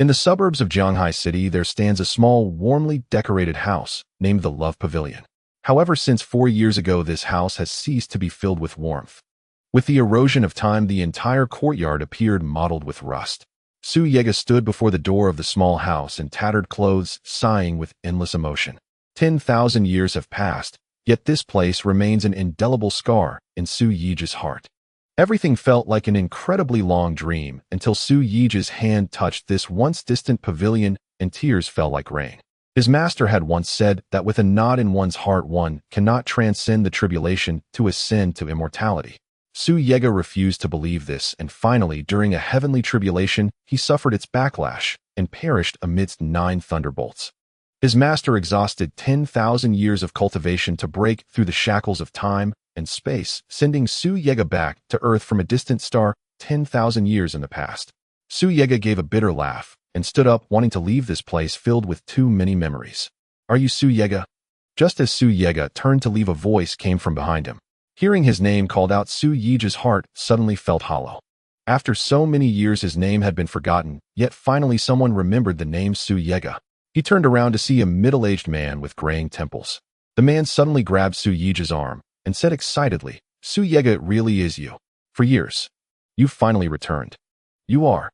In the suburbs of Jianghai City, there stands a small, warmly decorated house named the Love Pavilion. However, since 4 years ago, this house has ceased to be filled with warmth. With the erosion of time, the entire courtyard appeared mottled with rust. Su Yega stood before the door of the small house in tattered clothes, sighing with endless emotion. 10,000 years have passed, yet this place remains an indelible scar in Su Yiji's heart. Everything felt like an incredibly long dream until Su Yiji's hand touched this once distant pavilion and tears fell like rain. His master had once said that with a nod in one's heart one cannot transcend the tribulation to ascend to immortality. Su Yega refused to believe this, and finally, during a heavenly tribulation, he suffered its backlash and perished amidst 9 thunderbolts. His master exhausted 10,000 years of cultivation to break through the shackles of time and space, sending Su Yega back to Earth from a distant star 10,000 years in the past. Su Yega gave a bitter laugh and stood up, wanting to leave this place filled with too many memories. "Are you Su Yega?" Just as Su Yega turned to leave, a voice came from behind him. Hearing his name called out, Su Yiji's heart suddenly felt hollow. After so many years, his name had been forgotten, yet finally someone remembered the name Su Yega. He turned around to see a middle-aged man with graying temples. The man suddenly grabbed Su Yiji's arm and said excitedly, "Su Yega, it really is you. For years. You've finally returned. You are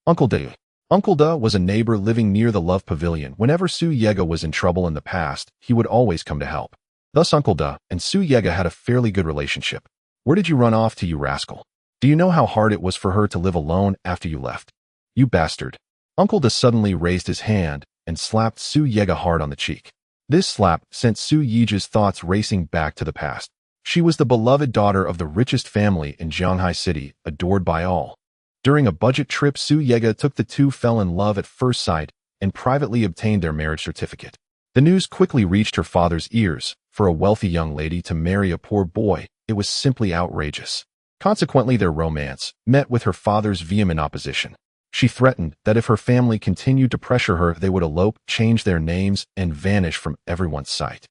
Uncle Da." Uncle Da was a neighbor living near the Love Pavilion. Whenever Su Yega was in trouble in the past, he would always come to help. Thus Uncle Da and Su Yega had a fairly good relationship. "Where did you run off to, you rascal? Do you know how hard it was for her to live alone after you left? You bastard." Uncle Da suddenly raised his hand and slapped Su Yega hard on the cheek. This slap sent Su Yiji's thoughts racing back to the past. She was the beloved daughter of the richest family in Jianghai City, adored by all. During a budget trip, Su Yega took the two fell in love at first sight and privately obtained their marriage certificate. The news quickly reached her father's ears. For a wealthy young lady to marry a poor boy, it was simply outrageous. Consequently, their romance met with her father's vehement opposition. She threatened that if her family continued to pressure her, they would elope, change their names, and vanish from everyone's sight.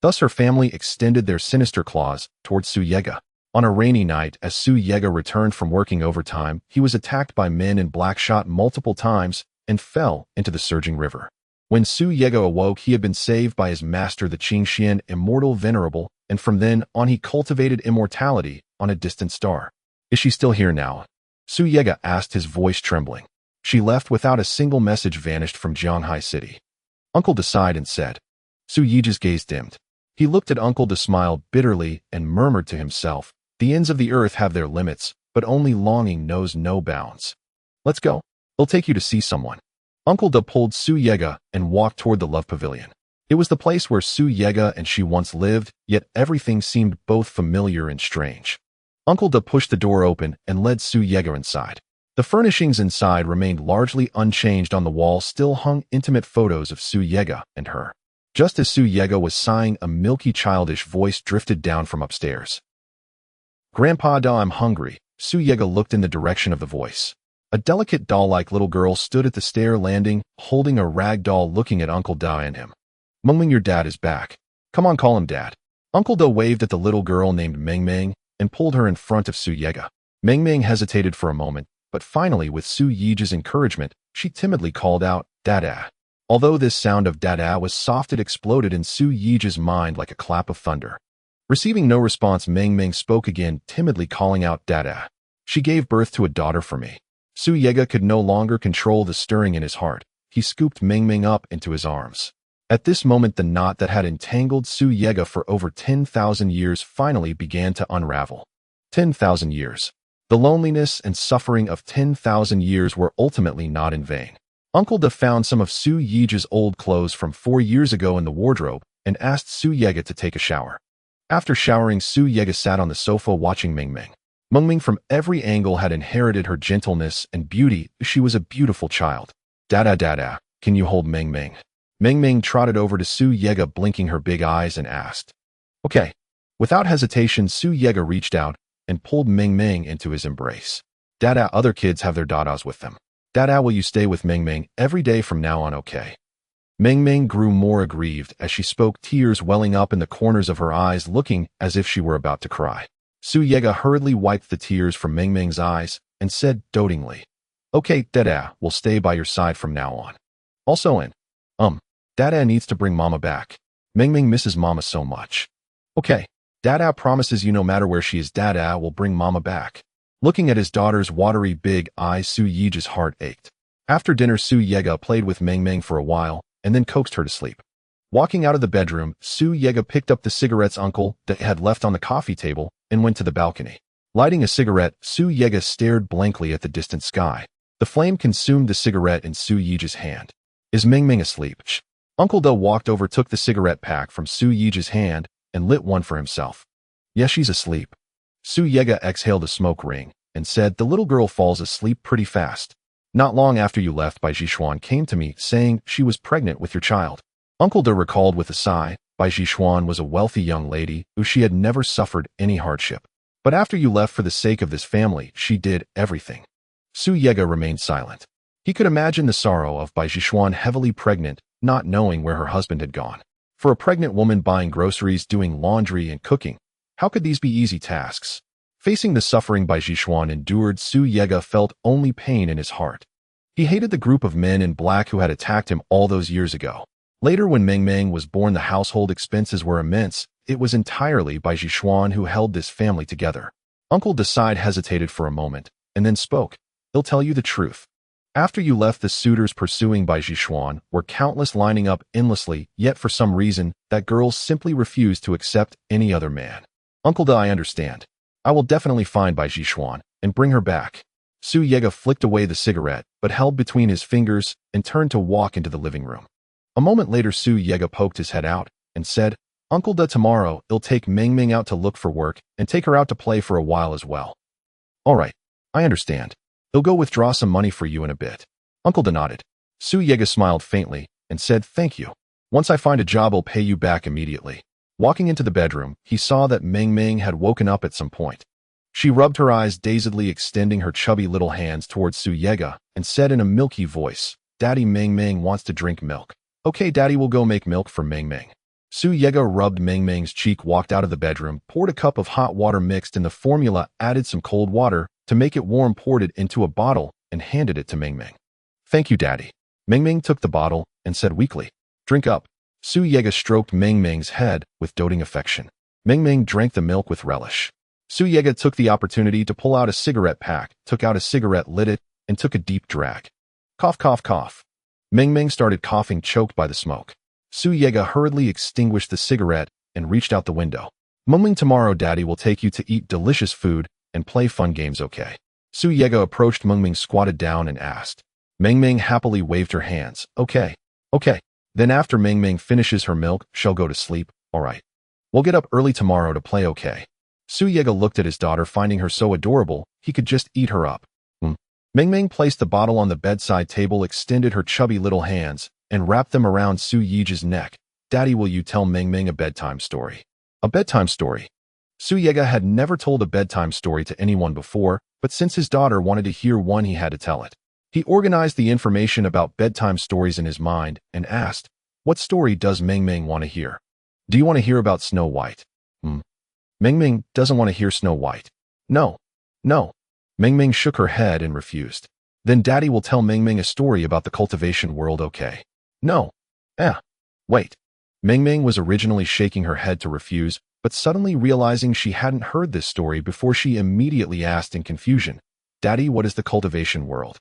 Thus, her family extended their sinister claws towards Su Yega. On a rainy night, as Su Yega returned from working overtime, he was attacked by men in black, shot multiple times, and fell into the surging river. When Su Yega awoke, he had been saved by his master, the Qingxian Immortal Venerable, and from then on he cultivated immortality on a distant star. "Is she still here now?" Su Yega asked, his voice trembling. "She left without a single message, vanished from Jianghai City." Uncle Da sighed and said. Su Yiji's gaze dimmed. He looked at Uncle Da, smiled bitterly, and murmured to himself, "The ends of the earth have their limits, but only longing knows no bounds. Let's go. I'll take you to see someone." Uncle Da pulled Su Yega and walked toward the Love Pavilion. It was the place where Su Yega and she once lived, yet everything seemed both familiar and strange. Uncle Da pushed the door open and led Su Yega inside. The furnishings inside remained largely unchanged. On the wall still hung intimate photos of Su Yega and her. Just as Su Yega was sighing, a milky, childish voice drifted down from upstairs. "Grandpa Da, I'm hungry." Su Yega looked in the direction of the voice. A delicate doll-like little girl stood at the stair landing, holding a rag doll, looking at Uncle Da and him. "Mengmeng, your dad is back. Come on, call him Dad." Uncle Da waved at the little girl named Mengmeng and pulled her in front of Su Yega. Mengmeng hesitated for a moment, but finally, with Su Yiji's encouragement, she timidly called out, "Dada." Although this sound of Dada was soft, it exploded in Su Yiji's mind like a clap of thunder. Receiving no response, Mengmeng spoke again, timidly calling out, "Dada. She gave birth to a daughter for me." Su Yega could no longer control the stirring in his heart. He scooped Mengmeng up into his arms. At this moment, the knot that had entangled Su Yega for over 10,000 years finally began to unravel. 10,000 years. The loneliness and suffering of 10,000 years were ultimately not in vain. Uncle Da found some of Su Yiji's old clothes from 4 years ago in the wardrobe and asked Su Yega to take a shower. After showering, Su Yega sat on the sofa watching Mengmeng. Mengmeng from every angle had inherited her gentleness and beauty. She was a beautiful child. "Dada, dada, can you hold Mengmeng?" Mengmeng trotted over to Su Yega, blinking her big eyes, and asked. "Okay." Without hesitation, Su Yega reached out and pulled Mengmeng into his embrace. "Dada, other kids have their dadas with them. Dada, will you stay with Mengmeng every day from now on, okay?" Mengmeng grew more aggrieved as she spoke, tears welling up in the corners of her eyes, looking as if she were about to cry. Su Yega hurriedly wiped the tears from Mengmeng's eyes and said dotingly, Okay, Dada will stay by your side from now on. Also Dada needs to bring Mama back. Mingming misses Mama so much. Okay, Dada promises you no matter where she is, Dada will bring Mama back. Looking at his daughter's watery big eyes, Su Yi's heart ached. After dinner, Su Yega played with Mingming for a while and then coaxed her to sleep. Walking out of the bedroom, Su Yega picked up the cigarettes uncle that had left on the coffee table and went to the balcony. Lighting a cigarette, Su Yega stared blankly at the distant sky. The flame consumed the cigarette in Su Yi's hand. Is Mingming asleep? Uncle Do walked over, took the cigarette pack from Su Yi's hand, and lit one for himself. Yes, she's asleep. Su Yega exhaled a smoke ring and said, the little girl falls asleep pretty fast. Not long after you left, Bai Jishuan came to me saying she was pregnant with your child. Uncle De recalled with a sigh, Bai Jishuan was a wealthy young lady who she had never suffered any hardship. But after you left for the sake of this family, she did everything. Su Yega remained silent. He could imagine the sorrow of Bai Jishuan, heavily pregnant, not knowing where her husband had gone. For a pregnant woman, buying groceries, doing laundry, and cooking, how could these be easy tasks? Facing the suffering Bai Jishuan endured, Su Yega felt only pain in his heart. He hated the group of men in black who had attacked him all those years ago. Later, when Mingming was born, the household expenses were immense. It was entirely Bai Jishuan who held this family together. Uncle Decide hesitated for a moment, and then spoke. He'll tell you the truth. After you left, the suitors pursuing Bai Jishuan were countless, lining up endlessly, yet for some reason, that girl simply refused to accept any other man. Uncle Da, I understand. I will definitely find Bai Jishuan and bring her back. Su Yega flicked away the cigarette, but held between his fingers and turned to walk into the living room. A moment later, Su Yega poked his head out and said, Uncle Da, tomorrow he'll take Mingming out to look for work and take her out to play for a while as well. All right, I understand. He'll go withdraw some money for you in a bit. Uncle Da nodded. Su Yega smiled faintly and said, thank you. Once I find a job, I'll pay you back immediately. Walking into the bedroom, he saw that Mingming had woken up at some point. She rubbed her eyes dazedly, extending her chubby little hands towards Su Yega and said in a milky voice, Daddy, Mingming wants to drink milk. Okay, Daddy will go make milk for Mingming. Su Yega rubbed Mingming's cheek, walked out of the bedroom, poured a cup of hot water mixed in the formula, added some cold water to make it warm, poured it into a bottle, and handed it to Mingming. Thank you, Daddy. Mingming took the bottle and said weakly, drink up. Su Yega stroked Mingming's head with doting affection. Mingming drank the milk with relish. Su Yega took the opportunity to pull out a cigarette pack, took out a cigarette, lit it, and took a deep drag. Cough, cough, cough. Mingming started coughing, choked by the smoke. Su Yega hurriedly extinguished the cigarette and reached out the window. Mingming, tomorrow Daddy will take you to eat delicious food and play fun games, okay? Su Yega approached Mingming, squatted down, and asked. Mingming happily waved her hands. Okay. Then after Mingming finishes her milk, she'll go to sleep, all right? We'll get up early tomorrow to play, okay? Su Yega looked at his daughter, finding her so adorable, he could just eat her up. Mingming placed the bottle on the bedside table, extended her chubby little hands, and wrapped them around Su Yi's neck. Daddy, will you tell Mingming a bedtime story? A bedtime story? Su Yega had never told a bedtime story to anyone before, but since his daughter wanted to hear one, he had to tell it. He organized the information about bedtime stories in his mind and asked, what story does Mingming want to hear? Do you want to hear about Snow White? Mingming doesn't want to hear Snow White. No. Mingming shook her head and refused. Then Daddy will tell Mingming a story about the cultivation world, okay? No. Wait. Mingming was originally shaking her head to refuse, but suddenly realizing she hadn't heard this story before, she immediately asked in confusion, Daddy, what is the cultivation world?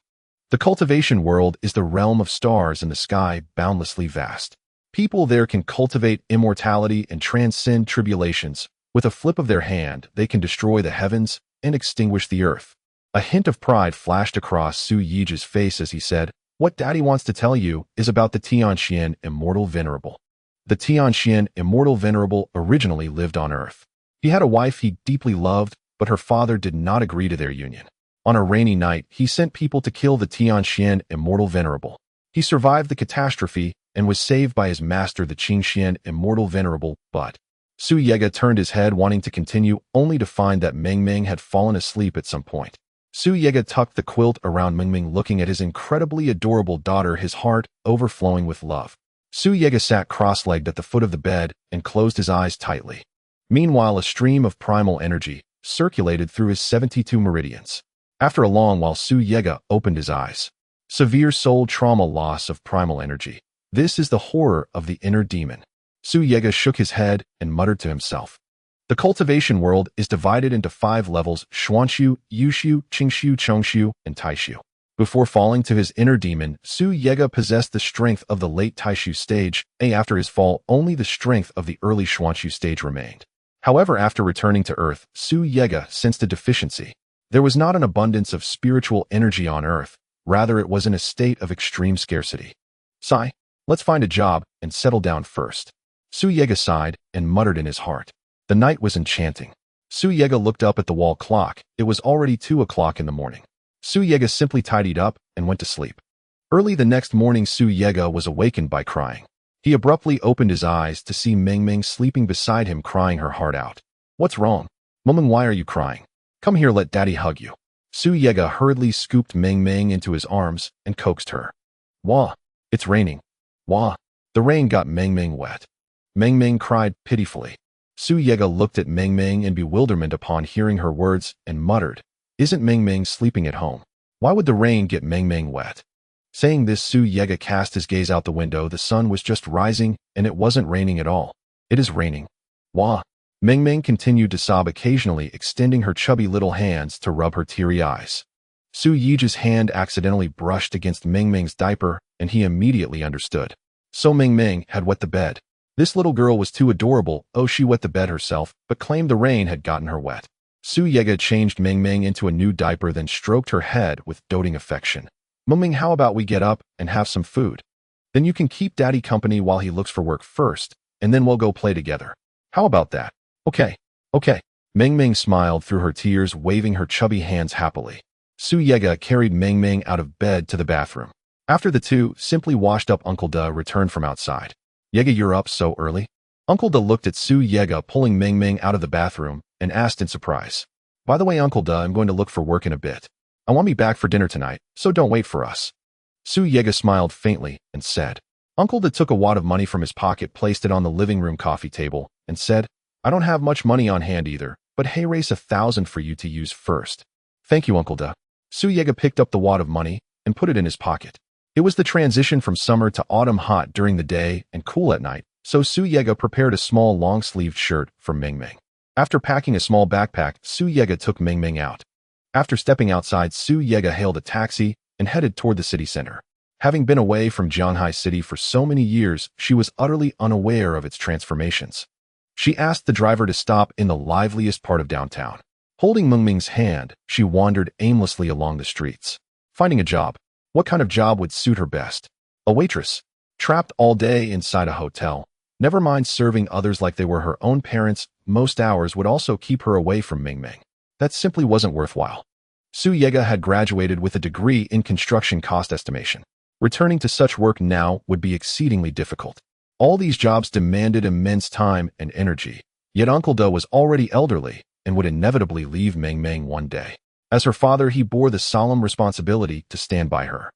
The cultivation world is the realm of stars in the sky, boundlessly vast. People there can cultivate immortality and transcend tribulations. With a flip of their hand, they can destroy the heavens and extinguish the earth. A hint of pride flashed across Su Yi's face as he said, what Daddy wants to tell you is about the Tianxian Immortal Venerable. The Tianxian Immortal Venerable originally lived on Earth. He had a wife he deeply loved, but her father did not agree to their union. On a rainy night, he sent people to kill the Tianxian Immortal Venerable. He survived the catastrophe and was saved by his master, the Qingxian Immortal Venerable, but Su Yega turned his head, wanting to continue, only to find that Mingming had fallen asleep at some point. Su Yega tucked the quilt around Mingming, looking at his incredibly adorable daughter, his heart overflowing with love. Su Yega sat cross-legged at the foot of the bed and closed his eyes tightly. Meanwhile, a stream of primal energy circulated through his 72 meridians. After a long while, Su Yega opened his eyes. Severe soul trauma, loss of primal energy. This is the horror of the inner demon. Su Yega shook his head and muttered to himself. The cultivation world is divided into 5 levels: Xuanshu, Yushu, Qingshu, Chongshu, and Taishu. Before falling to his inner demon, Su Yega possessed the strength of the late Taishu stage. After his fall, only the strength of the early Xuanshu stage remained. However, after returning to Earth, Su Yega sensed a deficiency. There was not an abundance of spiritual energy on Earth. Rather, it was in a state of extreme scarcity. Sigh, let's find a job and settle down first. Su Yega sighed and muttered in his heart. The night was enchanting. Su Yega looked up at the wall clock. It was already 2 o'clock in the morning. Su Yega simply tidied up and went to sleep. Early the next morning, Su Yega was awakened by crying. He abruptly opened his eyes to see Meng Meng sleeping beside him, crying her heart out. What's wrong? Meng, why are you crying? Come here, let daddy hug you. Su Yega hurriedly scooped Meng Meng into his arms and coaxed her. Wah, it's raining. Wah, the rain got Meng Meng wet. Meng Meng cried pitifully. Su Yega looked at Meng Meng in bewilderment upon hearing her words and muttered, Isn't Meng Meng sleeping at home? Why would the rain get Meng Meng wet? Saying this, Su Yega cast his gaze out the window. The sun was just rising, and it wasn't raining at all. It is raining. Wah. Meng Meng continued to sob, occasionally extending her chubby little hands to rub her teary eyes. Su Yiji's hand accidentally brushed against Meng Meng's diaper, and he immediately understood. So Meng Meng had wet the bed. This little girl was too adorable. Oh, she wet the bed herself, but claimed the rain had gotten her wet. Su Yega changed Meng Meng into a new diaper, then stroked her head with doting affection. Meng Meng, how about we get up and have some food? Then you can keep daddy company while he looks for work first, and then we'll go play together. How about that? Okay. Meng Meng smiled through her tears, waving her chubby hands happily. Su Yega carried Meng Meng out of bed to the bathroom. After the two simply washed up, Uncle Da returned from outside. Yega, you're up so early? Uncle Da looked at Su Yega pulling Meng Meng out of the bathroom and asked in surprise. By the way, Uncle Da, I'm going to look for work in a bit. I want me back for dinner tonight, so don't wait for us. Su Yega smiled faintly and said. Uncle Da took a wad of money from his pocket, placed it on the living room coffee table, and said, I don't have much money on hand either, but hey, raise 1,000 for you to use first. Thank you, Uncle Da. Su Yega picked up the wad of money and put it in his pocket. It was the transition from summer to autumn, hot during the day and cool at night, so Su Yega prepared a small long-sleeved shirt for Meng Meng. After packing a small backpack, Su Yega took Meng Meng out. After stepping outside, Su Yega hailed a taxi and headed toward the city center. Having been away from Jianhai City for so many years, she was utterly unaware of its transformations. She asked the driver to stop in the liveliest part of downtown. Holding Meng Meng's hand, she wandered aimlessly along the streets. Finding a job. What kind of job would suit her best? A waitress. Trapped all day inside a hotel. Never mind serving others like they were her own parents, most hours would also keep her away from Meng Meng. That simply wasn't worthwhile. Su Yega had graduated with a degree in construction cost estimation. Returning to such work now would be exceedingly difficult. All these jobs demanded immense time and energy. Yet Uncle Da was already elderly and would inevitably leave Meng Meng one day. As her father, he bore the solemn responsibility to stand by her.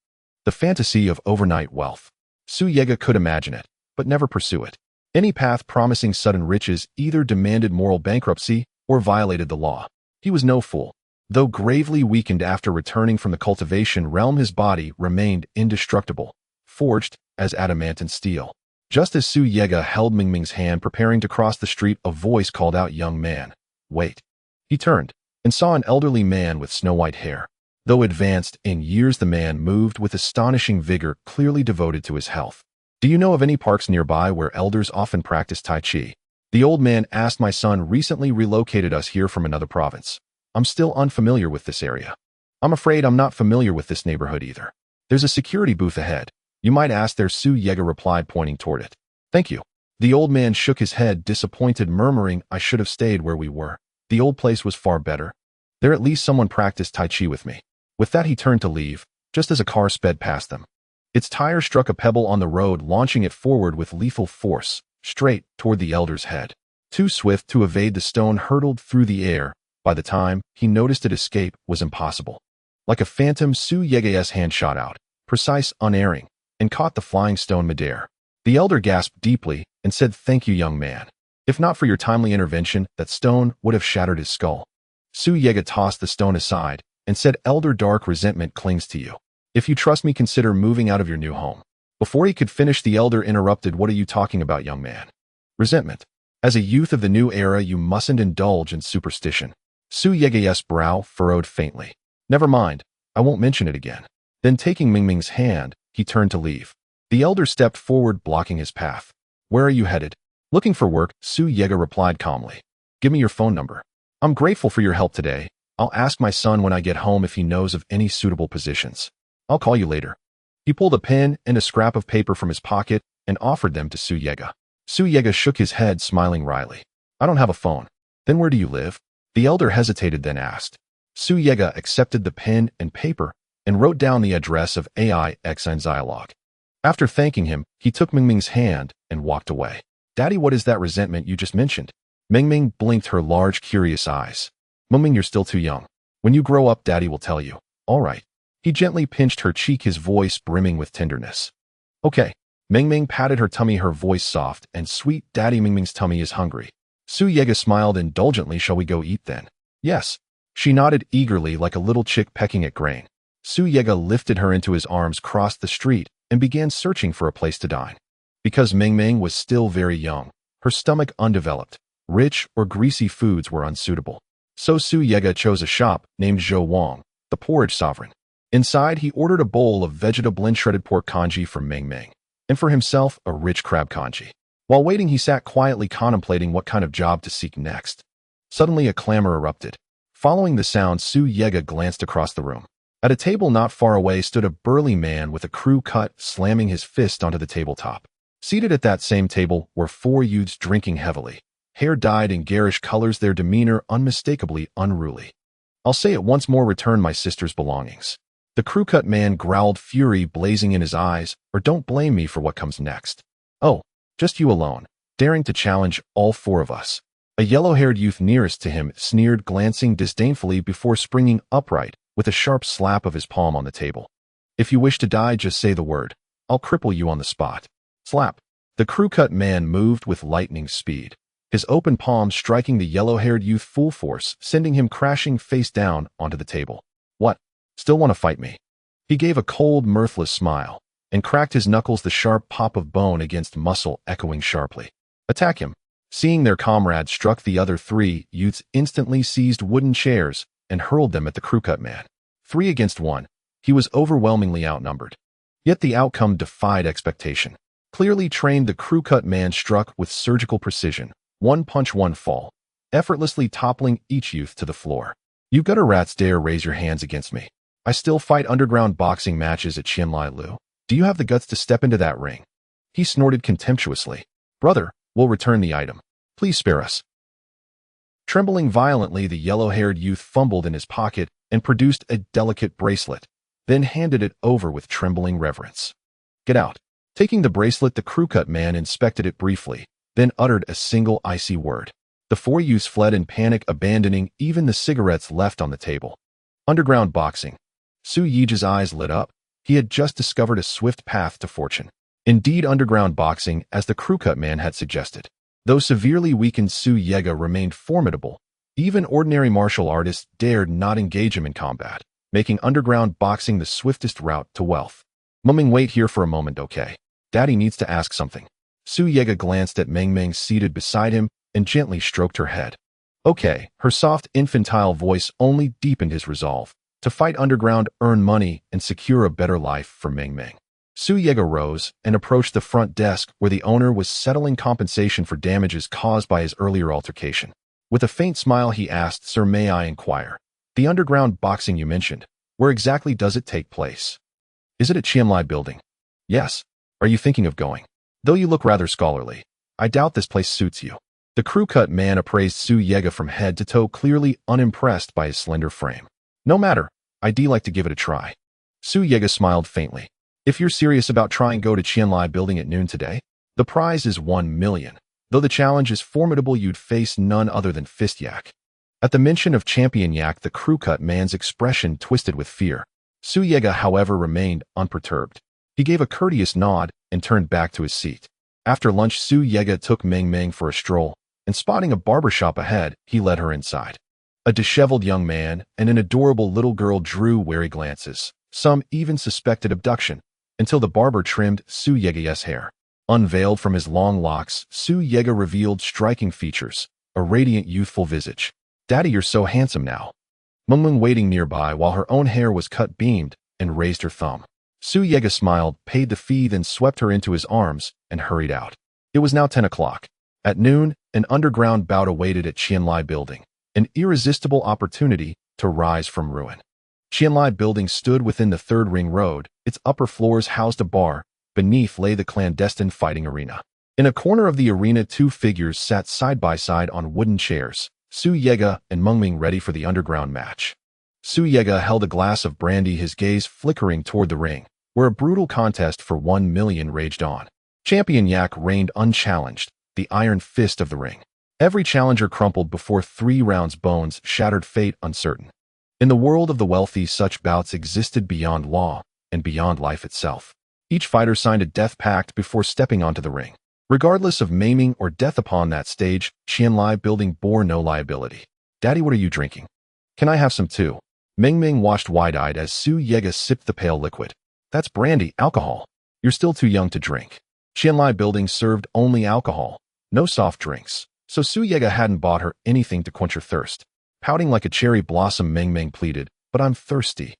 The fantasy of overnight wealth. Su Yega could imagine it, but never pursue it. Any path promising sudden riches either demanded moral bankruptcy or violated the law. He was no fool. Though gravely weakened after returning from the cultivation realm, his body remained indestructible, forged as adamant steel. Just as Su Yega held Meng Meng's hand preparing to cross the street, a voice called out, Young man, wait. He turned and saw an elderly man with snow-white hair. Though advanced in years, the man moved with astonishing vigor, clearly devoted to his health. Do you know of any parks nearby where elders often practice Tai Chi? The old man asked. My son recently relocated us here from another province. I'm still unfamiliar with this area. I'm afraid I'm not familiar with this neighborhood either. There's a security booth ahead. You might ask there, Su Yega replied, pointing toward it. Thank you. The old man shook his head, disappointed, murmuring, I should have stayed where we were. The old place was far better. There at least someone practiced Tai Chi with me. With that, he turned to leave, just as a car sped past them. Its tire struck a pebble on the road, launching it forward with lethal force, straight toward the elder's head. Too swift to evade, the stone hurtled through the air. By the time he noticed it, escape was impossible. Like a phantom, Su Yega's hand shot out, precise, unerring, and caught the flying stone midair. The elder gasped deeply and said, Thank you, young man. If not for your timely intervention, that stone would have shattered his skull. Su Yega tossed the stone aside and said elder dark resentment clings to you. If you trust me, consider moving out of your new home. Before he could finish, the elder interrupted. What are you talking about, young man? Resentment. As a youth of the new era, you mustn't indulge in superstition. Su Yege's brow furrowed faintly. Never mind, I won't mention it again. Then taking Mingming's hand, he turned to leave. The elder stepped forward, blocking his path. Where are you headed? Looking for work, Su Yege replied calmly. Give me your phone number. I'm grateful for your help today. I'll ask my son when I get home if he knows of any suitable positions. I'll call you later. He pulled a pen and a scrap of paper from his pocket and offered them to Su Yege. Su Yege shook his head, smiling wryly. I don't have a phone. Then where do you live? The elder hesitated, then asked. Su Yege accepted the pen and paper and wrote down the address of AIXN's dialogue. After thanking him, he took Mingming's hand and walked away. Daddy, what is that resentment you just mentioned? Mingming blinked her large, curious eyes. Mingming, you're still too young. When you grow up, Daddy will tell you. All right. He gently pinched her cheek, his voice brimming with tenderness. Okay. Mingming patted her tummy, her voice soft and sweet. Daddy, Mingming's tummy is hungry. Su Yege smiled indulgently. Shall we go eat then? Yes. She nodded eagerly like a little chick pecking at grain. Su Yege lifted her into his arms, crossed the street, and began searching for a place to dine. Because Mingming was still very young, her stomach undeveloped, rich or greasy foods were unsuitable. So Su Yege chose a shop named Zhou Wang, the porridge sovereign. Inside, he ordered a bowl of vegetable and shredded pork congee from Mingming, and for himself a rich crab congee. While waiting, he sat quietly contemplating what kind of job to seek next. Suddenly, a clamor erupted. Following the sound, Su Yege glanced across the room. At a table not far away stood a burly man with a crew cut, slamming his fist onto the tabletop. Seated at that same table were 4 youths drinking heavily, hair dyed in garish colors, their demeanor unmistakably unruly. I'll say it once more, return my sister's belongings. The crew-cut man growled, fury blazing in his eyes, or don't blame me for what comes next. Oh, just you alone, daring to challenge all 4 of us. A yellow-haired youth nearest to him sneered, glancing disdainfully before springing upright with a sharp slap of his palm on the table. If you wish to die, just say the word. I'll cripple you on the spot. Slap. The crew-cut man moved with lightning speed, his open palm striking the yellow-haired youth full force, sending him crashing face down onto the table. What? Still want to fight me? He gave a cold, mirthless smile and cracked his knuckles, the sharp pop of bone against muscle echoing sharply. Attack him. Seeing their comrade struck, the other 3 youths instantly seized wooden chairs and hurled them at the crew-cut man. 3 against 1. He was overwhelmingly outnumbered. Yet the outcome defied expectation. Clearly trained, the crew-cut man struck with surgical precision. 1 punch, 1 fall, effortlessly toppling each youth to the floor. You gutter rats dare raise your hands against me. I still fight underground boxing matches at Qianlai Lu. Do you have the guts to step into that ring? He snorted contemptuously. Brother, we'll return the item. Please spare us. Trembling violently, the yellow-haired youth fumbled in his pocket and produced a delicate bracelet, then handed it over with trembling reverence. Get out. Taking the bracelet, the crew-cut man inspected it briefly, then uttered a single icy word. The 4 youths fled in panic, abandoning even the cigarettes left on the table. Underground boxing. Su Yege's eyes lit up. He had just discovered a swift path to fortune. Indeed, underground boxing, as the crew-cut man had suggested. Though severely weakened, Su Yege remained formidable. Even ordinary martial artists dared not engage him in combat, making underground boxing the swiftest route to wealth. Mingming, wait here for a moment, okay? Daddy needs to ask something. Su Yege glanced at Mingming seated beside him and gently stroked her head. Okay, her soft, infantile voice only deepened his resolve to fight underground, earn money, and secure a better life for Mingming. Su Yege rose and approached the front desk where the owner was settling compensation for damages caused by his earlier altercation. With a faint smile, he asked, Sir, may I inquire? The underground boxing you mentioned, where exactly does it take place? Is it at Qianlai building? Yes. Are you thinking of going? Though you look rather scholarly, I doubt this place suits you. The crew-cut man appraised Su Yege from head to toe, clearly unimpressed by his slender frame. No matter, I'd like to give it a try. Su Yege smiled faintly. If you're serious about trying, go to Qianlai building at noon today. The prize is 1 million. Though the challenge is formidable, you'd face none other than Fist Yak. At the mention of Champion Yak, the crew-cut man's expression twisted with fear. Su Yege, however, remained unperturbed. He gave a courteous nod and turned back to his seat. After lunch, Su Yege took Mingming for a stroll, and spotting a barber shop ahead, he led her inside. A disheveled young man and an adorable little girl drew wary glances. Some even suspected abduction, until the barber trimmed Su Yege's hair. Unveiled from his long locks, Su Yege revealed striking features, a radiant youthful visage. "Daddy, you're so handsome now." Mengmeng, waiting nearby while her own hair was cut, beamed and raised her thumb. Su Yege smiled, paid the fee, then swept her into his arms and hurried out. It was now 10 o'clock. At noon, an underground bout awaited at Qianlai Building, an irresistible opportunity to rise from ruin. Qianlai Building stood within the Third Ring Road. Its upper floors housed a bar. Beneath lay the clandestine fighting arena. In a corner of the arena, two figures sat side by side on wooden chairs, Su Yege and Mengming, ready for the underground match. Su Yege held a glass of brandy, his gaze flickering toward the ring, where a brutal contest for 1 million raged on. Champion Yak reigned unchallenged, the iron fist of the ring. Every challenger crumpled before 3 rounds, bones shattered, fate uncertain. In the world of the wealthy, such bouts existed beyond law and beyond life itself. Each fighter signed a death pact before stepping onto the ring. Regardless of maiming or death upon that stage, Qianlai Building bore no liability. "Daddy, what are you drinking? Can I have some too?" Mengming watched wide-eyed as Su Yege sipped the pale liquid. "That's brandy, alcohol. You're still too young to drink." Qianlai Building served only alcohol, no soft drinks, so Su Yege hadn't bought her anything to quench her thirst. Pouting like a cherry blossom, Mengming pleaded, "But I'm thirsty.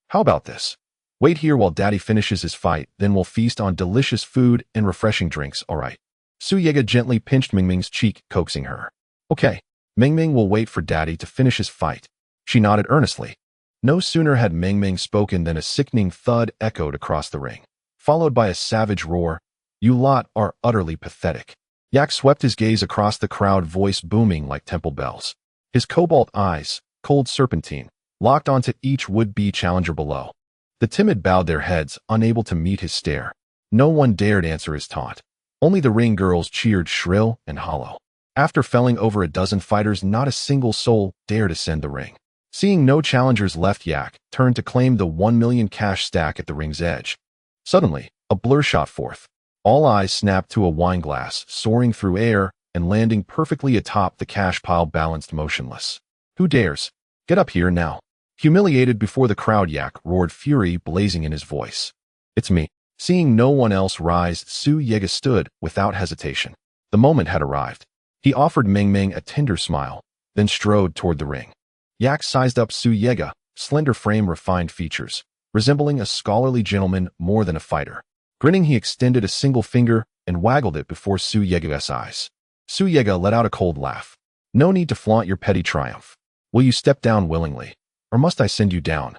How about this? Wait here while Daddy finishes his fight, then we'll feast on delicious food and refreshing drinks, all right?" Su Yege gently pinched Mengming's cheek, coaxing her. "Okay, Mengming will wait for Daddy to finish his fight." She nodded earnestly. No sooner had Mengming spoken than a sickening thud echoed across the ring, followed by a savage roar. "You lot are utterly pathetic." Yak swept his gaze across the crowd, voice booming like temple bells. His cobalt eyes, cold serpentine, locked onto each would-be challenger below. The timid bowed their heads, unable to meet his stare. No one dared answer his taunt. Only the ring girls cheered shrill and hollow. After felling over a dozen fighters, not a single soul dared ascend the ring. Seeing no challengers left, Yak turned to claim the 1 million cash stack at the ring's edge. Suddenly, a blur shot forth. All eyes snapped to a wine glass, soaring through air and landing perfectly atop the cash pile, balanced motionless. "Who dares? Get up here now." Humiliated before the crowd, Yak roared, fury blazing in his voice. "It's me." Seeing no one else rise, Su Yege stood without hesitation. The moment had arrived. He offered Mengming a tender smile, then strode toward the ring. Yak sized up Su Yege, slender frame, refined features, resembling a scholarly gentleman more than a fighter. Grinning, he extended a single finger and waggled it before Su Yege's eyes. Su Yege let out a cold laugh. "No need to flaunt your petty triumph. Will you step down willingly, or must I send you down?"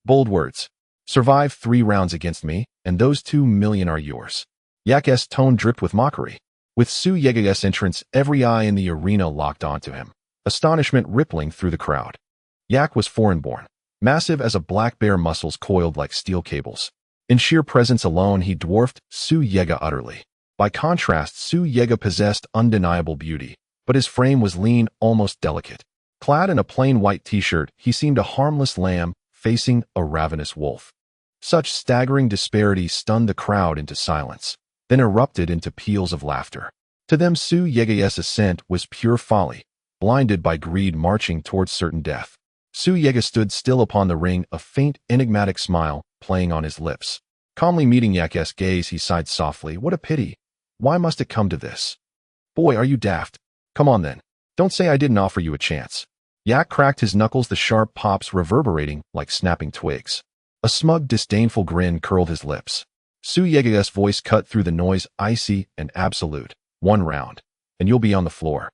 Bold words. "Survive 3 rounds against me, and those 2 million are yours." Yak's tone dripped with mockery. With Su Yege's entrance, every eye in the arena locked onto him, astonishment rippling through the crowd. Yak was foreign-born, massive as a black bear, muscles coiled like steel cables. In sheer presence alone, he dwarfed Su Yege utterly. By contrast, Su Yege possessed undeniable beauty, but his frame was lean, almost delicate. Clad in a plain white t-shirt, he seemed a harmless lamb facing a ravenous wolf. Such staggering disparity stunned the crowd into silence, then erupted into peals of laughter. To them, Su Yege's ascent was pure folly, blinded by greed, marching towards certain death. Su Yege stood still upon the ring, a faint, enigmatic smile playing on his lips. Calmly meeting Yak's gaze, he sighed softly. "What a pity. Why must it come to this? Boy, are you daft. Come on then. Don't say I didn't offer you a chance." Yak cracked his knuckles, the sharp pops reverberating like snapping twigs. A smug, disdainful grin curled his lips. Su Yege's voice cut through the noise, icy and absolute. "1 round, and you'll be on the floor."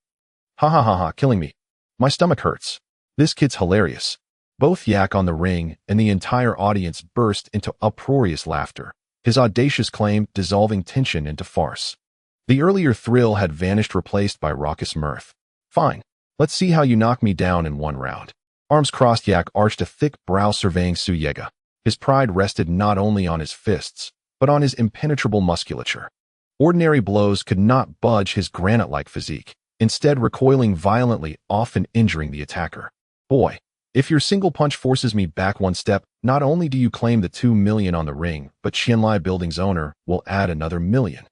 "Ha ha ha ha, killing me. My stomach hurts. This kid's hilarious." Both Yak on the ring and the entire audience burst into uproarious laughter, his audacious claim dissolving tension into farce. The earlier thrill had vanished, replaced by raucous mirth. "Fine. Let's see how you knock me down in 1 round." Arms crossed, Yak arched a thick brow, surveying Su Yege. His pride rested not only on his fists, but on his impenetrable musculature. Ordinary blows could not budge his granite-like physique, instead recoiling violently, often injuring the attacker. "Boy, if your single punch forces me back 1 step, not only do you claim the 2 million on the ring, but Qianlai Building's owner will add another 1 million."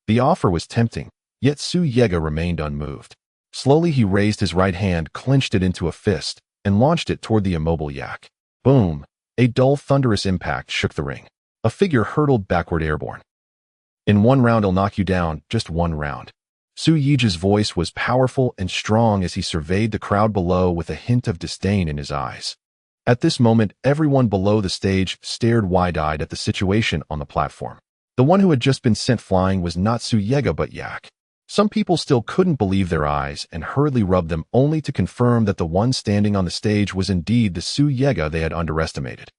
The offer was tempting, yet Su Yege remained unmoved. Slowly he raised his right hand, clenched it into a fist, and launched it toward the immobile yak. Boom! A dull, thunderous impact shook the ring. A figure hurtled backward airborne. In one round I'll knock you down, just one round. Su Yiji's voice was powerful and strong as he surveyed the crowd below with a hint of disdain in his eyes. At this moment, everyone below the stage stared wide-eyed at the situation on the platform. The one who had just been sent flying was not Su Yega but Yak. Some people still couldn't believe their eyes and hurriedly rubbed them only to confirm that the one standing on the stage was indeed the Su Yega they had underestimated.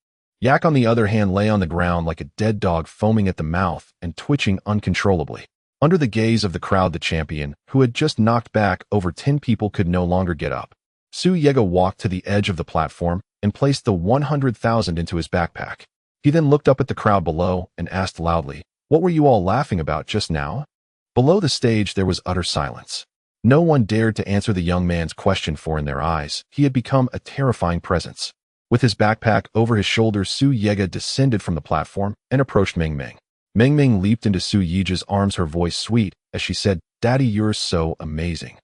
Yak, on the other hand, lay on the ground like a dead dog, foaming at the mouth and twitching uncontrollably. Under the gaze of the crowd, the champion, who had just knocked back over 10 people, could no longer get up. Su Yega walked to the edge of the platform and placed the 100,000 into his backpack. He then looked up at the crowd below and asked loudly, "What were you all laughing about just now?" Below the stage there was utter silence. No one dared to answer the young man's question, for in their eyes he had become a terrifying presence. With his backpack over his shoulders, Su Yega descended from the platform and approached Meng Meng. Meng Meng leaped into Su Yiji's arms, her voice sweet, as she said, "Daddy, you're so amazing.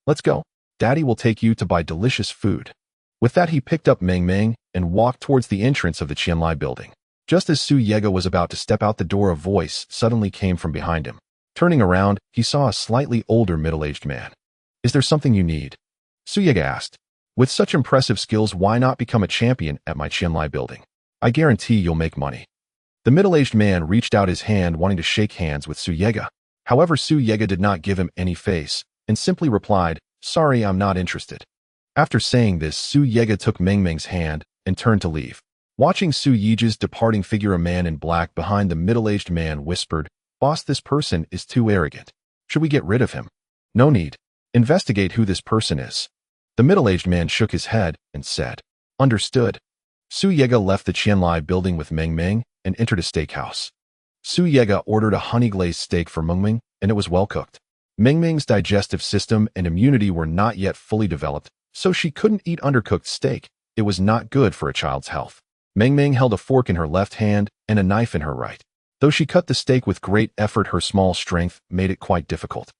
Let's go. Daddy will take you to buy delicious food." With that, he picked up Meng Meng and walked towards the entrance of the Qianlai building. Just as Su Yega was about to step out the door, a voice suddenly came from behind him. Turning around, he saw a slightly older, middle-aged man. "Is there something you need?" Su Yega asked. "With such impressive skills, why not become a champion at my Qianlai building? I guarantee you'll make money." The middle-aged man reached out his hand, wanting to shake hands with Su Yega. However, Su Yega did not give him any face and simply replied, "Sorry, I'm not interested." After saying this, Su Yega took Meng Meng's hand and turned to leave. Watching Su Yiji's departing figure, a man in black behind the middle-aged man whispered, "Boss, this person is too arrogant. Should we get rid of him?" "No need. Investigate who this person is." The middle-aged man shook his head and said, "Understood." Su Yega left the Qianlai building with Meng Meng and entered a steakhouse. Su Yega ordered a honey-glazed steak for Meng Meng, and it was well-cooked. Meng Meng's digestive system and immunity were not yet fully developed, so she couldn't eat undercooked steak. It was not good for a child's health. Meng Meng held a fork in her left hand and a knife in her right. Though she cut the steak with great effort, her small strength made it quite difficult.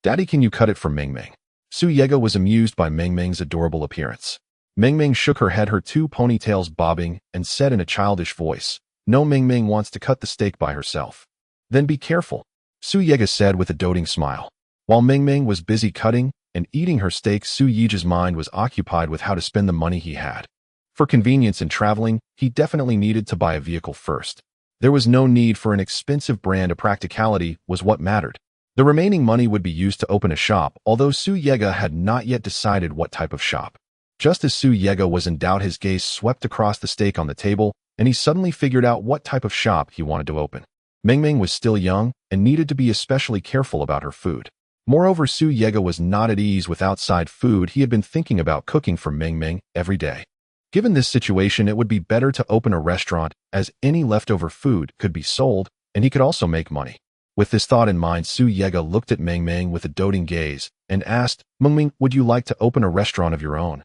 "Daddy, can you cut it for Meng Meng?" Su Yega was amused by Meng Meng's adorable appearance. Meng Meng shook her head, her two ponytails bobbing, and said in a childish voice, "No, Meng Meng wants to cut the steak by herself." "Then be careful," Su Yega said with a doting smile. While Meng Meng was busy cutting and eating her steak, Su Yiji's mind was occupied with how to spend the money he had. For convenience in traveling, he definitely needed to buy a vehicle first. There was no need for an expensive brand. A practicality was what mattered. The remaining money would be used to open a shop, although Su Yega had not yet decided what type of shop. Just as Su Yega was in doubt, his gaze swept across the steak on the table, and he suddenly figured out what type of shop he wanted to open. Meng Meng was still young and needed to be especially careful about her food. Moreover, Su Yega was not at ease with outside food. He had been thinking about cooking for Meng Meng every day. Given this situation, it would be better to open a restaurant, as any leftover food could be sold, and he could also make money. With this thought in mind, Su Yega looked at Meng Meng with a doting gaze and asked, "Meng Meng, would you like to open a restaurant of your own?"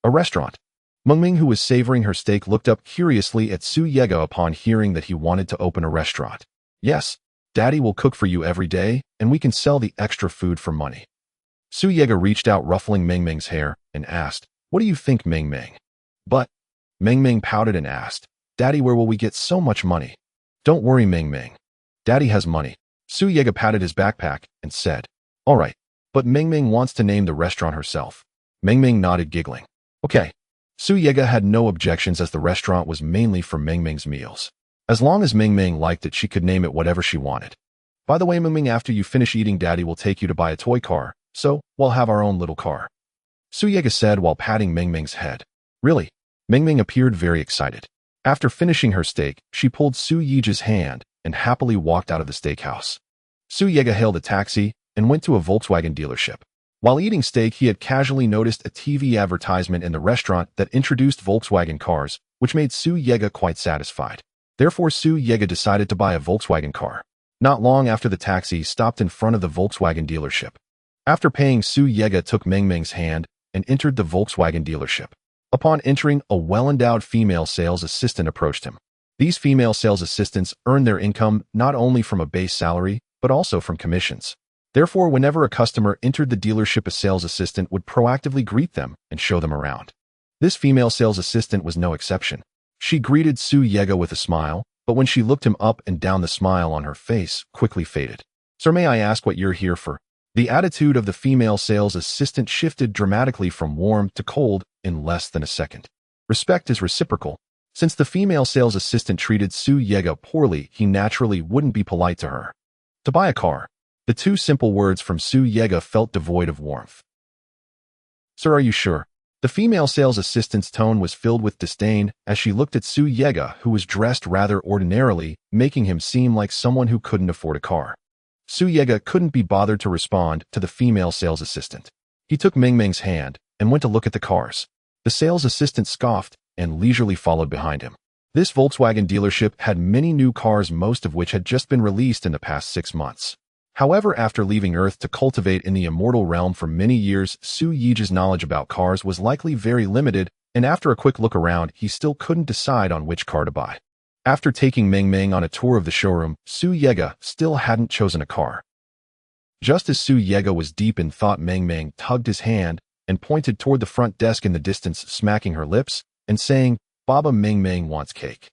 "A restaurant?" Meng Meng, who was savoring her steak, looked up curiously at Su Yega upon hearing that he wanted to open a restaurant. "Yes, Daddy will cook for you every day, and we can sell the extra food for money." Su Yega reached out, ruffling Meng Meng's hair, and asked, "What do you think, Meng Meng?" "But," Meng Meng pouted and asked, "Daddy, where will we get so much money?" "Don't worry, Meng Meng. Daddy has money." Su Yega patted his backpack and said, "All right, but Meng Meng wants to name the restaurant herself." Meng Meng nodded, giggling. "Okay." Su Yega had no objections, as the restaurant was mainly for Meng Meng's meals. As long as Meng Meng liked it, she could name it whatever she wanted. "By the way, Meng Meng, after you finish eating, Daddy will take you to buy a toy car, so we'll have our own little car," Su Yega said while patting Meng Meng's head. "Really?" Meng Meng appeared very excited. After finishing her steak, she pulled Su Yiji's hand and happily walked out of the steakhouse. Su Yega hailed a taxi and went to a Volkswagen dealership. While eating steak, he had casually noticed a TV advertisement in the restaurant that introduced Volkswagen cars, which made Su Yega quite satisfied. Therefore, Su Yega decided to buy a Volkswagen car. Not long after, the taxi stopped in front of the Volkswagen dealership. After paying, Su Yega took Meng Meng's hand and entered the Volkswagen dealership. Upon entering, a well-endowed female sales assistant approached him. These female sales assistants earn their income not only from a base salary, but also from commissions. Therefore, whenever a customer entered the dealership, a sales assistant would proactively greet them and show them around. This female sales assistant was no exception. She greeted Su Yega with a smile, but when she looked him up and down, the smile on her face quickly faded. "Sir, may I ask what you're here for?" The attitude of the female sales assistant shifted dramatically from warm to cold in less than a second. Respect is reciprocal. Since the female sales assistant treated Su Yega poorly, he naturally wouldn't be polite to her. "To buy a car." The two simple words from Su Yega felt devoid of warmth. "Sir, are you sure?" The female sales assistant's tone was filled with disdain as she looked at Su Yega, who was dressed rather ordinarily, making him seem like someone who couldn't afford a car. Su Yega couldn't be bothered to respond to the female sales assistant. He took Ming Ming's hand and went to look at the cars. The sales assistant scoffed and leisurely followed behind him. This Volkswagen dealership had many new cars, most of which had just been released in the past 6 months. However, after leaving Earth to cultivate in the immortal realm for many years, Su Yige's knowledge about cars was likely very limited, and after a quick look around, he still couldn't decide on which car to buy. After taking Ming Ming on a tour of the showroom, Su Yega still hadn't chosen a car. Just as Su Yega was deep in thought, Ming Ming tugged his hand and pointed toward the front desk in the distance, smacking her lips and saying, "Baba, Ming Ming wants cake."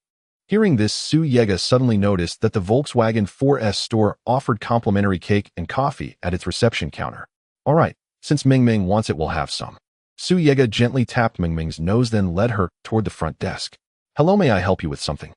Hearing this, Su Yega suddenly noticed that the Volkswagen 4S store offered complimentary cake and coffee at its reception counter. "All right, since Ming Ming wants it, we'll have some." Su Yega gently tapped Ming Ming's nose, then led her toward the front desk. "Hello, may I help you with something?"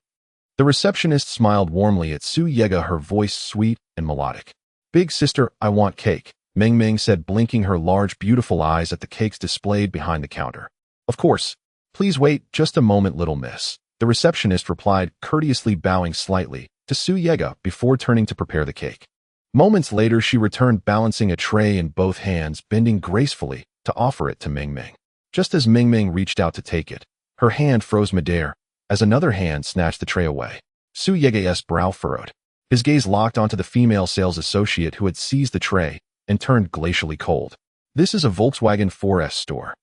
The receptionist smiled warmly at Su Yega, her voice sweet and melodic. "Big sister, I want cake," Ming Ming said, blinking her large, beautiful eyes at the cakes displayed behind the counter. "Of course. Please wait just a moment, little miss," the receptionist replied, courteously bowing slightly to Su Yega before turning to prepare the cake. Moments later, she returned, balancing a tray in both hands, bending gracefully to offer it to Ming Ming. Just as Ming Ming reached out to take it, her hand froze midair as another hand snatched the tray away. Su Yega's brow furrowed. His gaze locked onto the female sales associate who had seized the tray and turned glacially cold. "This is a Volkswagen 4S store."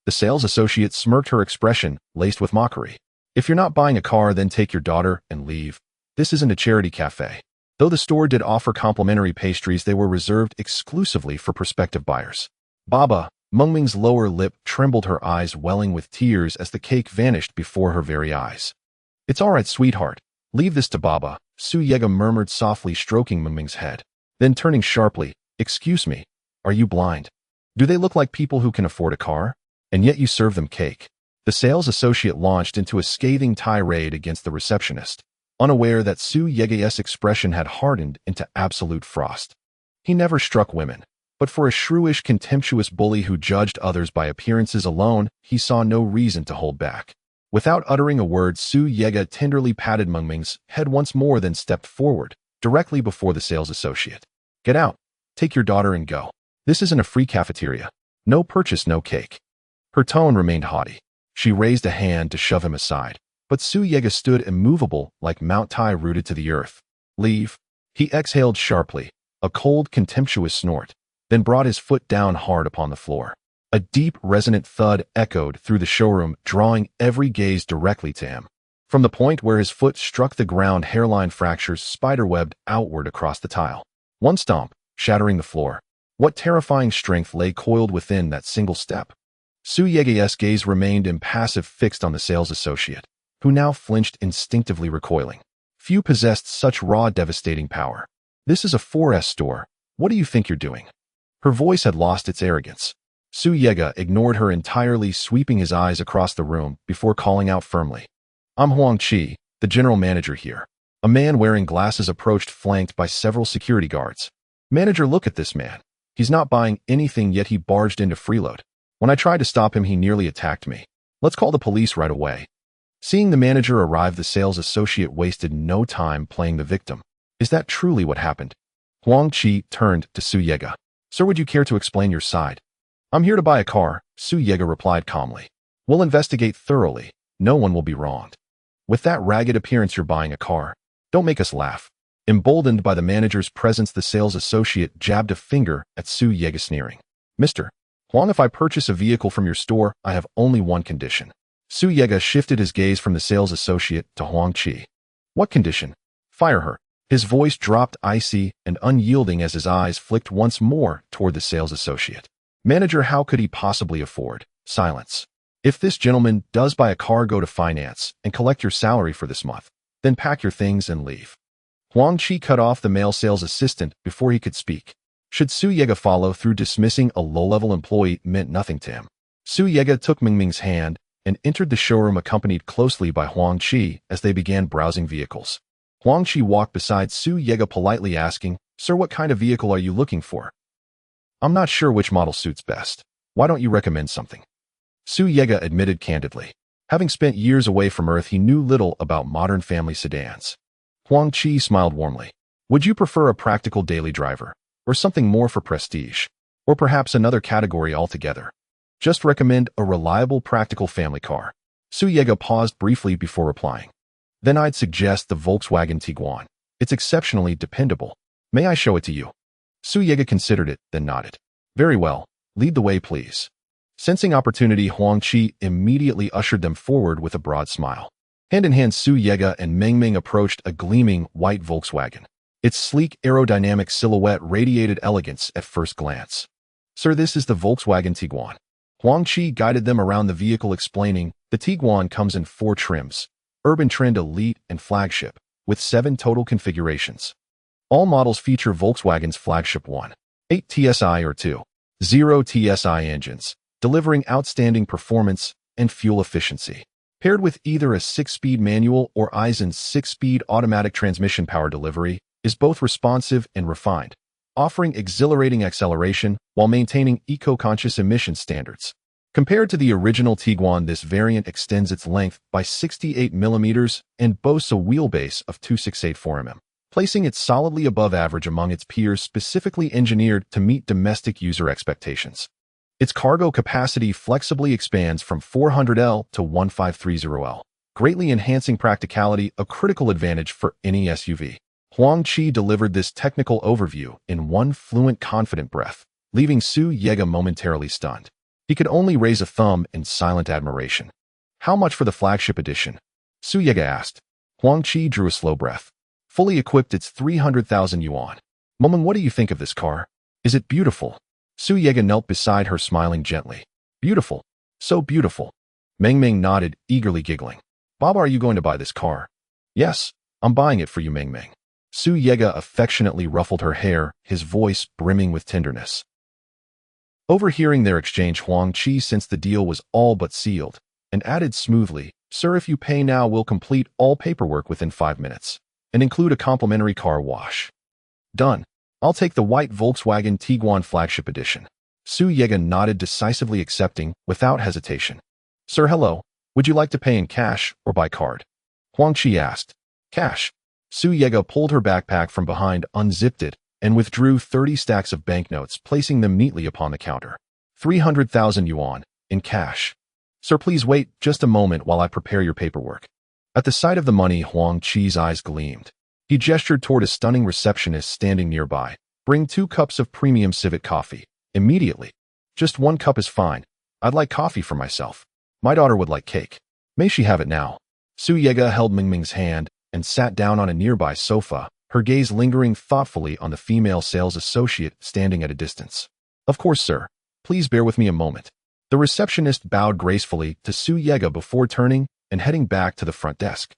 The sales associate smirked, her expression laced with mockery. "If you're not buying a car, then take your daughter and leave. This isn't a charity cafe." Though the store did offer complimentary pastries, they were reserved exclusively for prospective buyers. "Baba," Meng Ming's lower lip trembled, her eyes welling with tears as the cake vanished before her very eyes. "It's all right, sweetheart. Leave this to Baba," Su Yega murmured softly, stroking Meng Ming's head. Then turning sharply, "Excuse me, are you blind? Do they look like people who can afford a car? And yet you serve them cake?" The sales associate launched into a scathing tirade against the receptionist, unaware that Su Yega's expression had hardened into absolute frost. He never struck women, but for a shrewish, contemptuous bully who judged others by appearances alone, he saw no reason to hold back. Without uttering a word, Su Yega tenderly patted Meng Ming's head once more, then stepped forward, directly before the sales associate. "Get out. Take your daughter and go. This isn't a free cafeteria. No purchase, no cake." Her tone remained haughty. She raised a hand to shove him aside, but Su Yega stood immovable like Mount Tai rooted to the earth. "Leave." He exhaled sharply, a cold, contemptuous snort, then brought his foot down hard upon the floor. A deep, resonant thud echoed through the showroom, drawing every gaze directly to him. From the point where his foot struck the ground, hairline fractures spiderwebbed outward across the tile. One stomp, shattering the floor. What terrifying strength lay coiled within that single step? Su Yega's gaze remained impassive, fixed on the sales associate, who now flinched, instinctively recoiling. Few possessed such raw, devastating power. "This is a 4S store. What do you think you're doing?" Her voice had lost its arrogance. Su Yega ignored her entirely, sweeping his eyes across the room before calling out firmly. "I'm Huang Qi, the general manager here." A man wearing glasses approached, flanked by several security guards. "Manager, look at this man. He's not buying anything, yet he barged into Freeload. When I tried to stop him, he nearly attacked me. Let's call the police right away." Seeing the manager arrive, the sales associate wasted no time playing the victim. "Is that truly what happened?" Huang Qi turned to Su Yega. "Sir, would you care to explain your side?" "I'm here to buy a car," Su Yega replied calmly. "We'll investigate thoroughly. No one will be wronged." "With that ragged appearance, you're buying a car. Don't make us laugh." Emboldened by the manager's presence, the sales associate jabbed a finger at Su Yega, sneering. "Mr. Huang, if I purchase a vehicle from your store, I have only one condition." Su Yega shifted his gaze from the sales associate to Huang Qi. "What condition?" "Fire her." His voice dropped icy and unyielding as his eyes flicked once more toward the sales associate. Manager, how could he possibly afford? Silence. If this gentleman does buy a car, go to finance and collect your salary for this month, then pack your things and leave. Huang Qi cut off the male sales assistant before he could speak. Should Su Yega follow through, dismissing a low-level employee meant nothing to him. Su Yega took Mingming's hand and entered the showroom, accompanied closely by Huang Qi as they began browsing vehicles. Huang Qi walked beside Su Yega, politely asking, "Sir, what kind of vehicle are you looking for?" "I'm not sure which model suits best. Why don't you recommend something?" Su Yega admitted candidly. Having spent years away from Earth, he knew little about modern family sedans. Huang Qi smiled warmly. "Would you prefer a practical daily driver, or something more for prestige, or perhaps another category altogether? Just recommend a reliable, practical family car." Su Yega paused briefly before replying. "Then I'd suggest the Volkswagen Tiguan. It's exceptionally dependable. May I show it to you?" Su Yega considered it, then nodded. "Very well. Lead the way, please." Sensing opportunity, Huang Qi immediately ushered them forward with a broad smile. Hand in hand, Su Yega and Mingming approached a gleaming white Volkswagen. Its sleek aerodynamic silhouette radiated elegance at first glance. "Sir, this is the Volkswagen Tiguan." Huang Qi guided them around the vehicle, explaining, "The Tiguan comes in 4 trims, Urban Trend, Elite, and Flagship, with 7 total configurations. All models feature Volkswagen's flagship 1.8 TSI or 2.0 TSI engines, delivering outstanding performance and fuel efficiency. Paired with either a 6-speed manual or Eisen's 6-speed automatic transmission, power delivery is both responsive and refined, offering exhilarating acceleration while maintaining eco-conscious emission standards. Compared to the original Tiguan, this variant extends its length by 68 mm and boasts a wheelbase of 2,684 mm, placing it solidly above average among its peers, specifically engineered to meet domestic user expectations. Its cargo capacity flexibly expands from 400L to 1530L, greatly enhancing practicality, a critical advantage for any SUV. Huang Qi delivered this technical overview in one fluent, confident breath, leaving Su Yega momentarily stunned. He could only raise a thumb in silent admiration. "How much for the flagship edition?" Su Yega asked. Huang Qi drew a slow breath. "Fully equipped, it's 300,000 yuan. Momon, what do you think of this car? Is it beautiful?" Su Yega knelt beside her, smiling gently. "Beautiful. So beautiful." Mingming nodded, eagerly giggling. "Baba, are you going to buy this car?" "Yes, I'm buying it for you, Mingming." Su Yega affectionately ruffled her hair, his voice brimming with tenderness. Overhearing their exchange, Huang Qi sensed the deal was all but sealed, and added smoothly, "Sir, if you pay now, we'll complete all paperwork within 5 minutes, and include a complimentary car wash." "Done. I'll take the white Volkswagen Tiguan flagship edition." Su Yega nodded, decisively accepting, without hesitation. "Sir, hello. Would you like to pay in cash or by card?" Huang Qi asked. "Cash." Su Yega pulled her backpack from behind, unzipped it, and withdrew 30 stacks of banknotes, placing them neatly upon the counter. 300,000 yuan, in cash. "Sir, please wait just a moment while I prepare your paperwork." At the sight of the money, Huang Qi's eyes gleamed. He gestured toward a stunning receptionist standing nearby. "Bring 2 cups of premium civet coffee, immediately." "Just 1 cup is fine. I'd like coffee for myself. My daughter would like cake." "May she have it now?" Su Yega held Mingming's hand and sat down on a nearby sofa, her gaze lingering thoughtfully on the female sales associate standing at a distance. "Of course, sir. Please bear with me a moment." The receptionist bowed gracefully to Su Yega before turning and heading back to the front desk.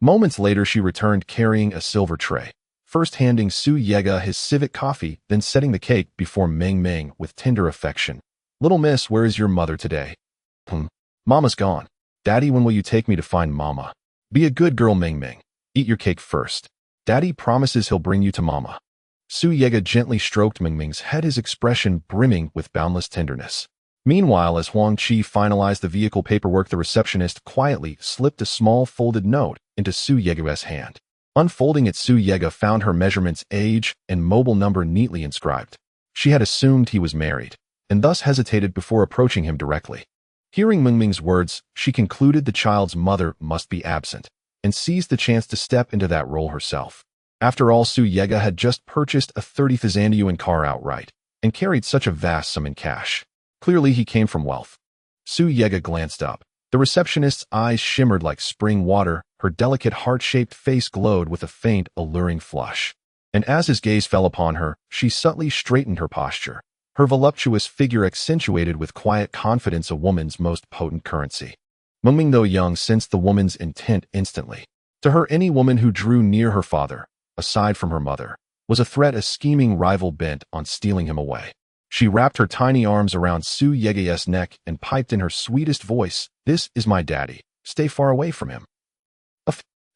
Moments later, she returned carrying a silver tray, first handing Su Yega his civet coffee, then setting the cake before Mingming with tender affection. "Little miss, where is your mother today?" Mama's gone." "Daddy, when will you take me to find Mama?" "Be a good girl, Mingming. Eat your cake first. Daddy promises he'll bring you to Mama." Su Yega gently stroked Mingming's head, his expression brimming with boundless tenderness. Meanwhile, as Huang Qi finalized the vehicle paperwork, the receptionist quietly slipped a small folded note into Su Yega's hand. Unfolding it, Su Yega found her measurements, age, and mobile number neatly inscribed. She had assumed he was married, and thus hesitated before approaching him directly. Hearing Mingming's words, she concluded the child's mother must be absent, and seized the chance to step into that role herself. After all, Su Yega had just purchased a 30,000 yuan car outright, and carried such a vast sum in cash. Clearly he came from wealth. Su Yega glanced up. The receptionist's eyes shimmered like spring water, her delicate heart-shaped face glowed with a faint, alluring flush. And as his gaze fell upon her, she subtly straightened her posture, her voluptuous figure accentuated with quiet confidence, a woman's most potent currency. Mengming, though young, sensed the woman's intent instantly. To her, any woman who drew near her father, aside from her mother, was a threat, a scheming rival bent on stealing him away. She wrapped her tiny arms around Su Yege's neck and piped in her sweetest voice, "This is my daddy. Stay far away from him."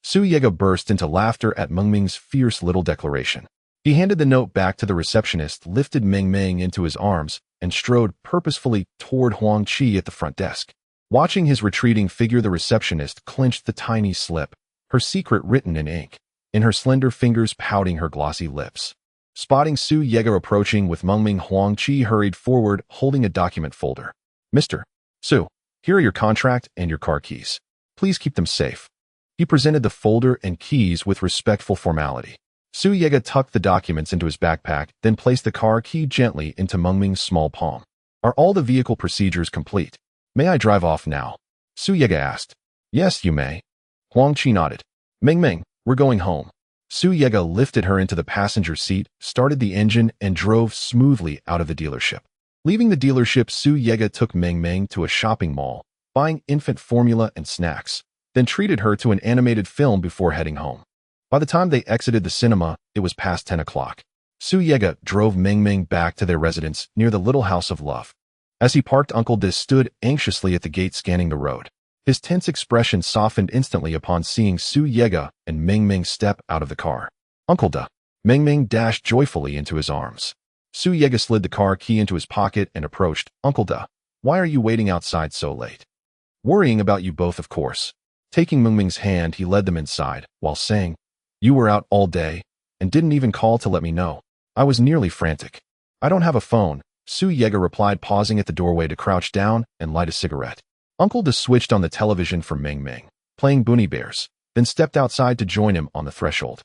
Su Yege burst into laughter at Mengming's fierce little declaration. He handed the note back to the receptionist, lifted Mengming into his arms, and strode purposefully toward Huang Qi at the front desk. Watching his retreating figure, the receptionist clenched the tiny slip, her secret written in ink, in her slender fingers pouting her glossy lips. Spotting Su Yege approaching with Mengming, Huang Qi hurried forward, holding a document folder. "Mr. Su, here are your contract and your car keys. Please keep them safe." He presented the folder and keys with respectful formality. Su Yege tucked the documents into his backpack, then placed the car key gently into Mengming's small palm. "Are all the vehicle procedures complete? May I drive off now?" Su Yege asked. "Yes, you may." Huang Qi nodded. "Mengming, we're going home." Su Yege lifted her into the passenger seat, started the engine, and drove smoothly out of the dealership. Leaving the dealership, Su Yege took Mengming to a shopping mall, buying infant formula and snacks, then treated her to an animated film before heading home. By the time they exited the cinema, it was past 10 o'clock. Su Yege drove Mengming back to their residence near the Little House of Love. As he parked, Uncle De stood anxiously at the gate scanning the road. His tense expression softened instantly upon seeing Su Yege and Mengming step out of the car. "Uncle De." Mengming dashed joyfully into his arms. Su Yege slid the car key into his pocket and approached. "Uncle De, why are you waiting outside so late?" "Worrying about you both, of course." Taking Mengming's hand, he led them inside, while saying, "You were out all day, and didn't even call to let me know. I was nearly frantic." "I don't have a phone," Su Yege replied, pausing at the doorway to crouch down and light a cigarette. Uncle De switched on the television for Mengming, playing Boonie Bears, then stepped outside to join him on the threshold.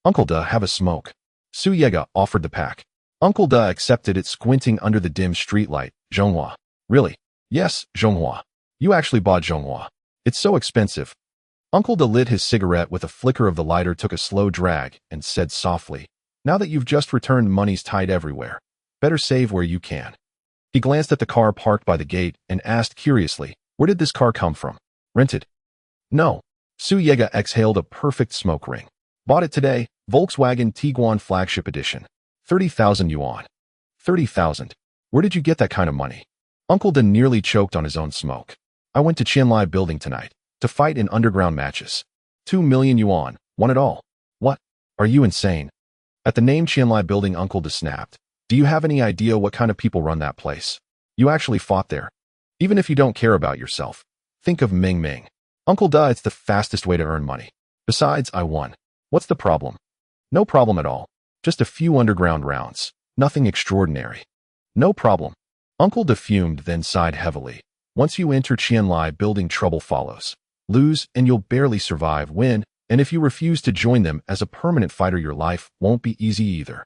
"Uncle De, have a smoke." Su Yege offered the pack. Uncle De accepted it, squinting under the dim streetlight. "Zhonghua." "Really?" "Yes, Zhonghua. You actually bought Zhonghua. It's so expensive." Uncle De lit his cigarette with a flicker of the lighter, took a slow drag, and said softly, "Now that you've just returned, money's tight everywhere. Better save where you can." He glanced at the car parked by the gate and asked curiously, "Where did this car come from? Rented?" "No." Su Yege exhaled a perfect smoke ring. "Bought it today, Volkswagen Tiguan Flagship Edition. 30,000 yuan. 30,000. Where did you get that kind of money?" Uncle De nearly choked on his own smoke. "I went to Qianlai Building tonight to fight in underground matches. 2 million yuan, won it all." "What? Are you insane?" At the name Qianlai Building, Uncle De snapped. "Do you have any idea what kind of people run that place? You actually fought there. Even if you don't care about yourself, think of Mengming." "Uncle De, it's the fastest way to earn money. Besides, I won. What's the problem?" "No problem at all. Just a few underground rounds. Nothing extraordinary." "No problem." Uncle De fumed, then sighed heavily. "Once you enter Qianlai Building, trouble follows. Lose, and you'll barely survive. Win, and if you refuse to join them as a permanent fighter, your life won't be easy either."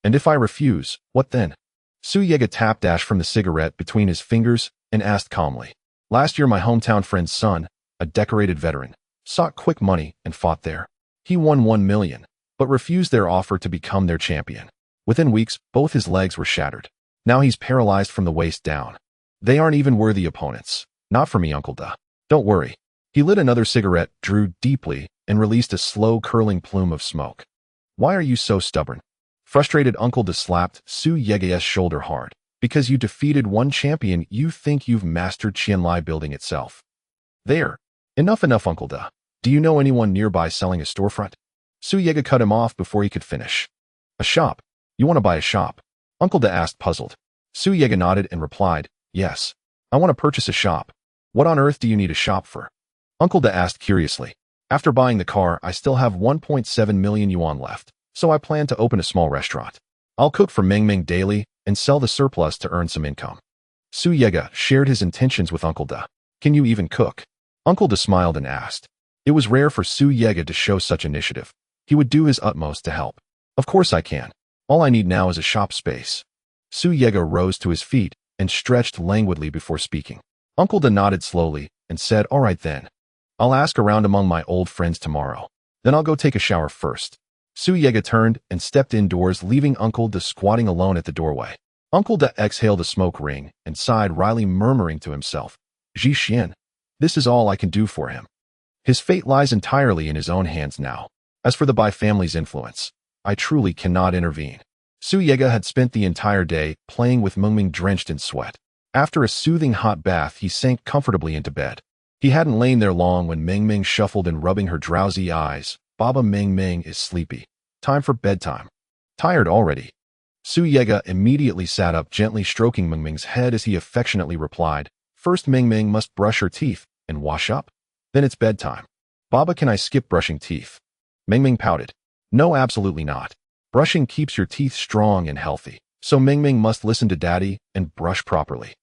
"And if I refuse, what then?" Su Yege tapped ash from the cigarette between his fingers and asked calmly. "Last year, my hometown friend's son, a decorated veteran, sought quick money and fought there. He won 1 million, but refused their offer to become their champion. Within weeks, both his legs were shattered. Now he's paralyzed from the waist down. They aren't even worthy opponents. Not for me, Uncle De. Don't worry." He lit another cigarette, drew deeply, and released a slow, curling plume of smoke. "Why are you so stubborn?" Frustrated, Uncle De slapped Su Yege's shoulder hard. "Because you defeated one champion, you think you've mastered Qianlai Building itself." "There. Enough, Uncle De. Do you know anyone nearby selling a storefront?" Su Yege cut him off before he could finish. "A shop? You want to buy a shop?" Uncle De asked, puzzled. Su Yege nodded and replied, "Yes. I want to purchase a shop." "What on earth do you need a shop for?" Uncle De asked curiously. "After buying the car, I still have 1.7 million yuan left, so I plan to open a small restaurant. I'll cook for Mengming daily and sell the surplus to earn some income." Su Yege shared his intentions with Uncle De. "Can you even cook?" Uncle De smiled and asked. It was rare for Su Yege to show such initiative. He would do his utmost to help. "Of course I can. All I need now is a shop space." Su Yege rose to his feet and stretched languidly before speaking. Uncle De nodded slowly and said, "All right then. I'll ask around among my old friends tomorrow. Then I'll go take a shower first. Su Yega turned and stepped indoors, leaving Uncle De squatting alone at the doorway. Uncle De exhaled a smoke ring and sighed wryly, murmuring to himself, Ji Xian, this is all I can do for him. His fate lies entirely in his own hands now. As for the Bai family's influence, I truly cannot intervene. Su Yega had spent the entire day playing with Mengming drenched in sweat. After a soothing hot bath, he sank comfortably into bed. He hadn't lain there long when Mengming shuffled in, rubbing her drowsy eyes. Baba Mengming is sleepy. Time for bedtime. Tired already. Su Yega immediately sat up, gently stroking Mengming's head as he affectionately replied, First Mengming must brush her teeth and wash up. Then it's bedtime. Baba, can I skip brushing teeth? Mengming pouted. No, absolutely not. Brushing keeps your teeth strong and healthy, so Mengming must listen to Daddy and brush properly.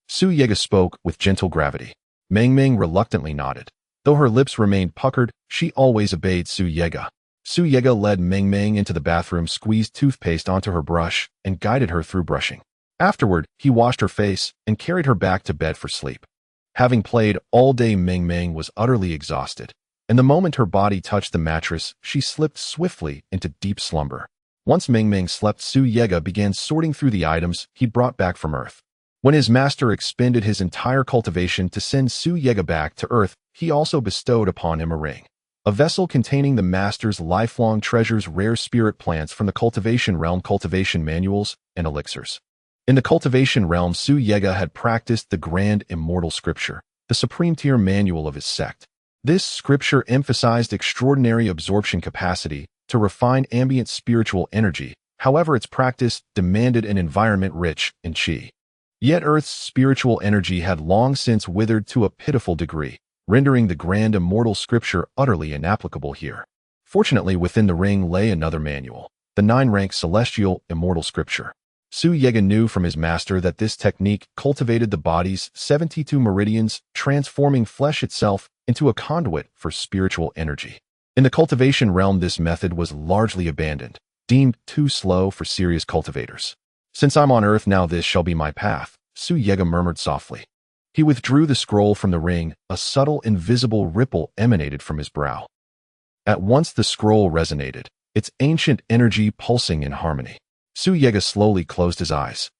Su Yega spoke with gentle gravity. Mengming reluctantly nodded. Though her lips remained puckered, she always obeyed Su Yega. Su Yega led Mengming into the bathroom, squeezed toothpaste onto her brush, and guided her through brushing. Afterward, he washed her face and carried her back to bed for sleep. Having played all day, Mengming was utterly exhausted, and the moment her body touched the mattress, she slipped swiftly into deep slumber. Once Mengming slept, Su Yega began sorting through the items he brought back from Earth. When his master expended his entire cultivation to send Su Yega back to Earth, he also bestowed upon him a ring, a vessel containing the master's lifelong treasures, rare spirit plants from the cultivation realm, cultivation manuals, and elixirs. In the cultivation realm, Su Yega had practiced the grand immortal scripture, the supreme tier manual of his sect. This scripture emphasized extraordinary absorption capacity to refine ambient spiritual energy. However, its practice demanded an environment rich in qi. Yet Earth's spiritual energy had long since withered to a pitiful degree, rendering the grand immortal scripture utterly inapplicable here. Fortunately, within the ring lay another manual, the 9-rank Celestial Immortal Scripture. Su Yega knew from his master that this technique cultivated the body's 72 meridians, transforming flesh itself into a conduit for spiritual energy. In the cultivation realm, this method was largely abandoned, deemed too slow for serious cultivators. Since I'm on Earth now, this shall be my path, Su Yega murmured softly. He withdrew the scroll from the ring. A subtle, invisible ripple emanated from his brow. At once the scroll resonated, its ancient energy pulsing in harmony. Su Yega slowly closed his eyes.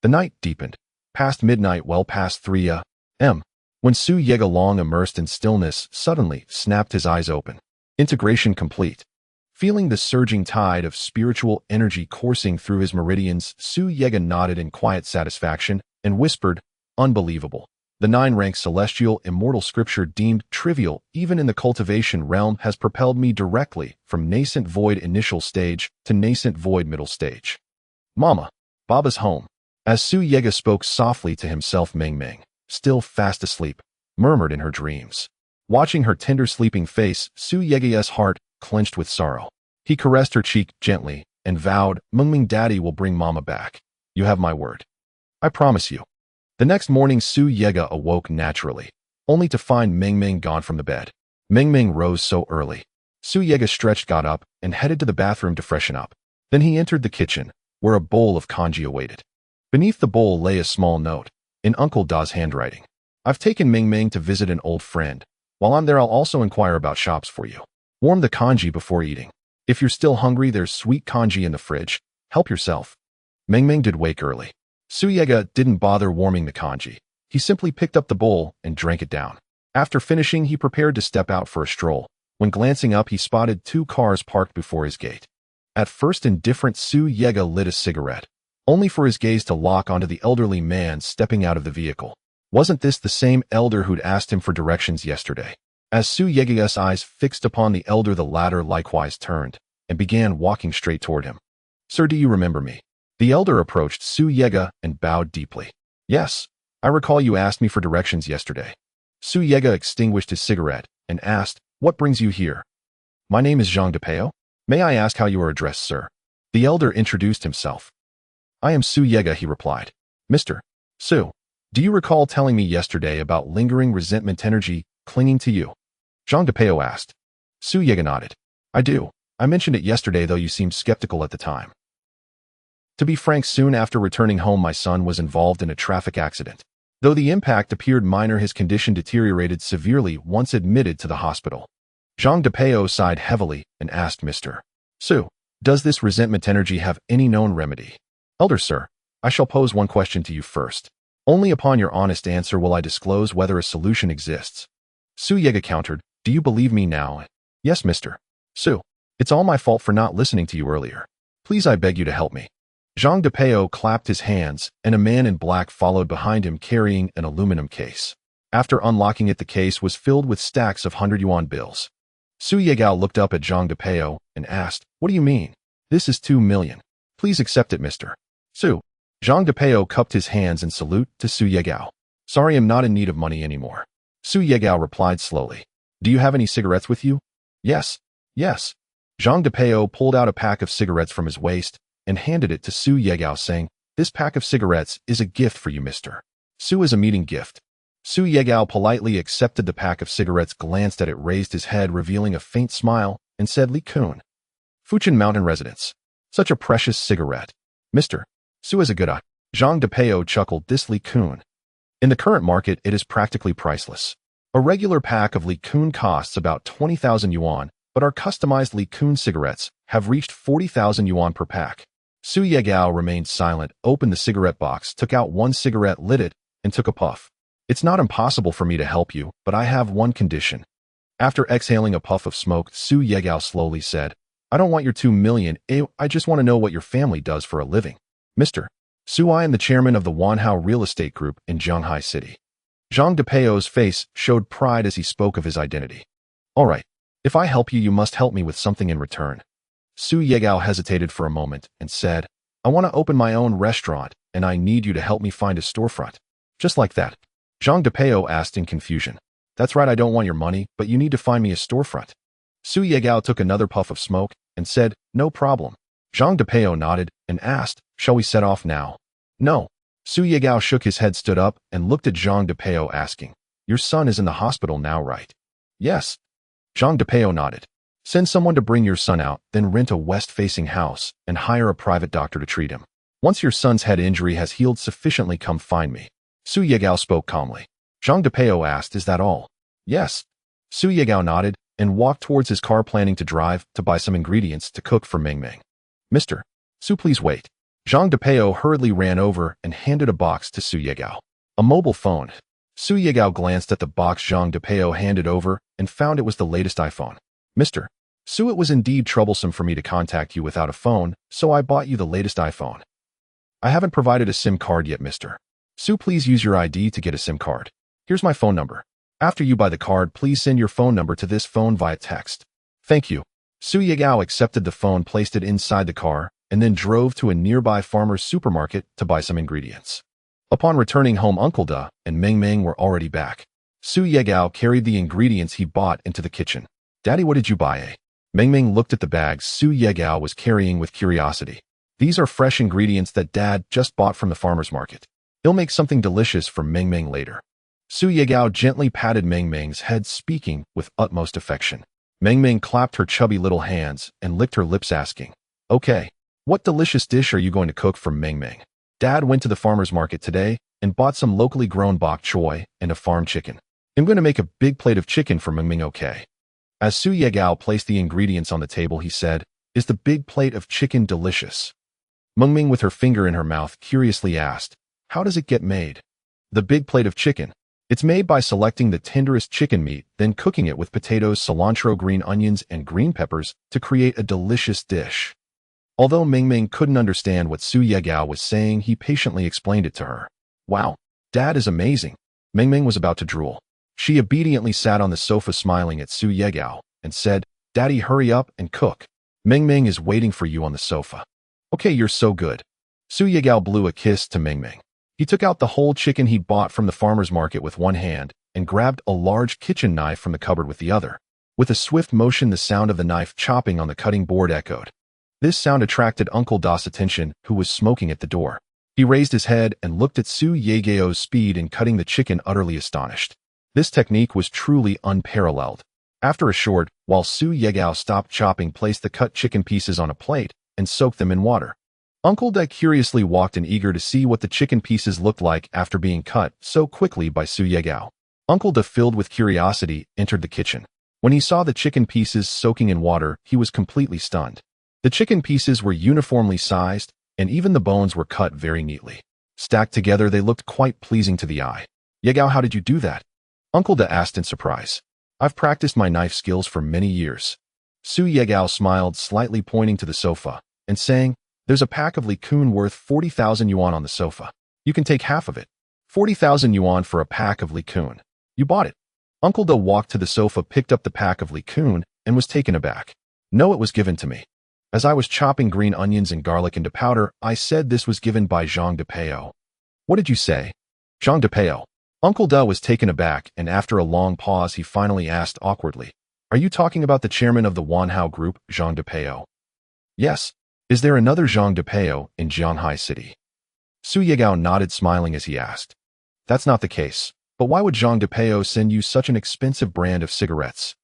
The night deepened, past midnight, well past 3 a.m. When Su Yega, long immersed in stillness, suddenly snapped his eyes open. Integration complete. Feeling the surging tide of spiritual energy coursing through his meridians, Su Yega nodded in quiet satisfaction and whispered, Unbelievable. The 9-rank Celestial Immortal Scripture, deemed trivial even in the cultivation realm, has propelled me directly from nascent void initial stage to nascent void middle stage. Mama, Baba's home. As Su Yega spoke softly to himself, Mengming, still fast asleep, murmured in her dreams. Watching her tender sleeping face, Su Yega's heart clenched with sorrow. He caressed her cheek gently and vowed, Mengming, Daddy will bring Mama back. You have my word. I promise you. The next morning, Su Yega awoke naturally, only to find Mengming gone from the bed. Mengming rose so early. Su Yega stretched, got up, and headed to the bathroom to freshen up. Then he entered the kitchen, where a bowl of congee awaited. Beneath the bowl lay a small note, in Uncle Da's handwriting. I've taken Mengming to visit an old friend. While I'm there, I'll also inquire about shops for you. Warm the congee before eating. If you're still hungry, there's sweet congee in the fridge. Help yourself. Mengming did wake early. Su Yega didn't bother warming the congee. He simply picked up the bowl and drank it down. After finishing, he prepared to step out for a stroll. When glancing up, he spotted 2 cars parked before his gate. At first indifferent, Su Yega lit a cigarette, only for his gaze to lock onto the elderly man stepping out of the vehicle. Wasn't this the same elder who'd asked him for directions yesterday? As Su Yega's eyes fixed upon the elder, the latter likewise turned and began walking straight toward him. Sir, do you remember me? The elder approached Su Yega and bowed deeply. Yes, I recall you asked me for directions yesterday. Su Yega extinguished his cigarette and asked, What brings you here? My name is Zhang Depeo. May I ask how you are addressed, sir? The elder introduced himself. I am Su Yega, he replied. Mr. Su, do you recall telling me yesterday about lingering resentment energy clinging to you? Zhang Depeo asked. Su Yega nodded. I do. I mentioned it yesterday, though you seemed skeptical at the time. To be frank, soon after returning home, my son was involved in a traffic accident. Though the impact appeared minor, his condition deteriorated severely once admitted to the hospital. Zhang Depeo sighed heavily and asked Mr. Su, does this resentment energy have any known remedy? Elder sir, I shall pose one question to you first. Only upon your honest answer will I disclose whether a solution exists. Su Yega countered, do you believe me now? Yes, Mr. Su. It's all my fault for not listening to you earlier. Please, I beg you to help me. Zhang Depeo clapped his hands, and a man in black followed behind him carrying an aluminum case. After unlocking it, the case was filled with stacks of 100 yuan bills. Su Yegao looked up at Zhang Depeo and asked, what do you mean? This is 2 million. Please accept it, Mr. Su. Zhang Depeo cupped his hands in salute to Su Yegao. Sorry, I'm not in need of money anymore. Su Yegao replied slowly. Do you have any cigarettes with you? Yes. Yes. Zhang Depeo pulled out a pack of cigarettes from his waist and handed it to Su Yegao, saying, this pack of cigarettes is a gift for you, Mr. Su, is a meeting gift. Su Yegao politely accepted the pack of cigarettes, glanced at it, raised his head, revealing a faint smile, and said, Li Kun. Fuchin Mountain Residence. Such a precious cigarette. Mr. Su has a good eye. Zhang Depeo chuckled, this Li Kun. In the current market, it is practically priceless. A regular pack of Li Kun costs about 20,000 yuan, but our customized Li Kun cigarettes have reached 40,000 yuan per pack. Su Yegao remained silent, opened the cigarette box, took out one cigarette, lit it, and took a puff. It's not impossible for me to help you, but I have one condition. After exhaling a puff of smoke, Su Yegao slowly said, I don't want your 2 million, I just want to know what your family does for a living. Mr. Su, I am the chairman of the Wanhao Real Estate Group in Zhanghai City. Zhang Depeo's face showed pride as he spoke of his identity. All right, if I help you, you must help me with something in return. Su Yegao hesitated for a moment and said, I want to open my own restaurant, and I need you to help me find a storefront. Just like that. Zhang Depeo asked in confusion. That's right, I don't want your money, but you need to find me a storefront. Su Yegao took another puff of smoke and said, no problem. Zhang Depeo nodded and asked, shall we set off now? No. Su Yegao shook his head, stood up, and looked at Zhang Depeo, asking, your son is in the hospital now, right? Yes. Zhang Depeo nodded. Send someone to bring your son out, then rent a west-facing house and hire a private doctor to treat him. Once your son's head injury has healed sufficiently, come find me. Su Yegao spoke calmly. Zhang Depeo asked, is that all? Yes. Su Yegao nodded and walked towards his car, planning to drive to buy some ingredients to cook for Meng Meng. Mr. Su, please wait. Zhang Depeo hurriedly ran over and handed a box to Su Yegao. A mobile phone. Su Yegao glanced at the box Zhang Depeo handed over and found it was the latest iPhone. Mr. Su, it was indeed troublesome for me to contact you without a phone, so I bought you the latest iPhone. I haven't provided a SIM card yet, Mr. Su, please use your ID to get a SIM card. Here's my phone number. After you buy the card, please send your phone number to this phone via text. Thank you. Su Yegao accepted the phone, placed it inside the car, and then drove to a nearby farmer's supermarket to buy some ingredients. Upon returning home, Uncle Da and Meng Meng were already back. Su Yegao carried the ingredients he bought into the kitchen. Daddy, what did you buy? Meng Meng looked at the bags Su Yegao was carrying with curiosity. These are fresh ingredients that Dad just bought from the farmer's market. He'll make something delicious for Meng Meng later. Su Yegao gently patted Meng Meng's head, speaking with utmost affection. Meng Meng clapped her chubby little hands and licked her lips, asking, okay, what delicious dish are you going to cook for Meng Meng? Dad went to the farmer's market today and bought some locally grown bok choy and a farm chicken. I'm going to make a big plate of chicken for Meng Meng, okay? As Su Yegao placed the ingredients on the table, he said, is the big plate of chicken delicious? Meng Meng, with her finger in her mouth, curiously asked, how does it get made? The big plate of chicken. It's made by selecting the tenderest chicken meat, then cooking it with potatoes, cilantro, green onions, and green peppers to create a delicious dish. Although Meng Meng couldn't understand what Su Yegao was saying, he patiently explained it to her. Wow, Dad is amazing. Meng Meng was about to drool. She obediently sat on the sofa, smiling at Su Yegao, and said, Daddy, hurry up and cook. Meng Meng is waiting for you on the sofa. Okay, you're so good. Su Yegao blew a kiss to Meng Meng. He took out the whole chicken he bought from the farmer's market with one hand and grabbed a large kitchen knife from the cupboard with the other. With a swift motion, the sound of the knife chopping on the cutting board echoed. This sound attracted Uncle Da's attention, who was smoking at the door. He raised his head and looked at Su Yegao's speed in cutting the chicken, utterly astonished. This technique was truly unparalleled. After a short while, Su Yegao stopped chopping, placed the cut chicken pieces on a plate, and soaked them in water. Uncle Da curiously walked in, eager to see what the chicken pieces looked like after being cut so quickly by Su Yegao. Uncle Da, filled with curiosity, entered the kitchen. When he saw the chicken pieces soaking in water, he was completely stunned. The chicken pieces were uniformly sized, and even the bones were cut very neatly. Stacked together, they looked quite pleasing to the eye. Yegao, how did you do that? Uncle Da asked in surprise. I've practiced my knife skills for many years. Su Yegao smiled slightly, pointing to the sofa, and saying, there's a pack of likun worth 40,000 yuan on the sofa. You can take half of it. 40,000 yuan for a pack of likun. You bought it. Uncle Da walked to the sofa, picked up the pack of likun, and was taken aback. No, it was given to me. As I was chopping green onions and garlic into powder, I said this was given by Zhang de Peo. What did you say? Zhang de Peo. Uncle Da was taken aback, and after a long pause he finally asked awkwardly, are you talking about the chairman of the Wanhao group, Zhang de Peo? Yes. Is there another Zhang de Peo in Jianhai City? Su Yegao nodded, smiling as he asked. That's not the case, but why would Zhang de Peo send you such an expensive brand of cigarettes?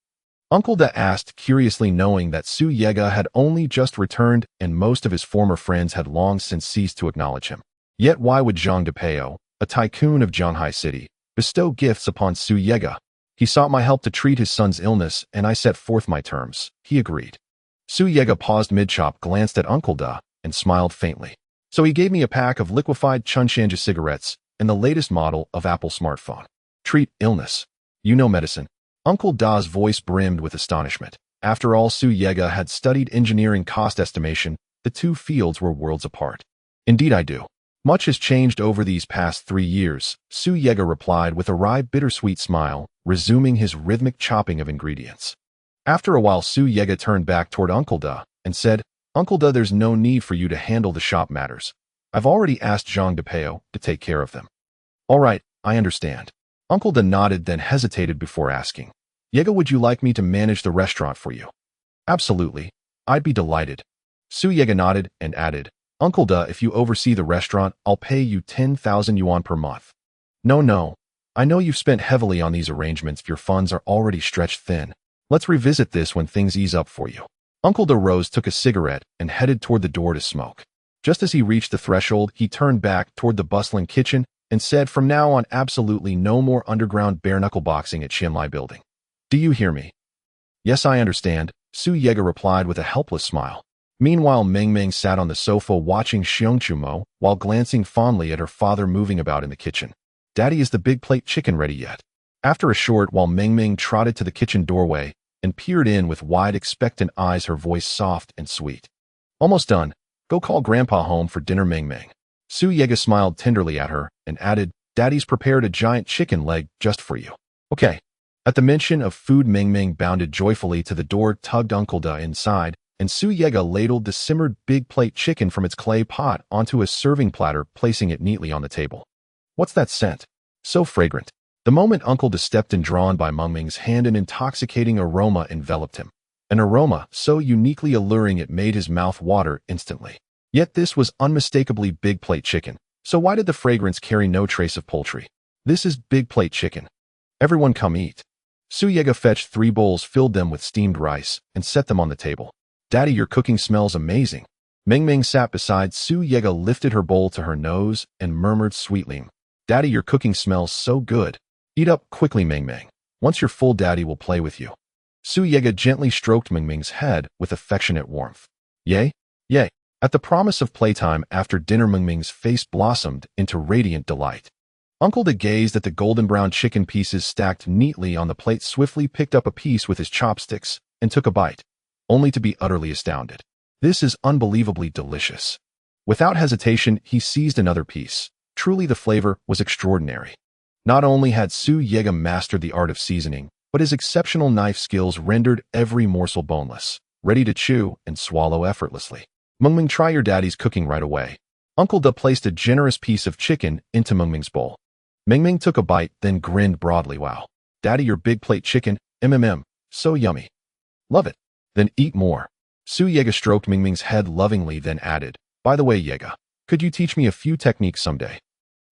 Uncle Da asked curiously, knowing that Su Yega had only just returned and most of his former friends had long since ceased to acknowledge him. Yet why would Zhang de Peo, a tycoon of Jianhai City, bestow gifts upon Su Yega? He sought my help to treat his son's illness, and I set forth my terms. He agreed. Su Yega paused mid-chop, glanced at Uncle Da, and smiled faintly. So he gave me a pack of liquefied Chunshanja cigarettes and the latest model of Apple smartphone. Treat illness. You know medicine. Uncle Da's voice brimmed with astonishment. After all, Su Yega had studied engineering cost estimation. The two fields were worlds apart. Indeed I do. Much has changed over these past 3 years, Su Yega replied with a wry, bittersweet smile, resuming his rhythmic chopping of ingredients. After a while, Su Yega turned back toward Uncle Da and said, Uncle Da, there's no need for you to handle the shop matters. I've already asked Zhang de Peo to take care of them. All right, I understand. Uncle Da nodded, then hesitated before asking, Yega, would you like me to manage the restaurant for you? Absolutely. I'd be delighted. Su Yega nodded and added, Uncle Da, if you oversee the restaurant, I'll pay you 10,000 yuan per month. No. I know you've spent heavily on these arrangements. Your funds are already stretched thin. Let's revisit this when things ease up for you. Uncle Da rose, took a cigarette, and headed toward the door to smoke. Just as he reached the threshold, he turned back toward the bustling kitchen and said, from now on, absolutely no more underground bare-knuckle boxing at Xianlai Building. Do you hear me? Yes, I understand, Su Yega replied with a helpless smile. Meanwhile, Meng Meng sat on the sofa watching Xiongchumo while glancing fondly at her father moving about in the kitchen. Daddy, is the big plate chicken ready yet? After a short while, Meng Meng trotted to the kitchen doorway and peered in with wide, expectant eyes, her voice soft and sweet. Almost done. Go call Grandpa home for dinner, Meng Meng. Su Yega smiled tenderly at her and added, Daddy's prepared a giant chicken leg just for you. Okay. At the mention of food, Meng Meng bounded joyfully to the door, tugged Uncle Da inside, and Su Yega ladled the simmered big plate chicken from its clay pot onto a serving platter, placing it neatly on the table. What's that scent? So fragrant. The moment Uncle Da stepped in, drawn by Meng Meng's hand, an intoxicating aroma enveloped him. An aroma so uniquely alluring it made his mouth water instantly. Yet this was unmistakably big plate chicken. So why did the fragrance carry no trace of poultry? This is big plate chicken. Everyone come eat. Su Yega fetched 3 bowls, filled them with steamed rice, and set them on the table. Daddy, your cooking smells amazing. Meng Meng sat beside Su Yega, lifted her bowl to her nose, and murmured sweetly, Daddy, your cooking smells so good. Eat up quickly, Meng Meng. Once you're full, Daddy will play with you. Su Yega gently stroked Meng Meng's head with affectionate warmth. Yay? Yay. At the promise of playtime after dinner, Meng Meng's face blossomed into radiant delight. Uncle Da gazed at the golden brown chicken pieces stacked neatly on the plate, swiftly picked up a piece with his chopsticks, and took a bite, only to be utterly astounded. This is unbelievably delicious. Without hesitation, he seized another piece. Truly, the flavor was extraordinary. Not only had Su Yega mastered the art of seasoning, but his exceptional knife skills rendered every morsel boneless, ready to chew and swallow effortlessly. Meng Meng, try your daddy's cooking right away. Uncle Da placed a generous piece of chicken into Meng Meng's bowl. Meng Meng took a bite, then grinned broadly. Wow. Daddy, your big plate chicken, so yummy. Love it. Then eat more. Su Yega stroked Meng Meng's head lovingly, then added, by the way, Yega, could you teach me a few techniques someday?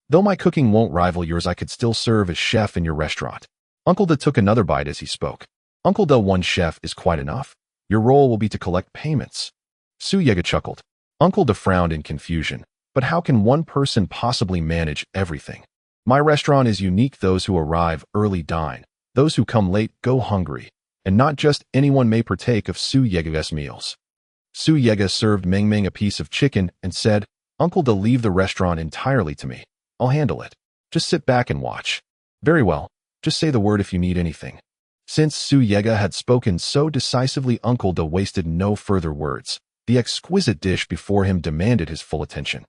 Though my cooking won't rival yours, I could still serve as chef in your restaurant. Uncle Da took another bite as he spoke. Uncle Da, one chef is quite enough. Your role will be to collect payments. Su Yega chuckled. Uncle Da frowned in confusion. But how can one person possibly manage everything? My restaurant is unique. Those who arrive early dine. Those who come late go hungry. And not just anyone may partake of Su Yega's meals. Su Yega served Meng Meng a piece of chicken and said, Uncle Da, leave the restaurant entirely to me. I'll handle it. Just sit back and watch. Very well. Just say the word if you need anything. Since Su Yega had spoken so decisively, Uncle Da wasted no further words. The exquisite dish before him demanded his full attention.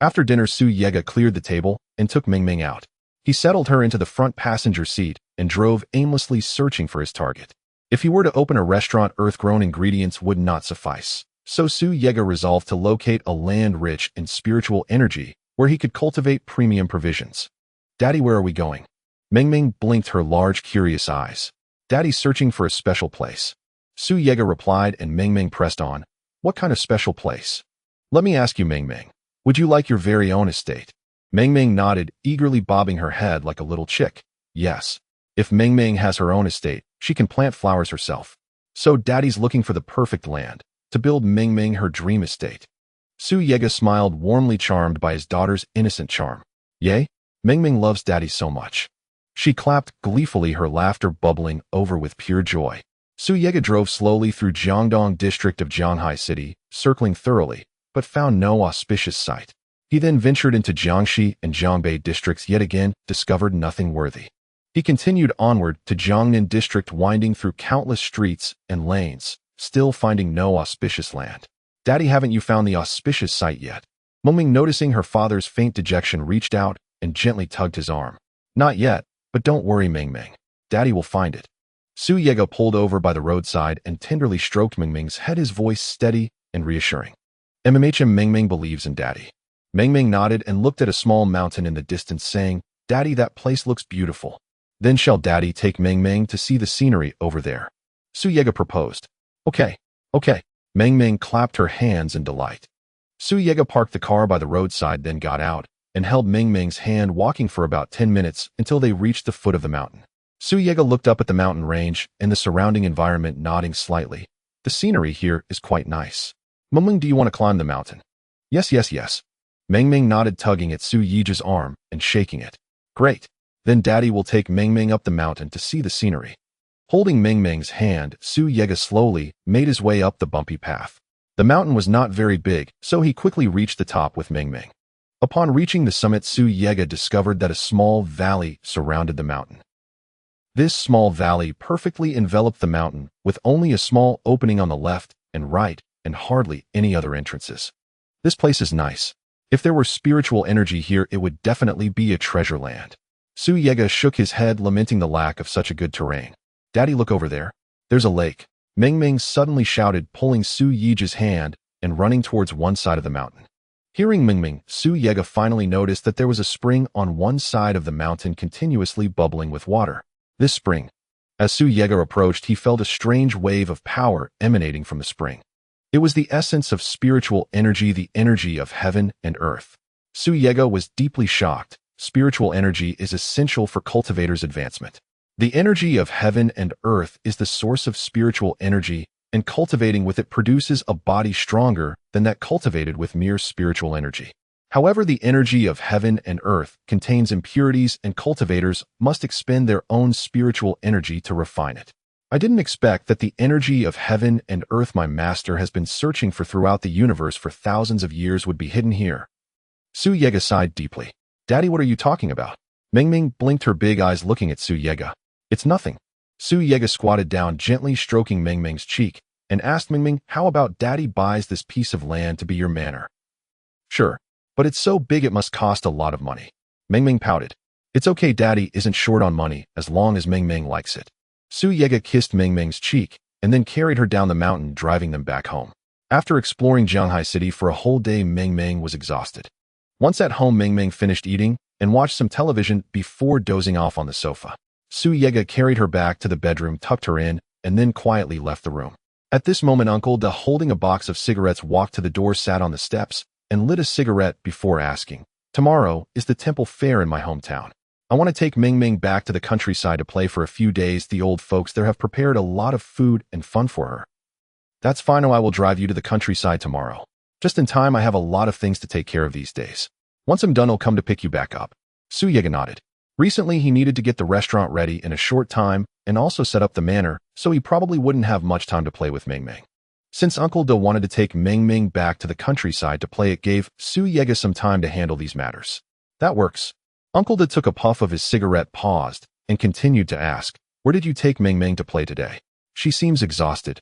After dinner, Su Yega cleared the table and took Meng Meng out. He settled her into the front passenger seat and drove aimlessly, searching for his target. If he were to open a restaurant, earth-grown ingredients would not suffice. So Su Yega resolved to locate a land rich in spiritual energy where he could cultivate premium provisions. Daddy, where are we going? Meng Meng blinked her large, curious eyes. Daddy's searching for a special place. Su Yega replied, and Meng Meng pressed on. What kind of special place? Let me ask you, Meng Meng. Would you like your very own estate? Meng Meng nodded, eagerly bobbing her head like a little chick. Yes. If Meng Meng has her own estate, she can plant flowers herself. So Daddy's looking for the perfect land to build Meng Meng her dream estate. Su Yega smiled, warmly charmed by his daughter's innocent charm. Yay? Meng Meng loves Daddy so much. She clapped gleefully, her laughter bubbling over with pure joy. Su Yega drove slowly through Jiangdong district of Jianghai City, circling thoroughly, but found no auspicious sight. He then ventured into Jiangxi and Jiangbei districts, yet again discovered nothing worthy. He continued onward to Jiangnan district, winding through countless streets and lanes, still finding no auspicious land. Daddy, haven't you found the auspicious site yet? Meng Meng, noticing her father's faint dejection, reached out and gently tugged his arm. Not yet, but don't worry, Meng Meng. Daddy will find it. Su Yega pulled over by the roadside and tenderly stroked Meng Meng's head, his voice steady and reassuring. Meng Meng believes in Daddy. Meng Meng nodded and looked at a small mountain in the distance, saying, Daddy, that place looks beautiful. Then shall Daddy take Meng Meng to see the scenery over there? Su Yega proposed. Okay. Meng Meng clapped her hands in delight. Su Yega parked the car by the roadside, then got out and held Meng Meng's hand, walking for about 10 minutes until they reached the foot of the mountain. Su Yega looked up at the mountain range and the surrounding environment, nodding slightly. The scenery here is quite nice. Meng Meng, do you want to climb the mountain? Yes. Meng Meng nodded, tugging at Su Yega's arm and shaking it. Great. Then Daddy will take Meng Meng up the mountain to see the scenery. Holding Meng Meng's hand, Su Yega slowly made his way up the bumpy path. The mountain was not very big, so he quickly reached the top with Meng Meng. Upon reaching the summit, Su Yega discovered that a small valley surrounded the mountain. This small valley perfectly enveloped the mountain, with only a small opening on the left and right, and hardly any other entrances. This place is nice. If there were spiritual energy here, it would definitely be a treasure land. Su Yega shook his head, lamenting the lack of such a good terrain. Daddy, look over there. There's a lake. Meng Meng suddenly shouted, pulling Su Yega's hand and running towards one side of the mountain. Hearing Meng Meng, Su Yega finally noticed that there was a spring on one side of the mountain, continuously bubbling with water. This spring. As Su Yega approached, he felt a strange wave of power emanating from the spring. It was the essence of spiritual energy, the energy of heaven and earth. Su Yega was deeply shocked. Spiritual energy is essential for cultivators' advancement. The energy of heaven and earth is the source of spiritual energy, and cultivating with it produces a body stronger than that cultivated with mere spiritual energy. However, the energy of heaven and earth contains impurities, and cultivators must expend their own spiritual energy to refine it. I didn't expect that the energy of heaven and earth my master has been searching for throughout the universe for thousands of years would be hidden here. Su Yega sighed deeply. Daddy, what are you talking about? Meng Meng blinked her big eyes, looking at Su Yega. It's nothing. Su Yega squatted down, gently stroking Meng Meng's cheek, and asked Meng Meng, how about Daddy buys this piece of land to be your manor? Sure, but it's so big it must cost a lot of money. Meng Meng pouted. It's okay, Daddy isn't short on money as long as Meng Meng likes it. Su Yega kissed Meng Meng's cheek and then carried her down the mountain, driving them back home. After exploring Jianghai City for a whole day, Meng Meng was exhausted. Once at home, Meng Meng finished eating and watched some television before dozing off on the sofa. Su Yega carried her back to the bedroom, tucked her in, and then quietly left the room. At this moment, Uncle Da, holding a box of cigarettes, walked to the door, sat on the steps, and lit a cigarette before asking, Tomorrow is the temple fair in my hometown. I want to take Meng Meng back to the countryside to play for a few days. The old folks there have prepared a lot of food and fun for her. That's fine. I will drive you to the countryside tomorrow. Just in time, I have a lot of things to take care of these days. Once I'm done, I'll come to pick you back up. Su Yega nodded. Recently, he needed to get the restaurant ready in a short time and also set up the manor, so he probably wouldn't have much time to play with Meng Meng. Since Uncle De wanted to take Meng Meng back to the countryside to play, it gave Su Yega some time to handle these matters. That works. Uncle De took a puff of his cigarette, paused, and continued to ask, "Where did you take Meng Meng to play today? She seems exhausted."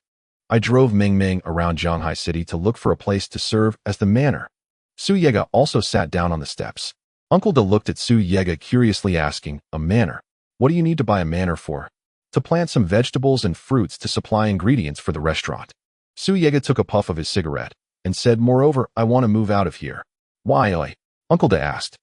"I drove Meng Meng around Zhanghai City to look for a place to serve as the manor." Su Yega also sat down on the steps. Uncle De looked at Su Yega curiously, asking, "A manor? What do you need to buy a manor for?" "To plant some vegetables and fruits to supply ingredients for the restaurant." Su Yega took a puff of his cigarette and said, "Moreover, I want to move out of here." "Why?" Uncle De asked.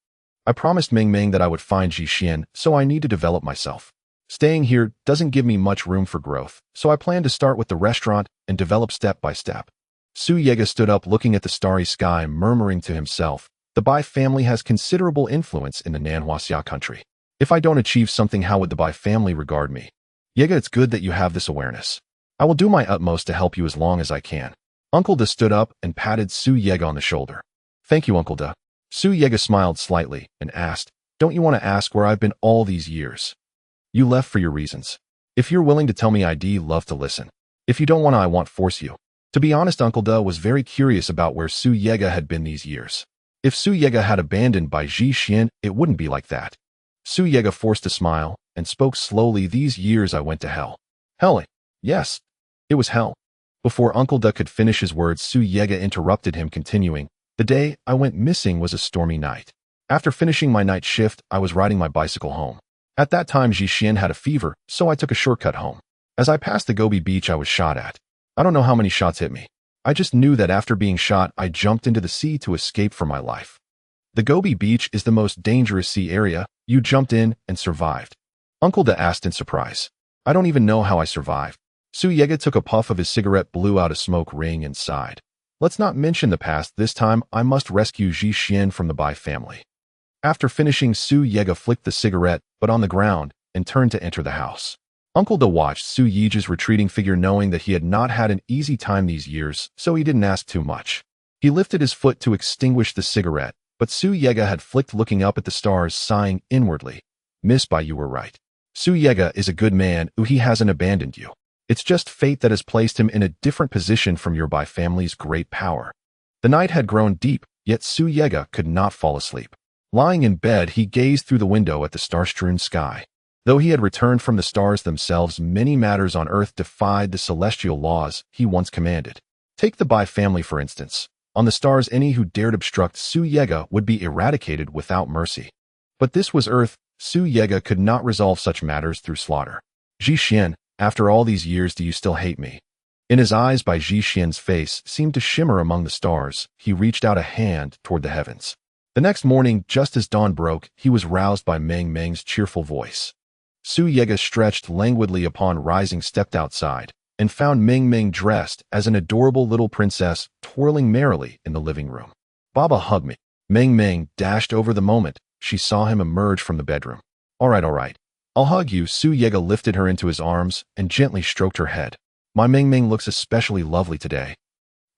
"I promised Meng Meng that I would find Ji Xian, so I need to develop myself. Staying here doesn't give me much room for growth, so I plan to start with the restaurant and develop step by step." Su Yega stood up, looking at the starry sky, murmuring to himself, "The Bai family has considerable influence in the Nanhuaxia country. If I don't achieve something, how would the Bai family regard me? Yega, it's good that you have this awareness. I will do my utmost to help you as long as I can." Uncle De stood up and patted Su Yega on the shoulder. "Thank you, Uncle De." Su Yega smiled slightly and asked, "Don't you want to ask where I've been all these years? You left for your reasons. If you're willing to tell me, I'd love to listen. If you don't want to, I won't force you." To be honest, Uncle De was very curious about where Su Yega had been these years. If Su Yega had abandoned by Ji Xian, it wouldn't be like that. Su Yega forced a smile and spoke slowly. "These years I went to hell." "Hell? Yes, it was hell." Before Uncle De could finish his words, Su Yega interrupted him, continuing, "The day I went missing was a stormy night. After finishing my night shift, I was riding my bicycle home. At that time, Ji Xian had a fever, so I took a shortcut home. As I passed the Gobi beach, I was shot at. I don't know how many shots hit me. I just knew that after being shot, I jumped into the sea to escape for my life. The Gobi beach is the most dangerous sea area. You jumped in and survived." Uncle De asked in surprise. "I don't even know how I survived." Su Yega took a puff of his cigarette, blew out a smoke ring, and sighed. "Let's not mention the past. This time, I must rescue Ji Xian from the Bai family." After finishing, Su Yega flicked the cigarette, but on the ground, and turned to enter the house. Uncle De watched Su Yega's retreating figure, knowing that he had not had an easy time these years, so he didn't ask too much. He lifted his foot to extinguish the cigarette, but Su Yega had flicked, looking up at the stars, sighing inwardly. "Miss Bai, you were right. Su Yega is a good man. He hasn't abandoned you. It's just fate that has placed him in a different position from your Bai family's great power." The night had grown deep, yet Su Yega could not fall asleep. Lying in bed, he gazed through the window at the star-strewn sky. Though he had returned from the stars themselves, many matters on earth defied the celestial laws he once commanded. Take the Bai family, for instance. On the stars, any who dared obstruct Su Yega would be eradicated without mercy. But this was Earth. Su Yega could not resolve such matters through slaughter. "Ji Xian, after all these years, do you still hate me?" In his eyes, Bai Ji Xian's face seemed to shimmer among the stars. He reached out a hand toward the heavens. The next morning, just as dawn broke, he was roused by Meng Meng's cheerful voice. Su Yega stretched languidly upon rising, stepped outside, and found Meng Meng dressed as an adorable little princess, twirling merrily in the living room. "Baba, hug me." Meng Meng dashed over the moment she saw him emerge from the bedroom. All right. I'll hug you." Su Yega lifted her into his arms and gently stroked her head. "My Meng Meng looks especially lovely today.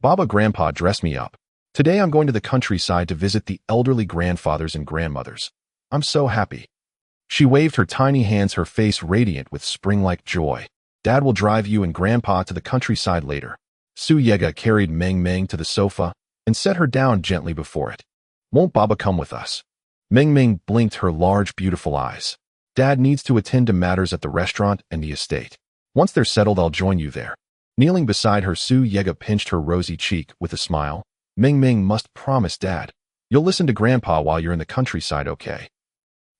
Baba, Grandpa dressed me up. Today I'm going to the countryside to visit the elderly grandfathers and grandmothers. I'm so happy." She waved her tiny hands, her face radiant with spring-like joy. "Dad will drive you and Grandpa to the countryside later." Su Yega carried Meng Meng to the sofa and set her down gently before it. "Won't Baba come with us?" Meng Meng blinked her large, beautiful eyes. "Dad needs to attend to matters at the restaurant and the estate. Once they're settled, I'll join you there." Kneeling beside her, Su Yega pinched her rosy cheek with a smile. "Meng Meng must promise Dad. You'll listen to Grandpa while you're in the countryside, okay?"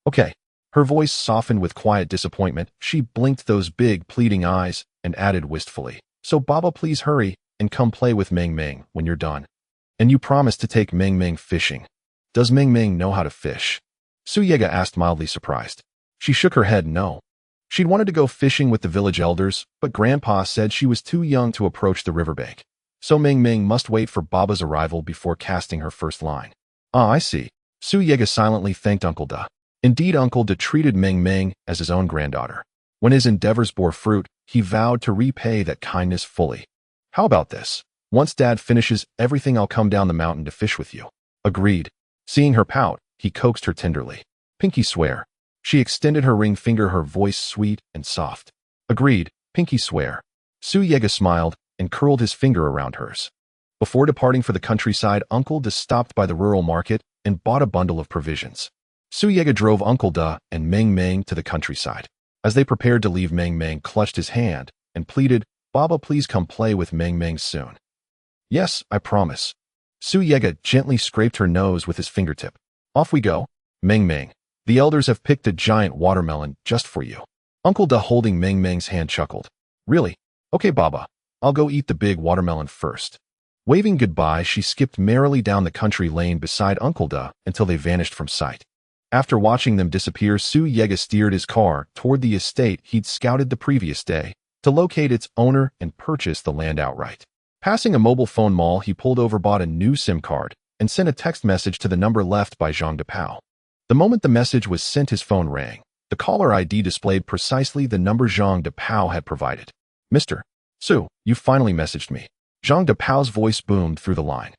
"Okay." Her voice softened with quiet disappointment. She blinked those big, pleading eyes and added wistfully, "So Baba, please hurry and come play with Meng Meng when you're done. And you promise to take Meng Meng fishing. Does Meng Meng know how to fish?" Su Yega asked, mildly surprised. She shook her head no. She'd wanted to go fishing with the village elders, but Grandpa said she was too young to approach the riverbank. So Meng Meng must wait for Baba's arrival before casting her first line. "Ah, I see." Su Yega silently thanked Uncle De. Indeed, Uncle De treated Meng Meng as his own granddaughter. When his endeavors bore fruit, he vowed to repay that kindness fully. "How about this? Once Dad finishes everything, I'll come down the mountain to fish with you. Agreed. Seeing her pout, he coaxed her tenderly. Pinky swear. She extended her ring finger, her voice sweet and soft. Agreed, Pinky swear. Su Yega smiled and curled his finger around hers. Before departing for the countryside, Uncle Da stopped by the rural market and bought a bundle of provisions. Su Yega drove Uncle Da and Meng Meng to the countryside. As they prepared to leave, Meng Meng clutched his hand and pleaded, Baba, please come play with Meng Meng soon. Yes, I promise. Su Yega gently scraped her nose with his fingertip. Off we go. Meng Meng, the elders have picked a giant watermelon just for you. Uncle Da, holding Meng Meng's hand, chuckled. Really? Okay, Baba. I'll go eat the big watermelon first. Waving goodbye, she skipped merrily down the country lane beside Uncle Da until they vanished from sight. After watching them disappear, Su Yega steered his car toward the estate he'd scouted the previous day to locate its owner and purchase the land outright. Passing a mobile phone mall, he pulled over, bought a new SIM card, and sent a text message to the number left by Zhang Dapao. The moment the message was sent, his phone rang. The caller ID displayed precisely the number Zhang Dapao had provided. Mr. Su, you finally messaged me. Zhang Dapao's voice boomed through the line.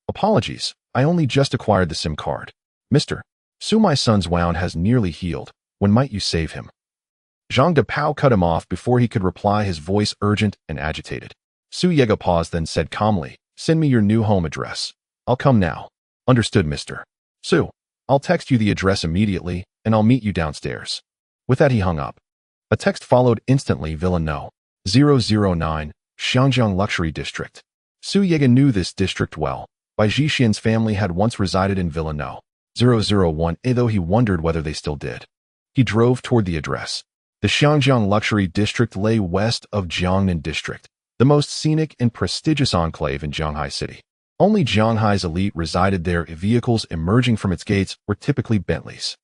Apologies, I only just acquired the SIM card. Mr. Su, my son's wound has nearly healed. When might you save him? Zhang Dapao cut him off before he could reply, his voice urgent and agitated. Su Yega paused, then said calmly, Send me your new home address. I'll come now. Understood, Mr. Su. I'll text you the address immediately, and I'll meet you downstairs. With that, he hung up. A text followed instantly. Villa No. 009, Xiangjiang Luxury District. Su Yega knew this district well. Bai Zhixian's family had once resided in Villa No. 001, though he wondered whether they still did. He drove toward the address. The Xiangjiang Luxury District lay west of Jiangnan District, the most scenic and prestigious enclave in Jianghai City. Only Jianghai's elite resided there. Vehicles emerging from its gates were typically Bentleys,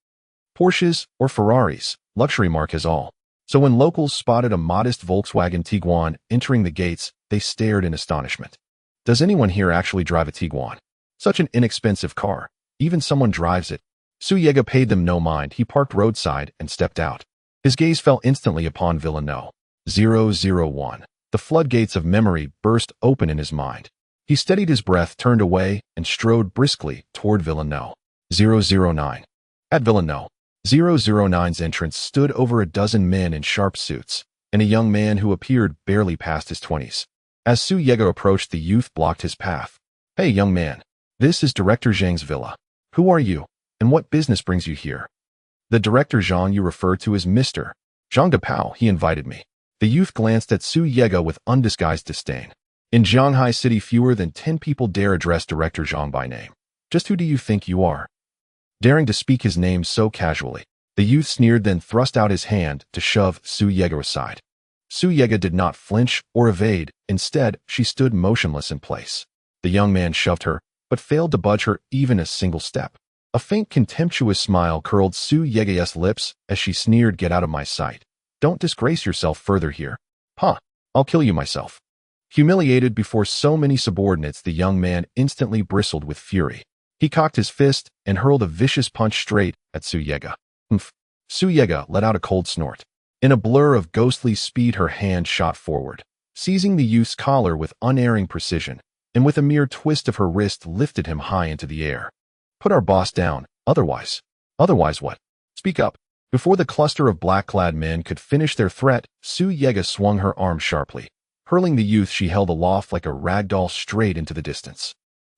Porsches, or Ferraris, luxury marques all. So when locals spotted a modest Volkswagen Tiguan entering the gates, they stared in astonishment. Does anyone here actually drive a Tiguan? Such an inexpensive car. Even someone drives it. Su Yega paid them no mind. He parked roadside and stepped out. His gaze fell instantly upon Villa No. 001. The floodgates of memory burst open in his mind. He steadied his breath, turned away, and strode briskly toward Villa No. 009. At Villa No. 009's entrance stood over a dozen men in sharp suits, and a young man who appeared barely past his 20s. As Su Yega approached, the youth blocked his path. Hey, young man. This is Director Zhang's villa. Who are you, and what business brings you here? The Director Zhang you refer to as Mr. Zhang Dapao. He invited me. The youth glanced at Su Yega with undisguised disdain. In Jianghai City, fewer than 10 people dare address Director Zhang by name. Just who do you think you are? Daring to speak his name so casually, the youth sneered, then thrust out his hand to shove Su Yega aside. Su Yega did not flinch or evade. Instead, she stood motionless in place. The young man shoved her, but failed to budge her even a single step. A faint, contemptuous smile curled Su Yega's lips as she sneered, Get out of my sight. Don't disgrace yourself further here. Huh, I'll kill you myself. Humiliated before so many subordinates, the young man instantly bristled with fury. He cocked his fist and hurled a vicious punch straight at Su Yega. Humph. Su Yega let out a cold snort. In a blur of ghostly speed, her hand shot forward, seizing the youth's collar with unerring precision, and with a mere twist of her wrist lifted him high into the air. Put our boss down, otherwise. Otherwise what? Speak up. Before the cluster of black-clad men could finish their threat, Su Yega swung her arm sharply, hurling the youth she held aloft like a ragdoll straight into the distance.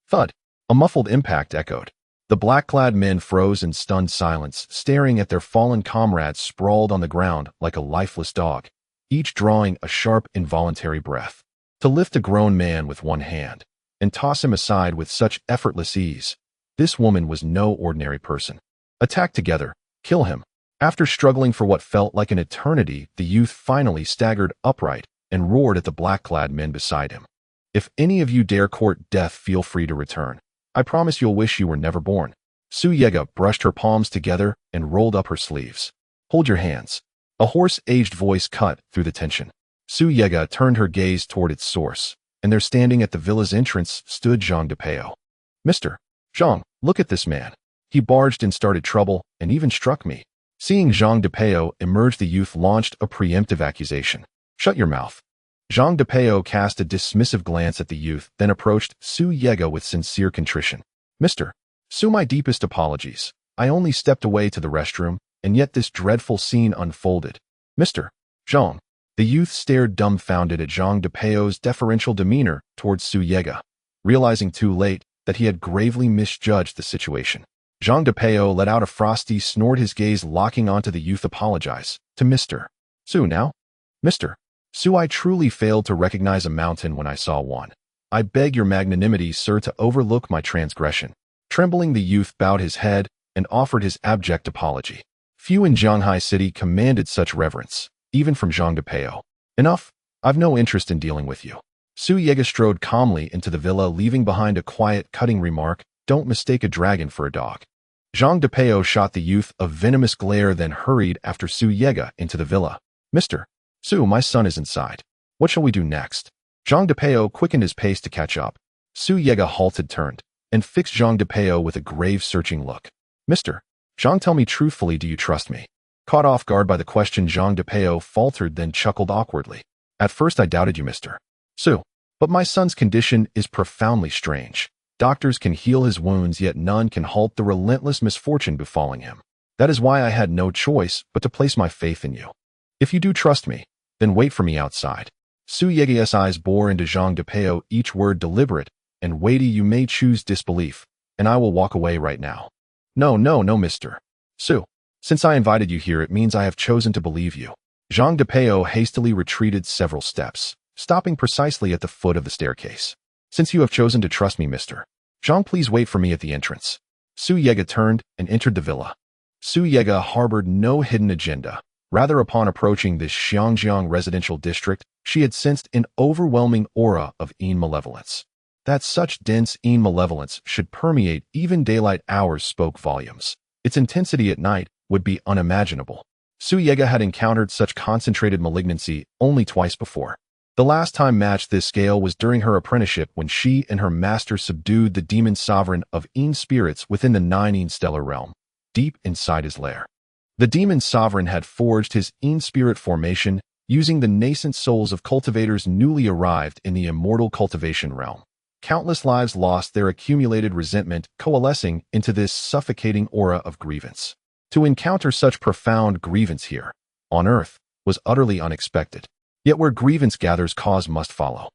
Thud. A muffled impact echoed. The black-clad men froze in stunned silence, staring at their fallen comrades sprawled on the ground like a lifeless dog, each drawing a sharp, involuntary breath. To lift a grown man with one hand and toss him aside with such effortless ease, this woman was no ordinary person. Attack together. Kill him. After struggling for what felt like an eternity, the youth finally staggered upright and roared at the black-clad men beside him. If any of you dare court death, feel free to return. I promise you'll wish you were never born. Su Yega brushed her palms together and rolled up her sleeves. Hold your hands. A hoarse, aged voice cut through the tension. Su Yega turned her gaze toward its source, and there, standing at the villa's entrance, stood Zhang Dapao. Mr. Zhang, look at this man. He barged and started trouble, and even struck me. Seeing Zhang Dapao emerge, the youth launched a preemptive accusation. Shut your mouth. Zhang Depeo cast a dismissive glance at the youth, then approached Su Yega with sincere contrition. Mr. Su, my deepest apologies. I only stepped away to the restroom, and yet this dreadful scene unfolded. Mr. Zhang. The youth stared dumbfounded at Zhang Depeo's deferential demeanor towards Su Yega, realizing too late that he had gravely misjudged the situation. Zhang Depeo let out a frosty snort, his gaze locking onto the youth. Apologize to Mr. Su now? Mr. Su, I truly failed to recognize a mountain when I saw one. I beg your magnanimity, sir, to overlook my transgression. Trembling, the youth bowed his head and offered his abject apology. Few in Zhanghai City commanded such reverence, even from Zhang Depeo. Enough, I've no interest in dealing with you. Su Yega strode calmly into the villa, leaving behind a quiet, cutting remark, don't mistake a dragon for a dog. Zhang Depeo shot the youth a venomous glare, then hurried after Su Yega into the villa. Mr. Su, my son is inside. What shall we do next? Zhang Depeo quickened his pace to catch up. Su Yega halted, turned, and fixed Zhang Depeo with a grave, searching look. Mr. Zhang, tell me truthfully, do you trust me? Caught off guard by the question, Zhang Depeo faltered, then chuckled awkwardly. At first I doubted you, Mr. Su, but my son's condition is profoundly strange. Doctors can heal his wounds, yet none can halt the relentless misfortune befalling him. That is why I had no choice but to place my faith in you. If you do trust me, then wait for me outside. Su Yega's eyes bore into Zhang Depeo, each word deliberate and weighty. You may choose disbelief, and I will walk away right now. No, Mr. Su. Since I invited you here, it means I have chosen to believe you. Zhang Depeo hastily retreated several steps, stopping precisely at the foot of the staircase. Since you have chosen to trust me, Mr. Zhang, please wait for me at the entrance. Su Yega turned and entered the villa. Su Yega harbored no hidden agenda. Rather, upon approaching this Xiangjiang residential district, she had sensed an overwhelming aura of Yin malevolence. That such dense Yin malevolence should permeate even daylight hours spoke volumes. Its intensity at night would be unimaginable. Su Yega had encountered such concentrated malignancy only twice before. The last time matched this scale was during her apprenticeship, when she and her master subdued the demon sovereign of Yin spirits within the 9 Yin stellar realm, deep inside his lair. The demon sovereign had forged his Yin spirit formation using the nascent souls of cultivators newly arrived in the immortal cultivation realm. Countless lives lost, their accumulated resentment coalescing into this suffocating aura of grievance. To encounter such profound grievance here, on Earth, was utterly unexpected. Yet where grievance gathers, cause must follow.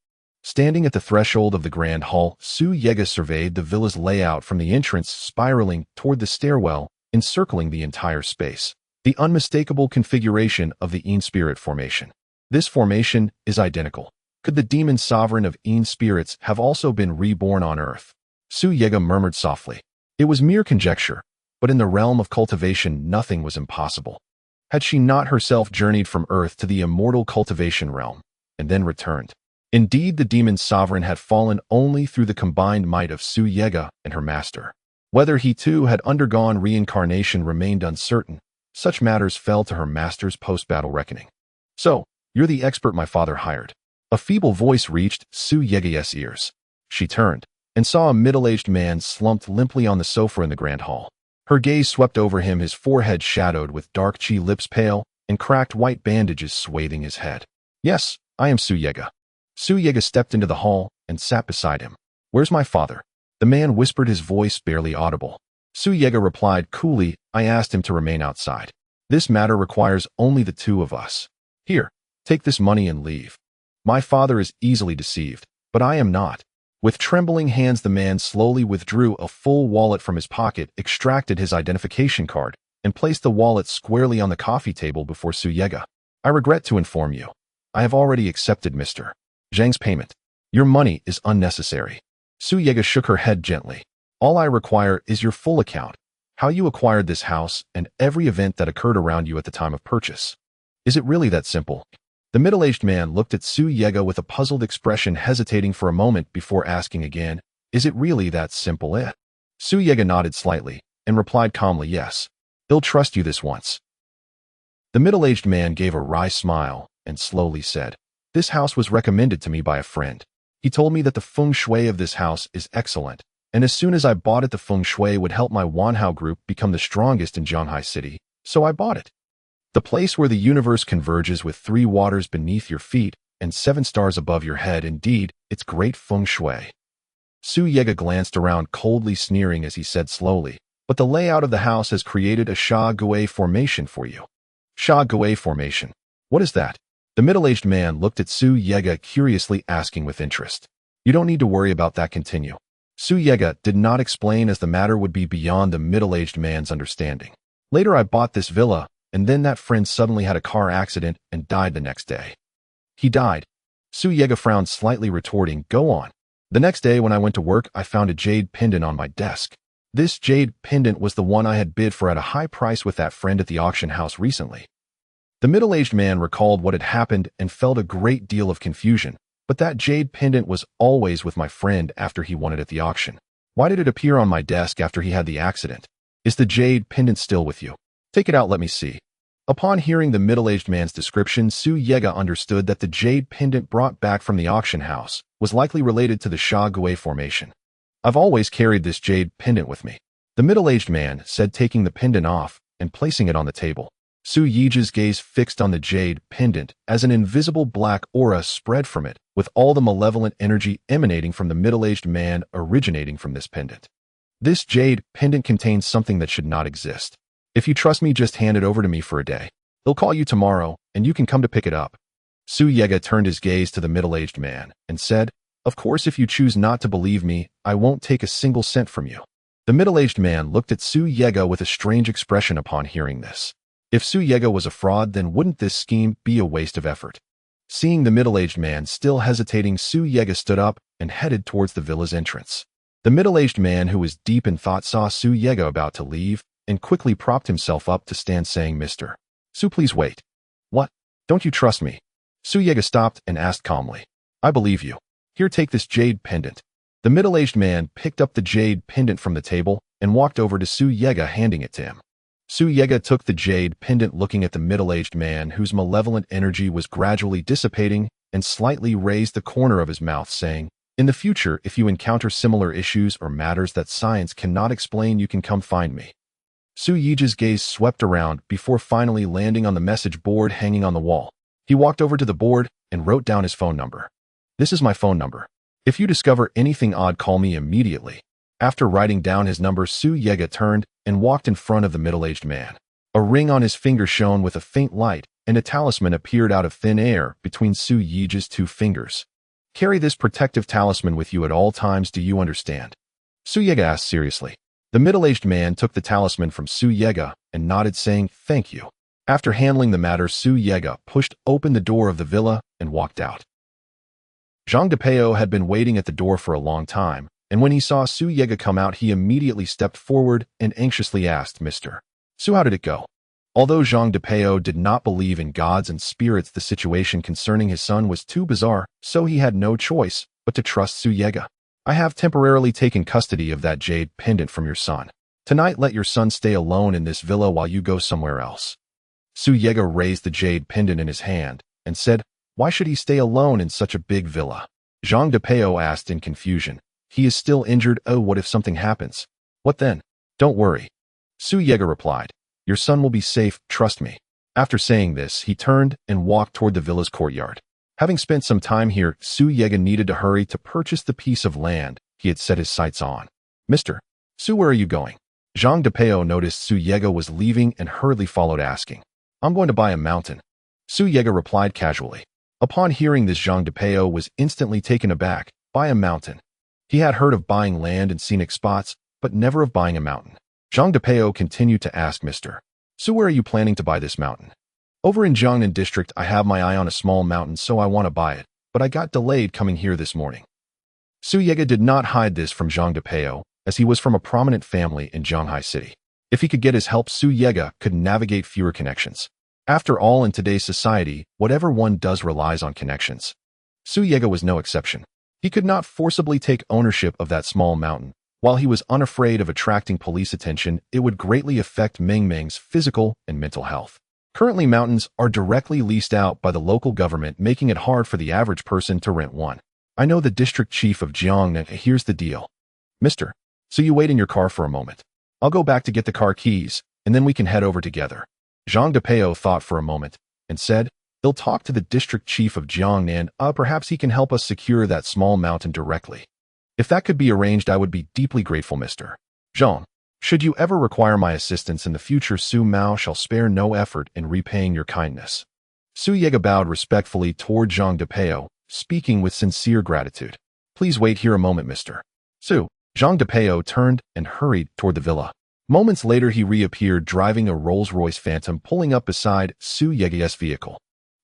Standing at the threshold of the grand hall, Su Yega surveyed the villa's layout from the entrance, spiraling toward the stairwell, encircling the entire space. The unmistakable configuration of the Yin spirit formation. This formation is identical. Could the demon sovereign of Yin spirits have also been reborn on Earth? Su Yega murmured softly. It was mere conjecture, but in the realm of cultivation nothing was impossible. Had she not herself journeyed from Earth to the immortal cultivation realm, and then returned? Indeed, the demon sovereign had fallen only through the combined might of Su Yega and her master. Whether he too had undergone reincarnation remained uncertain. Such matters fell to her master's post-battle reckoning. So, you're the expert my father hired. A feeble voice reached Su Yega's ears. She turned and saw a middle-aged man slumped limply on the sofa in the grand hall. Her gaze swept over him, his forehead shadowed with dark chi, lips pale, and cracked white bandages swathing his head. Yes, I am Su Yega. Su Yega stepped into the hall and sat beside him. Where's my father? The man whispered, his voice barely audible. Su Yega replied coolly, I asked him to remain outside. This matter requires only the two of us. Here, take this money and leave. My father is easily deceived, but I am not. With trembling hands, the man slowly withdrew a full wallet from his pocket, extracted his identification card, and placed the wallet squarely on the coffee table before Su Yega. I regret to inform you, I have already accepted Mr. Zhang's payment. Your money is unnecessary. Su Yega shook her head gently. All I require is your full account, how you acquired this house, and every event that occurred around you at the time of purchase. Is it really that simple? The middle-aged man looked at Su Yega with a puzzled expression, hesitating for a moment before asking again, is it really that simple? Su Yega nodded slightly and replied calmly, yes. They'll trust you this once. The middle-aged man gave a wry smile and slowly said, this house was recommended to me by a friend. He told me that the feng shui of this house is excellent, and as soon as I bought it, the feng shui would help my Wanhao group become the strongest in Zhanghai City, so I bought it. The place where the universe converges with 3 waters beneath your feet, and 7 stars above your head. Indeed, it's great feng shui. Su Yega glanced around coldly, sneering as he said slowly, but the layout of the house has created a Sha Gui formation for you. Sha Gui formation. What is that? The middle-aged man looked at Su Yega curiously, asking with interest. You don't need to worry about that. Continue. Su Yega did not explain, as the matter would be beyond the middle-aged man's understanding. Later I bought this villa, and then that friend suddenly had a car accident and died the next day. He died. Su Yega frowned slightly, retorting, Go on. The next day when I went to work, I found a jade pendant on my desk. This jade pendant was the one I had bid for at a high price with that friend at the auction house recently. The middle-aged man recalled what had happened and felt a great deal of confusion, but that jade pendant was always with my friend after he won it at the auction. Why did it appear on my desk after he had the accident? Is the jade pendant still with you? Take it out, let me see. Upon hearing the middle-aged man's description, Su Yega understood that the jade pendant brought back from the auction house was likely related to the Sha Gui formation. I've always carried this jade pendant with me, the middle-aged man said, taking the pendant off and placing it on the table. Su Yega's gaze fixed on the jade pendant as an invisible black aura spread from it, with all the malevolent energy emanating from the middle-aged man originating from this pendant. This jade pendant contains something that should not exist. If you trust me, just hand it over to me for a day. They'll call you tomorrow, and you can come to pick it up. Su Yega turned his gaze to the middle-aged man and said, Of course, if you choose not to believe me, I won't take a single cent from you. The middle-aged man looked at Su Yega with a strange expression upon hearing this. If Su Yega was a fraud, then wouldn't this scheme be a waste of effort? Seeing the middle-aged man still hesitating, Su Yega stood up and headed towards the villa's entrance. The middle-aged man, who was deep in thought, saw Su Yega about to leave and quickly propped himself up to stand, saying, Mr. Su, please wait. What? Don't you trust me? Su Yega stopped and asked calmly. I believe you. Here, take this jade pendant. The middle-aged man picked up the jade pendant from the table and walked over to Su Yega, handing it to him. Su Yega took the jade pendant, looking at the middle-aged man, whose malevolent energy was gradually dissipating, and slightly raised the corner of his mouth, saying, In the future, if you encounter similar issues or matters that science cannot explain, you can come find me. Su Yega's gaze swept around before finally landing on the message board hanging on the wall. He walked over to the board and wrote down his phone number. This is my phone number. If you discover anything odd, call me immediately. After writing down his number, Su Yega turned and walked in front of the middle-aged man. A ring on his finger shone with a faint light, and a talisman appeared out of thin air between Su Yega's 2 fingers. Carry this protective talisman with you at all times, do you understand? Su Yega asked seriously. The middle-aged man took the talisman from Su Yega and nodded, saying, Thank you. After handling the matter, Su Yega pushed open the door of the villa and walked out. Zhang Depeo had been waiting at the door for a long time, and when he saw Su Yega come out, he immediately stepped forward and anxiously asked, Mr. Su, how did it go? Although Zhang Depeo did not believe in gods and spirits, the situation concerning his son was too bizarre, so he had no choice but to trust Su Yega. I have temporarily taken custody of that jade pendant from your son. Tonight, let your son stay alone in this villa while you go somewhere else. Su Yega raised the jade pendant in his hand and said, Why should he stay alone in such a big villa? Zhang Depeo asked in confusion. He is still injured. Oh, what if something happens? What then? Don't worry. Su Yega replied. Your son will be safe, trust me. After saying this, he turned and walked toward the villa's courtyard. Having spent some time here, Su Yega needed to hurry to purchase the piece of land he had set his sights on. Mr. Su, where are you going? Zhang Depeo noticed Su Yega was leaving and hurriedly followed, asking, I'm going to buy a mountain. Su Yega replied casually. Upon hearing this, Zhang Depeo was instantly taken aback. Buy a mountain. He had heard of buying land and scenic spots, but never of buying a mountain. Zhang Depeo continued to ask, Mr. Su, where are you planning to buy this mountain? Over in Jiangnan district, I have my eye on a small mountain, so I want to buy it, but I got delayed coming here this morning. Su Yega did not hide this from Zhang Depeo, as he was from a prominent family in Zhanghai City. If he could get his help, Su Yega could navigate fewer connections. After all, in today's society, whatever one does relies on connections. Su Yega was no exception. He could not forcibly take ownership of that small mountain. While he was unafraid of attracting police attention, it would greatly affect Meng Meng's physical and mental health. Currently, mountains are directly leased out by the local government, making it hard for the average person to rent one. I know the district chief of Jiangnan. Here's the deal. Mr. So you wait in your car for a moment. I'll go back to get the car keys, and then we can head over together. Zhang Depeo thought for a moment and said, He'll talk to the district chief of Jiangnan. Perhaps he can help us secure that small mountain directly. If that could be arranged, I would be deeply grateful, Mr. Zhang. Should you ever require my assistance in the future, Su Mao shall spare no effort in repaying your kindness. Su Yega bowed respectfully toward Zhang Depeo, speaking with sincere gratitude. Please wait here a moment, Mr. Su. Zhang Depeo turned and hurried toward the villa. Moments later, he reappeared driving a Rolls-Royce Phantom, pulling up beside Su Yega's vehicle.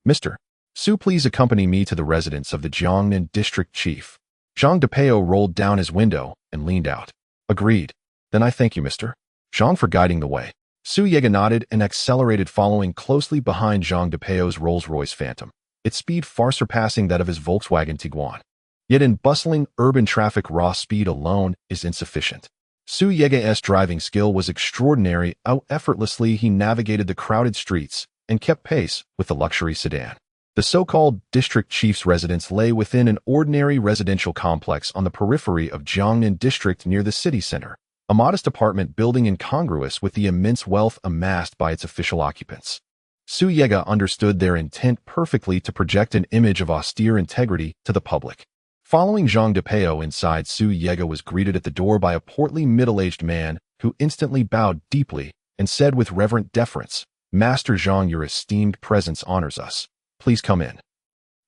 Mr. Su, please accompany me to the residence of the Jiangnan district chief. Zhang Depeo rolled down his window and leaned out. Agreed. Then I thank you, Mr. Zhang, for guiding the way. Su Yega nodded and accelerated, following closely behind Zhang Depeo's Rolls-Royce Phantom, its speed far surpassing that of his Volkswagen Tiguan. Yet in bustling urban traffic, raw speed alone is insufficient. Su Yega's driving skill was extraordinary. How effortlessly he navigated the crowded streets and kept pace with the luxury sedan. The so-called district chief's residence lay within an ordinary residential complex on the periphery of Jiangnan district near the city center, a modest apartment building incongruous with the immense wealth amassed by its official occupants. Su Yega understood their intent perfectly to project an image of austere integrity to the public. Following Zhang Depeo inside, Su Yega was greeted at the door by a portly middle-aged man who instantly bowed deeply and said with reverent deference, Master Zhang, your esteemed presence honors us. Please come in.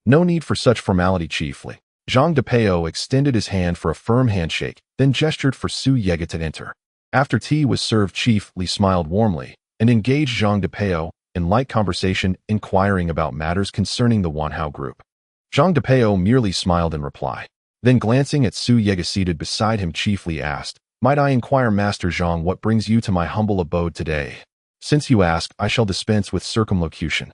No need for such formality, chiefly. Zhang Depeo extended his hand for a firm handshake, then gestured for Su Yega to enter. After tea was served, Chief Li smiled warmly and engaged Zhang Depeo in light conversation, inquiring about matters concerning the Wanhao group. Zhang Depeo merely smiled in reply. Then glancing at Su Yega seated beside him, Chief Li asked, Might I inquire, Master Zhang, what brings you to my humble abode today? Since you ask, I shall dispense with circumlocution.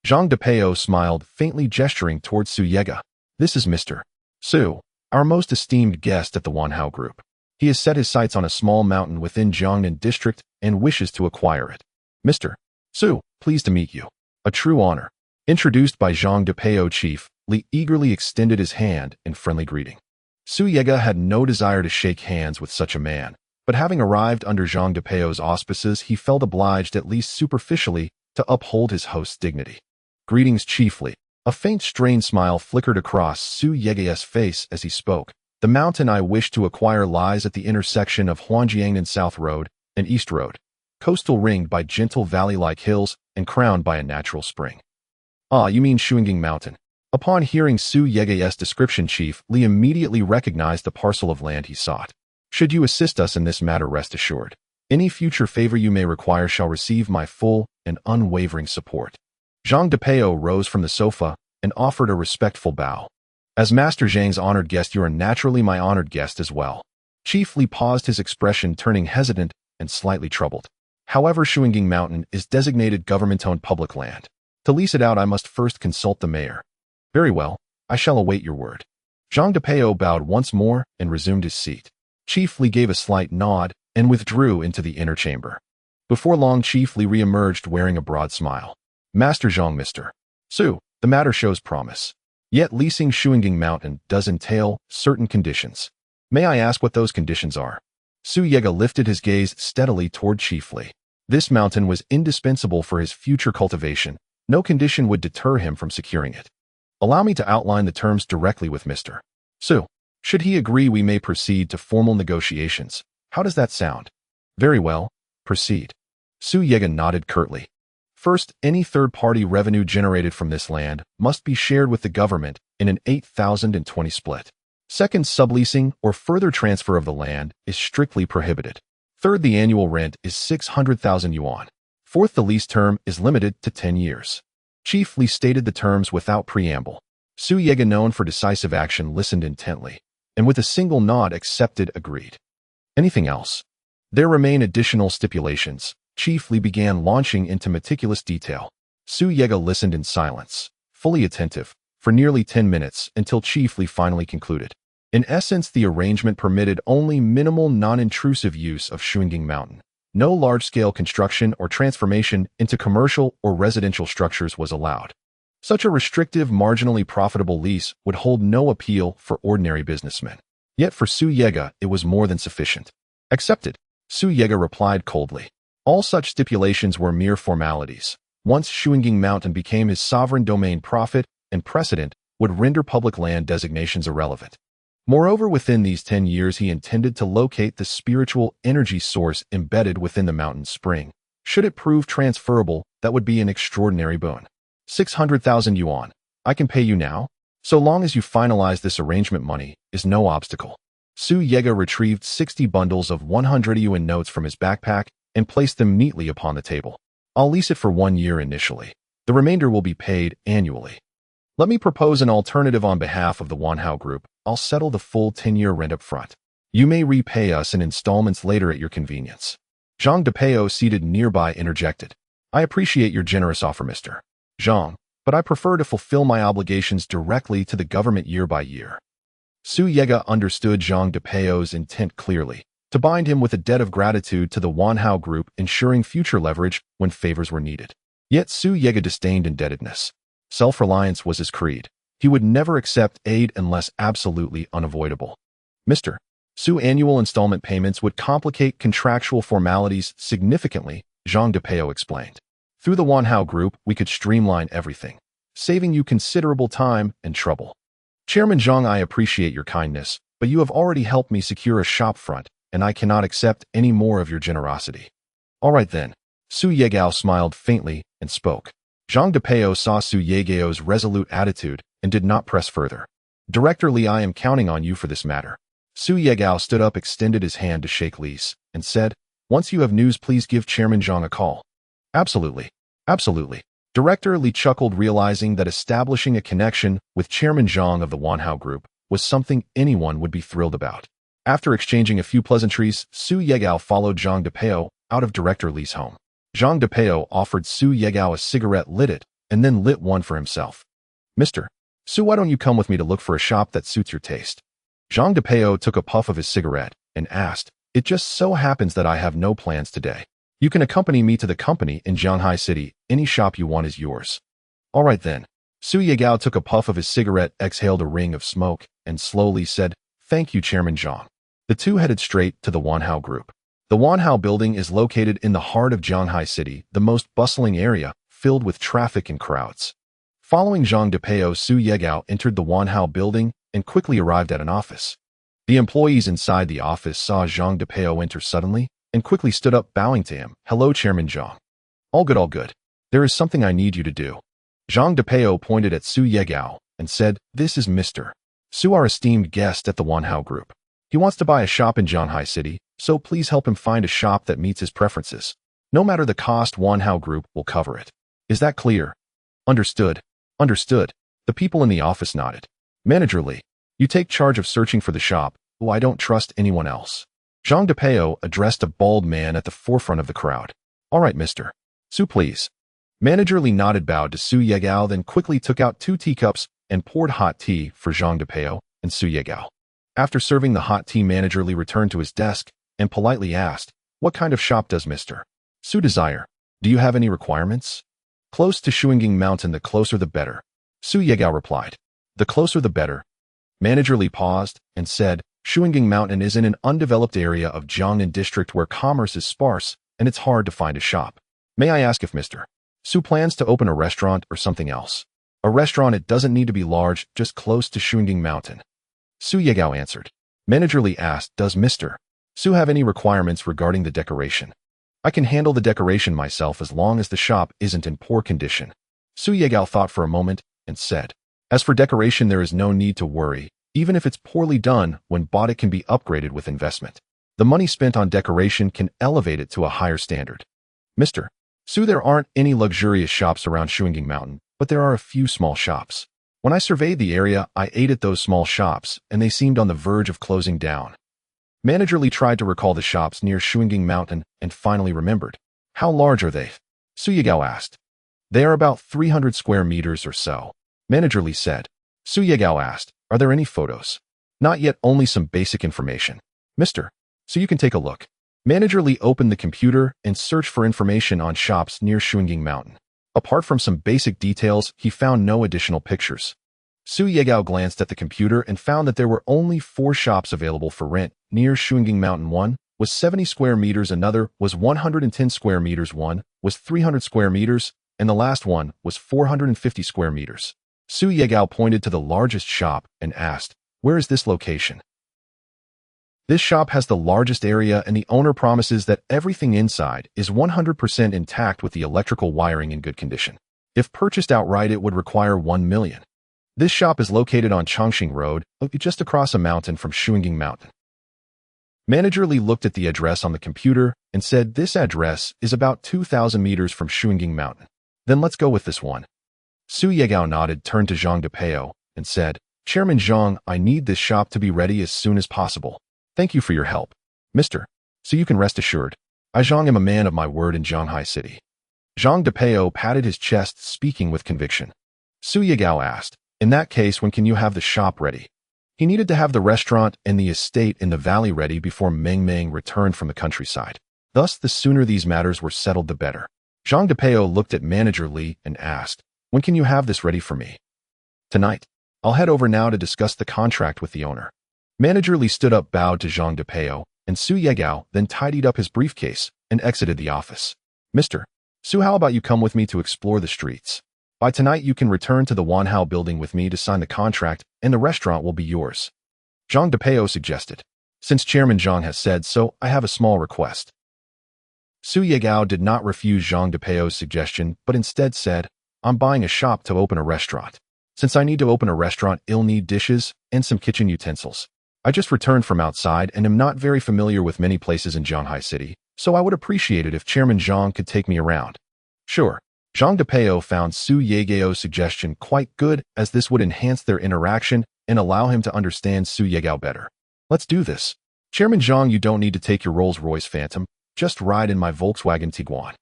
Zhang Depeo smiled, faintly gesturing towards Su Yega. This is Mr. Su, our most esteemed guest at the Wanhao group. He has set his sights on a small mountain within Jiangnan district and wishes to acquire it. Mr. Su, pleased to meet you. A true honor. Introduced by Zhang Depeo, Chief Li eagerly extended his hand in friendly greeting. Su Yega had no desire to shake hands with such a man, but having arrived under Zhang Depeo's auspices, he felt obliged, at least superficially, to uphold his host's dignity. Greetings, Chief Li. A faint strained smile flickered across Su Yega's face as he spoke. The mountain I wish to acquire lies at the intersection of Huanjiangnan South Road and East Road, coastal ringed by gentle valley-like hills and crowned by a natural spring. Ah, you mean Shuanging Mountain. Upon hearing Su Yega's description, Chief Li immediately recognized the parcel of land he sought. Should you assist us in this matter, rest assured, any future favor you may require shall receive my full and unwavering support. Zhang Depeo rose from the sofa and offered a respectful bow. As Master Zhang's honored guest, you are naturally my honored guest as well. Chief Li paused, his expression turning hesitant and slightly troubled. However, Shuanging Mountain is designated government-owned public land. To lease it out, I must first consult the mayor. Very well, I shall await your word. Zhang Depeo bowed once more and resumed his seat. Chief Li gave a slight nod and withdrew into the inner chamber. Before long, Chief Li re-emerged wearing a broad smile. Master Zhang, Mr. Su, the matter shows promise. Yet leasing Shuanging Mountain does entail certain conditions. May I ask what those conditions are? Su Yega lifted his gaze steadily toward Chief Li. This mountain was indispensable for his future cultivation. No condition would deter him from securing it. Allow me to outline the terms directly with Mr. Su. Should he agree, we may proceed to formal negotiations. How does that sound? Very well, proceed. Su Yega nodded curtly. First, any third-party revenue generated from this land must be shared with the government in an 8,020 split. Second, subleasing or further transfer of the land is strictly prohibited. Third, the annual rent is 600,000 yuan. Fourth, the lease term is limited to 10 years. Chief Li stated the terms without preamble. Su Yega, known for decisive action, listened intently, and with a single nod accepted, agreed. Anything else? There remain additional stipulations. Chief Li began launching into meticulous detail. Su Yega listened in silence, fully attentive, for nearly 10 minutes until Chief Li finally concluded. In essence, the arrangement permitted only minimal non-intrusive use of Shuanging Mountain. No large-scale construction or transformation into commercial or residential structures was allowed. Such a restrictive, marginally profitable lease would hold no appeal for ordinary businessmen. Yet for Su Yega, it was more than sufficient. Accepted, Su Yega replied coldly. All such stipulations were mere formalities. Once Shuanging Mountain became his sovereign domain, profit and precedent would render public land designations irrelevant. Moreover, within these 10 years, he intended to locate the spiritual energy source embedded within the mountain spring. Should it prove transferable, that would be an extraordinary boon. 600,000 yuan. I can pay you now? So long as you finalize this arrangement, money is no obstacle. Su Yega retrieved 60 bundles of 100 yuan notes from his backpack and placed them neatly upon the table. I'll lease it for 1 year initially. The remainder will be paid annually. Let me propose an alternative on behalf of the Wanhao Group. I'll settle the full 10-year rent up front. You may repay us in installments later at your convenience. Zhang Depeo, seated nearby, interjected. I appreciate your generous offer, Mr. Zhang, but I prefer to fulfill my obligations directly to the government year by year. Su Yega understood Zhang Depeo's intent clearly, to bind him with a debt of gratitude to the Wanhao Group, ensuring future leverage when favors were needed. Yet Su Yega disdained indebtedness. Self-reliance was his creed. He would never accept aid unless absolutely unavoidable. Mr. Su annual installment payments would complicate contractual formalities significantly, Zhang Depeo explained. Through the Wanhao Group, we could streamline everything, saving you considerable time and trouble. Chairman Zhang, I appreciate your kindness, but you have already helped me secure a shop front, and I cannot accept any more of your generosity. All right then. Su Yegao smiled faintly and spoke. Zhang Depeo saw Su Yegao's resolute attitude and did not press further. Director Li, I am counting on you for this matter. Su Yegao stood up, extended his hand to shake Li's, and said, once you have news, please give Chairman Zhang a call. Absolutely. Absolutely. Director Li chuckled, realizing that establishing a connection with Chairman Zhang of the Wanhao Group was something anyone would be thrilled about. After exchanging a few pleasantries, Su Yegao followed Zhang Depeo out of Director Li's home. Zhang Depeo offered Su Yegao a cigarette, lit it, and then lit one for himself. Mr. Su, why don't you come with me to look for a shop that suits your taste? Zhang Depeo took a puff of his cigarette and asked, it just so happens that I have no plans today. You can accompany me to the company in Zhanghai City. Any shop you want is yours. All right then. Su Yegao took a puff of his cigarette, exhaled a ring of smoke, and slowly said, thank you, Chairman Zhang. The two headed straight to the Wanhao Group. The Wanhao building is located in the heart of Zhanghai City, the most bustling area, filled with traffic and crowds. Following Zhang Depeo, Su Yegao entered the Wanhao building and quickly arrived at an office. The employees inside the office saw Zhang Depeo enter suddenly and quickly stood up, bowing to him. Hello, Chairman Zhang. All good, all good. There is something I need you to do. Zhang Depeo pointed at Su Yegao and said, this is Mr. Su, our esteemed guest at the Wanhao Group. He wants to buy a shop in Zhanghai City, so please help him find a shop that meets his preferences. No matter the cost, Wanhao Group will cover it. Is that clear? Understood. Understood. The people in the office nodded. Manager Li, you take charge of searching for the shop. Oh, I don't trust anyone else. Zhang Depeo addressed a bald man at the forefront of the crowd. All right, Mr. Su, please. Manager Li nodded, bowed to Su Yegao, then quickly took out 2 teacups and poured hot tea for Zhang Depeo and Su Yegao. After serving the hot tea, Manager Li returned to his desk and politely asked, what kind of shop does Mr. Su desire? Do you have any requirements? Close to Shuanging Mountain, the closer the better. Su Yegao replied. The closer the better. Manager Li paused and said, Shuanging Mountain is in an undeveloped area of Jiangnan district where commerce is sparse and it's hard to find a shop. May I ask if Mr. Su plans to open a restaurant or something else? A restaurant, it doesn't need to be large, just close to Shuanging Mountain. Su Yegao answered. Manager Li asked, does Mr. Su have any requirements regarding the decoration? I can handle the decoration myself as long as the shop isn't in poor condition. Su Yegao thought for a moment and said, as for decoration, there is no need to worry. Even if it's poorly done, when bought it can be upgraded with investment. The money spent on decoration can elevate it to a higher standard. Mr. Su, there aren't any luxurious shops around Shuanging Mountain, but there are a few small shops. When I surveyed the area, I ate at those small shops, and they seemed on the verge of closing down. Manager Li tried to recall the shops near Shuanging Mountain and finally remembered. How large are they? Su Yegao asked. They are about 300 square meters or so. Manager Li said. Su Yegao asked, are there any photos? Not yet, only some basic information. Mr. So you can take a look. Manager Li opened the computer and searched for information on shops near Shuanging Mountain. Apart from some basic details, he found no additional pictures. Su Yegao glanced at the computer and found that there were only 4 shops available for rent near Shuanging Mountain. One was 70 square meters, another was 110 square meters, one was 300 square meters, and the last one was 450 square meters. Su Yegao pointed to the largest shop and asked, "Where is this location?" This shop has the largest area, and the owner promises that everything inside is 100% intact with the electrical wiring in good condition. If purchased outright, it would require 1 million. This shop is located on Chongqing Road, just across a mountain from Shuangjing Mountain. Manager Li looked at the address on the computer and said, "This address is about 2,000 meters from Shuangjing Mountain. Then let's go with this one." Su Yegao nodded, turned to Zhang Depeo, and said, "Chairman Zhang, I need this shop to be ready as soon as possible. Thank you for your help, Mr. So you can rest assured, I Zhang am a man of my word in Shanghai City." Zhang Depeo patted his chest, speaking with conviction. Su Yegao asked, "In that case, when can you have the shop ready?" He needed to have the restaurant and the estate in the valley ready before Meng Meng returned from the countryside. Thus, the sooner these matters were settled, the better. Zhang Depeo looked at Manager Li and asked, "When can you have this ready for me?" "Tonight. I'll head over now to discuss the contract with the owner." Manager Li stood up, bowed to Zhang Depeo, and Su Yegao then tidied up his briefcase and exited the office. "Mr. Su, how about you come with me to explore the streets? By tonight, you can return to the Wanhao building with me to sign the contract, and the restaurant will be yours." Zhang Depeo suggested. "Since Chairman Zhang has said so, I have a small request." Su Yegao did not refuse Zhang Depeo's suggestion, but instead said, "I'm buying a shop to open a restaurant. Since I need to open a restaurant, I'll need dishes and some kitchen utensils. I just returned from outside and am not very familiar with many places in Shanghai City, so I would appreciate it if Chairman Zhang could take me around." "Sure." Zhang Depeo found Su Yegao's suggestion quite good, as this would enhance their interaction and allow him to understand Su Yegao better. "Let's do this. Chairman Zhang, you don't need to take your Rolls-Royce Phantom, just ride in my Volkswagen Tiguan."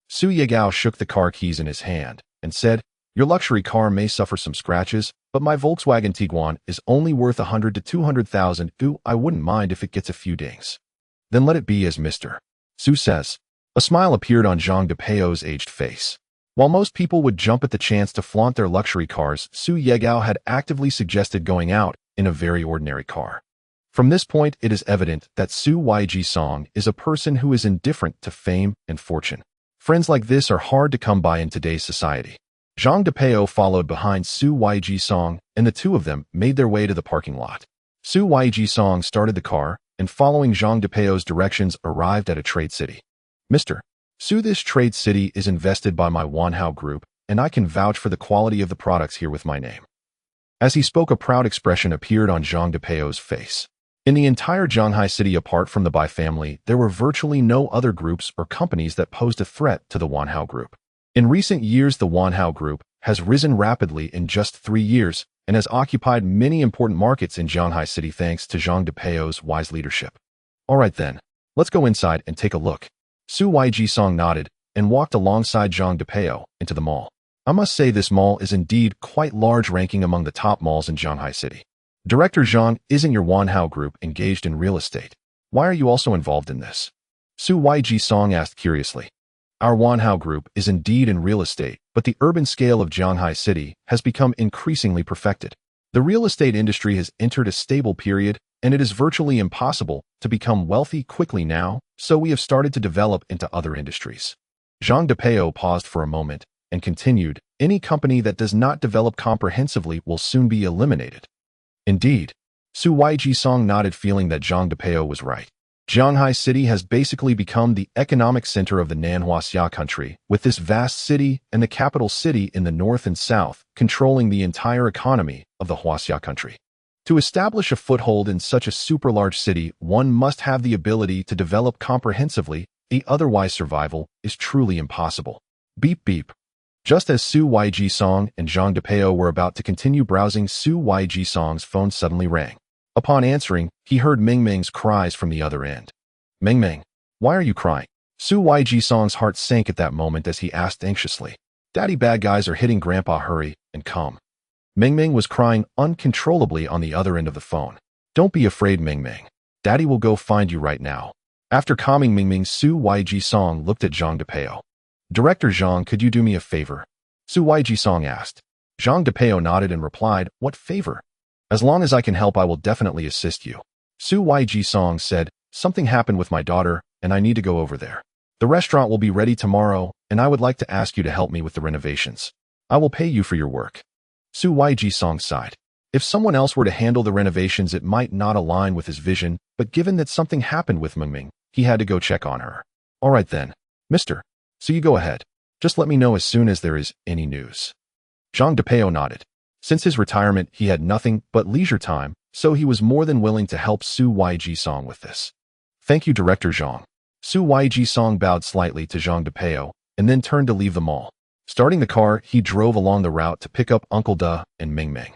Su Yegao shook the car keys in his hand and said, "Your luxury car may suffer some scratches, but my Volkswagen Tiguan is only worth 100 to 200,000. Ooh, I wouldn't mind if it gets a few dings." "Then let it be as Mr. Su says." A smile appeared on Zhang Depeo's aged face. While most people would jump at the chance to flaunt their luxury cars, Su Yegao had actively suggested going out in a very ordinary car. From this point, it is evident that Su Yijisong is a person who is indifferent to fame and fortune. Friends like this are hard to come by in today's society. Zhang Depeo followed behind Su Yijisong, and the two of them made their way to the parking lot. Su Yijisong started the car, and following Zhang Depeo's directions, arrived at a trade city. "Mr. Su, this trade city is invested by my Wanhao group, and I can vouch for the quality of the products here with my name." As he spoke, a proud expression appeared on Zhang Depeo's face. In the entire Shanghai City, apart from the Bai family, there were virtually no other groups or companies that posed a threat to the Wanhao group. In recent years, the Wanhao group has risen rapidly in just 3 years and has occupied many important markets in Shanghai City thanks to Zhang Depeo's wise leadership. "All right then, let's go inside and take a look." Su Yijisong nodded and walked alongside Zhang Depeo into the mall. I must say this mall is indeed quite large, ranking among the top malls in Shanghai City. "Director Zhang, isn't your Wanhao group engaged in real estate? Why are you also involved in this?" Su Yijisong asked curiously. "Our Wanhao group is indeed in real estate, but the urban scale of Shanghai City has become increasingly perfected. The real estate industry has entered a stable period, and it is virtually impossible to become wealthy quickly now, so we have started to develop into other industries." Zhang Depeo paused for a moment and continued, "Any company that does not develop comprehensively will soon be eliminated." "Indeed." Su Yijisong nodded, feeling that Zhang Depeo was right. Shanghai City has basically become the economic center of the Nanhuaxia country, with this vast city and the capital city in the north and south controlling the entire economy of the Huaxia country. To establish a foothold in such a super large city, one must have the ability to develop comprehensively, otherwise survival is truly impossible. Beep beep. Just as Su Yijisong and Zhang Depeo were about to continue browsing, Su Yijisong's phone suddenly rang. Upon answering, he heard Meng Meng's cries from the other end. "Meng Meng, why are you crying?" Su Yijisong's heart sank at that moment as he asked anxiously. "Daddy, bad guys are hitting Grandpa, hurry and come." Meng Meng was crying uncontrollably on the other end of the phone. "Don't be afraid, Meng Meng. Daddy will go find you right now." After calming Meng Meng, Su Yijisong looked at Zhang Depeo. "Director Zhang, could you do me a favor?" Su Yijisong asked. Zhang Depeo nodded and replied, "What favor?" "As long as I can help, I will definitely assist you." Su Yijisong said, "Something happened with my daughter, and I need to go over there." The restaurant will be ready tomorrow, and I would like to ask you to help me with the renovations. I will pay you for your work. Su Yiji-song sighed. If someone else were to handle the renovations, it might not align with his vision, but given that something happened with Mengming, he had to go check on her. All right then, mister. So you go ahead. Just let me know as soon as there is any news. Zhang Depeo nodded. Since his retirement, he had nothing but leisure time, so he was more than willing to help Su Yiji-song with this. Thank you, Director Zhang. Su Yiji-song bowed slightly to Zhang Depeo, and then turned to leave the mall. Starting the car, he drove along the route to pick up Uncle Da and Mengming.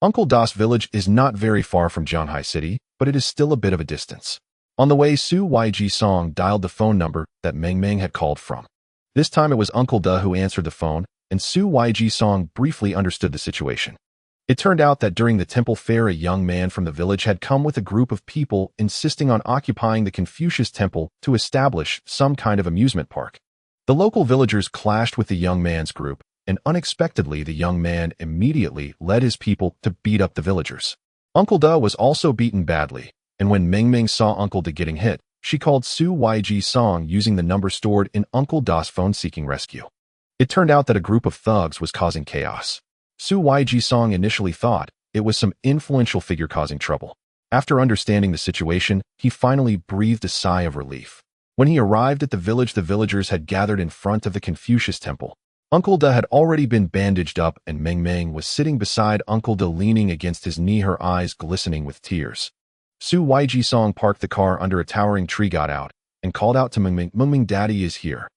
Uncle Da's village is not very far from Zhanghai City, but it is still a bit of a distance. On the way, Su Yiji-song dialed the phone number that Mengming had called from. This time it was Uncle Da who answered the phone, and Su Yiji-song briefly understood the situation. It turned out that during the temple fair, a young man from the village had come with a group of people insisting on occupying the Confucius temple to establish some kind of amusement park. The local villagers clashed with the young man's group, and unexpectedly the young man immediately led his people to beat up the villagers. Uncle Da was also beaten badly, and when Mengming saw Uncle Da getting hit, she called Su Yiji-song using the number stored in Uncle Da's phone seeking rescue. It turned out that a group of thugs was causing chaos. Su Yiji-song initially thought it was some influential figure causing trouble. After understanding the situation, he finally breathed a sigh of relief. When he arrived at the village, the villagers had gathered in front of the Confucius temple. Uncle Da had already been bandaged up, and Mengming was sitting beside Uncle Da leaning against his knee, her eyes glistening with tears. Su Yiji-song parked the car under a towering tree, got out, and called out to Mengming, "Mengming, Daddy is here."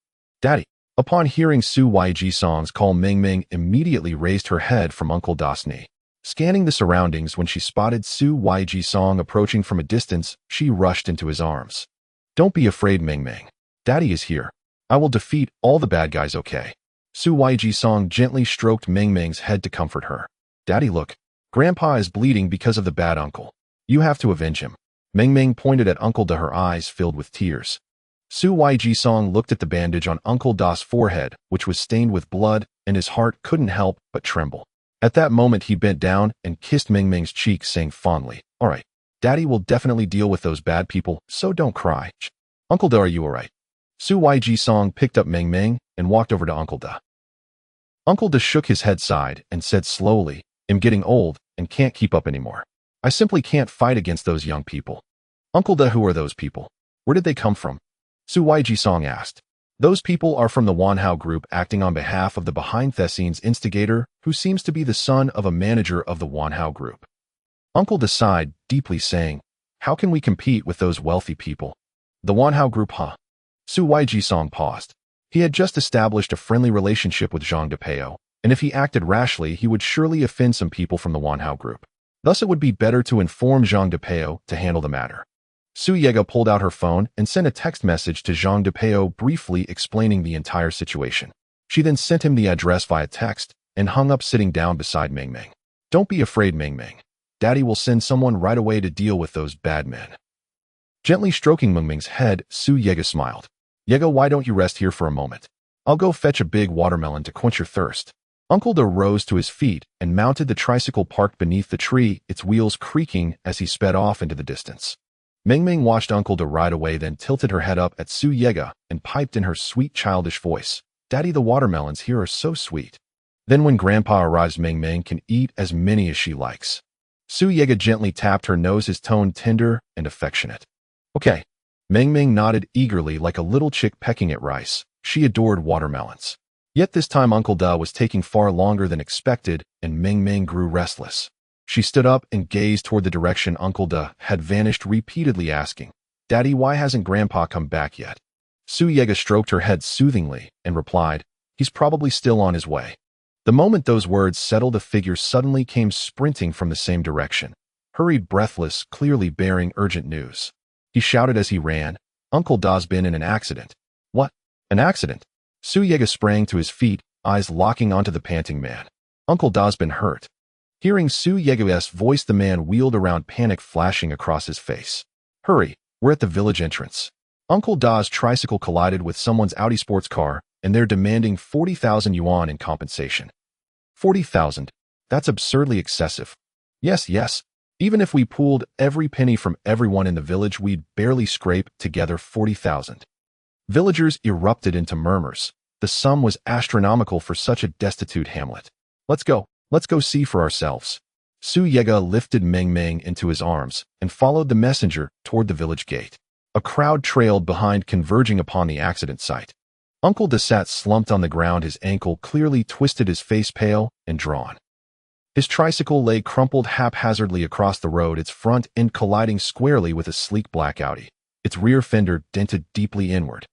Daddy. Upon hearing Su Yiji-song's call, Mengming immediately raised her head from Uncle Da's knee. Scanning the surroundings, when she spotted Su Yiji-song approaching from a distance, she rushed into his arms. "Don't be afraid, Mengming. Daddy is here. I will defeat all the bad guys, okay?" Su Yiji-song gently stroked Mengming's head to comfort her. "Daddy, look. Grandpa is bleeding because of the bad uncle. You have to avenge him." Mengming pointed at Uncle Da, her eyes filled with tears. Su Yiji-song looked at the bandage on Uncle Da's forehead, which was stained with blood, and his heart couldn't help but tremble. At that moment, he bent down and kissed Mengming's cheek, saying fondly, "All right, Daddy will definitely deal with those bad people, so don't cry. Uncle Da, are you all right?" Su Yiji-song picked up Mengming and walked over to Uncle Da. Uncle Da shook his head, sighed, and said slowly, "I'm getting old and can't keep up anymore. I simply can't fight against those young people." "Uncle Da, who are those people? Where did they come from?" Su Yiji-song asked. "Those people are from the Wanhao group, acting on behalf of the behind-the-scenes instigator, who seems to be the son of a manager of the Wanhao group." Uncle Da sighed deeply, saying, "How can we compete with those wealthy people? The Wanhao group, huh?" Su Yiji-song paused. He had just established a friendly relationship with Zhang Depeo, and if he acted rashly, he would surely offend some people from the Wanhao group. Thus, it would be better to inform Zhang Depeo to handle the matter. Su Yega pulled out her phone and sent a text message to Zhang Depeo briefly explaining the entire situation. She then sent him the address via text and hung up, sitting down beside Mengming. "Don't be afraid, Mengming. Daddy will send someone right away to deal with those bad men." Gently stroking Mengming's head, Su Yega smiled. "Yega, why don't you rest here for a moment? I'll go fetch a big watermelon to quench your thirst." Uncle Da rose to his feet and mounted the tricycle parked beneath the tree, its wheels creaking as he sped off into the distance. Mengming watched Uncle Da ride away, then tilted her head up at Su Yega and piped in her sweet childish voice, "Daddy, the watermelons here are so sweet." Then when Grandpa arrives, Mengming can eat as many as she likes. Su Yega gently tapped her nose, his tone tender and affectionate. "Okay." Mengming nodded eagerly like a little chick pecking at rice. She adored watermelons. Yet this time Uncle Da was taking far longer than expected, and Mengming grew restless. She stood up and gazed toward the direction Uncle Da had vanished, repeatedly asking, "Daddy, why hasn't Grandpa come back yet?" Su Yega stroked her head soothingly and replied, "He's probably still on his way." The moment those words settled, a figure suddenly came sprinting from the same direction, hurried, breathless, clearly bearing urgent news. He shouted as he ran, "Uncle Da's been in an accident." "What? An accident?" Su Yega sprang to his feet, eyes locking onto the panting man. "Uncle Da's been hurt." Hearing Su Yega's voice, the man wheeled around, panic flashing across his face. "Hurry, we're at the village entrance. Uncle Da's tricycle collided with someone's Audi sports car, and they're demanding 40,000 yuan in compensation." 40,000? That's absurdly excessive. Yes. Even if we pooled every penny from everyone in the village, we'd barely scrape together 40,000. Villagers erupted into murmurs. The sum was astronomical for such a destitute hamlet. Let's go see for ourselves. Su Yega lifted Meng Meng into his arms and followed the messenger toward the village gate. A crowd trailed behind, converging upon the accident site. Uncle De sat slumped on the ground, his ankle clearly twisted, his face pale and drawn. His tricycle lay crumpled haphazardly across the road, its front end colliding squarely with a sleek black Audi, its rear fender dented deeply inward.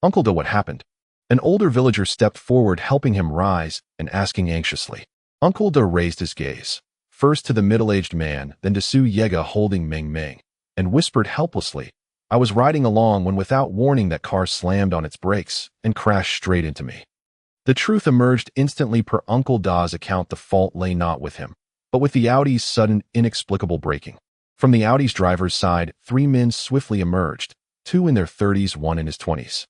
Uncle De, what happened? An older villager stepped forward, helping him rise and asking anxiously. Uncle De raised his gaze, first to the middle-aged man, then to Su Yega holding Meng Meng, and whispered helplessly, I was riding along when without warning that car slammed on its brakes and crashed straight into me. The truth emerged instantly. Per Uncle Da's account, the fault lay not with him, but with the Audi's sudden, inexplicable braking. From the Audi's driver's side, 3 men swiftly emerged, 2 in their 30s, 1 in his 20s.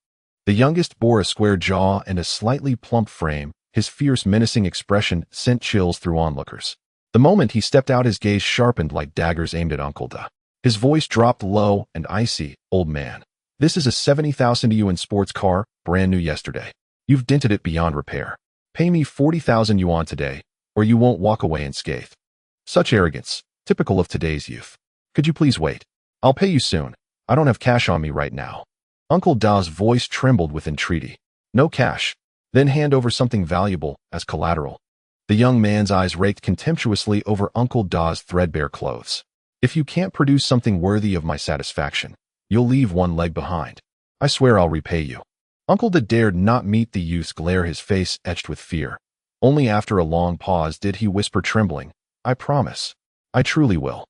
The youngest bore a square jaw and a slightly plump frame. His fierce, menacing expression sent chills through onlookers. The moment he stepped out, his gaze sharpened like daggers aimed at Uncle Da. His voice dropped low and icy. Old man, this is a 70,000 yuan sports car, brand new yesterday. You've dented it beyond repair. Pay me 40,000 yuan today, or you won't walk away unscathed. Such arrogance, typical of today's youth. Could you please wait? I'll pay you soon. I don't have cash on me right now. Uncle Da's voice trembled with entreaty. No cash? Then hand over something valuable as collateral. The young man's eyes raked contemptuously over Uncle Da's threadbare clothes. If you can't produce something worthy of my satisfaction, you'll leave one leg behind. I swear I'll repay you. Uncle Da dared not meet the youth's glare, his face etched with fear. Only after a long pause did he whisper, trembling, I promise. I truly will.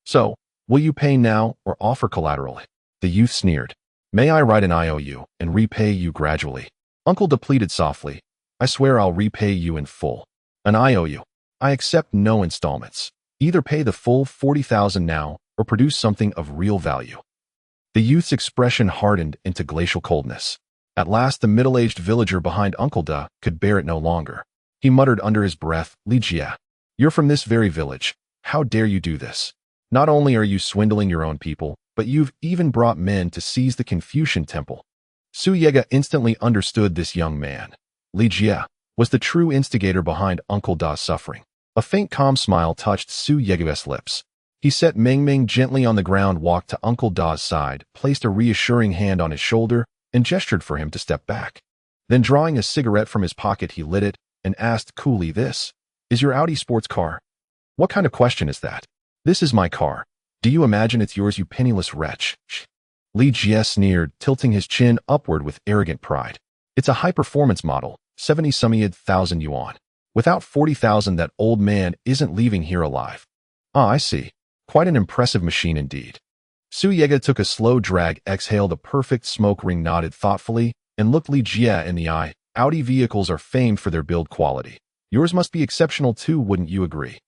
So, will you pay now or offer collateral? The youth sneered. May I write an IOU and repay you gradually? Uncle Da pleaded softly. I swear I'll repay you in full. An IOU. I accept no installments. Either pay the full 40,000 now or produce something of real value. The youth's expression hardened into glacial coldness. At last, the middle-aged villager behind Uncle Da could bear it no longer. He muttered under his breath, Li Jia, you're from this very village. How dare you do this? Not only are you swindling your own people, but you've even brought men to seize the Confucian temple. Su Yega instantly understood this young man. Li Jia was the true instigator behind Uncle Da's suffering. A faint calm smile touched Su Yega's lips. He set Meng Meng gently on the ground, walked to Uncle Da's side, placed a reassuring hand on his shoulder, and gestured for him to step back. Then, drawing a cigarette from his pocket, he lit it and asked coolly, This is your Audi sports car? What kind of question is that? This is my car. Do you imagine it's yours, you penniless wretch? Li Jie sneered, tilting his chin upward with arrogant pride. It's a high-performance model, 70,000 yuan. Without 40,000, that old man isn't leaving here alive. Ah, I see. Quite an impressive machine indeed. Su Yega took a slow drag, exhaled a perfect smoke ring, nodded thoughtfully, and looked Li Jie in the eye. Audi vehicles are famed for their build quality. Yours must be exceptional too, wouldn't you agree?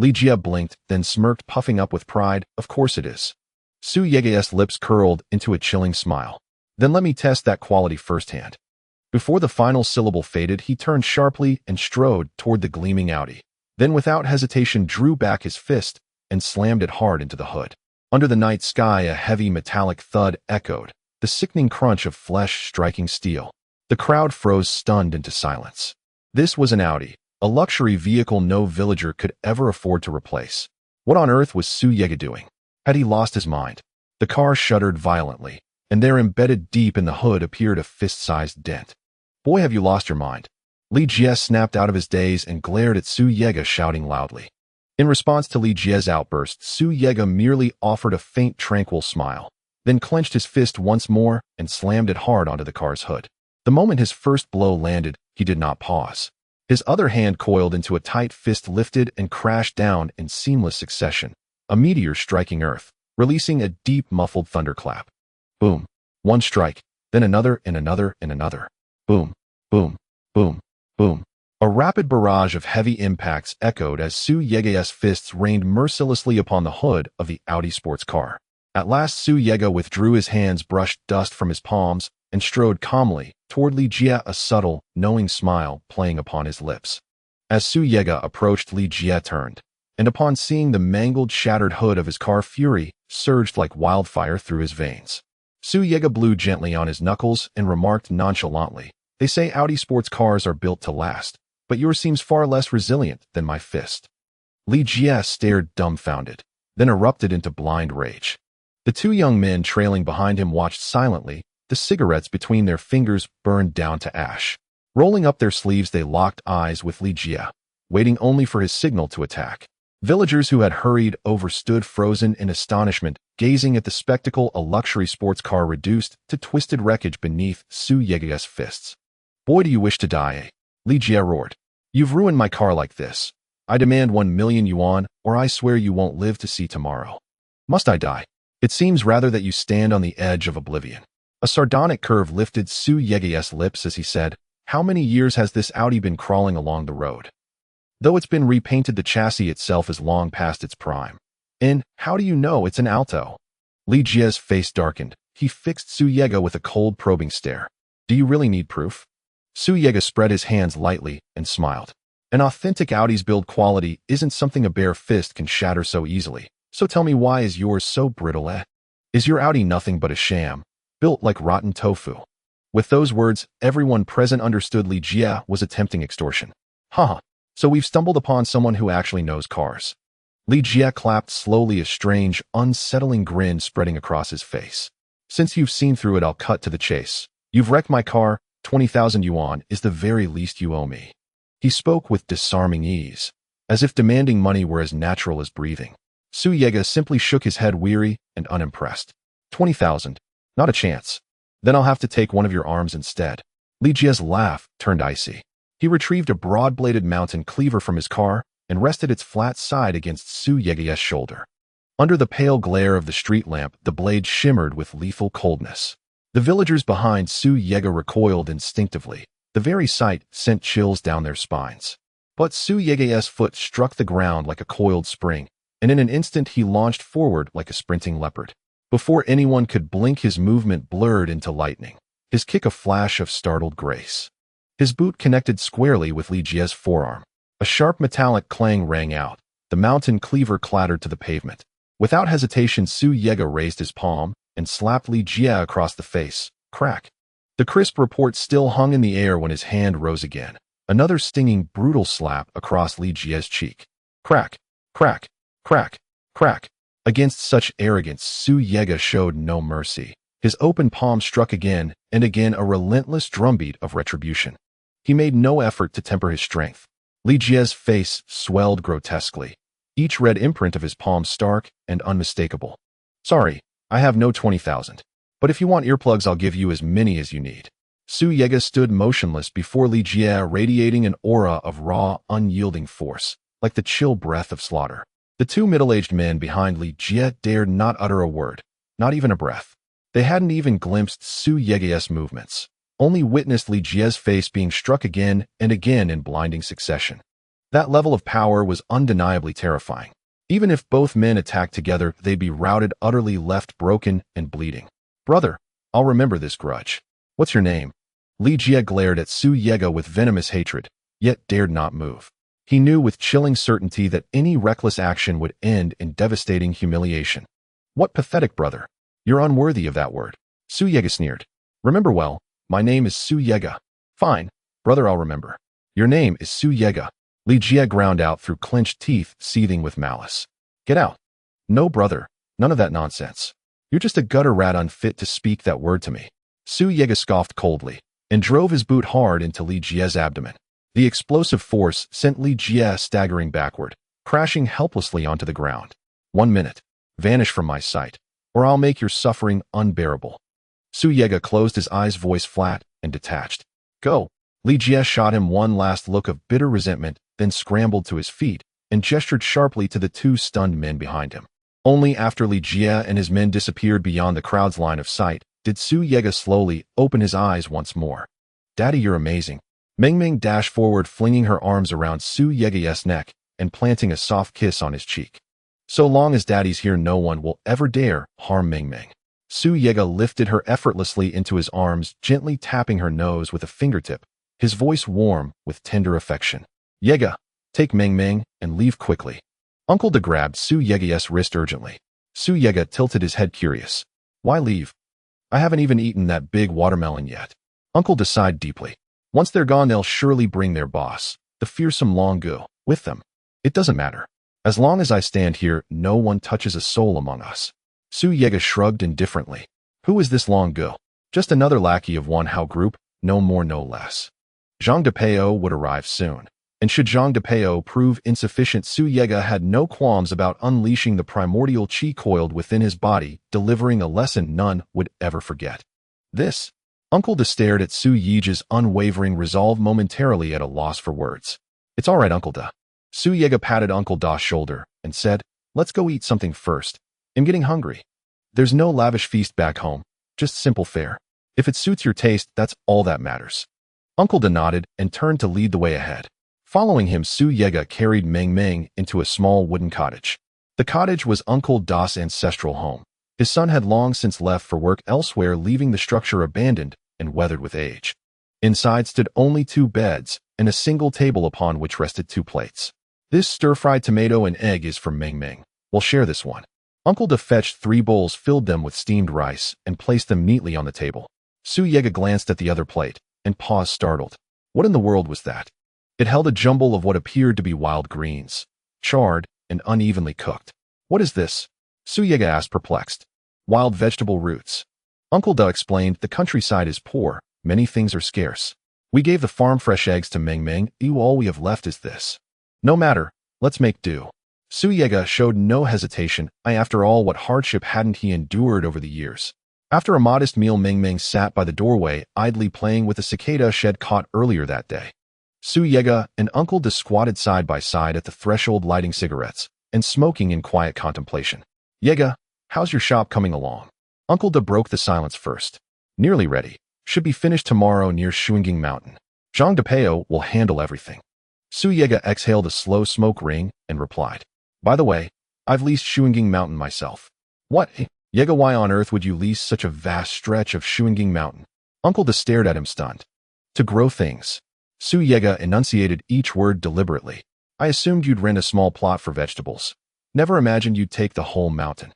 Li Jie blinked, then smirked, puffing up with pride. Of course it is. Su Yega's lips curled into a chilling smile. Then let me test that quality firsthand. Before the final syllable faded, he turned sharply and strode toward the gleaming Audi. Then without hesitation drew back his fist and slammed it hard into the hood. Under the night sky, a heavy metallic thud echoed, the sickening crunch of flesh striking steel. The crowd froze stunned into silence. This was an Audi, a luxury vehicle no villager could ever afford to replace. What on earth was Su Yega doing? Had he lost his mind? The car shuddered violently, and there, embedded deep in the hood, appeared a fist-sized dent. Boy, have you lost your mind. Li Jie snapped out of his daze and glared at Su Yega, shouting loudly. In response to Li Jie's outburst, Su Yega merely offered a faint, tranquil smile, then clenched his fist once more and slammed it hard onto the car's hood. The moment his first blow landed, he did not pause. His other hand coiled into a tight fist, lifted and crashed down in seamless succession, a meteor striking earth, releasing a deep, muffled thunderclap. Boom. One strike, then another and another and another. Boom, boom, boom, boom. A rapid barrage of heavy impacts echoed as Su Yega's fists rained mercilessly upon the hood of the Audi sports car. At last, Su Yega withdrew his hands, brushed dust from his palms, and strode calmly toward Li Jie, a subtle, knowing smile playing upon his lips. As Su Yega approached, Li Jie turned, and upon seeing the mangled, shattered hood of his car, fury surged like wildfire through his veins. Su Yega blew gently on his knuckles and remarked nonchalantly, "They say Audi sports cars are built to last, but yours seems far less resilient than my fist." Li Jie stared dumbfounded, then erupted into blind rage. The two young men trailing behind him watched silently, the cigarettes between their fingers burned down to ash. Rolling up their sleeves, they locked eyes with Li Jie, waiting only for his signal to attack. Villagers who had hurried over stood frozen in astonishment, gazing at the spectacle, a luxury sports car reduced to twisted wreckage beneath Su Yege's fists. "Boy, do you wish to die, eh?" Li Jie roared. "You've ruined my car like this. I demand 1,000,000 yuan, or I swear you won't live to see tomorrow." "Must I die? It seems rather that you stand on the edge of oblivion." A sardonic curve lifted Su Yege's lips as he said, "How many years has this Audi been crawling along the road? Though it's been repainted, the chassis itself is long past its prime. And how do you know it's an Alto?" Li Jie's face darkened. He fixed Su Yege with a cold, probing stare. "Do you really need proof?" Su Yege spread his hands lightly and smiled. "An authentic Audi's build quality isn't something a bare fist can shatter so easily. So tell me, why is yours so brittle, eh? Is your Audi nothing but a sham, built like rotten tofu?" With those words, everyone present understood Li Jie was attempting extortion. "Haha, so we've stumbled upon someone who actually knows cars." Li Jie clapped slowly, a strange, unsettling grin spreading across his face. "Since you've seen through it, I'll cut to the chase. You've wrecked my car. 20,000 yuan is the very least you owe me." He spoke with disarming ease, as if demanding money were as natural as breathing. Su Yege simply shook his head, weary and unimpressed. 20,000? Not a chance. Then I'll have to take one of your arms instead." Li Jie's laugh turned icy. He retrieved a broad-bladed mountain cleaver from his car and rested its flat side against Su Yege's shoulder. Under the pale glare of the street lamp, the blade shimmered with lethal coldness. The villagers behind Su Yege recoiled instinctively. The very sight sent chills down their spines. But Su Yege's foot struck the ground like a coiled spring, and in an instant he launched forward like a sprinting leopard. Before anyone could blink, his movement blurred into lightning, his kick a flash of startled grace. His boot connected squarely with Li Jie's forearm. A sharp metallic clang rang out. The mountain cleaver clattered to the pavement. Without hesitation, Su Yege raised his palm and slapped Li Jie across the face. Crack. The crisp report still hung in the air when his hand rose again. Another stinging, brutal slap across Li Jie's cheek. Crack, crack, crack, crack. Against such arrogance, Su Yege showed no mercy. His open palm struck again and again, a relentless drumbeat of retribution. He made no effort to temper his strength. Li Jie's face swelled grotesquely, each red imprint of his palm stark and unmistakable. "Sorry, I have no 20,000. But if you want earplugs, I'll give you as many as you need." Su Yege stood motionless before Li Jie, radiating an aura of raw, unyielding force, like the chill breath of slaughter. The two middle-aged men behind Li Jie dared not utter a word, not even a breath. They hadn't even glimpsed Su Yege's movements, only witnessed Li Jie's face being struck again and again in blinding succession. That level of power was undeniably terrifying. Even if both men attacked together, they'd be routed, utterly left broken and bleeding. "Brother, I'll remember this grudge. What's your name?" Li Jie glared at Su Yege with venomous hatred, yet dared not move. He knew with chilling certainty that any reckless action would end in devastating humiliation. "What pathetic brother. You're unworthy of that word." Su Yege sneered. "Remember well, my name is Su Yege." "Fine, brother, I'll remember. Your name is Su Yege." Li Jie ground out through clenched teeth, seething with malice. "Get out." "No, brother, none of that nonsense. You're just a gutter rat unfit to speak that word to me." Su Yege scoffed coldly and drove his boot hard into Li Jie's abdomen. The explosive force sent Li Jie staggering backward, crashing helplessly onto the ground. 1 minute. Vanish from my sight, or I'll make your suffering unbearable." Su Yege closed his eyes, voice flat and detached. "Go." Li Jie shot him one last look of bitter resentment, then scrambled to his feet and gestured sharply to the two stunned men behind him. Only after Li Jie and his men disappeared beyond the crowd's line of sight did Su Yege slowly open his eyes once more. "Daddy, you're amazing." Meng Meng dashed forward, flinging her arms around Su Yege's neck and planting a soft kiss on his cheek. "So long as Daddy's here, no one will ever dare harm Meng Meng." Su Yege lifted her effortlessly into his arms, gently tapping her nose with a fingertip, his voice warm with tender affection. "Yege, take Meng Meng and leave quickly." Uncle De grabbed Su Yege's wrist urgently. Su Yege tilted his head, curious. "Why leave?" I haven't even eaten that big watermelon yet. Uncle Da sighed deeply. Once they're gone, they'll surely bring their boss, the fearsome Longu, with them. It doesn't matter. As long as I stand here, no one touches a soul among us. Su Yega shrugged indifferently. Who is this Longu? Just another lackey of one Hao group, no more no less. Zhang de Peo would arrive soon. And should Zhang de Peo prove insufficient, Su Yega had no qualms about unleashing the primordial qi coiled within his body, delivering a lesson none would ever forget. This. Uncle Da stared at Su Yega's unwavering resolve, momentarily at a loss for words. It's all right, Uncle Da. Su Yega patted Uncle Da's shoulder and said, let's go eat something first. I'm getting hungry. There's no lavish feast back home, just simple fare. If it suits your taste, that's all that matters. Uncle Da nodded and turned to lead the way ahead. Following him, Su Yega carried Meng Meng into a small wooden cottage. The cottage was Uncle Da's ancestral home. His son had long since left for work elsewhere, leaving the structure abandoned and weathered with age. Inside stood only 2 beds and a single table upon which rested 2 plates. This stir-fried tomato and egg is for Meng Meng. We'll share this one. Uncle Da fetched 3 bowls, filled them with steamed rice, and placed them neatly on the table. Su Yega glanced at the other plate and paused, startled. What in the world was that? It held a jumble of what appeared to be wild greens, charred and unevenly cooked. What is this? Su Yega asked, perplexed. Wild vegetable roots. Uncle Da explained, the countryside is poor, many things are scarce. We gave the farm fresh eggs to Meng Meng, all we have left is this. No matter, let's make do. Su Yega showed no hesitation. After all, what hardship hadn't he endured over the years? After a modest meal, Meng Meng sat by the doorway, idly playing with a cicada shed caught earlier that day. Su Yega and Uncle Da squatted side by side at the threshold, lighting cigarettes and smoking in quiet contemplation. Yega, how's your shop coming along? Uncle Da broke the silence first. Nearly ready. Should be finished tomorrow near Shuanging Mountain. Zhang de Peo will handle everything. Su Yega exhaled a slow smoke ring and replied. By the way, I've leased Shuanging Mountain myself. What? Yega, why on earth would you lease such a vast stretch of Shuanging Mountain? Uncle Da stared at him, stunned. To grow things. Su Yega enunciated each word deliberately. I assumed you'd rent a small plot for vegetables. Never imagined you'd take the whole mountain.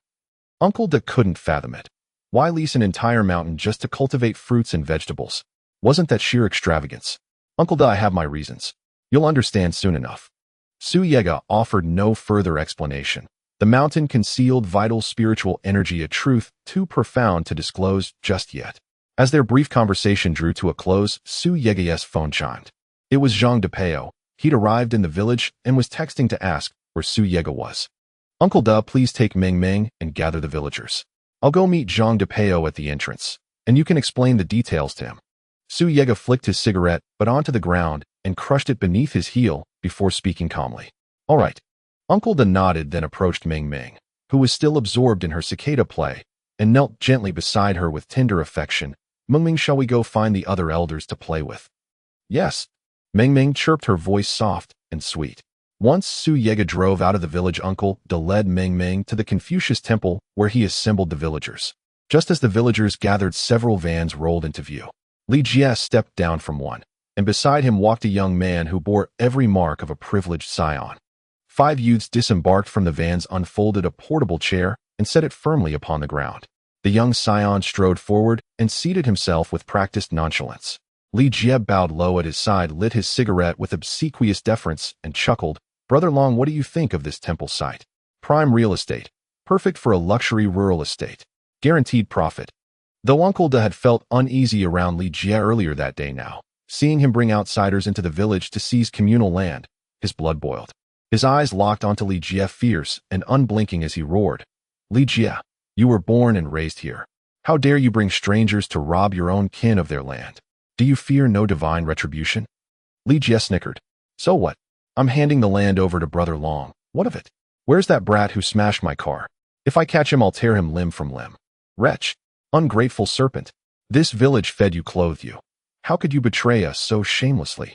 Uncle Da couldn't fathom it. Why lease an entire mountain just to cultivate fruits and vegetables? Wasn't that sheer extravagance? Uncle Da, I have my reasons. You'll understand soon enough. Su Yega offered no further explanation. The mountain concealed vital spiritual energy, a truth too profound to disclose just yet. As their brief conversation drew to a close, Su Yega's phone chimed. It was Zhang de Peo. He'd arrived in the village and was texting to ask where Su Yega was. Uncle Da, please take Meng Meng and gather the villagers. I'll go meet Zhang de Peo at the entrance, and you can explain the details to him. Su Yega flicked his cigarette but onto the ground and crushed it beneath his heel before speaking calmly. All right. Uncle Da nodded, then approached Meng Meng, who was still absorbed in her cicada play, and knelt gently beside her with tender affection. Meng Meng, shall we go find the other elders to play with? Yes. Meng Meng chirped, her voice soft and sweet. Once Su Yega drove out of the village, Uncle Da led Meng Meng to the Confucius temple where he assembled the villagers. Just as the villagers gathered, several vans rolled into view. Li Jie stepped down from one, and beside him walked a young man who bore every mark of a privileged scion. 5 youths disembarked from the vans, unfolded a portable chair, and set it firmly upon the ground. The young scion strode forward and seated himself with practiced nonchalance. Li Jie bowed low at his side, lit his cigarette with obsequious deference, and chuckled. Brother Long, what do you think of this temple site? Prime real estate. Perfect for a luxury rural estate. Guaranteed profit. Though Uncle Da had felt uneasy around Li Jie earlier that day, now, seeing him bring outsiders into the village to seize communal land, his blood boiled. His eyes locked onto Li Jie, fierce and unblinking, as he roared. Li Jie, you were born and raised here. How dare you bring strangers to rob your own kin of their land? Do you fear no divine retribution? Li Jie snickered. So what? I'm handing the land over to Brother Long. What of it? Where's that brat who smashed my car? If I catch him, I'll tear him limb from limb. Wretch. Ungrateful serpent. This village fed you, clothed you. How could you betray us so shamelessly?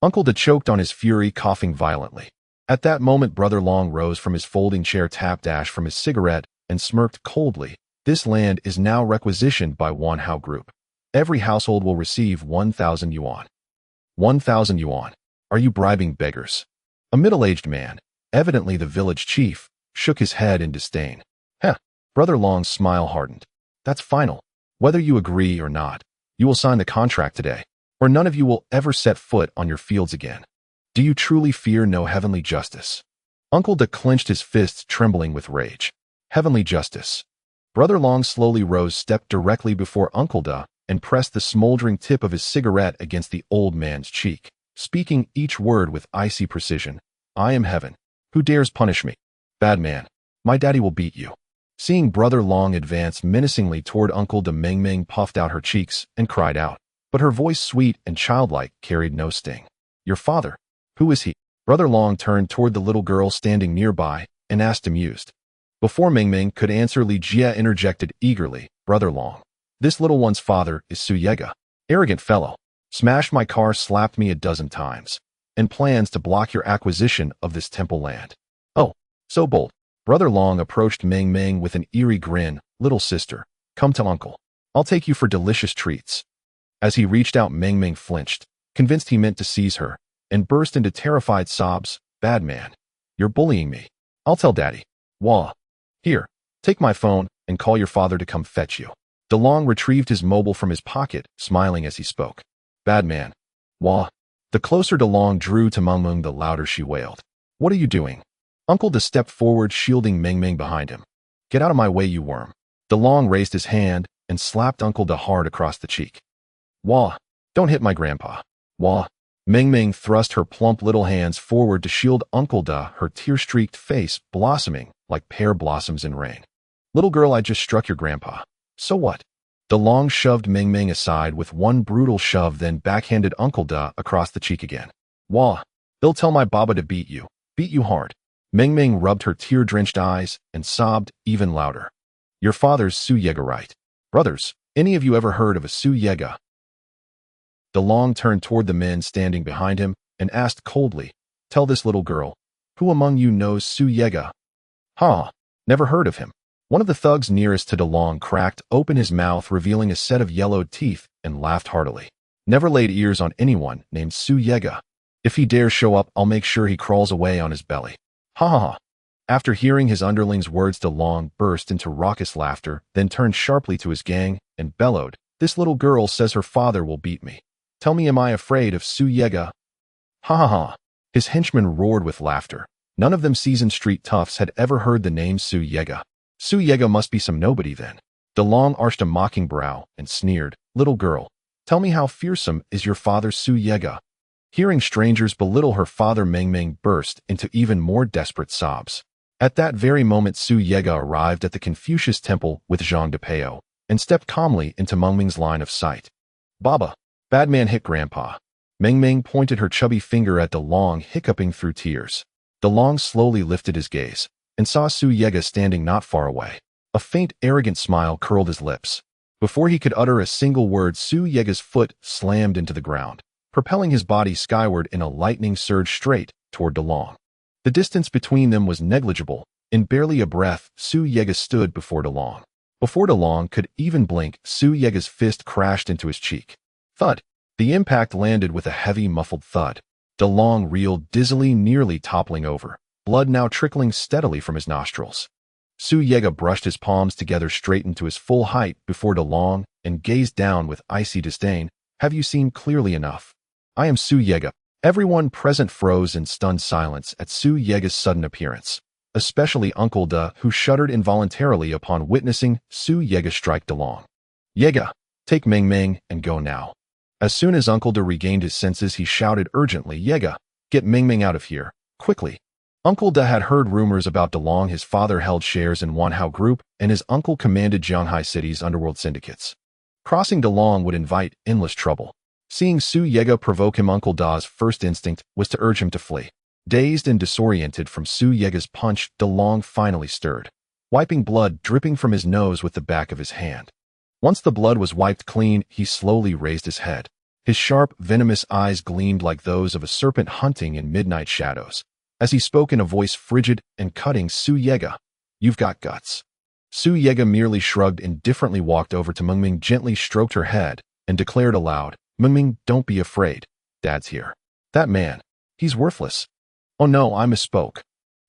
Uncle Da choked on his fury, coughing violently. At that moment, Brother Long rose from his folding chair, tapped ash from his cigarette, and smirked coldly. This land is now requisitioned by one Hao group. Every household will receive 1,000 yuan. 1,000 yuan. Are you bribing beggars? A middle-aged man, evidently the village chief, shook his head in disdain. Heh. Brother Long's smile hardened. That's final. Whether you agree or not, you will sign the contract today, or none of you will ever set foot on your fields again. Do you truly fear no heavenly justice? Uncle Da clenched his fists, trembling with rage. Heavenly justice. Brother Long slowly rose, stepped directly before Uncle Da, and pressed the smoldering tip of his cigarette against the old man's cheek, speaking each word with icy precision. I am heaven. Who dares punish me? Bad man. My daddy will beat you. Seeing Brother Long advance menacingly toward Uncle Da, Meng Meng puffed out her cheeks and cried out, but her voice, sweet and childlike, carried no sting. Your father? Who is he? Brother Long turned toward the little girl standing nearby and asked, amused. Before Meng Meng could answer, Li Jia interjected eagerly, Brother Long, this little one's father is Su Yega. Arrogant fellow. Smashed my car, slapped me a dozen times, and plans to block your acquisition of this temple land. Oh, so bold. Brother Long approached Meng Meng with an eerie grin. Little sister, come to uncle. I'll take you for delicious treats. As he reached out, Meng Meng flinched, convinced he meant to seize her, and burst into terrified sobs. Bad man. You're bullying me. I'll tell daddy. Wah. Here, take my phone and call your father to come fetch you. DeLong retrieved his mobile from his pocket, smiling as he spoke. Bad man. Wah. The closer DeLong drew to Meng Meng, the louder she wailed. What are you doing? Uncle Da stepped forward, shielding Meng Meng behind him. Get out of my way, you worm. DeLong raised his hand and slapped Uncle Da hard across the cheek. Wah. Don't hit my grandpa. Wah. Meng Meng thrust her plump little hands forward to shield Uncle Da, her tear-streaked face blossoming like pear blossoms in rain. Little girl, I just struck your grandpa. So what? DeLong shoved Meng Meng aside with one brutal shove, then backhanded Uncle Da across the cheek again. Wah. They'll tell my baba to beat you hard. Meng Meng rubbed her tear-drenched eyes and sobbed even louder. Your father's Su Yega, right? Brothers, any of you ever heard of a Su Yega? DeLong turned toward the men standing behind him and asked coldly, tell this little girl, who among you knows Su Yega? Huh, never heard of him. One of the thugs nearest to DeLong cracked open his mouth, revealing a set of yellowed teeth, and laughed heartily. Never laid ears on anyone named Su Yega. If he dares show up, I'll make sure he crawls away on his belly. Ha ha ha. After hearing his underling's words, DeLong burst into raucous laughter, then turned sharply to his gang and bellowed, this little girl says her father will beat me. Tell me, am I afraid of Su Yega? Ha ha ha. His henchmen roared with laughter. None of them seasoned street toughs had ever heard the name Su Yega. Su Yega must be some nobody then. DeLong arched a mocking brow and sneered, little girl, tell me how fearsome is your father Su Yega? Hearing strangers belittle her father, Meng Meng burst into even more desperate sobs. At that very moment, Su Yega arrived at the Confucius Temple with Zhang Depeo and stepped calmly into Meng Meng's line of sight. Baba, bad man hit grandpa. Meng Meng pointed her chubby finger at DeLong, hiccuping through tears. DeLong slowly lifted his gaze and saw Su Yega standing not far away. A faint, arrogant smile curled his lips. Before he could utter a single word, Su Yega's foot slammed into the ground, propelling his body skyward in a lightning surge straight toward DeLong. The distance between them was negligible. In barely a breath, Su Yega stood before DeLong. Before DeLong could even blink, Su Yega's fist crashed into his cheek. Thud. The impact landed with a heavy, muffled thud. DeLong reeled dizzily, nearly toppling over, blood now trickling steadily from his nostrils. Su Yega brushed his palms together, straightened to his full height before DeLong, and gazed down with icy disdain. Have you seen clearly enough? I am Su Yega. Everyone present froze in stunned silence at Su Yega's sudden appearance, especially Uncle Da, who shuddered involuntarily upon witnessing Su Yega strike DeLong. Yega, take Meng Meng and go now. As soon as Uncle Da regained his senses, he shouted urgently, Yega, get Meng Meng out of here, quickly. Uncle Da had heard rumors about DeLong. His father held shares in Wanhao Group, and his uncle commanded Jianghai City's underworld syndicates. Crossing DeLong would invite endless trouble. Seeing Su Yega provoke him, Uncle Da's first instinct was to urge him to flee. Dazed and disoriented from Su Yega's punch, DeLong finally stirred, wiping blood dripping from his nose with the back of his hand. Once the blood was wiped clean, he slowly raised his head. His sharp, venomous eyes gleamed like those of a serpent hunting in midnight shadows. As he spoke in a voice frigid and cutting, Su Yega, you've got guts. Su Yega merely shrugged, indifferently walked over to Meng Meng, gently stroked her head, and declared aloud, Meng Meng, don't be afraid. Dad's here. That man, he's worthless. Oh no, I misspoke.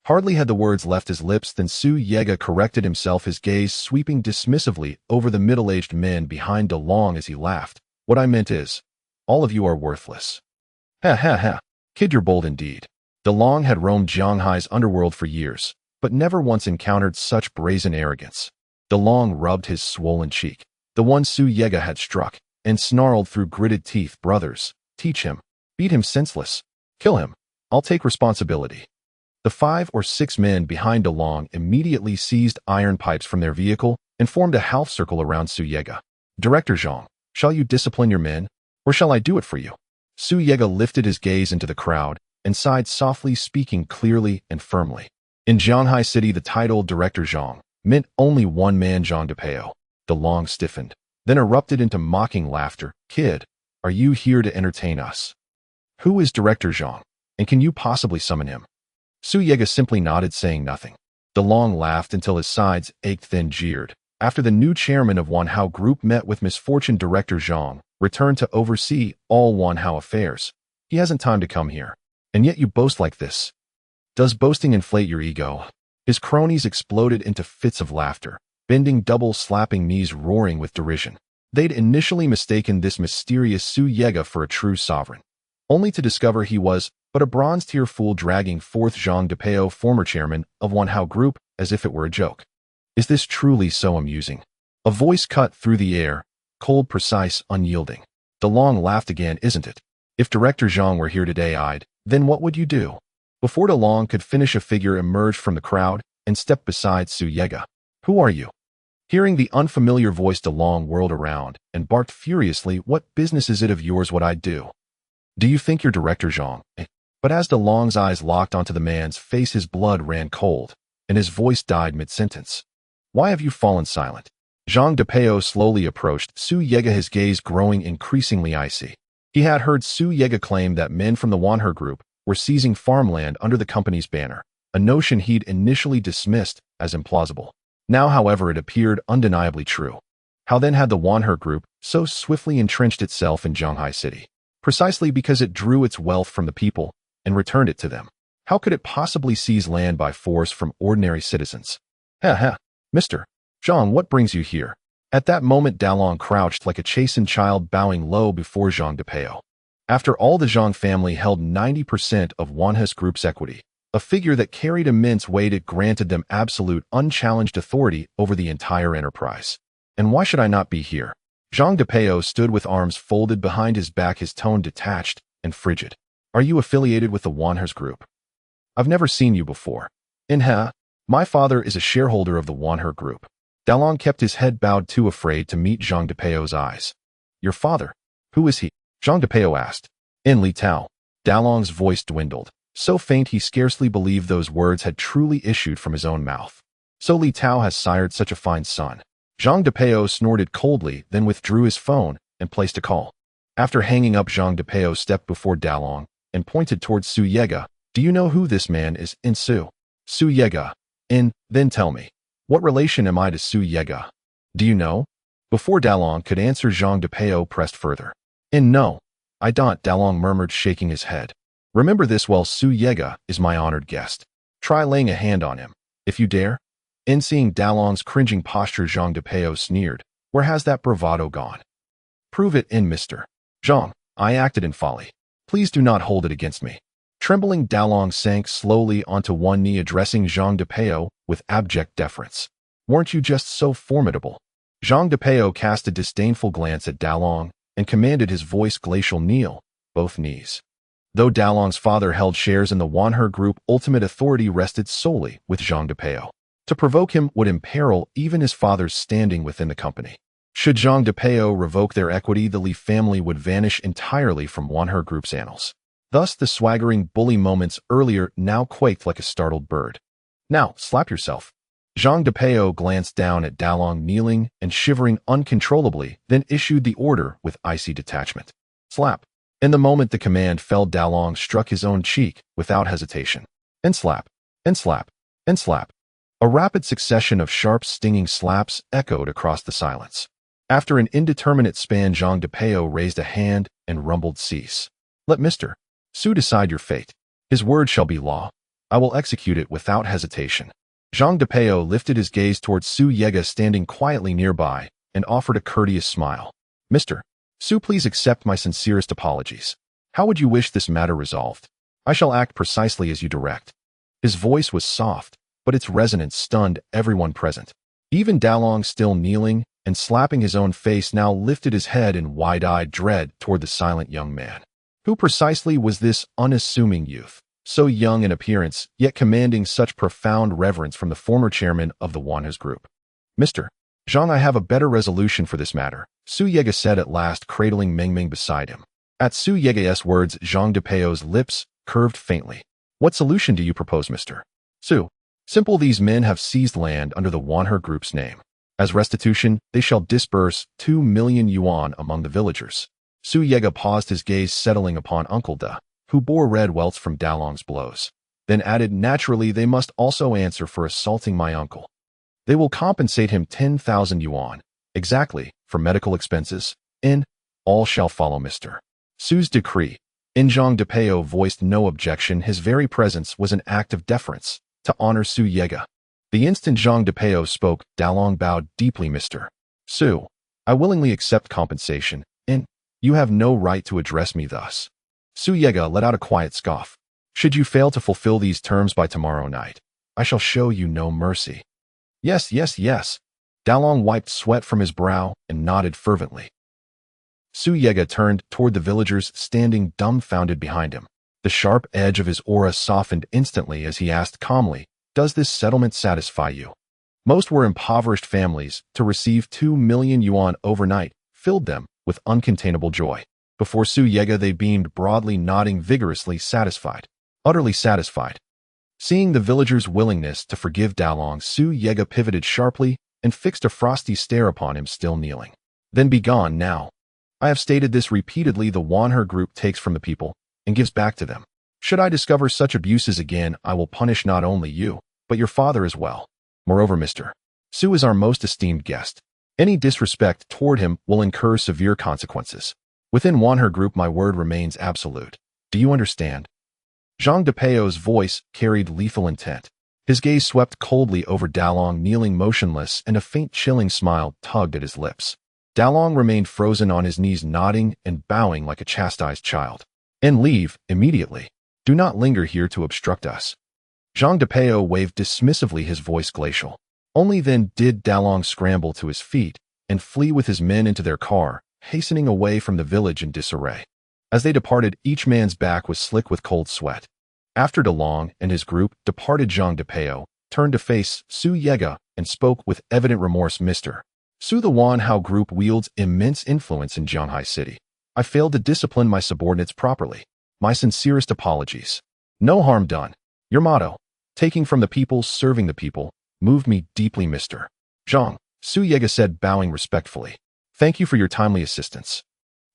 Hardly had the words left his lips than Su Yega corrected himself, his gaze sweeping dismissively over the middle-aged men behind De Long as he laughed. What I meant is, all of you are worthless. Ha ha ha. Kid, you're bold indeed. De Long had roamed Jianghai's underworld for years, but never once encountered such brazen arrogance. De Long rubbed his swollen cheek, the one Su Yega had struck, and snarled through gritted teeth, brothers, teach him. Beat him senseless. Kill him. I'll take responsibility. The 5 or 6 men behind De Long immediately seized iron pipes from their vehicle and formed a half circle around Su Yega. Director Zhang, shall you discipline your men, or shall I do it for you? Su Yega lifted his gaze into the crowd and sighed softly, speaking clearly and firmly. In Jianghai City, the title Director Zhang meant only one man, Zhang Depeo. De Long stiffened, then erupted into mocking laughter. Kid, are you here to entertain us? Who is Director Zhang, and can you possibly summon him? Su Yega simply nodded, saying nothing. De Long laughed until his sides ached, then jeered. After the new chairman of Wanhao Group met with misfortune, Director Zhang returned to oversee all Wanhao affairs. He hasn't time to come here. And yet you boast like this. Does boasting inflate your ego? His cronies exploded into fits of laughter, bending double, slapping knees, roaring with derision. They'd initially mistaken this mysterious Su Yega for a true sovereign, only to discover he was but a bronze-tier fool dragging forth Zhang Depeo, former chairman of Wanhao Group, as if it were a joke. Is this truly so amusing? A voice cut through the air, cold, precise, unyielding. De Long laughed again. Isn't it? If Director Zhang were here today, then what would you do? Before De Long could finish, a figure emerged from the crowd and stepped beside Su Yega. Who are you? Hearing the unfamiliar voice, De Long whirled around and barked furiously. What business is it of yours what I do? Do you think you're Director Zhang? But as De Long's eyes locked onto the man's face, his blood ran cold, and his voice died mid-sentence. Why have you fallen silent? Zhang Depeo slowly approached Su Yega, his gaze growing increasingly icy. He had heard Su Yega claim that men from the Wanhao Group were seizing farmland under the company's banner, a notion he'd initially dismissed as implausible. Now, however, it appeared undeniably true. How then had the Wanhao Group so swiftly entrenched itself in Jianghai City? Precisely because it drew its wealth from the people and returned it to them. How could it possibly seize land by force from ordinary citizens? Ha ha, Mr. Zhang, what brings you here? At that moment, Dalong crouched like a chastened child, bowing low before Zhang Depeo. After all, the Zhang family held 90% of Wanhao Group's equity, a figure that carried immense weight. It granted them absolute, unchallenged authority over the entire enterprise. And why should I not be here? Zhang Depeo stood with arms folded behind his back, his tone detached and frigid. Are you affiliated with the Wanhao Group? I've never seen you before. My father is a shareholder of the Wanhao Group. Dalong kept his head bowed, too afraid to meet Zhang Depeo's eyes. Your father? Who is he? Zhang Depeo asked. In Li Tao. Dalong's voice dwindled, so faint he scarcely believed those words had truly issued from his own mouth. So Li Tao has sired such a fine son. Zhang Depeo snorted coldly, then withdrew his phone and placed a call. After hanging up, Zhang Depeo stepped before Dalong and pointed towards Su Yega. Do you know who this man is? In Su Yega. Then tell me, what relation am I to Su Yega? Do you know? Before Dalong could answer, Zhang Depeo pressed further. No, I don't, Dalong murmured, shaking his head. Remember this well, Su Yega is my honored guest. Try laying a hand on him, if you dare. Seeing Dalong's cringing posture, Zhang Depeo sneered. Where has that bravado gone? Prove it, Mr. Zhang. I acted in folly. Please do not hold it against me. Trembling, Dalong sank slowly onto one knee, addressing Zhang Depeo with abject deference. Weren't you just so formidable? Zhang Depeo cast a disdainful glance at Dalong and commanded, his voice glacial, kneel, both knees. Though Dalong's father held shares in the Wanhao Group, ultimate authority rested solely with Zhang Depeo. To provoke him would imperil even his father's standing within the company. Should Zhang Depeo revoke their equity, the Li family would vanish entirely from Wanhao Group's annals. Thus, the swaggering bully moments earlier now quaked like a startled bird. Now, slap yourself. Zhang Depeo glanced down at Dalong, kneeling and shivering uncontrollably, then issued the order with icy detachment. Slap. In the moment the command fell, Dalong struck his own cheek without hesitation. And slap. And slap. And slap. A rapid succession of sharp, stinging slaps echoed across the silence. After an indeterminate span, Zhang Depeo raised a hand and rumbled, cease. Let Mr. Su decide your fate. His word shall be law. I will execute it without hesitation. Zhang Depeo lifted his gaze towards Su Yega standing quietly nearby and offered a courteous smile. Mr. Su, please accept my sincerest apologies. How would you wish this matter resolved? I shall act precisely as you direct. His voice was soft, but its resonance stunned everyone present. Even Dalong, still kneeling and slapping his own face, now lifted his head in wide-eyed dread toward the silent young man. Who precisely was this unassuming youth, so young in appearance, yet commanding such profound reverence from the former chairman of the Wanha's group? Mr. Zhang, I have a better resolution for this matter, Su Yega said at last, cradling Mengmeng beside him. At Su Yega's words, Zhang Depeo's lips curved faintly. What solution do you propose, Mr. Su? Simple. These men have seized land under the Wanha group's name. As restitution, they shall disburse 2 million yuan among the villagers. Su Yega paused, his gaze settling upon Uncle Da, who bore red welts from Dalong's blows. Then added, naturally, they must also answer for assaulting my uncle. They will compensate him 10,000 yuan, exactly, for medical expenses, and all shall follow Mr. Su's decree. Zhang Depeo voiced no objection. His very presence was an act of deference to honor Su Yega. The instant Zhang Depeo spoke, Dalong bowed deeply. Mr. Su, I willingly accept compensation, and you have no right to address me thus. Su Yega let out a quiet scoff. Should you fail to fulfill these terms by tomorrow night, I shall show you no mercy. Yes, yes, yes. Dalong wiped sweat from his brow and nodded fervently. Su Yega turned toward the villagers standing dumbfounded behind him. The sharp edge of his aura softened instantly as he asked calmly, does this settlement satisfy you? Most were impoverished families. To receive 2 million yuan overnight filled them with uncontainable joy. Before Su Yega they beamed broadly, nodding vigorously, satisfied, utterly satisfied. Seeing the villagers' willingness to forgive Dalong, Su Yega pivoted sharply and fixed a frosty stare upon him, still kneeling. Then be gone now. I have stated this repeatedly. The Wanha group takes from the people and gives back to them. Should I discover such abuses again, I will punish not only you, but your father as well. Moreover, Mr. Su is our most esteemed guest. Any disrespect toward him will incur severe consequences. Within Wanha group, my word remains absolute. Do you understand? Zhang Depeo's voice carried lethal intent. His gaze swept coldly over Dalong, kneeling motionless, and a faint chilling smile tugged at his lips. Dalong remained frozen on his knees, nodding and bowing like a chastised child. And leave, immediately. Do not linger here to obstruct us. Zhang Depeo waved dismissively, his voice glacial. Only then did Dalong scramble to his feet and flee with his men into their car, hastening away from the village in disarray. As they departed, each man's back was slick with cold sweat. After Dalong and his group departed, Zhang Depeo turned to face Su Yega and spoke with evident remorse. Mr. Su, the Wanha group wields immense influence in Jianghai City. I failed to discipline my subordinates properly. My sincerest apologies. No harm done. Your motto, taking from the people, serving the people, moved me deeply, Mr. Zhang, Su Yega said, bowing respectfully. Thank you for your timely assistance.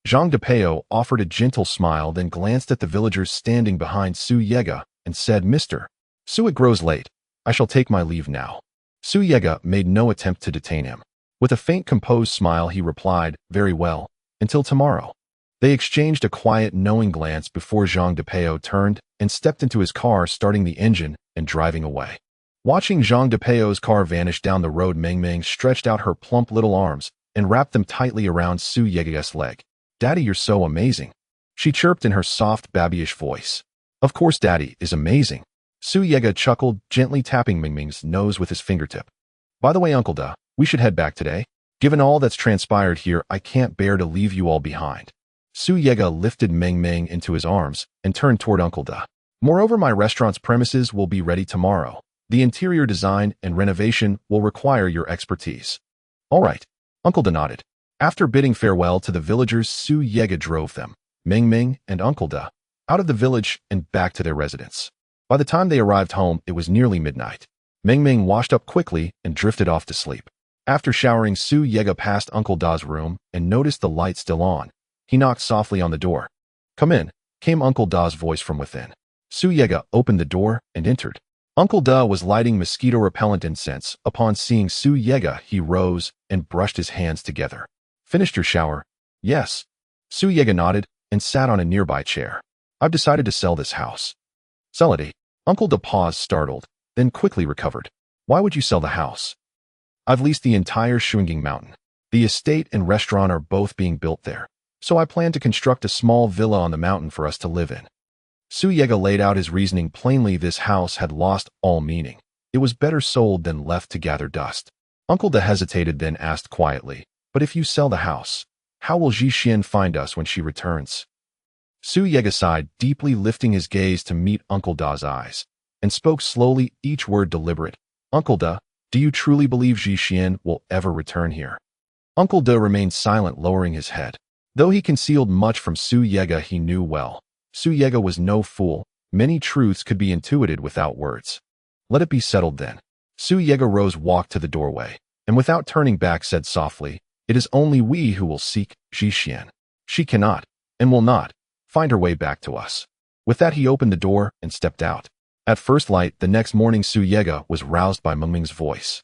Zhang Depeo offered a gentle smile, then glanced at the villagers standing behind Su Yega and said, Mr. Su, it grows late. I shall take my leave now. Su Yega made no attempt to detain him. With a faint composed smile, he replied, very well, until tomorrow. They exchanged a quiet, knowing glance before Zhang Depeo turned and stepped into his car, starting the engine and driving away. Watching Zhang Depeo's car vanish down the road, Mengmeng stretched out her plump little arms and wrapped them tightly around Su Yega's leg. Daddy, you're so amazing, she chirped in her soft, babyish voice. Of course, Daddy is amazing. Su Yega chuckled, gently tapping Mengmeng's nose with his fingertip. By the way, Uncle Da, we should head back today. Given all that's transpired here, I can't bear to leave you all behind. Su Yega lifted Mengmeng into his arms and turned toward Uncle Da. Moreover, my restaurant's premises will be ready tomorrow. The interior design and renovation will require your expertise. All right, Uncle Da nodded. After bidding farewell to the villagers, Su Yega drove them, Mengmeng and Uncle Da, out of the village and back to their residence. By the time they arrived home, it was nearly midnight. Mengmeng washed up quickly and drifted off to sleep. After showering, Su Yega passed Uncle Da's room and noticed the light still on. He knocked softly on the door. Come in, came Uncle Da's voice from within. Su Yega opened the door and entered. Uncle Da was lighting mosquito-repellent incense. Upon seeing Su Yega, he rose and brushed his hands together. Finished your shower? Yes. Su Yega nodded and sat on a nearby chair. I've decided to sell this house. Sell it. Uncle De paused startled, then quickly recovered. Why would you sell the house? I've leased the entire Shunging Mountain. The estate and restaurant are both being built there, so I plan to construct a small villa on the mountain for us to live in. Su Yega laid out his reasoning plainly. This house had lost all meaning. It was better sold than left to gather dust. Uncle De hesitated, then asked quietly, but if you sell the house, how will Zhixian find us when she returns? Su Yega sighed deeply, lifting his gaze to meet Uncle Da's eyes, and spoke slowly, each word deliberate. Uncle Da, do you truly believe Zhixian will ever return here? Uncle Da remained silent, lowering his head. Though he concealed much from Su Yega, he knew well. Su Yega was no fool. Many truths could be intuited without words. Let it be settled then. Su Yega rose, walked to the doorway, and without turning back said softly, it is only we who will seek Zhixian. She cannot, and will not, find her way back to us. With that he opened the door and stepped out. At first light the next morning Su Yega was roused by Mengming's voice.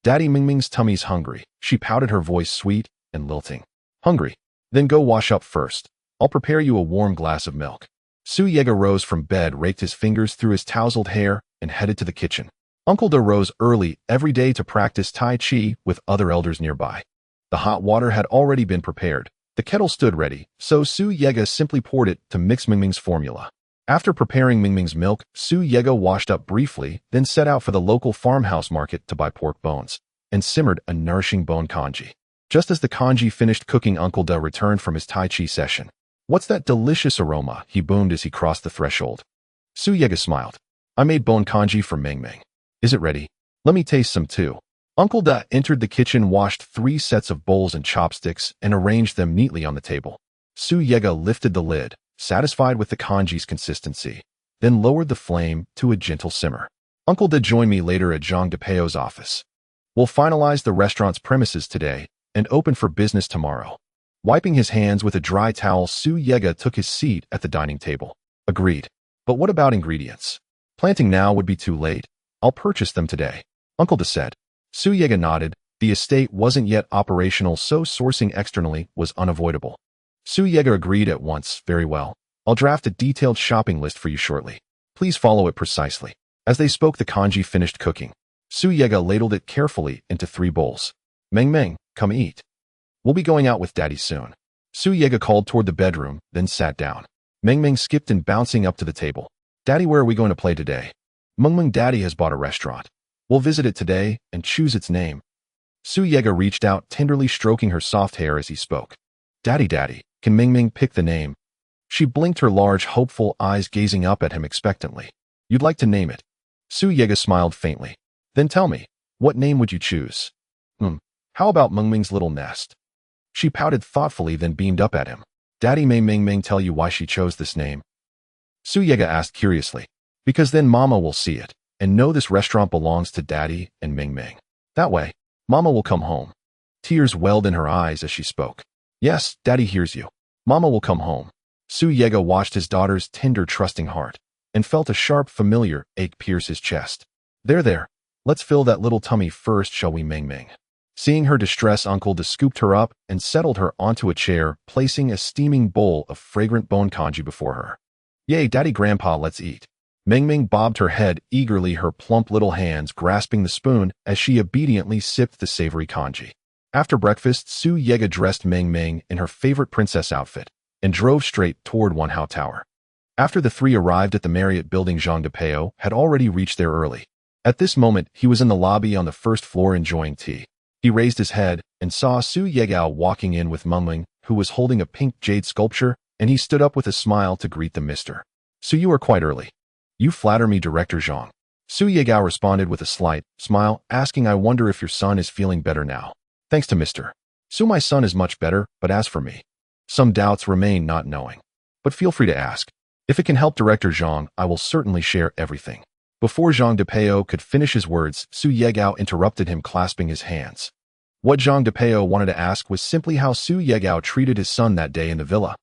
Daddy, Mengming's tummy's hungry. She pouted, her voice sweet and lilting. Hungry? Then go wash up first. I'll prepare you a warm glass of milk. Su Yega rose from bed, raked his fingers through his tousled hair, and headed to the kitchen. Uncle De rose early every day to practice Tai Chi with other elders nearby. The hot water had already been prepared. The kettle stood ready, so Su Yega simply poured it to mix Mengming's formula. After preparing Mengming's milk, Su Yega washed up briefly, then set out for the local farmhouse market to buy pork bones, and simmered a nourishing bone congee. Just as the congee finished cooking, Uncle De returned from his Tai Chi session. What's that delicious aroma? He boomed as he crossed the threshold. Su Yega smiled. I made bone congee for Mengming. Is it ready? Let me taste some too. Uncle Da entered the kitchen, washed 3 sets of bowls and chopsticks, and arranged them neatly on the table. Su Yega lifted the lid, satisfied with the congee's consistency, then lowered the flame to a gentle simmer. Uncle Da joined me later at Zhang Depeo's office. We'll finalize the restaurant's premises today and open for business tomorrow. Wiping his hands with a dry towel, Su Yega took his seat at the dining table. Agreed. But what about ingredients? Planting now would be too late. I'll purchase them today, Uncle Da said. Su Yega nodded. The estate wasn't yet operational, so sourcing externally was unavoidable. Su Yega agreed at once. Very well. I'll draft a detailed shopping list for you shortly. Please follow it precisely. As they spoke, the congee finished cooking. Su Yega ladled it carefully into 3 bowls. Meng, come eat. We'll be going out with Daddy soon. Su Yega called toward the bedroom, then sat down. Meng skipped and bouncing up to the table. Daddy, where are we going to play today? Meng, Daddy has bought a restaurant. We'll visit it today and choose its name. Su Yega reached out, tenderly stroking her soft hair as he spoke. Daddy, can Meng pick the name? She blinked, her large, hopeful eyes gazing up at him expectantly. You'd like to name it? Su Yega smiled faintly. Then tell me, what name would you choose? How about Mengming's little nest? She pouted thoughtfully, then beamed up at him. Daddy, may Meng tell you why she chose this name? Su Yega asked curiously. Because then Mama will see it and know this restaurant belongs to Daddy and Meng. That way, Mama will come home. Tears welled in her eyes as she spoke. Yes, Daddy hears you. Mama will come home. Su Yega watched his daughter's tender, trusting heart and felt a sharp, familiar ache pierce his chest. There. Let's fill that little tummy first, shall we, Meng? Seeing her distress, Uncle De scooped her up and settled her onto a chair, placing a steaming bowl of fragrant bone congee before her. Yay, Daddy, Grandpa, let's eat. Meng bobbed her head eagerly, her plump little hands grasping the spoon as she obediently sipped the savory congee. After breakfast, Su Yega dressed Meng in her favorite princess outfit and drove straight toward Wanhao Tower. After the 3 arrived at the Marriott building, Zhang Depeo had already reached there early. At this moment, he was in the lobby on the first floor enjoying tea. He raised his head and saw Su Yegao walking in with Mengming, who was holding a pink jade sculpture, and he stood up with a smile to greet the mister. So you are quite early. You flatter me, Director Zhang. Su Yegao responded with a slight smile, asking, I wonder if your son is feeling better now. Thanks to Mr. Su, my son is much better, but as for me, some doubts remain, not knowing. But feel free to ask. If it can help Director Zhang, I will certainly share everything. Before Zhang Depeo could finish his words, Su Yegao interrupted him, clasping his hands. What Zhang Depeo wanted to ask was simply how Su Yegao treated his son that day in the villa.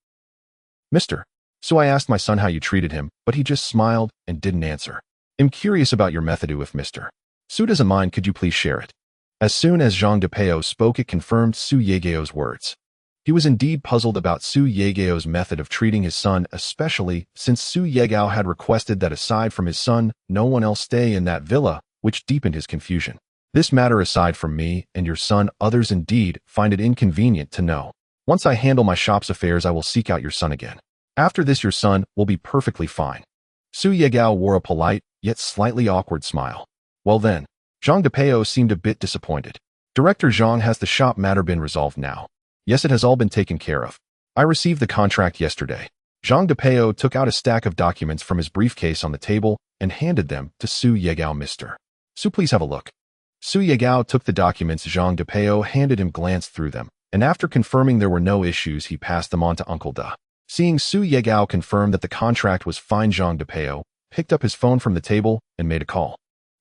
Mister, so I asked my son how you treated him, but he just smiled and didn't answer. I'm curious about your method if Mr. Su doesn't mind, could you please share it? As soon as Zhang Depeo spoke, it confirmed Su Yegao's words. He was indeed puzzled about Su Yegao's method of treating his son, especially since Su Yegao had requested that aside from his son, no one else stay in that villa, which deepened his confusion. This matter aside from me and your son, others indeed find it inconvenient to know. Once I handle my shop's affairs, I will seek out your son again. After this, your son will be perfectly fine. Su Yegao wore a polite, yet slightly awkward smile. Well then, Zhang Depeo seemed a bit disappointed. Director Zhang, has the shop matter been resolved now? Yes, it has all been taken care of. I received the contract yesterday. Zhang Depeo took out a stack of documents from his briefcase on the table and handed them to Su Yegao. Mr. Su, please have a look. Su Yegao took the documents Zhang Depeo handed him, glanced through them, and after confirming there were no issues, he passed them on to Uncle Da. Seeing Su Yegao confirm that the contract was fine, Zhang Depeo picked up his phone from the table and made a call.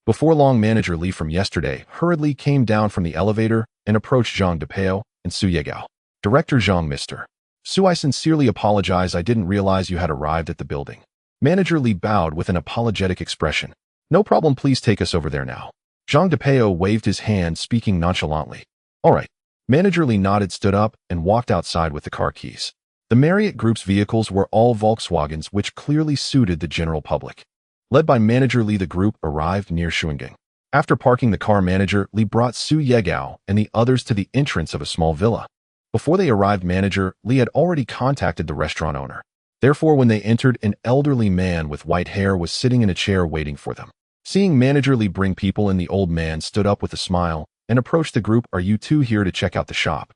Before long, Manager Li from yesterday hurriedly came down from the elevator and approached Zhang Depeo and Su Yegao. Director Zhang, Mr. Su, I sincerely apologize. I didn't realize you had arrived at the building. Manager Li bowed with an apologetic expression. No problem, please take us over there now. Zhang Depeo waved his hand, speaking nonchalantly. All right. Manager Li nodded, stood up, and walked outside with the car keys. The Marriott Group's vehicles were all Volkswagens, which clearly suited the general public. Led by Manager Li, the group arrived near Shuanggang. After parking the car, Manager Li brought Su Yegao and the others to the entrance of a small villa. Before they arrived, Manager Li had already contacted the restaurant owner. Therefore, when they entered, an elderly man with white hair was sitting in a chair waiting for them. Seeing Manager Li bring people in, the old man stood up with a smile and approached the group. Are you two here to check out the shop?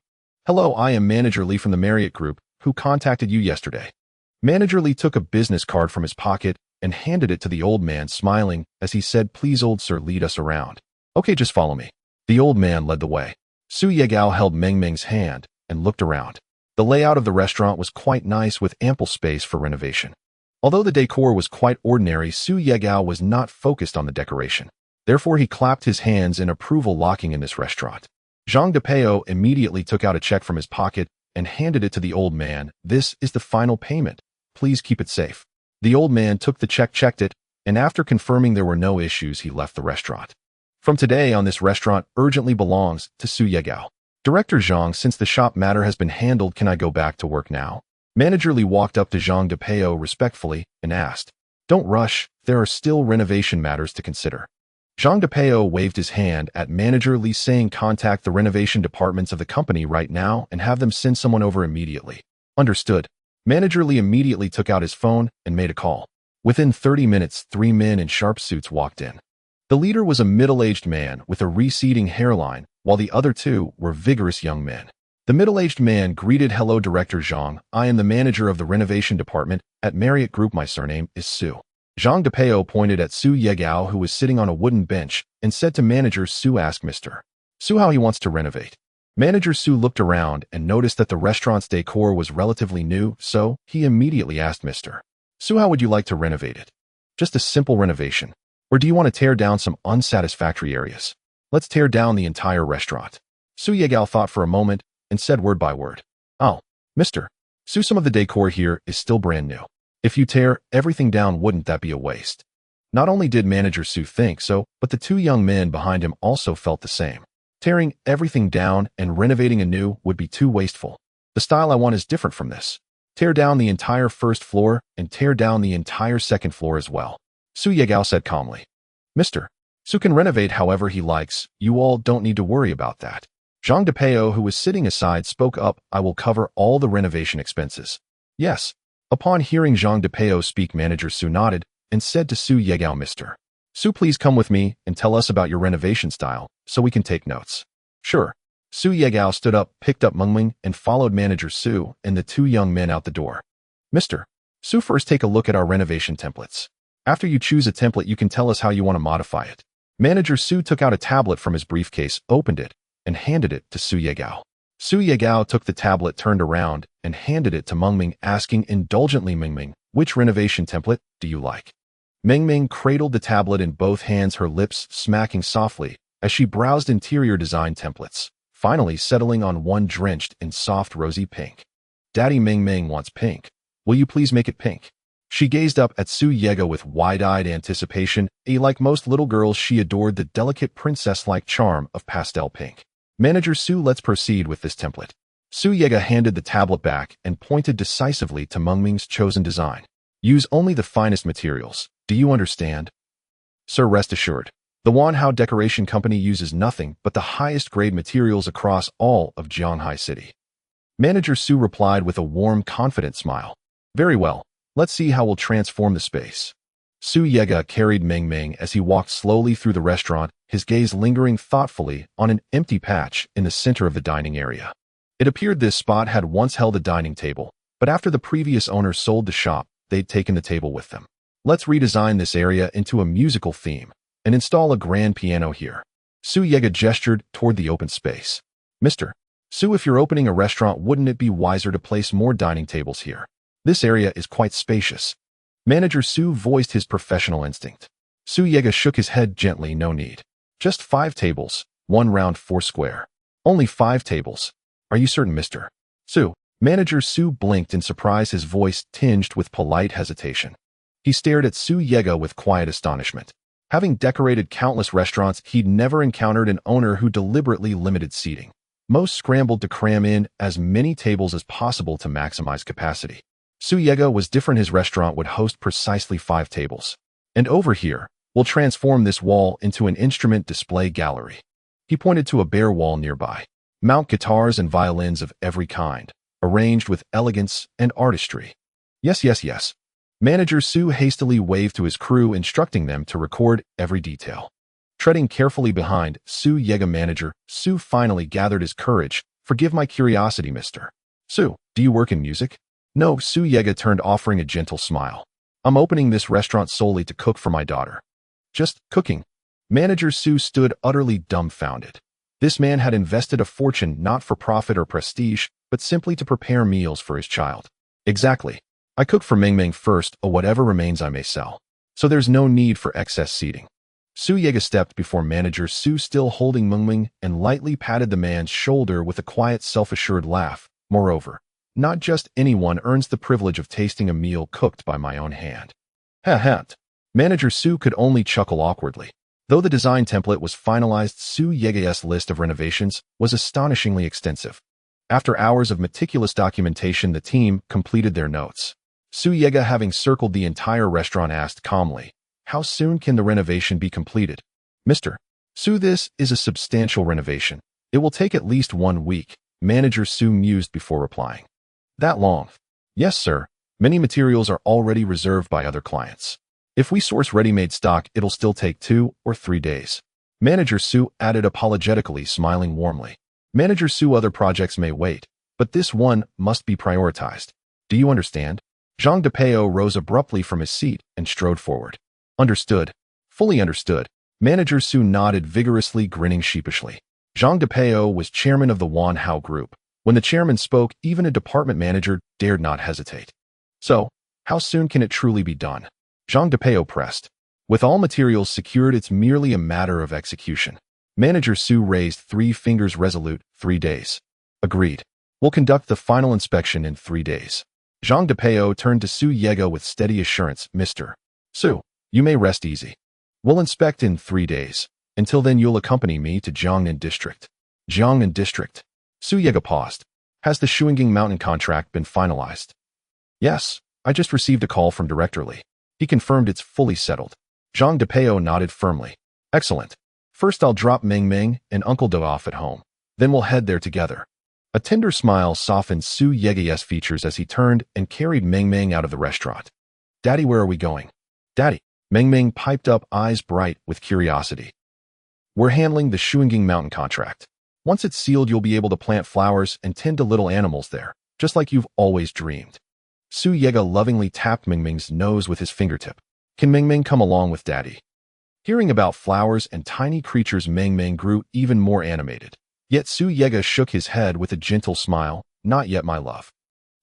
Hello, I am Manager Li from the Marriott Group, who contacted you yesterday. Manager Li took a business card from his pocket and handed it to the old man, smiling as he said, please, old sir, lead us around. Okay, just follow me. The old man led the way. Su Yegao held Meng Meng's hand and looked around. The layout of the restaurant was quite nice, with ample space for renovation. Although the decor was quite ordinary, Su Yegao was not focused on the decoration. Therefore, he clapped his hands in approval. Locking in this restaurant. Zhang Depeo immediately took out a check from his pocket and handed it to the old man. This is the final payment. Please keep it safe. The old man took the check, checked it, and after confirming there were no issues, he left the restaurant. From today on, this restaurant urgently belongs to Su Yegao. Director Zhang, since the shop matter has been handled, can I go back to work now? Manager Li walked up to Zhang Depeo respectfully and asked. Don't rush, there are still renovation matters to consider. Zhang Depeo waved his hand at Manager Li, saying, contact the renovation departments of the company right now and have them send someone over immediately. Understood. Manager Li immediately took out his phone and made a call. Within 30 minutes, 3 men in sharp suits walked in. The leader was a middle-aged man with a receding hairline, while the other 2 were vigorous young men. The middle-aged man greeted, hello, Director Zhang. I am the manager of the renovation department at Marriott Group. My surname is Su. Zhang Depeo pointed at Su Yegao, who was sitting on a wooden bench, and said to Manager Su, ask Mr. Su how he wants to renovate. Manager Su looked around and noticed that the restaurant's decor was relatively new, so he immediately asked Mr. Su, how would you like to renovate it? Just a simple renovation. Or do you want to tear down some unsatisfactory areas? Let's tear down the entire restaurant. Su Yegao thought for a moment and said word by word. Oh, Mr. Su, some of the decor here is still brand new. If you tear everything down, wouldn't that be a waste? Not only did Manager Su think so, but the 2 young men behind him also felt the same. Tearing everything down and renovating anew would be too wasteful. The style I want is different from this. Tear down the entire first floor and tear down the entire second floor as well. Su Yegao said calmly. Mr. Su can renovate however he likes. You all don't need to worry about that. Zhang Depeo, who was sitting aside, spoke up. I will cover all the renovation expenses. Yes. Upon hearing Zhang Depeo speak, Manager Su nodded and said to Su Yegao, Mr. Su, please come with me and tell us about your renovation style so we can take notes. Sure. Su Yegao stood up, picked up Meng Meng, and followed Manager Su and the 2 young men out the door. Mr. Su, first take a look at our renovation templates. After you choose a template, you can tell us how you want to modify it. Manager Su took out a tablet from his briefcase, opened it, and handed it to Su Yegao. Su Yegao took the tablet, turned around, and handed it to Meng Meng, asking indulgently, Meng Meng, which renovation template do you like? Meng Meng cradled the tablet in both hands, her lips smacking softly as she browsed interior design templates, finally settling on one drenched in soft rosy pink. Daddy, Meng Meng wants pink. Will you please make it pink? She gazed up at Su Yegao with wide-eyed anticipation. Like most little girls, she adored the delicate princess-like charm of pastel pink. Manager Su, let's proceed with this template. Su Yega handed the tablet back and pointed decisively to Mengming's chosen design. Use only the finest materials. Do you understand? Sir, rest assured. The Wanhao Decoration Company uses nothing but the highest grade materials across all of Jianghai City. Manager Su replied with a warm, confident smile. Very well. Let's see how we'll transform the space. Su Yega carried Mengming as he walked slowly through the restaurant, his gaze lingering thoughtfully on an empty patch in the center of the dining area. It appeared this spot had once held a dining table, but after the previous owner sold the shop, they'd taken the table with them. Let's redesign this area into a musical theme and install a grand piano here. Su Yega gestured toward the open space. Mr. Su, if you're opening a restaurant, wouldn't it be wiser to place more dining tables here? This area is quite spacious. Manager Su voiced his professional instinct. Su Yega shook his head gently. No need. Just 5 tables, 1 round 4 square. Only 5 tables. Are you certain, Mr. Su? Manager Su blinked in surprise, his voice tinged with polite hesitation. He stared at Su Yega with quiet astonishment. Having decorated countless restaurants, he'd never encountered an owner who deliberately limited seating. Most scrambled to cram in as many tables as possible to maximize capacity. Su Yega was different. His restaurant would host precisely 5 tables. And over here, we'll transform this wall into an instrument display gallery. He pointed to a bare wall nearby. Mount guitars and violins of every kind, arranged with elegance and artistry. Yes. Manager Su hastily waved to his crew, instructing them to record every detail. Treading carefully behind Su Yega, Manager Su finally gathered his courage. Forgive my curiosity, Mr. Su, do you work in music? No, Su Yega turned, offering a gentle smile. I'm opening this restaurant solely to cook for my daughter. Just cooking? Manager Su stood utterly dumbfounded. This man had invested a fortune not for profit or prestige, but simply to prepare meals for his child. Exactly. I cook for Mengming first, or whatever remains I may sell. So there's no need for excess seating. Su Yega stepped before Manager Su, still holding Mengming, and lightly patted the man's shoulder with a quiet, self-assured laugh. Moreover, not just anyone earns the privilege of tasting a meal cooked by my own hand. Ha. Manager Su could only chuckle awkwardly. Though the design template was finalized, Su Yega's list of renovations was astonishingly extensive. After hours of meticulous documentation, the team completed their notes. Su Yega, having circled the entire restaurant, asked calmly, "How soon can the renovation be completed?" Mr. Su, this is a substantial renovation. It will take at least 1 week, Manager Su mused before replying. That long? Yes, sir. Many materials are already reserved by other clients. If we source ready-made stock, it'll still take 2 or 3 days. Manager Su added apologetically, smiling warmly. Manager Su, other projects may wait, but this one must be prioritized. Do you understand? Zhang Depeo rose abruptly from his seat and strode forward. Understood. Fully understood. Manager Su nodded vigorously, grinning sheepishly. Zhang Depeo was chairman of the Wanhao Group. When the chairman spoke, even a department manager dared not hesitate. So, how soon can it truly be done? Zhang Depeo pressed. With all materials secured, it's merely a matter of execution. Manager Su raised 3 fingers, resolute. 3 days. Agreed. We'll conduct the final inspection in 3 days. Zhang Depeo turned to Su Yega with steady assurance. Mr. Su, you may rest easy. We'll inspect in 3 days. Until then, you'll accompany me to Jiangnan District. Jiangnan District. Su Yega paused. Has the Shuanging Mountain contract been finalized? Yes, I just received a call from Director Li. He confirmed it's fully settled. Zhang Depeo nodded firmly. Excellent. First I'll drop Mengming and Uncle Do off at home. Then we'll head there together. A tender smile softened Su Yega's features as he turned and carried Mengming out of the restaurant. Daddy, where are we going? Daddy. Mengming piped up, eyes bright with curiosity. We're handling the Shuanging Mountain contract. Once it's sealed, you'll be able to plant flowers and tend to little animals there, just like you've always dreamed. Su Yega lovingly tapped Mengming's nose with his fingertip. Can Mengming come along with Daddy? Hearing about flowers and tiny creatures, Mengming grew even more animated. Yet Su Yega shook his head with a gentle smile. Not yet, my love.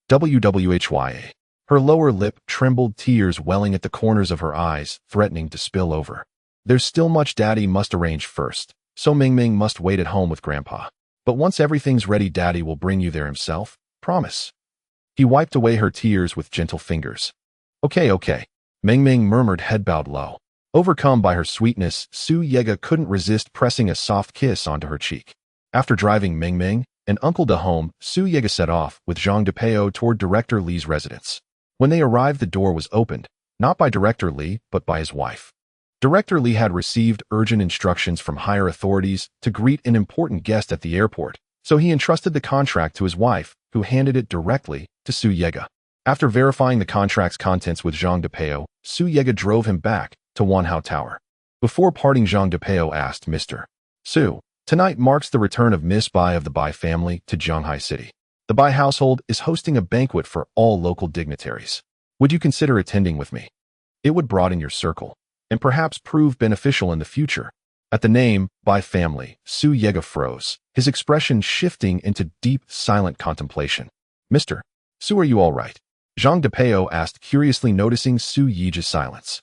WWHYA. Her lower lip trembled, tears welling at the corners of her eyes, threatening to spill over. There's still much Daddy must arrange first, so Mengming must wait at home with Grandpa. But once everything's ready, Daddy will bring you there himself. Promise. He wiped away her tears with gentle fingers. Okay. Mengming murmured, head bowed low. Overcome by her sweetness, Su Yega couldn't resist pressing a soft kiss onto her cheek. After driving Mengming, and Uncle De home, Su Yega set off with Zhang Depeo toward Director Li's residence. When they arrived, the door was opened, not by Director Li, but by his wife. Director Li had received urgent instructions from higher authorities to greet an important guest at the airport, so he entrusted the contract to his wife, who handed it directly to Su Yega. After verifying the contract's contents with Zhang Depeo, Su Yega drove him back to Wanhao Tower. Before parting, Zhang Depeo asked Mr. Su, "Tonight marks the return of Miss Bai of the Bai family to Zhanghai City. The Bai household is hosting a banquet for all local dignitaries. Would you consider attending with me? It would broaden your circle, and perhaps prove beneficial in the future." At the name, Bai family, Su Yega froze, his expression shifting into deep, silent contemplation. "Mr. Su, are you all right?" Zhang Depeo asked, curiously noticing Su Yi's silence.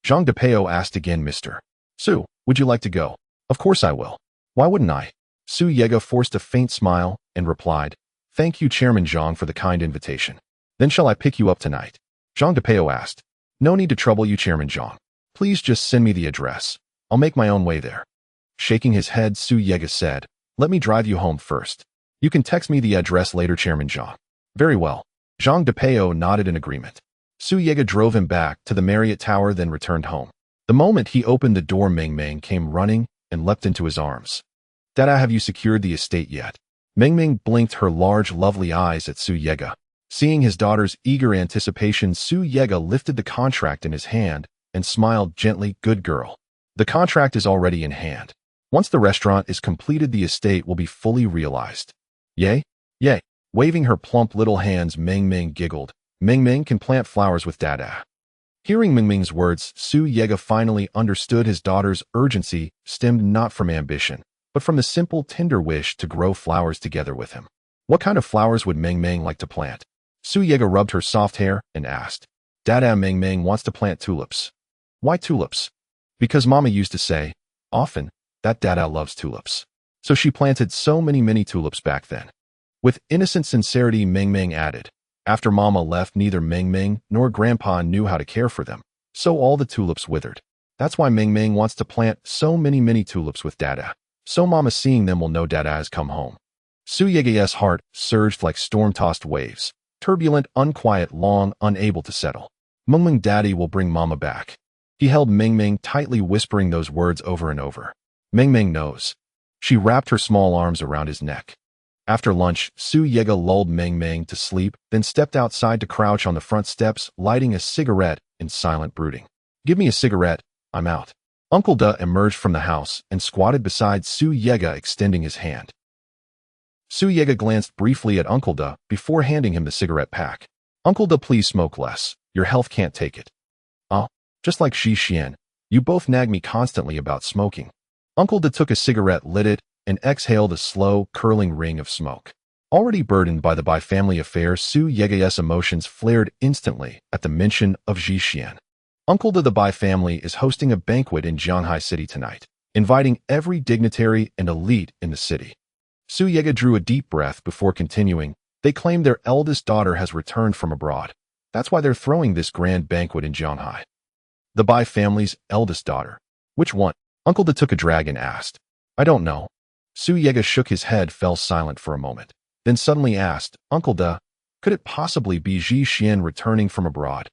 Zhang Depeo asked again, "Mr. Su, would you like to go?" "Of course I will. Why wouldn't I?" Su Yega forced a faint smile and replied, "Thank you, Chairman Zhang, for the kind invitation. Then shall I pick you up tonight?" Zhang Depeo asked. "No need to trouble you, Chairman Zhang. Please just send me the address. I'll make my own way there." Shaking his head, Su Yega said, "Let me drive you home first. You can text me the address later, Chairman Zhang." "Very well." Zhang Depeo nodded in agreement. Su Yega drove him back to the Marriott Tower, then returned home. The moment he opened the door, Meng Meng came running and leapt into his arms. "Dada, have you secured the estate yet?" Meng Meng blinked her large, lovely eyes at Su Yega. Seeing his daughter's eager anticipation, Su Yega lifted the contract in his hand and smiled gently. "Good girl. The contract is already in hand. Once the restaurant is completed, the estate will be fully realized." "Yay? Yay." Waving her plump little hands, Meng Meng giggled. "Meng Meng can plant flowers with Dada." Hearing Meng Meng's words, Su Yega finally understood his daughter's urgency stemmed not from ambition, but from the simple, tender wish to grow flowers together with him. What kind of flowers would Meng Meng like to plant? Su Yega rubbed her soft hair and asked. "Dada, Meng Meng wants to plant tulips." "Why tulips?" "Because Mama used to say, often, that Dada loves tulips. So she planted so many tulips back then." With innocent sincerity, Meng Meng added, "After Mama left, neither Meng Meng nor Grandpa knew how to care for them, so all the tulips withered. That's why Meng Meng wants to plant so many tulips with Dada, so Mama seeing them will know Dada has come home." Su Yega's heart surged like storm-tossed waves, turbulent, unquiet, long, unable to settle. "Meng Meng, Daddy will bring Mama back." He held Meng Meng tightly, whispering those words over and over. "Meng Meng knows." She wrapped her small arms around his neck. After lunch, Su Yega lulled Meng Meng to sleep, then stepped outside to crouch on the front steps, lighting a cigarette in silent brooding. "Give me a cigarette, I'm out." Uncle De emerged from the house and squatted beside Su Yega, extending his hand. Su Yega glanced briefly at Uncle De before handing him the cigarette pack. "Uncle De, please smoke less. Your health can't take it." "Oh, just like Xi Xian, you both nag me constantly about smoking." Uncle De took a cigarette, lit it, and exhaled a slow, curling ring of smoke. Already burdened by the Bai family affair, Su Yega's emotions flared instantly at the mention of Xi Xian. Uncle De, the Bai family is hosting a banquet in Zhanghai City tonight, inviting every dignitary and elite in the city. Su Yega drew a deep breath before continuing. "They claim their eldest daughter has returned from abroad. That's why they're throwing this grand banquet in Zhanghai." "The Bai family's eldest daughter? Which one?" Uncle De took a drag and asked. "I don't know." Su Yega shook his head, fell silent for a moment, then suddenly asked, "Uncle De, could it possibly be Xi Xian returning from abroad?"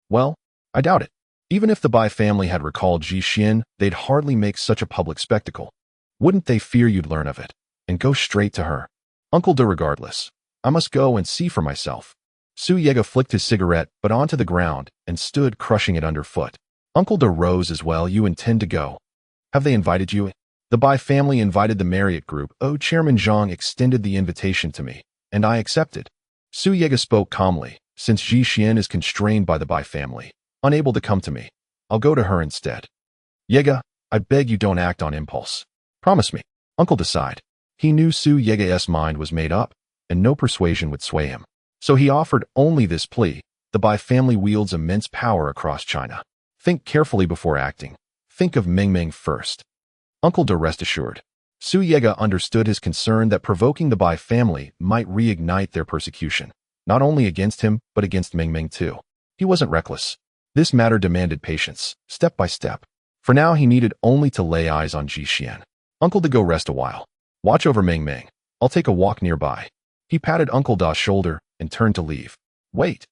"Well, I doubt it. Even if the Bai family had recalled Xi Xian, they'd hardly make such a public spectacle. Wouldn't they fear you'd learn of it and go straight to her?" "Uncle De, regardless, I must go and see for myself." Su Yega flicked his cigarette but onto the ground and stood crushing it underfoot. Uncle De rose as well. "You intend to go? Have they invited you?" "The Bai family invited the Marriott group. Oh, Chairman Zhang extended the invitation to me, and I accepted." Su Yega spoke calmly. "Since Xi Xian is constrained by the Bai family, unable to come to me, I'll go to her instead." "Yega, I beg you don't act on impulse. Promise me." Uncle decided. He knew Su Yega's mind was made up, and no persuasion would sway him. So he offered only this plea. "The Bai family wields immense power across China. Think carefully before acting. Think of Meng Meng first." Uncle De, rest assured. Su Yega understood his concern that provoking the Bai family might reignite their persecution, not only against him, but against Meng Meng too. He wasn't reckless. This matter demanded patience, step by step. For now, he needed only to lay eyes on Xi Xian. "Uncle De, go rest a while. Watch over Meng Meng. I'll take a walk nearby. He patted Uncle Da's shoulder and turned to leave. Wait.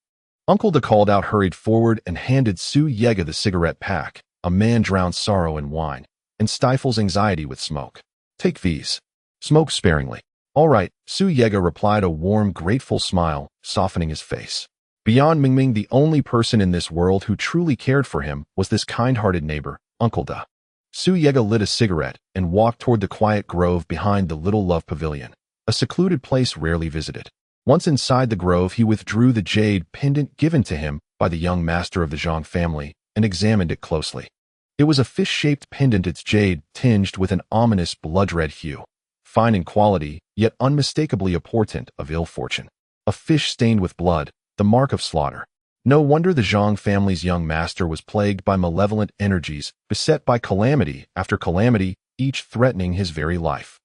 Uncle Da called out, hurried forward, and handed Su Yega the cigarette pack. A man drowns sorrow in wine and stifles anxiety with smoke. Take these. Smoke sparingly. All right, Su Yega replied, a warm, grateful smile softening his face. Beyond Mingming, the only person in this world who truly cared for him was this kind-hearted neighbor, Uncle Da. Su Yega lit a cigarette and walked toward the quiet grove behind the little love pavilion, a secluded place rarely visited. Once inside the grove, he withdrew the jade pendant given to him by the young master of the Zhang family and examined it closely. It was a fish-shaped pendant, its jade tinged with an ominous blood-red hue, fine in quality, yet unmistakably a portent of ill fortune. A fish stained with blood, the mark of slaughter. No wonder the Zhang family's young master was plagued by malevolent energies, beset by calamity after calamity, each threatening his very life.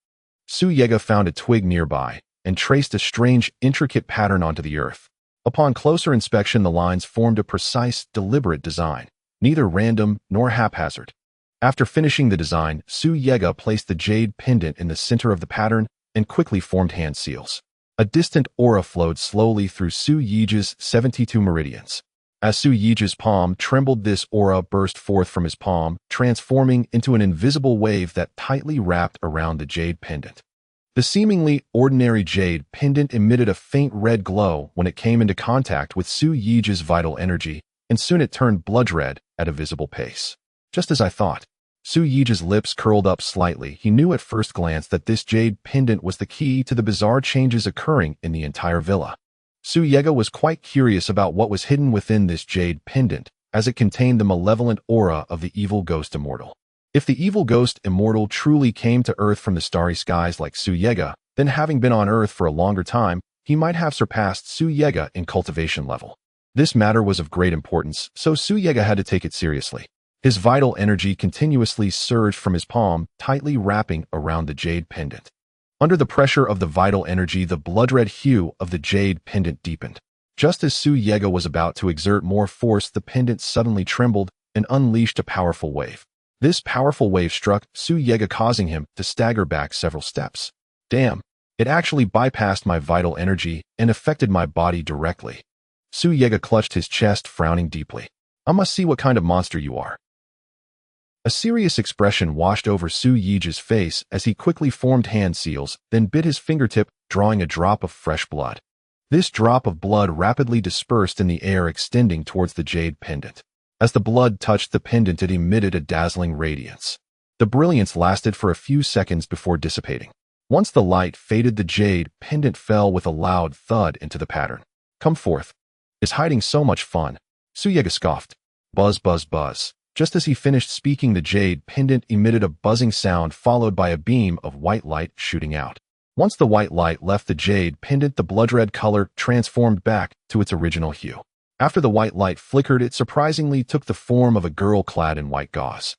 Su Yega found a twig nearby and traced a strange, intricate pattern onto the earth. Upon closer inspection, the lines formed a precise, deliberate design, neither random nor haphazard. After finishing the design, Su Yega placed the jade pendant in the center of the pattern and quickly formed hand seals. A distant aura flowed slowly through Su Yige's 72 meridians. As Su Yige's palm trembled, this aura burst forth from his palm, transforming into an invisible wave that tightly wrapped around the jade pendant. The seemingly ordinary jade pendant emitted a faint red glow when it came into contact with Su Yige's vital energy, and soon it turned blood red at a visible pace. Just as I thought. Su Yige's lips curled up slightly. He knew at first glance that this jade pendant was the key to the bizarre changes occurring in the entire villa. Su Yega was quite curious about what was hidden within this jade pendant, as it contained the malevolent aura of the evil ghost immortal. If the evil ghost immortal truly came to Earth from the starry skies like Su Yega, then having been on Earth for a longer time, he might have surpassed Su Yega in cultivation level. This matter was of great importance, so Su Yega had to take it seriously. His vital energy continuously surged from his palm, tightly wrapping around the jade pendant. Under the pressure of the vital energy, the blood-red hue of the jade pendant deepened. Just as Su Yega was about to exert more force, the pendant suddenly trembled and unleashed a powerful wave. This powerful wave struck Su Yega, causing him to stagger back several steps. Damn, it actually bypassed my vital energy and affected my body directly. Su Yega clutched his chest, frowning deeply. I must see what kind of monster you are. A serious expression washed over Su Yige's face as he quickly formed hand seals, then bit his fingertip, drawing a drop of fresh blood. This drop of blood rapidly dispersed in the air, extending towards the jade pendant. As the blood touched the pendant, it emitted a dazzling radiance. The brilliance lasted for a few seconds before dissipating. Once the light faded, the jade pendant fell with a loud thud into the pattern. Come forth. Is hiding so much fun? Su Yega scoffed. Buzz, buzz, buzz. Just as he finished speaking, the jade pendant emitted a buzzing sound followed by a beam of white light shooting out. Once the white light left the jade pendant, the blood-red color transformed back to its original hue. After the white light flickered, it surprisingly took the form of a girl clad in white gauze.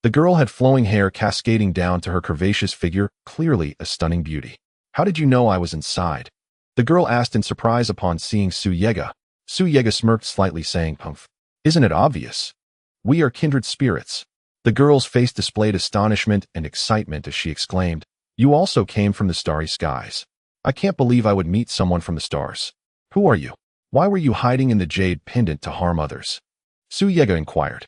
The girl had flowing hair cascading down to her curvaceous figure, clearly a stunning beauty. How did you know I was inside? The girl asked in surprise upon seeing Su Yega. Su Yega smirked slightly, saying, Pumph. Isn't it obvious? We are kindred spirits. The girl's face displayed astonishment and excitement as she exclaimed, You also came from the starry skies. I can't believe I would meet someone from the stars. Who are you? Why were you hiding in the jade pendant to harm others? Su Yega inquired.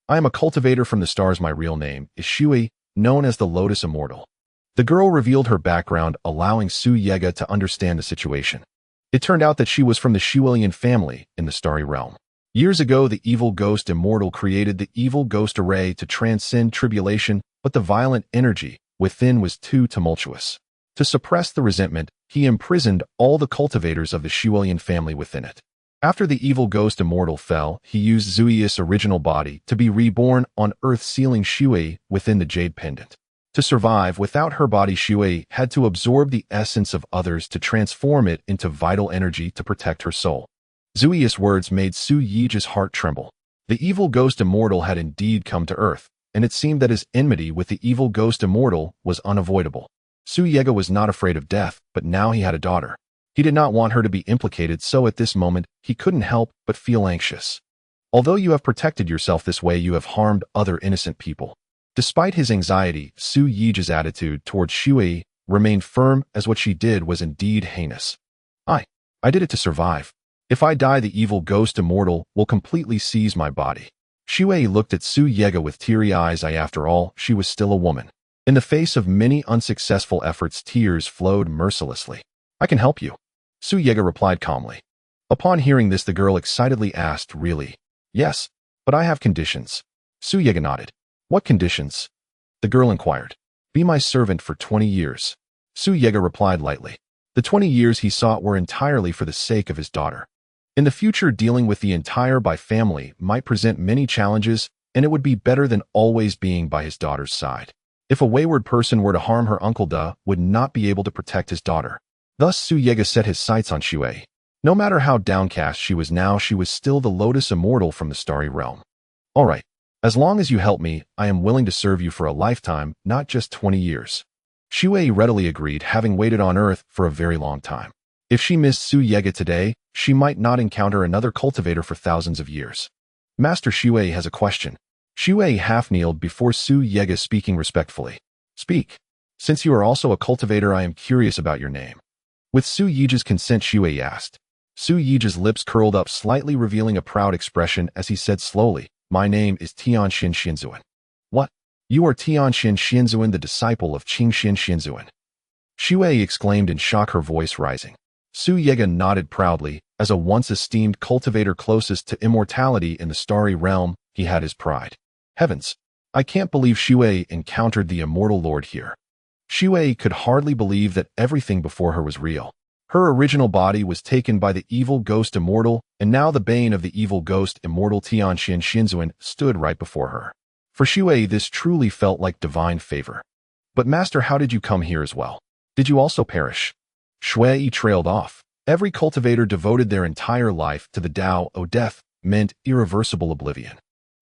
I am a cultivator from the stars. My real name is Shui, known as the Lotus Immortal. The girl revealed her background, allowing Su Yega to understand the situation. It turned out that she was from the Shuilian family in the starry realm. Years ago, the evil ghost immortal created the evil ghost array to transcend tribulation, but the violent energy within was too tumultuous. To suppress the resentment, he imprisoned all the cultivators of the Shuilian family within it. After the evil ghost immortal fell, he used Zui's original body to be reborn on Earth, sealing Shui within the jade pendant. To survive without her body, Shui had to absorb the essence of others to transform it into vital energy to protect her soul. Zui's words made Su Yige's heart tremble. The evil ghost immortal had indeed come to Earth, and it seemed that his enmity with the evil ghost immortal was unavoidable. Su Yega was not afraid of death, but now he had a daughter. He did not want her to be implicated, so at this moment, he couldn't help but feel anxious. Although you have protected yourself this way, you have harmed other innocent people. Despite his anxiety, Su Yige's attitude towards Shui remained firm as what she did was indeed heinous. I did it to survive. If I die, the evil ghost immortal will completely seize my body. Shui looked at Su Yega with teary eyes. After all, she was still a woman. In the face of many unsuccessful efforts, tears flowed mercilessly. I can help you, Su Yega replied calmly. Upon hearing this, the girl excitedly asked, Really? Yes, but I have conditions. Su Yega nodded. What conditions? The girl inquired. Be my servant for 20 years. Su Yega replied lightly. The 20 years he sought were entirely for the sake of his daughter. In the future, dealing with the entire Bai family might present many challenges, and it would be better than always being by his daughter's side. If a wayward person were to harm her, Uncle Da would not be able to protect his daughter. Thus Su Yega set his sights on Shui. No matter how downcast she was now, she was still the Lotus Immortal from the Starry Realm. All right. As long as you help me, I am willing to serve you for a lifetime, not just 20 years. Shui readily agreed, having waited on Earth for a very long time. If she missed Su Yega today, she might not encounter another cultivator for thousands of years. Master Shui has a question. Shui half-kneeled before Su Yega, speaking respectfully. Speak. Since you are also a cultivator, I am curious about your name. With Su Yija's consent, Shui asked. Su Yija's lips curled up slightly, revealing a proud expression as he said slowly, My name is Tianxin Xinzuan. What? You are Tianxin Xinzuan, the disciple of Qingxin Xinzuan. Shui exclaimed in shock, her voice rising. Su Yega nodded proudly. As a once esteemed cultivator closest to immortality in the Starry Realm, he had his pride. Heavens! I can't believe Shui encountered the immortal lord here. Shui could hardly believe that everything before her was real. Her original body was taken by the evil ghost immortal, and now the bane of the evil ghost immortal Tianxin Xinzuan stood right before her. For Shui, this truly felt like divine favor. But Master, how did you come here as well? Did you also perish? Shui trailed off. Every cultivator devoted their entire life to the Tao. Death meant irreversible oblivion.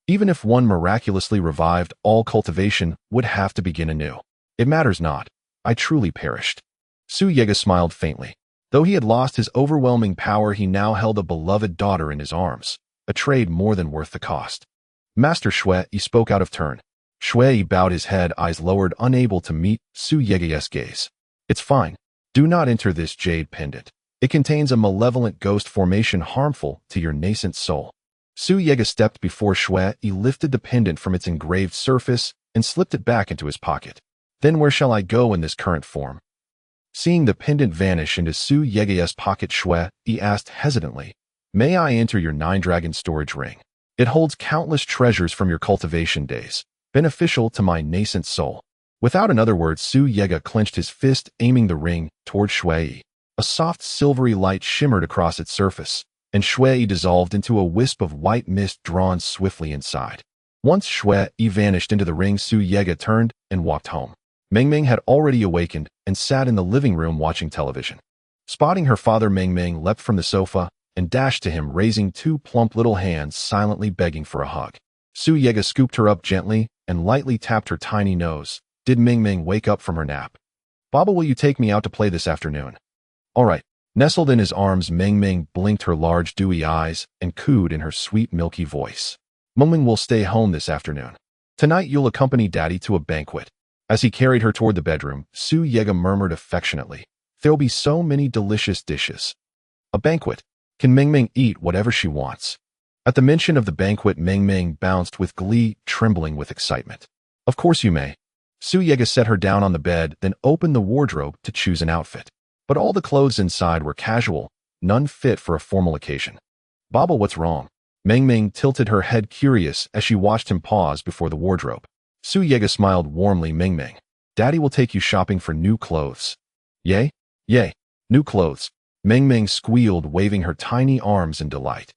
Even if one miraculously revived, all cultivation would have to begin anew. It matters not. I truly perished. Su Yega smiled faintly. Though he had lost his overwhelming power, he now held a beloved daughter in his arms, a trade more than worth the cost. Master Shui spoke out of turn. Shui bowed his head, eyes lowered, unable to meet Su Yega's gaze. It's fine. Do not enter this jade pendant. It contains a malevolent ghost formation harmful to your nascent soul. Su Yega stepped before Shui, lifted the pendant from its engraved surface, and slipped it back into his pocket. Then where shall I go in this current form? Seeing the pendant vanish into Su Yega's pocket, Shui asked hesitantly, May I enter your 9-dragon storage ring? It holds countless treasures from your cultivation days, beneficial to my nascent soul. Without another word, Su Yega clenched his fist, aiming the ring toward Shui. A soft silvery light shimmered across its surface, and Shui dissolved into a wisp of white mist drawn swiftly inside. Once Shui vanished into the ring, Su Yega turned and walked home. Mengmeng had already awakened and sat in the living room watching television. Spotting her father, Mengmeng leapt from the sofa and dashed to him, raising 2 plump little hands, silently begging for a hug. Su Yega scooped her up gently and lightly tapped her tiny nose. Did Mengmeng wake up from her nap? Baba, will you take me out to play this afternoon? All right. Nestled in his arms, Mengmeng blinked her large dewy eyes and cooed in her sweet milky voice. Mengmeng will stay home this afternoon. Tonight you'll accompany Daddy to a banquet. As he carried her toward the bedroom, Su Yega murmured affectionately, There'll be so many delicious dishes. A banquet. Can Mengmeng eat whatever she wants? At the mention of the banquet, Mengmeng bounced with glee, trembling with excitement. Of course you may. Su Yega set her down on the bed, then opened the wardrobe to choose an outfit. But all the clothes inside were casual, none fit for a formal occasion. Baba, what's wrong? Mengmeng tilted her head, curious, as she watched him pause before the wardrobe. Su Yega smiled warmly. Mengmeng, Daddy will take you shopping for new clothes. Yay? Yay. New clothes. Mengmeng squealed, waving her tiny arms in delight.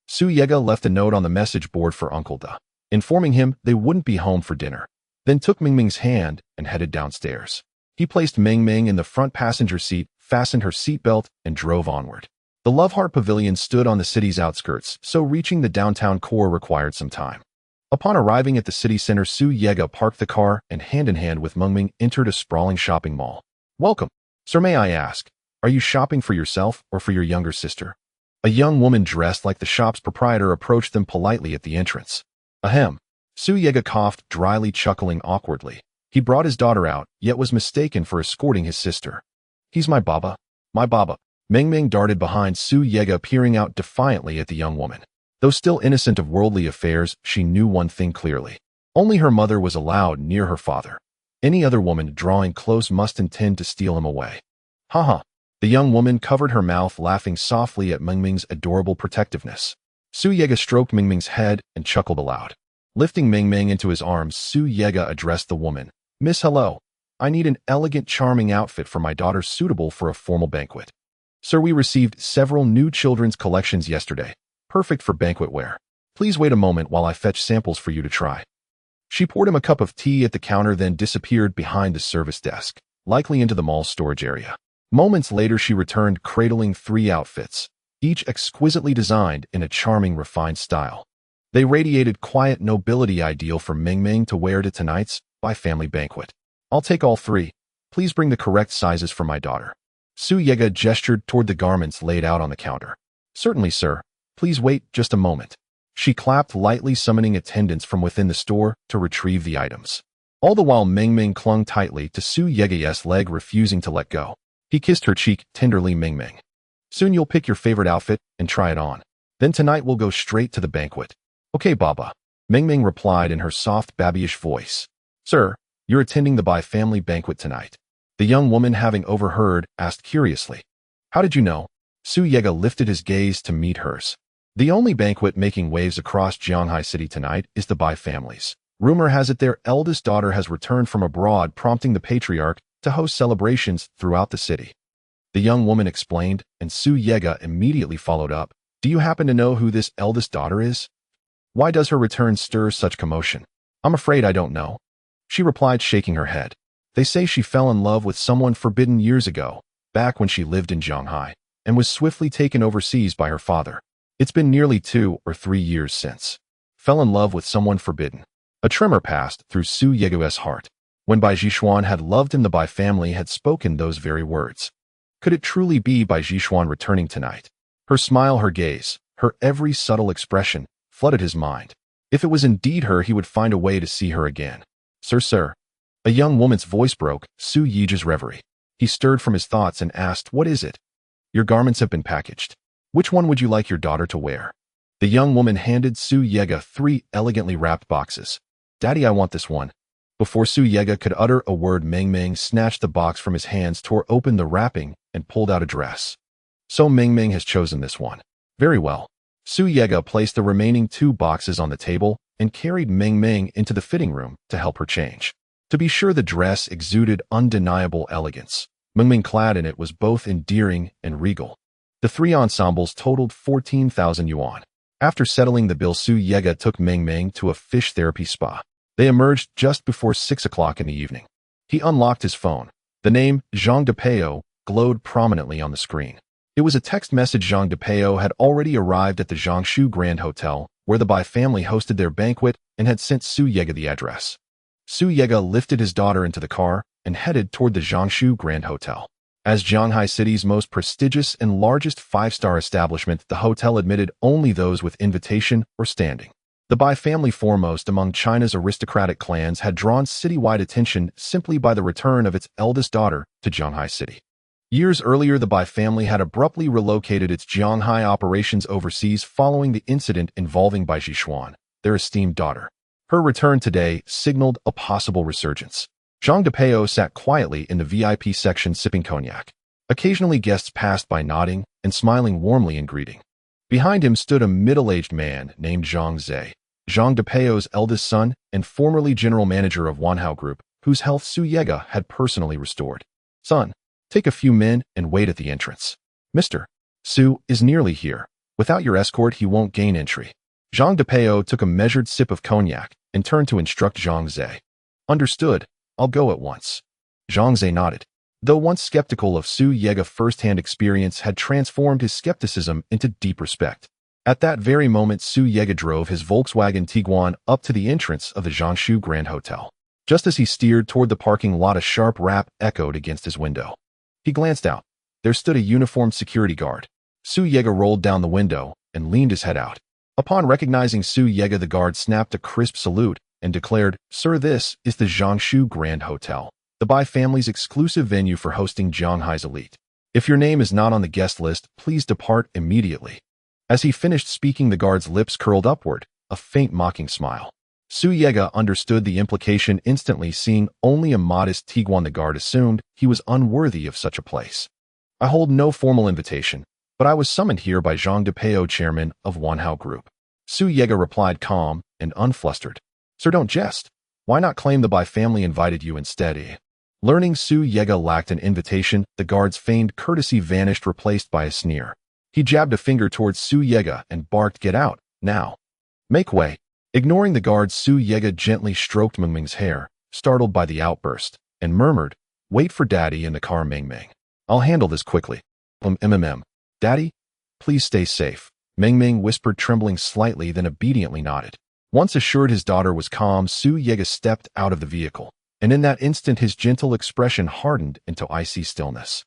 Su Yega left a note on the message board for Uncle Da, informing him they wouldn't be home for dinner, then took Mengmeng's hand and headed downstairs. He placed Mengmeng in the front passenger seat, fastened her seatbelt, and drove onward. The Love Heart Pavilion stood on the city's outskirts, so reaching the downtown core required some time. Upon arriving at the city center, Su Yega parked the car and hand-in-hand with Mengmeng entered a sprawling shopping mall. Welcome. Sir, may I ask, are you shopping for yourself or for your younger sister? A young woman dressed like the shop's proprietor approached them politely at the entrance. Ahem. Su Yega coughed, dryly chuckling awkwardly. He brought his daughter out, yet was mistaken for escorting his sister. He's my baba. My baba. Meng Meng darted behind Su Yega, peering out defiantly at the young woman. Though still innocent of worldly affairs, she knew one thing clearly. Only her mother was allowed near her father. Any other woman drawing close must intend to steal him away. Ha. The young woman covered her mouth, laughing softly at Meng Meng's adorable protectiveness. Su Yega stroked Meng Meng's head and chuckled aloud. Lifting Meng Meng into his arms, Su Yega addressed the woman. Miss, hello. I need an elegant, charming outfit for my daughter suitable for a formal banquet. Sir, we received several new children's collections yesterday. Perfect for banquet wear. Please wait a moment while I fetch samples for you to try. She poured him a cup of tea at the counter, then disappeared behind the service desk, likely into the mall's storage area. Moments later, she returned, cradling 3 outfits, each exquisitely designed in a charming, refined style. They radiated quiet nobility, ideal for Meng Meng to wear to tonight's family banquet. I'll take all 3. Please bring the correct sizes for my daughter. Su Yega gestured toward the garments laid out on the counter. Certainly, sir. Please wait just a moment. She clapped lightly, summoning attendants from within the store to retrieve the items. All the while, Meng Meng clung tightly to Su Yega's leg, refusing to let go. He kissed her cheek tenderly. Meng Meng. Soon you'll pick your favorite outfit and try it on. Then tonight we'll go straight to the banquet. Okay, Baba. Meng Meng replied in her soft, babyish voice. Sir, you're attending the Bai family banquet tonight. The young woman, having overheard, asked curiously. How did you know? Su Yega lifted his gaze to meet hers. The only banquet making waves across Jianghai City tonight is the Bai family's. Rumor has it their eldest daughter has returned from abroad, prompting the patriarch to host celebrations throughout the city. The young woman explained, and Su Yega immediately followed up. Do you happen to know who this eldest daughter is? Why does her return stir such commotion? I'm afraid I don't know. She replied, shaking her head. They say she fell in love with someone forbidden years ago, back when she lived in Jianghai, and was swiftly taken overseas by her father. It's been nearly 2 or 3 years since. Fell in love with someone forbidden. A tremor passed through Su Yegu's heart. When Bai Jishuan had loved him, the Bai family had spoken those very words. Could it truly be Bai Jishuan returning tonight? Her smile, her gaze, her every subtle expression flooded his mind. If it was indeed her, he would find a way to see her again. Sir. A young woman's voice broke Su Yi's reverie. He stirred from his thoughts and asked, What is it? Your garments have been packaged. Which one would you like your daughter to wear? The young woman handed Su Yega 3 elegantly wrapped boxes. Daddy, I want this one. Before Su Yega could utter a word, Meng Meng snatched the box from his hands, tore open the wrapping, and pulled out a dress. So Meng Meng has chosen this one. Very well. Su Yega placed the remaining 2 boxes on the table and carried Meng Meng into the fitting room to help her change. To be sure, the dress exuded undeniable elegance. Meng Meng, clad in it, was both endearing and regal. The 3 ensembles totaled 14,000 yuan. After settling the bill, Su Yega took Meng Meng to a fish therapy spa. They emerged just before 6 o'clock in the evening. He unlocked his phone. The name Zhang Depeo glowed prominently on the screen. It was a text message. Zhang Depeo had already arrived at the Jiangshu Grand Hotel, where the Bai family hosted their banquet, and had sent Su Yega the address. Su Yega lifted his daughter into the car and headed toward the Jiangshu Grand Hotel. As Jianghai City's most prestigious and largest 5-star establishment, the hotel admitted only those with invitation or standing. The Bai family, foremost among China's aristocratic clans, had drawn citywide attention simply by the return of its eldest daughter to Jianghai City. Years earlier, the Bai family had abruptly relocated its Jianghai operations overseas following the incident involving Bai Jishuan, their esteemed daughter. Her return today signaled a possible resurgence. Zhang Depeo sat quietly in the VIP section sipping cognac. Occasionally guests passed by, nodding and smiling warmly in greeting. Behind him stood a middle-aged man named Zhang Zhe, Zhang Depeo's eldest son and formerly general manager of Wanhao Group, whose health Su Yega had personally restored. Son, take a few men and wait at the entrance. Mr. Su is nearly here. Without your escort, he won't gain entry. Zhang Depeo took a measured sip of cognac and turned to instruct Zhang Zhe. Understood. I'll go at once. Zhang Zhe nodded. Though once skeptical of Su Yega's first-hand experience, had transformed his skepticism into deep respect. At that very moment, Su Yega drove his Volkswagen Tiguan up to the entrance of the Jiangshu Grand Hotel. Just as he steered toward the parking lot, a sharp rap echoed against his window. He glanced out. There stood a uniformed security guard. Su Yega rolled down the window and leaned his head out. Upon recognizing Su Yega, the guard snapped a crisp salute and declared, "Sir, this is the Jiangshu Grand Hotel, the Bai family's exclusive venue for hosting Jianghai's elite. If your name is not on the guest list, please depart immediately." As he finished speaking, the guard's lips curled upward, a faint mocking smile. Su Yega understood the implication instantly, seeing only a modest Tiguan. The guard assumed he was unworthy of such a place. "I hold no formal invitation, but I was summoned here by Zhang Depeo, chairman of Wanhao Group." Su Yega replied, calm and unflustered. "Sir, don't jest. Why not claim the Bai family invited you instead?" Learning Su Yega lacked an invitation, the guard's feigned courtesy vanished, replaced by a sneer. He jabbed a finger towards Su Yega and barked, "Get out, now. Make way." Ignoring the guard, Su Yega gently stroked Mengming's hair, startled by the outburst, and murmured, "Wait for Daddy in the car, Mengming. I'll handle this quickly." "Daddy, please stay safe," Mengming whispered, trembling slightly, then obediently nodded. Once assured his daughter was calm, Su Yega stepped out of the vehicle, and in that instant his gentle expression hardened into icy stillness.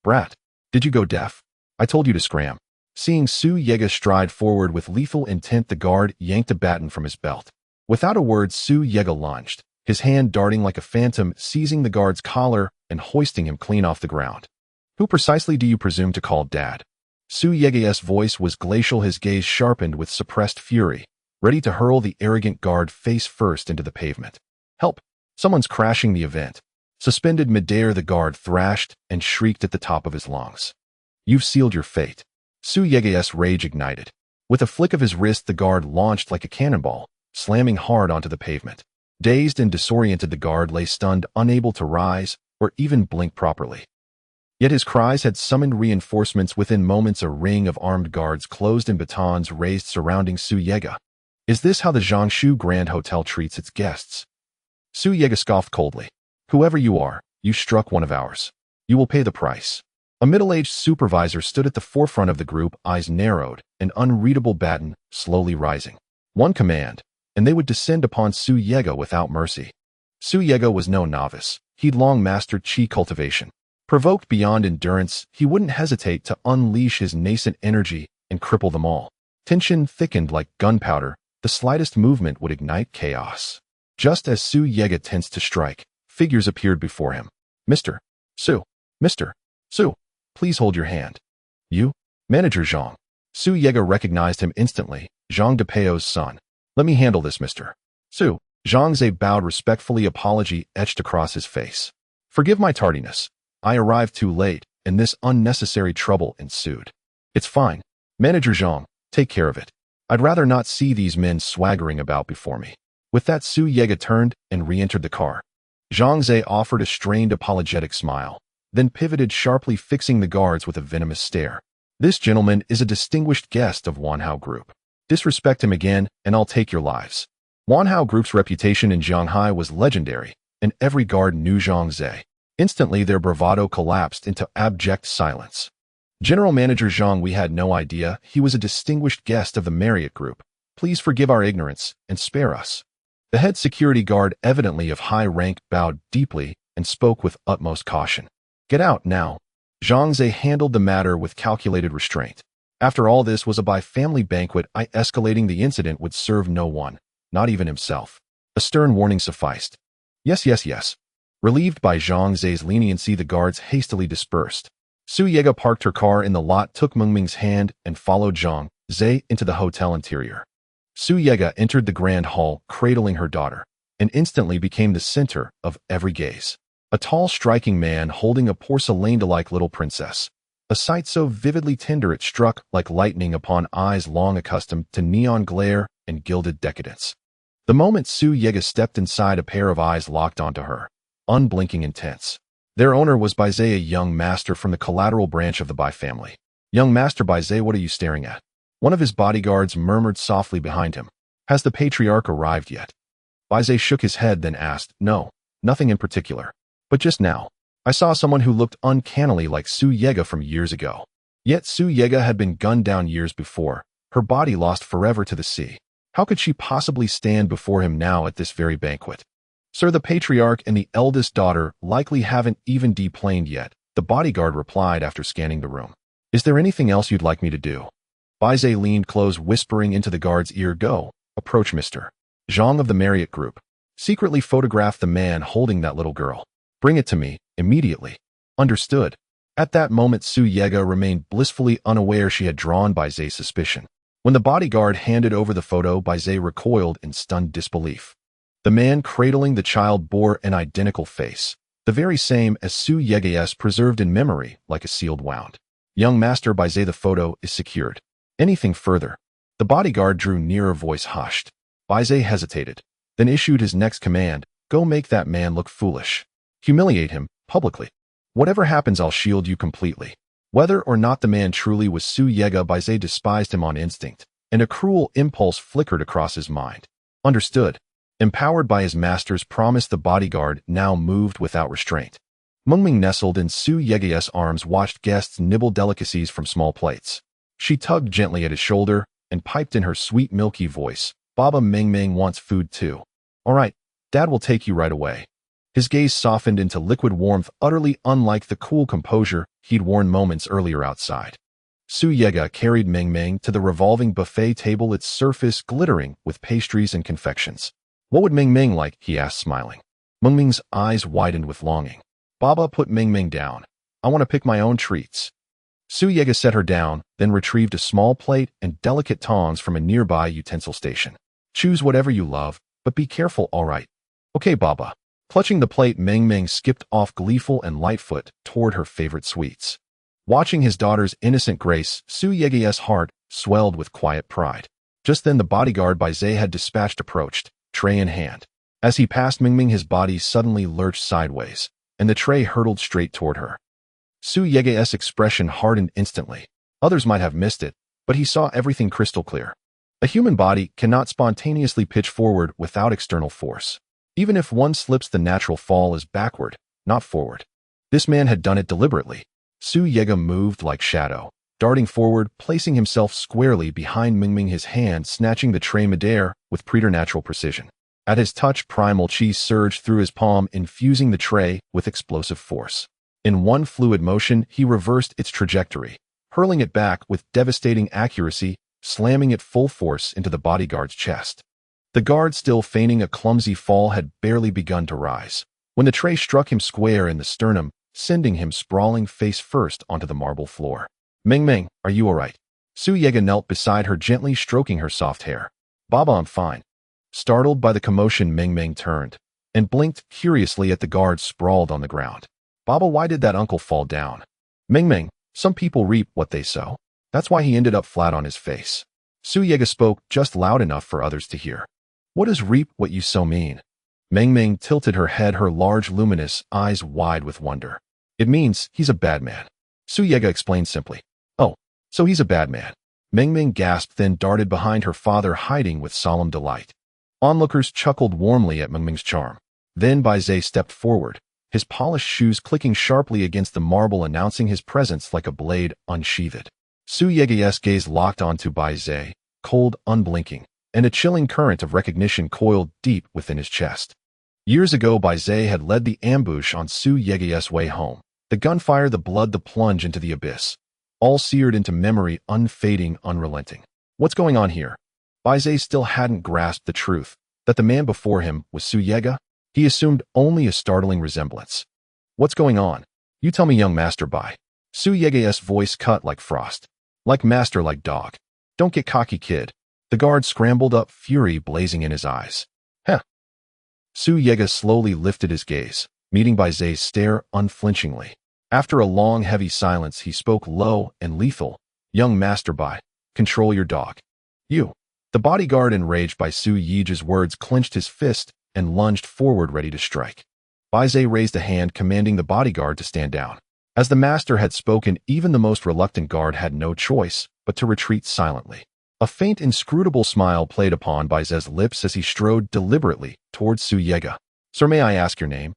"Brat, did you go deaf? I told you to scram." Seeing Su Yega stride forward with lethal intent, the guard yanked a baton from his belt. Without a word, Su Yega lunged, his hand darting like a phantom, seizing the guard's collar and hoisting him clean off the ground. "Who precisely do you presume to call Dad?" Su Yega's voice was glacial, his gaze sharpened with suppressed fury, ready to hurl the arrogant guard face first into the pavement. "Help! Someone's crashing the event." Suspended midair, the guard thrashed and shrieked at the top of his lungs. "You've sealed your fate." Su Yega's rage ignited. With a flick of his wrist, the guard launched like a cannonball, slamming hard onto the pavement. Dazed and disoriented, the guard lay stunned, unable to rise or even blink properly. Yet his cries had summoned reinforcements. Within moments, a ring of armed guards closed and batons raised surrounding Su Yega. "Is this how the Jiangshu Grand Hotel treats its guests?" Su Yega scoffed coldly. "Whoever you are, you struck one of ours. You will pay the price." A middle-aged supervisor stood at the forefront of the group, eyes narrowed, an unreadable baton slowly rising. One command, and they would descend upon Su Yega without mercy. Su Yega was no novice. He'd long mastered chi cultivation. Provoked beyond endurance, he wouldn't hesitate to unleash his nascent energy and cripple them all. Tension thickened like gunpowder. The slightest movement would ignite chaos. Just as Su Yega tensed to strike, figures appeared before him. "Mr. Su. Mr. Su. Please hold your hand." "You? Manager Zhang." Su Yega recognized him instantly, Zhang Depeo's son. "Let me handle this, Mr. Su." Zhang Ze bowed respectfully, apology etched across his face. "Forgive my tardiness. I arrived too late, and this unnecessary trouble ensued." "It's fine. Manager Zhang, take care of it. I'd rather not see these men swaggering about before me." With that, Su Yega turned and re-entered the car. Zhang Ze offered a strained apologetic smile, then pivoted sharply, fixing the guards with a venomous stare. "This gentleman is a distinguished guest of Wanhao Group. Disrespect him again, and I'll take your lives." Wanhao Group's reputation in Jianghai was legendary, and every guard knew Zhang Ze. Instantly, their bravado collapsed into abject silence. "General Manager Zhang, we had no idea he was a distinguished guest of the Marriott Group. Please forgive our ignorance and spare us." The head security guard, evidently of high rank, bowed deeply and spoke with utmost caution. "Get out now." Zhang Ze handled the matter with calculated restraint. After all, this was a Bai family banquet. Escalating the incident would serve no one, not even himself. A stern warning sufficed. Yes. Relieved by Zhang Ze's leniency, the guards hastily dispersed. Su Yega parked her car in the lot, took Mengming's hand, and followed Zhang Ze into the hotel interior. Su Yega entered the grand hall, cradling her daughter, and instantly became the center of every gaze. A tall, striking man holding a porcelain-like little princess, a sight so vividly tender it struck like lightning upon eyes long accustomed to neon glare and gilded decadence. The moment Su Yega stepped inside, a pair of eyes locked onto her, unblinking, intense. Their owner was Bai Ze, a young master from the collateral branch of the Bai family. "Young Master Bai Ze, what are you staring at?" One of his bodyguards murmured softly behind him. "Has the patriarch arrived yet?" Bai Ze shook his head, then asked, "No, nothing in particular. But just now, I saw someone who looked uncannily like Su Yega from years ago." Yet Su Yega had been gunned down years before, her body lost forever to the sea. How could she possibly stand before him now at this very banquet? "Sir, the patriarch and the eldest daughter likely haven't even deplaned yet," the bodyguard replied after scanning the room. "Is there anything else you'd like me to do?" Bai Ze leaned close, whispering into the guard's ear, "Go, approach Mr. Zhang of the Marriott Group. Secretly photograph the man holding that little girl. Bring it to me, immediately. Understood. At that moment Su Yega remained blissfully unaware she had drawn Bai Zai's suspicion. When the bodyguard handed over the photo, Bai Zai recoiled in stunned disbelief. The man cradling the child bore an identical face, the very same as Su Yega's preserved in memory like a sealed wound. Young Master Bai Zai, the photo is secured. Anything further? The bodyguard drew nearer, voice hushed. Bai Zai hesitated, then issued his next command, go make that man look foolish. Humiliate him, publicly. Whatever happens, I'll shield you completely. Whether or not the man truly was Su Yega, Bai Zai despised him on instinct, and a cruel impulse flickered across his mind. Understood. Empowered by his master's promise, the bodyguard now moved without restraint. Mengming, nestled in Su Yega's arms, watched guests nibble delicacies from small plates. She tugged gently at his shoulder and piped in her sweet, milky voice, Baba, Mengming wants food too. All right, Dad will take you right away. His gaze softened into liquid warmth, utterly unlike the cool composure he'd worn moments earlier outside. Su Yega carried Mengming to the revolving buffet table, its surface glittering with pastries and confections. What would Mengming like? He asked, smiling. Mengming's eyes widened with longing. Baba, put Mengming down. I want to pick my own treats. Su Yega set her down, then retrieved a small plate and delicate tongs from a nearby utensil station. Choose whatever you love, but be careful, all right? Okay, Baba. Clutching the plate, Mengming skipped off, gleeful and lightfoot, toward her favorite sweets. Watching his daughter's innocent grace, Su Yega's heart swelled with quiet pride. Just then the bodyguard Bai Zai had dispatched approached, tray in hand. As he passed Mengming, his body suddenly lurched sideways, and the tray hurtled straight toward her. Su Yega's expression hardened instantly. Others might have missed it, but he saw everything crystal clear. A human body cannot spontaneously pitch forward without external force. Even if one slips, the natural fall is backward, not forward. This man had done it deliberately. Su Yega moved like shadow, darting forward, placing himself squarely behind Mengming, his hand snatching the tray midair with preternatural precision. At his touch, primal chi surged through his palm, infusing the tray with explosive force. In one fluid motion, he reversed its trajectory, hurling it back with devastating accuracy, slamming it full force into the bodyguard's chest. The guard, still feigning a clumsy fall, had barely begun to rise when the tray struck him square in the sternum, sending him sprawling face first onto the marble floor. Mengming, are you all right? Su Yega knelt beside her, gently stroking her soft hair. Baba, I'm fine. Startled by the commotion, Mengming turned and blinked curiously at the guard sprawled on the ground. Baba, why did that uncle fall down? Mengming, some people reap what they sow. That's why he ended up flat on his face. Su Yega spoke just loud enough for others to hear. What does reap what you sow mean? Mengming tilted her head, her large luminous eyes wide with wonder. It means he's a bad man. Su Yega explained simply. Oh, so he's a bad man. Mengming gasped, then darted behind her father, hiding with solemn delight. Onlookers chuckled warmly at Mengming's charm. Then Bai Zai stepped forward, his polished shoes clicking sharply against the marble, announcing his presence like a blade unsheathed. Su Yega's gaze locked onto Bai Zai, cold, unblinking, and a chilling current of recognition coiled deep within his chest. Years ago, Bai Zai had led the ambush on Su Yega's way home. The gunfire, the blood, the plunge into the abyss, all seared into memory, unfading, unrelenting. What's going on here? Bai Zai still hadn't grasped the truth that the man before him was Su Yega. He assumed only a startling resemblance. What's going on? You tell me, young Master Bai. Su Yega's voice cut like frost. Like master, like dog. Don't get cocky, kid. The guard scrambled up, fury blazing in his eyes. Heh. Su Yega slowly lifted his gaze, meeting Bai Zai's stare unflinchingly. After a long, heavy silence, he spoke low and lethal. Young Master Bai, control your dog. You. The bodyguard, enraged by Su Yega's words, clenched his fist and lunged forward, ready to strike. Bai Zai raised a hand, commanding the bodyguard to stand down. As the master had spoken, even the most reluctant guard had no choice but to retreat silently. A faint, inscrutable smile played upon Bai Zai's lips as he strode deliberately towards Su Yega. Sir, may I ask your name?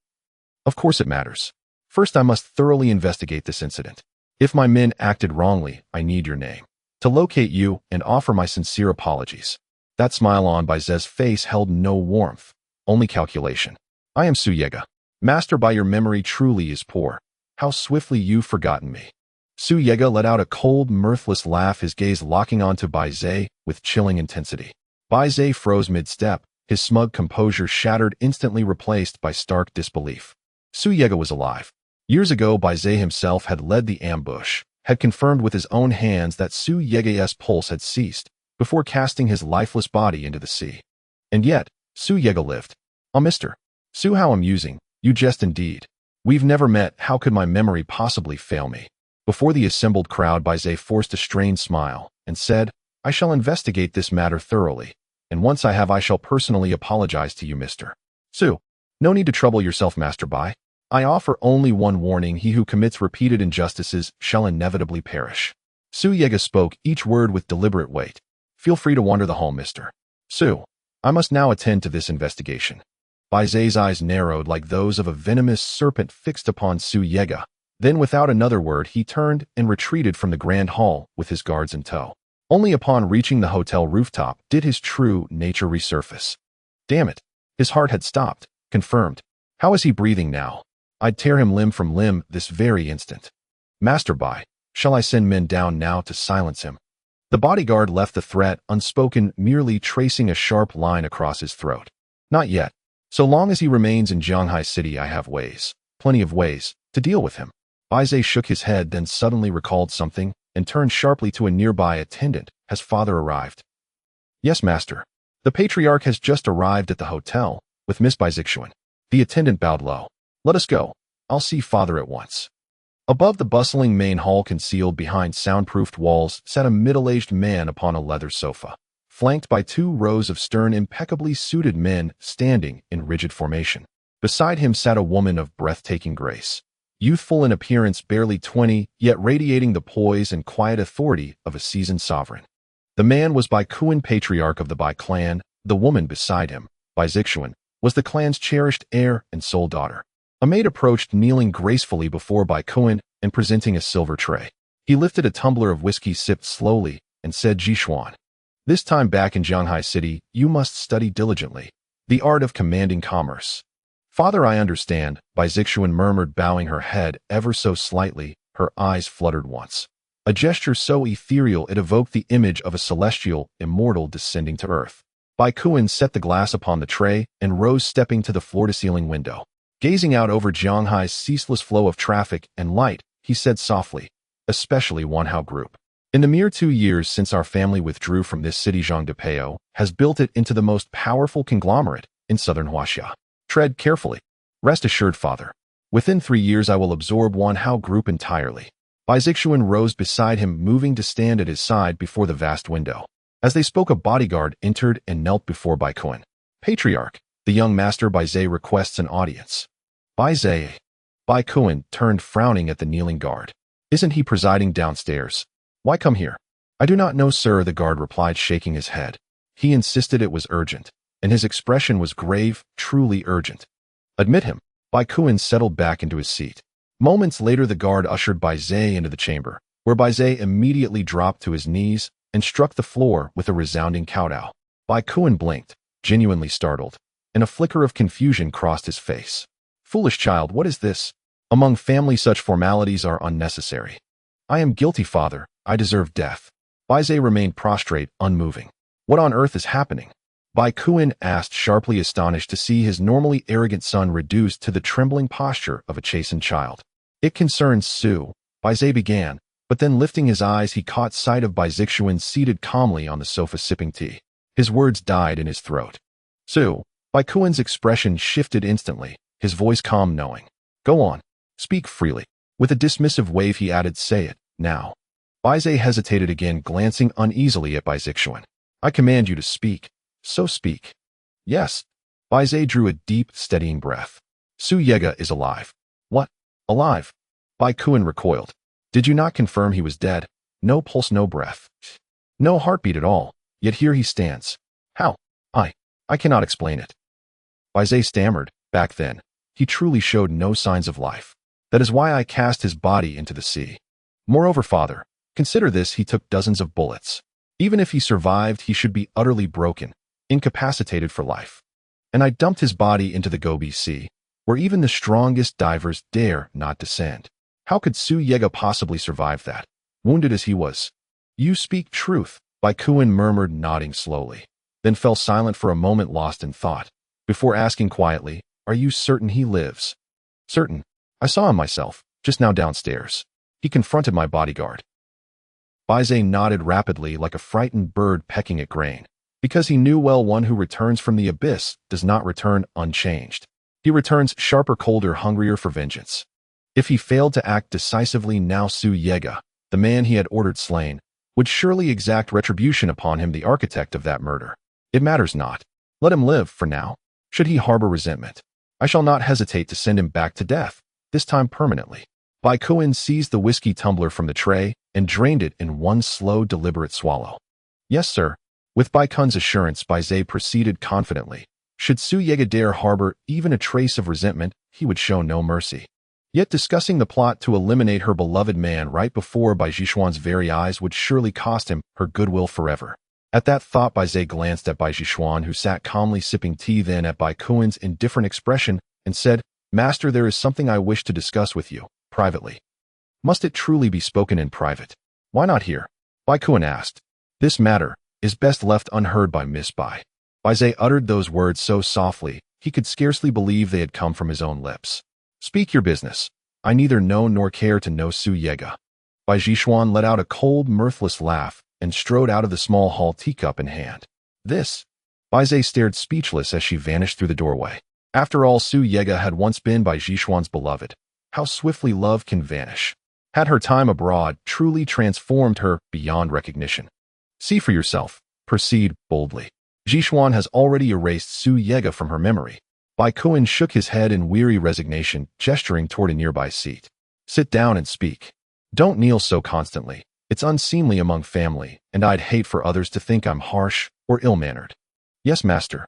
Of course it matters. First, I must thoroughly investigate this incident. If my men acted wrongly, I need your name to locate you and offer my sincere apologies. That smile on Bai Zai's face held no warmth, only calculation. I am Su Yega. Master Bai, your memory truly is poor. How swiftly you've forgotten me. Su Yega let out a cold, mirthless laugh, his gaze locking onto Bai Zai with chilling intensity. Bai Zai froze mid-step, his smug composure shattered, instantly replaced by stark disbelief. Su Yega was alive. Years ago, Baizé himself had led the ambush, had confirmed with his own hands that Su Yega's pulse had ceased, before casting his lifeless body into the sea. And yet, Su Yega lived. "Ah, Mr. Su, how amusing, you jest indeed. We've never met, how could my memory possibly fail me?" Before the assembled crowd, Baizé forced a strained smile, and said, "I shall investigate this matter thoroughly, and once I have I shall personally apologize to you, Mr. Su. No need to trouble yourself, Master Bai. I offer only one warning: he who commits repeated injustices shall inevitably perish." Su Yega spoke each word with deliberate weight. "Feel free to wander the hall, Mr. Su. I must now attend to this investigation." Baizé's eyes narrowed like those of a venomous serpent fixed upon Su Yega. Then, without another word, he turned and retreated from the grand hall with his guards in tow. Only upon reaching the hotel rooftop did his true nature resurface. Damn it. His heart had stopped, confirmed. How is he breathing now? I'd tear him limb from limb this very instant. Master Bai, shall I send men down now to silence him? The bodyguard left the threat unspoken, merely tracing a sharp line across his throat. Not yet. So long as he remains in Zhanghai City, I have ways, plenty of ways, to deal with him. Baizé shook his head, then suddenly recalled something, and turned sharply to a nearby attendant. Has father arrived? Yes, master. The patriarch has just arrived at the hotel, with Miss Baizixuan. The attendant bowed low. Let us go. I'll see father at once. Above the bustling main hall, concealed behind soundproofed walls, sat a middle-aged man upon a leather sofa, flanked by 2 rows of stern, impeccably suited men standing in rigid formation. Beside him sat a woman of breathtaking grace, youthful in appearance, barely 20, yet radiating the poise and quiet authority of a seasoned sovereign. The man was Bai Kuan, patriarch of the Bai clan. The woman beside him, Baizixuan, was the clan's cherished heir and sole daughter. A maid approached, kneeling gracefully before Bai Kuan and presenting a silver tray. He lifted a tumbler of whiskey, sipped slowly, and said, "Jishuan, this time back in Zhanghai City, you must study diligently the art of commanding commerce." "Father, I understand," Baizixuan murmured, bowing her head ever so slightly. Her eyes fluttered once. A gesture so ethereal it evoked the image of a celestial immortal descending to earth. Bai Kuan set the glass upon the tray and rose, stepping to the floor-to-ceiling window. Gazing out over Zhanghai's ceaseless flow of traffic and light, he said softly, "Especially Wanhao Group. In the mere 2 years since our family withdrew from this city, Zhangdepeo has built it into the most powerful conglomerate in southern Huaxia. Tread carefully. Rest assured, father. Within 3 years I will absorb Wanhao Group entirely." Baizixuan rose beside him, moving to stand at his side before the vast window. As they spoke, a bodyguard entered and knelt before Bai Kuan. "Patriarch, the young master Baizé requests an audience." "Baizé?" Bai Kuan turned, frowning at the kneeling guard. "Isn't he presiding downstairs? Why come here?" "I do not know, sir," the guard replied, shaking his head. He insisted it was urgent, and his expression was grave, truly urgent. "Admit him." Bai Kuan settled back into his seat. Moments later, the guard ushered Baizé into the chamber, where Baizé immediately dropped to his knees and struck the floor with a resounding kowtow. Bai Kuan blinked, genuinely startled, and a flicker of confusion crossed his face. "Foolish child, what is this? Among family such formalities are unnecessary." "I am guilty, father. I deserve death." Baizé remained prostrate, unmoving. "What on earth is happening?" Bai Kuan asked, sharply, astonished to see his normally arrogant son reduced to the trembling posture of a chastened child. "It concerns Su," Baizé began, but then lifting his eyes he caught sight of Baizixuan seated calmly on the sofa sipping tea. His words died in his throat. "Su." Bai Kuan's expression shifted instantly, his voice calm, knowing. "Go on. Speak freely." With a dismissive wave he added, "Say it, now." Baizé hesitated again, glancing uneasily at Baizixuan. "I command you to speak. So speak." "Yes." Baizé drew a deep, steadying breath. "Su Yega is alive." "What? Alive?" Bai Kuan recoiled. "Did you not confirm he was dead? No pulse, no breath. No heartbeat at all, yet here he stands. How? I cannot explain it." Baizé stammered. "Back then, he truly showed no signs of life. That is why I cast his body into the sea. Moreover, father, consider this: he took dozens of bullets. Even if he survived, he should be utterly broken, incapacitated for life. And I dumped his body into the Gobi Sea, where even the strongest divers dare not descend. How could Su Yega possibly survive that, wounded as he was?" "You speak truth," Bai Kuan murmured, nodding slowly. then fell silent for a moment, lost in thought, before asking quietly, "Are you certain he lives?" "Certain. I saw him myself, just now downstairs. He confronted my bodyguard." Baize nodded rapidly like a frightened bird pecking at grain, because he knew well one who returns from the abyss does not return unchanged. He returns sharper, colder, hungrier for vengeance. If he failed to act decisively now, Su Yega, the man he had ordered slain, would surely exact retribution upon him, the architect of that murder. It matters not. Let him live, for now. Should he harbor resentment, I shall not hesitate to send him back to death, this time permanently. Bai Kuan seized the whiskey tumbler from the tray and drained it in one slow, deliberate swallow. "Yes, sir." With Bai Kuan's assurance, Baize proceeded confidently. Should Su Yega dare harbor even a trace of resentment, he would show no mercy. Yet discussing the plot to eliminate her beloved man right before Bai Zhishuan's very eyes would surely cost him her goodwill forever. At that thought, Baize glanced at Bai Zhishuan, who sat calmly sipping tea, then at Bai Kuan's indifferent expression, and said, "Master, there is something I wish to discuss with you, privately." "Must it truly be spoken in private? Why not here?" Bai Kuan asked. "This matter is best left unheard by Miss Bai." Baize uttered those words so softly, he could scarcely believe they had come from his own lips. "Speak your business. I neither know nor care to know, Su Yega." Bai Zhishuan let out a cold, mirthless laugh and strode out of the small hall, teacup in hand. "This?" Baize stared speechless as she vanished through the doorway. After all, Su Yega had once been Bai Zhishuan's beloved. How swiftly love can vanish. Had her time abroad truly transformed her beyond recognition? "See for yourself. Proceed boldly." Zhishuan has already erased Su Yega from her memory. Bai Kuan shook his head in weary resignation, gesturing toward a nearby seat. "Sit down and speak. Don't kneel so constantly. It's unseemly among family, and I'd hate for others to think I'm harsh or ill-mannered." "Yes, master."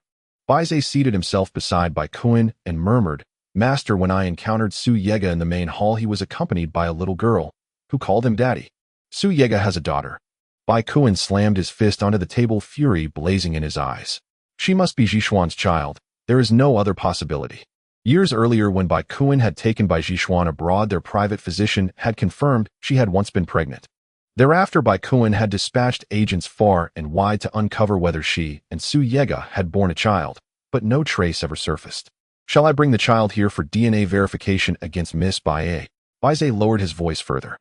Baize seated himself beside Bai Kuan and murmured, "Master, when I encountered Su Yega in the main hall, he was accompanied by a little girl, who called him daddy. Su Yega has a daughter." Bai Kuan slammed his fist onto the table, fury blazing in his eyes. "She must be Zhishuan's child. There is no other possibility." Years earlier, when Bai Kuan had taken Bai Zhishuan abroad, their private physician had confirmed she had once been pregnant. Thereafter, Bai Kuan had dispatched agents far and wide to uncover whether she and Su Yega had borne a child, but no trace ever surfaced. "Shall I bring the child here for DNA verification against Miss Bai?" Baize lowered his voice further.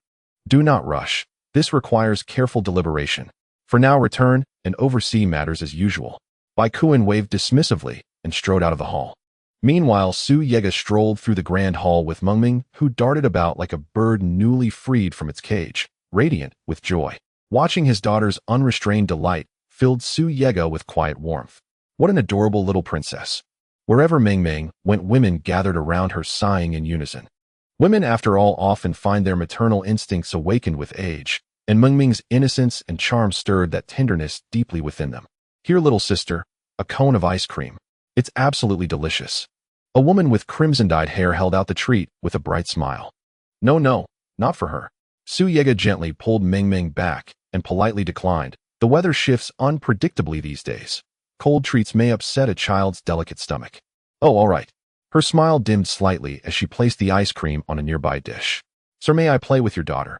"Do not rush. This requires careful deliberation. For now, return and oversee matters as usual." Bai Kuan waved dismissively and strode out of the hall. Meanwhile, Su Yega strolled through the grand hall with Mengming, who darted about like a bird newly freed from its cage, radiant with joy. Watching his daughter's unrestrained delight filled Su Yega with quiet warmth. What an adorable little princess. Wherever Mengming went, women gathered around her, sighing in unison. Women, after all, often find their maternal instincts awakened with age, and Mengming's innocence and charm stirred that tenderness deeply within them. "Here, little sister, a cone of ice cream. It's absolutely delicious." A woman with crimson-dyed hair held out the treat with a bright smile. "No, no, not for her." Su Yega gently pulled Mengming back and politely declined. "The weather shifts unpredictably these days. Cold treats may upset a child's delicate stomach." "Oh, all right." Her smile dimmed slightly as she placed the ice cream on a nearby dish. "Sir, may I play with your daughter?"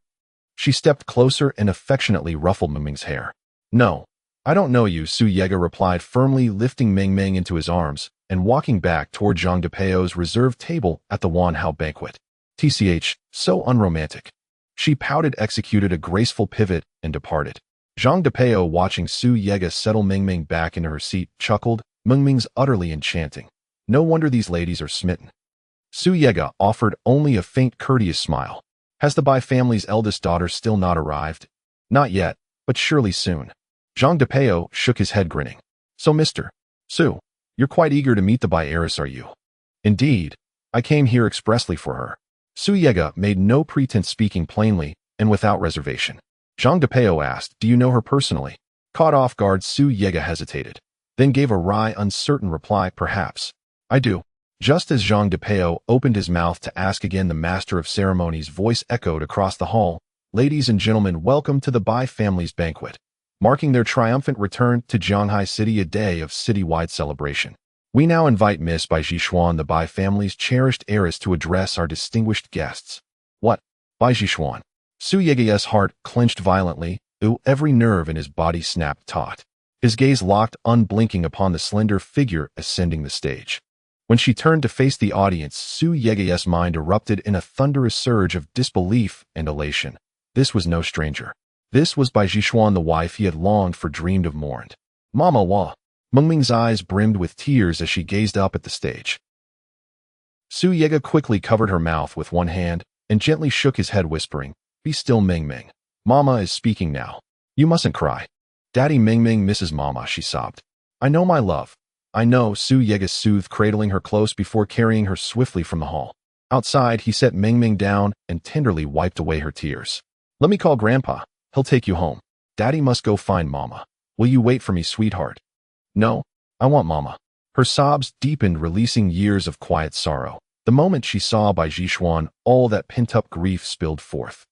She stepped closer and affectionately ruffled Mengming's hair. "No, I don't know you," Su Yega replied firmly, lifting Mengming into his arms and walking back toward Zhang Depeo's reserved table at the Wanhao banquet. "TCH, so unromantic." She pouted, executed a graceful pivot, and departed. Zhang Depeo, watching Su Yega settle Mengming back into her seat, chuckled. "Mengming's utterly enchanting. No wonder these ladies are smitten." Su Yega offered only a faint, courteous smile. "Has the Bai family's eldest daughter still not arrived?" "Not yet, but surely soon." Zhang Depeo shook his head, grinning. "So, Mr. Su, you're quite eager to meet the Bai heiress, are you?" "Indeed. I came here expressly for her." Su Yega made no pretense, speaking plainly and without reservation. Zhang Depeo asked, "Do you know her personally?" Caught off guard, Su Yega hesitated, then gave a wry, uncertain reply, "Perhaps. I do." Just as Zhang Depeo opened his mouth to ask again, the master of ceremonies' voice echoed across the hall, "Ladies and gentlemen, welcome to the Bai family's banquet, marking their triumphant return to Zhanghai City, a day of citywide celebration. We now invite Miss Bai Zhishuan, the Bai family's cherished heiress, to address our distinguished guests." "What? Bai Zhishuan?" Su Yega's heart clenched violently. Every nerve in his body snapped taut. his gaze locked unblinking upon the slender figure ascending the stage. When she turned to face the audience, Su Yege's mind erupted in a thunderous surge of disbelief and elation. This was no stranger. This was Bai Jishuan, the wife he had longed for, dreamed of, mourned. Mama Wa. Mengming's eyes brimmed with tears as she gazed up at the stage. Su Yege quickly covered her mouth with one hand and gently shook his head, whispering, "Be still, Mengming. Mama is speaking now. You mustn't cry." "Daddy Mengming misses Mama," she sobbed. "I know, my love. I know," Su Yege soothed, cradling her close before carrying her swiftly from the hall. Outside, he set Mengming down and tenderly wiped away her tears. "Let me call Grandpa. He'll take you home. Daddy must go find Mama. Will you wait for me, sweetheart?" "No, I want Mama." Her sobs deepened, releasing years of quiet sorrow. The moment she saw Bai Jishuan, all that pent-up grief spilled forth.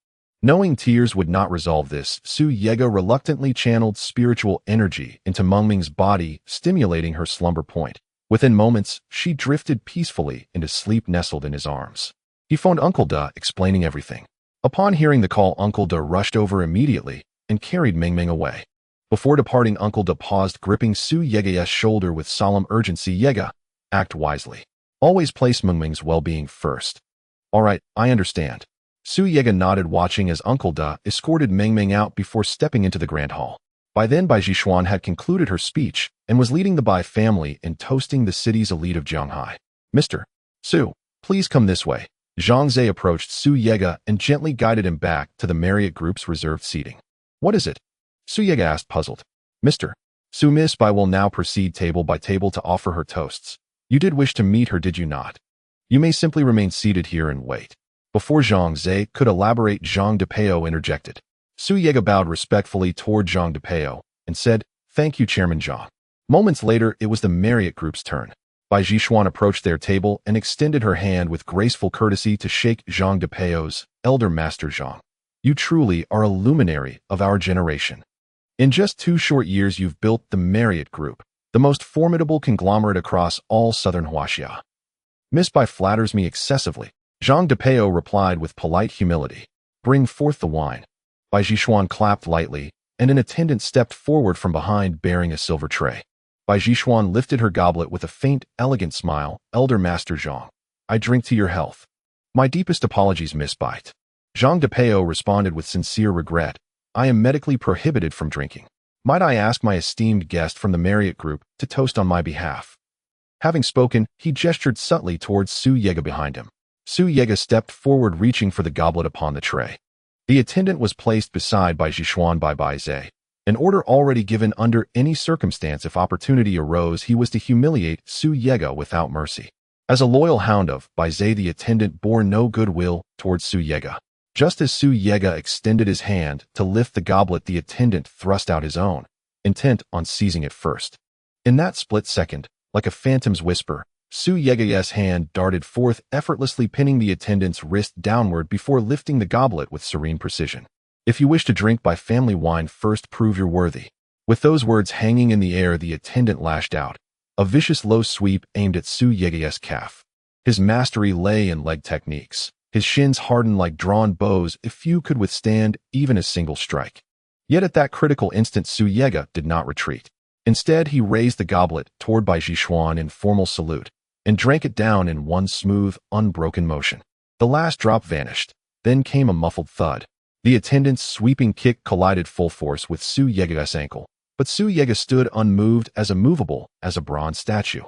Knowing tears would not resolve this, Su Yege reluctantly channeled spiritual energy into Mengming's body, stimulating her slumber point. Within moments, she drifted peacefully into sleep, nestled in his arms. He phoned Uncle Da, explaining everything. Upon hearing the call, Uncle Da rushed over immediately and carried Mengming away. Before departing, Uncle Da paused, gripping Su Yege's shoulder with solemn urgency. "Yege, act wisely. Always place Mengming's well-being first." "All right, I understand." Su Yege nodded, watching as Uncle Da escorted Mengming out before stepping into the grand hall. By then, Bai Jishuan had concluded her speech and was leading the Bai family in toasting the city's elite of Zhanghai. "Mr. Su, please come this way." Zhang Zhe approached Su Yege and gently guided him back to the Marriott Group's reserved seating. "What is it?" Su Yege asked, puzzled. "Mr. Su, Miss Bai will now proceed table by table to offer her toasts. You did wish to meet her, did you not? You may simply remain seated here and wait." Before Zhang Zhe could elaborate, Zhang Depeo interjected. Su Yege bowed respectfully toward Zhang Depeo and said, "Thank you, Chairman Zhang." Moments later, it was the Marriott Group's turn. Bai Jishuan approached their table and extended her hand with graceful courtesy to shake Zhang Depeo's. "Elder Master Zhang, you truly are a luminary of our generation. In just 2 short years, you've built the Marriott Group, the most formidable conglomerate across all southern Huaxia." "Miss Bai flatters me excessively," Zhang Depeo replied with polite humility. "Bring forth the wine." Bai Jishuan clapped lightly, and an attendant stepped forward from behind bearing a silver tray. Bai Jishuan lifted her goblet with a faint, elegant smile. "Elder Master Zhang, I drink to your health." "My deepest apologies, Miss Bai." Zhang Depeo responded with sincere regret. "I am medically prohibited from drinking. Might I ask my esteemed guest from the Marriott Group to toast on my behalf?" Having spoken, he gestured subtly towards Su Yege behind him. Su Yege stepped forward, reaching for the goblet upon the tray. The attendant was placed beside Bai Jishuan by Bai Zhe, an order already given under any circumstance. If opportunity arose, he was to humiliate Su Yege without mercy. As a loyal hound of Bai Zhe, the attendant bore no goodwill towards Su Yege. Just as Su Yege extended his hand to lift the goblet, the attendant thrust out his own, intent on seizing it first. In that split second, like a phantom's whisper, Su Yege's hand darted forth, effortlessly pinning the attendant's wrist downward before lifting the goblet with serene precision. "If you wish to drink Bai family wine, first prove you're worthy." With those words hanging in the air, the attendant lashed out, a vicious low sweep aimed at Su Yege's calf. His mastery lay in leg techniques. His shins hardened like drawn bows, if few could withstand even a single strike. Yet at that critical instant, Su Yege did not retreat. Instead, he raised the goblet toward Bai Jishuan in formal salute, and drank it down in one smooth, unbroken motion. The last drop vanished. Then came a muffled thud. The attendant's sweeping kick collided full force with Su Yege's ankle, but Su Yege stood unmoved, as immovable as a bronze statue.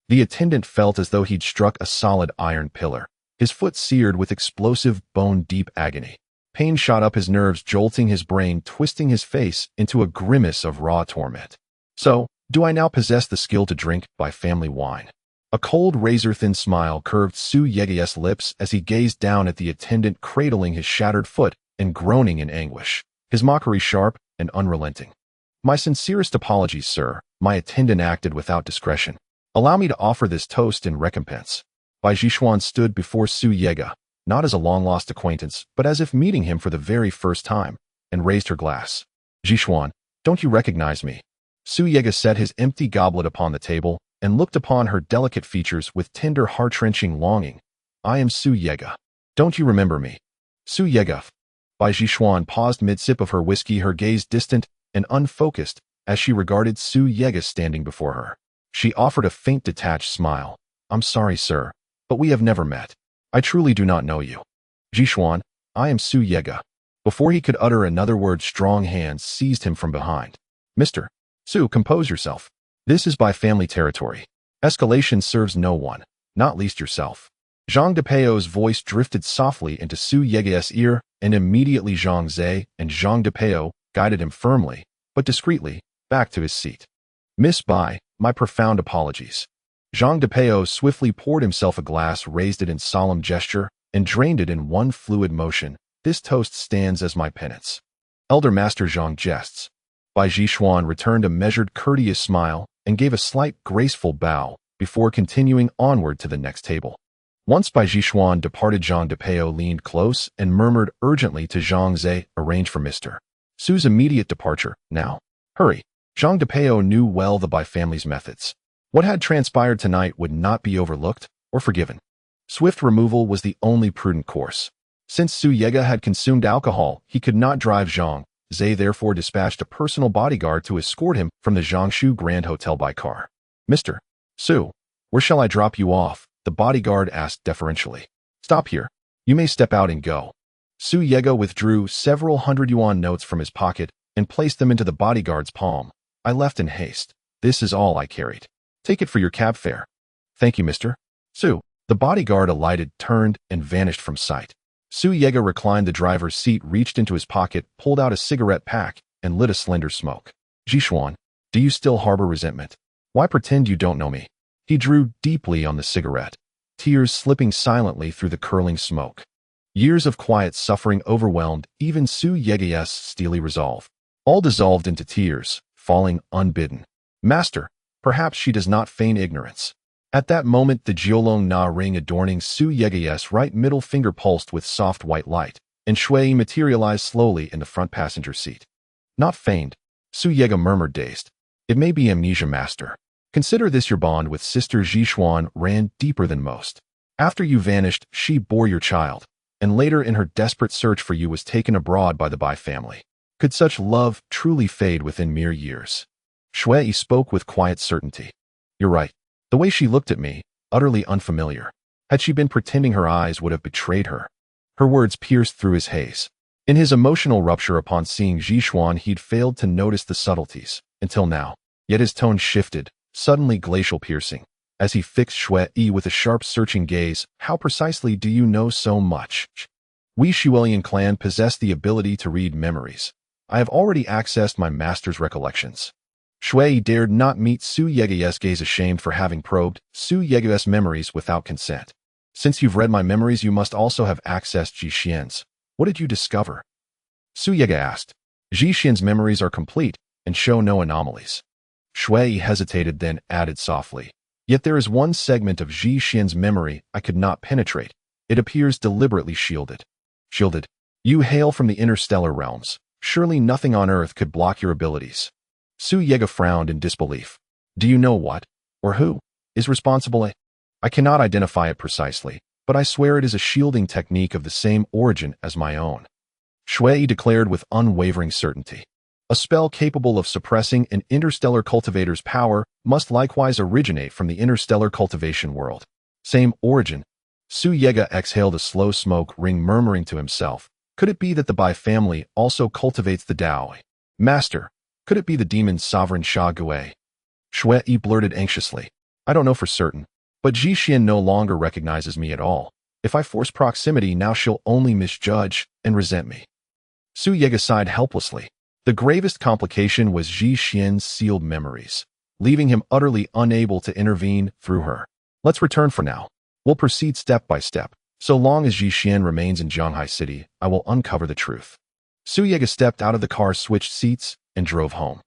The attendant felt as though he'd struck a solid iron pillar, his foot seared with explosive, bone-deep agony. Pain shot up his nerves, jolting his brain, twisting his face into a grimace of raw torment. "So, do I now possess the skill to drink Bai family wine?" A cold, razor-thin smile curved Su Yege's lips as he gazed down at the attendant, cradling his shattered foot and groaning in anguish, his mockery sharp and unrelenting. "My sincerest apologies, sir. My attendant acted without discretion. Allow me to offer this toast in recompense." Bai Jishuan stood before Su Yege, not as a long-lost acquaintance, but as if meeting him for the very first time, and raised her glass. "Jishuan, don't you recognize me?" Su Yege set his empty goblet upon the table and looked upon her delicate features with tender, heart-wrenching longing. "I am Su Yege. Don't you remember me?" "Su Yege." Bai Jishuan paused mid-sip of her whiskey, her gaze distant and unfocused, as she regarded Su Yega standing before her. She offered a faint detached smile. I'm sorry, sir, but we have never met. I truly do not know you. Jishuan, I am Su Yega. Before he could utter another word, strong hands seized him from behind. Mr. Su, compose yourself. This is by family territory. Escalation serves no one, not least yourself. Zhang Depeo's voice drifted softly into Su Yega's ear, and immediately Zhang Zhe and Zhang Depeo guided him firmly, but discreetly, back to his seat. Miss Bai, my profound apologies. Zhang Depeo swiftly poured himself a glass, raised it in solemn gesture, and drained it in one fluid motion. This toast stands as my penance. Elder Master Zhang jests. Bai Jishuan returned a measured, courteous smile and gave a slight, graceful bow before continuing onward to the next table. Once Bai Jishuan departed, Zhang Depeo leaned close and murmured urgently to Zhang Zhe, arrange for Mr. Su's immediate departure, now. Hurry. Zhang Depeo knew well the Bai family's methods. What had transpired tonight would not be overlooked or forgiven. Swift removal was the only prudent course. Since Su Yega had consumed alcohol, he could not drive Zhang Zhe, therefore dispatched a personal bodyguard to escort him from the Jiangsu Grand Hotel by car. Mr. Su, where shall I drop you off? The bodyguard asked deferentially. Stop here. You may step out and go. Su Yega withdrew several hundred yuan notes from his pocket and placed them into the bodyguard's palm. I left in haste. This is all I carried. Take it for your cab fare. Thank you, Mr. Su. The bodyguard alighted, turned, and vanished from sight. Su Yega reclined the driver's seat, reached into his pocket, pulled out a cigarette pack, and lit a slender smoke. Jishuan, do you still harbor resentment? Why pretend you don't know me? He drew deeply on the cigarette, tears slipping silently through the curling smoke. Years of quiet suffering overwhelmed even Su Yega's steely resolve. All dissolved into tears, falling unbidden. Master, perhaps she does not feign ignorance. At that moment, the Jiolong Na ring adorning Su Yega's right middle finger pulsed with soft white light, and Shui materialized slowly in the front passenger seat. Not feigned, Su Yega murmured, dazed. It may be amnesia, master. Consider this: your bond with Sister Jishuan ran deeper than most. After you vanished, she bore your child, and later in her desperate search for you was taken abroad by the Bai family. Could such love truly fade within mere years? Shui spoke with quiet certainty. You're right. The way she looked at me, utterly unfamiliar. Had she been pretending, her eyes would have betrayed her. Her words pierced through his haze. In his emotional rupture upon seeing Jishuan, he'd failed to notice the subtleties, until now. Yet his tone shifted, suddenly glacial, piercing, as he fixed Shui with a sharp, searching gaze. How precisely do you know so much? We Shuelian clan possess the ability to read memories. I have already accessed my master's recollections. Shui dared not meet Su Yega's gaze, ashamed for having probed Su Yega's memories without consent. Since you've read my memories, you must also have accessed Jishian's. What did you discover? Su Yega asked. Jishian's memories are complete and show no anomalies. Shui hesitated, then added softly. Yet there is one segment of Jishian's memory I could not penetrate. It appears deliberately shielded. Shielded? You hail from the interstellar realms. Surely nothing on earth could block your abilities. Su Yega frowned in disbelief. Do you know what, or who, is responsible? I cannot identify it precisely, but I swear it is a shielding technique of the same origin as my own. Shui declared with unwavering certainty. A spell capable of suppressing an interstellar cultivator's power must likewise originate from the interstellar cultivation world. Same origin. Su Yega exhaled a slow smoke ring, murmuring to himself. Could it be that the Bai family also cultivates the Dao? Master, could it be the demon sovereign Sha Gui? Shui blurted anxiously. I don't know for certain, but Jishian no longer recognizes me at all. If I force proximity now, she'll only misjudge and resent me. Su Yega sighed helplessly. The gravest complication was Jishian's sealed memories, leaving him utterly unable to intervene through her. Let's return for now. We'll proceed step by step. So long as Jishian remains in Zhanghai City, I will uncover the truth. Su Yega stepped out of the car, switched seats, and drove home.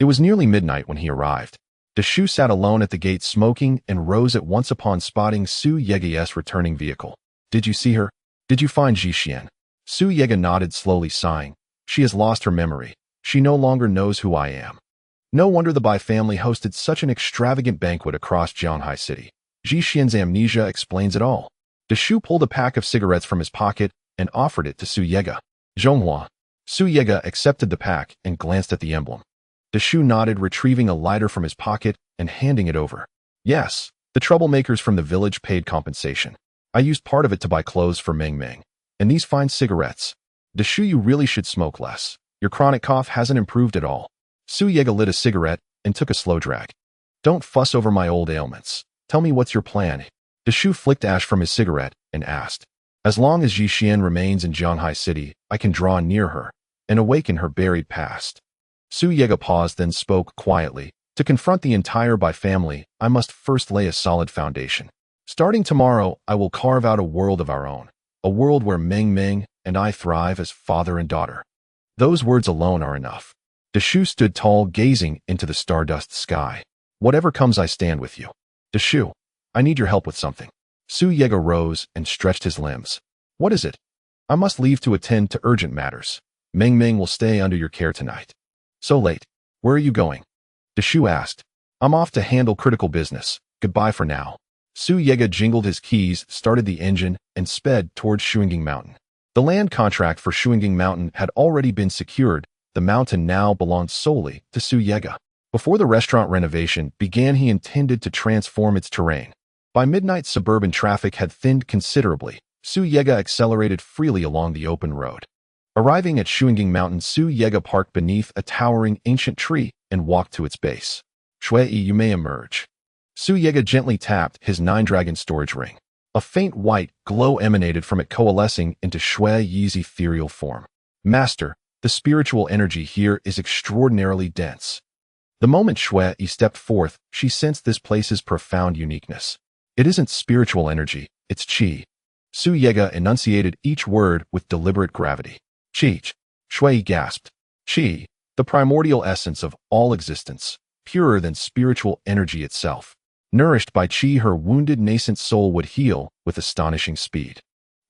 It was nearly midnight when he arrived. Deshu sat alone at the gate smoking and rose at once upon spotting Su Yega's returning vehicle. Did you see her? Did you find Jishian? Su Yega nodded, slowly sighing. She has lost her memory. She no longer knows who I am. No wonder the Bai family hosted such an extravagant banquet across Zhanghai City. Jishian's amnesia explains it all. Deshu pulled a pack of cigarettes from his pocket and offered it to Su Yega. Zhonghua. Su Yega accepted the pack and glanced at the emblem. Deshu nodded, retrieving a lighter from his pocket and handing it over. Yes, the troublemakers from the village paid compensation. I used part of it to buy clothes for Meng Meng. And these fine cigarettes. Deshu, you really should smoke less. Your chronic cough hasn't improved at all. Su Yega lit a cigarette and took a slow drag. Don't fuss over my old ailments. Tell me what's your plan. Deshu flicked ash from his cigarette and asked. As long as Yi Xian remains in Zhanghai City, I can draw near her and awaken her buried past. Su Yega paused, then spoke quietly. To confront the entire Bai family, I must first lay a solid foundation. Starting tomorrow, I will carve out a world of our own, a world where Meng Meng and I thrive as father and daughter. Those words alone are enough. Deshu stood tall, gazing into the stardust sky. Whatever comes, I stand with you. Deshu, I need your help with something. Su Yega rose and stretched his limbs. What is it? I must leave to attend to urgent matters. Meng Meng will stay under your care tonight. So late. Where are you going? Deshu asked. I'm off to handle critical business. Goodbye for now. Su Yega jingled his keys, started the engine, and sped towards Shuanging Mountain. The land contract for Shuanging Mountain had already been secured. The mountain now belonged solely to Su Yega. Before the restaurant renovation began, he intended to transform its terrain. By midnight, suburban traffic had thinned considerably. Su Yega accelerated freely along the open road. Arriving at Shuanging Mountain, Su Yega parked beneath a towering ancient tree and walked to its base. Shui, you may emerge. Su Yega gently tapped his 9-dragon storage ring. A faint white glow emanated from it, coalescing into Shui Yi's ethereal form. Master, the spiritual energy here is extraordinarily dense. The moment Shui Yi stepped forth, she sensed this place's profound uniqueness. It isn't spiritual energy, it's qi. Su Yega enunciated each word with deliberate gravity. Qi. Shui Yi gasped. Qi, the primordial essence of all existence, purer than spiritual energy itself. Nourished by qi, her wounded nascent soul would heal with astonishing speed.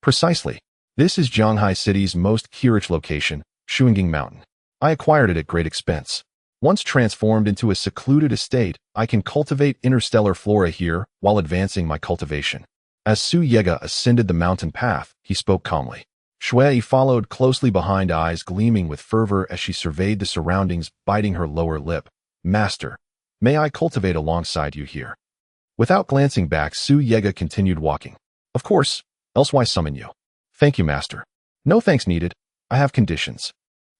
Precisely. This is Zhanghai City's most curious location, Shuanging Mountain. I acquired it at great expense. Once transformed into a secluded estate, I can cultivate interstellar flora here while advancing my cultivation. As Su Yega ascended the mountain path, he spoke calmly. Shui followed closely behind, eyes gleaming with fervor as she surveyed the surroundings, biting her lower lip. Master, may I cultivate alongside you here? Without glancing back, Su Yega continued walking. Of course, else why summon you? Thank you, master. No thanks needed. I have conditions.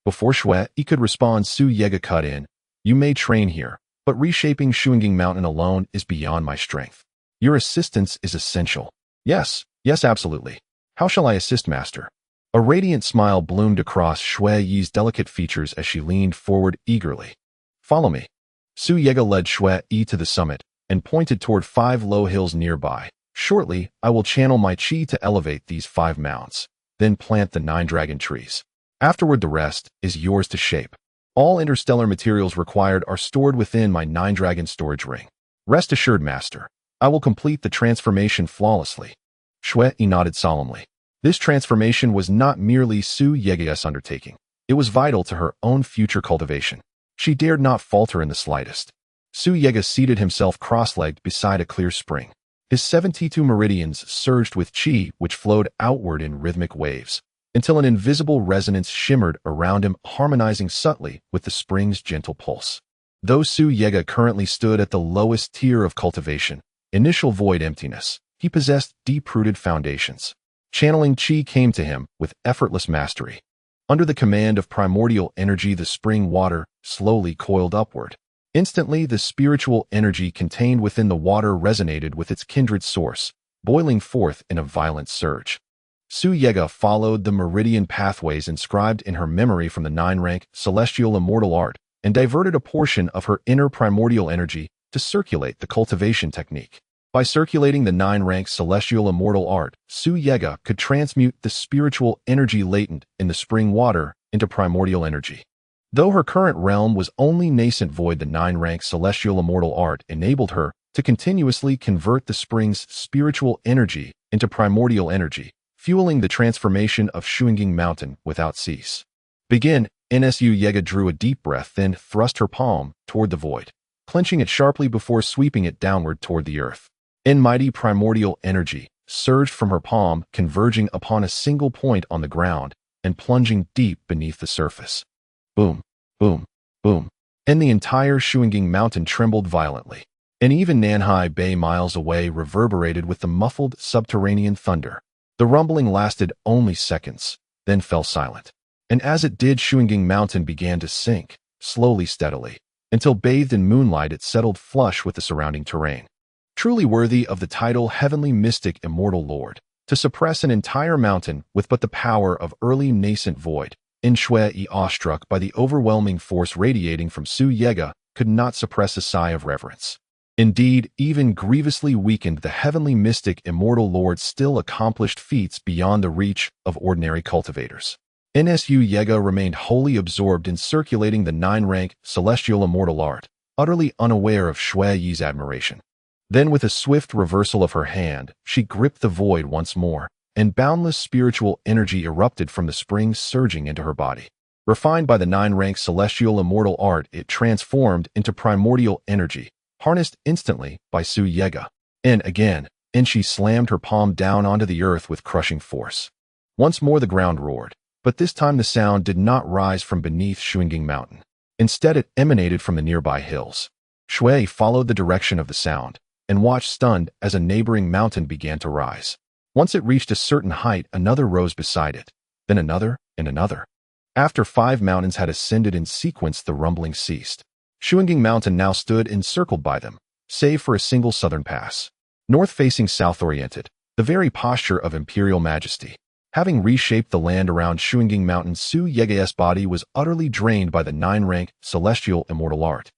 Before Shui could respond, Su Yega cut in. You may train here, but reshaping Shuanging Mountain alone is beyond my strength. Your assistance is essential. Yes, absolutely. How shall I assist, master? A radiant smile bloomed across Shui Yi's delicate features as she leaned forward eagerly. Follow me. Su Yega led Shui Yi to the summit and pointed toward 5 low hills nearby. Shortly, I will channel my qi to elevate these 5 mounts, then plant the 9 dragon trees. Afterward, the rest is yours to shape. All interstellar materials required are stored within my 9 dragon storage ring. Rest assured, master, I will complete the transformation flawlessly. Shui Yi nodded solemnly. This transformation was not merely Su Yega's undertaking. It was vital to her own future cultivation. She dared not falter in the slightest. Su Yega seated himself cross-legged beside a clear spring. His 72 meridians surged with qi, which flowed outward in rhythmic waves, until an invisible resonance shimmered around him, harmonizing subtly with the spring's gentle pulse. Though Su Yega currently stood at the lowest tier of cultivation, initial void emptiness, he possessed deep-rooted foundations. Channeling qi came to him with effortless mastery. Under the command of primordial energy, the spring water slowly coiled upward. Instantly, the spiritual energy contained within the water resonated with its kindred source, boiling forth in a violent surge. Su Yega followed the meridian pathways inscribed in her memory from the 9-rank Celestial Immortal art and diverted a portion of her inner primordial energy to circulate the cultivation technique. By circulating the 9-rank Celestial Immortal art, Su Yega could transmute the spiritual energy latent in the spring water into primordial energy. Though her current realm was only nascent void, the 9-rank Celestial Immortal art enabled her to continuously convert the spring's spiritual energy into primordial energy, fueling the transformation of Shuanging Mountain without cease. Begin. Su Yega drew a deep breath, then thrust her palm toward the void, clenching it sharply before sweeping it downward toward the earth. Mighty primordial energy surged from her palm, converging upon a single point on the ground and plunging deep beneath the surface. Boom, boom, boom. and the entire Shuanging Mountain trembled violently. And even Nanhai Bay miles away reverberated with the muffled subterranean thunder. The rumbling lasted only seconds, then fell silent. And as it did, Shuanging Mountain began to sink, slowly, steadily, until bathed in moonlight it settled flush with the surrounding terrain. Truly worthy of the title Heavenly Mystic Immortal Lord, to suppress an entire mountain with but the power of early nascent void, In Shui, awestruck by the overwhelming force radiating from Su Yega, could not suppress a sigh of reverence. Indeed, even grievously weakened, the heavenly mystic Immortal Lord still accomplished feats beyond the reach of ordinary cultivators. Nsu Yega remained wholly absorbed in circulating the 9-rank Celestial Immortal Art, utterly unaware of Shui Yi's admiration. Then with a swift reversal of her hand, she gripped the void once more, and boundless spiritual energy erupted from the springs surging into her body. Refined by the 9-rank Celestial Immortal Art, it transformed into primordial energy, harnessed instantly by Su Yega. And again, she slammed her palm down onto the earth with crushing force. Once more the ground roared, but this time the sound did not rise from beneath Shuanging Mountain. Instead, it emanated from the nearby hills. Shui followed the direction of the sound, and watched stunned as a neighboring mountain began to rise. Once it reached a certain height, another rose beside it, then another and another. After 5 mountains had ascended in sequence, the rumbling ceased. Shuanging Mountain now stood encircled by them, save for a single southern pass. North-facing south-oriented, the very posture of imperial majesty. Having reshaped the land around Shuanging Mountain, Su Yega's body was utterly drained by the 9-rank Celestial Immortal Art.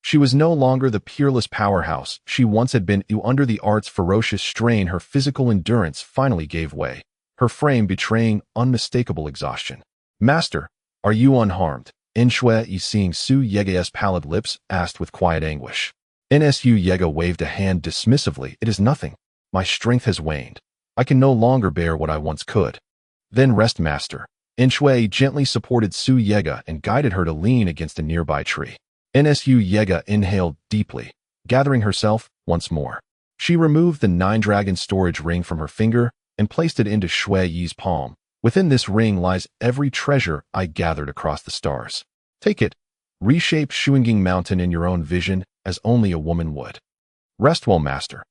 She was no longer the peerless powerhouse she once had been. Under the art's ferocious strain, her physical endurance finally gave way, her frame betraying unmistakable exhaustion. "Master, are you unharmed?" Nshui, seeing Su Yega's pallid lips, asked with quiet anguish. Nsu Yega waved a hand dismissively. "It is nothing. My strength has waned. I can no longer bear what I once could." "Then rest, master." Nshui gently supported Su Yega and guided her to lean against a nearby tree. Nsu Yega inhaled deeply, gathering herself once more. She removed the 9-dragon storage ring from her finger and placed it into Shui Yi's palm. "Within this ring lies every treasure I gathered across the stars. Take it. Reshape Shuanging Mountain in your own vision as only a woman would. Rest well, master."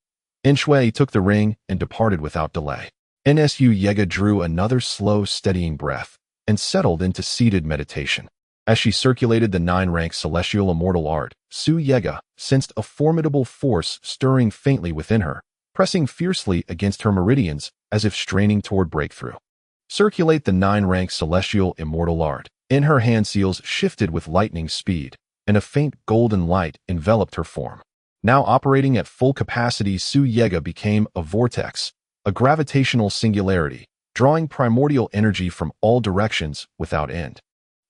Nshui took the ring and departed without delay. Nsu Yega drew another slow, steadying breath and settled into seated meditation. As she circulated the 9-rank Celestial Immortal Art, Su Yega sensed a formidable force stirring faintly within her, pressing fiercely against her meridians as if straining toward breakthrough. Circulate the 9-rank Celestial Immortal Art. In her hand, seals shifted with lightning speed, and a faint golden light enveloped her form. Now operating at full capacity, Su Yega became a vortex, a gravitational singularity, drawing primordial energy from all directions without end.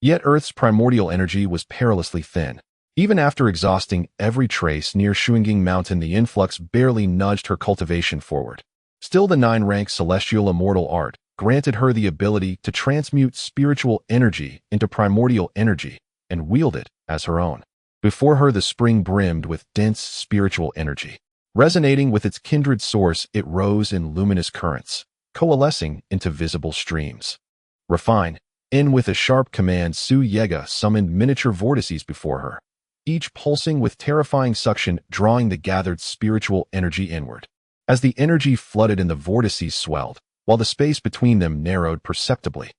Yet Earth's primordial energy was perilously thin. Even after exhausting every trace near Shuanging Mountain, the influx barely nudged her cultivation forward. Still, the 9-rank Celestial Immortal Art granted her the ability to transmute spiritual energy into primordial energy and wield it as her own. Before her, the spring brimmed with dense spiritual energy. Resonating with its kindred source, it rose in luminous currents, coalescing into visible streams. "Refine." With a sharp command, Su Yega summoned miniature vortices before her, each pulsing with terrifying suction, drawing the gathered spiritual energy inward. As the energy flooded in, the vortices swelled, while the space between them narrowed perceptibly.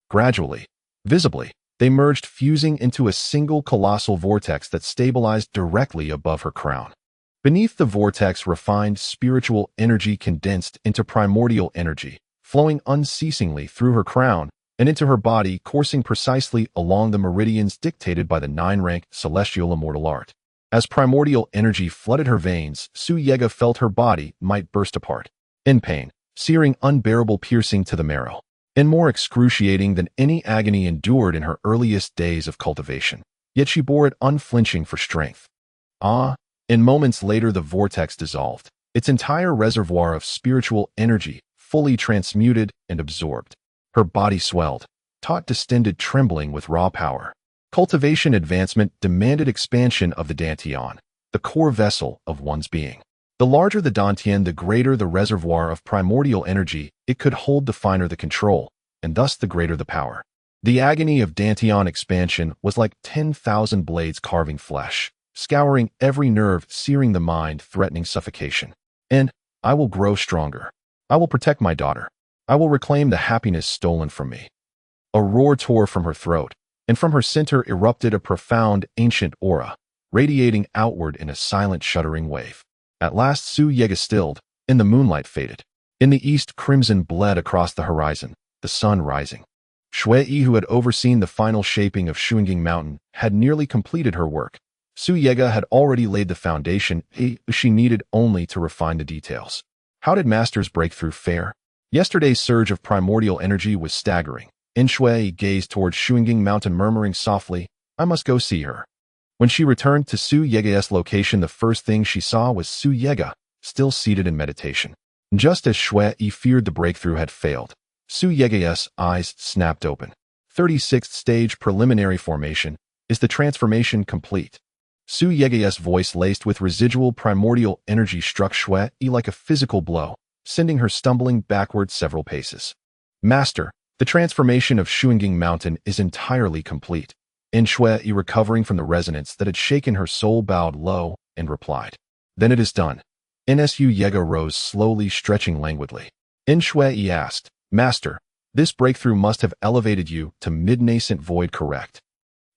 Gradually, visibly, they merged, fusing into a single colossal vortex that stabilized directly above her crown. Beneath the vortex, refined spiritual energy condensed into primordial energy, flowing unceasingly through her crown and into her body, coursing precisely along the meridians dictated by the 9-rank Celestial Immortal Art. As primordial energy flooded her veins, Su Yega felt her body might burst apart. In pain, searing, unbearable, piercing to the marrow, and more excruciating than any agony endured in her earliest days of cultivation. Yet she bore it unflinching for strength. In moments later, the vortex dissolved, its entire reservoir of spiritual energy fully transmuted and absorbed. Her body swelled, taut, distended, trembling with raw power. Cultivation advancement demanded expansion of the dantian, the core vessel of one's being. The larger the dantian, the greater the reservoir of primordial energy it could hold, the finer the control, and thus the greater the power. The agony of Dantian expansion was like 10,000 blades carving flesh, scouring every nerve, searing the mind, threatening suffocation. And I will grow stronger. I will protect my daughter. I will reclaim the happiness stolen from me. A roar tore from her throat, and from her center erupted a profound, ancient aura, radiating outward in a silent, shuddering wave. At last Su Yega stilled, and the moonlight faded. In the east, crimson bled across the horizon, the sun rising. Shui, who had overseen the final shaping of Shuanging Mountain, had nearly completed her work. Su Yega had already laid the foundation, she needed only to refine the details. How did Master's breakthrough fare? Yesterday's surge of primordial energy was staggering. In Shui gazed towards Shuanging Mountain, murmuring softly, "I must go see her." When she returned to Su Yega's location, the first thing she saw was Su Yega, still seated in meditation. Just as Shui feared the breakthrough had failed, Su Yega's eyes snapped open. 36th stage preliminary formation. Is the transformation complete? Su Yega's voice, laced with residual primordial energy, struck Shui like a physical blow, sending her stumbling backward several paces. Master, the transformation of Shuanging Mountain is entirely complete. In Shui, recovering from the resonance that had shaken her soul, bowed low and replied, "Then it is done." Nsu Yega rose slowly, stretching languidly. In Shui asked, "Master, this breakthrough must have elevated you to mid-nascent void, correct?"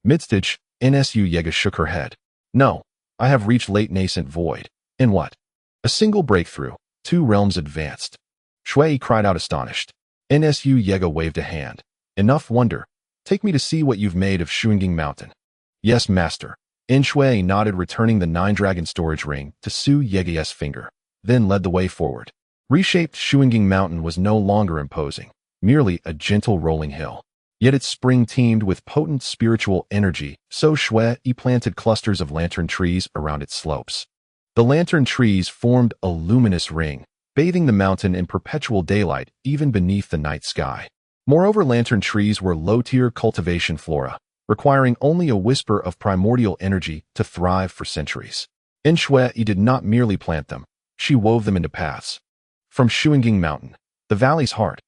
Midstage, Nsu Yega shook her head. "No, I have reached late nascent void." "In what?" "A single breakthrough, 2 realms advanced." Shui cried out, astonished. Nsu Yega waved a hand. "Enough wonder. Take me to see what you've made of Shuanging Mountain." "Yes, Master." In Shui nodded, returning the 9-dragon storage ring to Su Yega's finger, then led the way forward. Reshaped Shuanging Mountain was no longer imposing, merely a gentle rolling hill. Yet its spring teemed with potent spiritual energy, so Shui planted clusters of lantern trees around its slopes. The lantern trees formed a luminous ring, bathing the mountain in perpetual daylight even beneath the night sky. Moreover, lantern trees were low-tier cultivation flora, requiring only a whisper of primordial energy to thrive for centuries. In Shui did not merely plant them, she wove them into paths. From Shuanging Mountain, the valley's heart,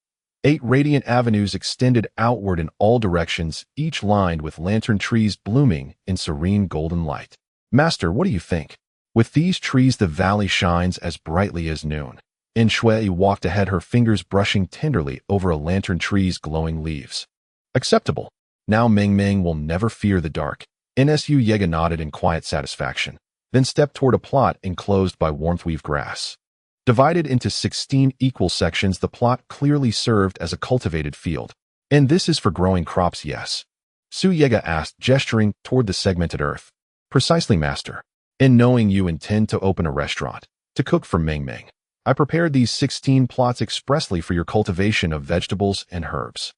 8 radiant avenues extended outward in all directions, each lined with lantern trees blooming in serene golden light. "Master, what do you think? With these trees the valley shines as brightly as noon." In Shui walked ahead, her fingers brushing tenderly over a lantern tree's glowing leaves. "Acceptable. Now Meng will never fear the dark." Nsu Yega nodded in quiet satisfaction, then stepped toward a plot enclosed by warmth-weave grass. Divided into 16 equal sections, the plot clearly served as a cultivated field. "And this is for growing crops, yes?" Su Yega asked, gesturing toward the segmented earth. "Precisely, Master. And knowing you intend to open a restaurant, to cook for Meng, I prepared these 16 plots expressly for your cultivation of vegetables and herbs.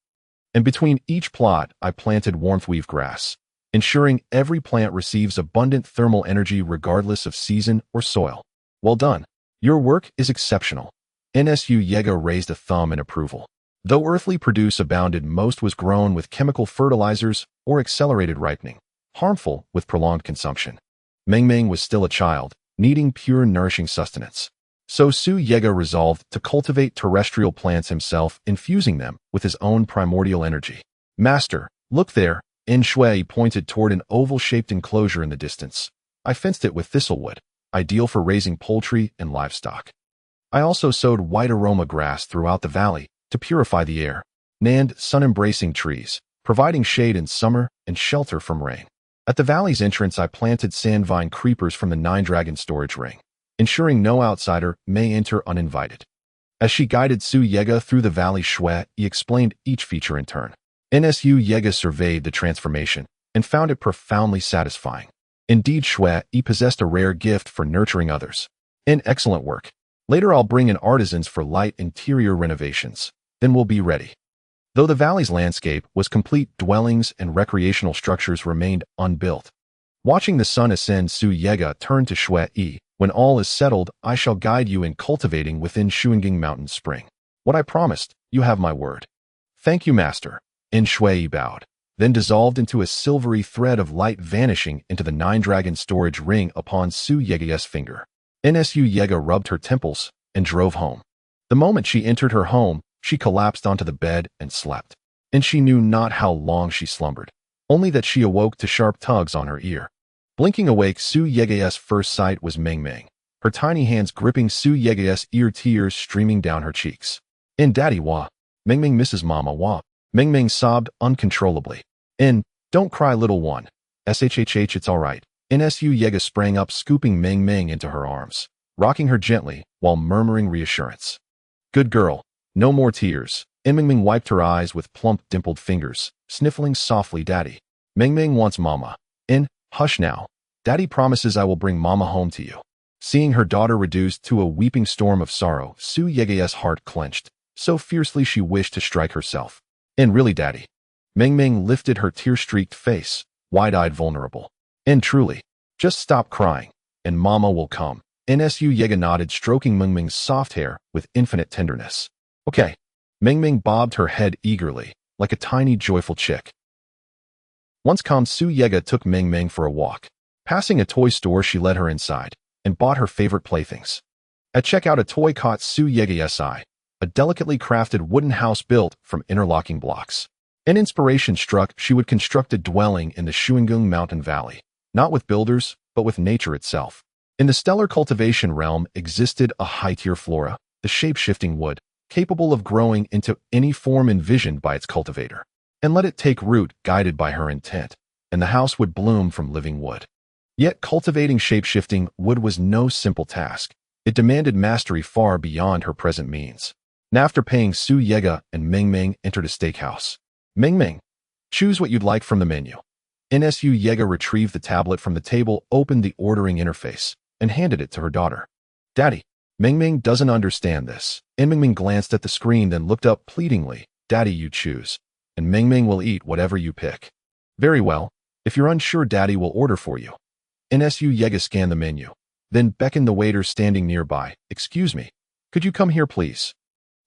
And between each plot, I planted warmth-weave grass, ensuring every plant receives abundant thermal energy regardless of season or soil." "Well done. Your work is exceptional." Nsu Yega raised a thumb in approval. Though earthly produce abounded, most was grown with chemical fertilizers or accelerated ripening, harmful with prolonged consumption. Meng was still a child, needing pure, nourishing sustenance. So Su Yega resolved to cultivate terrestrial plants himself, infusing them with his own primordial energy. "Master, look there." In Shui pointed toward an oval-shaped enclosure in the distance. "I fenced it with thistlewood, ideal for raising poultry and livestock. I also sowed white aroma grass throughout the valley to purify the air, and sun-embracing trees, providing shade in summer and shelter from rain. At the valley's entrance, I planted sandvine creepers from the 9-dragon storage ring, ensuring no outsider may enter uninvited." As she guided Su Yega through the valley, Shui explained each feature in turn. Nsu Yega surveyed the transformation and found it profoundly satisfying. Indeed, Shui possessed a rare gift for nurturing others. "An excellent work. Later I'll bring in artisans for light interior renovations. Then we'll be ready." Though the valley's landscape was complete, dwellings and recreational structures remained unbuilt. Watching the sun ascend, Su Yega turned to Shui. "When all is settled, I shall guide you in cultivating within Shuanging Mountain Spring. What I promised, you have my word." "Thank you, Master." In Shui bowed, then dissolved into a silvery thread of light, vanishing into the 9-dragon storage ring upon Su Yega's finger. Nsu Yega rubbed her temples and drove home. The moment she entered her home, she collapsed onto the bed and slept. and she knew not how long she slumbered, only that she awoke to sharp tugs on her ear. Blinking awake, Su Yege's first sight was Meng Meng, her tiny hands gripping Su Yege's ear, tears streaming down her cheeks. "In Daddy Wa, Meng Meng misses Mama Wa." Meng Meng sobbed uncontrollably. "In, don't cry, little one. Shhh, it's all right." Su Yege sprang up, scooping Meng Meng into her arms, rocking her gently while murmuring reassurance. "Good girl, no more tears." Meng Meng wiped her eyes with plump, dimpled fingers, sniffling softly. "Daddy, Meng Meng wants Mama." "In, hush now. Daddy promises I will bring Mama home to you." Seeing her daughter reduced to a weeping storm of sorrow, Su Yege's heart clenched, so fiercely she wished to strike herself. "And really, Daddy?" Meng Meng lifted her tear-streaked face, wide-eyed, vulnerable. "And truly, just stop crying, and Mama will come." Su Yege nodded, stroking Meng Meng's soft hair with infinite tenderness. "Okay." Meng Meng bobbed her head eagerly, like a tiny, joyful chick. Once calm, Su Yege took Meng Meng for a walk. Passing a toy store, she led her inside and bought her favorite playthings. At checkout, a toy caught Su Yege's eye, a delicately crafted wooden house built from interlocking blocks. An inspiration struck. She would construct a dwelling in the Shuangung Mountain Valley, not with builders, but with nature itself. In the stellar cultivation realm existed a high-tier flora, the shape-shifting wood, capable of growing into any form envisioned by its cultivator. And let it take root, guided by her intent, and the house would bloom from living wood. Yet cultivating shape-shifting wood was no simple task. It demanded mastery far beyond her present means. And after paying, Su Yege and Meng Meng entered a steakhouse. "Meng Meng, choose what you'd like from the menu." Su Yege retrieved the tablet from the table, opened the ordering interface, and handed it to her daughter. "Daddy, Meng Meng doesn't understand this." Meng Meng glanced at the screen, then looked up pleadingly. "Daddy, you choose, and Meng Meng will eat whatever you pick." "Very well. If you're unsure, Daddy will order for you." Su Yege scanned the menu, then beckoned the waiter standing nearby. "Excuse me, could you come here, please?"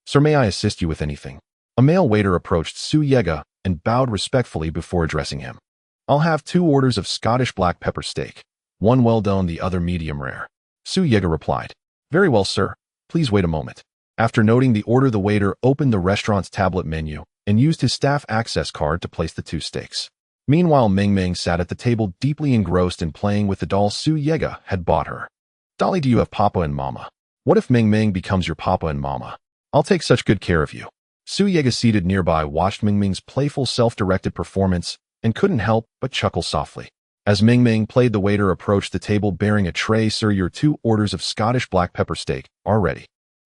"Sir, may I assist you with anything?" A male waiter approached Su Yege and bowed respectfully before addressing him. "I'll have 2 orders of Scottish black pepper steak, one well done, the other medium rare." Su Yege replied. "Very well, sir. Please wait a moment." After noting the order, the waiter opened the restaurant's tablet menu and used his staff access card to place the 2 steaks. Meanwhile, Meng Meng sat at the table, deeply engrossed in playing with the doll Su Yege had bought her. "Dolly, do you have Papa and Mama? What if Meng Meng becomes your Papa and Mama? I'll take such good care of you." Su Yege, seated nearby, watched Meng Meng's playful, self-directed performance and couldn't help but chuckle softly. As Meng Meng played, the waiter approached the table bearing a tray. "Sir, your 2 orders of Scottish black pepper steak are ready."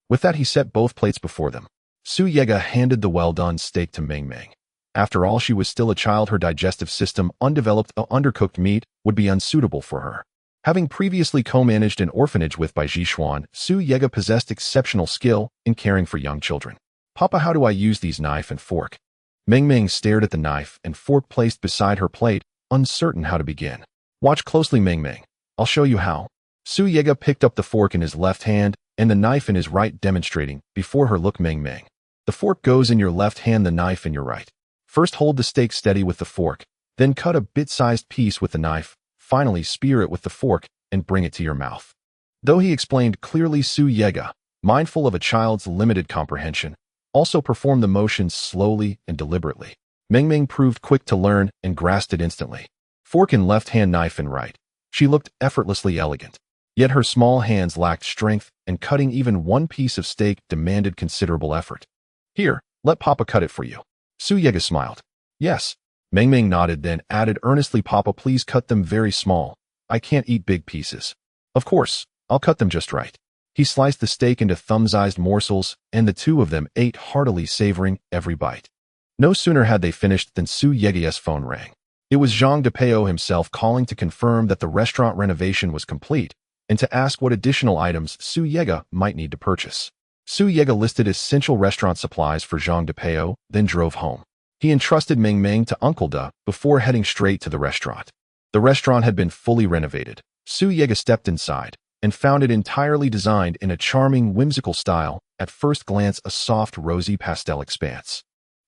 With that, he set both plates before them. Su Yege handed the well-done steak to Meng Meng. After all, she was still a child. Her digestive system, undeveloped, undercooked meat would be unsuitable for her. Having previously co-managed an orphanage with Bai Jishuan, Su Yege possessed exceptional skill in caring for young children. "Papa, how do I use these knife and fork?" Meng Meng stared at the knife and fork placed beside her plate, uncertain how to begin. "Watch closely, Meng Meng. I'll show you how." Su Yege picked up the fork in his left hand and the knife in his right, demonstrating before her. "Look, Meng Meng. The fork goes in your left hand, the knife in your right. First, hold the steak steady with the fork, then cut a bit-sized piece with the knife. Finally, spear it with the fork and bring it to your mouth." Though he explained clearly, Su Yege, mindful of a child's limited comprehension, also performed the motions slowly and deliberately. Meng Meng proved quick to learn and grasped it instantly. Fork in left hand, knife in right. She looked effortlessly elegant. Yet her small hands lacked strength, and cutting even one piece of steak demanded considerable effort. "Here, let Papa cut it for you." Su Yege smiled. "Yes." Meng Meng nodded, then added earnestly, "Papa, please cut them very small. I can't eat big pieces." "Of course, I'll cut them just right." He sliced the steak into thumb-sized morsels, and the 2 of them ate heartily, savoring every bite. No sooner had they finished than Su Yege's phone rang. It was Zhang Depeo himself calling to confirm that the restaurant renovation was complete and to ask what additional items Su Yege might need to purchase. Su Yege listed essential restaurant supplies for Zhang Depeo, then drove home. He entrusted Meng Meng to Uncle Da before heading straight to the restaurant. The restaurant had been fully renovated. Su Yege stepped inside and found it entirely designed in a charming, whimsical style. At first glance, a soft, rosy pastel expanse.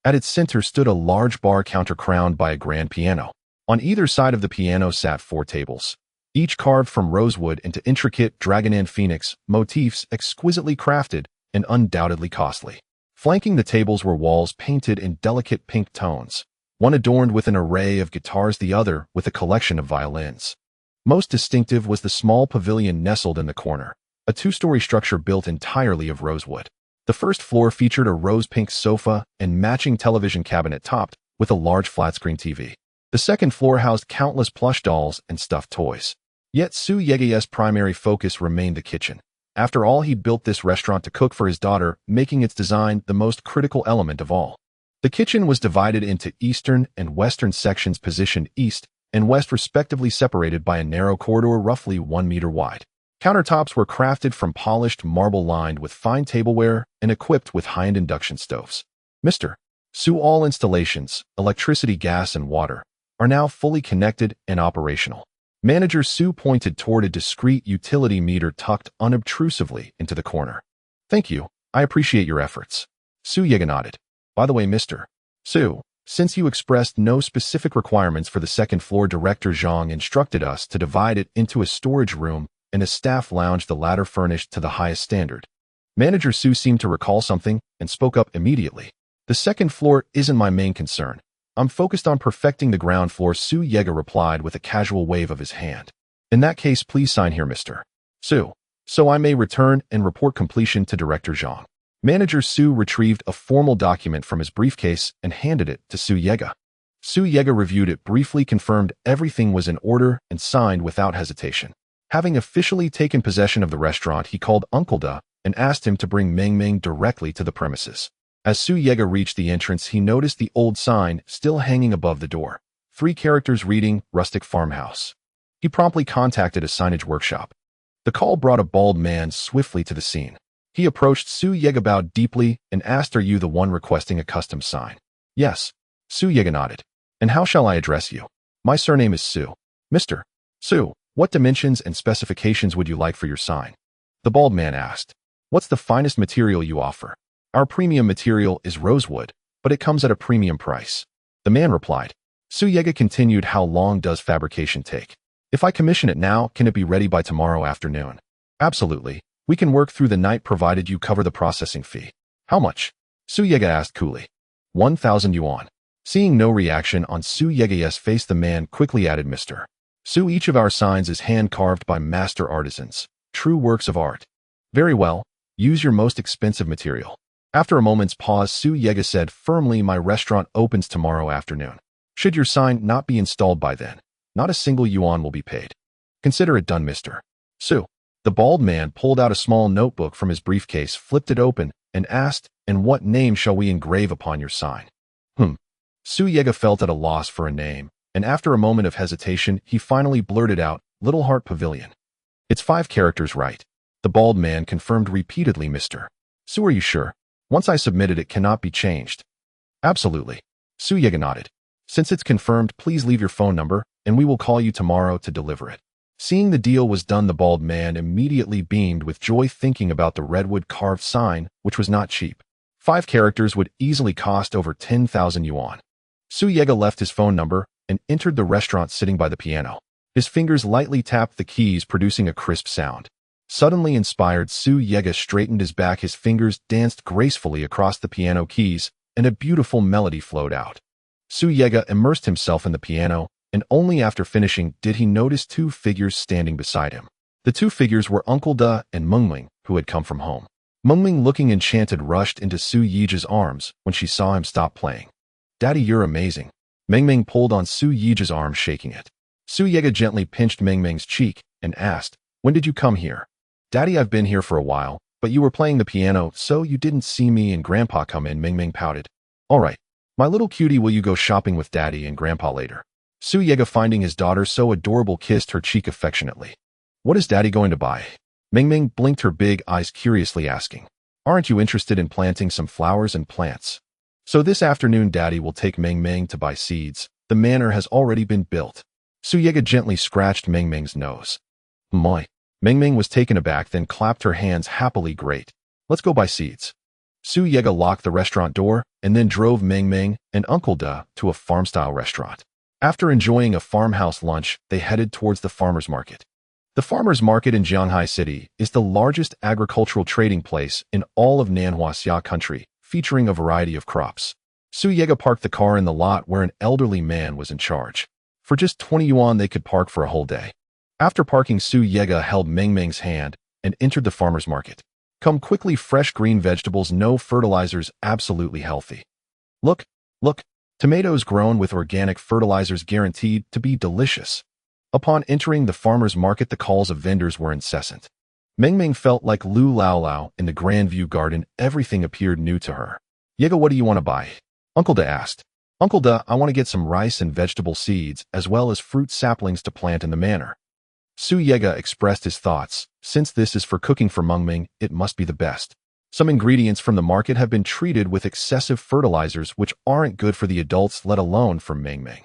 At its center stood a large bar counter crowned by a grand piano. On either side of the piano sat 4 tables, each carved from rosewood into intricate dragon and phoenix motifs, exquisitely crafted and undoubtedly costly. Flanking the tables were walls painted in delicate pink tones, one adorned with an array of guitars, the other with a collection of violins. Most distinctive was the small pavilion nestled in the corner, a two-story structure built entirely of rosewood. The first floor featured a rose-pink sofa and matching television cabinet topped with a large flat-screen TV. The second floor housed countless plush dolls and stuffed toys. Yet Su Yege's primary focus remained the kitchen. After all, he built this restaurant to cook for his daughter, making its design the most critical element of all. The kitchen was divided into eastern and western sections positioned east and west respectively, separated by a narrow corridor roughly 1 meter wide. Countertops were crafted from polished marble lined with fine tableware and equipped with high-end induction stoves. Mr. Su, all installations, electricity, gas, and water, are now fully connected and operational. Manager Su pointed toward a discreet utility meter tucked unobtrusively into the corner. Thank you. I appreciate your efforts. Su Yege nodded. By the way, Mr. Su, since you expressed no specific requirements for the second floor, Director Zhang instructed us to divide it into a storage room and a staff lounge, the latter furnished to the highest standard. Manager Su seemed to recall something and spoke up immediately. The second floor isn't my main concern. I'm focused on perfecting the ground floor, Su Yege replied with a casual wave of his hand. In that case, please sign here, Mr. Su, so I may return and report completion to Director Zhang. Manager Su retrieved a formal document from his briefcase and handed it to Su Yege. Su Yege reviewed it briefly, confirmed everything was in order, and signed without hesitation. Having officially taken possession of the restaurant, he called Uncle Da and asked him to bring Meng Meng directly to the premises. As Su Yege reached the entrance, he noticed the old sign still hanging above the door. 3 characters reading, "Rustic Farmhouse." He promptly contacted a signage workshop. The call brought a bald man swiftly to the scene. He approached Su Yege, bowed deeply, and asked, "Are you the one requesting a custom sign?" "Yes." Su Yege nodded. "And how shall I address you?" "My surname is Su." "Mr. Su, what dimensions and specifications would you like for your sign?" The bald man asked. "What's the finest material you offer?" "Our premium material is rosewood, but it comes at a premium price." The man replied. Su Yege continued, "How long does fabrication take? If I commission it now, can it be ready by tomorrow afternoon?" "Absolutely. We can work through the night provided you cover the processing fee." "How much?" Su Yege asked coolly. 1,000 yuan. Seeing no reaction on Su Yege's face, the man quickly added, "Mr. Su, each of our signs is hand-carved by master artisans, true works of art." "Very well. Use your most expensive material." After a moment's pause, Su Yege said firmly, "My restaurant opens tomorrow afternoon. Should your sign not be installed by then, not a single yuan will be paid. Consider it done, Mr. Su." The bald man pulled out a small notebook from his briefcase, flipped it open, and asked, "And what name shall we engrave upon your sign?" Su Yege felt at a loss for a name, and after a moment of hesitation, he finally blurted out, "Little Heart Pavilion." "It's 5 characters, right?" The bald man confirmed repeatedly, "Mr. Su, are you sure? Once I submitted, it cannot be changed." "Absolutely." Su Yege nodded. "Since it's confirmed, please leave your phone number, and we will call you tomorrow to deliver it." Seeing the deal was done, the bald man immediately beamed with joy, thinking about the redwood carved sign, which was not cheap. 5 characters would easily cost over 10,000 yuan. Su Yege left his phone number and entered the restaurant, sitting by the piano. His fingers lightly tapped the keys, producing a crisp sound. Suddenly inspired, Su Yege straightened his back, his fingers danced gracefully across the piano keys, and a beautiful melody flowed out. Su Yege immersed himself in the piano, and only after finishing did he notice 2 figures standing beside him. The 2 figures were Uncle Da and Meng Meng, who had come from home. Meng Meng, looking enchanted, rushed into Su Yege's arms when she saw him stop playing. "Daddy, you're amazing." Meng Meng pulled on Su Yege's arm, shaking it. Su Yege gently pinched Meng Meng's cheek and asked, "When did you come here?" "Daddy, I've been here for a while, but you were playing the piano, so you didn't see me and Grandpa come in," Meng Meng pouted. "All right. My little cutie, will you go shopping with Daddy and Grandpa later?" Su Yege, finding his daughter so adorable, kissed her cheek affectionately. "What is Daddy going to buy?" Meng Meng blinked her big eyes curiously, asking, "Aren't you interested in planting some flowers and plants?" "So this afternoon Daddy will take Meng Meng to buy seeds. The manor has already been built." Su Yege gently scratched Meng Meng's nose. "My." Meng Meng was taken aback, then clapped her hands happily. "Great. Let's go buy seeds." Su Yege locked the restaurant door and then drove Meng Meng and Uncle Da to a farm-style restaurant. After enjoying a farmhouse lunch, they headed towards the farmers' market. The farmers' market in Jianghai City is the largest agricultural trading place in all of Nanhua Xia country, featuring a variety of crops. Su Yega parked the car in the lot where an elderly man was in charge. For just 20 yuan, they could park for a whole day. After parking, Su Yega held Meng Meng's hand and entered the farmer's market. Come quickly, fresh green vegetables, no fertilizers, absolutely healthy. Look, look, tomatoes grown with organic fertilizers guaranteed to be delicious. Upon entering the farmer's market, the calls of vendors were incessant. Meng Meng felt like Lu Lao Lao in the Grand View Garden. Everything appeared new to her. Yega, what do you want to buy? Uncle Da asked. Uncle Da, I want to get some rice and vegetable seeds, as well as fruit saplings to plant in the manor. Su Yega expressed his thoughts. Since this is for cooking for Meng Meng, it must be the best. Some ingredients from the market have been treated with excessive fertilizers which aren't good for the adults, let alone for Meng Meng.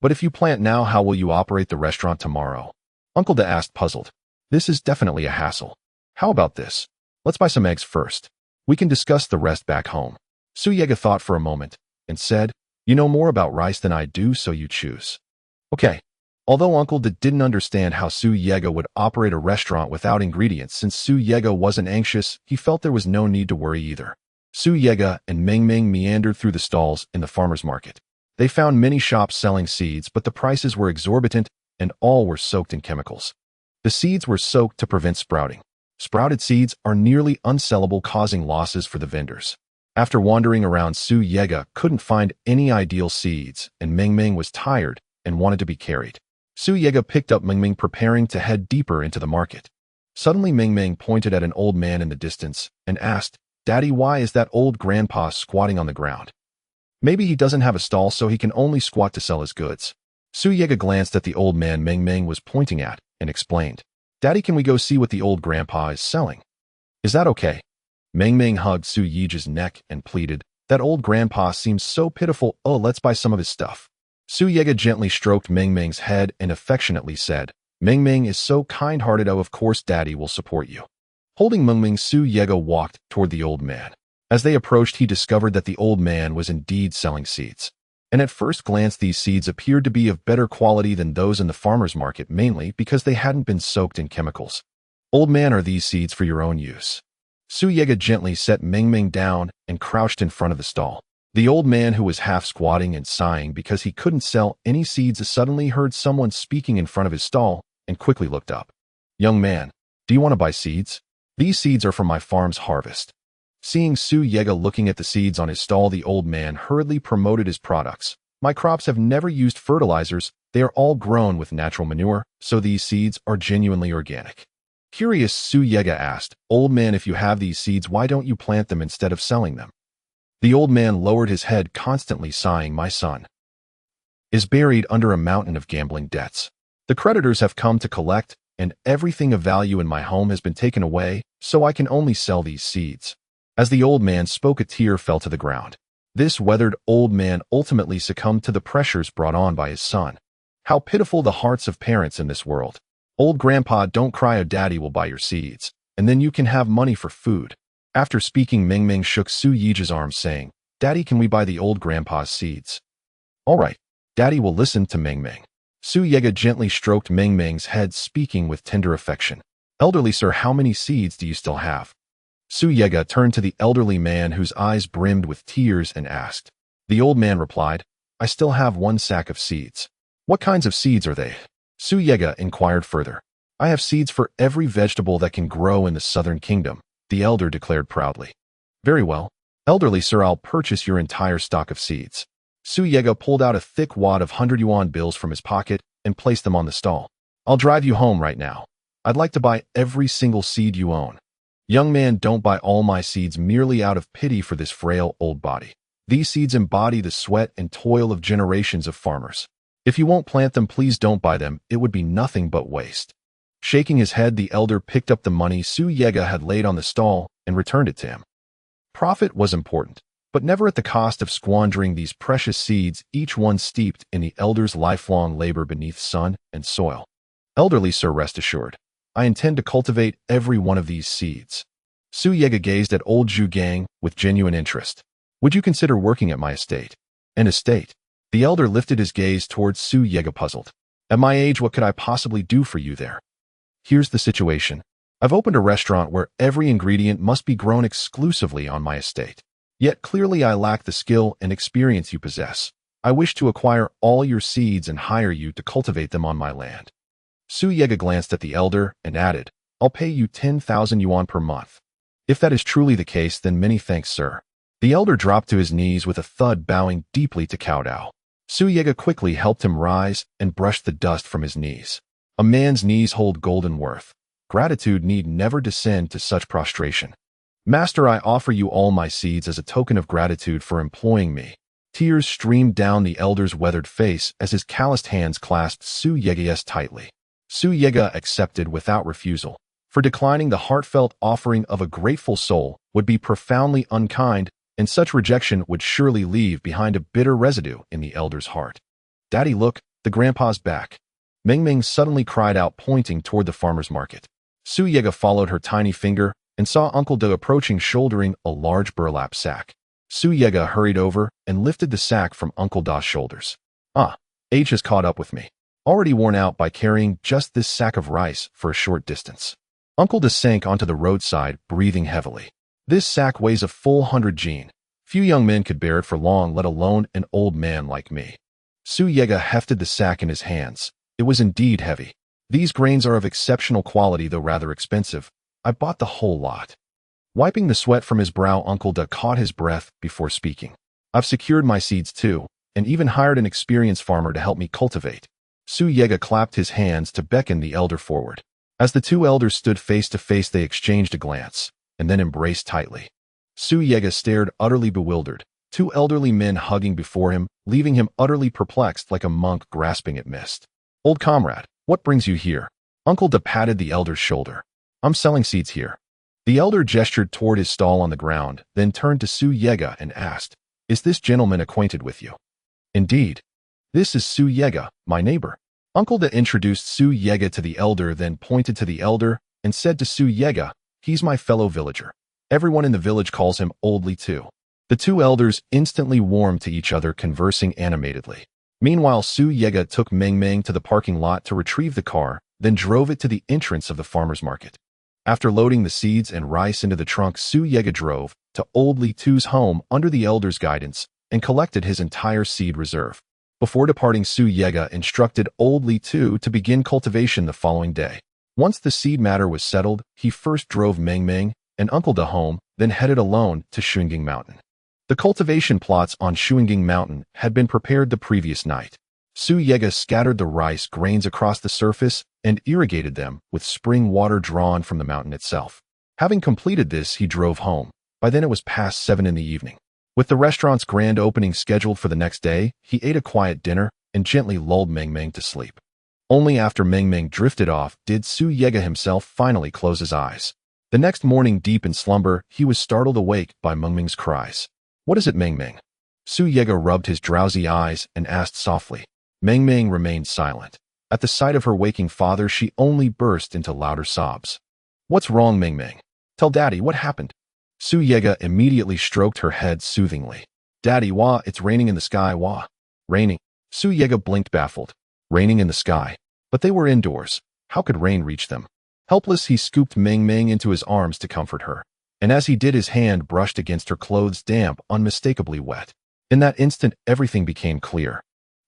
But if you plant now, how will you operate the restaurant tomorrow? Uncle Da asked, puzzled. This is definitely a hassle. How about this? Let's buy some eggs first. We can discuss the rest back home. Su Yega thought for a moment and said, you know more about rice than I do, so you choose. Okay. Although Uncle Da didn't understand how Su Yega would operate a restaurant without ingredients, since Su Yega wasn't anxious, he felt there was no need to worry either. Su Yega and Meng Meng meandered through the stalls in the farmer's market. They found many shops selling seeds, but the prices were exorbitant and all were soaked in chemicals. The seeds were soaked to prevent sprouting. Sprouted seeds are nearly unsellable, causing losses for the vendors. After wandering around, Su Yega couldn't find any ideal seeds, and Meng Meng was tired and wanted to be carried. Su Yega picked up Meng Meng, preparing to head deeper into the market. Suddenly, Meng Meng pointed at an old man in the distance and asked, Daddy, why is that old grandpa squatting on the ground? Maybe he doesn't have a stall, so he can only squat to sell his goods. Su Yega glanced at the old man Meng Meng was pointing at and explained, Daddy, can we go see what the old grandpa is selling? Is that okay? Meng Meng hugged Su Yi's neck and pleaded, that old grandpa seems so pitiful. Oh, let's buy some of his stuff. Su Yega gently stroked Meng Meng's head and affectionately said, Meng Meng is so kind-hearted. Oh, of course, Daddy will support you. Holding Meng Meng, Su Yega walked toward the old man. As they approached, he discovered that the old man was indeed selling seeds. And at first glance, these seeds appeared to be of better quality than those in the farmer's market, mainly because they hadn't been soaked in chemicals. Old man, are these seeds for your own use? Su Yega gently set Meng Meng down and crouched in front of the stall. The old man, who was half squatting and sighing because he couldn't sell any seeds, suddenly heard someone speaking in front of his stall and quickly looked up. Young man, do you want to buy seeds? These seeds are from my farm's harvest. Seeing Su Yega looking at the seeds on his stall, the old man hurriedly promoted his products. My crops have never used fertilizers. They are all grown with natural manure, so these seeds are genuinely organic. Curious, Su Yega asked, Old man, if you have these seeds, why don't you plant them instead of selling them? The old man lowered his head, constantly sighing. My son is buried under a mountain of gambling debts. The creditors have come to collect, and everything of value in my home has been taken away, so I can only sell these seeds. As the old man spoke, a tear fell to the ground. This weathered old man ultimately succumbed to the pressures brought on by his son. How pitiful the hearts of parents in this world. Old grandpa, don't cry. A daddy will buy your seeds, and then you can have money for food. After speaking, Meng Meng shook Su Yi's arm, saying, Daddy, can we buy the old grandpa's seeds? All right, Daddy will listen to Meng Meng. Su Yega gently stroked Meng Meng's head, speaking with tender affection. Elderly sir, how many seeds do you still have? Su Yega turned to the elderly man, whose eyes brimmed with tears, and asked. The old man replied, I still have 1 sack of seeds. What kinds of seeds are they? Su Yega inquired further. I have seeds for every vegetable that can grow in the southern kingdom, the elder declared proudly. Very well. Elderly sir, I'll purchase your entire stock of seeds. Su Yega pulled out a thick wad of 100 yuan bills from his pocket and placed them on the stall. I'll drive you home right now. I'd like to buy every single seed you own. Young man, don't buy all my seeds merely out of pity for this frail old body. These seeds embody the sweat and toil of generations of farmers. If you won't plant them, please don't buy them. It would be nothing but waste. Shaking his head, the elder picked up the money Su Yega had laid on the stall and returned it to him. Profit was important, but never at the cost of squandering these precious seeds, each one steeped in the elder's lifelong labor beneath sun and soil. Elderly sir, rest assured, I intend to cultivate every one of these seeds. Su Yega gazed at old Zhu Gang with genuine interest. Would you consider working at my estate? An estate? The elder lifted his gaze towards Su Yega, puzzled. At my age, what could I possibly do for you there? Here's the situation. I've opened a restaurant where every ingredient must be grown exclusively on my estate. Yet clearly I lack the skill and experience you possess. I wish to acquire all your seeds and hire you to cultivate them on my land." Su Yega glanced at the elder and added, "I'll pay you 10,000 yuan per month." "If that is truly the case, then many thanks, sir." The elder dropped to his knees with a thud, bowing deeply to Cao. Su Yega quickly helped him rise and brushed the dust from his knees. A man's knees hold golden worth. Gratitude need never descend to such prostration. "Master, I offer you all my seeds as a token of gratitude for employing me." Tears streamed down the elder's weathered face as his calloused hands clasped Su Yega's tightly. Su Yega accepted without refusal, for declining the heartfelt offering of a grateful soul would be profoundly unkind, and such rejection would surely leave behind a bitter residue in the elder's heart. "Daddy, look, the grandpa's back." Ming suddenly cried out, pointing toward the farmer's market. Su Yega followed her tiny finger and saw Uncle De approaching, shouldering a large burlap sack. Su Yega hurried over and lifted the sack from Uncle Da's shoulders. Age has caught up with me. Already worn out by carrying just this sack of rice for a short distance. Uncle De sank onto the roadside, breathing heavily. "This sack weighs a full 100 jin. Few young men could bear it for long, let alone an old man like me." Su Yega hefted the sack in his hands. It was indeed heavy. "These grains are of exceptional quality, though rather expensive. I bought the whole lot." Wiping the sweat from his brow, Uncle De caught his breath before speaking. "I've secured my seeds too, and even hired an experienced farmer to help me cultivate." Su Yega clapped his hands to beckon the elder forward. As the two elders stood face to face, they exchanged a glance, and then embraced tightly. Su Yega stared, utterly bewildered, two elderly men hugging before him, leaving him utterly perplexed like a monk grasping at mist. "Old comrade, what brings you here?" Uncle De patted the elder's shoulder. "I'm selling seeds here." The elder gestured toward his stall on the ground, then turned to Su Yega and asked, "Is this gentleman acquainted with you?" "Indeed. This is Su Yega, my neighbor." Uncle De introduced Su Yega to the elder, then pointed to the elder and said to Su Yega, "He's my fellow villager. Everyone in the village calls him Oldly too." The two elders instantly warmed to each other, conversing animatedly. Meanwhile, Su Yega took Ming to the parking lot to retrieve the car, then drove it to the entrance of the farmer's market. After loading the seeds and rice into the trunk, Su Yega drove to Oldly too's home under the elder's guidance and collected his entire seed reserve. Before departing, Su Yega instructed Oldly too to begin cultivation the following day. Once the seed matter was settled, he first drove Ming and Uncle De home, then headed alone to Shuanging Mountain. The cultivation plots on Shuanging Mountain had been prepared the previous night. Su Yega scattered the rice grains across the surface and irrigated them with spring water drawn from the mountain itself. Having completed this, he drove home. By then it was past 7 in the evening. With the restaurant's grand opening scheduled for the next day, he ate a quiet dinner and gently lulled Ming to sleep. Only after Ming drifted off did Su Yega himself finally close his eyes. The next morning, deep in slumber, he was startled awake by Ming's cries. "What is it, Ming?" Su Yega rubbed his drowsy eyes and asked softly. Ming remained silent. At the sight of her waking father, she only burst into louder sobs. "What's wrong, Ming? Tell Daddy what happened." Su Yega immediately stroked her head soothingly. "Daddy, wah, it's raining in the sky, wah." "Raining?" Su Yega blinked, baffled. Raining in the sky? But they were indoors. How could rain reach them? Helpless, he scooped Ming into his arms to comfort her. And as he did, his hand brushed against her clothes, damp, unmistakably wet. In that instant, everything became clear.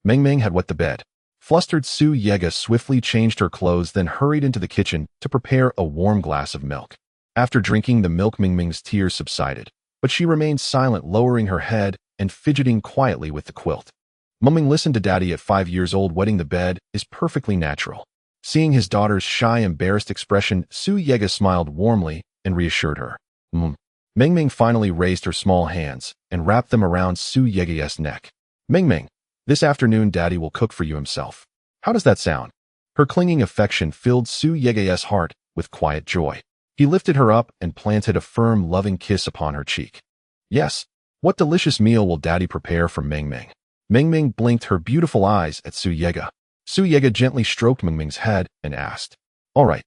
Ming had wet the bed. Flustered, Su Yega swiftly changed her clothes, then hurried into the kitchen to prepare a warm glass of milk. After drinking the milk, Ming's tears subsided, but she remained silent, lowering her head and fidgeting quietly with the quilt. Ming listened to Daddy. At 5 years old, wetting the bed is perfectly natural. Seeing his daughter's shy, embarrassed expression, Su Yega smiled warmly and reassured her. Ming finally raised her small hands and wrapped them around Su Yega's neck. Ming, this afternoon Daddy will cook for you himself. How does that sound?" Her clinging affection filled Su Yega's heart with quiet joy. He lifted her up and planted a firm, loving kiss upon her cheek. "Yes, what delicious meal will Daddy prepare for Ming?" Ming blinked her beautiful eyes at Su Yega. Su Yega gently stroked Ming's head and asked, All right.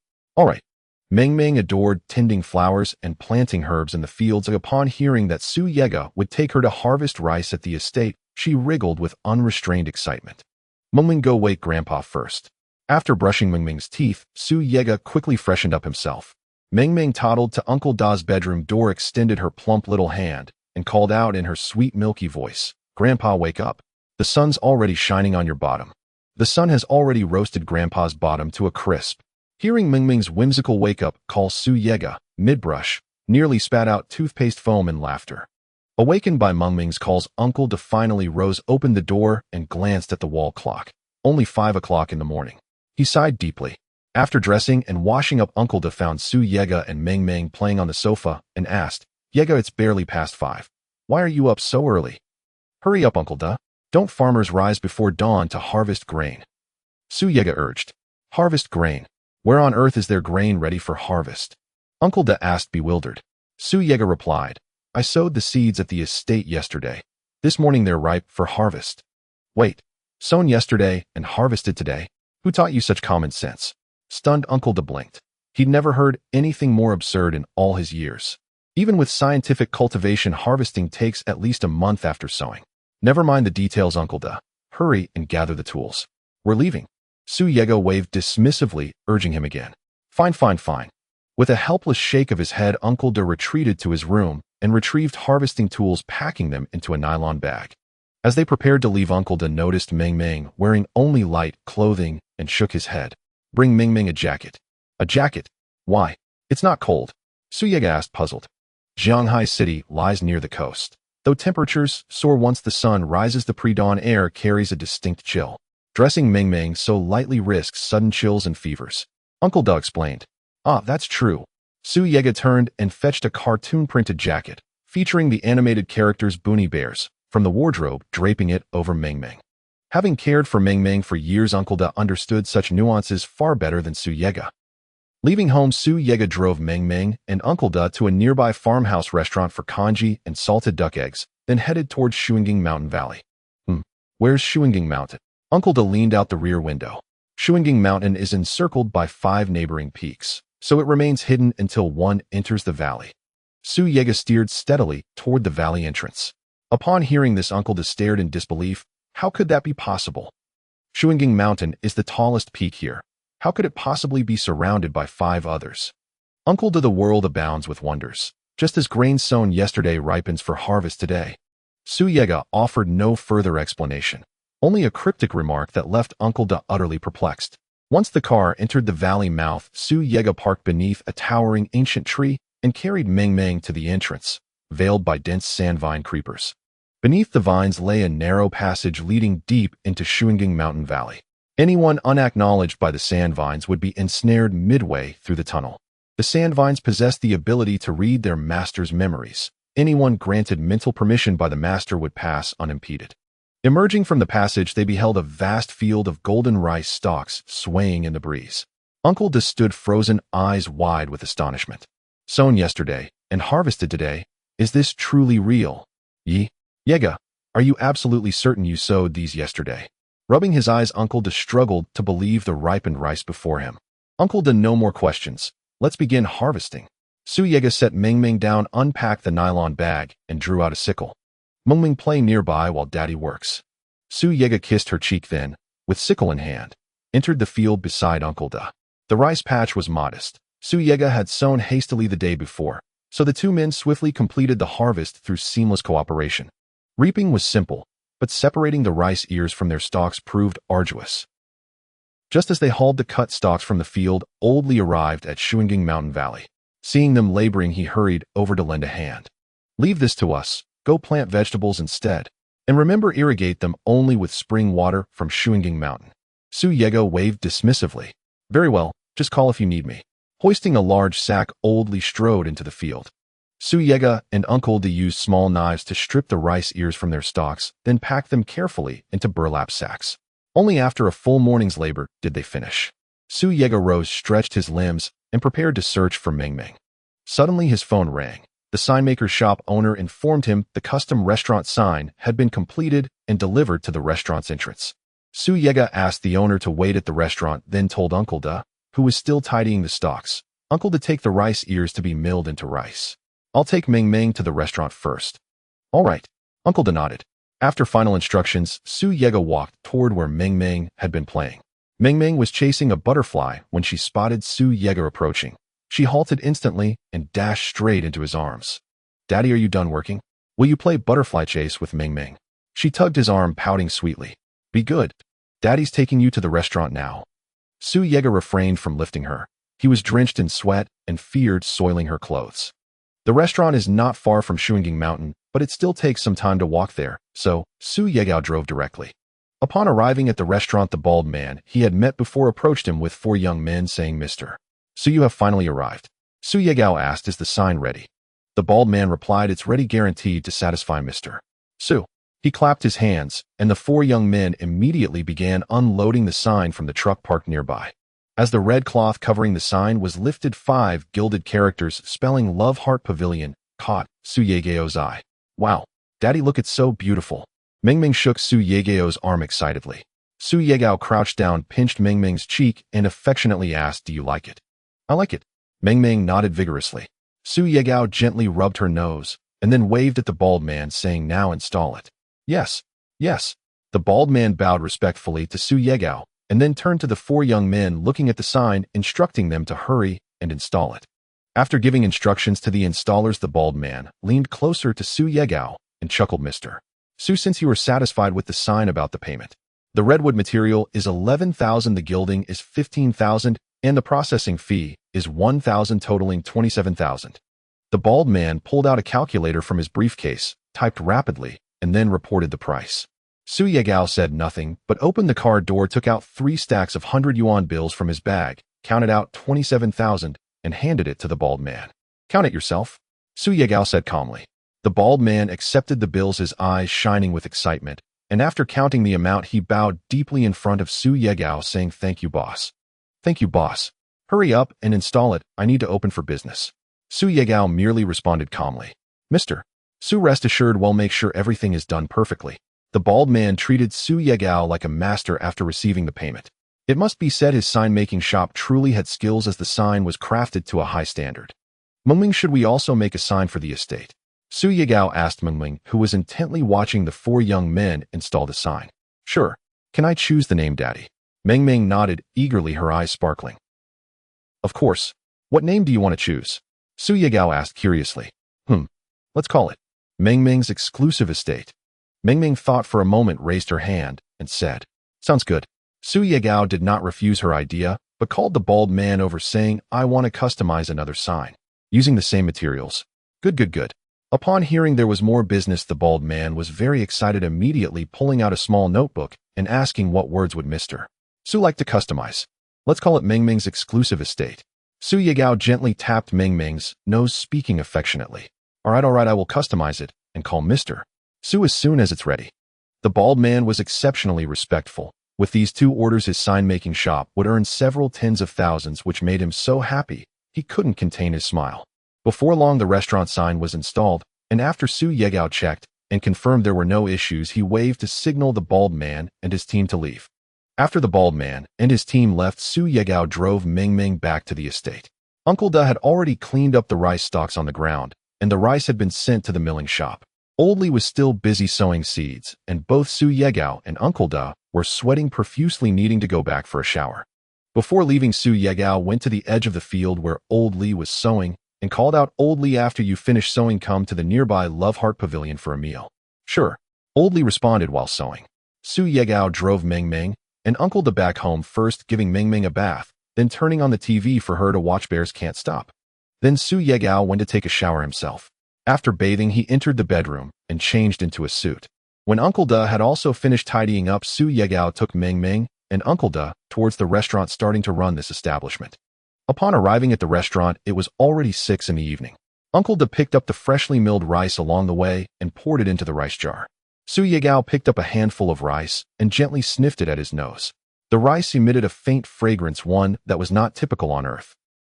Ming adored tending flowers and planting herbs in the fields. Upon hearing that Su Yega would take her to harvest rice at the estate, she wriggled with unrestrained excitement. "Ming, go wake Grandpa first." After brushing Ming's teeth, Su Yega quickly freshened up himself. Ming toddled to Uncle Da's bedroom door, extended her plump little hand, and called out in her sweet milky voice, "Grandpa, wake up. The sun's already shining on your bottom." The sun has already roasted Grandpa's bottom to a crisp. Hearing Mingming's whimsical wake-up call, Su Yega, mid-brush, nearly spat out toothpaste foam in laughter. Awakened by Mingming's calls, Uncle De finally rose, opened the door, and glanced at the wall clock. Only 5 o'clock in the morning. He sighed deeply. After dressing and washing up, Uncle De found Su Yega and Mingming playing on the sofa and asked, "Yega, it's barely past 5. Why are you up so early?" "Hurry up, Uncle De. Don't farmers rise before dawn to harvest grain?" Su Yega urged. "Harvest grain? Where on earth is there grain ready for harvest?" Uncle De asked, bewildered. Su Yega replied, "I sowed the seeds at the estate yesterday. This morning they're ripe for harvest." "Wait, sown yesterday and harvested today? Who taught you such common sense?" Stunned, Uncle De blinked. He'd never heard anything more absurd in all his years. Even with scientific cultivation, harvesting takes at least a month after sowing. "Never mind the details, Uncle De. Hurry and gather the tools. We're leaving." Su Yega waved dismissively, urging him again. Fine. With a helpless shake of his head, Uncle De retreated to his room and retrieved harvesting tools, packing them into a nylon bag. As they prepared to leave, Uncle De noticed Mingming wearing only light clothing and shook his head. "Bring Mingming a jacket." "A jacket? Why? It's not cold?" Su Yega asked, puzzled. Jianghai City lies near the coast. Though temperatures soar once the sun rises, the pre-dawn air carries a distinct chill. Dressing Mingming so lightly risks sudden chills and fevers. Uncle De explained. "Ah, that's true." Su Yega turned and fetched a cartoon-printed jacket, featuring the animated characters Boonie Bears, from the wardrobe, draping it over Mingming. Having cared for Mingming for years, Uncle De understood such nuances far better than Su Yega. Leaving home, Su Yega drove Mingming and Uncle De to a nearby farmhouse restaurant for congee and salted duck eggs, then headed towards Shuanging Mountain Valley. Where's Shuanging Mountain? Uncle De leaned out the rear window. Shuanging Mountain is encircled by 5 neighboring peaks, so it remains hidden until one enters the valley. Su Yega steered steadily toward the valley entrance. Upon hearing this, Uncle De stared in disbelief. How could that be possible? Shuanging Mountain is the tallest peak here. How could it possibly be surrounded by 5 others? Uncle De, the world abounds with wonders. Just as grain sown yesterday ripens for harvest today. Su Yega offered no further explanation, only a cryptic remark that left Uncle De utterly perplexed. Once the car entered the valley mouth, Su Yega parked beneath a towering ancient tree and carried Mingming to the entrance, veiled by dense sandvine creepers. Beneath the vines lay a narrow passage leading deep into Shuanging Mountain Valley. Anyone unacknowledged by the sandvines would be ensnared midway through the tunnel. The sandvines possessed the ability to read their master's memories. Anyone granted mental permission by the master would pass unimpeded. Emerging from the passage, they beheld a vast field of golden rice stalks swaying in the breeze. Uncle De stood frozen, eyes wide with astonishment. Sown yesterday and harvested today. Is this truly real? Yega, are you absolutely certain you sowed these yesterday? Rubbing his eyes, Uncle De struggled to believe the ripened rice before him. Uncle De, no more questions. Let's begin harvesting. Su Yega set Mingming down, unpacked the nylon bag, and drew out a sickle. Mingming, play nearby while Daddy works. Su Yega kissed her cheek, then, with sickle in hand, entered the field beside Uncle De. The rice patch was modest. Su Yega had sown hastily the day before, so the 2 men swiftly completed the harvest through seamless cooperation. Reaping was simple, but separating the rice ears from their stalks proved arduous. Just as they hauled the cut stalks from the field, Old Li arrived at Shuanging Mountain Valley. Seeing them laboring, he hurried over to lend a hand. "Leave this to us. Go plant vegetables instead. And remember, irrigate them only with spring water from Shuanging Mountain." Su Yega waved dismissively. "Very well, just call if you need me." Hoisting a large sack, Old Li strode into the field. Su Yega and Uncle De used small knives to strip the rice ears from their stalks, then packed them carefully into burlap sacks. Only after a full morning's labor did they finish. Su Yega rose, stretched his limbs, and prepared to search for Mingming. Suddenly his phone rang. The signmaker's shop owner informed him the custom restaurant sign had been completed and delivered to the restaurant's entrance. Su Yega asked the owner to wait at the restaurant, then told Uncle De, who was still tidying the stalks, Uncle, to take the rice ears to be milled into rice. "I'll take Mingming to the restaurant first." "All right." Uncle De nodded. After final instructions, Su Yega walked toward where Mingming had been playing. Mingming was chasing a butterfly when she spotted Su Yega approaching. She halted instantly and dashed straight into his arms. "Daddy, are you done working?" Will you play butterfly chase with Ming Ming? She tugged his arm, pouting sweetly. Be good. Daddy's taking you to the restaurant now. Su Yega refrained from lifting her. He was drenched in sweat and feared soiling her clothes. The restaurant is not far from Shuanging Mountain, but it still takes some time to walk there, so Su Yegao drove directly. Upon arriving at the restaurant, the bald man he had met before approached him with 4 young men saying, Mr. Su, you have finally arrived. Su Yegao asked, is the sign ready? The bald man replied, it's ready, guaranteed to satisfy Mr. Su. He clapped his hands, and the 4 young men immediately began unloading the sign from the truck parked nearby. As the red cloth covering the sign was lifted, 5 gilded characters spelling Love Heart Pavilion caught Su Yegao's eye. Wow, Daddy, look, it's so beautiful. Ming Ming shook Su Yegao's arm excitedly. Su Yegao crouched down, pinched Ming Ming's cheek, and affectionately asked, do you like it? I like it. Ming Ming nodded vigorously. Su Yegao gently rubbed her nose, and then waved at the bald man, saying, now install it. Yes, yes. The bald man bowed respectfully to Su Yegao, and then turned to the 4 young men looking at the sign, instructing them to hurry and install it. After giving instructions to the installers, the bald man leaned closer to Su Yegao and chuckled, Mr. Su, since you are satisfied with the sign about the payment. The redwood material is 11,000, the gilding is 15,000, and the processing fee is 1,000, totaling 27,000. The bald man pulled out a calculator from his briefcase, typed rapidly, and then reported the price. Su Yegao said nothing, but opened the car door, took out 3 stacks of 100 yuan bills from his bag, counted out 27,000, and handed it to the bald man. Count it yourself, Su Yegao said calmly. The bald man accepted the bills, his eyes shining with excitement, and after counting the amount, he bowed deeply in front of Su Yegao, saying, thank you, boss. Thank you, boss. Hurry up and install it, I need to open for business. Su Yegao merely responded calmly. Mr. Su, rest assured, we'll make sure everything is done perfectly. The bald man treated Su Yegao like a master after receiving the payment. It must be said his sign-making shop truly had skills, as the sign was crafted to a high standard. Ming Ming, should we also make a sign for the estate? Su Yegao asked Ming Ming, who was intently watching the 4 young men install the sign. Sure. Can I choose the name, Daddy? Ming Ming nodded eagerly, her eyes sparkling. Of course. What name do you want to choose? Su Yegao asked curiously. Let's call it Ming Ming's exclusive estate. Ming Ming thought for a moment, raised her hand, and said, sounds good. Su Yegao did not refuse her idea, but called the bald man over, saying, I want to customize another sign, using the same materials. Good. Upon hearing there was more business, the bald man was very excited, immediately pulling out a small notebook and asking what words would Mr. Su like to customize. Let's call it Ming Ming's exclusive estate. Su Yegao gently tapped Ming Ming's nose, speaking affectionately. All right, I will customize it and call Mr. Su as soon as it's ready. The bald man was exceptionally respectful. With these 2 orders, his sign-making shop would earn several tens of thousands, which made him so happy he couldn't contain his smile. Before long, the restaurant sign was installed, and after Su Yegao checked and confirmed there were no issues, he waved to signal the bald man and his team to leave. After the bald man and his team left, Su Yegao drove Ming Ming back to the estate. Uncle Da had already cleaned up the rice stalks on the ground, and the rice had been sent to the milling shop. Old Li was still busy sowing seeds, and both Su Yegao and Uncle Da were sweating profusely, needing to go back for a shower. Before leaving, Su Yegao went to the edge of the field where Old Li was sowing and called out, Old Li, after you finish sowing, come to the nearby Love Heart Pavilion for a meal. Sure, Old Li responded while sowing. Su Yegao drove Ming Ming and Uncle Da back home, first giving Ming Ming a bath, then turning on the TV for her to watch Bears Can't Stop. Then Su Yegao went to take a shower himself. After bathing, he entered the bedroom and changed into a suit. When Uncle Da had also finished tidying up, Su Yegao took Ming Ming and Uncle Da towards the restaurant, starting to run this establishment. Upon arriving at the restaurant, it was already 6 in the evening. Uncle Da picked up the freshly milled rice along the way and poured it into the rice jar. Su Yegao picked up a handful of rice and gently sniffed it at his nose. The rice emitted a faint fragrance, one that was not typical on Earth.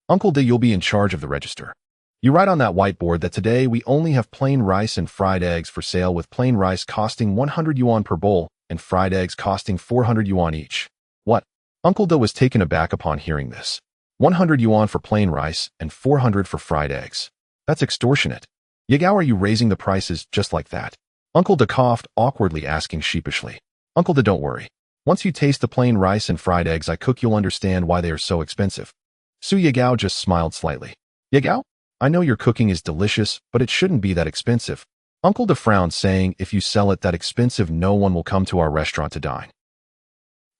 Uncle Da, you'll be in charge of the register. You write on that whiteboard that today we only have plain rice and fried eggs for sale, with plain rice costing 100 yuan per bowl and fried eggs costing 400 yuan each. What? Uncle Da was taken aback upon hearing this. 100 yuan for plain rice and 400 for fried eggs. That's extortionate. Yegao, are you raising the prices just like that? Uncle Da coughed, awkwardly asking sheepishly. Uncle Da, don't worry. Once you taste the plain rice and fried eggs I cook, you'll understand why they are so expensive. Su Yegao just smiled slightly. Yegao, I know your cooking is delicious, but it shouldn't be that expensive. Uncle Da frowned, saying, if you sell it that expensive, no one will come to our restaurant to dine.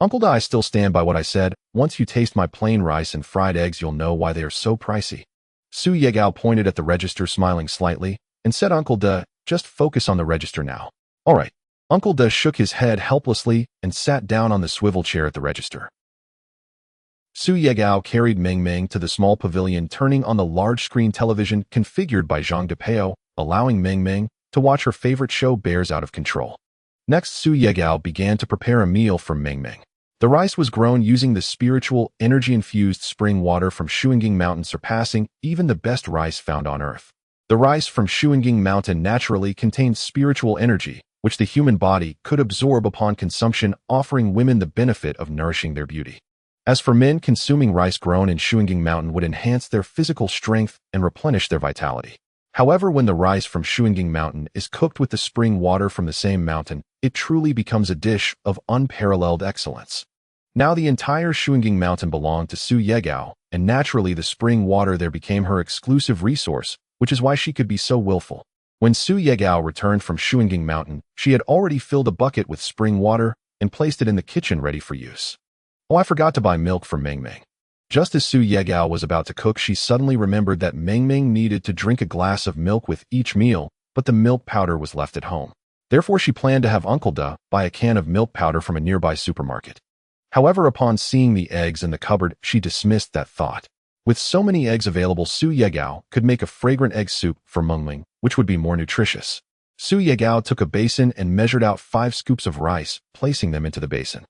Uncle Da, I still stand by what I said. Once you taste my plain rice and fried eggs, you'll know why they are so pricey. Su Yegao pointed at the register, smiling slightly, and said, Uncle Da, just focus on the register now. All right. Uncle Da shook his head helplessly and sat down on the swivel chair at the register. Su Yegao carried Meng Meng to the small pavilion, turning on the large screen television configured by Zhang Depeo, allowing Meng Meng to watch her favorite show Bears Out of Control. Next, Su Yegao began to prepare a meal for Meng Meng. The rice was grown using the spiritual, energy-infused spring water from Shuanging Mountain, surpassing even the best rice found on Earth. The rice from Shuanging Mountain naturally contains spiritual energy, which the human body could absorb upon consumption, offering women the benefit of nourishing their beauty. As for men, consuming rice grown in Shuanging Mountain would enhance their physical strength and replenish their vitality. However, when the rice from Shuanging Mountain is cooked with the spring water from the same mountain, it truly becomes a dish of unparalleled excellence. Now the entire Shuanging Mountain belonged to Su Yegao, and naturally the spring water there became her exclusive resource, which is why she could be so willful. When Su Yegao returned from Shuanging Mountain, she had already filled a bucket with spring water and placed it in the kitchen ready for use. Oh, I forgot to buy milk for Meng Meng. Just as Su Yegao was about to cook, she suddenly remembered that Meng Meng needed to drink a glass of milk with each meal, but the milk powder was left at home. Therefore, she planned to have Uncle Da buy a can of milk powder from a nearby supermarket. However, upon seeing the eggs in the cupboard, she dismissed that thought. With so many eggs available, Su Yegao could make a fragrant egg soup for Meng Meng, which would be more nutritious. Su Yegao took a basin and measured out 5 scoops of rice, placing them into the basin.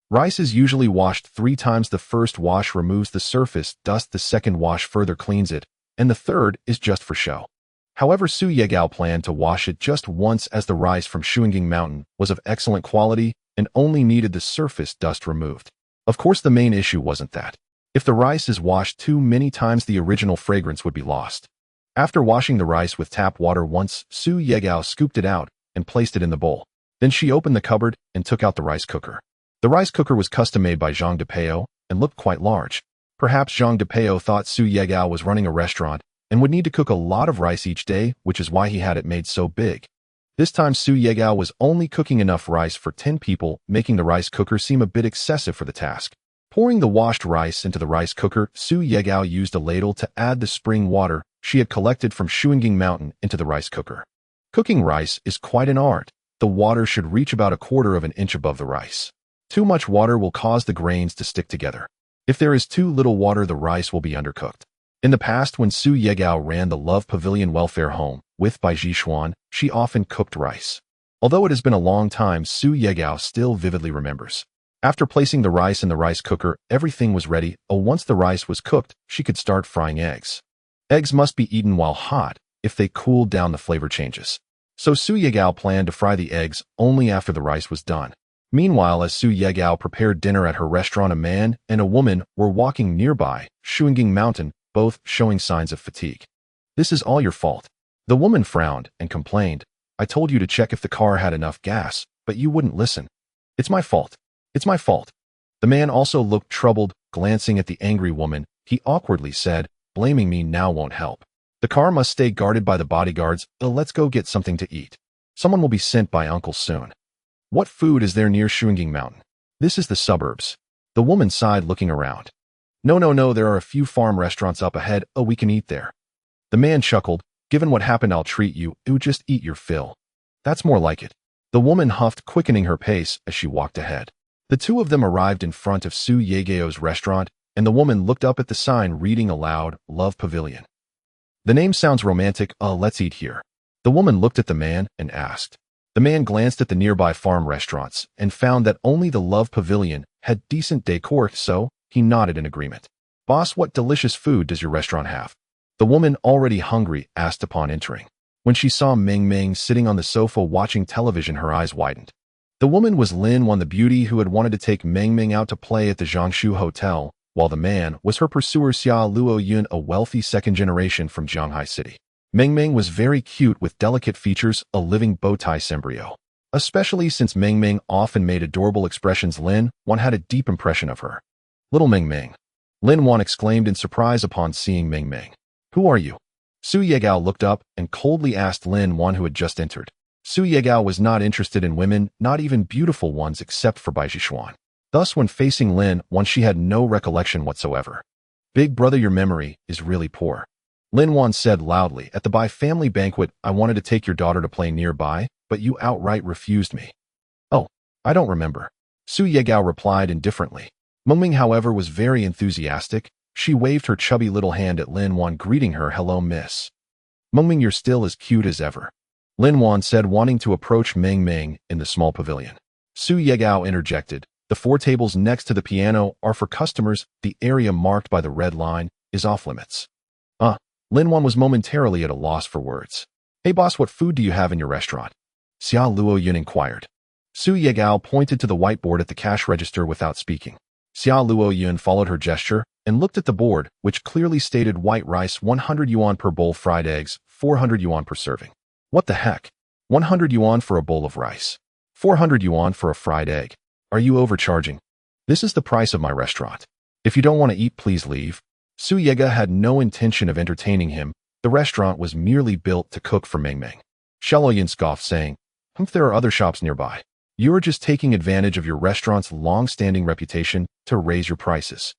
Rice is usually washed 3 times. The first wash removes the surface dust, the second wash further cleans it, and the third is just for show. However, Su Yegao planned to wash it just once, as the rice from Shuanging Mountain was of excellent quality and only needed the surface dust removed. Of course, the main issue wasn't that. If the rice is washed too many times, the original fragrance would be lost. After washing the rice with tap water once, Su Yegao scooped it out and placed it in the bowl. Then she opened the cupboard and took out the rice cooker. The rice cooker was custom-made by Zhang Depeo and looked quite large. Perhaps Zhang Depeo thought Su Yegao was running a restaurant and would need to cook a lot of rice each day, which is why he had it made so big. This time, Su Yegao was only cooking enough rice for 10 people, making the rice cooker seem a bit excessive for the task. Pouring the washed rice into the rice cooker, Su Yegao used a ladle to add the spring water she had collected from Shuanging Mountain into the rice cooker. Cooking rice is quite an art. The water should reach about 1/4 of an inch above the rice. Too much water will cause the grains to stick together. If there is too little water, the rice will be undercooked. In the past, when Su Yegao ran the Love Pavilion Welfare Home with Bai Jishuan, she often cooked rice. Although it has been a long time, Su Yegao still vividly remembers. After placing the rice in the rice cooker, everything was ready. Once the rice was cooked, she could start frying eggs. Eggs must be eaten while hot. If they cooled down, the flavor changes. So Su Yegao planned to fry the eggs only after the rice was done. Meanwhile, as Su Yegao prepared dinner at her restaurant, a man and a woman were walking nearby, Shuanging Mountain, both showing signs of fatigue. This is all your fault. The woman frowned and complained. I told you to check if the car had enough gas, but you wouldn't listen. It's my fault. It's my fault. The man also looked troubled, glancing at the angry woman. He awkwardly said, blaming me now won't help. The car must stay guarded by the bodyguards. Let's go get something to eat. Someone will be sent by Uncle soon. What food is there near Shuanging Mountain? This is the suburbs. The woman sighed, looking around. No, there are a few farm restaurants up ahead. We can eat there. The man chuckled. Given what happened, I'll treat you. Just eat your fill. That's more like it. The woman huffed, quickening her pace as she walked ahead. The two of them arrived in front of Su Yegao's restaurant, and the woman looked up at the sign reading aloud, Love Pavilion. The name sounds romantic. Let's eat here. The woman looked at the man and asked. The man glanced at the nearby farm restaurants and found that only the Love Pavilion had decent decor, so he nodded in agreement. Boss, what delicious food does your restaurant have? The woman, already hungry, asked upon entering. When she saw Meng Meng sitting on the sofa watching television, her eyes widened. The woman was Lin Wan, the beauty who had wanted to take Meng Meng out to play at the Jiangshu Hotel, while the man was her pursuer Xia Luo Yun, a wealthy second generation from Jianghai City. Meng Meng was very cute with delicate features, a living bow-tie embryo. Especially since Meng Meng often made adorable expressions, Lin Wan had a deep impression of her. Little Meng Meng. Lin Wan exclaimed in surprise upon seeing Meng Meng. Who are you? Su Yegao looked up and coldly asked Lin Wan, who had just entered. Su Yegao was not interested in women, not even beautiful ones, except for Bai Jishuan. Thus, when facing Lin Wan, she had no recollection whatsoever. Big brother, your memory is really poor. Lin Wan said loudly. At the Bai family banquet, I wanted to take your daughter to play nearby, but you outright refused me. Oh, I don't remember. Su Yegao replied indifferently. Mengming, however, was very enthusiastic. She waved her chubby little hand at Lin Wan, greeting her, hello, miss. Mengming, you're still as cute as ever. Lin Wan said, wanting to approach Mengming in the small pavilion. Su Yegao interjected. The 4 tables next to the piano are for customers. The area marked by the red line is off limits. Lin Wan was momentarily at a loss for words. Hey boss, what food do you have in your restaurant? Xia Luoyun inquired. Su Yegao pointed to the whiteboard at the cash register without speaking. Xia Luoyun followed her gesture and looked at the board, which clearly stated white rice 100 yuan per bowl, fried eggs 400 yuan per serving. What the heck? 100 yuan for a bowl of rice. 400 yuan for a fried egg. Are you overcharging? This is the price of my restaurant. If you don't want to eat, please leave. Su Yega had no intention of entertaining him. The restaurant was merely built to cook for Mengming. Sheloyin scoffed, saying, there are other shops nearby. You are just taking advantage of your restaurant's long-standing reputation to raise your prices.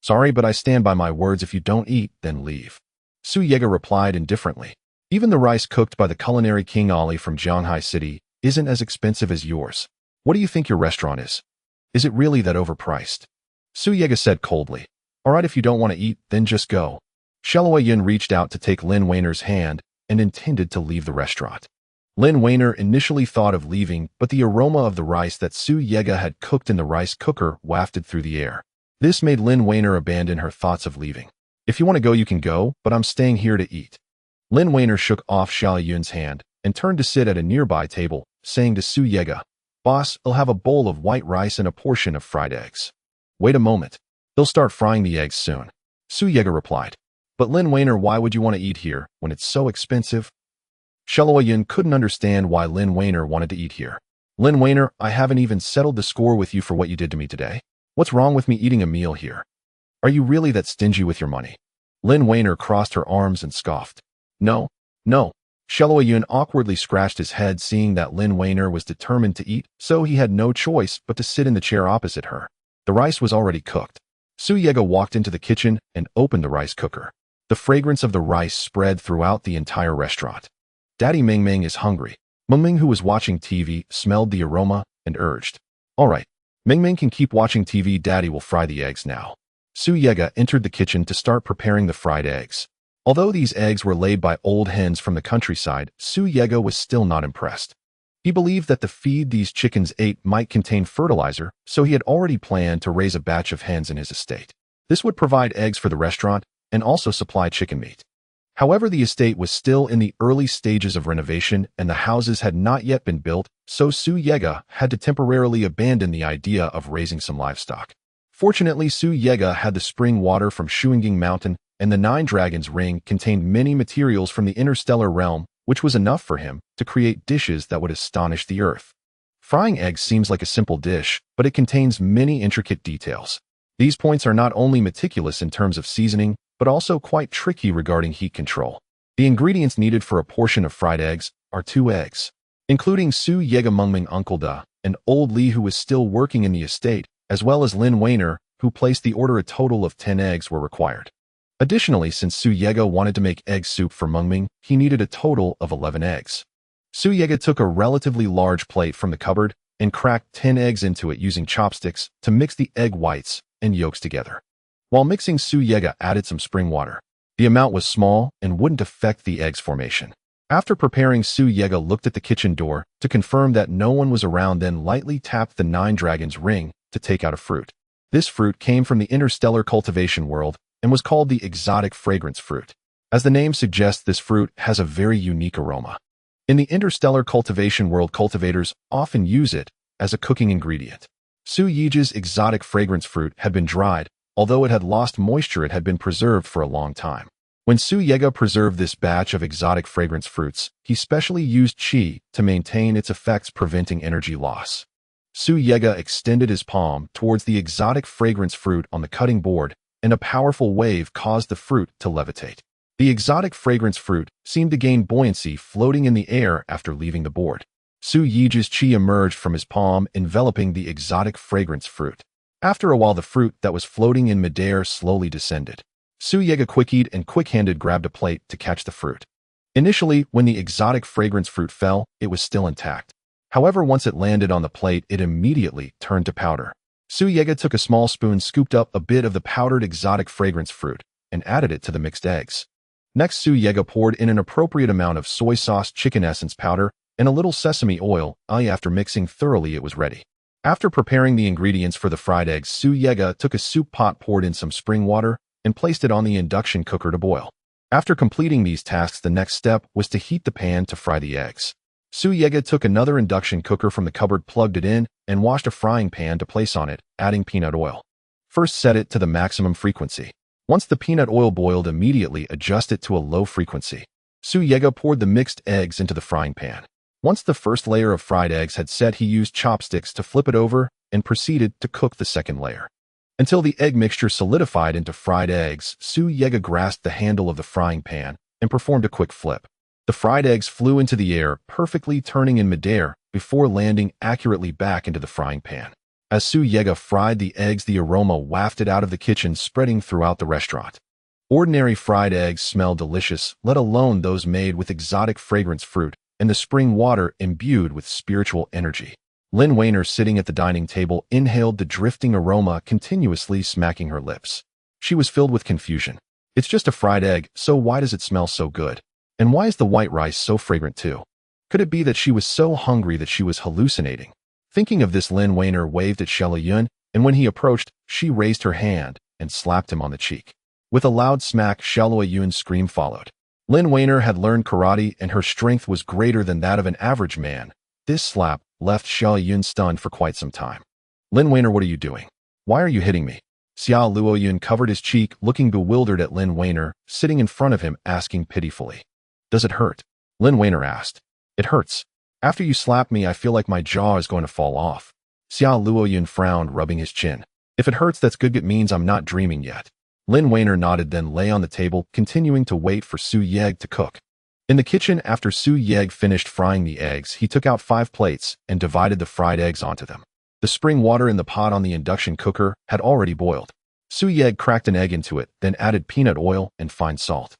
Sorry, but I stand by my words. If you don't eat, then leave. Su Yega replied indifferently. Even the rice cooked by the culinary king Ali from Jianghai City isn't as expensive as yours. What do you think your restaurant is? Is it really that overpriced? Su Yega said coldly. All right, if you don't want to eat, then just go. Shelua Yin reached out to take Lin Weiner's hand and intended to leave the restaurant. Lin Weiner initially thought of leaving, but the aroma of the rice that Su Yega had cooked in the rice cooker wafted through the air. This made Lin Weiner abandon her thoughts of leaving. If you want to go, you can go, but I'm staying here to eat. Lin Weiner shook off Xiao Yun's hand and turned to sit at a nearby table, saying to Su Yega, Boss, I'll have a bowl of white rice and a portion of fried eggs. Wait a moment. They'll start frying the eggs soon. Su Yega replied. But Lin Weiner, why would you want to eat here when it's so expensive? Shelua Yin couldn't understand why Lin Weiner wanted to eat here. Lin Weiner, I haven't even settled the score with you for what you did to me today. What's wrong with me eating a meal here? Are you really that stingy with your money? Lin Weiner crossed her arms and scoffed. No. Shelua Yun awkwardly scratched his head, seeing that Lin Weiner was determined to eat, so he had no choice but to sit in the chair opposite her. The rice was already cooked. Su Yega walked into the kitchen and opened the rice cooker. The fragrance of the rice spread throughout the entire restaurant. Daddy Mengming is hungry. Mengming, who was watching TV, smelled the aroma and urged. All right, Mengming can keep watching TV. Daddy will fry the eggs now. Su Yega entered the kitchen to start preparing the fried eggs. Although these eggs were laid by old hens from the countryside, Su Yega was still not impressed. He believed that the feed these chickens ate might contain fertilizer, so he had already planned to raise a batch of hens in his estate. This would provide eggs for the restaurant and also supply chicken meat. However, the estate was still in the early stages of renovation and the houses had not yet been built, so Su Yega had to temporarily abandon the idea of raising some livestock. Fortunately, Su Yega had the spring water from Shuanging Mountain, and the 9 Dragons ring contained many materials from the interstellar realm, which was enough for him to create dishes that would astonish the earth. Frying eggs seems like a simple dish, but it contains many intricate details. These points are not only meticulous in terms of seasoning, but also quite tricky regarding heat control. The ingredients needed for a portion of fried eggs are 2 eggs, including Su Yega Mengming Uncle Da, and Old Li, who was still working in the estate, as well as Lin Weiner, who placed the order. A total of 10 eggs were required. Additionally, since Su Yega wanted to make egg soup for Mengming, he needed a total of 11 eggs. Su Yega took a relatively large plate from the cupboard and cracked 10 eggs into it using chopsticks to mix the egg whites and yolks together. While mixing, Su Yega added some spring water. The amount was small and wouldn't affect the eggs' formation. After preparing, Su Yega looked at the kitchen door to confirm that no one was around, then lightly tapped the 9 Dragons ring to take out a fruit. This fruit came from the interstellar cultivation world and was called the exotic fragrance fruit. As the name suggests, this fruit has a very unique aroma. In the interstellar cultivation world, cultivators often use it as a cooking ingredient. Su Yiji's exotic fragrance fruit had been dried. Although it had lost moisture, it had been preserved for a long time. When Su Yega preserved this batch of exotic fragrance fruits, he specially used qi to maintain its effects, preventing energy loss. Su Yega extended his palm towards the exotic fragrance fruit on the cutting board, and a powerful wave caused the fruit to levitate. The exotic fragrance fruit seemed to gain buoyancy floating in the air after leaving the board. Su Yi's chi emerged from his palm, enveloping the exotic fragrance fruit. After a while, the fruit that was floating in midair slowly descended. Su Ye quick-eyed and quick-handed grabbed a plate to catch the fruit. Initially, when the exotic fragrance fruit fell, it was still intact. However, once it landed on the plate, it immediately turned to powder. Su Ye took a small spoon, scooped up a bit of the powdered exotic fragrance fruit, and added it to the mixed eggs. Next, Su Ye poured in an appropriate amount of soy sauce, chicken essence powder, and a little sesame oil. After mixing thoroughly, it was ready. After preparing the ingredients for the fried eggs, Su Ye took a soup pot, poured in some spring water, and placed it on the induction cooker to boil. After completing these tasks, the next step was to heat the pan to fry the eggs. Su Ye took another induction cooker from the cupboard, plugged it in, and washed a frying pan to place on it, adding peanut oil. First, set it to the maximum frequency. Once the peanut oil boiled, immediately adjust it to a low frequency. Su Ye poured the mixed eggs into the frying pan. Once the first layer of fried eggs had set, he used chopsticks to flip it over and proceeded to cook the second layer. Until the egg mixture solidified into fried eggs, Su Ye grasped the handle of the frying pan and performed a quick flip. The fried eggs flew into the air, perfectly turning in midair before landing accurately back into the frying pan. As Su Ye fried the eggs, the aroma wafted out of the kitchen, spreading throughout the restaurant. Ordinary fried eggs smell delicious, let alone those made with exotic fragrance fruit and the spring water imbued with spiritual energy. Lin Weiner, sitting at the dining table, inhaled the drifting aroma, continuously smacking her lips. She was filled with confusion. It's just a fried egg, so why does it smell so good? And why is the white rice so fragrant too? Could it be that she was so hungry that she was hallucinating? Thinking of this, Lin Weiner waved at Shella Yun, and when he approached, she raised her hand and slapped him on the cheek. With a loud smack, Shella Yun's scream followed. Lin Weiner had learned karate, and her strength was greater than that of an average man. This slap left Shella Yun stunned for quite some time. Lin Weiner, what are you doing? Why are you hitting me? Xiao Luoyun covered his cheek, looking bewildered at Lin Weiner, sitting in front of him, asking pitifully. Does it hurt? Lin Weiner asked. It hurts. After you slap me, I feel like my jaw is going to fall off. Xiao Luoyun frowned, rubbing his chin. If it hurts, that's good. It means I'm not dreaming yet. Lin Weiner nodded, then lay on the table, continuing to wait for Su Ye to cook. In the kitchen, after Su Ye finished frying the eggs, he took out 5 plates and divided the fried eggs onto them. The spring water in the pot on the induction cooker had already boiled. Su Ye cracked an egg into it, then added peanut oil and fine salt.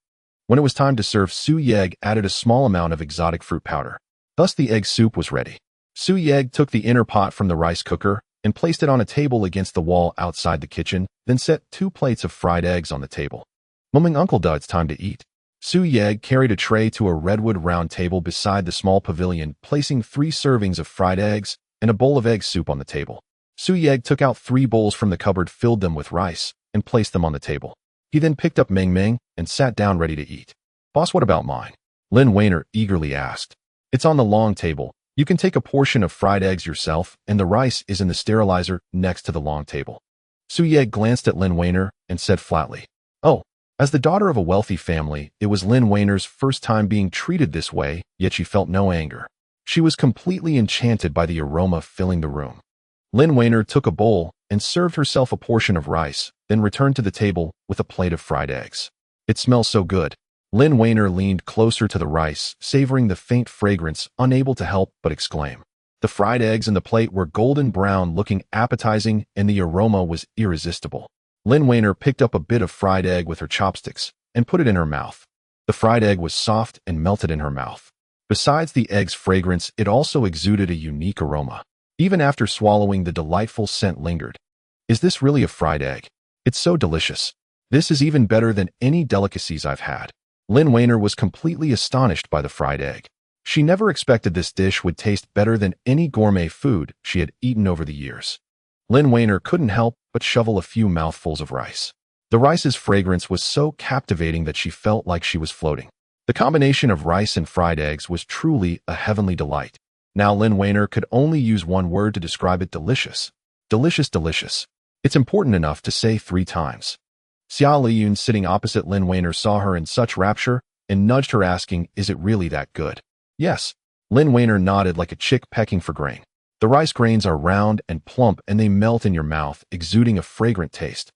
When it was time to serve, Su Ye added a small amount of exotic fruit powder. Thus the egg soup was ready. Su Ye took the inner pot from the rice cooker and placed it on a table against the wall outside the kitchen, then set 2 plates of fried eggs on the table. Mumming, Uncle Da, it's time to eat. Su Ye carried a tray to a redwood round table beside the small pavilion, placing 3 servings of fried eggs and a bowl of egg soup on the table. Su Ye took out 3 bowls from the cupboard, filled them with rice, and placed them on the table. He then picked up Meng Meng and sat down ready to eat. Boss, what about mine? Lin Weiner eagerly asked. It's on the long table. You can take a portion of fried eggs yourself, and the rice is in the sterilizer next to the long table. Su Ye glanced at Lin Weiner and said flatly, Oh, as the daughter of a wealthy family, it was Lin Weiner's first time being treated this way, yet she felt no anger. She was completely enchanted by the aroma filling the room. Lin Weiner took a bowl and served herself a portion of rice, then returned to the table with a plate of fried eggs. It smells so good. Lin Weiner leaned closer to the rice, savoring the faint fragrance, unable to help but exclaim. The fried eggs in the plate were golden brown, looking appetizing, and the aroma was irresistible. Lin Weiner picked up a bit of fried egg with her chopsticks and put it in her mouth. The fried egg was soft and melted in her mouth. Besides the egg's fragrance, it also exuded a unique aroma. Even after swallowing, the delightful scent lingered. Is this really a fried egg? It's so delicious. This is even better than any delicacies I've had. Lin Weiner was completely astonished by the fried egg. She never expected this dish would taste better than any gourmet food she had eaten over the years. Lin Weiner couldn't help but shovel a few mouthfuls of rice. The rice's fragrance was so captivating that she felt like she was floating. The combination of rice and fried eggs was truly a heavenly delight. Now Lin Weiner could only use one word to describe it: delicious. Delicious, delicious. It's important enough to say 3 times. Xiao Liyun, sitting opposite Lin Weiner, saw her in such rapture and nudged her, asking, Is it really that good? Yes. Lin Weiner nodded like a chick pecking for grain. The rice grains are round and plump, and they melt in your mouth, exuding a fragrant taste.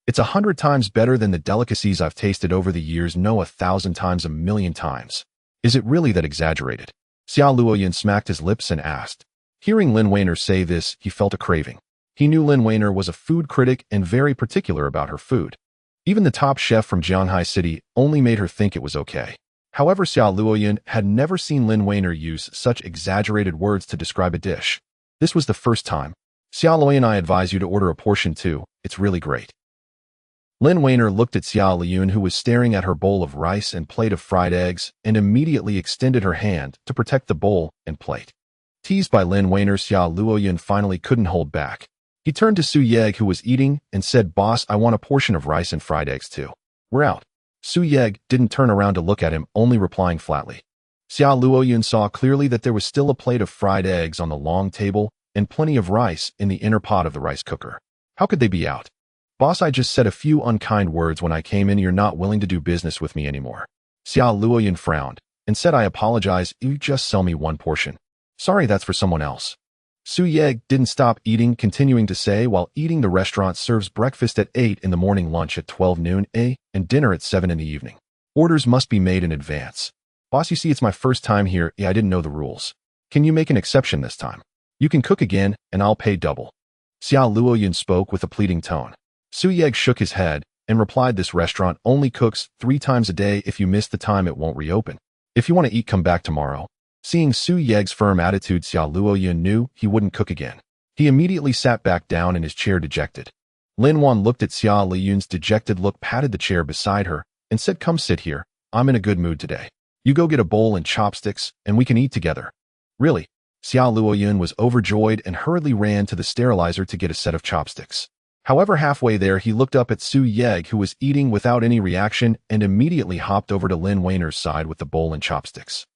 It's 100 times better than the delicacies I've tasted over the years, no 1,000 times, 1,000,000 times. Is it really that exaggerated? Xiao Luoyan smacked his lips and asked. Hearing Lin Weiner say this, he felt a craving. He knew Lin Weiner was a food critic and very particular about her food. Even the top chef from Jianghai City only made her think it was okay. However, Xiao Luoyan had never seen Lin Weiner use such exaggerated words to describe a dish. This was the first time. Xiao Luoyan, I advise you to order a portion too. It's really great. Lin Weiner looked at Xiao Luoyan, who was staring at her bowl of rice and plate of fried eggs, and immediately extended her hand to protect the bowl and plate. Teased by Lin Weiner, Xiao Luoyan finally couldn't hold back. He turned to Su Yeg, who was eating, and said, Boss, I want a portion of rice and fried eggs too. We're out. Su Yeg didn't turn around to look at him, only replying flatly. Xiao Luoyan saw clearly that there was still a plate of fried eggs on the long table and plenty of rice in the inner pot of the rice cooker. How could they be out? Boss, I just said a few unkind words when I came in. You're not willing to do business with me anymore. Xiao Luoyan frowned and said, I apologize, you just sell me one portion. Sorry, that's for someone else. Su Yeg didn't stop eating, continuing to say, while eating, the restaurant serves breakfast at 8 in the morning, lunch at 12 noon, and dinner at 7 in the evening. Orders must be made in advance. Boss, you see, it's my first time here. I didn't know the rules. Can you make an exception this time? You can cook again, and I'll pay double. Xiao Luoyan spoke with a pleading tone. Su Yeg shook his head and replied, this restaurant only cooks 3 times a day. If you miss the time, it won't reopen. If you want to eat, come back tomorrow. Seeing Su Yeg's firm attitude, Xiao Luoyan knew he wouldn't cook again. He immediately sat back down in his chair, dejected. Lin Wan looked at Xiao Luoyan's dejected look, patted the chair beside her, and said, Come sit here. I'm in a good mood today. You go get a bowl and chopsticks, and we can eat together. Really? Xiao Luoyan was overjoyed and hurriedly ran to the sterilizer to get a set of chopsticks. However, halfway there, he looked up at Su Yeg, who was eating without any reaction, and immediately hopped over to Lin Weiner's side with the bowl and chopsticks.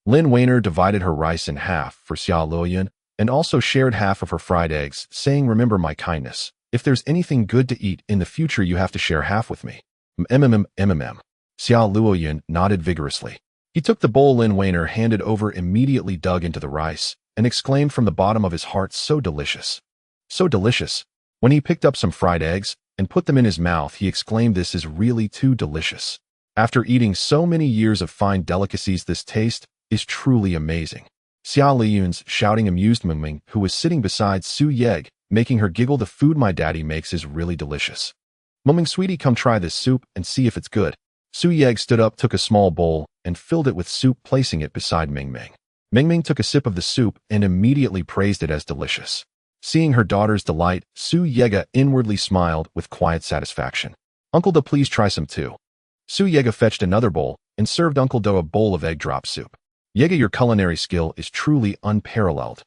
Lin Weiner divided her rice in half for Xiao Luoyan and also shared half of her fried eggs, saying, Remember my kindness. If there's anything good to eat in the future, you have to share half with me. Xiao Luoyan nodded vigorously. He took the bowl Lin Weiner handed over, immediately dug into the rice, and exclaimed from the bottom of his heart, So delicious. So delicious. When he picked up some fried eggs and put them in his mouth, he exclaimed, This is really too delicious. After eating so many years of fine delicacies, this taste is truly amazing. Xiao Luoyan's shouting amused Mingming, who was sitting beside Su Yeg, making her giggle. The food my daddy makes is really delicious. Mingming, sweetie, come try this soup and see if it's good. Su Yeg stood up, took a small bowl, and filled it with soup, placing it beside Mingming. Mingming took a sip of the soup and immediately praised it as delicious. Seeing her daughter's delight, Su Yega inwardly smiled with quiet satisfaction. Uncle Da, please try some too. Su Yega fetched another bowl and served Uncle Da a bowl of egg drop soup. Yega, your culinary skill is truly unparalleled.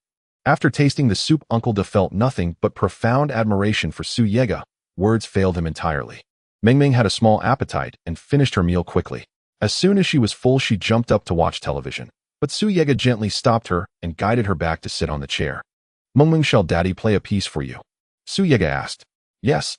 After tasting the soup, Uncle Da felt nothing but profound admiration for Su Yega. Words failed him entirely. Mingming had a small appetite and finished her meal quickly. As soon as she was full, she jumped up to watch television. But Su Yega gently stopped her and guided her back to sit on the chair. Mingming, shall Daddy play a piece for you? Su Yega asked. Yes.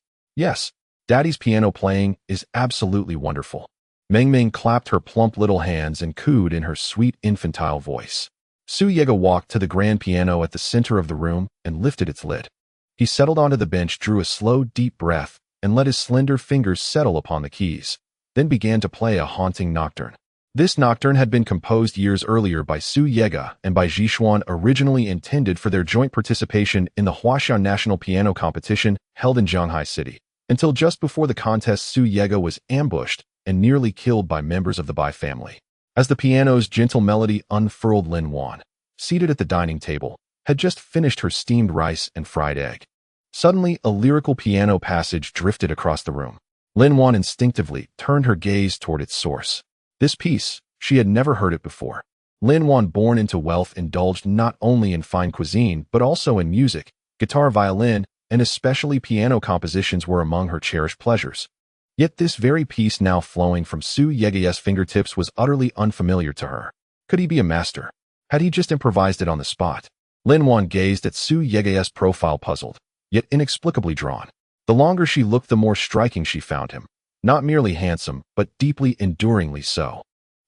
Daddy's piano playing is absolutely wonderful. Mingming clapped her plump little hands and cooed in her sweet infantile voice. Su Yega walked to the grand piano at the center of the room and lifted its lid. He settled onto the bench, drew a slow, deep breath, and let his slender fingers settle upon the keys, then began to play a haunting nocturne. This nocturne had been composed years earlier by Su Yega and by Zhishuan, originally intended for their joint participation in the Huaxian National Piano Competition held in Jianghai City. Until just before the contest, Su Yega was ambushed and nearly killed by members of the Bai family. As the piano's gentle melody unfurled, Lin Wan, seated at the dining table, had just finished her steamed rice and fried egg. Suddenly, a lyrical piano passage drifted across the room. Lin Wan instinctively turned her gaze toward its source. This piece, she had never heard it before. Lin Wan, born into wealth, indulged not only in fine cuisine but also in music. Guitar, violin, and especially piano compositions were among her cherished pleasures. Yet this very piece, now flowing from Su Yega's fingertips, was utterly unfamiliar to her. Could he be a master? Had he just improvised it on the spot? Lin Wan gazed at Su Yega's profile, puzzled, yet inexplicably drawn. The longer she looked, the more striking she found him. Not merely handsome, but deeply, enduringly so.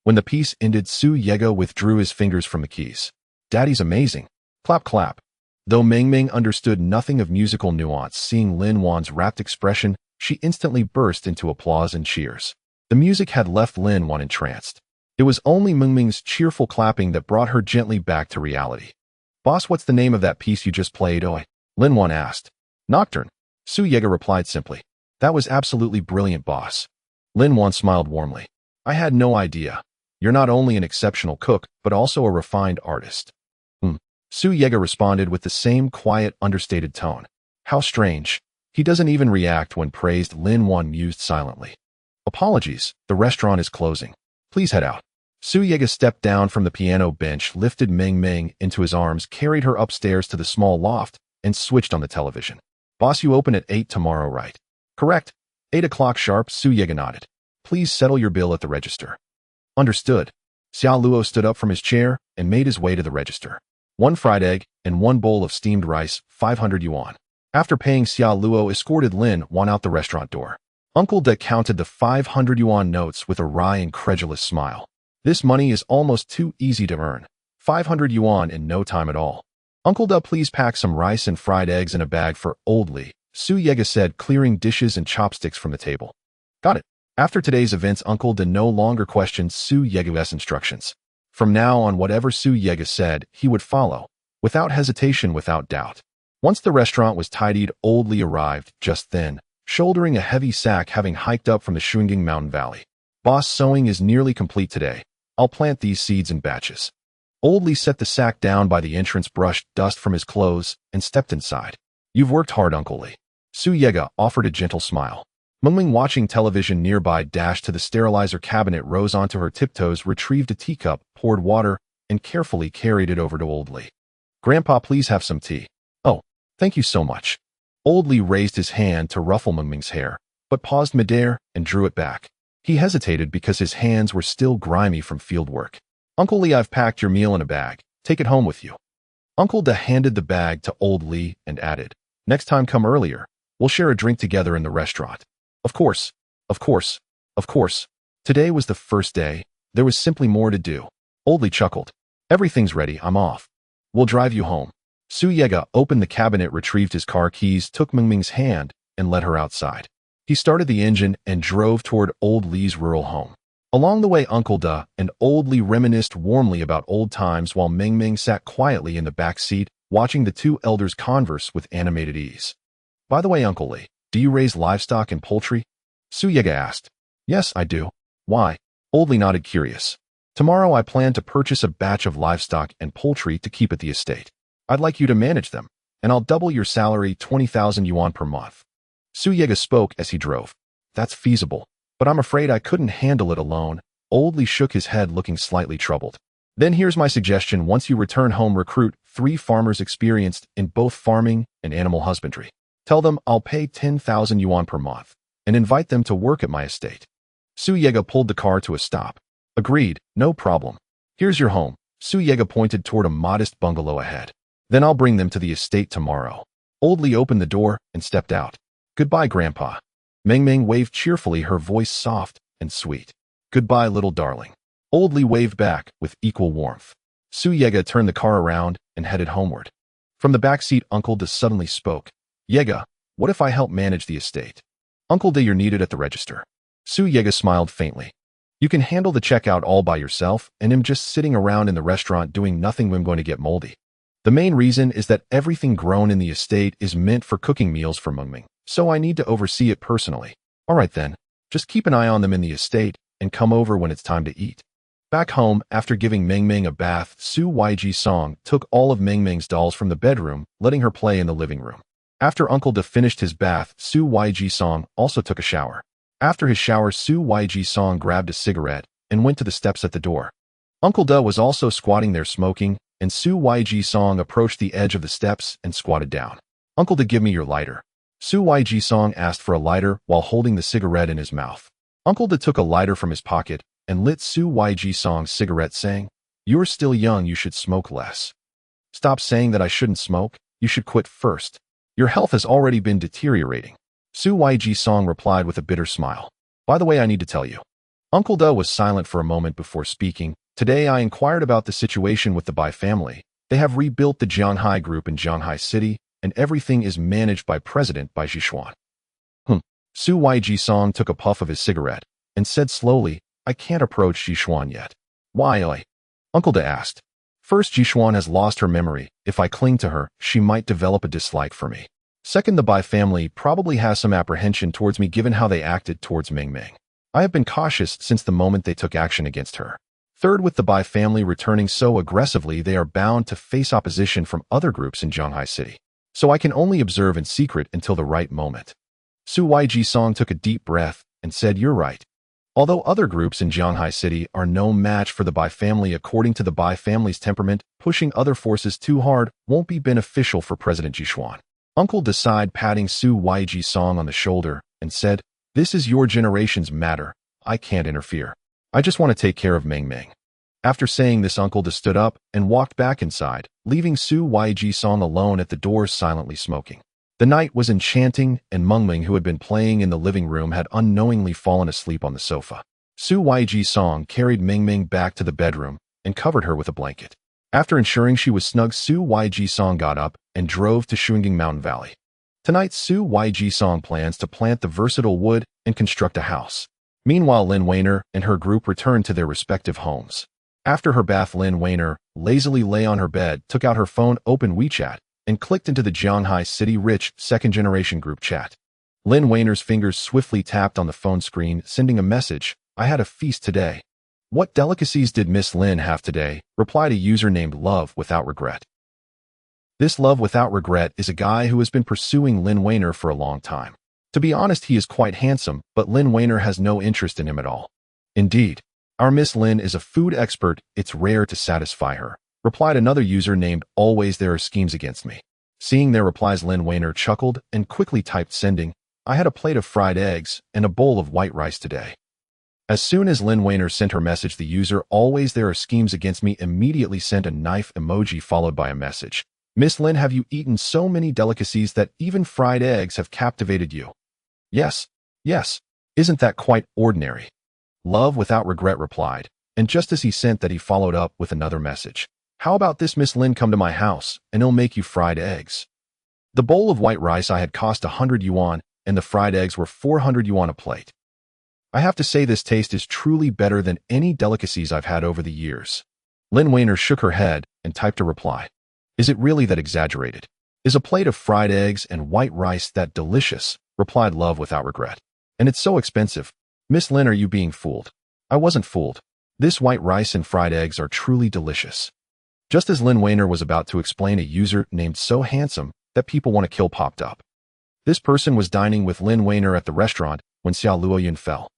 When the piece ended, Su Yega withdrew his fingers from the keys. Daddy's amazing. Clap, clap. Though Mingming understood nothing of musical nuance, seeing Lin Wan's rapt expression, she instantly burst into applause and cheers. The music had left Lin Wan entranced. It was only Mingming's cheerful clapping that brought her gently back to reality. "Boss, what's the name of that piece you just played, oi?" Lin Wan asked. "Nocturne," Su Yega replied simply. "That was absolutely brilliant, boss." Lin Wan smiled warmly. "I had no idea. You're not only an exceptional cook, but also a refined artist." Su Yega responded with the same quiet, understated tone. "How strange. He doesn't even react when praised," Lin Wan mused silently. "Apologies, the restaurant is closing. Please head out." Su Yega stepped down from the piano bench, lifted Ming Ming into his arms, carried her upstairs to the small loft, and switched on the television. "Boss, you open at 8 tomorrow, right?" "Correct. 8 o'clock sharp," Su Yega nodded. "Please settle your bill at the register." "Understood." Xiao Luo stood up from his chair and made his way to the register. 1 fried egg and 1 bowl of steamed rice, 500 yuan. After paying, Xiao Luo escorted Lin Wan out the restaurant door. Uncle De counted the 500 yuan notes with a wry, incredulous smile. "This money is almost too easy to earn. 500 yuan in no time at all." "Uncle De, please pack some rice and fried eggs in a bag for Old Li," Su Yega said, clearing dishes and chopsticks from the table. "Got it." After today's events, Uncle De no longer questioned Su Yega's instructions. From now on, whatever Su Yega said, he would follow, without hesitation, without doubt. Once the restaurant was tidied, Old Li arrived, just then, shouldering a heavy sack, having hiked up from the Shungang mountain valley. "Boss, sowing is nearly complete today. I'll plant these seeds in batches." Old Li set the sack down by the entrance, brushed dust from his clothes, and stepped inside. "You've worked hard, Uncle Li." Su Yega offered a gentle smile. Mingming, watching television nearby, dashed to the sterilizer cabinet, rose onto her tiptoes, retrieved a teacup, poured water, and carefully carried it over to Old Li. "Grandpa, please have some tea." "Oh, thank you so much." Old Li raised his hand to ruffle Mingming's hair, but paused midair and drew it back. He hesitated because his hands were still grimy from field work. "Uncle Li, I've packed your meal in a bag. Take it home with you." Uncle De handed the bag to Old Li and added, "Next time, come earlier. We'll share a drink together in the restaurant." Of course, of course, of course. Today was the first day. There was simply more to do. Old Li chuckled. "Everything's ready. I'm off. We'll drive you home." Su Yega opened the cabinet, retrieved his car keys, took Mingming's hand, and led her outside. He started the engine and drove toward Old Li's rural home. Along the way, Uncle De and Old Li reminisced warmly about old times while Mingming sat quietly in the back seat, watching the two elders converse with animated ease. "By the way, Uncle Li, do you raise livestock and poultry?" Su Yega asked. "Yes, I do." "Why?" Old Li nodded, curious. "Tomorrow I plan to purchase a batch of livestock and poultry to keep at the estate. I'd like you to manage them, and I'll double your salary, 20,000 yuan per month." Su Yega spoke as he drove. "That's feasible, but I'm afraid I couldn't handle it alone." Old Li shook his head, looking slightly troubled. "Then here's my suggestion. Once you return home, recruit 3 farmers experienced in both farming and animal husbandry. Tell them I'll pay 10,000 yuan per month, and invite them to work at my estate." Su Yega pulled the car to a stop. "Agreed, no problem. Here's your home." Su Yega pointed toward a modest bungalow ahead. "Then I'll bring them to the estate tomorrow." Old Li opened the door and stepped out. "Goodbye, Grandpa." Mingming waved cheerfully, her voice soft and sweet. "Goodbye, little darling." Old Li waved back with equal warmth. Su Yega turned the car around and headed homeward. From the back seat, Uncle De suddenly spoke. "Yega, what if I help manage the estate?" "Uncle De, you're needed at the register." Su Yega smiled faintly. "You can handle the checkout all by yourself, and I'm just sitting around in the restaurant doing nothing. I'm going to get moldy. The main reason is that everything grown in the estate is meant for cooking meals for Mingming, so I need to oversee it personally." "All right then, just keep an eye on them in the estate and come over when it's time to eat." Back home, after giving Mingming a bath, Su Yiji Song took all of Mingming's dolls from the bedroom, letting her play in the living room. After Uncle De finished his bath, Su Yiji Song also took a shower. After his shower, Su Yiji Song grabbed a cigarette and went to the steps at the door. Uncle De was also squatting there smoking, and Su Yiji Song approached the edge of the steps and squatted down. "Uncle De, give me your lighter." Su Yiji Song asked for a lighter while holding the cigarette in his mouth. Uncle De took a lighter from his pocket and lit Su Yiji Song's cigarette, saying, "You're still young, you should smoke less." "Stop saying that I shouldn't smoke. You should quit first. Your health has already been deteriorating." Su Yiji Song replied with a bitter smile. "By the way, I need to tell you." Uncle De was silent for a moment before speaking. "Today I inquired about the situation with the Bai family. They have rebuilt the Jianghai group in Jianghai City, and everything is managed by President Bai Zhishuan." Su Yiji-song took a puff of his cigarette and said slowly, I can't approach Jishuan yet. Why, oi? Uncle De asked. First, Jishuan has lost her memory. If I cling to her, she might develop a dislike for me. Second, the Bai family probably has some apprehension towards me given how they acted towards Ming Ming. I have been cautious since the moment they took action against her. Third, with the Bai family returning so aggressively, they are bound to face opposition from other groups in Zhanghai City. So I can only observe in secret until the right moment. Su Yiji-song took a deep breath and said, You're right. Although other groups in Zhanghai City are no match for the Bai family, according to the Bai family's temperament, pushing other forces too hard won't be beneficial for President Jishuan. Uncle decided, patting Su Yiji-song on the shoulder, and said, This is your generation's matter. I can't interfere. I just want to take care of Ming Ming. After saying this, Uncle stood up and walked back inside, leaving Su Yiji-song alone at the door silently smoking. The night was enchanting, and Ming Ming, who had been playing in the living room, had unknowingly fallen asleep on the sofa. Su Yiji-song carried Ming Ming back to the bedroom and covered her with a blanket. After ensuring she was snug, Su Yiji-song got up and drove to Shungang Mountain Valley. Tonight, Su Yiji-song plans to plant the versatile wood and construct a house. Meanwhile, Lin Weiner and her group returned to their respective homes. After her bath, Lin Weiner lazily lay on her bed, took out her phone, opened WeChat, and clicked into the Zhanghai City Rich second-generation group chat. Lin Weiner's fingers swiftly tapped on the phone screen, sending a message, I had a feast today. What delicacies did Miss Lin have today? Replied a user named Love Without Regret. This Love Without Regret is a guy who has been pursuing Lin Weiner for a long time. To be honest, he is quite handsome, but Lin Weiner has no interest in him at all. Indeed, our Miss Lin is a food expert, it's rare to satisfy her. Replied another user named Always There Are Schemes Against Me. Seeing their replies, Lin Weiner chuckled and quickly typed sending, I had a plate of fried eggs and a bowl of white rice today. As soon as Lin Weiner sent her message, the user Always There Are Schemes Against Me immediately sent a knife emoji followed by a message. Miss Lin, have you eaten so many delicacies that even fried eggs have captivated you? Yes. Isn't that quite ordinary? Love Without Regret replied, and just as he sent that, he followed up with another message. How about this, Miss Lin, come to my house, and I'll make you fried eggs. The bowl of white rice I had cost 100 yuan, and the fried eggs were 400 yuan a plate. I have to say this taste is truly better than any delicacies I've had over the years. Lin Weiner shook her head and typed a reply. Is it really that exaggerated? Is a plate of fried eggs and white rice that delicious? Replied Love Without Regret. And it's so expensive. Miss Lin, are you being fooled? I wasn't fooled. This white rice and fried eggs are truly delicious. Just as Lin Weiner was about to explain, a user named So Handsome That People Want to Kill popped up. This person was dining with Lin Weiner at the restaurant when Xiao Luoyun fell.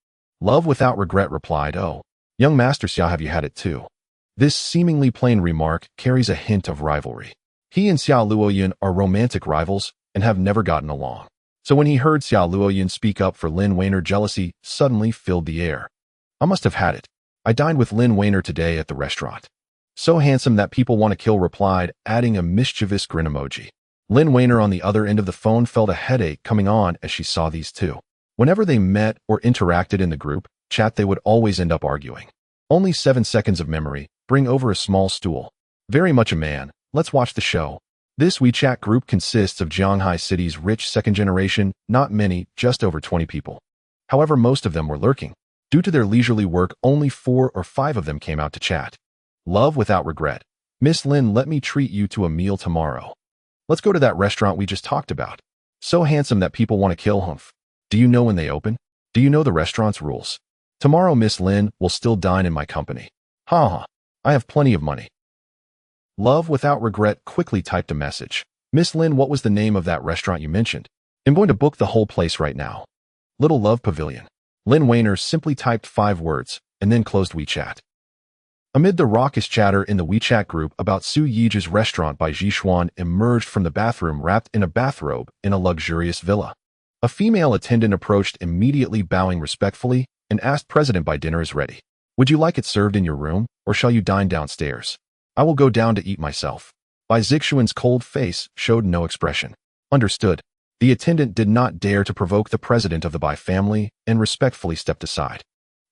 Love Without Regret replied, Oh, young Master Xiao, have you had it too? This seemingly plain remark carries a hint of rivalry. He and Xiao Luoyun are romantic rivals and have never gotten along. So when he heard Xiao Luoyun speak up for Lin Weiner, jealousy suddenly filled the air. I must have had it. I dined with Lin Weiner today at the restaurant. So Handsome That People Want to Kill replied, adding a mischievous grin emoji. Lin Weiner on the other end of the phone felt a headache coming on as she saw these two. Whenever they met or interacted in the group chat, they would always end up arguing. Only 7 seconds of memory. Bring over a small stool. Very much a man. Let's watch the show. This WeChat group consists of Zhanghai City's rich second generation, not many, just over 20 people. However, most of them were lurking. Due to their leisurely work, only 4 or 5 of them came out to chat. Love Without Regret. Miss Lin, let me treat you to a meal tomorrow. Let's go to that restaurant we just talked about. So Handsome That People Want to Kill Humph. Do you know when they open? Do you know the restaurant's rules? Tomorrow Miss Lin will still dine in my company. Ha. I have plenty of money. Love Without Regret quickly typed a message. Miss Lin, what was the name of that restaurant you mentioned? I'm going to book the whole place right now. Little Love Pavilion. Lin Weiner simply typed 5 words and then closed WeChat. Amid the raucous chatter in the WeChat group about Su Yiji's restaurant, Bai Jishuan emerged from the bathroom wrapped in a bathrobe in a luxurious villa. A female attendant approached immediately, bowing respectfully, and asked, President, Bai, dinner is ready. Would you like it served in your room, or shall you dine downstairs? I will go down to eat myself. Bai Jishuan's cold face showed no expression. Understood. The attendant did not dare to provoke the president of the Bai family and respectfully stepped aside.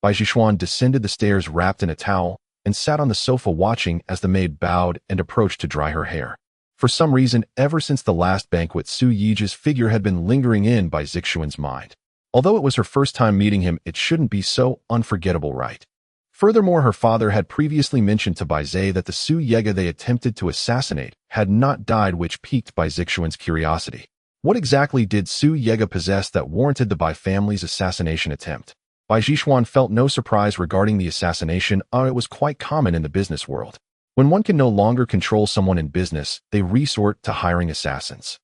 Bai Jishuan descended the stairs wrapped in a towel and sat on the sofa watching as the maid bowed and approached to dry her hair. For some reason, ever since the last banquet, Su Yiji's figure had been lingering in Bai Jishuan's mind. Although it was her first time meeting him, it shouldn't be so unforgettable, right? Furthermore, her father had previously mentioned to Bai Zhe that the Su Yega they attempted to assassinate had not died, which piqued Bai Zixuan's curiosity. What exactly did Su Yega possess that warranted the Bai family's assassination attempt? Bai Zixuan felt no surprise regarding the assassination, it was quite common in the business world. When one can no longer control someone in business, they resort to hiring assassins.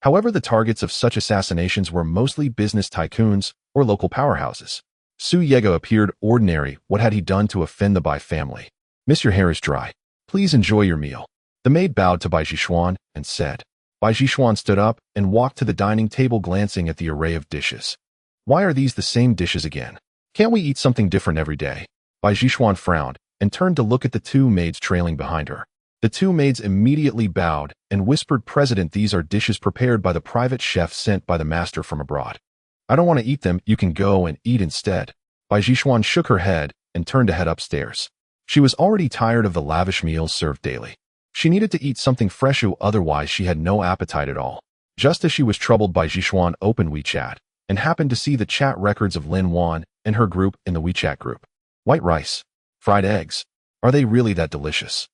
However, the targets of such assassinations were mostly business tycoons or local powerhouses. Su Yega appeared ordinary. What had he done to offend the Bai family? Miss, your hair is dry. Please enjoy your meal. The maid bowed to Bai Zixuan and said. Bai Zixuan stood up and walked to the dining table, glancing at the array of dishes. Why are these the same dishes again? Can't we eat something different every day? Bai Zixuan frowned and turned to look at the two maids trailing behind her. The two maids immediately bowed and whispered, President, these are dishes prepared by the private chef sent by the master from abroad. I don't want to eat them. You can go and eat instead. Bai Zixuan shook her head and turned to head upstairs. She was already tired of the lavish meals served daily. She needed to eat something fresh, otherwise she had no appetite at all. Just as she was troubled, Bai Zixuan opened WeChat and happened to see the chat records of Lin Wan and her group in the WeChat group. White rice, fried eggs. Are they really that delicious?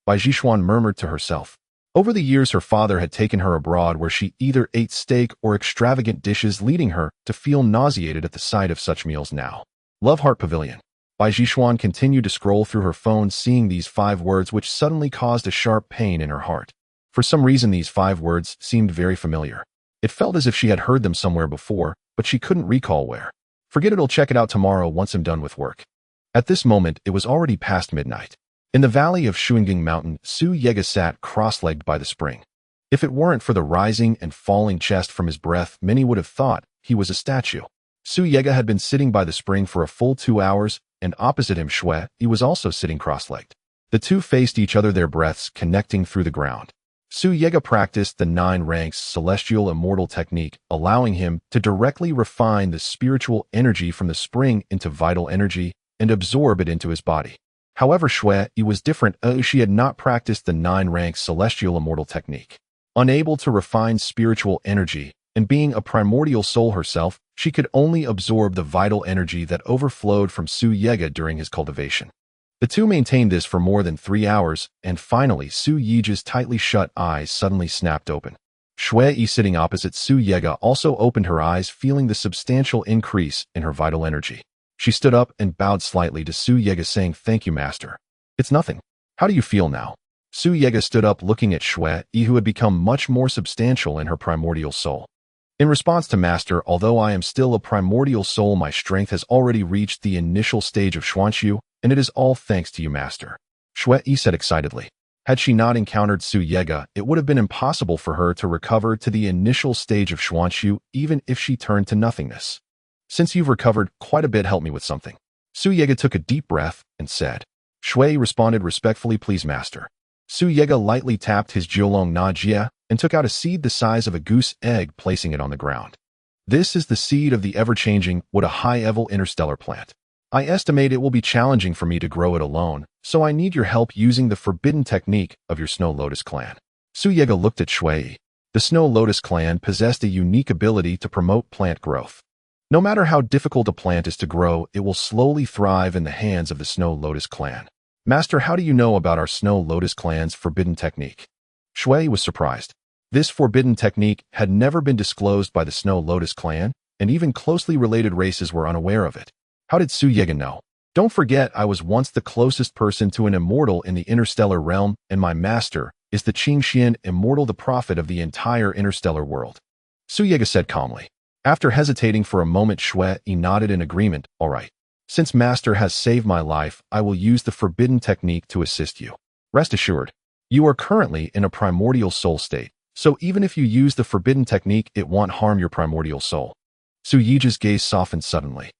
Bai Zixuan murmured to herself. Over the years, her father had taken her abroad where she either ate steak or extravagant dishes, leading her to feel nauseated at the sight of such meals now. Love Heart Pavilion. Bai Zixuan continued to scroll through her phone, seeing these 5 words, which suddenly caused a sharp pain in her heart. For some reason, these 5 words seemed very familiar. It felt as if she had heard them somewhere before, but she couldn't recall where. Forget it, I'll check it out tomorrow once I'm done with work. At this moment, it was already past midnight. In the valley of Shuanging Mountain, Su Yega sat cross-legged by the spring. If it weren't for the rising and falling chest from his breath, many would have thought he was a statue. Su Yega had been sitting by the spring for a full 2 hours, and opposite him Shui, he was also sitting cross-legged. The two faced each other, their breaths connecting through the ground. Su Yega practiced the 9 ranks Celestial Immortal technique, allowing him to directly refine the spiritual energy from the spring into vital energy and absorb it into his body. However, Shui was different. She had not practiced the 9 ranks Celestial Immortal technique. Unable to refine spiritual energy, and being a primordial soul herself, she could only absorb the vital energy that overflowed from Su Yega during his cultivation. The two maintained this for more than 3 hours, and finally Su Yega's tightly shut eyes suddenly snapped open. Shui, sitting opposite Su Yega, also opened her eyes, feeling the substantial increase in her vital energy. She stood up and bowed slightly to Su Yega, saying, Thank you, Master. It's nothing. How do you feel now? Su Yega stood up, looking at Shui, who had become much more substantial in her primordial soul. In response to Master, although I am still a primordial soul, my strength has already reached the initial stage of Xuanxu, and it is all thanks to you, Master. Shui said excitedly. Had she not encountered Su Yega, it would have been impossible for her to recover to the initial stage of Xuanxu, even if she turned to nothingness. Since you've recovered quite a bit, help me with something. Su Yega took a deep breath and said. Shui responded respectfully, Please, Master. Su Yega lightly tapped his Jiulong Na Jia and took out a seed the size of a goose egg, placing it on the ground. This is the seed of the ever-changing, what a high-level interstellar plant. I estimate it will be challenging for me to grow it alone, so I need your help using the forbidden technique of your Snow Lotus clan. Su Yega looked at Shui. The Snow Lotus clan possessed a unique ability to promote plant growth. No matter how difficult a plant is to grow, it will slowly thrive in the hands of the Snow Lotus clan. Master, how do you know about our Snow Lotus clan's forbidden technique? Shui was surprised. This forbidden technique had never been disclosed by the Snow Lotus clan, and even closely related races were unaware of it. How did Su Yega know? Don't forget, I was once the closest person to an immortal in the interstellar realm, and my master is the Qingxian immortal, the prophet of the entire interstellar world. Su Yega said calmly. After hesitating for a moment, Shui nodded in agreement. All right. Since Master has saved my life, I will use the forbidden technique to assist you. Rest assured, you are currently in a primordial soul state, so even if you use the forbidden technique, it won't harm your primordial soul. Su Yega's gaze softened suddenly.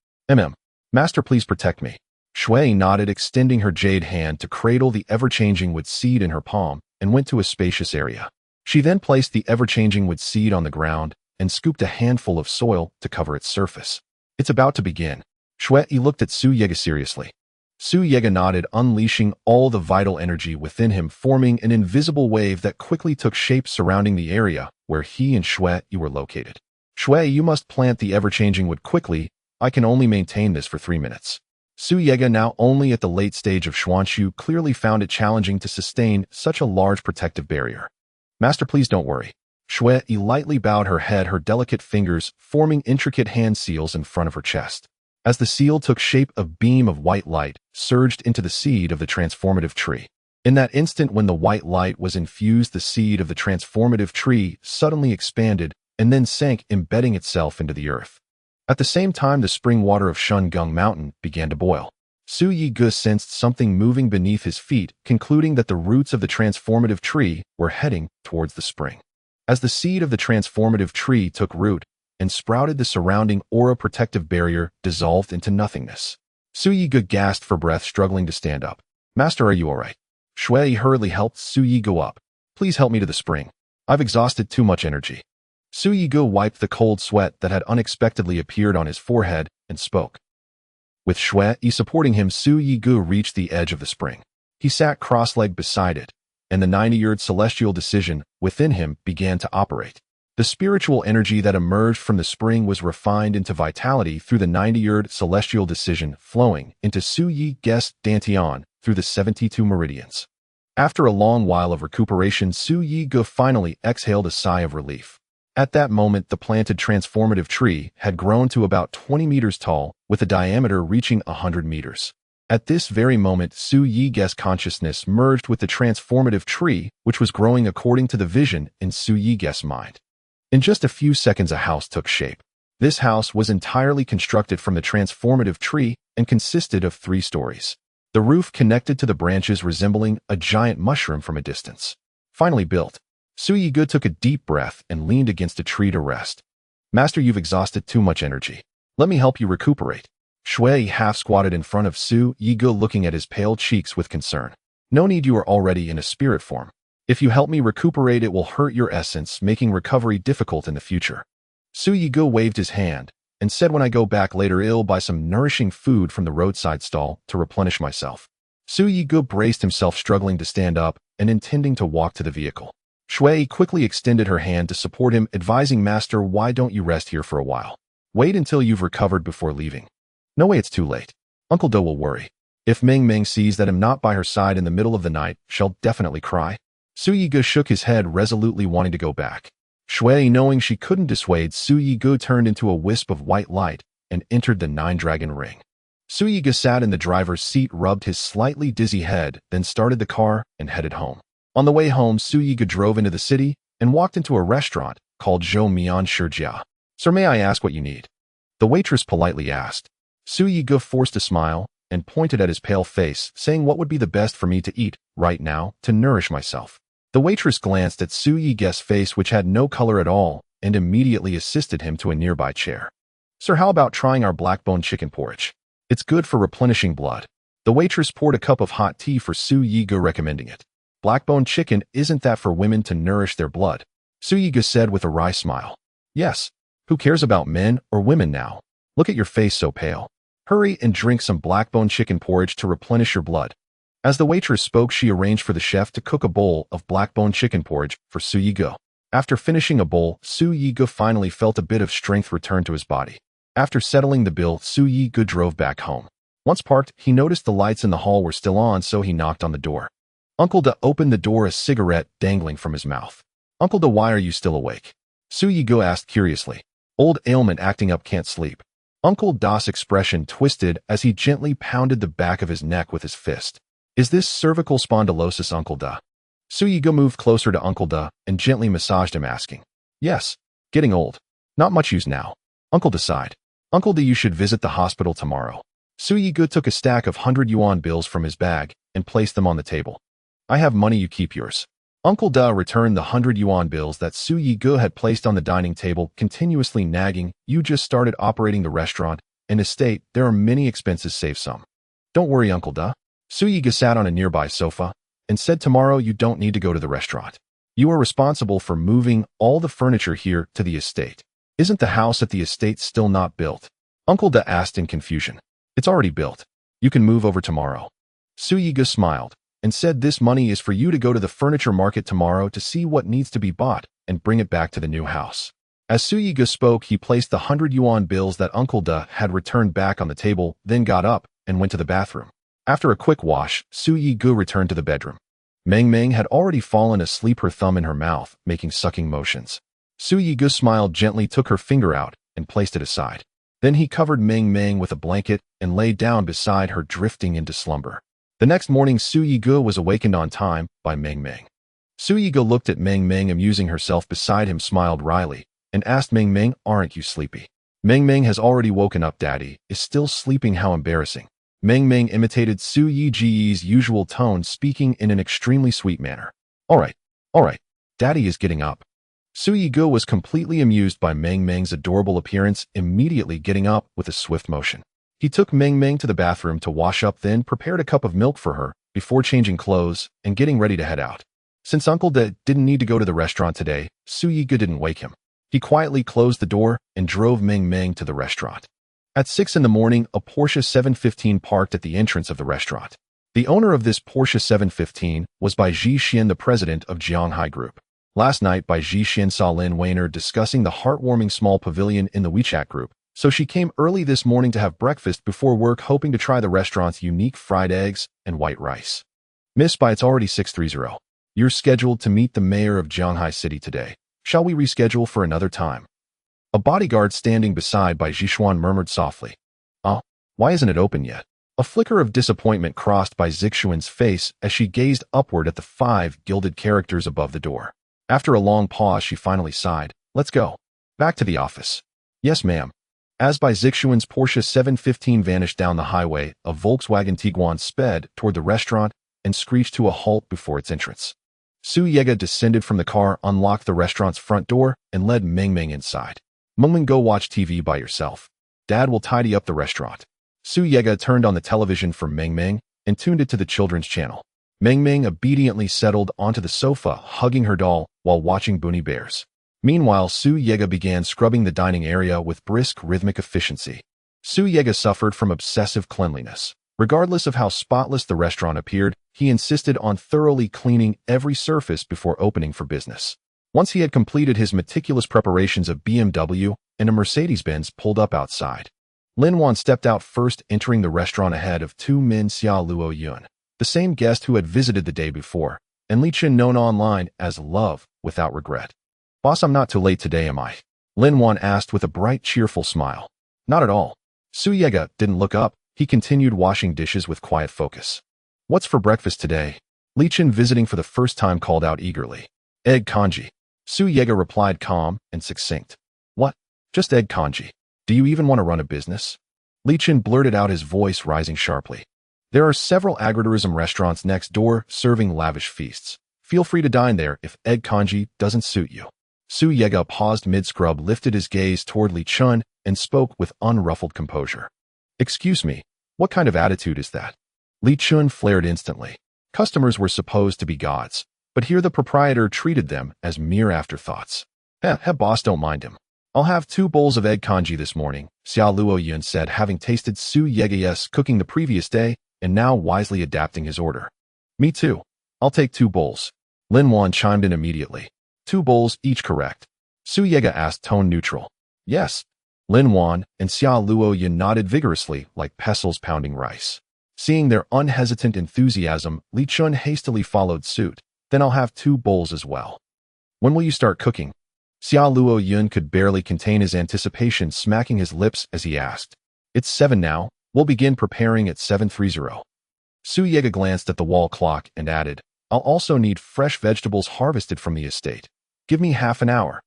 Master, please protect me. Shui nodded, extending her jade hand to cradle the ever-changing wood seed in her palm, and went to a spacious area. She then placed the ever-changing wood seed on the ground and scooped a handful of soil to cover its surface. It's about to begin. Shui looked at Su Yega seriously. Su Yega nodded, unleashing all the vital energy within him, forming an invisible wave that quickly took shape surrounding the area where he and Shui were located. Shui, you must plant the ever-changing wood quickly. I can only maintain this for 3 minutes. Su Yega, now only at the late stage of Xuanxu, clearly found it challenging to sustain such a large protective barrier. Master, please don't worry. Shui lightly bowed her head, her delicate fingers forming intricate hand seals in front of her chest. As the seal took shape, a beam of white light surged into the seed of the transformative tree. In that instant when the white light was infused, the seed of the transformative tree suddenly expanded and then sank, embedding itself into the earth. At the same time, the spring water of Shungung Mountain began to boil. Su Yigu sensed something moving beneath his feet, concluding that the roots of the transformative tree were heading towards the spring. As the seed of the transformative tree took root and sprouted, the surrounding aura protective barrier dissolved into nothingness. Su Yigu gasped for breath, struggling to stand up. Master, are you all right? Shui hurriedly helped Su Yigu up. Please help me to the spring. I've exhausted too much energy. Su Yigu wiped the cold sweat that had unexpectedly appeared on his forehead and spoke. With Shui supporting him, Su Yigu reached the edge of the spring. He sat cross-legged beside it, and the 90-year celestial decision within him began to operate. The spiritual energy that emerged from the spring was refined into vitality through the 90-year celestial decision, flowing into Su Yigu's dantian through the 72 meridians. After a long while of recuperation, Su Yigu finally exhaled a sigh of relief. At that moment, the planted transformative tree had grown to about 20 meters tall, with a diameter reaching 100 meters. At this very moment, Su Yigu's consciousness merged with the transformative tree, which was growing according to the vision in Su Yigu's mind. In just a few seconds, a house took shape. This house was entirely constructed from the transformative tree and consisted of 3 stories. The roof connected to the branches, resembling a giant mushroom from a distance. Finally built, Su Yigu took a deep breath and leaned against a tree to rest. Master, you've exhausted too much energy. Let me help you recuperate. Shui half squatted in front of Su Yigu, looking at his pale cheeks with concern. No need, you are already in a spirit form. If you help me recuperate, it will hurt your essence, making recovery difficult in the future. Su Yigu waved his hand and said, when I go back later, I'll buy some nourishing food from the roadside stall to replenish myself. Su Yigu braced himself, struggling to stand up and intending to walk to the vehicle. Shui quickly extended her hand to support him, advising, Master, why don't you rest here for a while? Wait until you've recovered before leaving. No way, it's too late. Uncle Do will worry. If Ming Ming sees that I'm not by her side in the middle of the night, she'll definitely cry. Su Yigu shook his head, resolutely wanting to go back. Shui, knowing she couldn't dissuade, Su Yigu turned into a wisp of white light and entered the 9-dragon ring. Su Yigu sat in the driver's seat, rubbed his slightly dizzy head, then started the car and headed home. On the way home, Su Yigu drove into the city and walked into a restaurant called Zhou Mian Shijia. Sir, may I ask what you need? The waitress politely asked. Su Yigu forced a smile and pointed at his pale face, saying, what would be the best for me to eat right now to nourish myself? The waitress glanced at Su Yigu's face, which had no color at all, and immediately assisted him to a nearby chair. Sir, how about trying our blackbone chicken porridge? It's good for replenishing blood. The waitress poured a cup of hot tea for Su Yigu, recommending it. Blackbone chicken, isn't that for women to nourish their blood? Su Yigu said with a wry smile. Yes. Who cares about men or women now? Look at your face, so pale. Hurry and drink some blackbone chicken porridge to replenish your blood. As the waitress spoke, she arranged for the chef to cook a bowl of blackbone chicken porridge for Su Yigu. After finishing a bowl, Su Yigu finally felt a bit of strength return to his body. After settling the bill, Su Yigu drove back home. Once parked, he noticed the lights in the hall were still on, so he knocked on the door. Uncle Da opened the door, a cigarette dangling from his mouth. Uncle Da, why are you still awake? Su Yigu asked curiously. Old ailment acting up, can't sleep. Uncle Da's expression twisted as he gently pounded the back of his neck with his fist. Is this cervical spondylosis, Uncle Da? Su Yigu moved closer to Uncle Da and gently massaged him, asking. Yes. Getting old. Not much use now. Uncle Da sighed. Uncle Da, you should visit the hospital tomorrow. Su Yigu took a stack of 100 yuan bills from his bag and placed them on the table. I have money, you keep yours. Uncle Da returned the 100 yuan bills that Su Yigu had placed on the dining table, continuously nagging, you just started operating the restaurant and estate, there are many expenses, save some. Don't worry, Uncle Da. Su Yigu sat on a nearby sofa and said, tomorrow you don't need to go to the restaurant. You are responsible for moving all the furniture here to the estate. Isn't the house at the estate still not built? Uncle Da asked in confusion. It's already built. You can move over tomorrow. Su Yigu smiled and said, this money is for you to go to the furniture market tomorrow to see what needs to be bought and bring it back to the new house. As Su Yiga spoke, he placed the 100 yuan bills that Uncle De had returned back on the table, then got up and went to the bathroom. After a quick wash, Su Yiga returned to the bedroom. Meng Meng had already fallen asleep, her thumb in her mouth, making sucking motions. Su Yiga smiled gently, took her finger out, and placed it aside. Then he covered Meng Meng with a blanket and lay down beside her, drifting into slumber. The next morning, Su Yiga was awakened on time by Meng Meng. Su Yiga looked at Meng Meng, amusing herself beside him, smiled wryly, and asked Meng Meng, "Aren't you sleepy?" Meng Meng has already woken up. Daddy is still sleeping. How embarrassing. Meng Meng imitated Su Yiji's usual tone, speaking in an extremely sweet manner. All right, Daddy is getting up. Su Yiga was completely amused by Meng Meng's adorable appearance, immediately getting up with a swift motion. He took Meng Meng to the bathroom to wash up, then prepared a cup of milk for her before changing clothes and getting ready to head out. Since Uncle De didn't need to go to the restaurant today, Su Yiga didn't wake him. He quietly closed the door and drove Meng Meng to the restaurant. At 6 in the morning, a Porsche 715 parked at the entrance of the restaurant. The owner of this Porsche 715 was Bai Xian, the president of Jianghai Group. Last night, Bai Xian saw Lin Weiner discussing the heartwarming small pavilion in the WeChat group, so she came early this morning to have breakfast before work, hoping to try the restaurant's unique fried eggs and white rice. Miss Bai, it's already 6:30. You're scheduled to meet the mayor of Jianghai City today. Shall we reschedule for another time? A bodyguard standing beside Bai Zixuan murmured softly. Why isn't it open yet? A flicker of disappointment crossed Bai Zixuan's face as she gazed upward at the 5 gilded characters above the door. After a long pause, she finally sighed. Let's go. Back to the office. Yes, ma'am. As Bai Zixuan's Porsche 715 vanished down the highway, a Volkswagen Tiguan sped toward the restaurant and screeched to a halt before its entrance. Su Yiga descended from the car, unlocked the restaurant's front door, and led Meng Meng inside. Meng Meng, go watch TV by yourself. Dad will tidy up the restaurant. Su Yiga turned on the television for Meng Meng and tuned it to the children's channel. Meng Meng obediently settled onto the sofa, hugging her doll while watching Bunny Bears. Meanwhile, Su Yiga began scrubbing the dining area with brisk, rhythmic efficiency. Su Yiga suffered from obsessive cleanliness. Regardless of how spotless the restaurant appeared, he insisted on thoroughly cleaning every surface before opening for business. Once he had completed his meticulous preparations, a BMW and a Mercedes-Benz pulled up outside. Lin Wan stepped out first, entering the restaurant ahead of 2 men, Xia Luo Yun, the same guest who had visited the day before, and Li Chen, known online as Love Without Regret. Boss, I'm not too late today, am I? Lin Wan asked with a bright, cheerful smile. Not at all. Su Yiga didn't look up. He continued washing dishes with quiet focus. What's for breakfast today? Li Chen, visiting for the first time, called out eagerly. Egg congee. Su Yiga replied, calm and succinct. What? Just egg congee. Do you even want to run a business? Li Chen blurted out, his voice rising sharply. There are several agritourism restaurants next door serving lavish feasts. Feel free to dine there if egg congee doesn't suit you. Su Yiga paused mid-scrub, lifted his gaze toward Li Chen, and spoke with unruffled composure. Excuse me, what kind of attitude is that? Li Chen flared instantly. Customers were supposed to be gods, but here the proprietor treated them as mere afterthoughts. Boss, don't mind him. I'll have 2 bowls of egg congee this morning, Xia Luo Yun said, having tasted Su Yiga's cooking the previous day and now wisely adapting his order. Me too. I'll take 2 bowls. Lin Wan chimed in immediately. 2 bowls each, correct? Su Yiga asked, tone neutral. Yes. Lin Wan and Xia Luo Yun nodded vigorously, like pestles pounding rice. Seeing their unhesitant enthusiasm, Li Chen hastily followed suit. Then I'll have 2 bowls as well. When will you start cooking? Xia Luo Yun could barely contain his anticipation, smacking his lips as he asked. It's 7 now. We'll begin preparing at 7:30. Su Yiga glanced at the wall clock and added, I'll also need fresh vegetables harvested from the estate. Give me half an hour.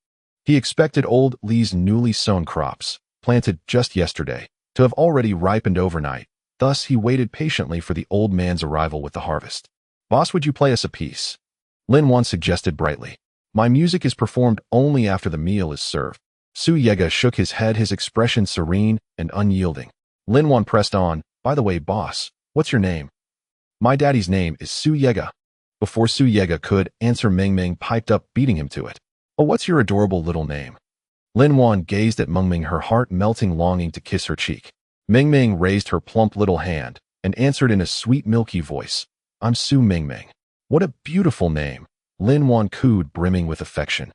He expected old Li's newly sown crops, planted just yesterday, to have already ripened overnight. Thus, he waited patiently for the old man's arrival with the harvest. Boss, would you play us a piece? Lin Wan suggested brightly. My music is performed only after the meal is served. Su Yiga shook his head, his expression serene and unyielding. Lin Wan pressed on. By the way, boss, what's your name? My daddy's name is Su Yiga. Before Su Yiga could answer, Meng Meng piped up, beating him to it. Oh, what's your adorable little name? Lin Wan gazed at Meng Meng, her heart melting, longing to kiss her cheek. Meng Meng raised her plump little hand and answered in a sweet, milky voice. I'm Su Meng Meng. What a beautiful name. Lin Wan cooed, brimming with affection.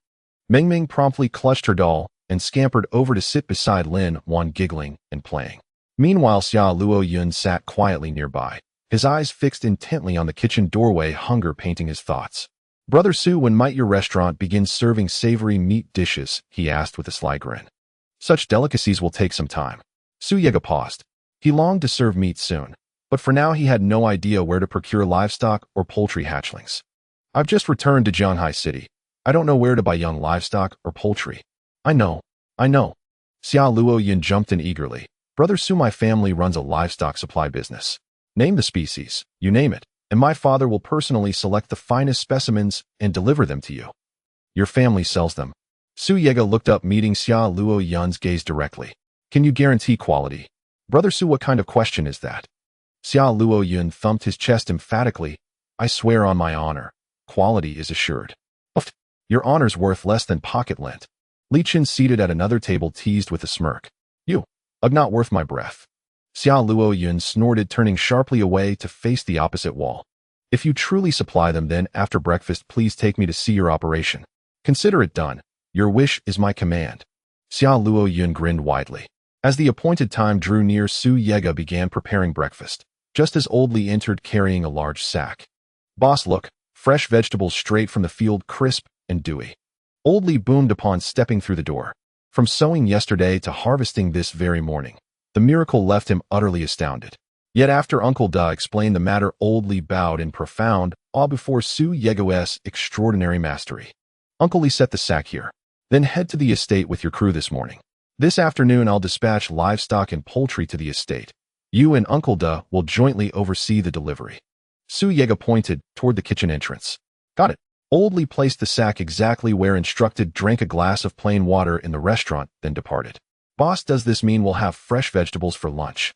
Meng Meng promptly clutched her doll and scampered over to sit beside Lin Wan, giggling and playing. Meanwhile, Xia Luoyun sat quietly nearby, his eyes fixed intently on the kitchen doorway, hunger painting his thoughts. "Brother Su, when might your restaurant begin serving savory meat dishes?" he asked with a sly grin. "Such delicacies will take some time." Su Yega paused. He longed to serve meat soon, but for now he had no idea where to procure livestock or poultry hatchlings. "I've just returned to Jianhai City. I don't know where to buy young livestock or poultry." I know. Xia Luoyun jumped in eagerly. "Brother Su, my family runs a livestock supply business. Name the species, you name it, and my father will personally select the finest specimens and deliver them to you." "Your family sells them?" Su Yega looked up, meeting Xia Luoyun's gaze directly. "Can you guarantee quality?" "Brother Su, what kind of question is that?" Xia Luoyun thumped his chest emphatically. "I swear on my honor, quality is assured." "Uff, your honor's worth less than pocket lint." Li Chen, seated at another table, teased with a smirk. Not worth my breath." Xia Luoyun snorted, turning sharply away to face the opposite wall. "If you truly supply them, then after breakfast please take me to see your operation. Consider it done. Your wish is my command." Xia Luoyun grinned widely. As the appointed time drew near, Su Yega began preparing breakfast, just as Old Li entered carrying a large sack. "Boss, look, fresh vegetables straight from the field, crisp and dewy." Old Li boomed upon stepping through the door. From sowing yesterday to harvesting this very morning, the miracle left him utterly astounded. Yet after Uncle Da explained the matter, Old Li bowed in profound awe before Su Yego's extraordinary mastery. "Uncle Li, set the sack here. Then head to the estate with your crew this morning. This afternoon I'll dispatch livestock and poultry to the estate. You and Uncle Da will jointly oversee the delivery." Su Yega pointed toward the kitchen entrance. "Got it." Old Li placed the sack exactly where instructed, drank a glass of plain water in the restaurant, then departed. "Boss, does this mean we'll have fresh vegetables for lunch?"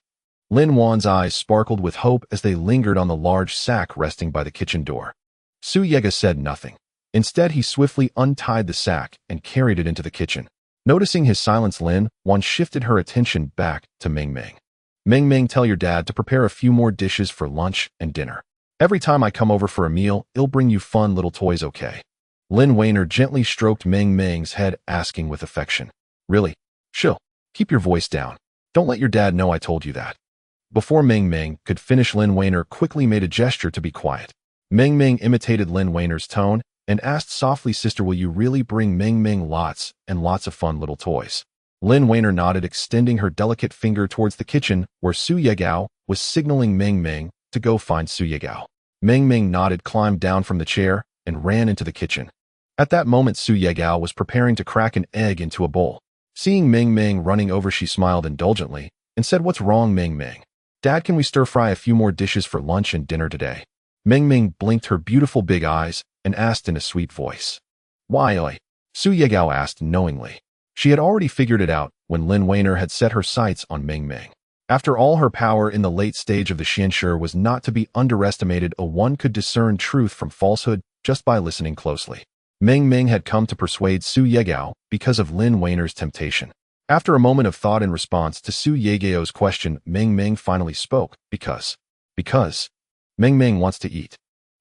Lin Wan's eyes sparkled with hope as they lingered on the large sack resting by the kitchen door. Su Yega said nothing. Instead, he swiftly untied the sack and carried it into the kitchen. Noticing his silence, Lin Wan shifted her attention back to Meng Meng. "Meng Meng, tell your dad to prepare a few more dishes for lunch and dinner. Every time I come over for a meal, he'll bring you fun little toys, okay?" Lin Weiner gently stroked Meng Meng's head, asking with affection, "Really? Chill. Keep your voice down. Don't let your dad know I told you that." Before Meng Meng could finish, Lin Weiner quickly made a gesture to be quiet. Meng Meng imitated Lin Weiner's tone and asked softly, "Sister, will you really bring Meng Meng lots and lots of fun little toys?" Lin Weiner nodded, extending her delicate finger towards the kitchen where Su Yegao was signaling Meng Meng to go find Su Yegao. Meng Meng nodded, climbed down from the chair, and ran into the kitchen. At that moment, Su Yegao was preparing to crack an egg into a bowl. Seeing Meng Meng running over, she smiled indulgently and said, "What's wrong, Meng Meng? Dad, can we stir-fry a few more dishes for lunch and dinner today?" Meng Meng blinked her beautiful big eyes and asked in a sweet voice. "Why, oi?" Su Yegao asked knowingly. She had already figured it out when Lin Weiner had set her sights on Meng Meng. After all, her power in the late stage of the Xianshi was not to be underestimated. One could discern truth from falsehood just by listening closely. Meng Meng had come to persuade Su Yegao because of Lin Weiner's temptation. After a moment of thought in response to Su Yegao's question, Meng Meng finally spoke. Because Meng Meng wants to eat."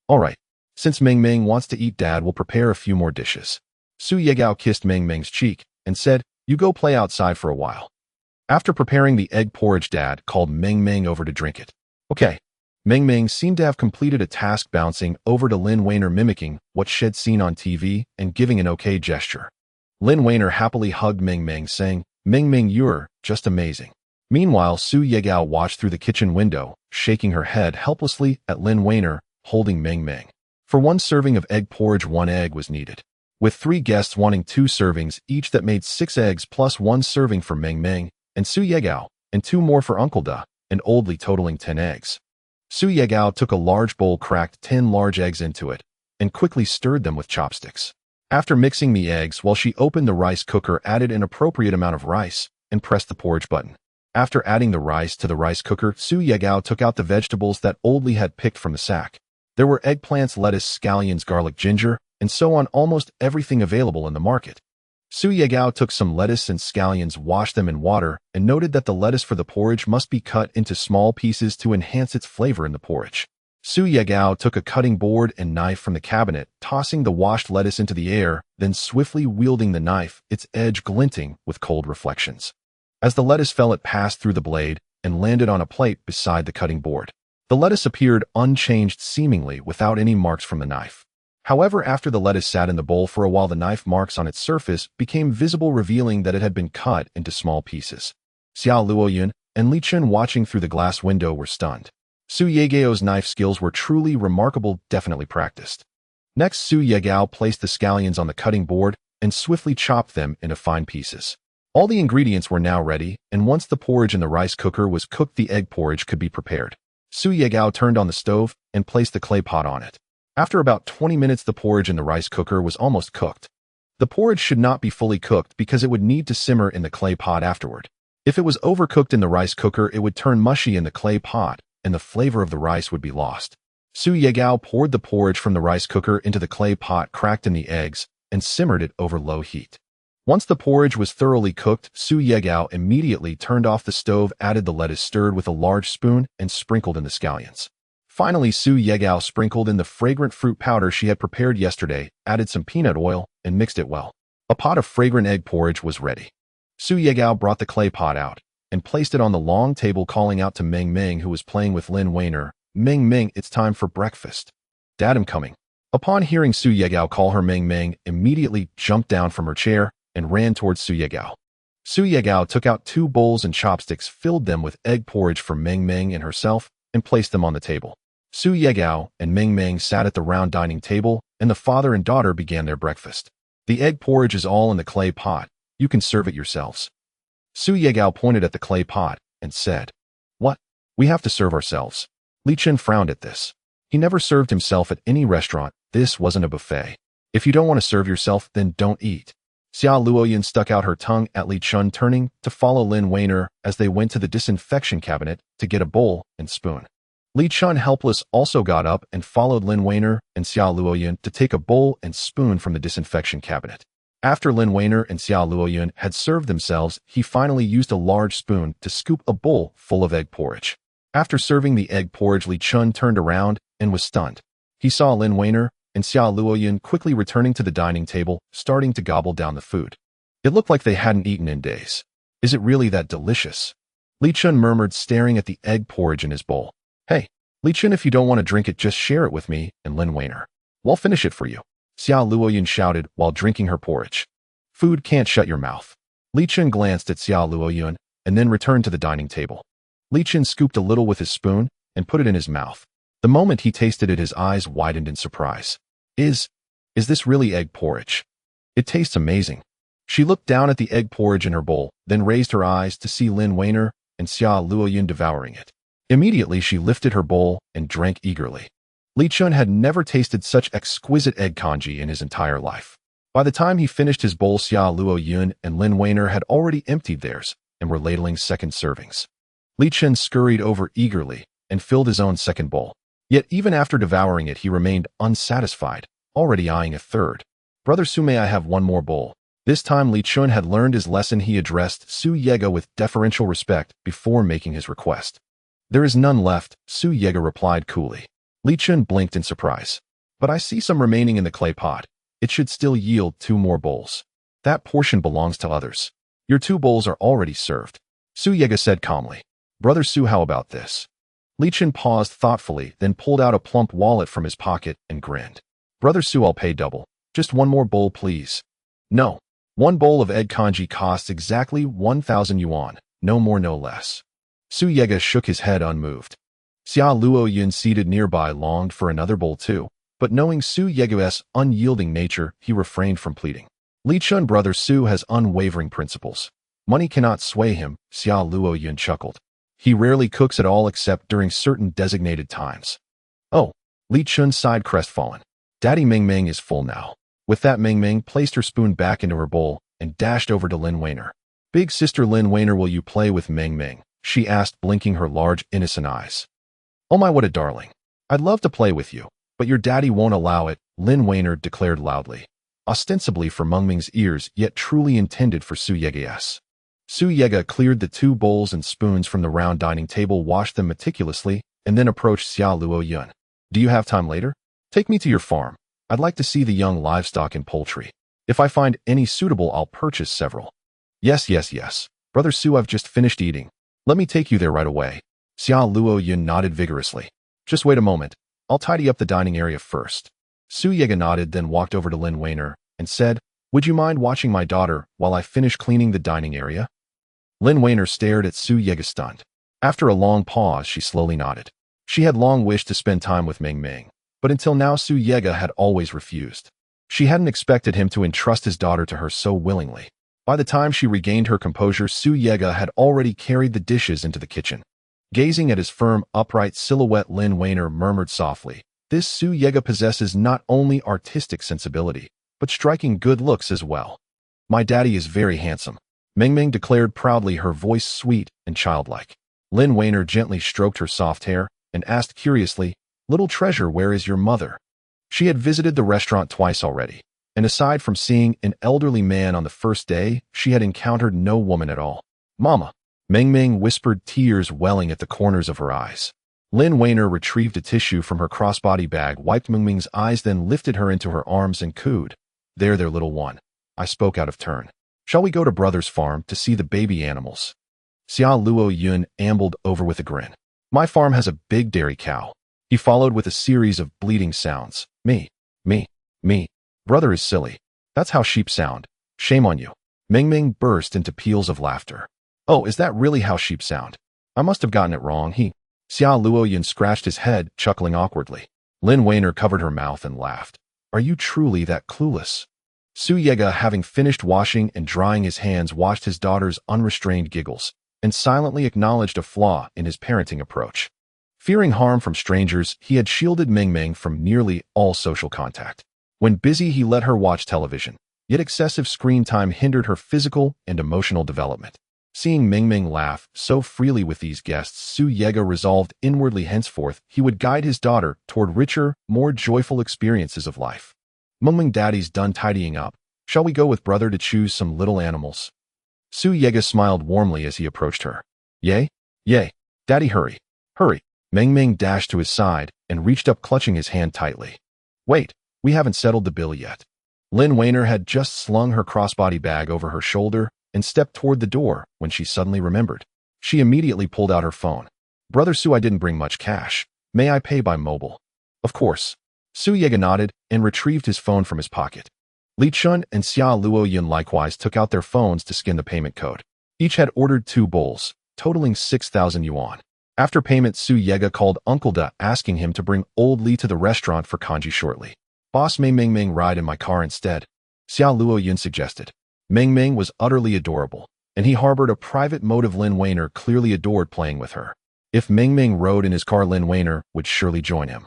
"All right. Since Meng Meng wants to eat, Dad will prepare a few more dishes." Su Yegao kissed Meng Meng's cheek and said, "You go play outside for a while." After preparing the egg porridge, Dad called Meng Meng over to drink it. "Okay." Meng Meng seemed to have completed a task, bouncing over to Lin Weiner, mimicking what she'd seen on TV and giving an okay gesture. Lin Weiner happily hugged Meng Meng, saying, "Meng Meng, you're just amazing." Meanwhile, Su Yegao watched through the kitchen window, shaking her head helplessly at Lin Weiner, holding Meng Meng. For one serving of egg porridge, 1 egg was needed. With 3 guests wanting 2 servings each, that made 6 eggs plus 1 serving for Meng Meng and Su Yegao, and 2 more for Uncle Da and Old Li, totaling 10 eggs. Su Yegao took a large bowl, cracked 10 large eggs into it, and quickly stirred them with chopsticks. After mixing the eggs, while she opened the rice cooker, added an appropriate amount of rice, and pressed the porridge button. After adding the rice to the rice cooker, Su Yegao took out the vegetables that Old Li had picked from the sack. There were eggplants, lettuce, scallions, garlic, ginger, and so on, almost everything available in the market. Su Yegao took some lettuce and scallions, washed them in water, and noted that the lettuce for the porridge must be cut into small pieces to enhance its flavor in the porridge. Su Yegao took a cutting board and knife from the cabinet, tossing the washed lettuce into the air, then swiftly wielding the knife, its edge glinting with cold reflections. As the lettuce fell, it passed through the blade and landed on a plate beside the cutting board. The lettuce appeared unchanged, seemingly without any marks from the knife. However, after the lettuce sat in the bowl for a while, the knife marks on its surface became visible, revealing that it had been cut into small pieces. Xiao Luoyun and Li Chen, watching through the glass window, were stunned. Su Yegao's knife skills were truly remarkable, definitely practiced. Next, Su Yegao placed the scallions on the cutting board and swiftly chopped them into fine pieces. All the ingredients were now ready, and once the porridge in the rice cooker was cooked, the egg porridge could be prepared. Su Yegao turned on the stove and placed the clay pot on it. After about 20 minutes, the porridge in the rice cooker was almost cooked. The porridge should not be fully cooked because it would need to simmer in the clay pot afterward. If it was overcooked in the rice cooker, it would turn mushy in the clay pot, and the flavor of the rice would be lost. Su Yegao poured the porridge from the rice cooker into the clay pot, cracked in the eggs, and simmered it over low heat. Once the porridge was thoroughly cooked, Su Yegao immediately turned off the stove, added the lettuce, stirred with a large spoon, and sprinkled in the scallions. Finally, Su Yegao sprinkled in the fragrant fruit powder she had prepared yesterday, added some peanut oil, and mixed it well. A pot of fragrant egg porridge was ready. Su Yegao brought the clay pot out and placed it on the long table, calling out to Meng Meng, who was playing with Lin Weiner. "Meng Meng, it's time for breakfast. Dad, I'm coming." Upon hearing Su Yegao call her, Meng Meng immediately jumped down from her chair and ran towards Su Yegao. Su Yegao took out 2 bowls and chopsticks, filled them with egg porridge for Meng Meng and herself, and placed them on the table. Su Yegao and Meng Meng sat at the round dining table, and the father and daughter began their breakfast. "The egg porridge is all in the clay pot. You can serve it yourselves." Su Yegao pointed at the clay pot and said, "What? We have to serve ourselves." Li Chen frowned at this. He never served himself at any restaurant. This wasn't a buffet. If you don't want to serve yourself, then don't eat. Xiao Luoyun stuck out her tongue at Li Chen, turning to follow Lin Weiner as they went to the disinfection cabinet to get a bowl and spoon. Li Chen, helpless, also got up and followed Lin Weiner and Xiao Luoyun to take a bowl and spoon from the disinfection cabinet. After Lin Weiner and Xiao Luoyun had served themselves, he finally used a large spoon to scoop a bowl full of egg porridge. After serving the egg porridge, Li Chen turned around and was stunned. He saw Lin Weiner and Xiao Luoyun quickly returning to the dining table, starting to gobble down the food. It looked like they hadn't eaten in days. "Is it really that delicious?" Li Chen murmured, staring at the egg porridge in his bowl. "Hey, Li Chen, if you don't want to drink it, just share it with me and Lin Weiner. We'll finish it for you," Xiao Luoyun shouted while drinking her porridge. "Food can't shut your mouth." Li Chen glanced at Xiao Luoyun and then returned to the dining table. Li Chen scooped a little with his spoon and put it in his mouth. The moment he tasted it, his eyes widened in surprise. Is this really egg porridge? It tastes amazing." She looked down at the egg porridge in her bowl, then raised her eyes to see Lin Weiner and Xiao Luoyun devouring it. Immediately, she lifted her bowl and drank eagerly. Li Chen had never tasted such exquisite egg congee in his entire life. By the time he finished his bowl, Xiao Luoyun and Lin Weiner had already emptied theirs and were ladling second servings. Li Chen scurried over eagerly and filled his own second bowl. Yet even after devouring it, he remained unsatisfied, already eyeing a third. "Brother Su, may I have one more bowl?" This time Li Chen had learned his lesson. He addressed Su Yega with deferential respect before making his request. "There is none left," Su Yega replied coolly. Li Chen blinked in surprise. "But I see some remaining in the clay pot. It should still yield 2 more bowls. That portion belongs to others. Your 2 bowls are already served," Su Yega said calmly. "Brother Su, how about this?" Li Chen paused thoughtfully, then pulled out a plump wallet from his pocket and grinned. "Brother Su, I'll pay double. Just 1 more bowl, please." "No. 1 bowl of egg congee costs exactly 1,000 yuan, no more, no less." Su Yega shook his head unmoved. Xiao Luoyun, seated nearby, longed for another bowl too, but knowing Su Yega's unyielding nature, he refrained from pleading. Li Chen, brother Su has unwavering principles. Money cannot sway him, Xiao Luoyun chuckled. He rarely cooks at all except during certain designated times. "Oh," Li Chen sighed, crestfallen. "Daddy, Meng Meng is full now." With that, Meng Meng placed her spoon back into her bowl and dashed over to Lin Weiner. "Big sister Lin Weiner, will you play with Meng Meng?" she asked, blinking her large, innocent eyes. "Oh my, what a darling. I'd love to play with you, but your daddy won't allow it," Lin Weiner declared loudly, ostensibly for Meng Meng's ears, yet truly intended for Su Yega's. Su Yega cleared the 2 bowls and spoons from the round dining table, washed them meticulously, and then approached Xiao Luoyun. Do you have time later? Take me to your farm. I'd like to see the young livestock and poultry. If I find any suitable, I'll purchase several. Yes. Brother Su, I've just finished eating. Let me take you there right away. Xia Luo Yun nodded vigorously. Just wait a moment. I'll tidy up the dining area first. Su Yega nodded, then walked over to Lin Weiner and said, Would you mind watching my daughter while I finish cleaning the dining area? Lin Weiner stared at Su Yega stunned. After a long pause, she slowly nodded. She had long wished to spend time with Ming Ming, but until now Su Yega had always refused. She hadn't expected him to entrust his daughter to her so willingly. By the time she regained her composure, Su Yega had already carried the dishes into the kitchen. Gazing at his firm, upright silhouette, Lin Weiner murmured softly, This Su Yega possesses not only artistic sensibility, but striking good looks as well. My daddy is very handsome, Ming Ming declared proudly, her voice sweet and childlike. Lin Weiner gently stroked her soft hair and asked curiously, Little treasure, where is your mother? She had visited the restaurant twice already, and aside from seeing an elderly man on the first day, she had encountered no woman at all. Mama, Ming Ming whispered, tears welling at the corners of her eyes. Lin Weiner retrieved a tissue from her crossbody bag, wiped Ming Ming's eyes, then lifted her into her arms and cooed. There, little one. I spoke out of turn. Shall we go to brother's farm to see the baby animals? Xia Luo Yun ambled over with a grin. My farm has a big dairy cow. He followed with a series of bleating sounds. Me. Brother is silly. That's how sheep sound. Shame on you. Ming Ming burst into peals of laughter. Oh, is that really how sheep sound? I must have gotten it wrong. Xia Luo Yun scratched his head, chuckling awkwardly. Lin Weiner covered her mouth and laughed. Are you truly that clueless? Su Yega, having finished washing and drying his hands, watched his daughter's unrestrained giggles and silently acknowledged a flaw in his parenting approach. Fearing harm from strangers, he had shielded Ming Ming from nearly all social contact. When busy, he let her watch television, yet excessive screen time hindered her physical and emotional development. Seeing Ming Ming laugh so freely with these guests, Su Yega resolved inwardly henceforth he would guide his daughter toward richer, more joyful experiences of life. Ming Ming, daddy's done tidying up. Shall we go with brother to choose some little animals? Su Yega smiled warmly as he approached her. Yay. Daddy, hurry. Ming Ming dashed to his side and reached up, clutching his hand tightly. Wait, we haven't settled the bill yet. Lin Weiner had just slung her crossbody bag over her shoulder and stepped toward the door when she suddenly remembered. She immediately pulled out her phone. Brother Su, I didn't bring much cash. May I pay by mobile? Of course. Su Yega nodded and retrieved his phone from his pocket. Li Chun and Xia Luo Yun likewise took out their phones to scan the payment code. Each had ordered 2 bowls, totaling 6,000 yuan. After payment, Su Yega called Uncle Da, asking him to bring old Li to the restaurant for kanji shortly. Boss, may Ming Ming ride in my car instead? Xia Luo Yun suggested. Ming Ming was utterly adorable, and he harbored a private motive. Lin Weiner clearly adored playing with her. If Ming Ming rode in his car, Lin Weiner would surely join him.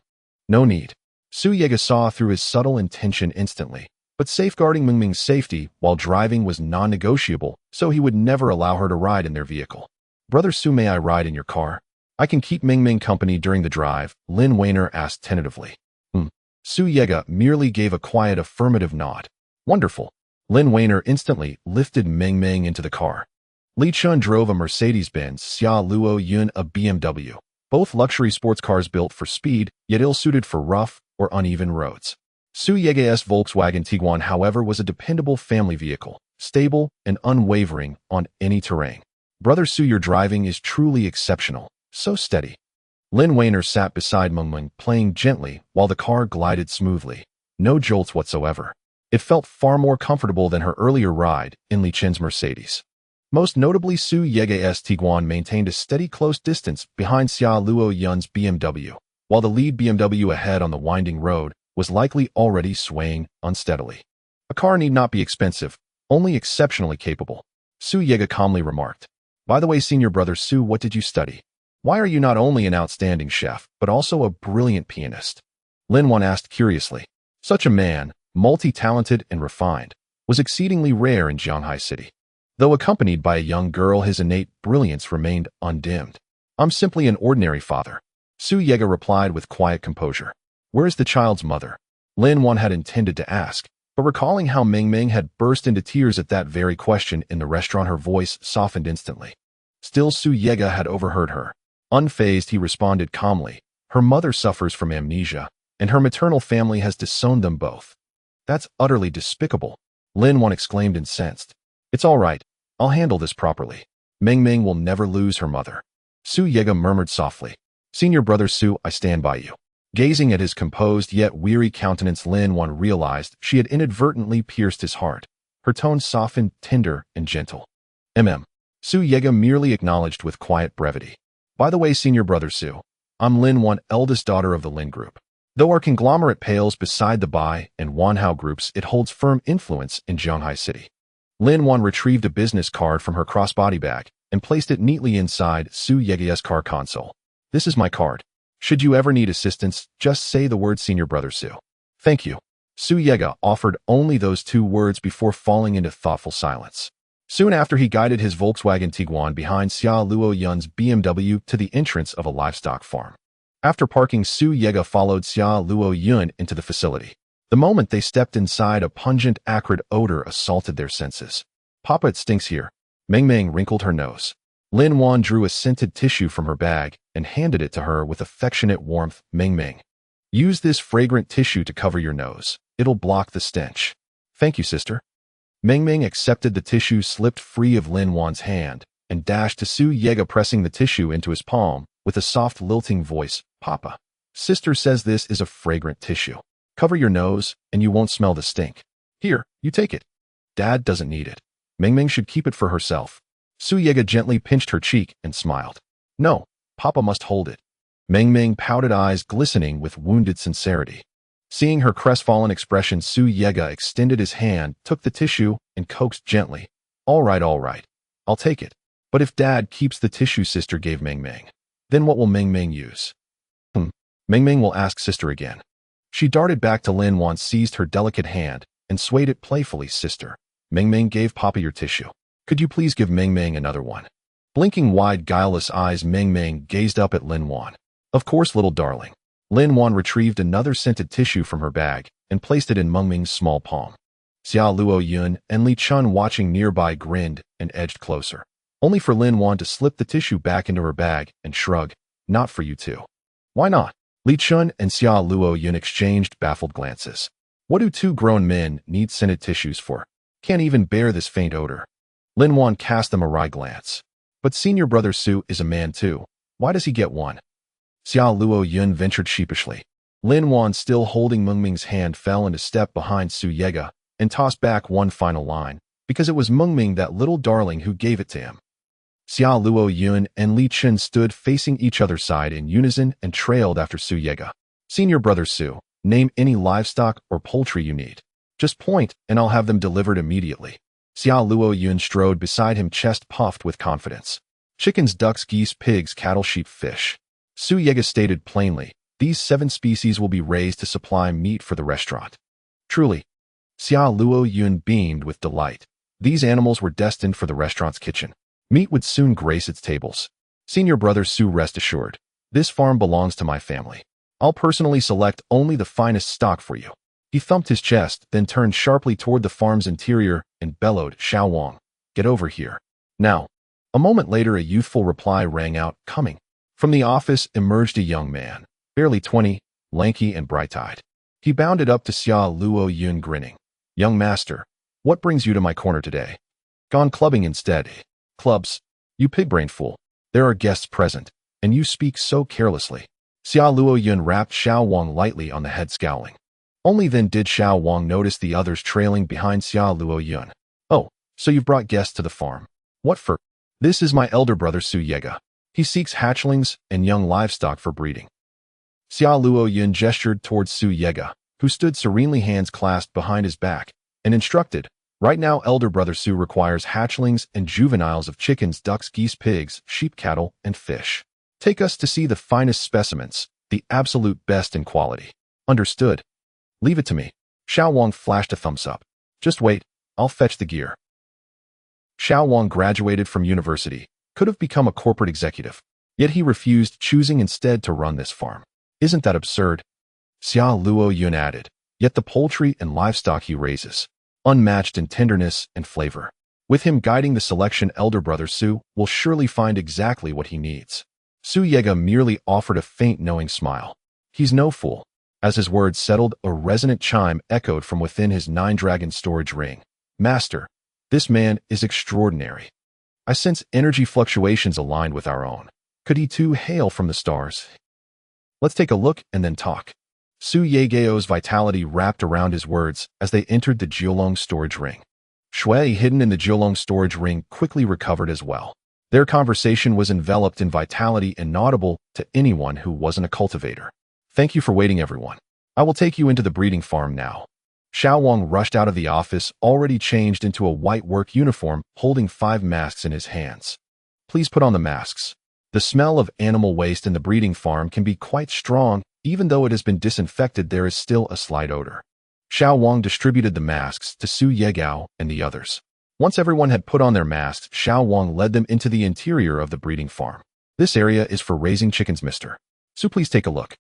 No need. Su Yega saw through his subtle intention instantly, but safeguarding Ming Ming's safety while driving was non-negotiable, so he would never allow her to ride in their vehicle. Brother Su, may I ride in your car? I can keep Ming Ming company during the drive, Lin Weiner asked tentatively. Su Yega merely gave a quiet affirmative nod. Wonderful. Lin Weiner instantly lifted Ming Ming into the car. Li Chun drove a Mercedes-Benz, Xia Luo Yun a BMW, both luxury sports cars built for speed, yet ill-suited for rough or uneven roads. Su Yega's Volkswagen Tiguan, however, was a dependable family vehicle, stable and unwavering on any terrain. Brother Su, your driving is truly exceptional, so steady. Lin Weiner sat beside Ming Ming, playing gently while the car glided smoothly. No jolts whatsoever. It felt far more comfortable than her earlier ride in Li Chen's Mercedes. Most notably, Su Yega's Tiguan maintained a steady close distance behind Xia Luo Yun's BMW, while the lead BMW ahead on the winding road was likely already swaying unsteadily. A car need not be expensive, only exceptionally capable, Su Yega calmly remarked. By the way, senior brother Su, what did you study? Why are you not only an outstanding chef, but also a brilliant pianist? Lin Wan asked curiously. Such a man, multi-talented and refined, was exceedingly rare in Jianghai City. Though accompanied by a young girl, his innate brilliance remained undimmed. I'm simply an ordinary father, Su Yega replied with quiet composure. Where is the child's mother? Lin Wan had intended to ask, but recalling how Ming Ming had burst into tears at that very question in the restaurant, her voice softened instantly. Still, Su Yega had overheard her. Unfazed, he responded calmly, Her mother suffers from amnesia, and her maternal family has disowned them both. That's utterly despicable, Lin Wan exclaimed incensed. It's all right. I'll handle this properly. Meng Meng will never lose her mother. Su Yega murmured softly. Senior brother Su, I stand by you. Gazing at his composed yet weary countenance, Lin Wan realized she had inadvertently pierced his heart. Her tone softened, tender, and gentle. Su Yega merely acknowledged with quiet brevity. By the way, senior brother Su, I'm Lin Wan, eldest daughter of the Lin Group. Though our conglomerate pales beside the Bai and Wanhao groups, it holds firm influence in Zhanghai City. Lin Wan retrieved a business card from her crossbody bag and placed it neatly inside Su Yega's car console. This is my card. Should you ever need assistance, just say the word senior brother Su. Thank you. Su Yega offered only those 2 words before falling into thoughtful silence. Soon after, he guided his Volkswagen Tiguan behind Xia Luo Yun's BMW to the entrance of a livestock farm. After parking, Su Yega followed Xia Luo Yun into the facility. The moment they stepped inside, a pungent, acrid odor assaulted their senses. Papa, it stinks here. Meng Meng wrinkled her nose. Lin Wan drew a scented tissue from her bag and handed it to her with affectionate warmth. Meng Meng, use this fragrant tissue to cover your nose. It'll block the stench. Thank you, sister. Meng Meng accepted the tissue, slipped free of Lin Wan's hand, and dashed to Su Yega, pressing the tissue into his palm with a soft, lilting voice. Papa, sister says this is a fragrant tissue. Cover your nose, and you won't smell the stink. Here, you take it. Dad doesn't need it. Meng Meng should keep it for herself. Su Yega gently pinched her cheek and smiled. No, Papa must hold it. Meng Meng pouted, eyes glistening with wounded sincerity. Seeing her crestfallen expression, Su Yega extended his hand, took the tissue, and coaxed gently. All right, I'll take it. But if Dad keeps the tissue sister gave Meng Meng, then what will Meng Meng use? Meng Meng will ask sister again. She darted back to Lin Wan, seized her delicate hand, and swayed it playfully. Sister, Meng Meng gave Papa your tissue. Could you please give Meng Meng another one? Blinking wide, guileless eyes, Meng Meng gazed up at Lin Wan. Of course, little darling. Lin Wan retrieved another scented tissue from her bag and placed it in Meng Meng's small palm. Xia Luo Yun and Li Chen, watching nearby, grinned and edged closer, only for Lin Wan to slip the tissue back into her bag and shrug. Not for you too. Why not? Li Chen and Xia Luo Yun exchanged baffled glances. What do 2 grown men need scented tissues for? Can't even bear this faint odor. Lin Wan cast them a wry glance. But senior brother Su is a man too. Why does he get one? Xia Luo Yun ventured sheepishly. Lin Wan, still holding Meng Meng's hand, fell into step behind Su Yega and tossed back one final line, because it was Meng Meng, that little darling, who gave it to him. Xia Luo Yun and Li Chen stood facing each other's side in unison and trailed after Su Yega. Senior brother Su, name any livestock or poultry you need. Just point, and I'll have them delivered immediately. Xia Luo Yun strode beside him, chest puffed with confidence. Chickens, ducks, geese, pigs, cattle, sheep, fish. Su Yega stated plainly, these 7 species will be raised to supply meat for the restaurant. Truly. Xia Luo Yun beamed with delight. These animals were destined for the restaurant's kitchen. Meat would soon grace its tables. Senior brother Su, rest assured. This farm belongs to my family. I'll personally select only the finest stock for you. He thumped his chest, then turned sharply toward the farm's interior and bellowed, Xiao Wang, get over here. Now. A moment later, a youthful reply rang out, coming. From the office emerged a young man, barely 20, lanky and bright-eyed. He bounded up to Xia Luo Yun, grinning. Young master, what brings you to my corner today? Gone clubbing instead. Clubs? You pig-brained fool. There are guests present, and you speak so carelessly. Xia Luo Yun rapped Xiao Wang lightly on the head, scowling. Only then did Xiao Wang notice the others trailing behind Xia Luo Yun. Oh, so you've brought guests to the farm. What for? This is my elder brother Su Yega. He seeks hatchlings and young livestock for breeding. Xia Luo Yun gestured towards Su Yega, who stood serenely, hands clasped behind his back, and instructed, right now elder brother Su requires hatchlings and juveniles of chickens, ducks, geese, pigs, sheep, cattle, and fish. Take us to see the finest specimens, the absolute best in quality. Understood. Leave it to me. Xiao Wang flashed a thumbs up. Just wait, I'll fetch the gear. Xiao Wang graduated from university, could have become a corporate executive, yet he refused, choosing instead to run this farm. Isn't that absurd? Xia Luo Yun added, yet the poultry and livestock he raises, unmatched in tenderness and flavor. With him guiding the selection, elder brother Su will surely find exactly what he needs. Su Yega merely offered a faint knowing smile. He's no fool. As his words settled, a resonant chime echoed from within his nine-dragon storage ring. Master, this man is extraordinary. I sense energy fluctuations aligned with our own. Could he too hail from the stars? Let's take a look and then talk. Su Yegeo's vitality wrapped around his words as they entered the Jiolong storage ring. Shui, hidden in the Jiolong storage ring, quickly recovered as well. Their conversation was enveloped in vitality and inaudible to anyone who wasn't a cultivator. Thank you for waiting, everyone. I will take you into the breeding farm now. Xiao Wang rushed out of the office, already changed into a white work uniform, holding 5 masks in his hands. Please put on the masks. The smell of animal waste in the breeding farm can be quite strong. Even though it has been disinfected, there is still a slight odor. Xiao Wang distributed the masks to Su Yegao and the others. Once everyone had put on their masks, Xiao Wang led them into the interior of the breeding farm. This area is for raising chickens, mister. Su, please take a look.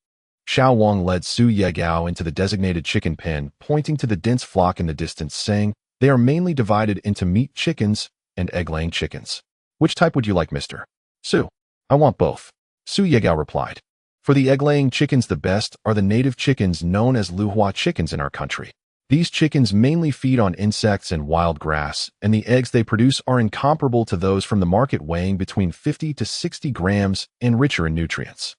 Xiao Wang led Su Yegao into the designated chicken pen, pointing to the dense flock in the distance, saying, they are mainly divided into meat chickens and egg-laying chickens. Which type would you like, mister? Su, I want both. Su Yegao replied. For the egg-laying chickens, the best are the native chickens known as Luhua chickens in our country. These chickens mainly feed on insects and wild grass, and the eggs they produce are incomparable to those from the market, weighing between 50 to 60 grams and richer in nutrients.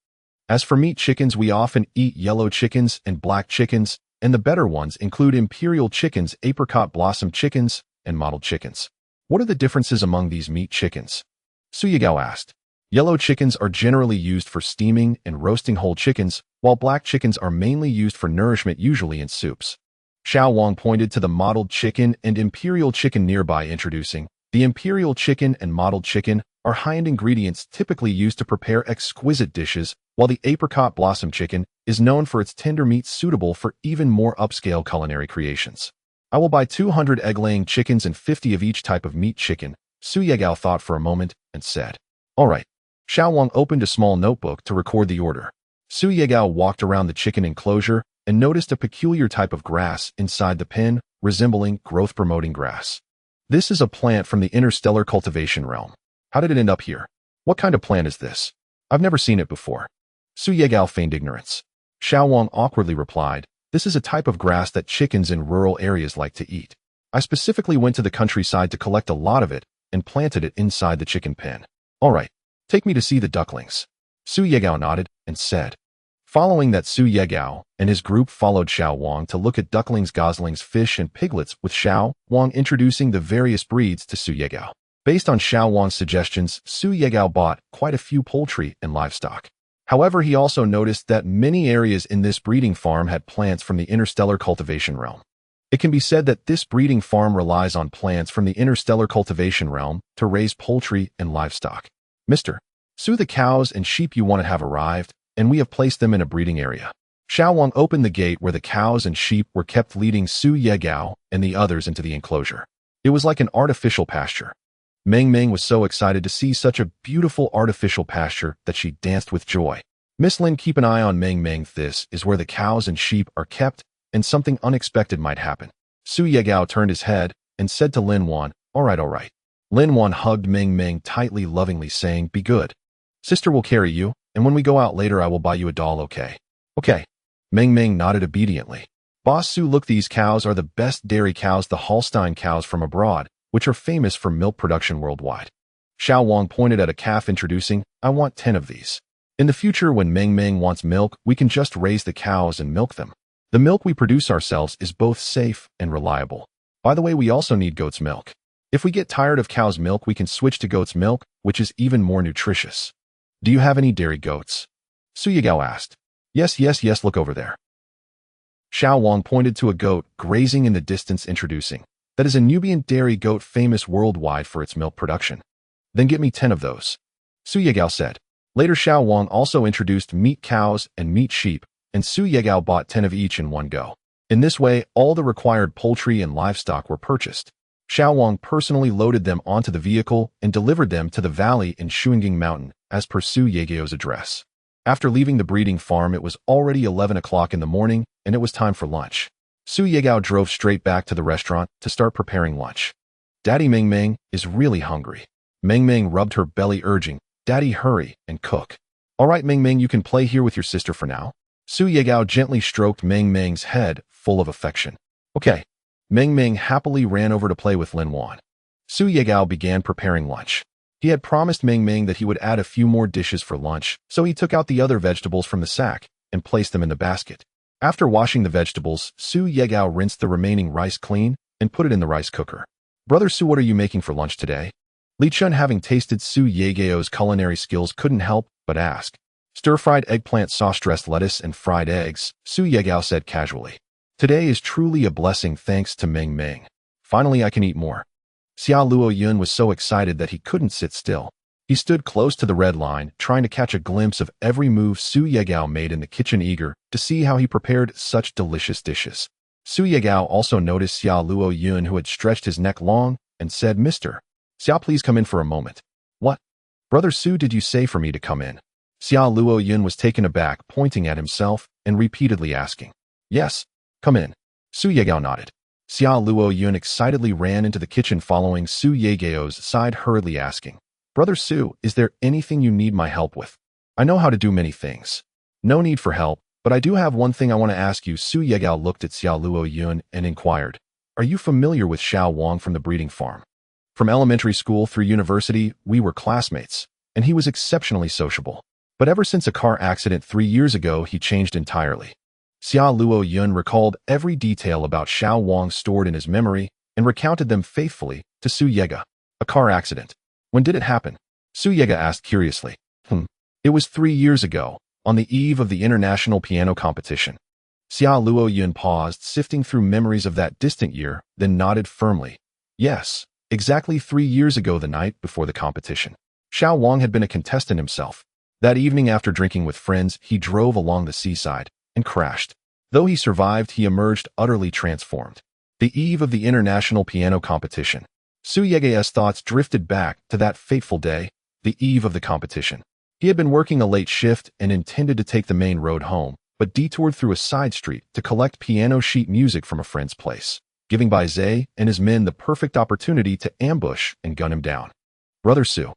As for meat chickens, we often eat yellow chickens and black chickens, and the better ones include imperial chickens, apricot blossom chickens, and mottled chickens. What are the differences among these meat chickens? Su Yegao asked. Yellow chickens are generally used for steaming and roasting whole chickens, while black chickens are mainly used for nourishment, usually in soups. Xiao Wang pointed to the mottled chicken and imperial chicken nearby, introducing, the imperial chicken and mottled chicken are high-end ingredients typically used to prepare exquisite dishes, while the apricot blossom chicken is known for its tender meat suitable for even more upscale culinary creations. I will buy 200 egg-laying chickens and 50 of each type of meat chicken. Su Yegao thought for a moment and said, all right. Xiao Wang opened a small notebook to record the order. Su Yegao walked around the chicken enclosure and noticed a peculiar type of grass inside the pen, resembling growth-promoting grass. This is a plant from the interstellar cultivation realm. How did it end up here? What kind of plant is this? I've never seen it before. Su Yegao feigned ignorance. Xiao Wang awkwardly replied, this is a type of grass that chickens in rural areas like to eat. I specifically went to the countryside to collect a lot of it and planted it inside the chicken pen. All right. Take me to see the ducklings. Su Yegao nodded and said. Following that, Su Yegao and his group followed Xiao Wang to look at ducklings, goslings, fish, and piglets, with Xiao Wang introducing the various breeds to Su Yegao. Based on Xiao Wang's suggestions, Su Yegao bought quite a few poultry and livestock. However, he also noticed that many areas in this breeding farm had plants from the interstellar cultivation realm. It can be said that this breeding farm relies on plants from the interstellar cultivation realm to raise poultry and livestock. Mister, Su, the cows and sheep you wanted have arrived, and we have placed them in a breeding area. Xiao Wang opened the gate where the cows and sheep were kept, leading Su Yegao and the others into the enclosure. It was like an artificial pasture. Meng Meng was so excited to see such a beautiful artificial pasture that she danced with joy. Miss Lin, keep an eye on Meng Meng. This is where the cows and sheep are kept, and something unexpected might happen. Su Yegao turned his head and said to Lin Wan, all right. Lin Wan hugged Meng Meng tightly, lovingly, saying, be good. Sister will carry you, and when we go out later I will buy you a doll, okay? Okay. Meng Meng nodded obediently. Boss Su, look, these cows are the best dairy cows, the Holstein cows from abroad, which are famous for milk production worldwide. Xiao Wang pointed at a calf, introducing, I want 10 of these. In the future, when Meng Meng wants milk, we can just raise the cows and milk them. The milk we produce ourselves is both safe and reliable. By the way, we also need goat's milk. If we get tired of cow's milk, we can switch to goat's milk, which is even more nutritious. Do you have any dairy goats? Su Yegao asked. Yes, look over there. Xiao Wang pointed to a goat grazing in the distance, introducing, that is a Nubian dairy goat famous worldwide for its milk production. Then get me 10 of those. Su Yegao said. Later, Xiao Wang also introduced meat cows and meat sheep, and Su Yegao bought 10 of each in one go. In this way, all the required poultry and livestock were purchased. Xiao Wang personally loaded them onto the vehicle and delivered them to the valley in Shuanging Mountain, as per Su Yegeo's address. After leaving the breeding farm, it was already 11 o'clock in the morning, and it was time for lunch. Su Yegao drove straight back to the restaurant to start preparing lunch. Daddy, Meng Meng is really hungry. Meng Meng rubbed her belly, urging, Daddy, hurry and cook. All right, Meng Meng, you can play here with your sister for now. Su Yegao gently stroked Meng Meng's head, full of affection. Okay. Meng Meng happily ran over to play with Lin Wan. Su Yegao began preparing lunch. He had promised Meng Meng that he would add a few more dishes for lunch, so he took out the other vegetables from the sack and placed them in the basket. After washing the vegetables, Su Yegao rinsed the remaining rice clean and put it in the rice cooker. Brother Su, what are you making for lunch today? Li Chen, having tasted Su Yegao's culinary skills, couldn't help but ask. Stir-fried eggplant sauce, dressed lettuce, and fried eggs, Su Yegao said casually. Today is truly a blessing thanks to Meng Meng. Finally, I can eat more. Xia Luo Yun was so excited that he couldn't sit still. He stood close to the red line, trying to catch a glimpse of every move Su Yegao made in the kitchen, eager to see how he prepared such delicious dishes. Su Yegao also noticed Xia Luo Yun, who had stretched his neck long, and said, Mr. Xia, please come in for a moment. What? Brother Su, did you say for me to come in? Xia Luo Yun was taken aback, pointing at himself and repeatedly asking. Yes, come in. Su Yegao nodded. Xia Luo Yun excitedly ran into the kitchen, following Su Yegao's side, hurriedly asking, Brother Su, is there anything you need my help with? I know how to do many things. No need for help, but I do have one thing I want to ask you. Su Yegao looked at Xia Luo Yun and inquired, Are you familiar with Xiao Wang from the breeding farm? From elementary school through university, we were classmates, and he was exceptionally sociable. But ever since a car accident 3 years ago, he changed entirely. Xia Luo Yun recalled every detail about Xiao Wang stored in his memory and recounted them faithfully to Su Yega. A car accident. When did it happen? Su Yega asked curiously. It was 3 years ago, on the eve of the international piano competition. Xia Luo Yun paused, sifting through memories of that distant year, then nodded firmly. Yes, exactly 3 years ago, the night before the competition. Xiao Wang had been a contestant himself. That evening, after drinking with friends, he drove along the seaside and crashed. Though he survived, he emerged utterly transformed. The eve of the international piano competition. Su Yega's thoughts drifted back to that fateful day, the eve of the competition. He had been working a late shift and intended to take the main road home, but detoured through a side street to collect piano sheet music from a friend's place, giving Bai Zhe and his men the perfect opportunity to ambush and gun him down. Brother Su.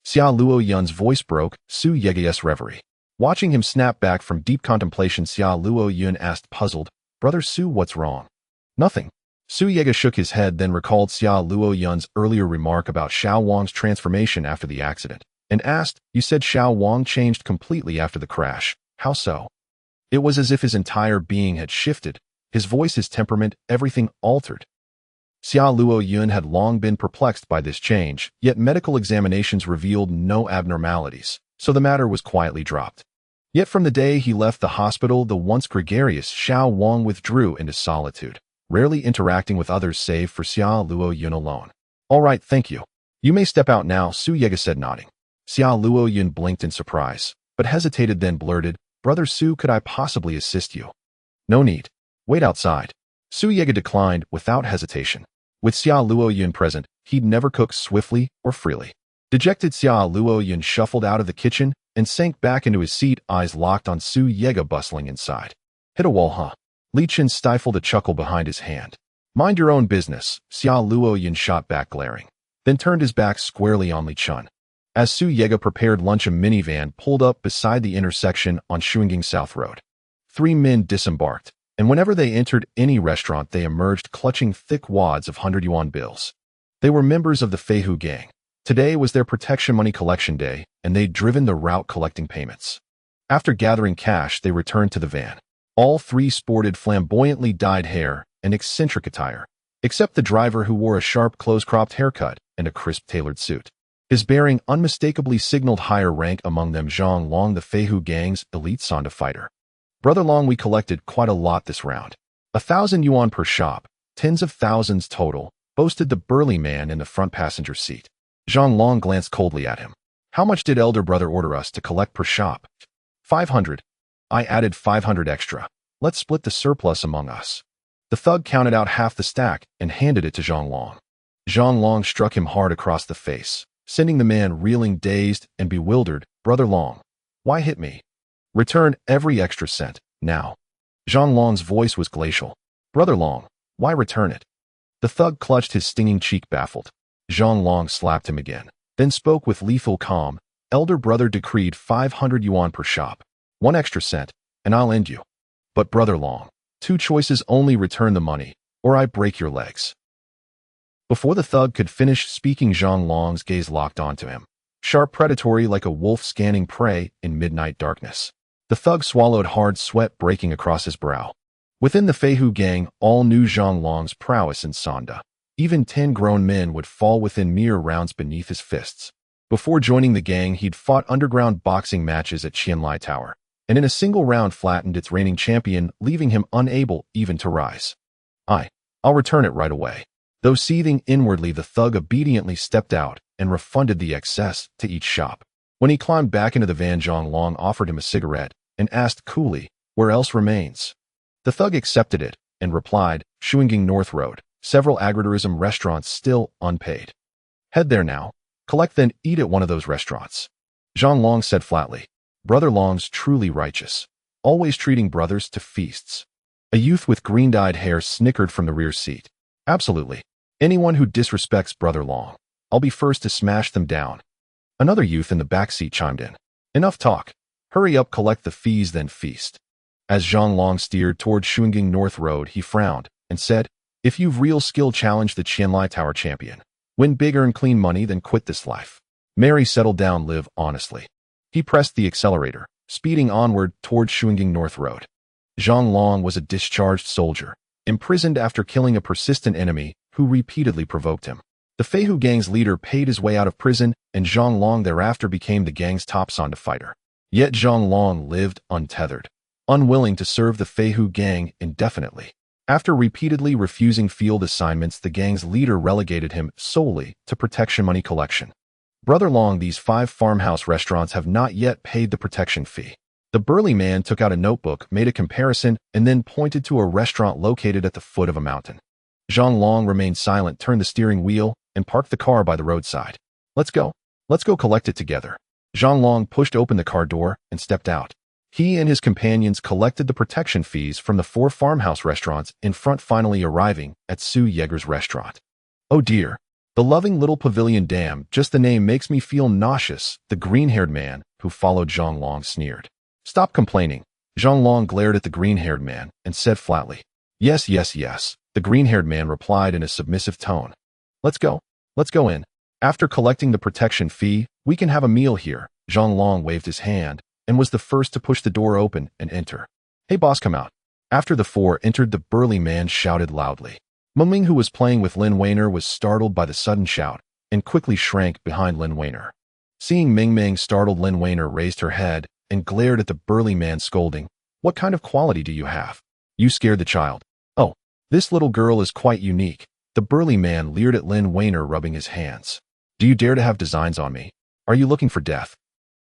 Xia Luo Yun's voice broke Su Yega's reverie. Watching him snap back from deep contemplation, Xia Luo Yun asked, puzzled, Brother Su, what's wrong? Nothing. Su Yega shook his head, then recalled Xia Luo Yun's earlier remark about Xiao Wang's transformation after the accident, and asked, You said Xiao Wang changed completely after the crash. How so? It was as if his entire being had shifted. His voice, his temperament, everything altered. Xia Luo Yun had long been perplexed by this change, yet medical examinations revealed no abnormalities, so the matter was quietly dropped. Yet from the day he left the hospital, the once gregarious Xiao Wang withdrew into solitude, rarely interacting with others save for Xia Luo Yun alone. All right, thank you. You may step out now, Su Yega said, nodding. Xia Luo Yun blinked in surprise, but hesitated, then blurted, Brother Su, could I possibly assist you? No need. Wait outside. Su Yega declined without hesitation. With Xia Luo Yun present, he'd never cook swiftly or freely. Dejected, Xia Luo Yun shuffled out of the kitchen and sank back into his seat, eyes locked on Su Yega bustling inside. Hit a wall, huh? Li Chen stifled a chuckle behind his hand. Mind your own business, Xia Luo Yun shot back, glaring, then turned his back squarely on Li Chen. As Su Yega prepared lunch, a minivan pulled up beside the intersection on Shuanging South Road. 3 men disembarked, and whenever they entered any restaurant, they emerged clutching thick wads of 100 yuan bills. They were members of the Feihu gang. Today was their protection money collection day, and they'd driven the route collecting payments. After gathering cash, they returned to the van. All 3 sported flamboyantly dyed hair and eccentric attire, except the driver, who wore a sharp close-cropped haircut and a crisp tailored suit. His bearing unmistakably signaled higher rank among them. Zhang Long, the Feihu gang's elite Sonda fighter. Brother Long, we collected quite a lot this round. 1,000 yuan per shop, tens of thousands total, boasted the burly man in the front passenger seat. Zhang Long glanced coldly at him. How much did elder brother order us to collect per shop? 500. I added 500 extra. Let's split the surplus among us. The thug counted out half the stack and handed it to Zhang Long. Zhang Long struck him hard across the face, sending the man reeling, dazed and bewildered. Brother Long, why hit me? Return every extra cent, now. Zhang Long's voice was glacial. Brother Long, why return it? The thug clutched his stinging cheek, baffled. Zhang Long slapped him again, then spoke with lethal calm. elder brother decreed 500 yuan per shop. 1 extra cent, and I'll end you. But brother Long, 2 choices only: return the money, or I break your legs. Before the thug could finish speaking, Zhang Long's gaze locked onto him, sharp, predatory, like a wolf scanning prey in midnight darkness. The thug swallowed hard, sweat breaking across his brow. Within the Feihu gang, all knew Zhang Long's prowess in Sanda. Even 10 grown men would fall within mere rounds beneath his fists. Before joining the gang, he'd fought underground boxing matches at Qianlai Tower, and in a single round flattened its reigning champion, leaving him unable even to rise. I'll return it right away. Though seething inwardly, the thug obediently stepped out and refunded the excess to each shop. When he climbed back into the van, Zhang Long offered him a cigarette and asked coolly, "Where else remains?" The thug accepted it and replied, "Shuanging North Road, several agritourism restaurants still unpaid. Head there now. Collect, then eat at one of those restaurants." Zhang Long said flatly, "Brother Long's truly righteous, always treating brothers to feasts." A youth with green-dyed hair snickered from the rear seat. "Absolutely. Anyone who disrespects Brother Long, I'll be first to smash them down." Another youth in the back seat chimed in, "Enough talk. Hurry up, collect the fees, then feast." As Zhang Long steered toward Shuanging North Road, he frowned and said, "If you've real skill, challenge the Qianlai Tower champion. Win big, earn clean money, then quit this life. Marry, settle down, live honestly." He pressed the accelerator, speeding onward toward Shuanging North Road. Zhang Long was a discharged soldier, imprisoned after killing a persistent enemy who repeatedly provoked him. The Feihu gang's leader paid his way out of prison, and Zhang Long thereafter became the gang's top Sanda fighter. Yet Zhang Long lived untethered, unwilling to serve the Feihu gang indefinitely. After repeatedly refusing field assignments, the gang's leader relegated him solely to protection money collection. "Brother Long, these 5 farmhouse restaurants have not yet paid the protection fee." The burly man took out a notebook, made a comparison, and then pointed to a restaurant located at the foot of a mountain. Zhang Long remained silent, turned the steering wheel, and parked the car by the roadside. Let's go collect it together." Zhang Long pushed open the car door and stepped out. He and his companions collected the protection fees from the 4 farmhouse restaurants in front, finally arriving at Su Yeager's restaurant. "Oh dear, the loving little pavilion, damn, just the name makes me feel nauseous," the green-haired man who followed Zhang Long sneered. "Stop complaining." Zhang Long glared at the green-haired man and said flatly, Yes, the green-haired man replied in a submissive tone. Let's go in. After collecting the protection fee, we can have a meal here." Zhang Long waved his hand and was the first to push the door open and enter. "Hey boss, come out." After the 4 entered, the burly man shouted loudly. Meng, who was playing with Lin Weiner, was startled by the sudden shout and quickly shrank behind Lin Weiner. Seeing Meng, startled, Lin Weiner raised her head and glared at the burly man, scolding, "What kind of quality do you have? You scared the child." "Oh, this little girl is quite unique." The burly man leered at Lin Weiner, rubbing his hands. "Do you dare to have designs on me? Are you looking for death?"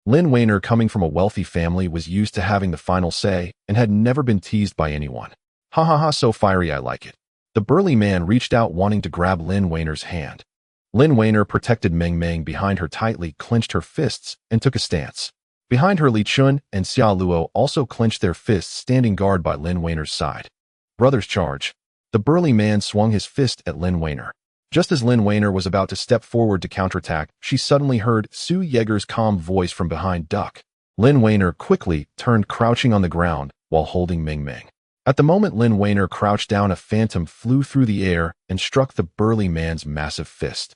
Lin Weiner, coming from a wealthy family, was used to having the final say and had never been teased by anyone. "Ha ha ha, so fiery, I like it." The burly man reached out, wanting to grab Lin Weiner's hand. Lin Weiner protected Meng behind her, tightly clenched her fists, and took a stance. Behind her, Li Chun and Xia Luo also clenched their fists, standing guard by Lin Weiner's side. "Brothers, charge." The burly man swung his fist at Lin Weiner. Just as Lin Weiner was about to step forward to counterattack, she suddenly heard Su Yeager's calm voice from behind, "Duck." Lin Weiner quickly turned, crouching on the ground while holding Meng. At the moment Lin Weiner crouched down, a phantom flew through the air and struck the burly man's massive fist.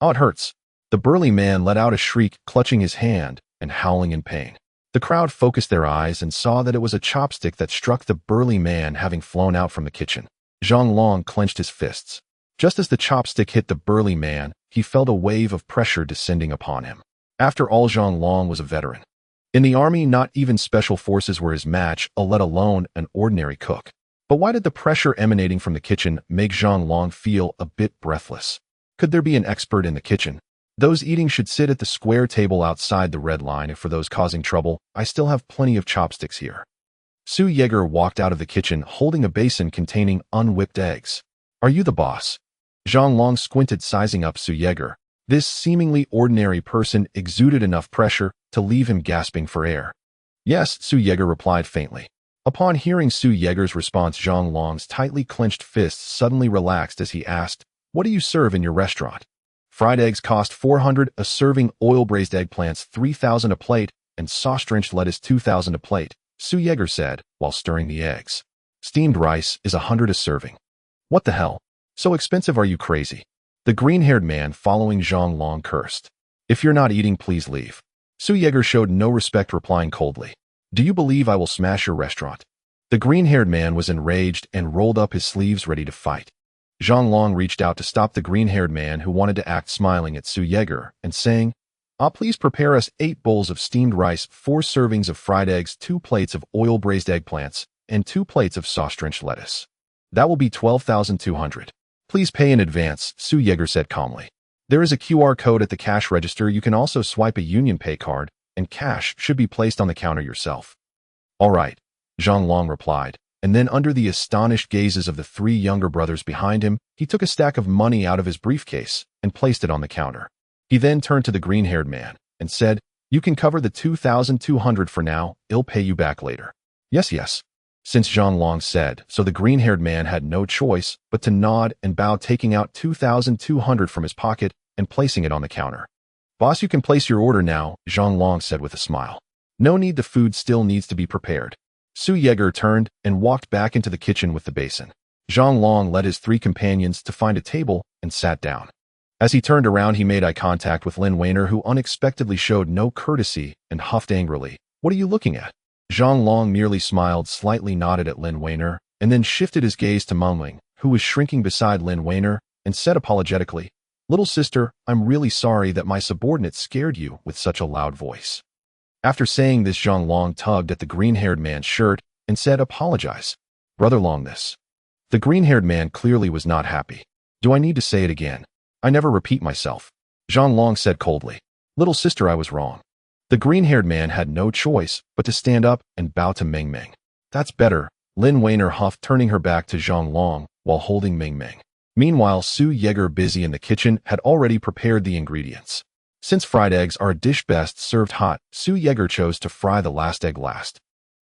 "Oh, it hurts." The burly man let out a shriek, clutching his hand and howling in pain. The crowd focused their eyes and saw that it was a chopstick that struck the burly man, having flown out from the kitchen. Zhang Long clenched his fists. Just as the chopstick hit the burly man, he felt a wave of pressure descending upon him. After all, Zhang Long was a veteran. In the army, not even special forces were his match, let alone an ordinary cook. But why did the pressure emanating from the kitchen make Zhang Long feel a bit breathless? Could there be an expert in the kitchen? Those eating should sit at the square table outside the red line, and for those causing trouble, I still have plenty of chopsticks here. Su Yeager walked out of the kitchen holding a basin containing unwhipped eggs. "Are you the boss?" Zhang Long squinted, sizing up Su Yeager. This seemingly ordinary person exuded enough pressure to leave him gasping for air. "Yes," Su Yeager replied faintly. Upon hearing Su Yeager's response, Zhang Long's tightly clenched fists suddenly relaxed as he asked, "What do you serve in your restaurant?" Fried eggs cost 400 a serving, oil-braised eggplants 3,000 a plate, and sauce-drenched lettuce 2,000 a plate, Su Yeager said, while stirring the eggs. Steamed rice is 100 a serving. What the hell? So expensive, are you crazy? The green-haired man following Zhang Long cursed. If you're not eating, please leave. Su Yeager showed no respect, replying coldly. Do you believe I will smash your restaurant? The green-haired man was enraged and rolled up his sleeves ready to fight. Zhang Long reached out to stop the green-haired man, who wanted to act, smiling at Su Yeager and saying, please prepare us 8 bowls of steamed rice, 4 servings of fried eggs, 2 plates of oil-braised eggplants, and 2 plates of sauce-drenched lettuce. That will be 12,200. Please pay in advance, Su Yeager said calmly. There is a QR code at the cash register. You can also swipe a Union Pay card, and cash should be placed on the counter yourself. All right, Zhang Long replied, and then under the astonished gazes of the 3 younger brothers behind him, he took a stack of money out of his briefcase and placed it on the counter. He then turned to the green-haired man and said, you can cover the 2,200 for now, I'll pay you back later. Yes. Since Zhang Long said so, the green-haired man had no choice but to nod and bow, taking out 2,200 from his pocket and placing it on the counter. Boss, you can place your order now, Zhang Long said with a smile. No need, the food still needs to be prepared. Su Yeager turned and walked back into the kitchen with the basin. Zhang Long led his 3 companions to find a table and sat down. As he turned around, he made eye contact with Lin Weiner, who unexpectedly showed no courtesy and huffed angrily. What are you looking at? Zhang Long merely smiled, slightly nodded at Lin Weiner, and then shifted his gaze to Mengming, who was shrinking beside Lin Weiner, and said apologetically, Little sister, I'm really sorry that my subordinate scared you with such a loud voice. After saying this, Zhang Long tugged at the green-haired man's shirt and said, apologize. Brother Long, this. The green-haired man clearly was not happy. Do I need to say it again? I never repeat myself. Zhang Long said coldly. Little sister, I was wrong. The green-haired man had no choice but to stand up and bow to Mengming. That's better, Lin Weiner huffed, turning her back to Zhang Long while holding Mengming. Meanwhile, Su Yeager, busy in the kitchen, had already prepared the ingredients. Since fried eggs are a dish best served hot, Su Yeager chose to fry the last egg last.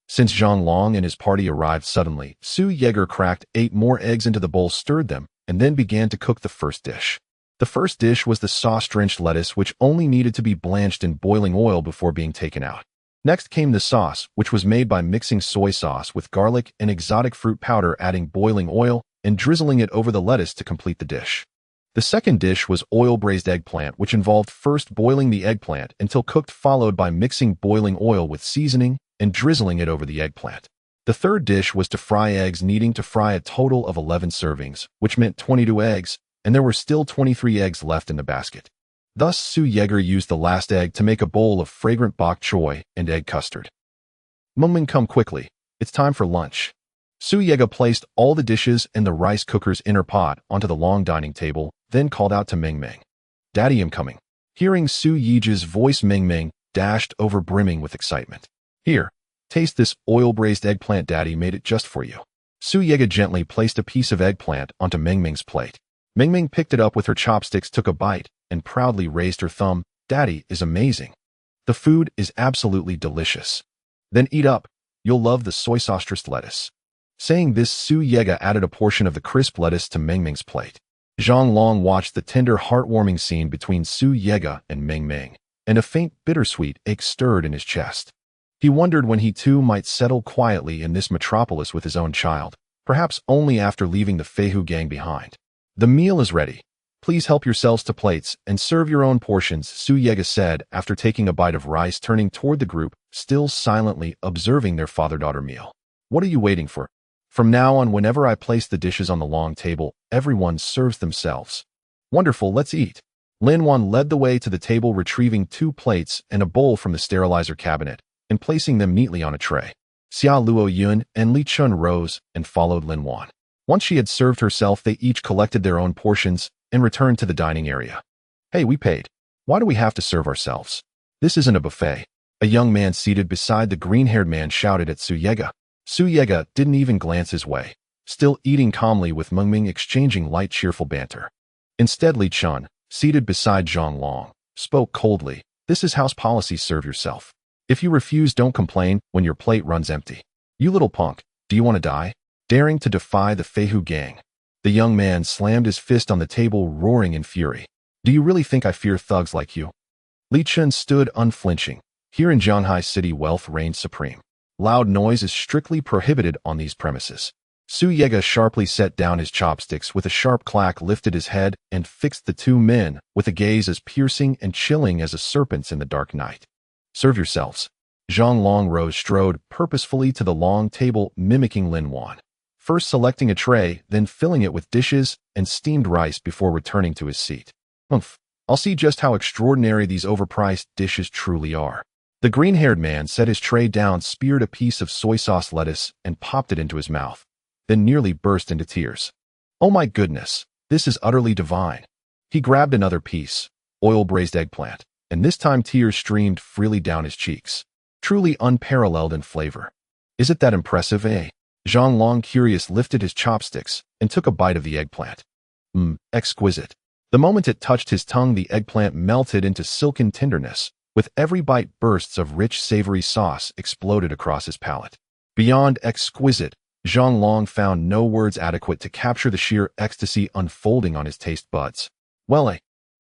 Since Zhang Long and his party arrived suddenly, Su Yeager cracked 8 more eggs into the bowl, stirred them, and then began to cook the first dish. The first dish was the sauce-drenched lettuce, which only needed to be blanched in boiling oil before being taken out. Next came the sauce, which was made by mixing soy sauce with garlic and exotic fruit powder, adding boiling oil, and drizzling it over the lettuce to complete the dish. The second dish was oil-braised eggplant, which involved first boiling the eggplant until cooked, followed by mixing boiling oil with seasoning and drizzling it over the eggplant. The third dish was to fry eggs, needing to fry a total of 11 servings, which meant 22 eggs, and there were still 23 eggs left in the basket. Thus, Su Yeager used the last egg to make a bowl of fragrant bok choy and egg custard. Mengming, come quickly. It's time for lunch. Su Yeager placed all the dishes in the rice cooker's inner pot onto the long dining table, then called out to Mengming. Daddy, I'm coming. Hearing Su Yeager's voice, Mengming dashed over, brimming with excitement. Here, taste this oil-braised eggplant. Daddy made it just for you. Su Yeager gently placed a piece of eggplant onto Mengming's plate. Mengming picked it up with her chopsticks, took a bite, and proudly raised her thumb. Daddy is amazing. The food is absolutely delicious. Then eat up. You'll love the soy sauce lettuce. Saying this, Su Yeager added a portion of the crisp lettuce to Mengming's plate. Zhang Long watched the tender, heartwarming scene between Su Yeager and Mengming, and a faint, bittersweet ache stirred in his chest. He wondered when he too might settle quietly in this metropolis with his own child, perhaps only after leaving the Feihu gang behind. The meal is ready. Please help yourselves to plates and serve your own portions, Su Yeager said after taking a bite of rice, turning toward the group, still silently observing their father-daughter meal. What are you waiting for? From now on, whenever I place the dishes on the long table, everyone serves themselves. Wonderful, let's eat. Lin Wan led the way to the table, retrieving 2 plates and a bowl from the sterilizer cabinet and placing them neatly on a tray. Xia Luo Yun and Li Chun rose and followed Lin Wan. Once she had served herself, they each collected their own portions and returned to the dining area. Hey, we paid. Why do we have to serve ourselves? This isn't a buffet. A young man seated beside the green-haired man shouted at Su Yeager. Su Yeager didn't even glance his way, still eating calmly with Mengming exchanging light, cheerful banter. Instead, Li Chun, seated beside Zhang Long, spoke coldly. This is house policy, serve yourself. If you refuse, don't complain when your plate runs empty. You little punk, do you want to die? Daring to defy the Feihu gang. The young man slammed his fist on the table, roaring in fury. Do you really think I fear thugs like you? Chen stood unflinching. Here in Shanghai City, wealth reigns supreme. Loud noise is strictly prohibited on these premises. Su Yega sharply set down his chopsticks with a sharp clack, lifted his head, and fixed the two men with a gaze as piercing and chilling as a serpent's in the dark night. Serve yourselves. Zhang Long rose, strode purposefully to the long table, mimicking Lin Wan, first selecting a tray, then filling it with dishes and steamed rice before returning to his seat. Humph, I'll see just how extraordinary these overpriced dishes truly are. The green-haired man set his tray down, speared a piece of soy sauce lettuce, and popped it into his mouth, then nearly burst into tears. Oh my goodness, this is utterly divine. He grabbed another piece, oil-braised eggplant, and this time tears streamed freely down his cheeks. Truly unparalleled in flavor. Is it that impressive, eh? Zhang Long, curious, lifted his chopsticks and took a bite of the eggplant. Exquisite. The moment it touched his tongue, the eggplant melted into silken tenderness. With every bite, bursts of rich, savory sauce exploded across his palate. Beyond exquisite, Zhang Long found no words adequate to capture the sheer ecstasy unfolding on his taste buds. Well,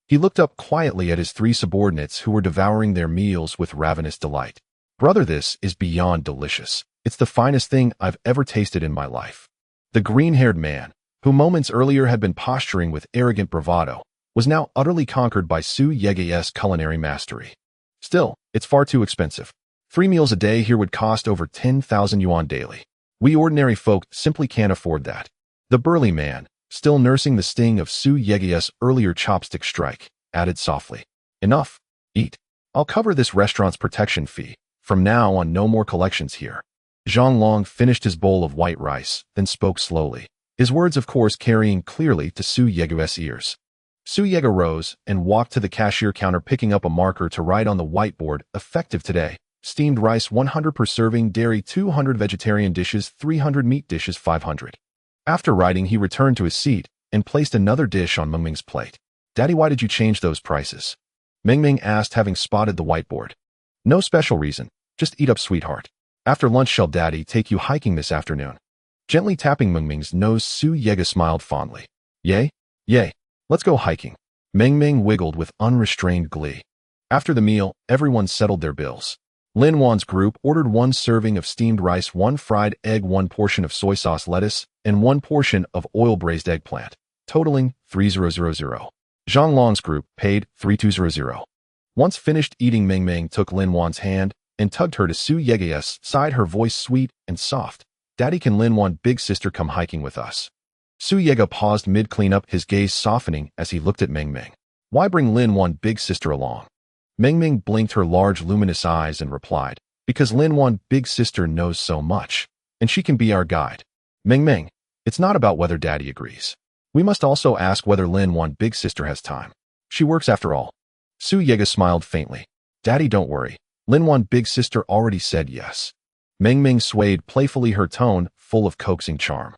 he looked up quietly at his three subordinates who were devouring their meals with ravenous delight. Brother, this is beyond delicious. It's the finest thing I've ever tasted in my life. The green-haired man, who moments earlier had been posturing with arrogant bravado, was now utterly conquered by Su Yege's culinary mastery. Still, it's far too expensive. 3 meals a day here would cost over 10,000 yuan daily. We ordinary folk simply can't afford that. The burly man, still nursing the sting of Su Yege's earlier chopstick strike, added softly. Enough. Eat. I'll cover this restaurant's protection fee. From now on, no more collections here. Zhang Long finished his bowl of white rice, then spoke slowly, his words of course carrying clearly to Su Yege's ears. Su Yege rose and walked to the cashier counter, picking up a marker to write on the whiteboard, effective today. Steamed rice 100 per serving, dairy 200, vegetarian dishes 300, meat dishes 500. After writing, he returned to his seat and placed another dish on Meng Meng's plate. Daddy, why did you change those prices? Meng Meng asked, having spotted the whiteboard. No special reason. Just eat up, sweetheart. After lunch, shall Daddy take you hiking this afternoon? Gently tapping Meng Meng's nose, Su Yege smiled fondly. Yay? Yay. Let's go hiking. Meng Meng wiggled with unrestrained glee. After the meal, everyone settled their bills. Lin Wan's group ordered 1 serving of steamed rice, 1 fried egg, 1 portion of soy sauce lettuce, and 1 portion of oil-braised eggplant, totaling 3,000. Zhang Long's group paid 3,200. Once finished eating, Meng Meng took Lin Wan's hand and tugged her to Su Yege's side, her voice sweet and soft. Daddy, can Lin Wan big sister come hiking with us? Su Yege paused mid-cleanup, his gaze softening as he looked at Meng Meng. Why bring Lin Wan big sister along? Meng Meng blinked her large luminous eyes and replied, because Lin Wan big sister knows so much, and she can be our guide. Meng Meng, it's not about whether Daddy agrees. We must also ask whether Lin Wan big sister has time. She works after all. Su Yege smiled faintly. Daddy, don't worry. Lin Wan big sister already said yes. Meng Meng swayed playfully, her tone full of coaxing charm.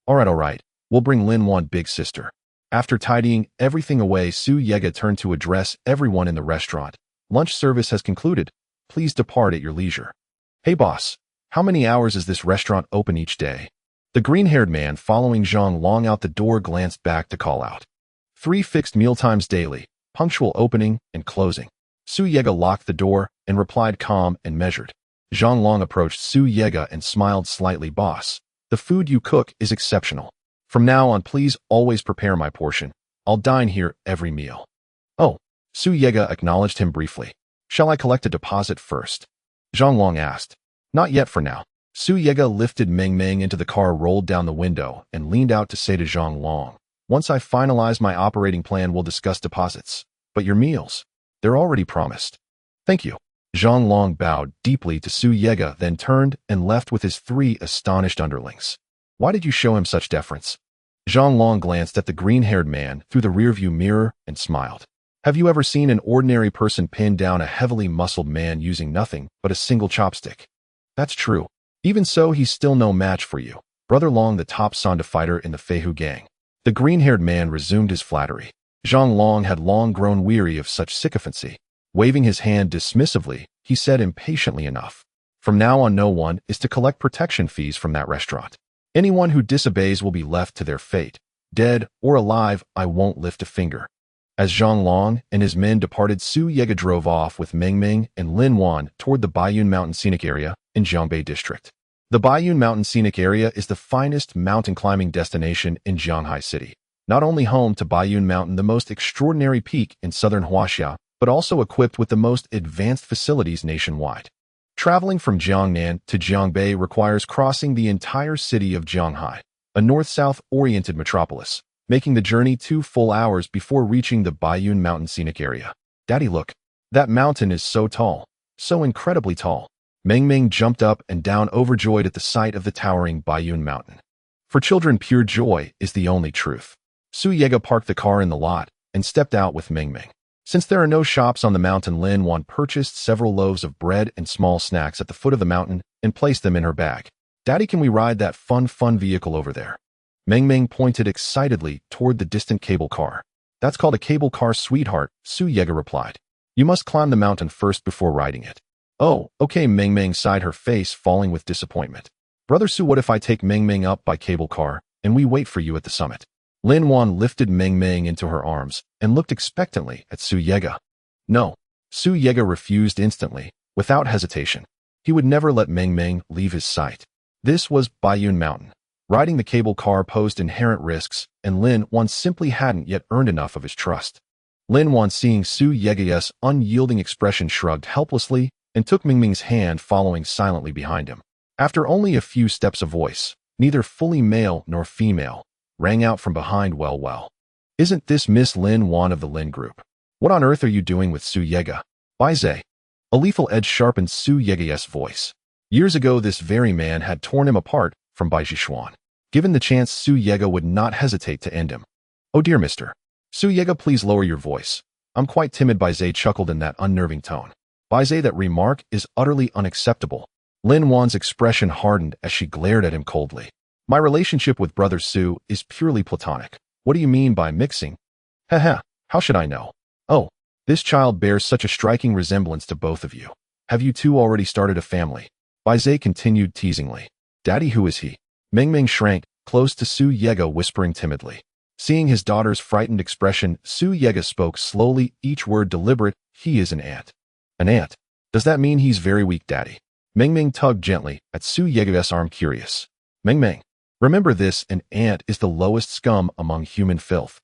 All right. We'll bring Lin Wan big sister. After tidying everything away, Su Yege turned to address everyone in the restaurant. Lunch service has concluded. Please depart at your leisure. Hey boss, how many hours is this restaurant open each day? The green-haired man following Zhang Long out the door glanced back to call out. 3 fixed mealtimes daily, punctual opening and closing. Su Yege locked the door and replied, calm and measured. Zhang Long approached Su Yege and smiled slightly. Boss, the food you cook is exceptional. From now on, please always prepare my portion. I'll dine here every meal. Oh, Su Yege acknowledged him briefly. Shall I collect a deposit first? Zhang Long asked. Not yet for now. Su Yege lifted Meng Meng into the car, rolled down the window, and leaned out to say to Zhang Long, once I finalize my operating plan, we'll discuss deposits. But your meals, they're already promised. Thank you. Zhang Long bowed deeply to Su Yege, then turned and left with his 3 astonished underlings. Why did you show him such deference? Zhang Long glanced at the green-haired man through the rearview mirror and smiled. Have you ever seen an ordinary person pin down a heavily muscled man using nothing but a single chopstick? That's true. Even so, he's still no match for you. Brother Long, the top Sonda fighter in the Feihu gang. The green-haired man resumed his flattery. Zhang Long had long grown weary of such sycophancy. Waving his hand dismissively, he said impatiently, enough. From now on, no one is to collect protection fees from that restaurant. Anyone who disobeys will be left to their fate. Dead or alive, I won't lift a finger. As Zhang Long and his men departed, Su Yega drove off with Meng Meng and Lin Wan toward the Baiyun Mountain Scenic Area in Jiangbei District. The Baiyun Mountain Scenic Area is the finest mountain climbing destination in Jianghai City. Not only home to Baiyun Mountain, the most extraordinary peak in southern Huaxia, but also equipped with the most advanced facilities nationwide. Traveling from Jiangnan to Jiangbei requires crossing the entire city of Jianghai, a north-south oriented metropolis, making the journey 2 full hours before reaching the Baiyun Mountain Scenic Area. Daddy, look. That mountain is so tall, so incredibly tall. Meng Meng jumped up and down, overjoyed at the sight of the towering Baiyun Mountain. For children, pure joy is the only truth. Su Yega parked the car in the lot and stepped out with Meng Meng. Since there are no shops on the mountain, Lin Wan purchased several loaves of bread and small snacks at the foot of the mountain and placed them in her bag. Daddy, can we ride that fun vehicle over there? Meng Meng pointed excitedly toward the distant cable car. That's called a cable car, sweetheart, Su Yega replied. You must climb the mountain first before riding it. Oh, okay, Meng Meng sighed, her face falling with disappointment. Brother Su, what if I take Meng Meng up by cable car and we wait for you at the summit? Lin Wan lifted Meng Meng into her arms and looked expectantly at Su Yega. No. Su Yega refused instantly, without hesitation. He would never let Meng Meng leave his sight. This was Baiyun Mountain. Riding the cable car posed inherent risks, and Lin Wan simply hadn't yet earned enough of his trust. Lin Wan, seeing Su Yega's unyielding expression, shrugged helplessly and took Meng Meng's hand, following silently behind him. After only a few steps, a voice, neither fully male nor female, rang out from behind. Well. Isn't this Miss Lin Wan of the Lin Group? What on earth are you doing with Su Yega? Baizhe. A lethal edge sharpened Su Yega's voice. Years ago, this very man had torn him apart from Baizhe Xuan. Given the chance, Su Yega would not hesitate to end him. Oh dear, mister. Su Yega, please lower your voice. I'm quite timid, Baizhe chuckled in that unnerving tone. Baizhe, that remark is utterly unacceptable. Lin Wan's expression hardened as she glared at him coldly. My relationship with Brother Su is purely platonic. What do you mean by mixing? Haha, how should I know? Oh, this child bears such a striking resemblance to both of you. Have you two already started a family? Baizhe continued teasingly. Daddy, who is he? Meng Meng shrank close to Su Yega, whispering timidly. Seeing his daughter's frightened expression, Su Yega spoke slowly, each word deliberate. He is an ant. An ant? Does that mean he's very weak, Daddy? Meng Meng tugged gently at Su Yega's arm, curious. Meng Meng, remember this, an ant is the lowest scum among human filth.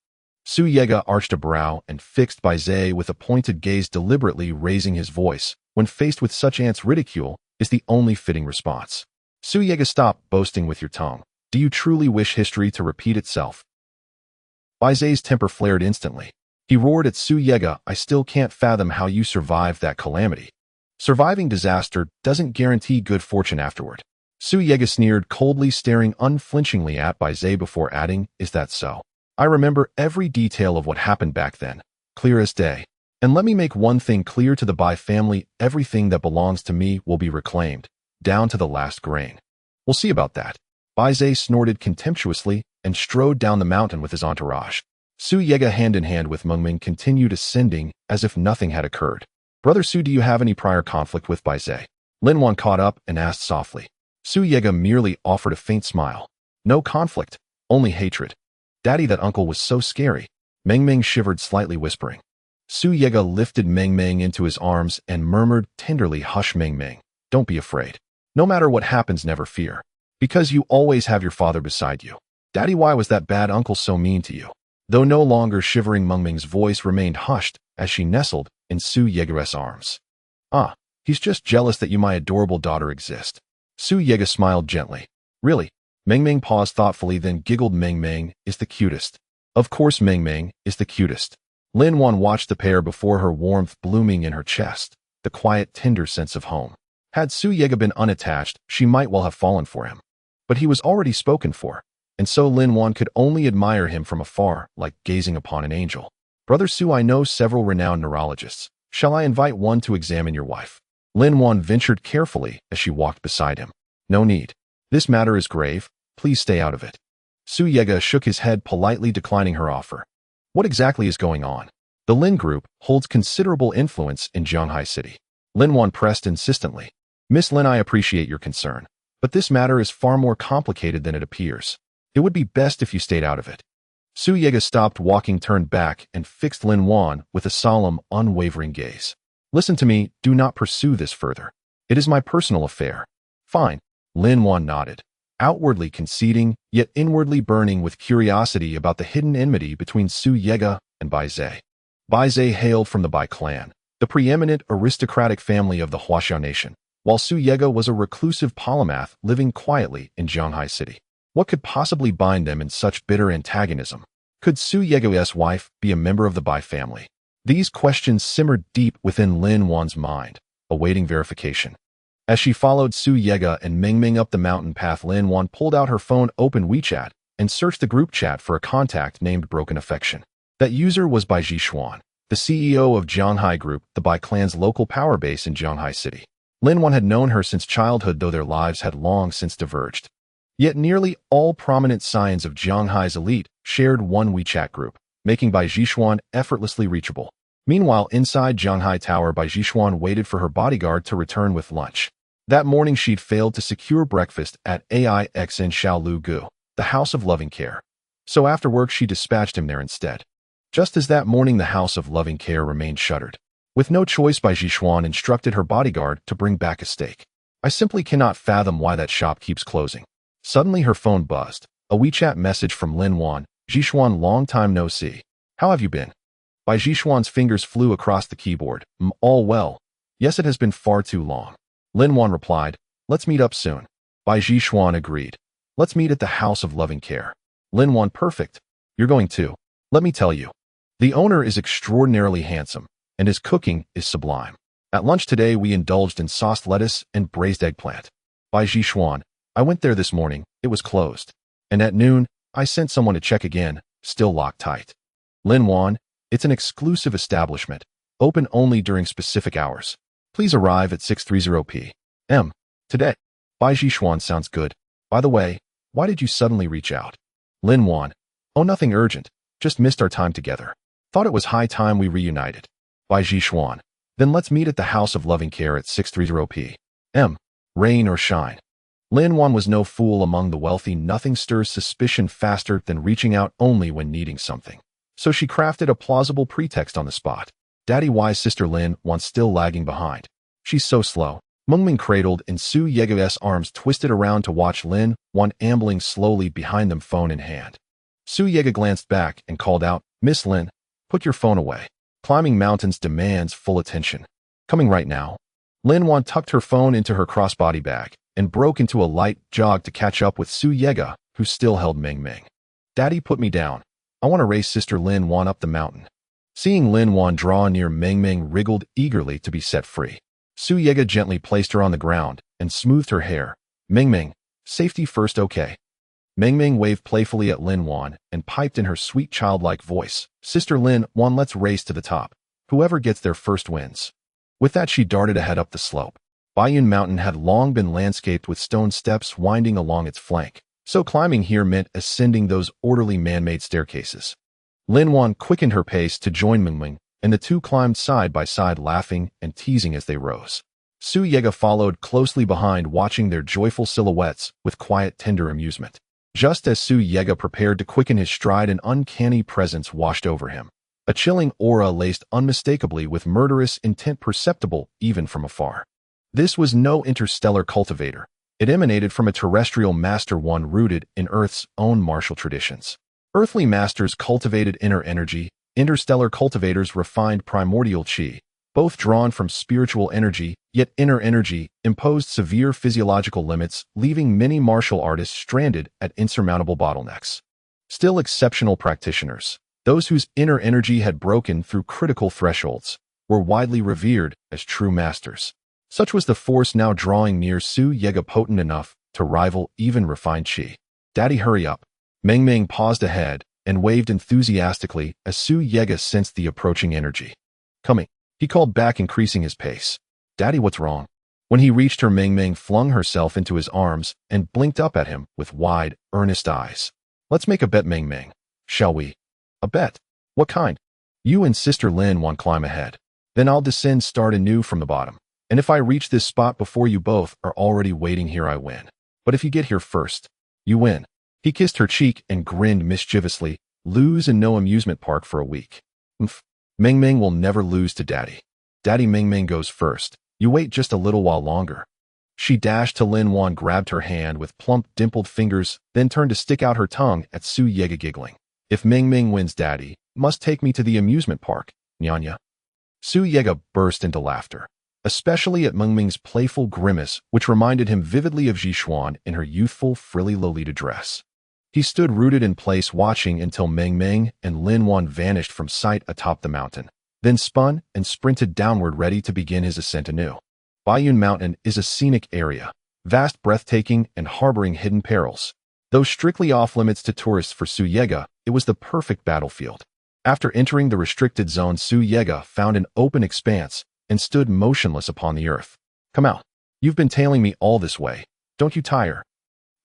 Su Yega arched a brow and fixed Baizhe with a pointed gaze, deliberately raising his voice, when faced with such ants, ridicule is the only fitting response. Su Yega, stop boasting with your tongue. Do you truly wish history to repeat itself? Baizhe's temper flared instantly. He roared at Su Yega, I still can't fathom how you survived that calamity. Surviving disaster doesn't guarantee good fortune afterward. Su Yega sneered coldly, staring unflinchingly at Baizhe before adding, is that so? I remember every detail of what happened back then, clear as day. And let me make one thing clear to the Bai family, everything that belongs to me will be reclaimed, down to the last grain. We'll see about that. Baizhe snorted contemptuously and strode down the mountain with his entourage. Su Yega, hand in hand with Meng Meng, continued ascending as if nothing had occurred. Brother Su, do you have any prior conflict with Baizhe? Lin Wan caught up and asked softly. Su Yega merely offered a faint smile. No conflict, only hatred. Daddy, that uncle was so scary. Meng Meng shivered slightly, whispering. Su Yega lifted Meng Meng into his arms and murmured tenderly, hush Meng Meng, don't be afraid. No matter what happens, never fear. Because you always have your father beside you. Daddy, why was that bad uncle so mean to you? Though no longer shivering, Meng Meng's voice remained hushed as she nestled in Su Yega's arms. Ah, he's just jealous that you, my adorable daughter, exist. Su Yega smiled gently. Really? Meng Meng paused thoughtfully, then giggled. Meng Meng is the cutest. Of course Meng Meng is the cutest. Lin Wan watched the pair before her, warmth blooming in her chest, the quiet, tender sense of home. Had Su Yega been unattached, she might well have fallen for him. But he was already spoken for, and so Lin Wan could only admire him from afar, like gazing upon an angel. Brother Su, I know several renowned neurologists. Shall I invite one to examine your wife? Lin Wan ventured carefully as she walked beside him. No need. This matter is grave. Please stay out of it. Su Yega shook his head, politely declining her offer. What exactly is going on? The Lin Group holds considerable influence in Jianghai City. Lin Wan pressed insistently. Miss Lin, I appreciate your concern, but this matter is far more complicated than it appears. It would be best if you stayed out of it. Su Yega stopped walking, turned back, and fixed Lin Wan with a solemn, unwavering gaze. Listen to me, do not pursue this further. It is my personal affair. Fine. Lin Wan nodded, outwardly conceding, yet inwardly burning with curiosity about the hidden enmity between Su Yega and Bai Zhe. Bai Zhe hailed from the Bai clan, the preeminent aristocratic family of the Huaxiao nation, while Su Yega was a reclusive polymath living quietly in Zhanghai City. What could possibly bind them in such bitter antagonism? Could Su Yega's wife be a member of the Bai family? These questions simmered deep within Lin Wan's mind, awaiting verification. As she followed Su Yega and Ming Ming up the mountain path, Lin Wan pulled out her phone, opened WeChat, and searched the group chat for a contact named Broken Affection. That user was Bai Zhishuan, the CEO of Zhanghai Group, the Bai clan's local power base in Zhanghai City. Lin Wan had known her since childhood, though their lives had long since diverged. Yet nearly all prominent scions of Zhanghai's elite shared one WeChat group, making Bai Zhishuan effortlessly reachable. Meanwhile, inside Zhanghai Tower, Bai Zhishuan waited for her bodyguard to return with lunch. That morning she'd failed to secure breakfast at AIXN Shaolu Gu, the House of Loving Care. So after work she dispatched him there instead. Just as that morning the House of Loving Care remained shuttered. With no choice, Bai Zhishuan instructed her bodyguard to bring back a steak. I simply cannot fathom why that shop keeps closing. Suddenly her phone buzzed. A WeChat message from Lin Wan. Zhishuan, long time no see. How have you been? Bai Zhishuan's fingers flew across the keyboard. All well. Yes, it has been far too long. Lin Wan replied, let's meet up soon. Bai Zhishuan agreed. Let's meet at the House of Loving Care. Lin Wan, perfect. You're going too. Let me tell you. The owner is extraordinarily handsome, and his cooking is sublime. At lunch today we indulged in sauced lettuce and braised eggplant. Bai Zhishuan, I went there this morning, it was closed. And at noon, I sent someone to check again, still locked tight. Lin Wan, it's an exclusive establishment, open only during specific hours. Please arrive at 6:30 p.m. today. Bai Zhishuan, sounds good. By the way, why did you suddenly reach out? Lin Wan, oh, nothing urgent, just missed our time together. Thought it was high time we reunited. Bai Zhishuan, then let's meet at the House of Loving Care at 6:30 p.m. Rain or shine. Lin Wan was no fool. Among the wealthy, nothing stirs suspicion faster than reaching out only when needing something. So she crafted a plausible pretext on the spot. Daddy Y's sister Lin Wan still lagging behind. She's so slow. Mengming cradled in Su Yega's arms twisted around to watch Lin Wan ambling slowly behind them, phone in hand. Su Yega glanced back and called out, Miss Lin, put your phone away. Climbing mountains demands full attention. Coming right now. Lin Wan tucked her phone into her crossbody bag and broke into a light jog to catch up with Su Yega, who still held Ming Ming. Daddy, put me down. I want to race sister Lin Wan up the mountain. Seeing Lin Wan draw near, Ming Ming wriggled eagerly to be set free. Su Yega gently placed her on the ground and smoothed her hair. Ming Ming, safety first, okay? Ming Ming waved playfully at Lin Wan and piped in her sweet childlike voice, Sister Lin Wan, let's race to the top. Whoever gets there first wins. With that she darted ahead up the slope. Baiyun Mountain had long been landscaped with stone steps winding along its flank, so climbing here meant ascending those orderly man-made staircases. Lin Wan quickened her pace to join Ming Ming, and the two climbed side by side, laughing and teasing as they rose. Su Yega followed closely behind, watching their joyful silhouettes with quiet, tender amusement. Just as Su Yega prepared to quicken his stride, an uncanny presence washed over him. A chilling aura laced unmistakably with murderous intent, perceptible even from afar. This was no interstellar cultivator. It emanated from a terrestrial master, one rooted in Earth's own martial traditions. Earthly masters cultivated inner energy, interstellar cultivators refined primordial chi, both drawn from spiritual energy, yet inner energy imposed severe physiological limits, leaving many martial artists stranded at insurmountable bottlenecks. Still exceptional practitioners, those whose inner energy had broken through critical thresholds, were widely revered as true masters. Such was the force now drawing near Su Yega, potent enough to rival even refined chi. Daddy, hurry up. Ming Ming paused ahead and waved enthusiastically as Su Yega sensed the approaching energy. Coming, he called back, increasing his pace. Daddy, what's wrong? When he reached her, Ming Ming flung herself into his arms and blinked up at him with wide, earnest eyes. Let's make a bet, Ming Ming. Shall we? A bet? What kind? You and Sister Lin Wan climb ahead. Then I'll descend, start anew from the bottom. And if I reach this spot before you both are already waiting here, I win. But if you get here first, you win. He kissed her cheek and grinned mischievously, Lose and no amusement park for a week. Oomph. Meng Meng will never lose to Daddy. Daddy Meng Meng goes first. You wait just a little while longer. She dashed to Lin Wan, grabbed her hand with plump, dimpled fingers, then turned to stick out her tongue at Su Yega, giggling. If Meng Meng wins, Daddy must take me to the amusement park, Nyanya. Su Yega burst into laughter, especially at Meng Meng's playful grimace, which reminded him vividly of Zhishuan in her youthful, frilly Lolita dress. He stood rooted in place, watching until Meng Meng and Lin Wan vanished from sight atop the mountain, then spun and sprinted downward, ready to begin his ascent anew. Baiyun Mountain is a scenic area, vast, breathtaking, and harboring hidden perils. Though strictly off-limits to tourists for Su Yega, it was the perfect battlefield. After entering the restricted zone, Su Yega found an open expanse and stood motionless upon the earth. Come out. You've been tailing me all this way. Don't you tire?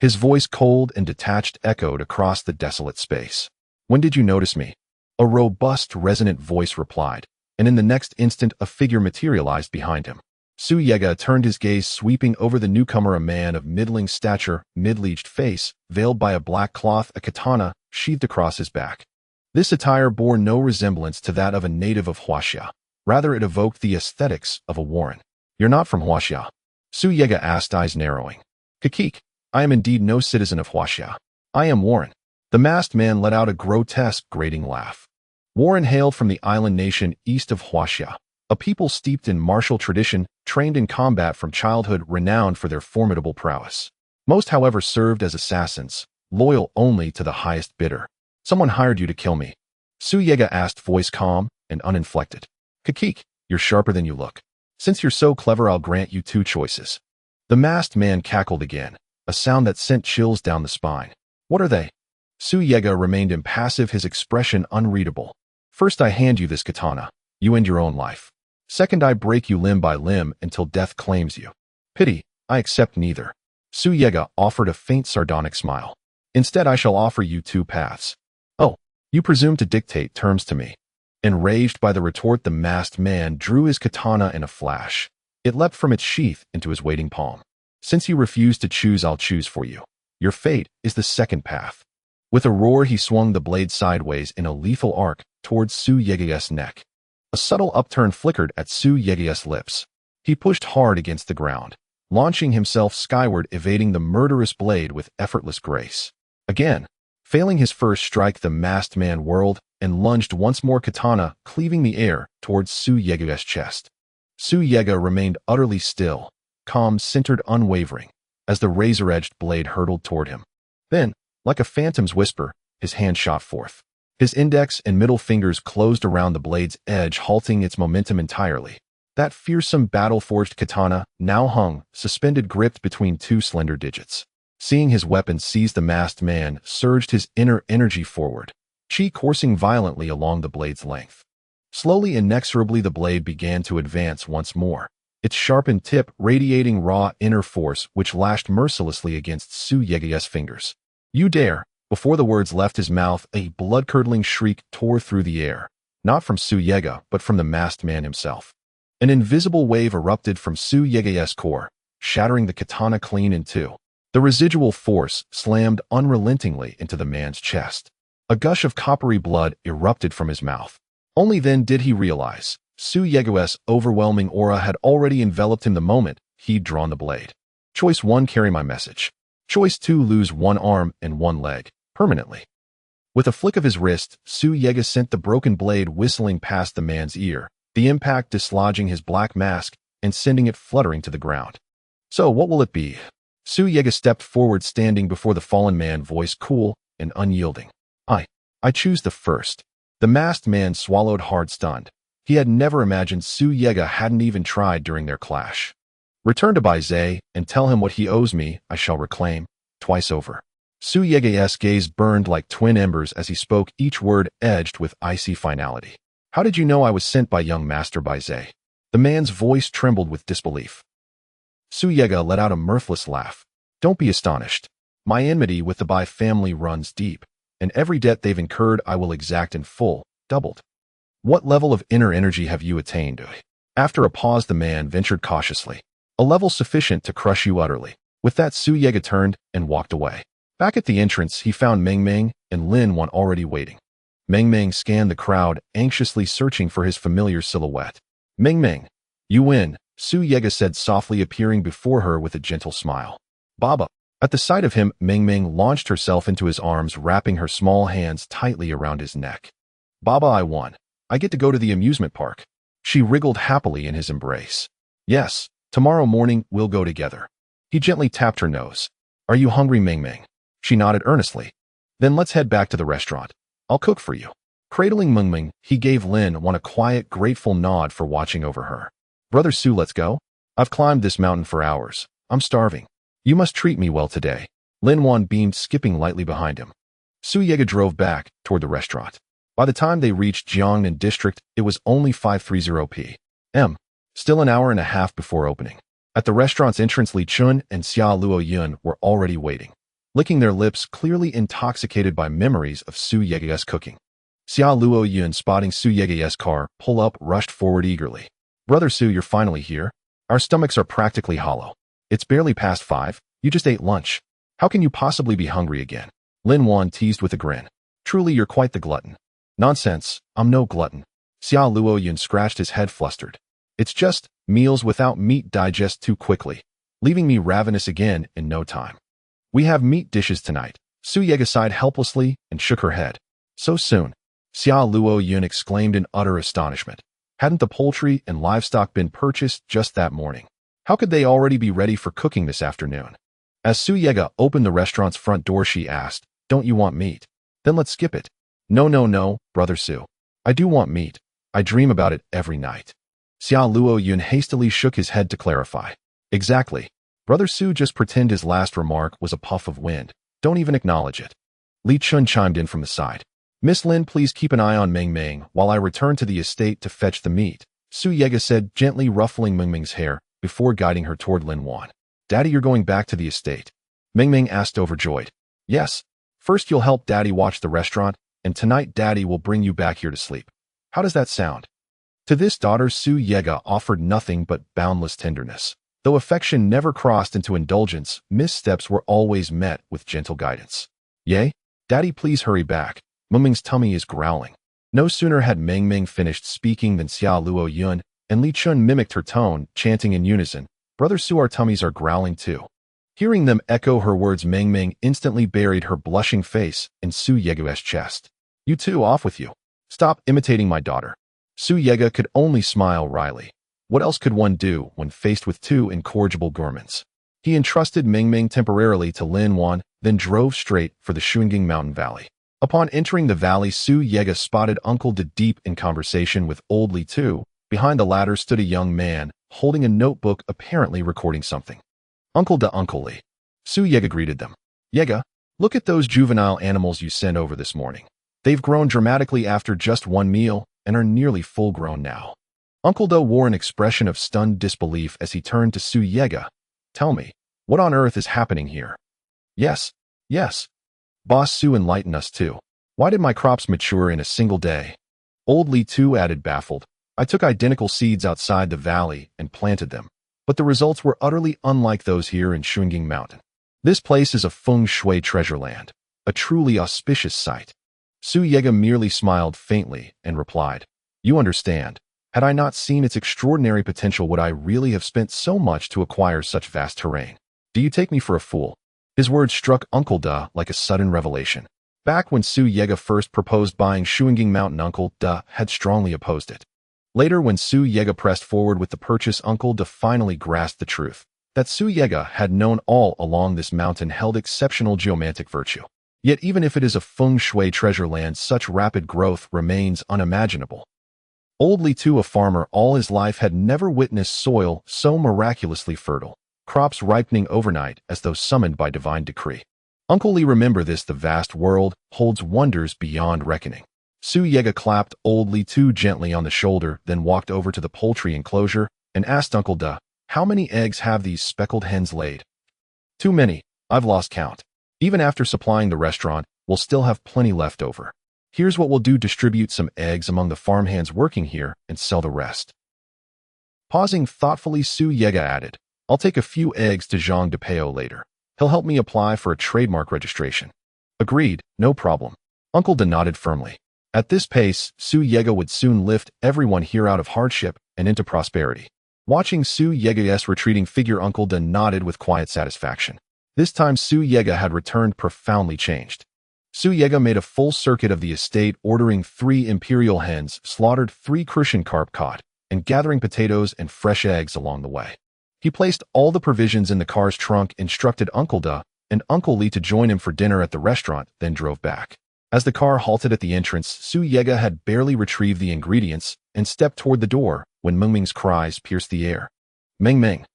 His voice, cold and detached, echoed across the desolate space. When did you notice me? A robust, resonant voice replied, and in the next instant a figure materialized behind him. Su Yega turned his gaze, sweeping over the newcomer, a man of middling stature, mid-aged face, veiled by a black cloth, a katana sheathed across his back. This attire bore no resemblance to that of a native of Huaxia. Rather, it evoked the aesthetics of a warren. You're not from Huaxia? Su Yega asked, eyes narrowing. Kakik, I am indeed no citizen of Huaxia. I am Warren. The masked man let out a grotesque, grating laugh. Warren hailed from the island nation east of Huaxia, a people steeped in martial tradition, trained in combat from childhood, renowned for their formidable prowess. Most, however, served as assassins, loyal only to the highest bidder. Someone hired you to kill me? Su Yega asked, voice calm and uninflected. Kakik, you're sharper than you look. Since you're so clever, I'll grant you two choices. The masked man cackled again, a sound that sent chills down the spine. What are they? Su Yega remained impassive, his expression unreadable. First, I hand you this katana. You end your own life. Second, I break you limb by limb until death claims you. Pity, I accept neither. Su Yega offered a faint sardonic smile. Instead, I shall offer you two paths. Oh, you presume to dictate terms to me. Enraged by the retort, the masked man drew his katana in a flash. It leapt from its sheath into his waiting palm. Since you refuse to choose, I'll choose for you. Your fate is the second path. With a roar, he swung the blade sideways in a lethal arc towards Su Yega's neck. A subtle upturn flickered at Su Yega's lips. He pushed hard against the ground, launching himself skyward, evading the murderous blade with effortless grace. Again, failing his first strike, the masked man whirled and lunged once more, katana cleaving the air towards Su Yega's chest. Su Yega remained utterly still, calm, centered, unwavering, as the razor-edged blade hurtled toward him. Then, like a phantom's whisper, his hand shot forth. His index and middle fingers closed around the blade's edge, halting its momentum entirely. That fearsome battle-forged katana now hung, suspended, gripped between two slender digits. Seeing his weapon seize, the masked man surged his inner energy forward, chi coursing violently along the blade's length. Slowly, inexorably, the blade began to advance once more, its sharpened tip radiating raw inner force which lashed mercilessly against Su Yega's fingers. You dare! Before the words left his mouth, a blood-curdling shriek tore through the air, not from Su Yega, but from the masked man himself. An invisible wave erupted from Su Yega's core, shattering the katana clean in two. The residual force slammed unrelentingly into the man's chest. A gush of coppery blood erupted from his mouth. Only then did he realize Su Yega's overwhelming aura had already enveloped him the moment he'd drawn the blade. Choice 1, carry my message. Choice 2, lose one arm and one leg, permanently. With a flick of his wrist, Su Yega sent the broken blade whistling past the man's ear, the impact dislodging his black mask and sending it fluttering to the ground. So what will it be? Su Yega stepped forward, standing before the fallen man, voice cool and unyielding. I choose the first. The masked man swallowed hard, stunned. He had never imagined Su Yega hadn't even tried during their clash. Return to Bai Zhe and tell him what he owes me I shall reclaim, twice over. Su Yega's gaze burned like twin embers as he spoke, each word edged with icy finality. How did you know I was sent by young Master Bai Zhe? The man's voice trembled with disbelief. Su Yega let out a mirthless laugh. Don't be astonished. My enmity with the Bai family runs deep, and every debt they've incurred I will exact in full, doubled. What level of inner energy have you attained? After a pause, the man ventured cautiously. A level sufficient to crush you utterly. With that, Su Yega turned and walked away. Back at the entrance, he found Meng Meng and Lin Wan already waiting. Meng Meng scanned the crowd, anxiously searching for his familiar silhouette. Meng Meng, you win, Su Yega said softly, appearing before her with a gentle smile. Baba. At the sight of him, Meng Meng launched herself into his arms, wrapping her small hands tightly around his neck. Baba, I won. I get to go to the amusement park. She wriggled happily in his embrace. Yes, tomorrow morning we'll go together. He gently tapped her nose. Are you hungry, Meng Meng? She nodded earnestly. Then let's head back to the restaurant. I'll cook for you. Cradling Meng Meng, he gave Lin Wan a quiet, grateful nod for watching over her. Brother Su, let's go. I've climbed this mountain for hours. I'm starving. You must treat me well today. Lin Wan beamed, skipping lightly behind him. Su Yega drove back toward the restaurant. By the time they reached Jiangnan district, it was only 5:30 p.m. Still an hour and a half before opening. At the restaurant's entrance, Li Chun and Xia Luo Yun were already waiting, licking their lips, clearly intoxicated by memories of Su Yega's cooking. Xia Luo Yun, spotting Su Yega's car pull up, rushed forward eagerly. Brother Su, you're finally here. Our stomachs are practically hollow. It's barely past 5. You just ate lunch. How can you possibly be hungry again? Lin Wan teased with a grin. Truly, you're quite the glutton. Nonsense, I'm no glutton. Xia Luo Yun scratched his head, flustered. It's just, meals without meat digest too quickly, leaving me ravenous again in no time. We have meat dishes tonight. Su Yega sighed helplessly and shook her head. So soon? Xia Luo Yun exclaimed in utter astonishment. Hadn't the poultry and livestock been purchased just that morning? How could they already be ready for cooking this afternoon? As Su Yega opened the restaurant's front door, she asked, Don't you want meat? Then let's skip it. No, Brother Su. I do want meat. I dream about it every night. Xia Luo Yun hastily shook his head to clarify. Exactly. Brother Su, just pretend his last remark was a puff of wind. Don't even acknowledge it. Li Chun chimed in from the side. Miss Lin, please keep an eye on Meng Meng while I return to the estate to fetch the meat, Su Yega said, gently ruffling Meng Meng's hair before guiding her toward Lin Wan. Daddy, you're going back to the estate? Meng Meng asked, overjoyed. Yes. First you'll help Daddy watch the restaurant, and tonight Daddy will bring you back here to sleep. How does that sound? To this daughter, Su Yega offered nothing but boundless tenderness. Though affection never crossed into indulgence, missteps were always met with gentle guidance. Yea? Daddy, please hurry back. Meng Meng's tummy is growling. No sooner had Meng Meng finished speaking than Xia Luo Yun and Li Chun mimicked her tone, chanting in unison, Brother Su, our tummies are growling too. Hearing them echo her words, Meng Meng instantly buried her blushing face in Su Yega's chest. You too, off with you. Stop imitating my daughter. Su Yega could only smile wryly. What else could one do when faced with two incorrigible gourmands? He entrusted Meng Meng temporarily to Lin Wan, then drove straight for the Xuangang Mountain Valley. Upon entering the valley, Su Yega spotted Uncle De deep in conversation with old Li Tu. Behind the latter stood a young man, holding a notebook, apparently recording something. Uncle De, Uncle Li. Su Yega greeted them. Yega, look at those juvenile animals you sent over this morning. They've grown dramatically after just one meal and are nearly full-grown now. Uncle De wore an expression of stunned disbelief as he turned to Su Yega. Tell me, what on earth is happening here? Yes. Boss Su, enlighten us too. Why did my crops mature in a single day? Old Li Tu added, baffled. I took identical seeds outside the valley and planted them, but the results were utterly unlike those here in Xuangang Mountain. This place is a feng shui treasure land, a truly auspicious site. Su Yega merely smiled faintly and replied, You understand. Had I not seen its extraordinary potential, would I really have spent so much to acquire such vast terrain? Do you take me for a fool? His words struck Uncle De like a sudden revelation. Back when Su Yega first proposed buying Xuangang Mountain, Uncle De had strongly opposed it. Later, when Su Yega pressed forward with the purchase, Uncle De finally grasped the truth that Su Yega had known all along. This mountain held exceptional geomantic virtue. Yet even if it is a feng shui treasure land, such rapid growth remains unimaginable. Old Li Tu, a farmer all his life, had never witnessed soil so miraculously fertile, crops ripening overnight as though summoned by divine decree. Uncle Li, remember this, the vast world holds wonders beyond reckoning. Su Yega clapped old Li Tu gently on the shoulder, then walked over to the poultry enclosure and asked Uncle De, How many eggs have these speckled hens laid? Too many. I've lost count. Even after supplying the restaurant, we'll still have plenty left over. Here's what we'll do, distribute some eggs among the farmhands working here and sell the rest. Pausing thoughtfully, Su Yega added, I'll take a few eggs to Zhang Depeo later. He'll help me apply for a trademark registration. Agreed, no problem. Uncle De nodded firmly. At this pace, Su Yega would soon lift everyone here out of hardship and into prosperity. Watching Su Yega's retreating figure, Uncle Da nodded with quiet satisfaction. This time Su Yega had returned profoundly changed. Su Yega made a full circuit of the estate, ordering 3 imperial hens, slaughtered 3 crucian carp caught, and gathering potatoes and fresh eggs along the way. He placed all the provisions in the car's trunk, instructed Uncle Da and Uncle Li to join him for dinner at the restaurant, then drove back. As the car halted at the entrance, Su Yega had barely retrieved the ingredients and stepped toward the door when Meng Meng's cries pierced the air. Meng Meng.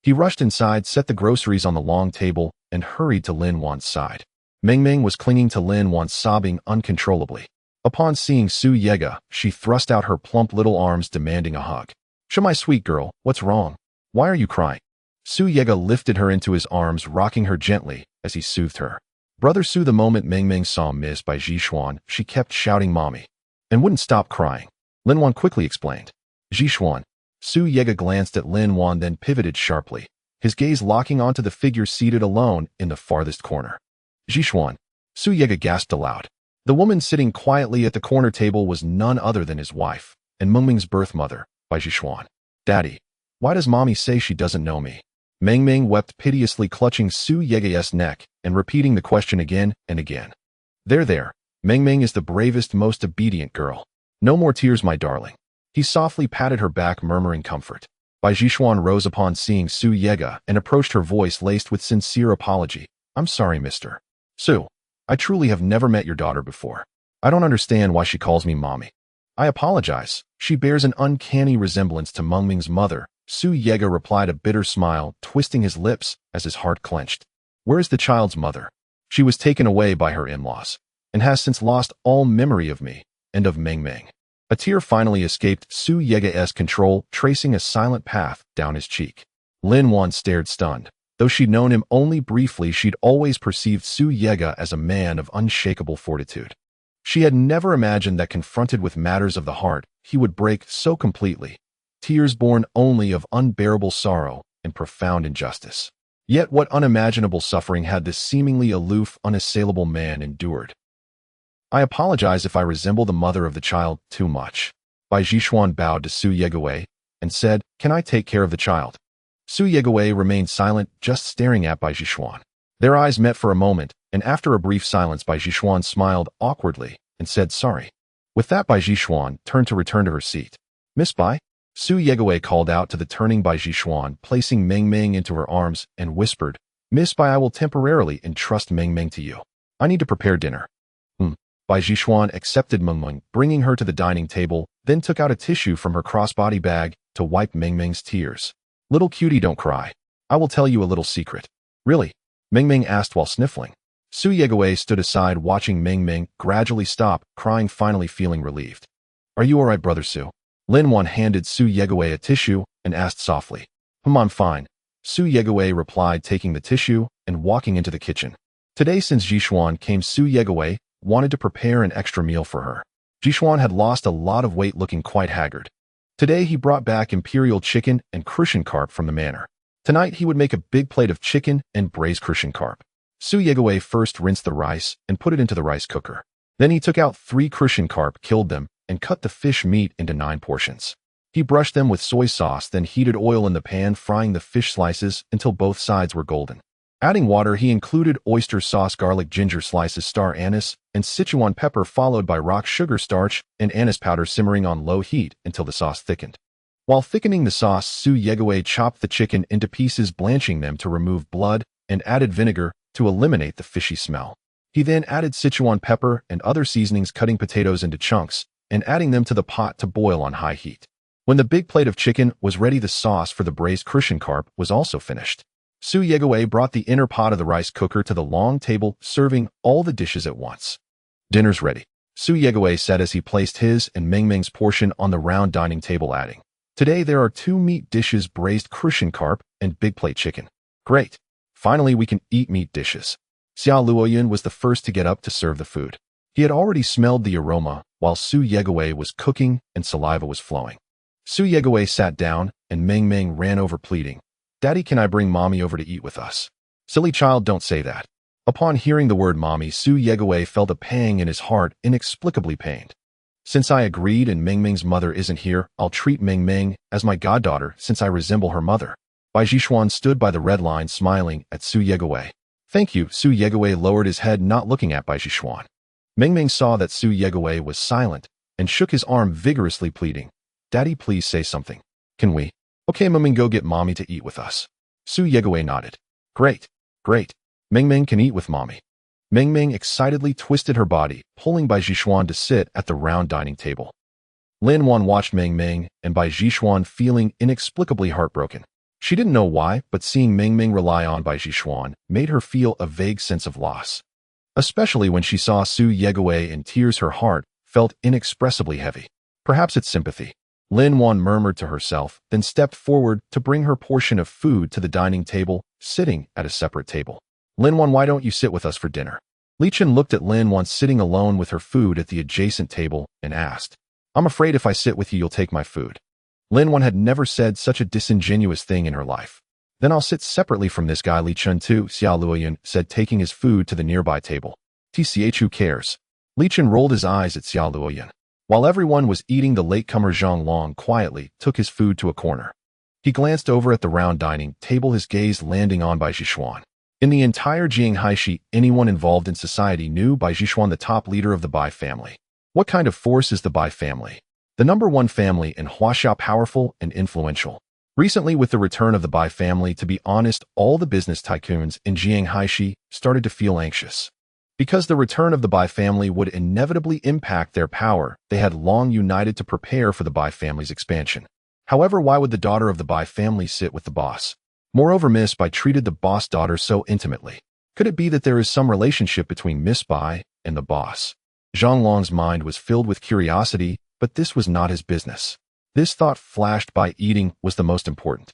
He rushed inside, set the groceries on the long table, and hurried to Lin Wan's side. Meng Meng was clinging to Lin Wan, sobbing uncontrollably. Upon seeing Su Yega, she thrust out her plump little arms, demanding a hug. My sweet girl, what's wrong? Why are you crying? Su Yega lifted her into his arms, rocking her gently as he soothed her. Brother Su, the moment Meng Meng saw Miss Bai Jishuan, she kept shouting mommy, and wouldn't stop crying. Lin Wan quickly explained. Jishuan. Su Yega glanced at Lin Wan, then pivoted sharply, his gaze locking onto the figure seated alone in the farthest corner. Jishuan. Su Yega gasped aloud. The woman sitting quietly at the corner table was none other than his wife, and Meng Meng's birth mother, Bai Jishuan. Daddy, why does mommy say she doesn't know me? Meng Meng wept piteously, clutching Su Yega's neck and repeating the question again and again. There. Meng Meng is the bravest, most obedient girl. No more tears, my darling. He softly patted her back, murmuring comfort. Bai Jishuan rose upon seeing Su Yega and approached, her voice laced with sincere apology. I'm sorry, Mr. Su. I truly have never met your daughter before. I don't understand why she calls me mommy. I apologize. She bears an uncanny resemblance to Meng Meng's mother. Su Yega replied, a bitter smile twisting his lips as his heart clenched. Where is the child's mother? She was taken away by her in-laws, and has since lost all memory of me and of Meng Meng. A tear finally escaped Su Yega's control, tracing a silent path down his cheek. Lin Wan stared stunned. Though she'd known him only briefly, she'd always perceived Su Yega as a man of unshakable fortitude. She had never imagined that confronted with matters of the heart, he would break so completely, tears born only of unbearable sorrow and profound injustice. Yet what unimaginable suffering had this seemingly aloof, unassailable man endured? I apologize if I resemble the mother of the child too much. Bai Jishuan bowed to Su Yegawei and said, Can I take care of the child? Su Yegawei remained silent, just staring at Bai Jishuan. Their eyes met for a moment, and after a brief silence, Bai Jishuan smiled awkwardly and said sorry. With that, Bai Jishuan turned to return to her seat. Miss Bai? Su Yegawei called out to the turning Bai Jishuan, placing Meng Meng into her arms, and whispered, Miss Bai, I will temporarily entrust Meng Meng to you. I need to prepare dinner. Bai Jishuan accepted Meng Meng, bringing her to the dining table, then took out a tissue from her crossbody bag to wipe Meng Meng's tears. Little cutie, don't cry. I will tell you a little secret. Really? Meng Meng asked while sniffling. Su Yegawei stood aside, watching Meng Meng gradually stop crying, finally feeling relieved. Are you all right, Brother Su? Lin Wan handed Su Yegawei a tissue and asked softly. I'm fine. Su Yegawei replied, taking the tissue and walking into the kitchen. Today, since Jishuan came, Su Yegawei wanted to prepare an extra meal for her. Jishuan had lost a lot of weight, looking quite haggard. Today he brought back imperial chicken and crucian carp from the manor. Tonight he would make a big plate of chicken and braised crucian carp. Su Yegawei first rinsed the rice and put it into the rice cooker. Then he took out 3 crucian carp, killed them, and cut the fish meat into 9 portions. He brushed them with soy sauce, then heated oil in the pan, frying the fish slices until both sides were golden. Adding water, he included oyster sauce, garlic, ginger slices, star anise, and Sichuan pepper, followed by rock sugar, starch, and anise powder, simmering on low heat until the sauce thickened. While thickening the sauce, Su Yegawei chopped the chicken into pieces, blanching them to remove blood, and added vinegar to eliminate the fishy smell. He then added Sichuan pepper and other seasonings, cutting potatoes into chunks and adding them to the pot to boil on high heat. When the big plate of chicken was ready, the sauce for the braised crucian carp was also finished. Su Yegawei brought the inner pot of the rice cooker to the long table, serving all the dishes at once. Dinner's ready, Su Yegawei said as he placed his and Meng Meng's portion on the round dining table, adding, Today there are 2 meat dishes, braised crucian carp and big plate chicken. Great. Finally we can eat meat dishes. Xiao Luoyun was the first to get up to serve the food. He had already smelled the aroma while Su Yegawei was cooking and saliva was flowing. Su Yegawei sat down and Meng Meng ran over, pleading, Daddy, can I bring mommy over to eat with us? Silly child, don't say that. Upon hearing the word mommy, Su Yegawei felt a pang in his heart, inexplicably pained. Since I agreed and Mingming's mother isn't here, I'll treat Mingming as my goddaughter since I resemble her mother. Bai Jishuan stood by the red line smiling at Su Yegawei. Thank you. Su Yegawei lowered his head, not looking at Bai Jishuan. Mingming saw that Su Yegawei was silent and shook his arm vigorously, pleading, Daddy, please say something. Can we? Okay, Mingming, go get mommy to eat with us. Su Yegawei nodded. Great, great. Mingming can eat with mommy. Mingming excitedly twisted her body, pulling Bai Jishuan to sit at the round dining table. Lin Wan watched Mingming and Bai Jishuan feeling inexplicably heartbroken. She didn't know why, but seeing Mingming rely on Bai Jishuan made her feel a vague sense of loss. Especially when she saw Su Yegawei in tears, her heart felt inexpressibly heavy. Perhaps it's sympathy. Lin Wan murmured to herself, then stepped forward to bring her portion of food to the dining table, sitting at a separate table. Lin Wan, why don't you sit with us for dinner? Li Chen looked at Lin Wan sitting alone with her food at the adjacent table and asked, I'm afraid if I sit with you, you'll take my food. Lin Wan had never said such a disingenuous thing in her life. Then I'll sit separately from this guy. Li Chen too, Xiao Luoyun said, taking his food to the nearby table. TCH, who cares? Li Chen rolled his eyes at Xiao Luoyun. While everyone was eating, the latecomer Zhang Long quietly took his food to a corner. He glanced over at the round dining table, his gaze landing on Bai Jishuan. In the entire Jianghaishi, anyone involved in society knew Bai Jishuan, the top leader of the Bai family. What kind of force is the Bai family? The number one family in Huaxia, powerful and influential. Recently, with the return of the Bai family, to be honest, all the business tycoons in Jianghaishi started to feel anxious. Because the return of the Bai family would inevitably impact their power, they had long united to prepare for the Bai family's expansion. However, why would the daughter of the Bai family sit with the boss? Moreover, Miss Bai treated the boss daughter so intimately. Could it be that there is some relationship between Miss Bai and the boss? Zhang Long's mind was filled with curiosity, but this was not his business. This thought flashed by. Eating was the most important.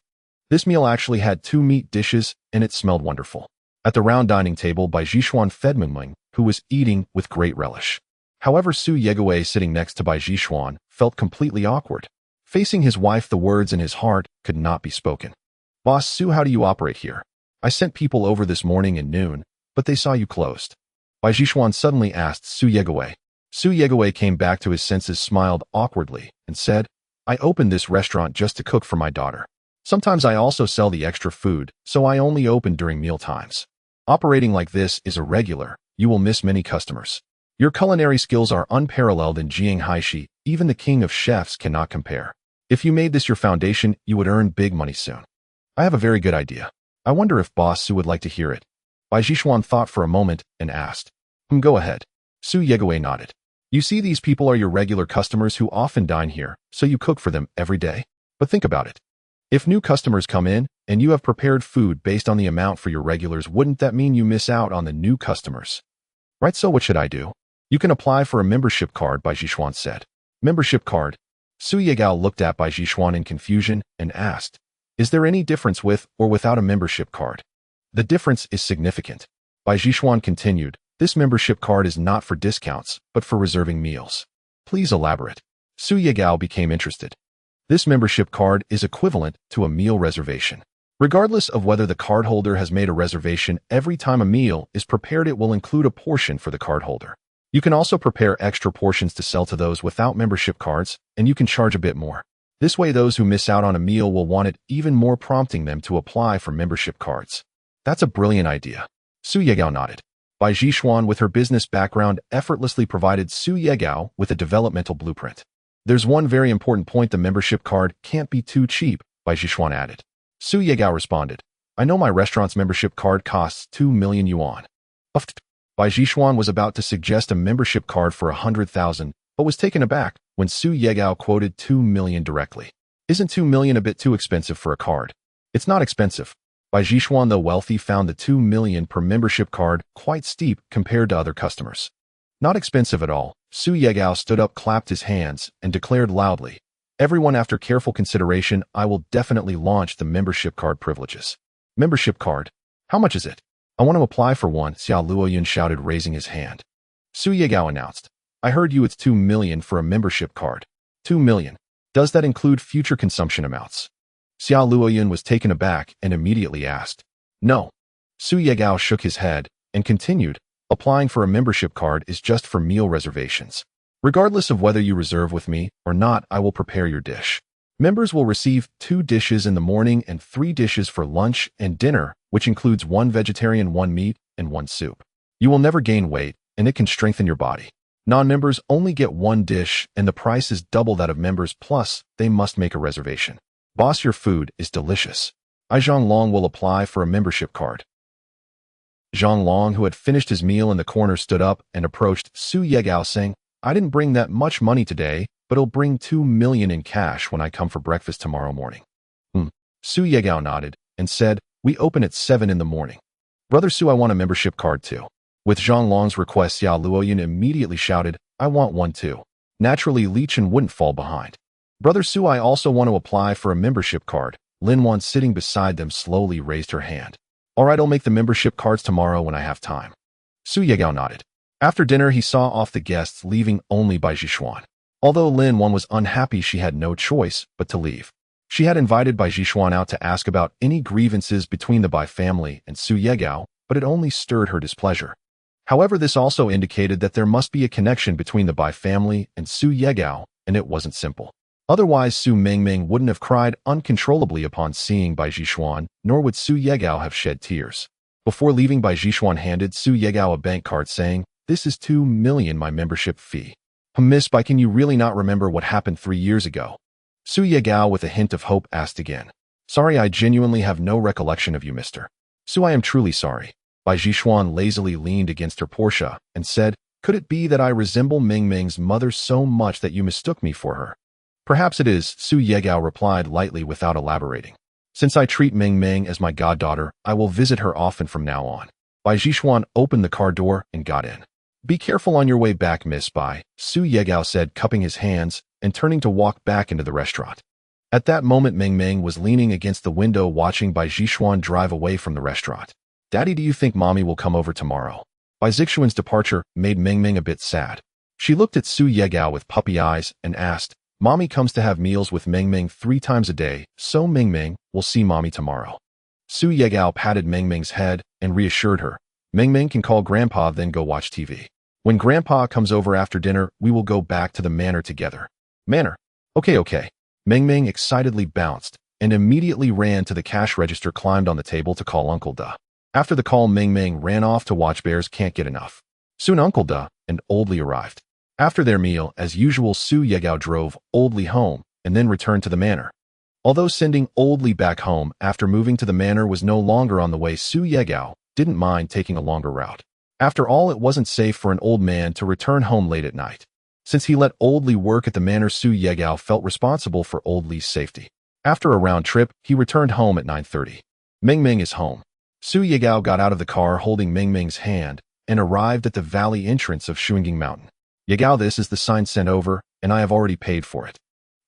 This meal actually had 2 meat dishes, and it smelled wonderful. At the round dining table, Bai Jishuan fed Mingming, who was eating with great relish. However, Su Yegawei, sitting next to Bai Jishuan, felt completely awkward. Facing his wife, the words in his heart could not be spoken. Boss Su, how do you operate here? I sent people over this morning and noon, but they saw you closed. Bai Jishuan suddenly asked Su Yegawei. Su Yegawei came back to his senses, smiled awkwardly, and said, I opened this restaurant just to cook for my daughter. Sometimes I also sell the extra food, so I only open during meal times. Operating like this is irregular. You will miss many customers. Your culinary skills are unparalleled in Jianghaishi. Even the king of chefs cannot compare. If you made this your foundation, you would earn big money soon. I have a very good idea. I wonder if Boss Su would like to hear it. Bai Jishuan thought for a moment and asked, Go ahead. Su Yegawei nodded. You see, these people are your regular customers who often dine here, so you cook for them every day. But think about it. If new customers come in, and you have prepared food based on the amount for your regulars, wouldn't that mean you miss out on the new customers? Right, so what should I do? You can apply for a membership card, Bai Jishuan said. Membership card? Su Yegao looked at Bai Jishuan in confusion and asked, Is there any difference with or without a membership card? The difference is significant. Bai Jishuan continued, This membership card is not for discounts, but for reserving meals. Please elaborate. Su Yegao became interested. This membership card is equivalent to a meal reservation. Regardless of whether the cardholder has made a reservation, every time a meal is prepared, it will include a portion for the cardholder. You can also prepare extra portions to sell to those without membership cards, and you can charge a bit more. This way, those who miss out on a meal will want it even more, prompting them to apply for membership cards. That's a brilliant idea. Su Yegao nodded. Bai Jishuan, with her business background, effortlessly provided Su Yegao with a developmental blueprint. There's one very important point: the membership card can't be too cheap, Bai Jishuan added. Su Yegao responded, I know my restaurant's membership card costs 2 million yuan. Bai Jishuan was about to suggest a membership card for 100,000, but was taken aback when Su Yegao quoted 2 million directly. Isn't 2 million a bit too expensive for a card? It's not expensive. Bai Jishuan, the wealthy, found the 2 million per membership card quite steep compared to other customers. Not expensive at all. Su Yegao stood up, clapped his hands, and declared loudly, Everyone, after careful consideration, I will definitely launch the membership card privileges. Membership card? How much is it? I want to apply for one, Xiao Luoyun shouted, raising his hand. Su Yegao announced, I heard you, it's 2 million for a membership card. 2 million. Does that include future consumption amounts? Xiao Luoyun was taken aback and immediately asked, No. Su Yegao shook his head and continued, Applying for a membership card is just for meal reservations. Regardless of whether you reserve with me or not, I will prepare your dish. Members will receive 2 dishes in the morning and 3 dishes for lunch and dinner, which includes 1 vegetarian, 1 meat, and 1 soup. You will never gain weight, and it can strengthen your body. Non-members only get 1 dish, and the price is double that of members, plus they must make a reservation. Boss, your food is delicious. I Zhang Long will apply for a membership card. Zhang Long, who had finished his meal in the corner, stood up and approached Su Yegao, saying, I didn't bring that much money today, but I'll bring 2 million in cash when I come for breakfast tomorrow morning. Su Yegao nodded and said, we open at 7 in the morning. Brother Su, I want a membership card too. With Zhang Long's request, Xiao Luoyin immediately shouted, I want one too. Naturally, Li Chen wouldn't fall behind. Brother Su, I also want to apply for a membership card. Lin Wan, sitting beside them, slowly raised her hand. All right, I'll make the membership cards tomorrow when I have time. Su Yegao nodded. After dinner, he saw off the guests, leaving only Bai Zhishuan. Although Lin Wan was unhappy, she had no choice but to leave. She had invited Bai Zhishuan out to ask about any grievances between the Bai family and Su Yegao, but it only stirred her displeasure. However, this also indicated that there must be a connection between the Bai family and Su Yegao, and it wasn't simple. Otherwise, Su Mingming wouldn't have cried uncontrollably upon seeing Bai Zhishuan, nor would Su Yegao have shed tears. Before leaving, Bai Zhishuan handed Su Yegao a bank card, saying, This is 2 million, my membership fee. Miss Bai, can you really not remember what happened 3 years ago? Su Yegao, with a hint of hope, asked again. Sorry, I genuinely have no recollection of you, mister. Su, I am truly sorry. Bai Zhishuan lazily leaned against her Porsche and said, Could it be that I resemble Mingming's mother so much that you mistook me for her? Perhaps it is, Su Yegao replied lightly without elaborating. Since I treat Mingming as my goddaughter, I will visit her often from now on. Bai Zhishuan opened the car door and got in. Be careful on your way back, Miss Bai, Su Yegao said, cupping his hands and turning to walk back into the restaurant. At that moment, Mingming was leaning against the window watching Bai Zhishuan drive away from the restaurant. Daddy, do you think Mommy will come over tomorrow? Bai Zhishuan's departure made Mingming a bit sad. She looked at Su Yegao with puppy eyes and asked, Mommy comes to have meals with Mingming 3 times a day, so Mingming will see Mommy tomorrow. Su Yegao patted Mingming's head and reassured her. Mingming can call Grandpa, then go watch TV. When Grandpa comes over after dinner, we will go back to the manor together. Manor? Okay. Mingming excitedly bounced and immediately ran to the cash register, climbed on the table to call Uncle Da. After the call, Mingming ran off to watch Bears Can't Get Enough. Soon Uncle Da and Old Li arrived. After their meal, as usual, Su Yegao drove Old Li home and then returned to the manor. Although sending Old Li back home after moving to the manor was no longer on the way, Su Yegao didn't mind taking a longer route. After all, it wasn't safe for an old man to return home late at night. Since he let Old Li work at the manor, Su Yegao felt responsible for Old Li's safety. After a round trip, he returned home at 9:30. Mingming is home. Su Yegao got out of the car holding Mingming's hand and arrived at the valley entrance of Shuinging Mountain. Yegao, this is the sign sent over, and I have already paid for it.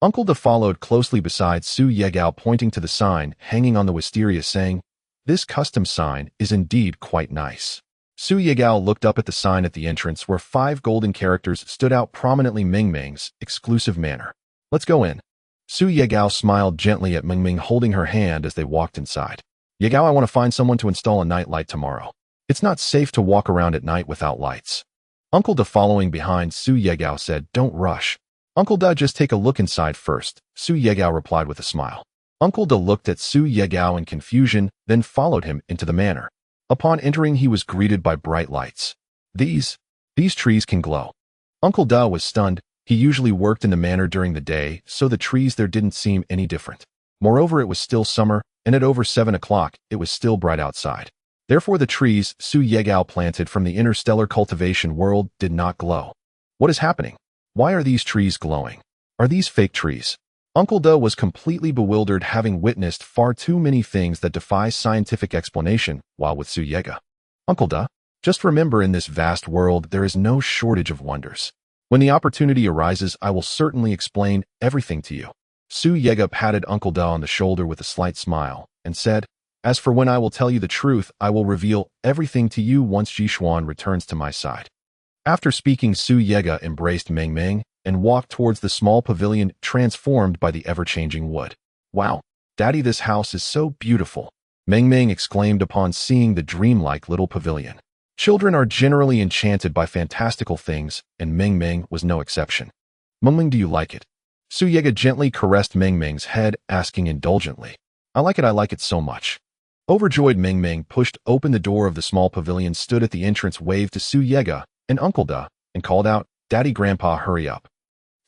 Uncle Da followed closely beside Su Yegao, pointing to the sign hanging on the wisteria, saying, This custom sign is indeed quite nice. Su Yegao looked up at the sign at the entrance where 5 golden characters stood out prominently: Mingming's exclusive manor. Let's go in. Su Yegao smiled gently at Mingming, holding her hand as they walked inside. Yegao, I want to find someone to install a night light tomorrow. It's not safe to walk around at night without lights. Uncle Da, following behind Su Yegao, said, Don't rush. Uncle Da, just take a look inside first, Su Yegao replied with a smile. Uncle Da looked at Su Yegao in confusion, then followed him into the manor. Upon entering, he was greeted by bright lights. These trees can glow. Uncle Da was stunned. He usually worked in the manor during the day, so the trees there didn't seem any different. Moreover, it was still summer, and at over 7 o'clock, it was still bright outside. Therefore, the trees Su Yegao planted from the interstellar cultivation world did not glow. What is happening? Why are these trees glowing? Are these fake trees? Uncle Da was completely bewildered, having witnessed far too many things that defy scientific explanation while with Su Yegao. Uncle Da, just remember, in this vast world, there is no shortage of wonders. When the opportunity arises, I will certainly explain everything to you. Su Yegao patted Uncle Da on the shoulder with a slight smile and said, As for when I will tell you the truth, I will reveal everything to you once Zhishuan returns to my side. After speaking, Su Yegao embraced Mingming and walked towards the small pavilion transformed by the ever-changing wood. Wow, Daddy, this house is so beautiful, Mingming exclaimed upon seeing the dreamlike little pavilion. Children are generally enchanted by fantastical things, and Ming Ming was no exception. Ming, do you like it? Su Yega gently caressed Ming Ming's head, asking indulgently. I like it so much. Overjoyed, Ming Ming pushed open the door of the small pavilion, stood at the entrance, waved to Su Yega and Uncle Da, and called out, Daddy, Grandpa, hurry up.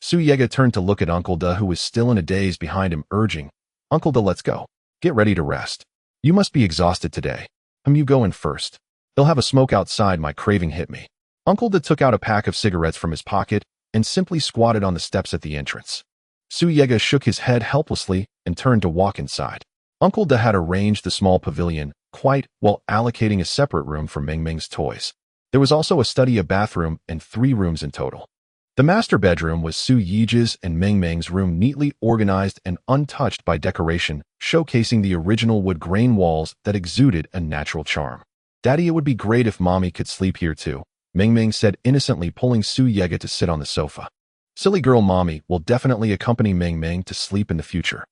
Su Yega turned to look at Uncle Da, who was still in a daze behind him, urging, Uncle Da, let's go. Get ready to rest. You must be exhausted today. You go in first. They'll have a smoke outside, my craving hit me. Uncle Da took out a pack of cigarettes from his pocket and simply squatted on the steps at the entrance. Su Yega shook his head helplessly and turned to walk inside. Uncle Da had arranged the small pavilion quite well, allocating a separate room for Ming Ming's toys. There was also a study, a bathroom, and 3 rooms in total. The master bedroom was Su Yiji's and Ming Ming's room, neatly organized and untouched by decoration, showcasing the original wood grain walls that exuded a natural charm. Daddy, it would be great if Mommy could sleep here too, Ming Ming said innocently, pulling Su Yega to sit on the sofa. Silly girl, Mommy will definitely accompany Ming Ming to sleep in the future.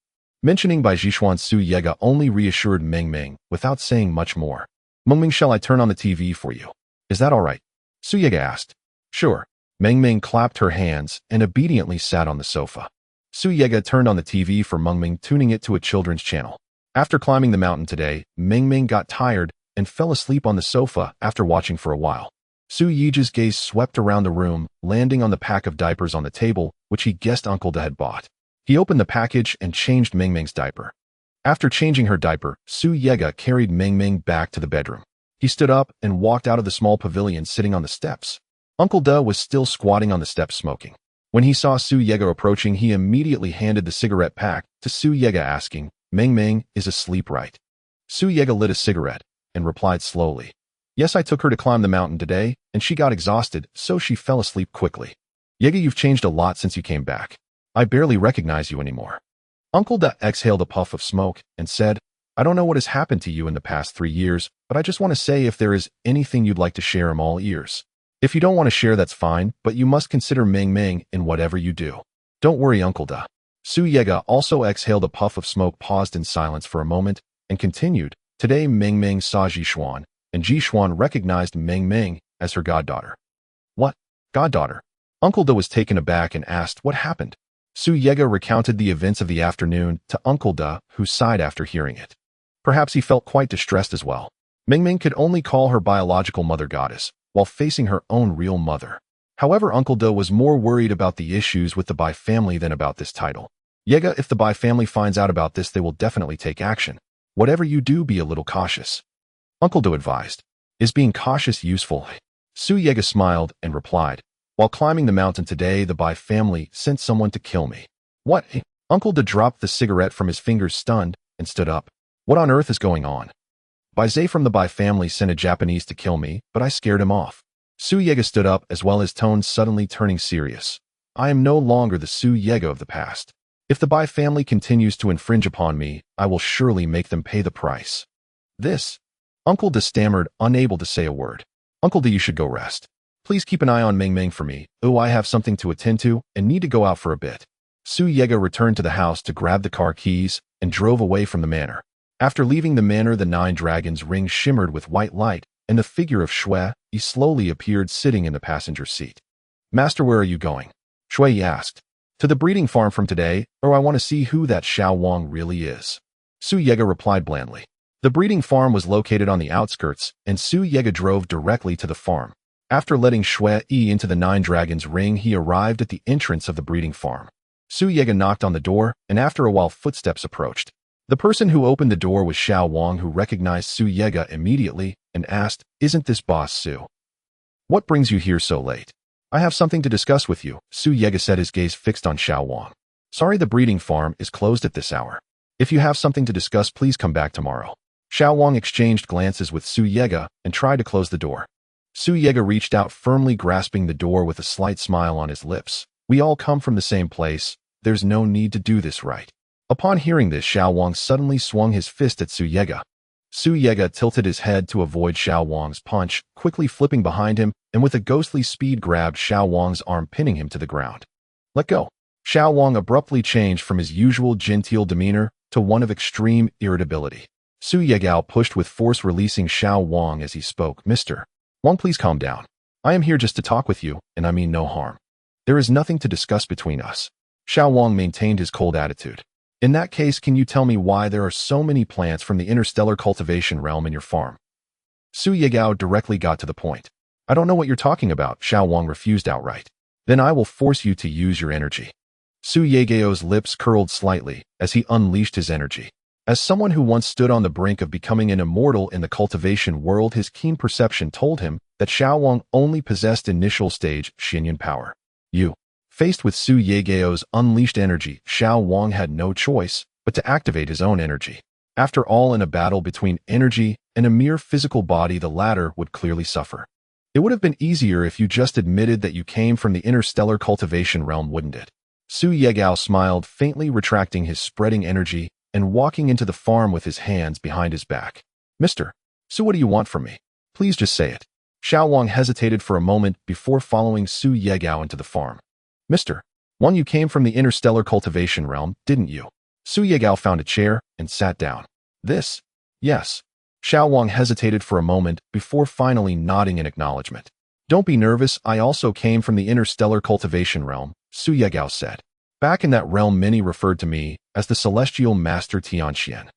Mentioning by Jishuan, Su Yega only reassured Ming Ming without saying much more. Ming Ming, shall I turn on the TV for you? Is that all right? Su Yega asked. Sure. Ming Ming clapped her hands and obediently sat on the sofa. Su Yega turned on the TV for Ming Ming, tuning it to a children's channel. After climbing the mountain today, Ming Ming got tired and fell asleep on the sofa after watching for a while. Su Yiji's gaze swept around the room, landing on the pack of diapers on the table, which he guessed Uncle Da had bought. He opened the package and changed Ming Ming's diaper. After changing her diaper, Su Yega carried Ming Ming back to the bedroom. He stood up and walked out of the small pavilion, sitting on the steps. Uncle Da was still squatting on the steps smoking. When he saw Su Yega approaching, he immediately handed the cigarette pack to Su Yega, asking, Ming Ming is asleep, right? Su Yega lit a cigarette and replied slowly, Yes, I took her to climb the mountain today, and she got exhausted, so she fell asleep quickly. Yega, you've changed a lot since you came back. I barely recognize you anymore. Uncle Da exhaled a puff of smoke and said, I don't know what has happened to you in the past 3 years, but I just want to say, if there is anything you'd like to share, I'm all ears. If you don't want to share, that's fine, but you must consider Ming Ming in whatever you do. Don't worry, Uncle Da. Su Yega also exhaled a puff of smoke, paused in silence for a moment, and continued. Today Ming Ming saw Jishuan, and Jishuan recognized Ming Ming as her goddaughter. What? Goddaughter? Uncle Da was taken aback and asked, what happened? Su Yega recounted the events of the afternoon to Uncle Da, who sighed after hearing it. Perhaps he felt quite distressed as well. Ming Ming could only call her biological mother goddess, while facing her own real mother. However, Uncle Da was more worried about the issues with the Bai family than about this title. Yega, if the Bai family finds out about this, they will definitely take action. Whatever you do, be a little cautious. Uncle Da advised. Is being cautious useful? Su Yega smiled and replied, While climbing the mountain today, the Bai family sent someone to kill me. What? Uncle Da dropped the cigarette from his fingers, stunned, and stood up. What on earth is going on? Bai Zhe from the Bai family sent a Japanese to kill me, but I scared him off. Su Yega stood up, as well, his tone suddenly turning serious. I am no longer the Su Yega of the past. If the Bai family continues to infringe upon me, I will surely make them pay the price. This? Uncle Da stammered, unable to say a word. Uncle Da, you should go rest. Please keep an eye on Ming Ming for me. Oh, I have something to attend to and need to go out for a bit. Su Yega returned to the house to grab the car keys and drove away from the manor. After leaving the manor, the 9 dragons' ring shimmered with white light, and the figure of Shui Yi slowly appeared, sitting in the passenger seat. Master, where are you going? Shui Yi asked. To the breeding farm from today, or I want to see who that Xiao Wang really is. Su Yega replied blandly. The breeding farm was located on the outskirts, and Su Yega drove directly to the farm. After letting Shui Yi into the 9 dragons' ring, he arrived at the entrance of the breeding farm. Su Yega knocked on the door, and after a while footsteps approached. The person who opened the door was Xiao Wang, who recognized Su Yega immediately and asked, Isn't this Boss Su? What brings you here so late? I have something to discuss with you, Su Yega said, his gaze fixed on Xiao Wang. Sorry, the breeding farm is closed at this hour. If you have something to discuss, please come back tomorrow. Xiao Wang exchanged glances with Su Yega and tried to close the door. Su Yega reached out, firmly grasping the door with a slight smile on his lips. We all come from the same place. There's no need to do this, right? Upon hearing this, Xiao Wang suddenly swung his fist at Su Yega. Su Yega tilted his head to avoid Xiao Wang's punch, quickly flipping behind him, and with a ghostly speed grabbed Xiao Wang's arm, pinning him to the ground. Let go. Xiao Wang abruptly changed from his usual genteel demeanor to one of extreme irritability. Su Yegao pushed with force, releasing Xiao Wang as he spoke. Mister, Wang, please calm down. I am here just to talk with you, and I mean no harm. There is nothing to discuss between us. Xiao Wang maintained his cold attitude. In that case, can you tell me why there are so many plants from the interstellar cultivation realm in your farm? Su Yegao directly got to the point. I don't know what you're talking about, Xiao Wang refused outright. Then I will force you to use your energy. Su Yegao's lips curled slightly as he unleashed his energy. As someone who once stood on the brink of becoming an immortal in the cultivation world, his keen perception told him that Xiao Wang only possessed initial stage Xinyan power. Faced with Su Yegao's unleashed energy, Xiao Wang had no choice but to activate his own energy. After all, in a battle between energy and a mere physical body, the latter would clearly suffer. It would have been easier if you just admitted that you came from the interstellar cultivation realm, wouldn't it? Su Yegao smiled, faintly retracting his spreading energy and walking into the farm with his hands behind his back. Mr. Su, what do you want from me? Please just say it. Xiao Wang hesitated for a moment before following Su Yegao into the farm. Mr. Wang, you came from the interstellar cultivation realm, didn't you? Su Yegao found a chair and sat down. This? Yes. Xiao Wang hesitated for a moment before finally nodding in acknowledgement. Don't be nervous, I also came from the interstellar cultivation realm, Su Yegao said. Back in that realm, many referred to me as the Celestial Master Tianxian.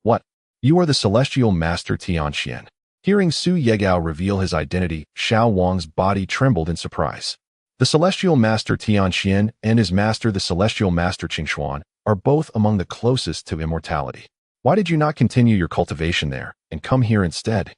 What? You are the Celestial Master Tianxian? Hearing Su Yegao reveal his identity, Xiao Wang's body trembled in surprise. The Celestial Master Tianxian and his master, the Celestial Master Qingxuan, are both among the closest to immortality. Why did you not continue your cultivation there and come here instead?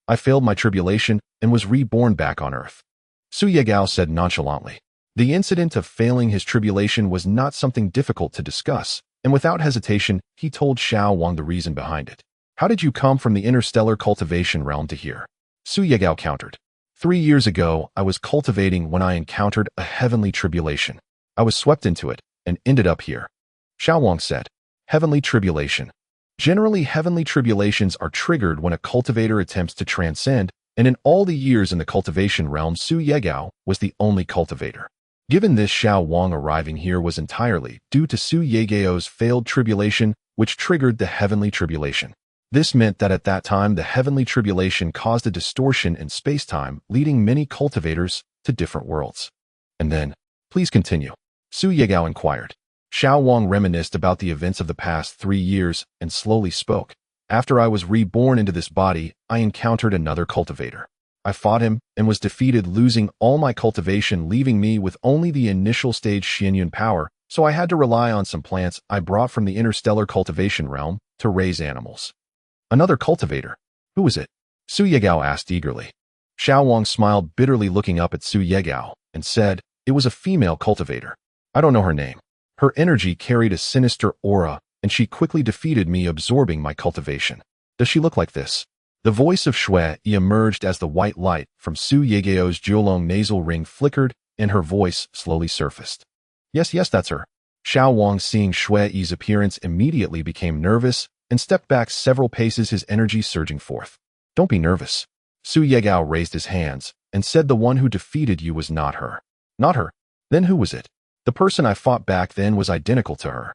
I failed my tribulation and was reborn back on Earth. Su Yegao said nonchalantly. The incident of failing his tribulation was not something difficult to discuss, and without hesitation, he told Xiao Wang the reason behind it. How did you come from the interstellar cultivation realm to here? Su Yegao countered. 3 years ago, I was cultivating when I encountered a heavenly tribulation. I was swept into it and ended up here. Xiao Wang said. Heavenly tribulation. Generally, heavenly tribulations are triggered when a cultivator attempts to transcend, and in all the years in the cultivation realm, Su Yegao was the only cultivator. Given this, Xiao Wang arriving here was entirely due to Su Yegao's failed tribulation, which triggered the heavenly tribulation. This meant that at that time, the heavenly tribulation caused a distortion in space-time, leading many cultivators to different worlds. And then, please continue. Su Yegao inquired. Xiao Wang reminisced about the events of the past 3 years and slowly spoke. After I was reborn into this body, I encountered another cultivator. I fought him and was defeated, losing all my cultivation, leaving me with only the initial stage Xinyan power, so I had to rely on some plants I brought from the interstellar cultivation realm to raise animals. Another cultivator? Who was it? Su Yegao asked eagerly. Xiao Wang smiled bitterly, looking up at Su Yegao, and said, it was a female cultivator. I don't know her name. Her energy carried a sinister aura, and she quickly defeated me, absorbing my cultivation. Does she look like this? The voice of Shui emerged as the white light from Su Yegao's Jiulong nasal ring flickered, and her voice slowly surfaced. Yes, that's her. Xiao Wang, seeing Shui's appearance, immediately became nervous and stepped back several paces, his energy surging forth. Don't be nervous. Su Yegao raised his hands and said, the one who defeated you was not her. Not her? Then who was it? The person I fought back then was identical to her.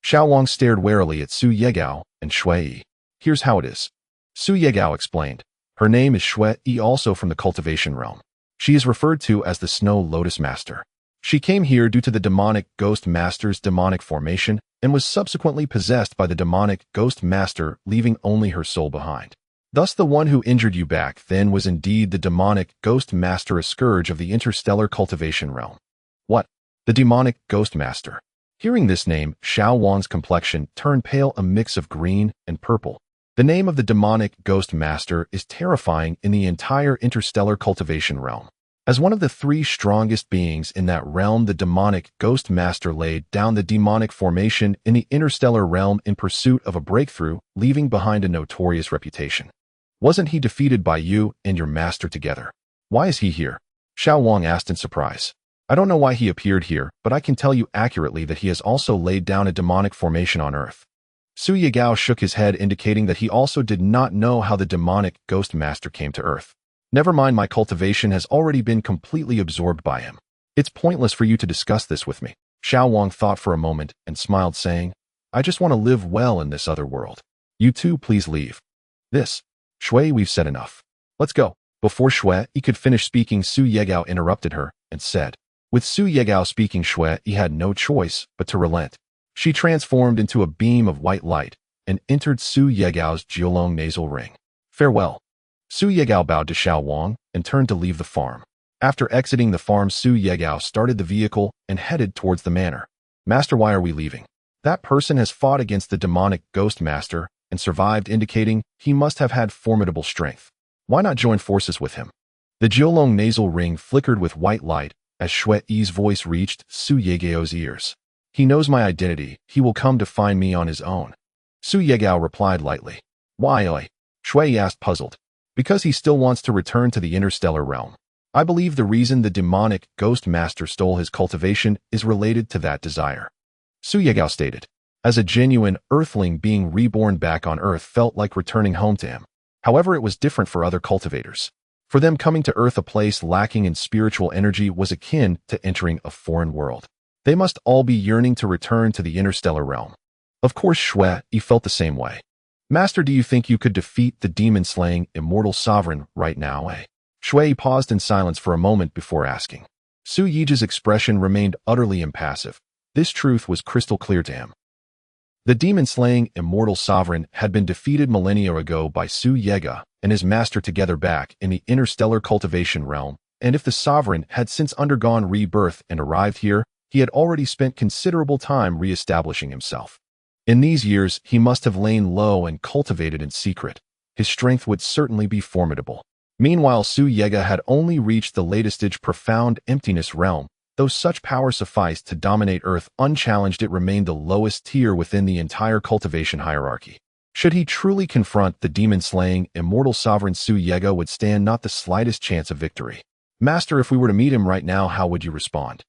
Xiao Wang stared warily at Su Yegao and Shui. Here's how it is. Su Yegao explained. Her name is Shui, also from the cultivation realm. She is referred to as the Snow Lotus Master. She came here due to the demonic Ghost Master's demonic formation and was subsequently possessed by the demonic Ghost Master, leaving only her soul behind. Thus, the one who injured you back then was indeed the demonic Ghost Master, a scourge of the interstellar cultivation realm. What? The demonic Ghost Master. Hearing this name, Xiao Wang's complexion turned pale, a mix of green and purple. The name of the demonic Ghost Master is terrifying in the entire interstellar cultivation realm. As one of the 3 strongest beings in that realm, the demonic Ghost Master laid down the demonic formation in the interstellar realm in pursuit of a breakthrough, leaving behind a notorious reputation. Wasn't he defeated by you and your master together? Why is he here? Xiao Wang asked in surprise. I don't know why he appeared here, but I can tell you accurately that he has also laid down a demonic formation on Earth. Su Yegao shook his head, indicating that he also did not know how the demonic Ghost Master came to Earth. Never mind, my cultivation has already been completely absorbed by him. It's pointless for you to discuss this with me. Xiao Wang thought for a moment and smiled, saying, I just want to live well in this other world. You two please leave. This. Shui, we've said enough. Let's go. Before Shui could finish speaking, Su Yegao interrupted her and said, with Su Yegao speaking, Shui had no choice but to relent. She transformed into a beam of white light and entered Su Yegao's Jiolong nasal ring. Farewell. Su Yegao bowed to Xiao Wang and turned to leave the farm. After exiting the farm, Su Yegao started the vehicle and headed towards the manor. Master, why are we leaving? That person has fought against the demonic ghost master and survived, indicating he must have had formidable strength. Why not join forces with him? The Jiolong nasal ring flickered with white light as Shui's voice reached Su Yegao's ears. He knows my identity. He will come to find me on his own. Su Yegao replied lightly. Why? Shui asked, puzzled. Because he still wants to return to the interstellar realm. I believe the reason the demonic ghost master stole his cultivation is related to that desire. Su Yegao stated. As a genuine earthling, being reborn back on Earth felt like returning home to him. However, it was different for other cultivators. For them, coming to Earth, a place lacking in spiritual energy, was akin to entering a foreign world. They must all be yearning to return to the interstellar realm. Of course, Shui felt the same way. Master, do you think you could defeat the demon-slaying Immortal Sovereign right now? Shui paused in silence for a moment before asking. Su Yiji's expression remained utterly impassive. This truth was crystal clear to him. The demon-slaying Immortal Sovereign had been defeated millennia ago by Su Yega and his master together back in the interstellar cultivation realm, and if the Sovereign had since undergone rebirth and arrived here, he had already spent considerable time re-establishing himself. In these years, he must have lain low and cultivated in secret. His strength would certainly be formidable. Meanwhile, Su Yega had only reached the latest stage, profound emptiness realm. Though such power sufficed to dominate Earth unchallenged, it remained the lowest tier within the entire cultivation hierarchy. Should he truly confront the demon-slaying Immortal Sovereign, Su Yega would stand not the slightest chance of victory. Master, if we were to meet him right now, how would you respond?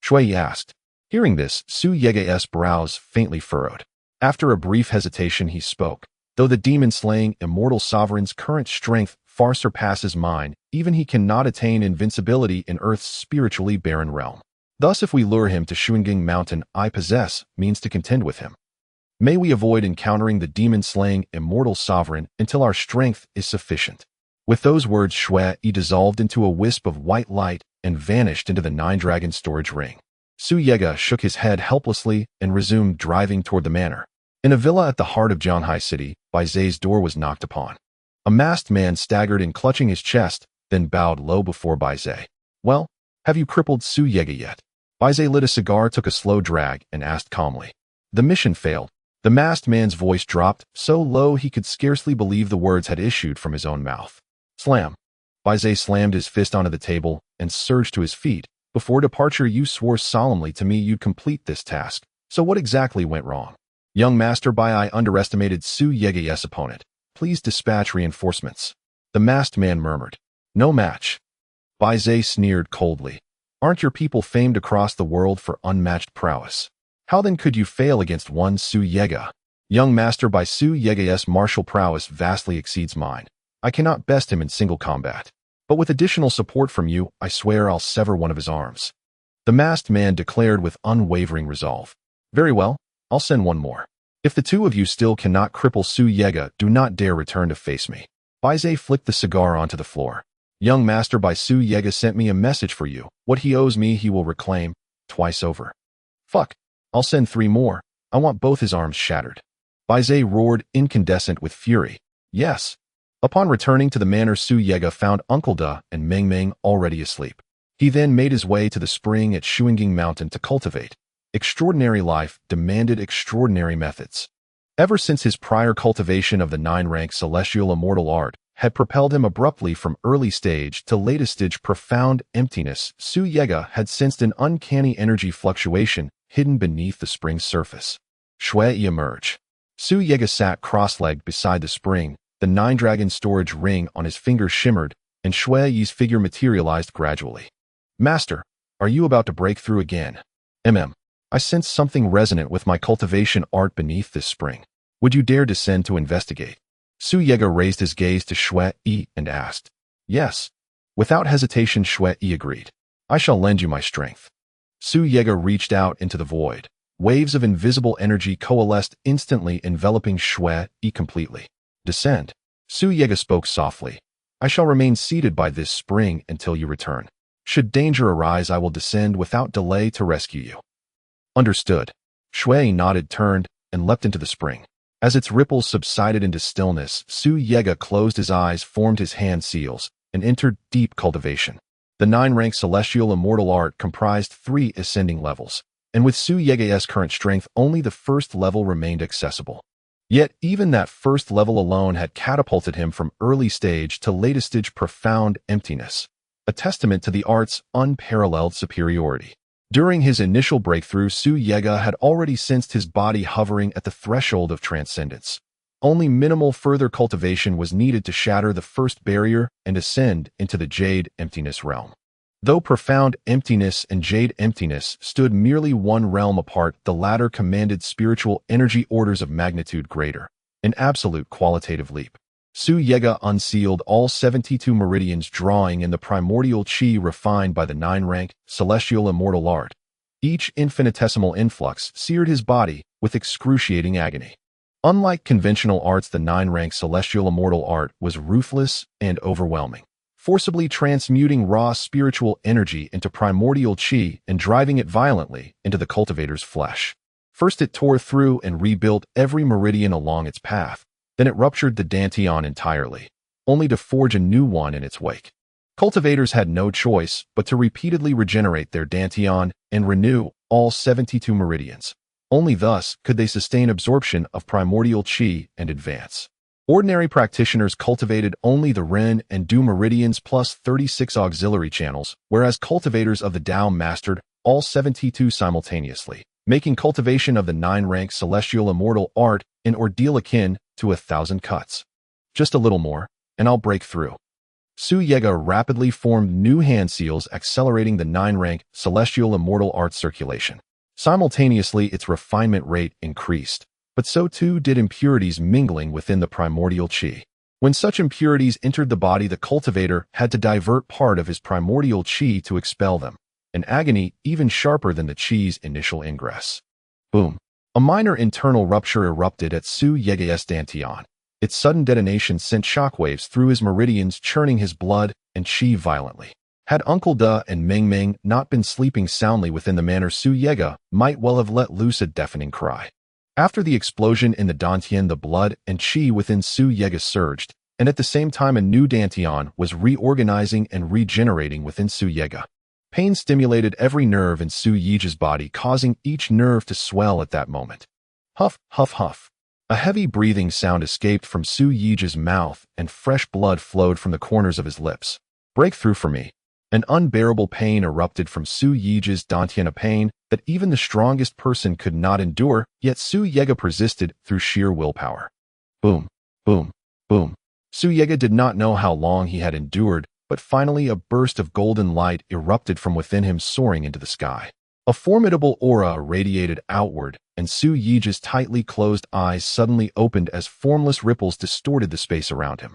Shui asked. Hearing this, Su Yega's brows faintly furrowed. After a brief hesitation, he spoke. Though the demon-slaying Immortal Sovereign's current strength far surpasses mine, even he cannot attain invincibility in Earth's spiritually barren realm. Thus, if we lure him to Shuanging Mountain, I possess means to contend with him. May we avoid encountering the demon-slaying Immortal Sovereign until our strength is sufficient. With those words, Shui dissolved into a wisp of white light and vanished into the Nine-Dragon storage ring. Su Yega shook his head helplessly and resumed driving toward the manor. In a villa at the heart of Zhanghai City, Bai Zai's door was knocked upon. A masked man staggered in, clutching his chest, then bowed low before Bai Zai. Well, have you crippled Su Yega yet? Bai Zai lit a cigar, took a slow drag, and asked calmly. The mission failed. The masked man's voice dropped, so low he could scarcely believe the words had issued from his own mouth. Slam. Bai Zai slammed his fist onto the table and surged to his feet. Before departure, you swore solemnly to me you'd complete this task. So what exactly went wrong? Young Master Bai underestimated Su Yega's opponent. Please dispatch reinforcements. The masked man murmured. No match. Bai Zai sneered coldly. Aren't your people famed across the world for unmatched prowess? How then could you fail against one Su Yega? Young Master Bai, Su Yega's martial prowess vastly exceeds mine. I cannot best him in single combat. But with additional support from you, I swear I'll sever one of his arms. The masked man declared with unwavering resolve. Very well, I'll send one more. If the two of you still cannot cripple Su Yega, do not dare return to face me. Bai Zai flicked the cigar onto the floor. Young Master Bai, Su Yega sent me a message for you. What he owes me, he will reclaim, twice over. Fuck. I'll send 3 more. I want both his arms shattered. Bai Zai roared, incandescent with fury. Yes. Upon returning to the manor, Su Yega found Uncle Da and Meng Meng already asleep. He then made his way to the spring at Shuanging Mountain to cultivate. Extraordinary life demanded extraordinary methods. Ever since his prior cultivation of the 9-rank celestial immortal art had propelled him abruptly from early stage to latest stage profound emptiness, Su Yega had sensed an uncanny energy fluctuation hidden beneath the spring's surface. Shui emerged. Su Yega sat cross-legged beside the spring, the 9-dragon storage ring on his finger shimmered, and Shui's figure materialized gradually. Master, are you about to break through again? I sense something resonant with my cultivation art beneath this spring. Would you dare descend to investigate? Su Yega raised his gaze to Shui and asked. Yes. Without hesitation, Shui agreed. I shall lend you my strength. Su Yega reached out into the void. Waves of invisible energy coalesced instantly, enveloping Shui completely. Descend. Su Yega spoke softly. I shall remain seated by this spring until you return. Should danger arise, I will descend without delay to rescue you." "Understood." Shui nodded, turned, and leapt into the spring. As its ripples subsided into stillness, Su Yega closed his eyes, formed his hand seals, and entered deep cultivation. The 9-rank Celestial Immortal art comprised 3 ascending levels, and with Su Yega's current strength, only the first level remained accessible. Yet even that first level alone had catapulted him from early stage to latest stage profound emptiness, a testament to the art's unparalleled superiority. During his initial breakthrough, Su Yega had already sensed his body hovering at the threshold of transcendence. Only minimal further cultivation was needed to shatter the first barrier and ascend into the jade emptiness realm. Though profound emptiness and jade emptiness stood merely one realm apart, the latter commanded spiritual energy orders of magnitude greater, an absolute qualitative leap. Su Yega unsealed all 72 meridians, drawing in the primordial qi refined by the 9-rank Celestial Immortal art. Each infinitesimal influx seared his body with excruciating agony. Unlike conventional arts, the 9-rank Celestial Immortal art was ruthless and overwhelming, forcibly transmuting raw spiritual energy into primordial qi and driving it violently into the cultivator's flesh. First it tore through and rebuilt every meridian along its path, then it ruptured the dantian entirely, only to forge a new one in its wake. Cultivators had no choice but to repeatedly regenerate their dantian and renew all 72 meridians. Only thus could they sustain absorption of primordial qi and advance. Ordinary practitioners cultivated only the Ren and Du meridians plus 36 auxiliary channels, whereas cultivators of the Tao mastered all 72 simultaneously, making cultivation of the 9-rank Celestial Immortal art an ordeal akin to 1,000 cuts. Just a little more, and I'll break through. Su Yega rapidly formed new hand seals, accelerating the 9-rank Celestial Immortal art circulation. Simultaneously, its refinement rate increased, but so too did impurities mingling within the primordial qi. When such impurities entered the body, the cultivator had to divert part of his primordial qi to expel them, an agony even sharper than the qi's initial ingress. Boom! A minor internal rupture erupted at Su Yega's dantian. Its sudden detonation sent shockwaves through his meridians, churning his blood and qi violently. Had Uncle Da and Meng Meng not been sleeping soundly within the manor, Su Yega might well have let loose a deafening cry. After the explosion in the dantian, the blood and qi within Su Yega surged, and at the same time a new dantian was reorganizing and regenerating within Su Yega. Pain stimulated every nerve in Su Yega's body, causing each nerve to swell at that moment. Huff, huff, huff. A heavy breathing sound escaped from Su Yega's mouth, and fresh blood flowed from the corners of his lips. Breakthrough for me. An unbearable pain erupted from Su Yega's dantian, a pain that even the strongest person could not endure, yet Su Yega persisted through sheer willpower. Boom, boom, boom. Su Yega did not know how long he had endured, but finally a burst of golden light erupted from within him, soaring into the sky. A formidable aura radiated outward, and Su Yega's tightly closed eyes suddenly opened as formless ripples distorted the space around him.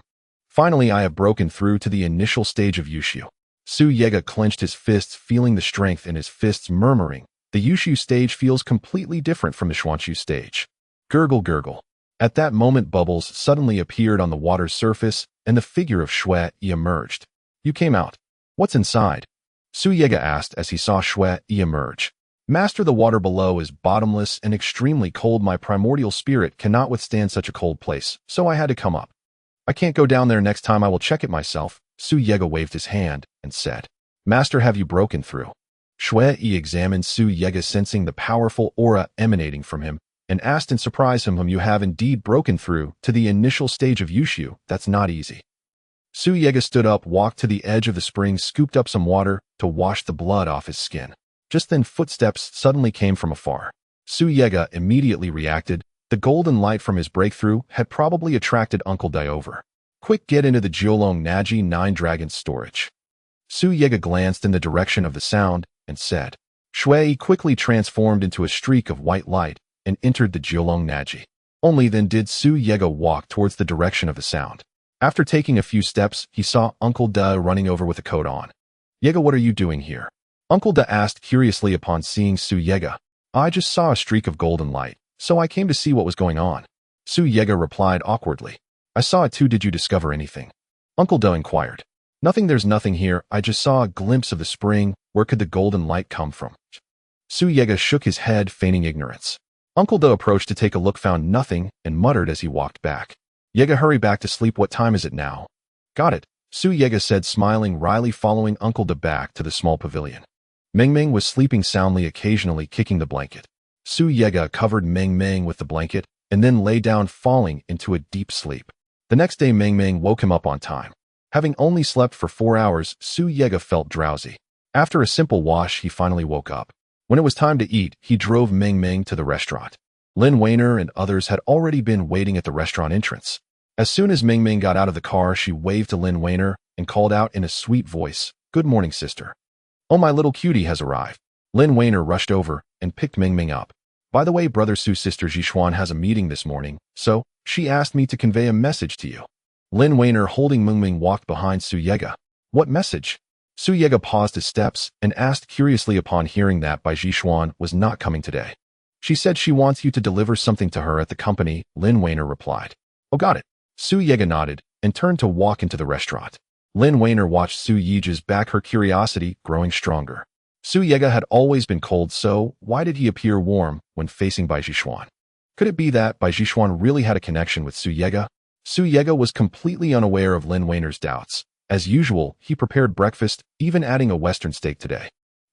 Finally, I have broken through to the initial stage of Yushu. Su Yega clenched his fists, feeling the strength in his fists, murmuring, "The Yushu stage feels completely different from the Xuanxu stage." Gurgle, gurgle. At that moment, bubbles suddenly appeared on the water's surface, and the figure of Shui emerged. "You came out. What's inside?" Su Yega asked as he saw Shui emerge. "Master, the water below is bottomless and extremely cold. My primordial spirit cannot withstand such a cold place, so I had to come up. I can't go down there. Next time I will check it myself." Su Yega waved his hand and said, "Master, have you broken through?" Shui examined Su Yega, sensing the powerful aura emanating from him, and asked in surprise, "You have indeed broken through to the initial stage of Yushu. That's not easy." Su Yega stood up, walked to the edge of the spring, scooped up some water to wash the blood off his skin. Just then footsteps suddenly came from afar. Su Yega immediately reacted. The golden light from his breakthrough had probably attracted Uncle Dai over. "Quick, get into the Jiolong Naji 9 Dragons storage." Su Yega glanced in the direction of the sound and said. Shui quickly transformed into a streak of white light and entered the Jiolong Naji. Only then did Su Yega walk towards the direction of the sound. After taking a few steps, he saw Uncle Da running over with a coat on. "Yega, what are you doing here?" Uncle Da asked curiously upon seeing Su Yega. "I just saw a streak of golden light, so I came to see what was going on." Su Yega replied awkwardly. "I saw it too. Did you discover anything?" Uncle Do inquired. Nothing, there's nothing here. I just saw a glimpse of the spring. Where could the golden light come from? Su Yega shook his head, feigning ignorance. Uncle Do approached to take a look, found nothing, and muttered as he walked back. Yega, hurry back to sleep. What time is it now? Got it, Su Yega said, smiling wryly, following Uncle Do back to the small pavilion. Meng Meng was sleeping soundly, occasionally kicking the blanket. Su Yega covered Meng Meng with the blanket and then lay down, falling into a deep sleep. The next day, Meng Meng woke him up on time. Having only slept for 4 hours, Su Yega felt drowsy. After a simple wash, he finally woke up. When it was time to eat, he drove Meng Meng to the restaurant. Lin Weiner and others had already been waiting at the restaurant entrance. As soon as Meng Meng got out of the car, she waved to Lin Weiner and called out in a sweet voice, "Good morning, sister." "Oh, my little cutie has arrived." Lin Weiner rushed over and picked Meng Meng up. "By the way, brother Su's sister Jixuan has a meeting this morning, so she asked me to convey a message to you." Lin Weiner, holding Meng Meng, walked behind Su Yega. "What message?" Su Yega paused his steps and asked curiously upon hearing that Bai Jixuan was not coming today. "She said she wants you to deliver something to her at the company," Lin Weiner replied. "Oh, got it." Su Yega nodded and turned to walk into the restaurant. Lin Weiner watched Su Yega's back, her curiosity growing stronger. Su Yega had always been cold, so why did he appear warm when facing Bai Jixuan? Could it be that Bai Jixuan really had a connection with Su Yega? Su Yega was completely unaware of Lin Weiner's doubts. As usual, he prepared breakfast, even adding a western steak today.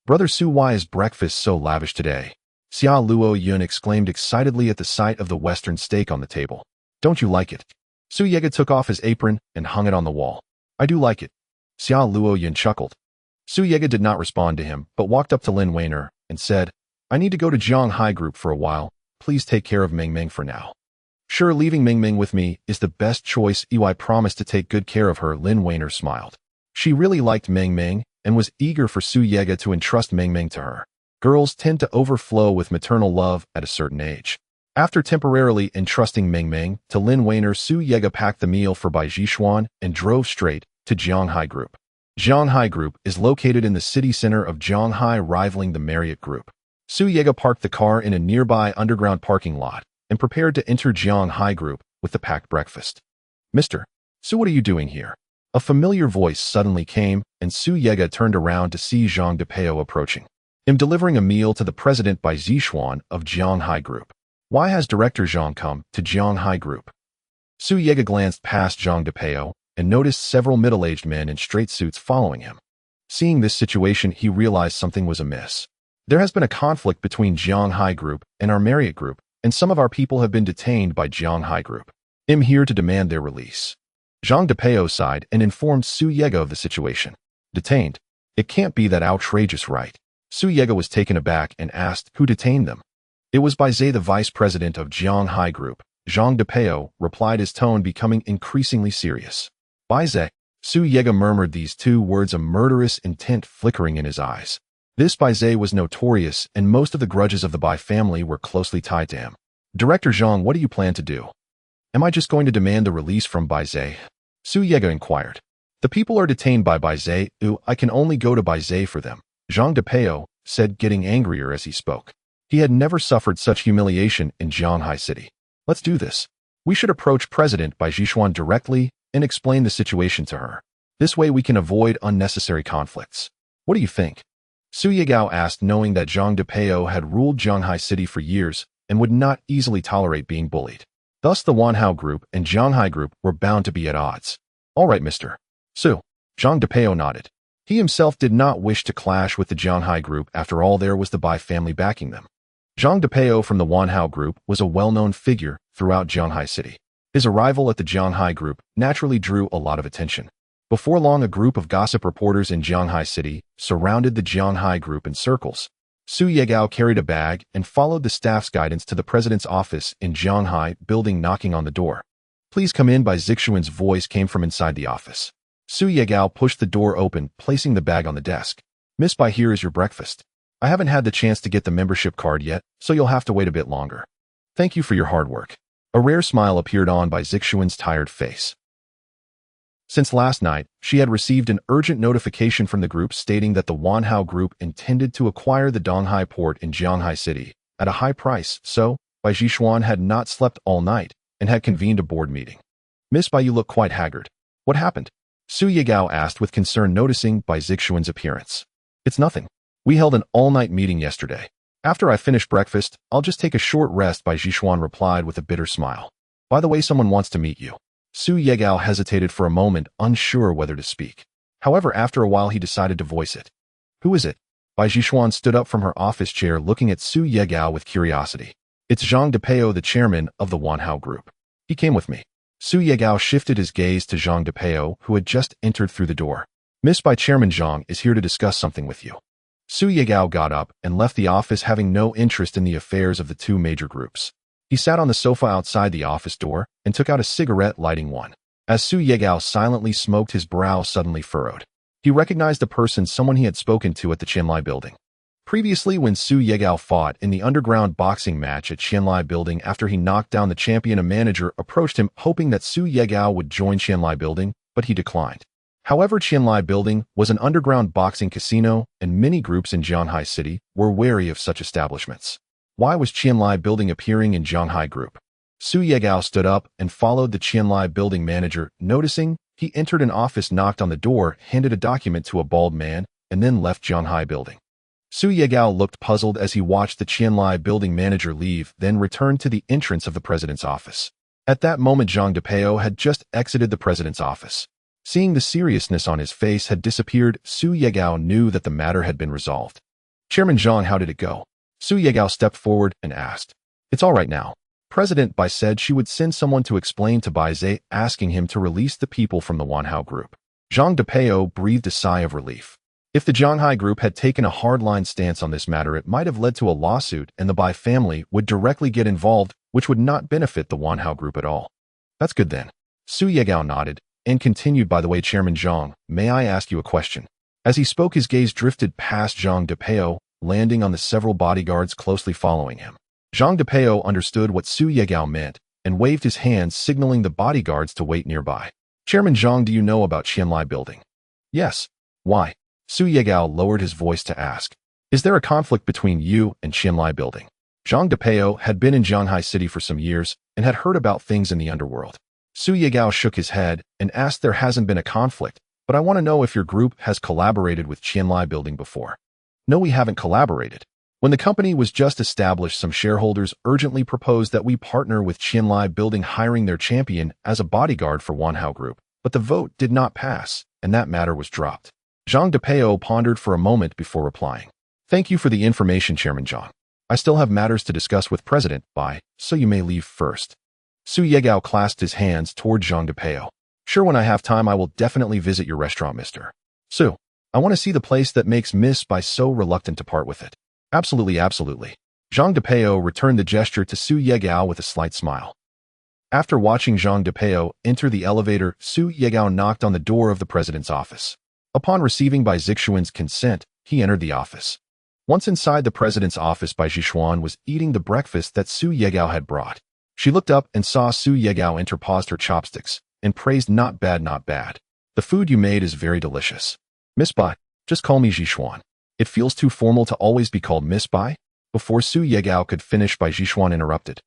"Brother Su, why is breakfast so lavish today?" Xia Luo Yun exclaimed excitedly at the sight of the western steak on the table. "Don't you like it?" Su Yega took off his apron and hung it on the wall. "I do like it." Xia Luo Yun chuckled. Su Yega did not respond to him, but walked up to Lin Weiner and said, "I need to go to Jiang Hai Group for a while. Please take care of Meng Meng for now." "Sure, leaving Meng Meng with me is the best choice. I promised to take good care of her." Lin Weiner smiled. She really liked Meng Meng and was eager for Su Yega to entrust Meng Meng to her. Girls tend to overflow with maternal love at a certain age. After temporarily entrusting Meng Meng to Lin Weiner, Su Yega packed the meal for Bai Jixuan and drove straight to Jiang Hai Group. Jiang Hai Group is located in the city center of Jiang Hai, rivaling the Marriott Group. Su Yega parked the car in a nearby underground parking lot and prepared to enter Jiang Hai Group with the packed breakfast. "Mr. Su, what are you doing here?" A familiar voice suddenly came, and Su Yega turned around to see Zhang Depeo approaching. "I'm delivering a meal to the president Bai Jixuan of Jiang Hai Group." "Why has Director Zhang come to Jiang Hai Group?" Su Yega glanced past Zhang Depeo and noticed several middle-aged men in straight suits following him. Seeing this situation, he realized something was amiss. "There has been a conflict between Jiang Hai Group and our Marriott Group, and some of our people have been detained by Jiang Hai Group. I'm here to demand their release." Zhang Depeo sighed and informed Su Yega of the situation. "Detained? It can't be that outrageous, right?" Su Yega was taken aback and asked who detained them. "It was Bai Zhe, the vice president of Jiang Hai Group," Zhang Depeo replied, his tone becoming increasingly serious. "Bai Zhe?" Su Yega murmured these two words, a murderous intent flickering in his eyes. This Bai Zhe was notorious, and most of the grudges of the Bai family were closely tied to him. "Director Zhang, what do you plan to do?" "Am I just going to demand the release from Bai Zhe?" Su Yega inquired. "The people are detained by Bai Zhe. I can only go to Bai Zhe for them," Zhang Depeo said, getting angrier as he spoke. He had never suffered such humiliation in Jianghai City. "Let's do this. We should approach President Bai Jixuan directly and explain the situation to her. This way we can avoid unnecessary conflicts. What do you think?" Su Yegao asked, knowing that Zhang Depeo had ruled Jianghai City for years and would not easily tolerate being bullied. Thus the Wanhao Group and Jianghai Group were bound to be at odds. "All right, Mr. Su." Zhang Depeo nodded. He himself did not wish to clash with the Jianghai Group. After all, there was the Bai family backing them. Zhang Depeo from the Wanhao Group was a well-known figure throughout Jianghai City. His arrival at the Jianghai Group naturally drew a lot of attention. Before long, a group of gossip reporters in Jianghai City surrounded the Jianghai Group in circles. Su Yegao carried a bag and followed the staff's guidance to the president's office in Jianghai building, knocking on the door. "Please come in." Bai Zixuan's voice came from inside the office. Su Yegao pushed the door open, placing the bag on the desk. "Miss Bai, here is your breakfast. I haven't had the chance to get the membership card yet, so you'll have to wait a bit longer. Thank you for your hard work." A rare smile appeared on Bai Zixuan's tired face. Since last night, she had received an urgent notification from the group stating that the Wanhao Group intended to acquire the Donghai port in Jianghai City at a high price, so Bai Jixuan had not slept all night and had convened a board meeting. "Miss Bai, you look quite haggard. What happened?" Su Yigao asked with concern, noticing Bai Zixuan's appearance. It's nothing. We held an all-night meeting yesterday. After I finish breakfast, I'll just take a short rest, Bai Zixuan replied with a bitter smile. By the way, someone wants to meet you. Su Yigao hesitated for a moment, unsure whether to speak. However, after a while he decided to voice it. Who is it? Bai Zixuan stood up from her office chair, looking at Su Yigao with curiosity. It's Zhang Depeo, the chairman of the Wanhao Group. He came with me. Su Yigao shifted his gaze to Zhang Depeo, who had just entered through the door. Miss Bai, Chairman Zhang is here to discuss something with you. Su Yigao got up and left the office, having no interest in the affairs of the two major groups. He sat on the sofa outside the office door and took out a cigarette, lighting one. As Su Yigao silently smoked, his brow suddenly furrowed. He recognized a person, someone he had spoken to at the Qianlai building. Previously, when Su Yigao fought in the underground boxing match at Qianlai building, after he knocked down the champion, a manager approached him, hoping that Su Yigao would join Qianlai building, but he declined. However, Qianlai building was an underground boxing casino, and many groups in Zhanghai City were wary of such establishments. Why was Qianlai building appearing in Zhanghai Group? Su Yigao stood up and followed the Qianlai building manager. Noticing, he entered an office, knocked on the door, handed a document to a bald man, and then left Zhanghai building. Su Yigao looked puzzled as he watched the Qianlai building manager leave, then returned to the entrance of the president's office. At that moment, Zhang Depeo had just exited the president's office. Seeing the seriousness on his face had disappeared, Su Yigao knew that the matter had been resolved. Chairman Zhang, how did it go? Su Yigao stepped forward and asked. It's all right now. President Bai said she would send someone to explain to Bai Zhe, asking him to release the people from the Wanhao Group. Zhang Depeo breathed a sigh of relief. If the Zhanghai Group had taken a hardline stance on this matter, it might have led to a lawsuit, and the Bai family would directly get involved, which would not benefit the Wanhao Group at all. That's good then. Su Yigao nodded and continued, by the way, Chairman Zhang, may I ask you a question? As he spoke, his gaze drifted past Zhang Depeo, landing on the several bodyguards closely following him. Zhang Depeo understood what Su Yigao meant and waved his hands, signaling the bodyguards to wait nearby. Chairman Zhang, do you know about Qianlai building? Yes. Why? Su Yigao lowered his voice to ask. Is there a conflict between you and Qianlai building? Zhang Depeo had been in Zhanghai City for some years and had heard about things in the underworld. Su Yigao shook his head and asked, there hasn't been a conflict, but I want to know if your group has collaborated with Qianlai building before. No, we haven't collaborated. When the company was just established, some shareholders urgently proposed that we partner with Qianlai building, hiring their champion as a bodyguard for Wanhao Group, but the vote did not pass, and that matter was dropped. Zhang Depeo pondered for a moment before replying. Thank you for the information, Chairman Zhang. I still have matters to discuss with President Bai, so you may leave first. Su Yigao clasped his hands toward Zhang Depeo. Sure, when I have time, I will definitely visit your restaurant, Mr. Su. I want to see the place that makes Miss Bai so reluctant to part with it. Absolutely, absolutely. Zhang Depeo returned the gesture to Su Yigao with a slight smile. After watching Zhang Depeo enter the elevator, Su Yigao knocked on the door of the president's office. Upon receiving Bai Zixuan's consent, he entered the office. Once inside the president's office, Bai Zixuan was eating the breakfast that Su Yigao had brought. She looked up and saw Su Yigao enter, paused her chopsticks, and praised, not bad, not bad. The food you made is very delicious. Miss Bai, just call me Zixuan. It feels too formal to always be called Miss Bai. Before Su Yigao could finish, Bai Zixuan interrupted.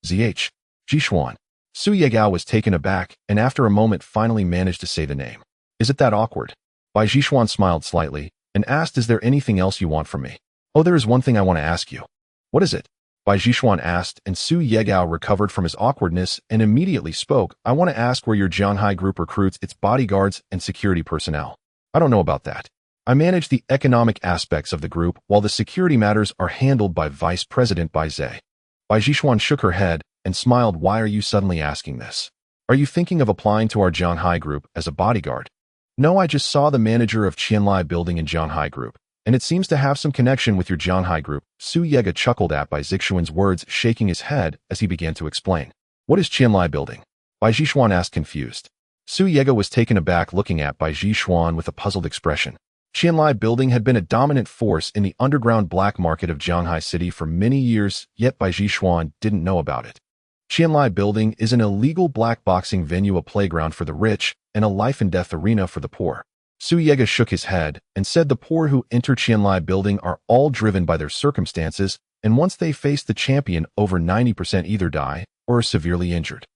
Zixuan. Su Yigao was taken aback, and after a moment finally managed to say the name. Is it that awkward? Bai Zixuan smiled slightly and asked, is there anything else you want from me? Oh, there is one thing I want to ask you. What is it? Bai Zixuan asked, and Su Yigao recovered from his awkwardness and immediately spoke. I want to ask where your Zhanghai Group recruits its bodyguards and security personnel. I don't know about that. I manage the economic aspects of the group, while the security matters are handled by Vice President Bai Zhe. Bai Zixuan shook her head and smiled. Why are you suddenly asking this? Are you thinking of applying to our Zhanghai Group as a bodyguard? No, I just saw the manager of Qianlai building in Zhanghai Group, and it seems to have some connection with your Zhanghai Group. Su Yigao chuckled at Bai Zixuan's words, shaking his head as he began to explain. What is Qianlai building? Bai Zixuan asked, confused. Su Yigao was taken aback, looking at Bai Zixuan with a puzzled expression. Qianlai building had been a dominant force in the underground black market of Zhanghai City for many years, yet Bai Zixuan didn't know about it. Qianlai building is an illegal black boxing venue, a playground for the rich, and a life-and-death arena for the poor. Su Yigao shook his head and said the poor who enter Qianlai building are all driven by their circumstances, and once they face the champion, over 90% either die or are severely injured.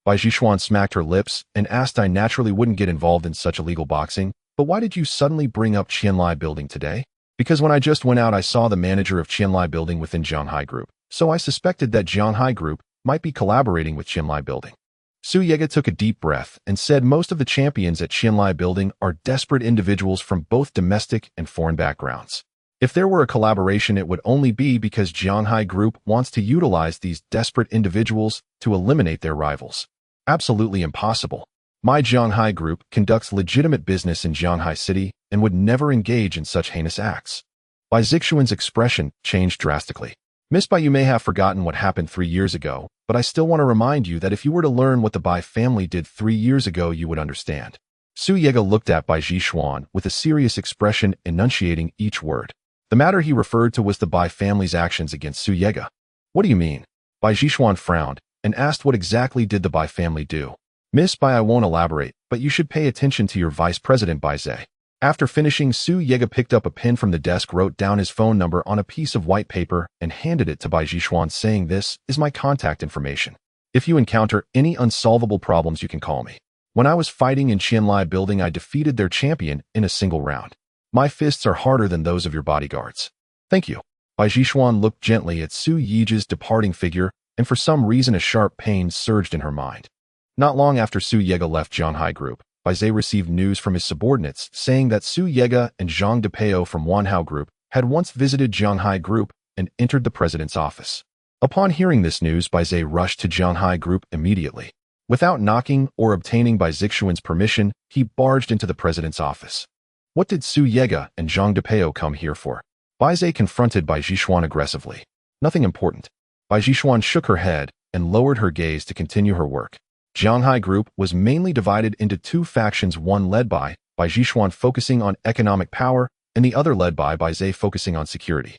Bai Zhishuan smacked her lips and asked. I naturally wouldn't get involved in such illegal boxing, but why did you suddenly bring up Qianlai Building today? Because when I just went out I saw the manager of Qianlai Building within Jianghai Group, so I suspected that Jianghai Group might be collaborating with Qianlai Building. Su Yega took a deep breath and said most of the champions at Qianlai Building are desperate individuals from both domestic and foreign backgrounds. If there were a collaboration, it would only be because Jianghai Group wants to utilize these desperate individuals to eliminate their rivals. Absolutely impossible. My Jianghai Group conducts legitimate business in Jianghai City and would never engage in such heinous acts. Bai Zixuan's expression changed drastically. Miss Bai, you may have forgotten what happened 3 years ago, but I still want to remind you that if you were to learn what the Bai family did 3 years ago, you would understand. Su Yega looked at Bai Zhishuan with a serious expression, enunciating each word. The matter he referred to was the Bai family's actions against Su Yega. What do you mean? Bai Zhishuan frowned and asked what exactly did the Bai family do. Miss Bai, I won't elaborate, but you should pay attention to your vice president Bai Zhe. After finishing, Su Yega picked up a pen from the desk, wrote down his phone number on a piece of white paper, and handed it to Bai Zhishuan, saying, "This is my contact information. If you encounter any unsolvable problems, you can call me. When I was fighting in Qianlai Building, I defeated their champion in a single round. My fists are harder than those of your bodyguards." "Thank you." Bai Zhishuan looked gently at Su Yega's departing figure, and for some reason a sharp pain surged in her mind. Not long after Su Yega left Jianghai Group, Bai Zhe received news from his subordinates saying that Su Yega and Zhang Depeo from Wanhao Group had once visited Jianghai Group and entered the president's office. Upon hearing this news, Bai Zhe rushed to Jianghai Group immediately. Without knocking or obtaining Bai Zixuan's permission, he barged into the president's office. What did Su Yega and Zhang Depeo come here for? Bai Zhe confronted Bai Zhishuan aggressively. Nothing important. Bai Zhishuan shook her head and lowered her gaze to continue her work. Jianghai Group was mainly divided into two factions, one led by Bai Zhishuan focusing on economic power and the other led by Bai Zhe focusing on security.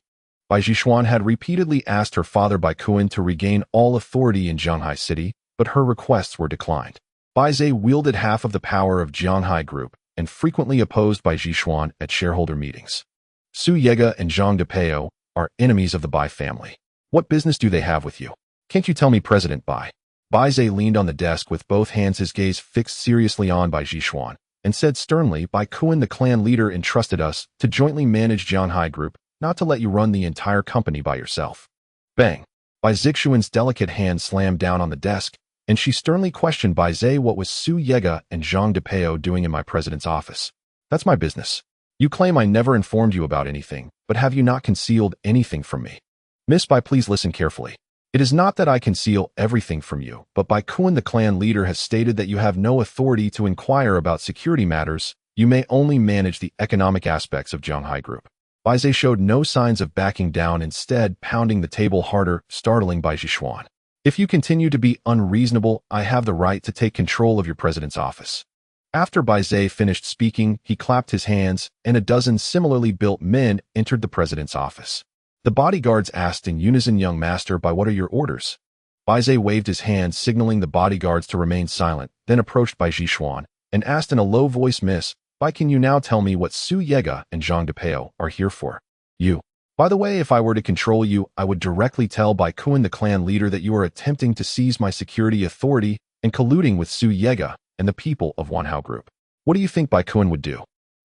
Bai Zhishuan had repeatedly asked her father Bai Kuan to regain all authority in Jianghai City, but her requests were declined. Bai Zhe wielded half of the power of Jianghai Group and frequently opposed Bai Zhishuan at shareholder meetings. Su Yega and Zhang Depeo are enemies of the Bai family. What business do they have with you? Can't you tell me, President Bai? Bai Zhe leaned on the desk with both hands, his gaze fixed seriously on Bai Zhishuan, and said sternly, Bai Kuan, the clan leader, entrusted us to jointly manage Jianghai Group, not to let you run the entire company by yourself. Bang! Bai Zixuan's delicate hand slammed down on the desk, and she sternly questioned Bai Zhe, what was Su Yega and Zhang Depeo doing in my president's office? That's my business. You claim I never informed you about anything, but have you not concealed anything from me? Miss Bai, please listen carefully. It is not that I conceal everything from you, but Bai Kuan, the clan leader, has stated that you have no authority to inquire about security matters. You may only manage the economic aspects of Jianghai Group. Bai Zhe showed no signs of backing down, instead pounding the table harder, startling Bai Zhishuan. If you continue to be unreasonable, I have the right to take control of your president's office. After Bai Zhe finished speaking, he clapped his hands, and a dozen similarly built men entered the president's office. The bodyguards asked in unison, Young Master, Bai, what are your orders? Bai Zhe waved his hand, signaling the bodyguards to remain silent, then approached Bai Zhishuan and asked in a low voice, Miss Bai, can you now tell me what Su Yega and Zhang Depeo are here for? You. By the way, if I were to control you, I would directly tell Bai Kuan, the clan leader, that you are attempting to seize my security authority and colluding with Su Yega and the people of Wanhao Group. What do you think Bai Kuan would do?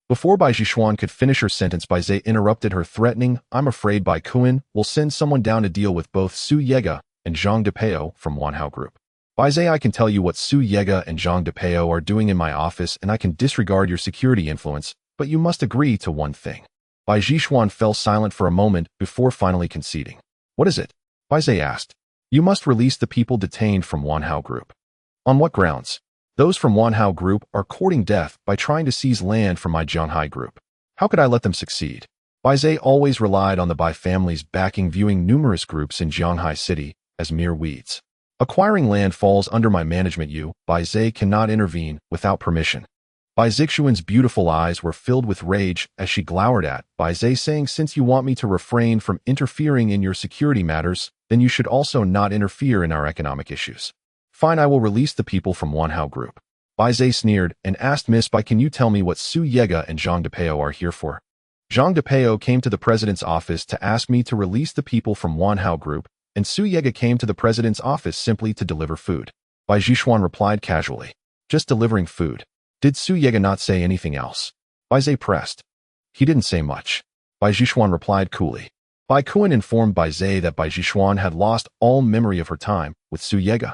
Before Bai Zhishuan could finish her sentence, Bai Zhe interrupted her, threatening, I'm afraid Bai Kuan will send someone down to deal with both Su Yega and Zhang Depeo from Wanhao Group. Bai Zhe, I can tell you what Su Yega and Zhang Depeo are doing in my office, and I can disregard your security influence, but you must agree to one thing. Bai Zhishuan fell silent for a moment before finally conceding. What is it? Bai Zhe asked. You must release the people detained from Wanhao Group. On what grounds? Those from Wanhao Group are courting death by trying to seize land from my Jianghai Group. How could I let them succeed? Bai Zhe always relied on the Bai family's backing, viewing numerous groups in Jianghai City as mere weeds. Acquiring land falls under my management. You, Bai Zhe, cannot intervene without permission. Bai Zixuan's beautiful eyes were filled with rage as she glowered at Bai Zhe, saying, since you want me to refrain from interfering in your security matters, then you should also not interfere in our economic issues. Fine, I will release the people from Wanhao Group. Bai Zhe sneered and asked, Miss Bai, can you tell me what Su Yega and Zhang Depeo are here for? Zhang Depeo came to the president's office to ask me to release the people from Wanhao Group, and Su Yega came to the president's office simply to deliver food. Bai Zhishuan replied casually. Just delivering food. Did Su Yega not say anything else? Bai Zhe pressed. He didn't say much. Bai Zhishuan replied coolly. Bai Kuan informed Bai Zhe that Bai Zhishuan had lost all memory of her time with Su Yega.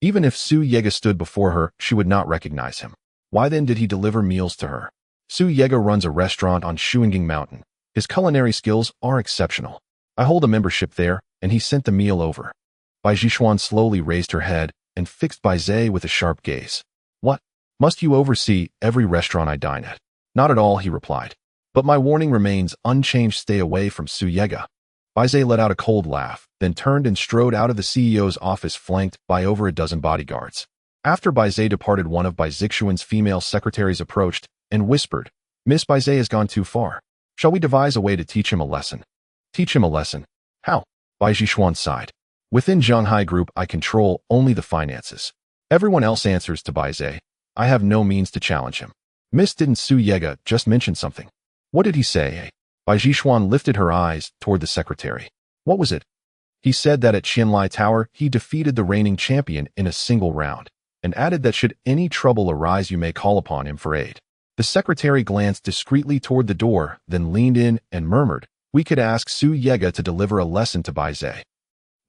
Even if Su Yega stood before her, she would not recognize him. Why then did he deliver meals to her? Su Yega runs a restaurant on Shuanging Mountain. His culinary skills are exceptional. I hold a membership there, and he sent the meal over. Bai Zhishuan slowly raised her head and fixed Bai Zhe with a sharp gaze. What? Must you oversee every restaurant I dine at? Not at all, he replied. But my warning remains unchanged: stay away from Su Yega. Bai Zhe let out a cold laugh, then turned and strode out of the CEO's office flanked by over a dozen bodyguards. After Bai Zhe departed, one of Bai Zixuan's female secretaries approached and whispered, Miss Bai Zhe has gone too far. Shall we devise a way to teach him a lesson? Teach him a lesson? How? Bai Zhishuan sighed. Within Zhanghai Group, I control only the finances. Everyone else answers to Bai Zhe. I have no means to challenge him. Miss, didn't Su Yega just mention something? What did he say? Bai Zhishuan lifted her eyes toward the secretary. What was it? He said that at Qianlai Tower, he defeated the reigning champion in a single round, and added that should any trouble arise, you may call upon him for aid. The secretary glanced discreetly toward the door, then leaned in and murmured, we could ask Su Yega to deliver a lesson to Bai Zhe.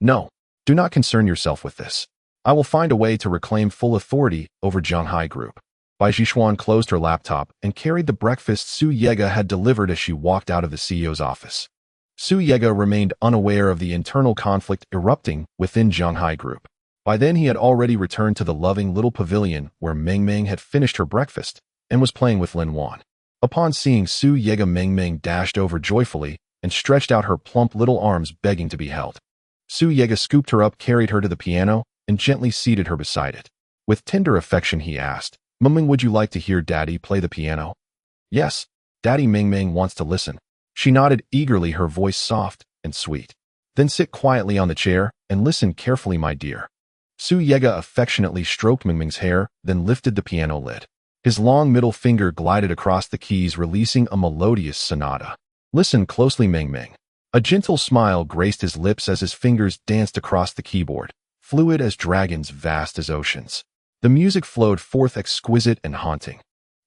No, do not concern yourself with this. I will find a way to reclaim full authority over Zhanghai Group. Bai Zhishuan closed her laptop and carried the breakfast Su Yega had delivered as she walked out of the CEO's office. Su Yega remained unaware of the internal conflict erupting within Zhanghai Group. By then he had already returned to the loving little pavilion where Meng Meng had finished her breakfast and was playing with Lin Wan. Upon seeing Su Yega, Meng Meng dashed over joyfully and stretched out her plump little arms begging to be held. Su Yega scooped her up, carried her to the piano, and gently seated her beside it. With tender affection he asked, Meng Meng, would you like to hear Daddy play the piano? Yes, Daddy. Meng Meng wants to listen. She nodded eagerly, her voice soft and sweet. Then sit quietly on the chair and listen carefully, my dear. Su Yega affectionately stroked Meng Meng's hair, then lifted the piano lid. His long middle finger glided across the keys, releasing a melodious sonata. Listen closely, Meng Meng. A gentle smile graced his lips as his fingers danced across the keyboard, fluid as dragons, vast as oceans. The music flowed forth exquisite and haunting.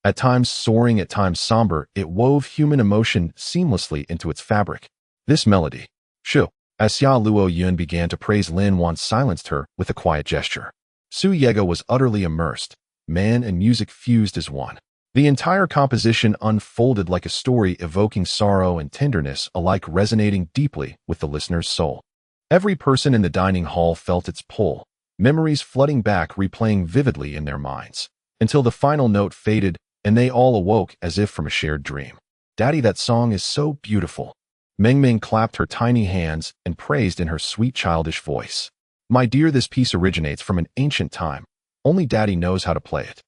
At times soaring, at times somber, it wove human emotion seamlessly into its fabric. This melody, Shu, as Xia Luo Yun began to praise, Lin Wan silenced her with a quiet gesture. Su Yega was utterly immersed. Man and music fused as one. The entire composition unfolded like a story, evoking sorrow and tenderness alike, resonating deeply with the listener's soul. Every person in the dining hall felt its pull, memories flooding back, replaying vividly in their minds, until the final note faded and they all awoke as if from a shared dream. Daddy, that song is so beautiful. Meng Meng clapped her tiny hands and praised in her sweet childish voice. My dear, this piece originates from an ancient time. Only Daddy knows how to play it.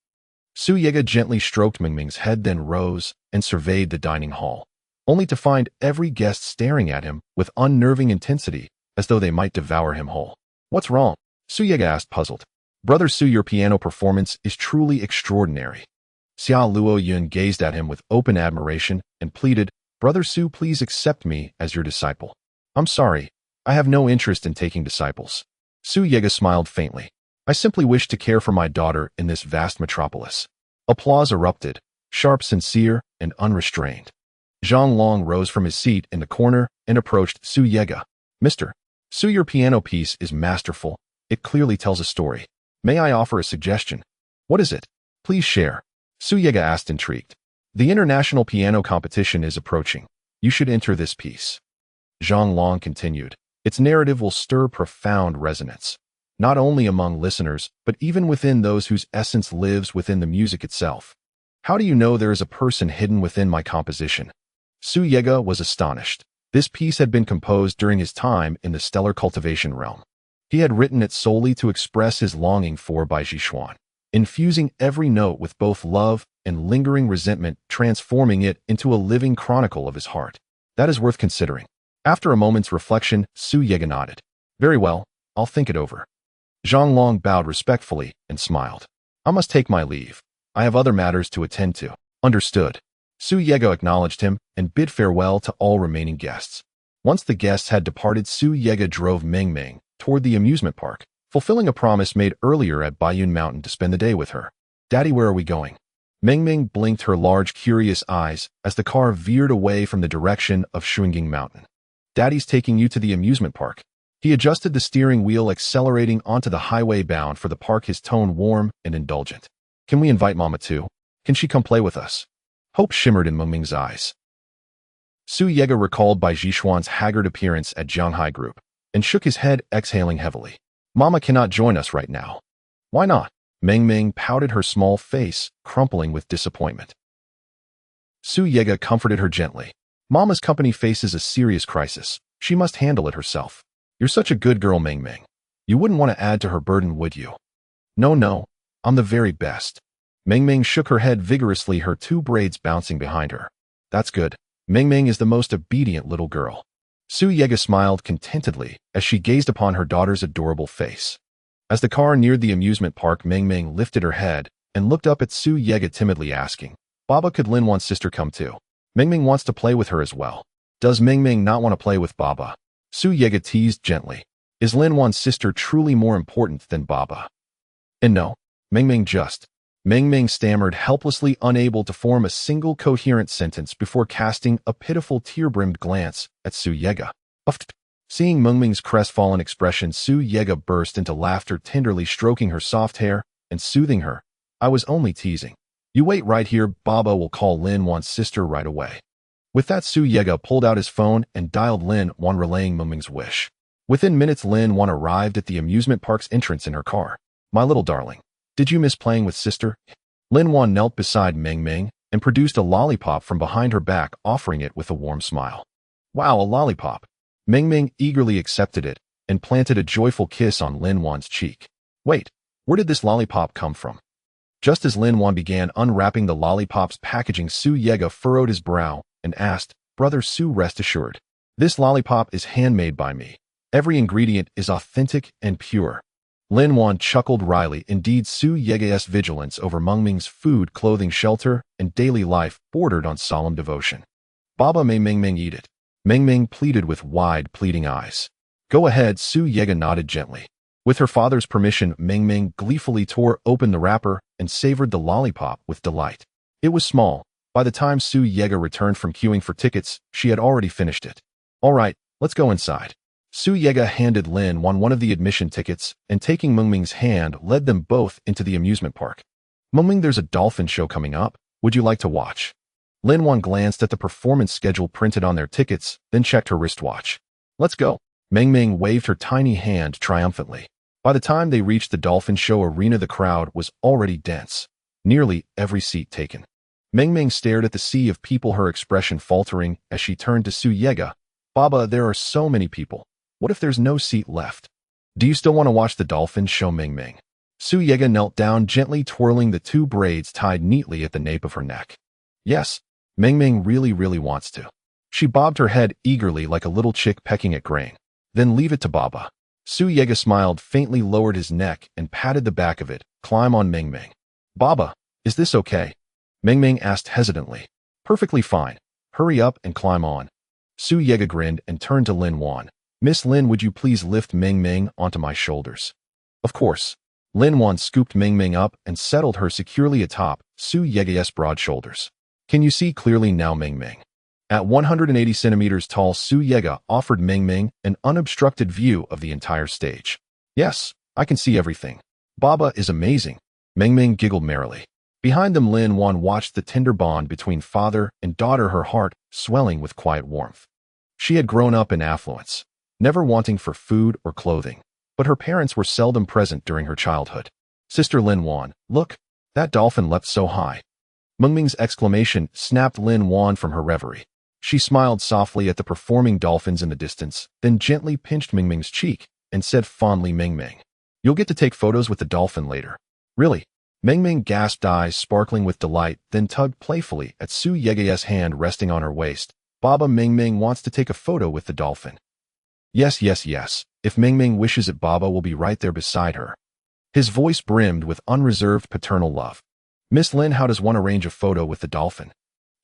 Su Yega gently stroked Meng Meng's head, then rose and surveyed the dining hall, only to find every guest staring at him with unnerving intensity, as though they might devour him whole. What's wrong? Su Yega asked, puzzled. Brother Su, your piano performance is truly extraordinary. Xia Luo Yun gazed at him with open admiration and pleaded, Brother Su, please accept me as your disciple. I'm sorry, I have no interest in taking disciples. Su Yega smiled faintly. I simply wish to care for my daughter in this vast metropolis. Applause erupted, sharp, sincere, and unrestrained. Zhang Long rose from his seat in the corner and approached Su Yega. Mr. Su, your piano piece is masterful. It clearly tells a story. May I offer a suggestion? What is it? Please share. Su Yega asked, intrigued. The international piano competition is approaching. You should enter this piece. Zhang Long continued. Its narrative will stir profound resonance, not only among listeners, but even within those whose essence lives within the music itself. How do you know there is a person hidden within my composition? Su Yega was astonished. This piece had been composed during his time in the stellar cultivation realm. He had written it solely to express his longing for Bai Zhishuan, infusing every note with both love and lingering resentment, transforming it into a living chronicle of his heart. That is worth considering. After a moment's reflection, Su Yega nodded. Very well, I'll think it over. Zhang Long bowed respectfully and smiled. I must take my leave. I have other matters to attend to. Understood. Su Yega acknowledged him and bid farewell to all remaining guests. Once the guests had departed, Su Yega drove Meng Meng toward the amusement park, fulfilling a promise made earlier at Baiyun Mountain to spend the day with her. Daddy, where are we going? Ming Ming blinked her large, curious eyes as the car veered away from the direction of Shuanging Mountain. Daddy's taking you to the amusement park. He adjusted the steering wheel, accelerating onto the highway bound for the park, his tone warm and indulgent. Can we invite Mama too? Can she come play with us? Hope shimmered in Meng Ming's eyes. Su Yega recalled Bai Jishuan's haggard appearance at Jianghai Group and shook his head, exhaling heavily. Mama cannot join us right now. Why not? Meng Ming pouted, her small face crumpling with disappointment. Su Yega comforted her gently. Mama's company faces a serious crisis. She must handle it herself. You're such a good girl, Meng Ming. You wouldn't want to add to her burden, would you? No, I'm the very best. Meng Ming shook her head vigorously, her two braids bouncing behind her. That's good. Meng Ming is the most obedient little girl. Su Yega smiled contentedly as she gazed upon her daughter's adorable face. As the car neared the amusement park, Meng Ming lifted her head and looked up at Su Yega, timidly asking, Baba, could Lin Wan's sister come too? Meng Ming wants to play with her as well. Does Meng Ming not want to play with Baba? Su Yega teased gently. Is Lin Wan's sister truly more important than Baba? And no, Meng Ming stammered, helplessly unable to form a single coherent sentence before casting a pitiful tear-brimmed glance at Su Yega. Seeing Meng Ming's crestfallen expression, Su Yega burst into laughter, tenderly stroking her soft hair and soothing her. I was only teasing. You wait right here, Baba will call Lin Wan's sister right away. With that, Su Yega pulled out his phone and dialed Lin Wan, relaying Meng Ming's wish. Within minutes, Lin Wan arrived at the amusement park's entrance in her car. My little darling, did you miss playing with sister? Lin Wan knelt beside Meng Ming and produced a lollipop from behind her back, offering it with a warm smile. Wow, a lollipop. Meng Ming eagerly accepted it and planted a joyful kiss on Lin Wan's cheek. Wait, where did this lollipop come from? Just as Lin Wan began unwrapping the lollipop's packaging, Su Yega furrowed his brow and asked, Brother Su, rest assured, this lollipop is handmade by me. Every ingredient is authentic and pure. Lin Wan chuckled wryly. Indeed, Su Yega's vigilance over Meng Ming's food, clothing, shelter, and daily life bordered on solemn devotion. Baba, may Meng Ming eat it? Meng Ming pleaded with wide, pleading eyes. Go ahead, Su Yega nodded gently. With her father's permission, Meng Ming gleefully tore open the wrapper and savored the lollipop with delight. It was small. By the time Su Yega returned from queuing for tickets, she had already finished it. All right, let's go inside. Su Yega handed Lin Wan one of the admission tickets and, taking Meng Ming's hand, led them both into the amusement park. Meng Ming, there's a dolphin show coming up. Would you like to watch? Lin Wan glanced at the performance schedule printed on their tickets, then checked her wristwatch. Let's go. Meng Ming waved her tiny hand triumphantly. By the time they reached the dolphin show arena, the crowd was already dense, nearly every seat taken. Meng Ming stared at the sea of people, her expression faltering as she turned to Su Yega. Baba, there are so many people. What if there's no seat left? Do you still want to watch the dolphin show, Meng Ming? Su Yega knelt down, gently twirling the two braids tied neatly at the nape of her neck. Yes, Meng Ming really wants to. She bobbed her head eagerly like a little chick pecking at grain. Then leave it to Baba. Su Yega smiled faintly, lowered his neck, and patted the back of it. Climb on, Meng Ming. Baba, is this okay? Meng Ming asked hesitantly. Perfectly fine. Hurry up and climb on. Su Yega grinned and turned to Lin Wan. Miss Lin, would you please lift Meng Ming onto my shoulders? Of course. Lin Wan scooped Meng Ming up and settled her securely atop Su Yega's broad shoulders. Can you see clearly now, Meng Ming? At 180 centimeters tall, Su Yega offered Meng Ming an unobstructed view of the entire stage. Yes, I can see everything. Baba is amazing. Meng Ming giggled merrily. Behind them, Lin Wan watched the tender bond between father and daughter, her heart swelling with quiet warmth. She had grown up in affluence, never wanting for food or clothing, but her parents were seldom present during her childhood. Sister Lin Wan, look, that dolphin leapt so high. Meng Ming's exclamation snapped Lin Wan from her reverie. She smiled softly at the performing dolphins in the distance, then gently pinched Meng Ming's cheek and said fondly, Meng Ming, you'll get to take photos with the dolphin later. Really? Meng Ming gasped, eyes sparkling with delight, then tugged playfully at Su Yega's hand resting on her waist. Baba, Meng Ming wants to take a photo with the dolphin. Yes. If Meng Ming wishes it, Baba will be right there beside her. His voice brimmed with unreserved paternal love. Miss Lin, how does one arrange a photo with the dolphin?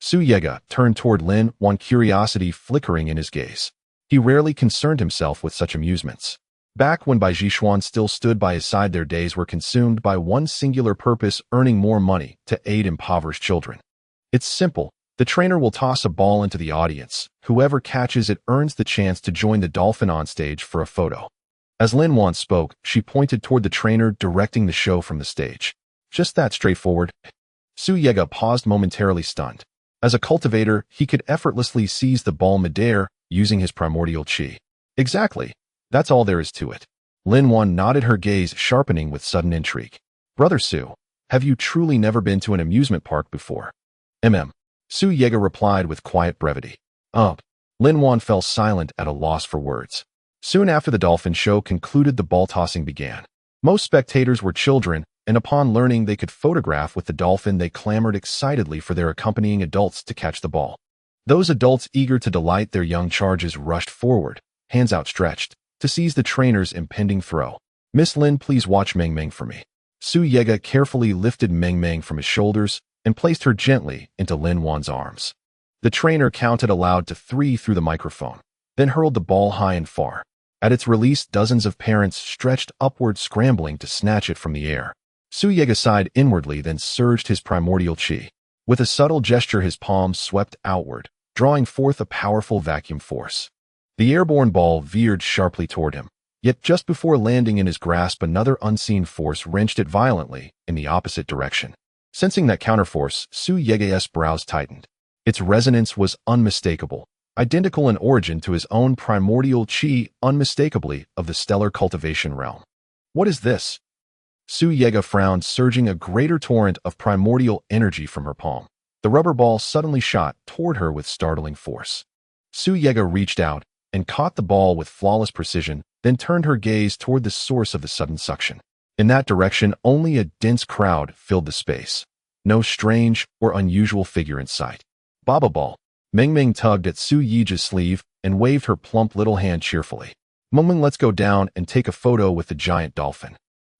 Su Yega turned toward Lin Wan, curiosity flickering in his gaze. He rarely concerned himself with such amusements. Back when Bai Jixuan still stood by his side, their days were consumed by one singular purpose: earning more money to aid impoverished children. It's simple. The trainer will toss a ball into the audience. Whoever catches it earns the chance to join the dolphin on stage for a photo. As Lin Wan spoke, she pointed toward the trainer directing the show from the stage. Just that straightforward. Su Yega paused momentarily, stunned. As a cultivator, he could effortlessly seize the ball midair using his primordial qi. Exactly. That's all there is to it. Lin Wan nodded, her gaze sharpening with sudden intrigue. Brother Su, have you truly never been to an amusement park before? Su Yega replied with quiet brevity. Lin Wan fell silent at a loss for words. Soon after the dolphin show concluded, the ball tossing began. Most spectators were children, and upon learning they could photograph with the dolphin, they clamored excitedly for their accompanying adults to catch the ball. Those adults eager to delight their young charges rushed forward, hands outstretched, to seize the trainer's impending throw. Miss Lin, please watch Meng Meng for me. Su Yega carefully lifted Meng Meng from his shoulders and placed her gently into Lin Wan's arms. The trainer counted aloud to 3 through the microphone, then hurled the ball high and far. At its release, dozens of parents stretched upward, scrambling to snatch it from the air. Su Yega sighed inwardly, then surged his primordial qi. With a subtle gesture, his palms swept outward, drawing forth a powerful vacuum force. The airborne ball veered sharply toward him, yet just before landing in his grasp, another unseen force wrenched it violently in the opposite direction. Sensing that counterforce, Su Yega's brows tightened. Its resonance was unmistakable, identical in origin to his own primordial qi, unmistakably of the stellar cultivation realm. What is this? Su Yega frowned, surging a greater torrent of primordial energy from her palm. The rubber ball suddenly shot toward her with startling force. Su Yega reached out and caught the ball with flawless precision, then turned her gaze toward the source of the sudden suction. In that direction, only a dense crowd filled the space. No strange or unusual figure in sight. Baba Ball. Meng Meng tugged at Su Yega's sleeve and waved her plump little hand cheerfully. Meng Meng, let's go down and take a photo with the giant dolphin.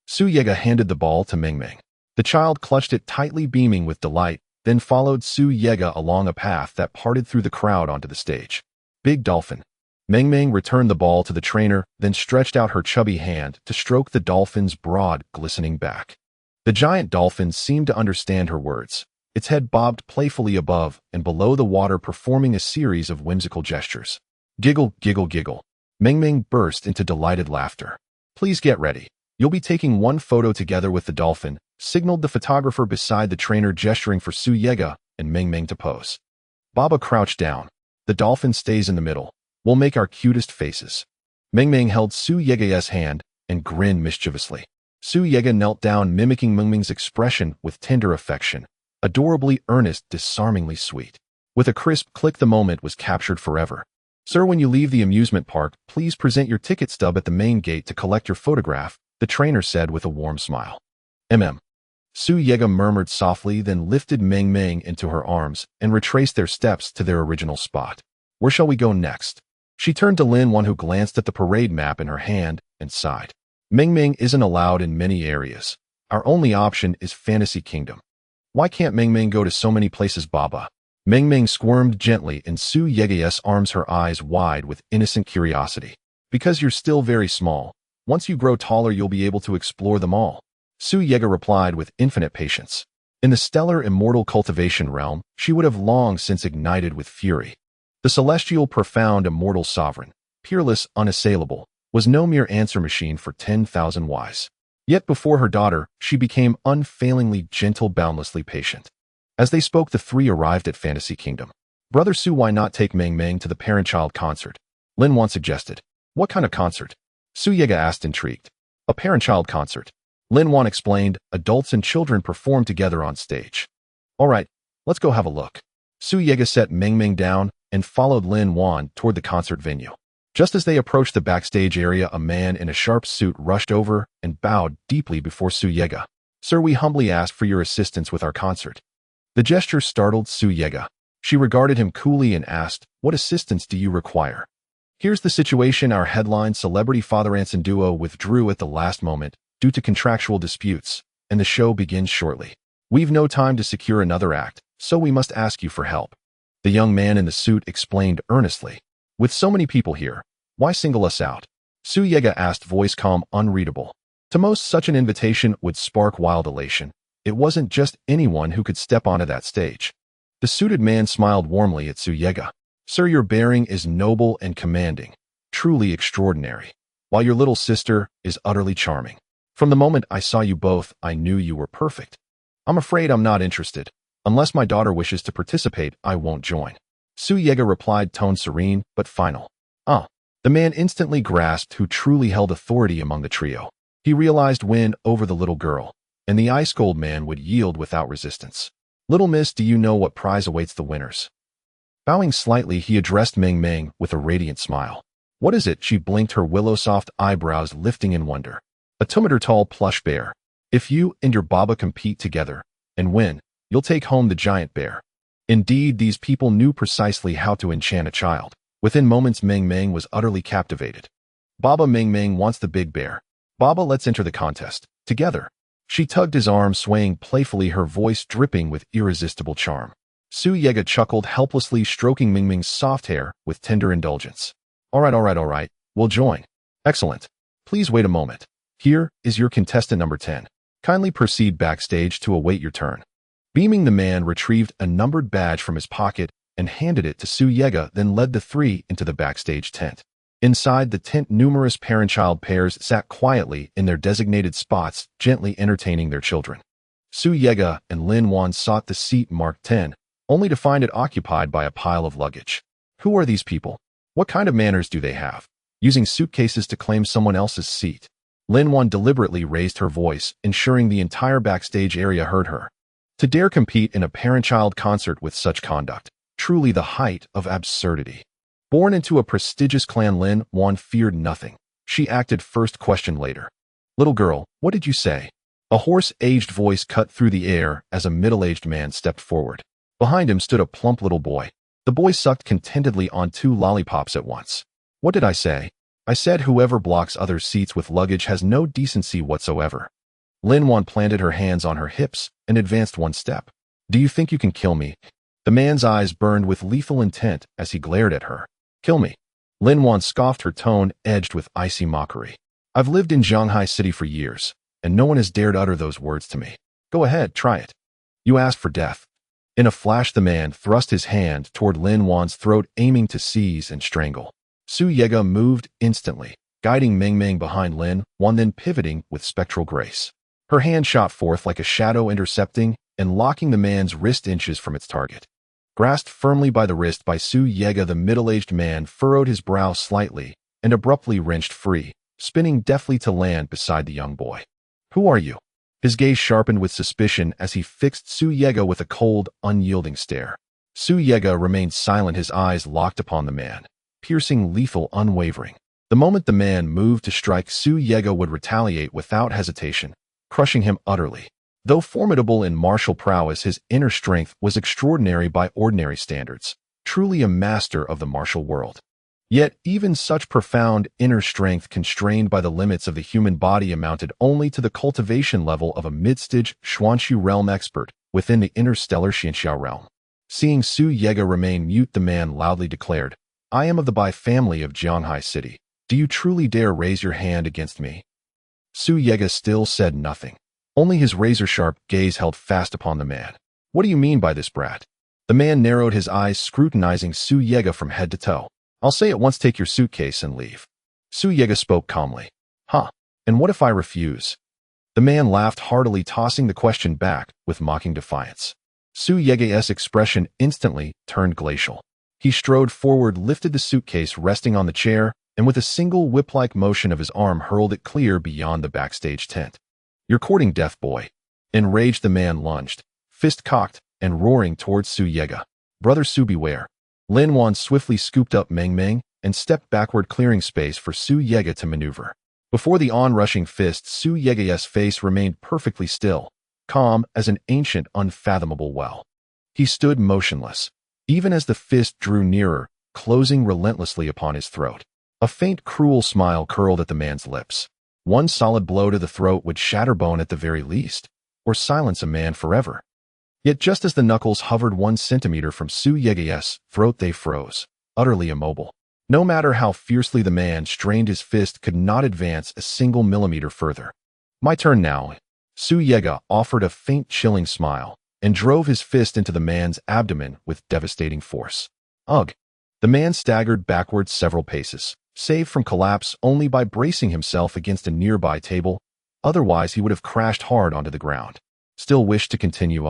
Su Yega handed the ball to Meng Meng. The child clutched it tightly, beaming with delight, then followed Su Yega along a path that parted through the crowd onto the stage. Big dolphin. Meng Meng returned the ball to the trainer, then stretched out her chubby hand to stroke the dolphin's broad, glistening back. The giant dolphin seemed to understand her words. Its head bobbed playfully above and below the water, performing a series of whimsical gestures. Giggle, giggle, giggle. Meng Meng burst into delighted laughter. Please get ready. You'll be taking one photo together with the dolphin, signaled the photographer beside the trainer, gesturing for Su Yega and Meng Meng to pose. Baba crouched down. The dolphin stays in the middle. We'll make our cutest faces. Meng Meng held Su Yega's hand and grinned mischievously. Su Yega knelt down, mimicking Meng Meng's expression with tender affection. Adorably earnest, disarmingly sweet. With a crisp click, the moment was captured forever. Sir, when you leave the amusement park, please present your ticket stub at the main gate to collect your photograph, the trainer said with a warm smile. Su Yega murmured softly, then lifted Meng Meng into her arms and retraced their steps to their original spot. Where shall we go next? She turned to Lin Wan, who glanced at the parade map in her hand and sighed. Meng Meng isn't allowed in many areas. Our only option is Fantasy Kingdom. Why can't Meng Meng go to so many places, Baba? Meng Meng squirmed gently in Su Yega's arms, her eyes wide with innocent curiosity. Because you're still very small. Once you grow taller, you'll be able to explore them all. Su Yega replied with infinite patience. In the stellar immortal cultivation realm, she would have long since ignited with fury. The celestial, profound, immortal sovereign, peerless, unassailable, was no mere answer machine for 10,000 whys. Yet before her daughter, she became unfailingly gentle, boundlessly patient. As they spoke, the 3 arrived at Fantasy Kingdom. Brother Su, why not take Meng Meng to the parent-child concert? Lin Wan suggested. What kind of concert? Su Yega asked, intrigued. A parent-child concert. Lin Wan explained. Adults and children perform together on stage. All right, let's go have a look. Su Yega set Meng Meng down and followed Lin Wan toward the concert venue. Just as they approached the backstage area, a man in a sharp suit rushed over and bowed deeply before Su Yega. Sir, we humbly ask for your assistance with our concert. The gesture startled Su Yega. She regarded him coolly and asked, what assistance do you require? Here's the situation. Our headline celebrity Father Anson duo withdrew at the last moment due to contractual disputes, and the show begins shortly. We've no time to secure another act, so we must ask you for help. The young man in the suit explained earnestly. With so many people here, why single us out? Su Yega asked, voice calm, unreadable. To most, such an invitation would spark wild elation. It wasn't just anyone who could step onto that stage. The suited man smiled warmly at Su Yega. Sir, your bearing is noble and commanding, truly extraordinary, while your little sister is utterly charming. From the moment I saw you both, I knew you were perfect. I'm afraid I'm not interested. Unless my daughter wishes to participate, I won't join. Su Yega replied, tone serene but final. The man instantly grasped who truly held authority among the trio. He realized win over the little girl, and the ice-cold man would yield without resistance. Little miss, do you know what prize awaits the winners? Bowing slightly, he addressed Meng Meng with a radiant smile. What is it? She blinked, her willow-soft eyebrows lifting in wonder. A 2-meter-tall plush bear. If you and your Baba compete together and win, you'll take home the giant bear. Indeed, these people knew precisely how to enchant a child. Within moments, Meng Meng was utterly captivated. Baba, Meng Meng wants the big bear. Baba, let's enter the contest. Together. She tugged his arm, swaying playfully, her voice dripping with irresistible charm. Su Yega chuckled, helplessly stroking Meng Meng's soft hair with tender indulgence. All right. We'll join. Excellent. Please wait a moment. Here is your contestant number 10. Kindly proceed backstage to await your turn. Beaming, the man retrieved a numbered badge from his pocket and handed it to Su Yega, then led the three into the backstage tent. Inside the tent, numerous parent-child pairs sat quietly in their designated spots, gently entertaining their children. Su Yega and Lin Wan sought the seat marked 10, only to find it occupied by a pile of luggage. Who are these people? What kind of manners do they have? Using suitcases to claim someone else's seat. Lin Wan deliberately raised her voice, ensuring the entire backstage area heard her. To dare compete in a parent-child concert with such conduct, truly the height of absurdity. Born into a prestigious clan, Lin Wan feared nothing. She acted first, questioned later. Little girl, what did you say? A hoarse, aged voice cut through the air as a middle-aged man stepped forward. Behind him stood a plump little boy. The boy sucked contentedly on 2 lollipops at once. What did I say? I said whoever blocks other seats with luggage has no decency whatsoever. Lin Wan planted her hands on her hips and advanced 1 step. Do you think you can kill me? The man's eyes burned with lethal intent as he glared at her. Kill me. Lin Wan scoffed, her tone edged with icy mockery. I've lived in Shanghai City for years, and no one has dared utter those words to me. Go ahead, try it. You asked for death. In a flash, the man thrust his hand toward Lin Wan's throat, aiming to seize and strangle. Su Yega moved instantly, guiding Meng Meng behind Lin Wan, then pivoting with spectral grace. Her hand shot forth like a shadow, intercepting and locking the man's wrist inches from its target. Grasped firmly by the wrist by Su Yega, the middle-aged man furrowed his brow slightly and abruptly wrenched free, spinning deftly to land beside the young boy. Who are you? His gaze sharpened with suspicion as he fixed Su Yega with a cold, unyielding stare. Su Yega remained silent, his eyes locked upon the man, piercing, lethal, unwavering. The moment the man moved to strike, Su Yega would retaliate without hesitation, crushing him utterly. Though formidable in martial prowess, his inner strength was extraordinary by ordinary standards, truly a master of the martial world. Yet even such profound inner strength, constrained by the limits of the human body, amounted only to the cultivation level of a mid-stage Xuanxu realm expert within the interstellar Xianxiao realm. Seeing Su Yega remain mute, the man loudly declared, I am of the Bai family of Jianghai City. Do you truly dare raise your hand against me? Su Yega still said nothing. Only his razor-sharp gaze held fast upon the man. What do you mean by this, brat? The man narrowed his eyes, scrutinizing Su Yega from head to toe. I'll say at once, take your suitcase and leave. Su Yega spoke calmly. And what if I refuse? The man laughed heartily, tossing the question back with mocking defiance. Su Yega's expression instantly turned glacial. He strode forward, lifted the suitcase resting on the chair, and with a single whip-like motion of his arm hurled it clear beyond the backstage tent. You're courting death, boy. Enraged, the man lunged, fist cocked and roaring towards Su Yega. Brother Su, beware. Lin Wan swiftly scooped up Meng Meng and stepped backward, clearing space for Su Yega to maneuver. Before the onrushing fist, Su Yega's face remained perfectly still, calm as an ancient, unfathomable well. He stood motionless, even as the fist drew nearer, closing relentlessly upon his throat. A faint, cruel smile curled at the man's lips. One solid blow to the throat would shatter bone at the very least, or silence a man forever. Yet just as the knuckles hovered 1 centimeter from Su Yega's throat, they froze, utterly immobile. No matter how fiercely the man strained, his fist could not advance a single millimeter further. My turn now. Su Yega offered a faint chilling smile and drove his fist into the man's abdomen with devastating force. Ugh! The man staggered backwards several paces, saved from collapse only by bracing himself against a nearby table. Otherwise, he would have crashed hard onto the ground. Still wish to continue,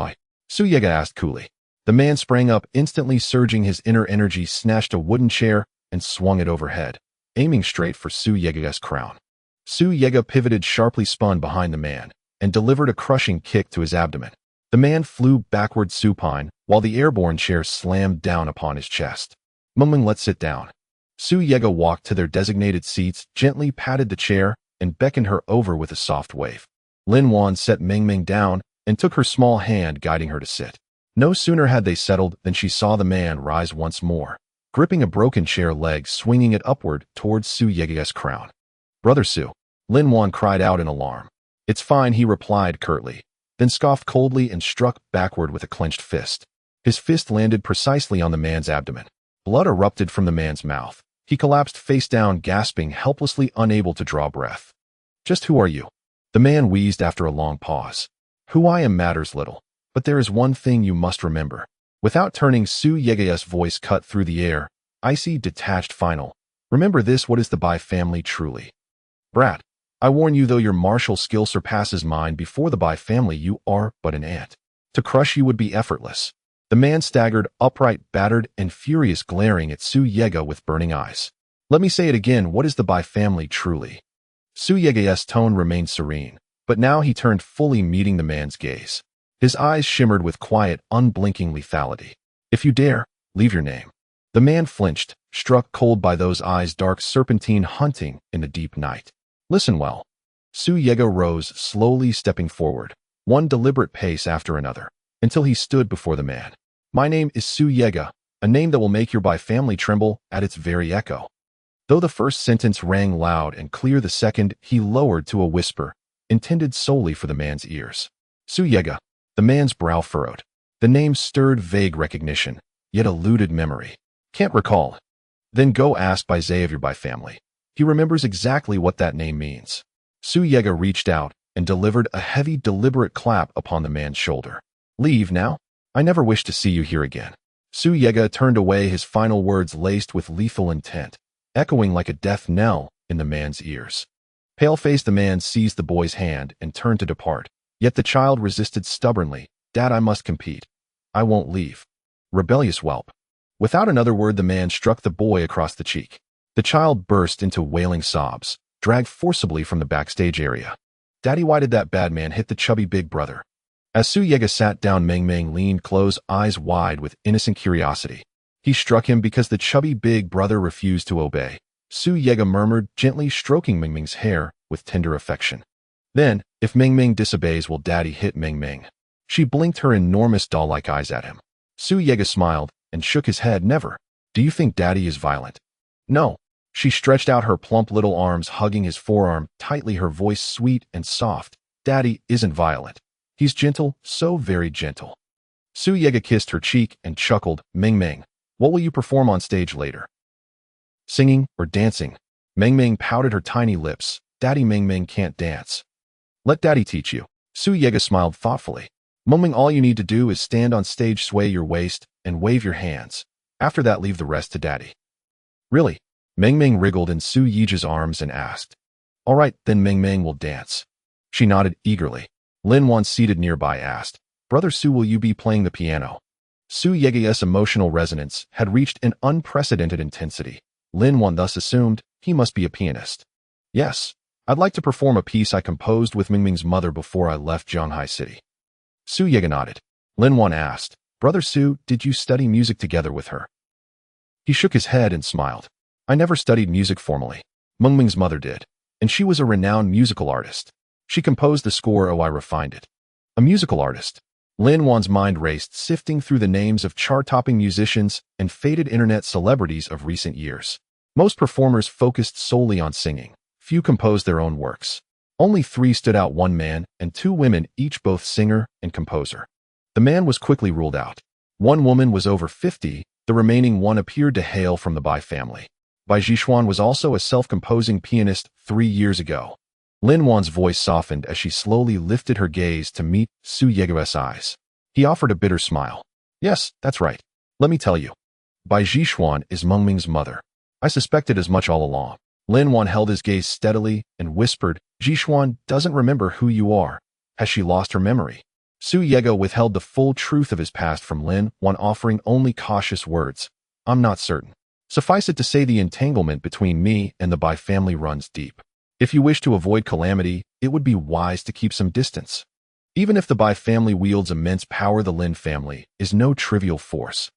Su Yega asked coolly. The man sprang up, instantly surging his inner energy, snatched a wooden chair, and swung it overhead, aiming straight for Su Yega's crown. Su Yega pivoted sharply, spun behind the man, and delivered a crushing kick to his abdomen. The man flew backward supine, while the airborne chair slammed down upon his chest. Mumbling, let's sit down. Su Yega walked to their designated seats, gently patted the chair, and beckoned her over with a soft wave. Lin Wan set Meng Meng down and took her small hand, guiding her to sit. No sooner had they settled than she saw the man rise once more, gripping a broken chair leg, swinging it upward towards Su Yega's crown. Brother Su, Lin Wan cried out in alarm. It's fine, he replied curtly, then scoffed coldly and struck backward with a clenched fist. His fist landed precisely on the man's abdomen. Blood erupted from the man's mouth. He collapsed face down, gasping, helplessly unable to draw breath. Just who are you? The man wheezed after a long pause. Who I am matters little, but there is one thing you must remember. Without turning, Su Yega's voice cut through the air, icy, detached, final. Remember this, what is the Bai family truly? Brat, I warn you, though your martial skill surpasses mine, before the Bai family you are but an ant. To crush you would be effortless. The man staggered, upright, battered, and furious, glaring at Su Yega with burning eyes. Let me say it again, what is the Bai family truly? Su Yega's tone remained serene, but now he turned fully, meeting the man's gaze. His eyes shimmered with quiet, unblinking lethality. If you dare, leave your name. The man flinched, struck cold by those eyes, dark serpentine, hunting in the deep night. Listen well. Su Yega rose, slowly stepping forward, one deliberate pace after another, until he stood before the man. My name is Su Yega, a name that will make your Bai family tremble at its very echo. Though the first sentence rang loud and clear, the second he lowered to a whisper, intended solely for the man's ears. Su Yega. The man's brow furrowed. The name stirred vague recognition, yet eluded memory. Can't recall. Then go ask Bai Zai of your Bai family. He remembers exactly what that name means. Su Yega reached out and delivered a heavy, deliberate clap upon the man's shoulder. Leave now? I never wish to see you here again. Su Yega turned away, his final words laced with lethal intent, echoing like a death knell in the man's ears. Pale-faced, the man seized the boy's hand and turned to depart. Yet the child resisted stubbornly. Dad, I must compete. I won't leave. Rebellious whelp. Without another word, the man struck the boy across the cheek. The child burst into wailing sobs, dragged forcibly from the backstage area. Daddy, why did that bad man hit the chubby big brother? As Su Yega sat down, Meng Meng leaned close, eyes wide with innocent curiosity. He struck him because the chubby big brother refused to obey. Su Yega murmured, gently stroking Meng Meng's hair with tender affection. Then, if Meng Meng disobeys, will Daddy hit Meng Meng? She blinked her enormous doll-like eyes at him. Su Yega smiled and shook his head. Never. Do you think Daddy is violent? No. She stretched out her plump little arms, hugging his forearm tightly, her voice sweet and soft. Daddy isn't violent. He's gentle, so very gentle. Su Yega kissed her cheek and chuckled. Meng Meng, what will you perform on stage later? Singing or dancing? Meng Meng pouted her tiny lips. Daddy, Meng Meng can't dance. Let Daddy teach you. Su Yega smiled thoughtfully. Mumbling, all you need to do is stand on stage, sway your waist, and wave your hands. After that, leave the rest to Daddy. Really? Meng Meng wriggled in Su Yega's arms and asked. All right, then Meng Meng will dance. She nodded eagerly. Lin Wan, seated nearby, asked, Brother Su, will you be playing the piano? Su Yega's emotional resonance had reached an unprecedented intensity. Lin Wan thus assumed he must be a pianist. Yes. I'd like to perform a piece I composed with Meng Meng's mother before I left Zhanghai City. Su Yega nodded. Lin Wan asked, Brother Su, did you study music together with her? He shook his head and smiled. I never studied music formally. Meng Meng's mother did, and she was a renowned musical artist. She composed the score, I refined it. A musical artist. Lin Wan's mind raced, sifting through the names of chart-topping musicians and faded internet celebrities of recent years. Most performers focused solely on singing. Few composed their own works. Only 3 stood out, 1 man and 2 women, each both singer and composer. The man was quickly ruled out. 1 woman was over 50, the remaining 1 appeared to hail from the Bai family. Bai Jixuan was also a self-composing pianist 3 years ago. Lin Wan's voice softened as she slowly lifted her gaze to meet Su Yegu's eyes. He offered a bitter smile. Yes, that's right. Let me tell you. Bai Jixuan is Mengming's mother. I suspected as much all along. Lin Wan held his gaze steadily and whispered, Jixuan doesn't remember who you are. Has she lost her memory? Su Yegu withheld the full truth of his past from Lin Wan, offering only cautious words. I'm not certain. Suffice it to say the entanglement between me and the Bai family runs deep. If you wish to avoid calamity, it would be wise to keep some distance. Even if the Bai family wields immense power, the Lin family is no trivial force.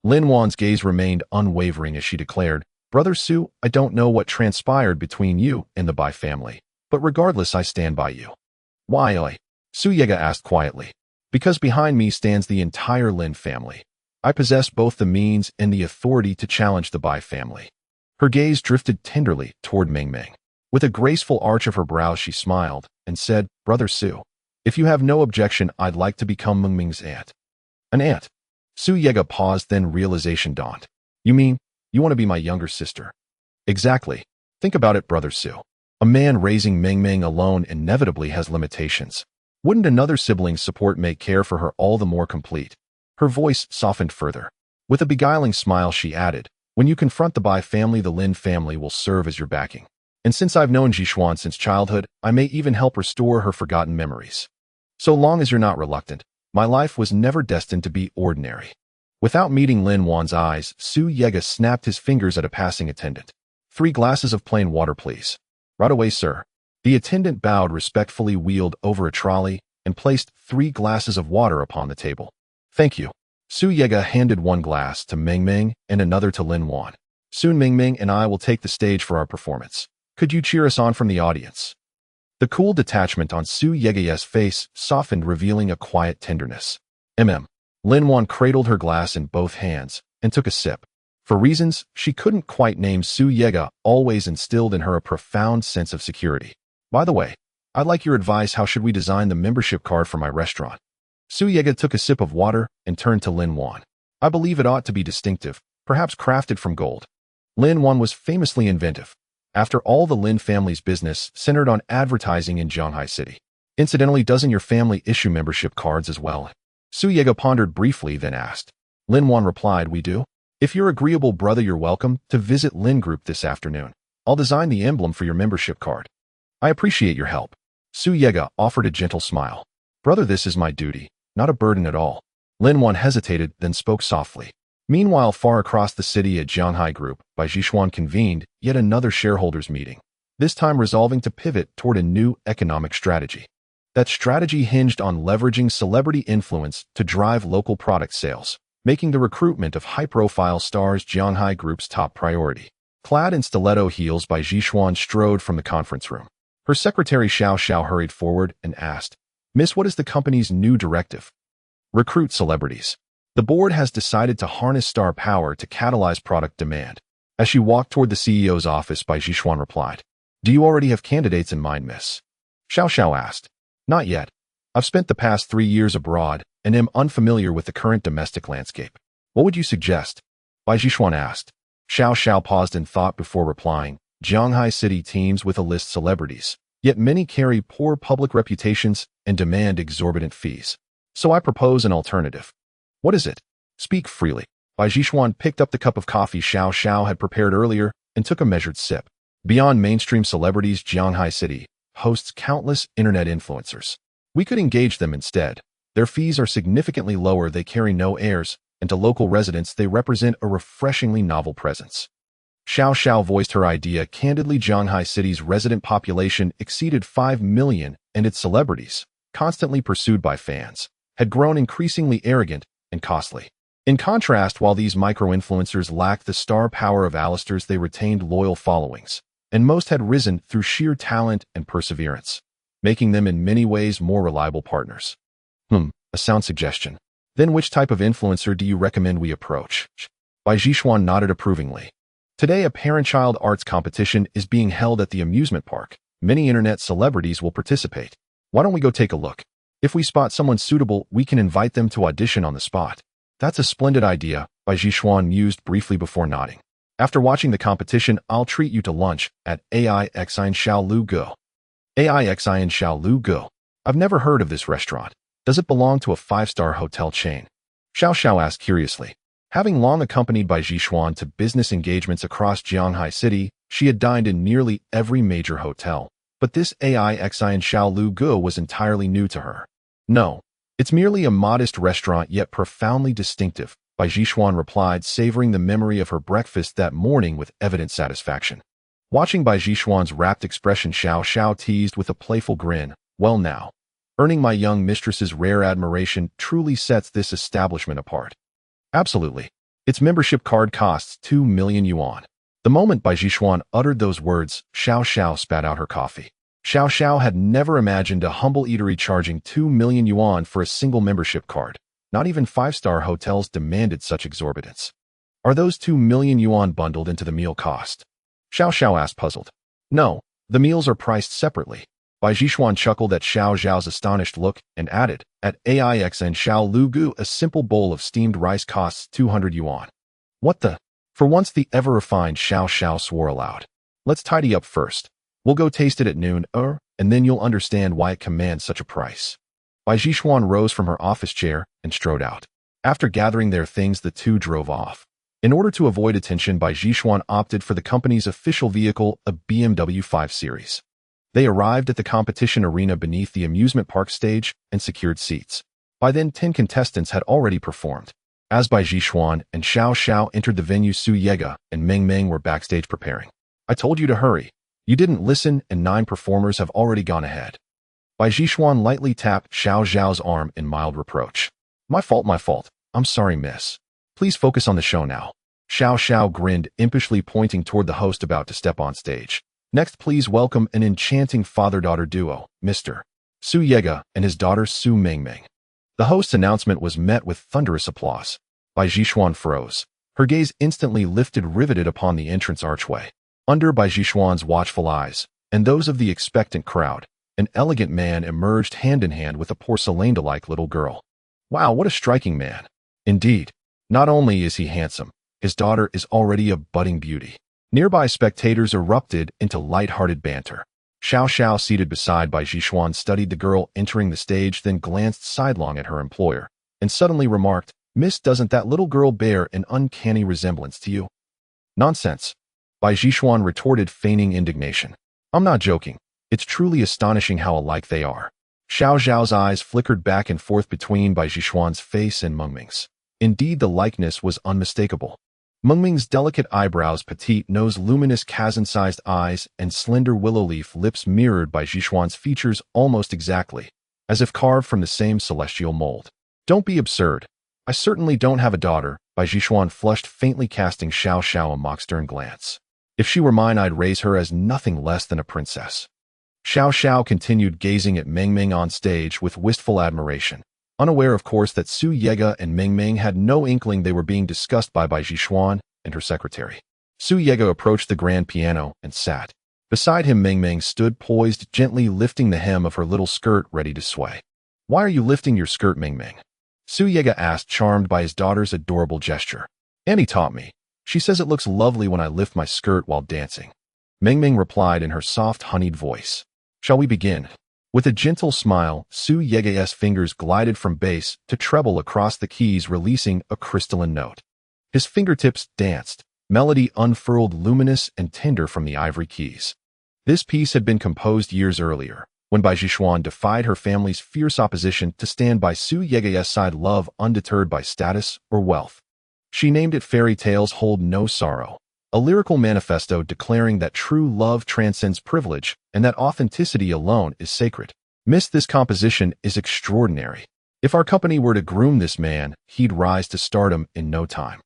Lin Wan's gaze remained unwavering as she declared, Brother Su, I don't know what transpired between you and the Bai family, but regardless I stand by you. Why? Su Yegu asked quietly. Because behind me stands the entire Lin family. I possess both the means and the authority to challenge the Bai family. Her gaze drifted tenderly toward Mengming. With a graceful arch of her brows she smiled and said, Brother Su, if you have no objection, I'd like to become Mengming's aunt. An aunt? Su Yegu paused, then realization dawned. You mean, you want to be my younger sister? Exactly. Think about it, Brother Su. A man raising Mengming alone inevitably has limitations. Wouldn't another sibling's support make care for her all the more complete? Her voice softened further. With a beguiling smile she added, when you confront the Bai family, the Lin family will serve as your backing. And since I've known Jixuan since childhood, I may even help restore her forgotten memories. So long as you're not reluctant, my life was never destined to be ordinary. Without meeting Lin Wan's eyes, Su Yegu snapped his fingers at a passing attendant. 3 glasses of plain water, please. Right away, sir. The attendant bowed respectfully, wheeled over a trolley, and placed 3 glasses of water upon the table. Thank you. Su Yegu handed 1 glass to Mengming and another to Lin Wan. Soon Mengming and I will take the stage for our performance. Could you cheer us on from the audience? The cool detachment on Su Yegu's face softened, revealing a quiet tenderness. Lin Wan cradled her glass in both hands and took a sip. For reasons she couldn't quite name, Su Yegu always instilled in her a profound sense of security. By the way, I'd like your advice. How should we design the membership card for my restaurant? Su Yegu took a sip of water and turned to Lin Wan. I believe it ought to be distinctive, perhaps crafted from gold. Lin Wan was famously inventive. After all, the Lin family's business centered on advertising in Zhanghai City. Incidentally, doesn't your family issue membership cards as well? Su Yegu pondered briefly, then asked. Lin Wan replied, we do. If you're agreeable, brother, you're welcome to visit Lin Group this afternoon. I'll design the emblem for your membership card. I appreciate your help. Su Yegu offered a gentle smile. Brother, this is my duty, not a burden at all. Lin Wan hesitated, then spoke softly. Meanwhile, far across the city at Zhanghai Group, Bai Jixuan convened yet another shareholders' meeting, this time resolving to pivot toward a new economic strategy. That strategy hinged on leveraging celebrity influence to drive local product sales, making the recruitment of high-profile stars Zhanghai Group's top priority. Clad in stiletto heels, Bai Jixuan strode from the conference room. Her secretary Xiao Xiao hurried forward and asked, Miss, what is the company's new directive? Recruit celebrities. The board has decided to harness star power to catalyze product demand. As she walked toward the CEO's office, Bai Jixuan replied, Do you already have candidates in mind, miss? Xiao Xiao asked. Not yet. I've spent the past 3 years abroad and am unfamiliar with the current domestic landscape. What would you suggest? Bai Jixuan asked. Xiao Xiao paused in thought before replying, Zhanghai City teams with a list celebrities, yet many carry poor public reputations and demand exorbitant fees. So I propose an alternative. What is it? Speak freely. Bai Jixuan picked up the cup of coffee Xiao Xiao had prepared earlier and took a measured sip. Beyond mainstream celebrities, Zhanghai City hosts countless internet influencers. We could engage them instead. Their fees are significantly lower, they carry no heirs, and to local residents they represent a refreshingly novel presence. Xiao Xiao voiced her idea candidly. Zhanghai City's resident population exceeded 5 million, and its celebrities, constantly pursued by fans, had grown increasingly arrogant and costly. In contrast, while these micro-influencers lacked the star power of Alistairs, they retained loyal followings, and most had risen through sheer talent and perseverance, making them in many ways more reliable partners. A sound suggestion. Then which type of influencer do you recommend we approach? Bai Jixuan nodded approvingly. Today, a parent-child arts competition is being held at the amusement park. Many internet celebrities will participate. Why don't we go take a look? If we spot someone suitable, we can invite them to audition on the spot. That's a splendid idea, Bai Jixuan mused briefly before nodding. After watching the competition, I'll treat you to lunch at AIXIN Xiao Lu Go. AIXIN Xiao Lu Go. I've never heard of this restaurant. Does it belong to a five-star hotel chain? Xiao Xiao asked curiously. Having long accompanied Bai Jixuan to business engagements across Jianghai City, she had dined in nearly every major hotel. But this AIXIN Xiao Lu Go was entirely new to her. No, it's merely a modest restaurant yet profoundly distinctive, Bai Jixuan replied, savoring the memory of her breakfast that morning with evident satisfaction. Watching Bai Jixuan's rapt expression, Xiao Xiao teased with a playful grin. Well now, earning my young mistress's rare admiration truly sets this establishment apart. Absolutely. Its membership card costs 2 million yuan. The moment Bai Jixuan uttered those words, Xiao Xiao spat out her coffee. Xiao Xiao had never imagined a humble eatery charging 2 million yuan for a single membership card. Not even five-star hotels demanded such exorbitance. Are those 2 million yuan bundled into the meal cost? Xiao Xiao asked, puzzled. No, the meals are priced separately. Bai Jixuan chuckled at Xiao Xiao's astonished look and added, at AIXN Xiao Lu Gu, a simple bowl of steamed rice costs 200 yuan. What the? For once the ever-refined Xiao Xiao swore aloud. Let's tidy up first. We'll go taste it at noon, and then you'll understand why it commands such a price. Bai Jixuan rose from her office chair and strode out. After gathering their things, the two drove off. In order to avoid attention, Bai Jixuan opted for the company's official vehicle, a BMW 5 Series. They arrived at the competition arena beneath the amusement park stage and secured seats. By then, 10 contestants had already performed. As Bai Jixuan and Xiao Xiao entered the venue, Su Yega and Meng Meng were backstage preparing. I told you to hurry. You didn't listen, and 9 performers have already gone ahead. Bai Jixuan lightly tapped Xiao Xiao's arm in mild reproach. My fault. I'm sorry, miss. Please focus on the show now. Xiao Xiao grinned, impishly pointing toward the host about to step on stage. Next, please welcome an enchanting father-daughter duo, Mr. Su Yega and his daughter Su Mengmeng. The host's announcement was met with thunderous applause. Bai Jixuan froze. Her gaze instantly lifted, riveted upon the entrance archway. Under Bai Jixuan's watchful eyes, and those of the expectant crowd, an elegant man emerged hand-in-hand with a porcelain-like little girl. Wow, what a striking man. Indeed, not only is he handsome, his daughter is already a budding beauty. Nearby spectators erupted into light-hearted banter. Xiao Xiao, seated beside Bai Jixuan, studied the girl entering the stage, then glanced sidelong at her employer, and suddenly remarked, Miss, doesn't that little girl bear an uncanny resemblance to you? Nonsense. Bai Jixuan retorted, feigning indignation. I'm not joking. It's truly astonishing how alike they are. Xiao Xiao's eyes flickered back and forth between Bai Jixuan's face and Meng Meng's. Indeed, the likeness was unmistakable. Meng Meng's delicate eyebrows, petite nose, luminous chasm-sized eyes, and slender willow-leaf lips mirrored Bai Jixuan's features almost exactly, as if carved from the same celestial mold. Don't be absurd. I certainly don't have a daughter, Bai Jixuan flushed, faintly casting Xiao Xiao a mock-stern glance. If she were mine, I'd raise her as nothing less than a princess. Xiao Xiao continued gazing at Meng Meng on stage with wistful admiration, unaware of course that Su Yega and Meng Meng had no inkling they were being discussed by Bai Jixuan and her secretary. Su Yega approached the grand piano and sat. Beside him, Meng Meng stood poised, gently lifting the hem of her little skirt, ready to sway. Why are you lifting your skirt, Meng Meng? Su Yega asked, charmed by his daughter's adorable gesture. Annie taught me. She says it looks lovely when I lift my skirt while dancing. Meng Meng replied in her soft, honeyed voice. Shall we begin? With a gentle smile, Su Yega's fingers glided from bass to treble across the keys, releasing a crystalline note. His fingertips danced, melody unfurled, luminous and tender from the ivory keys. This piece had been composed years earlier, when Bai Jixuan defied her family's fierce opposition to stand by Su Yega's side, love undeterred by status or wealth. She named it Fairy Tales Hold No Sorrow, a lyrical manifesto declaring that true love transcends privilege and that authenticity alone is sacred. Miss, this composition is extraordinary. If our company were to groom this man, he'd rise to stardom in no time.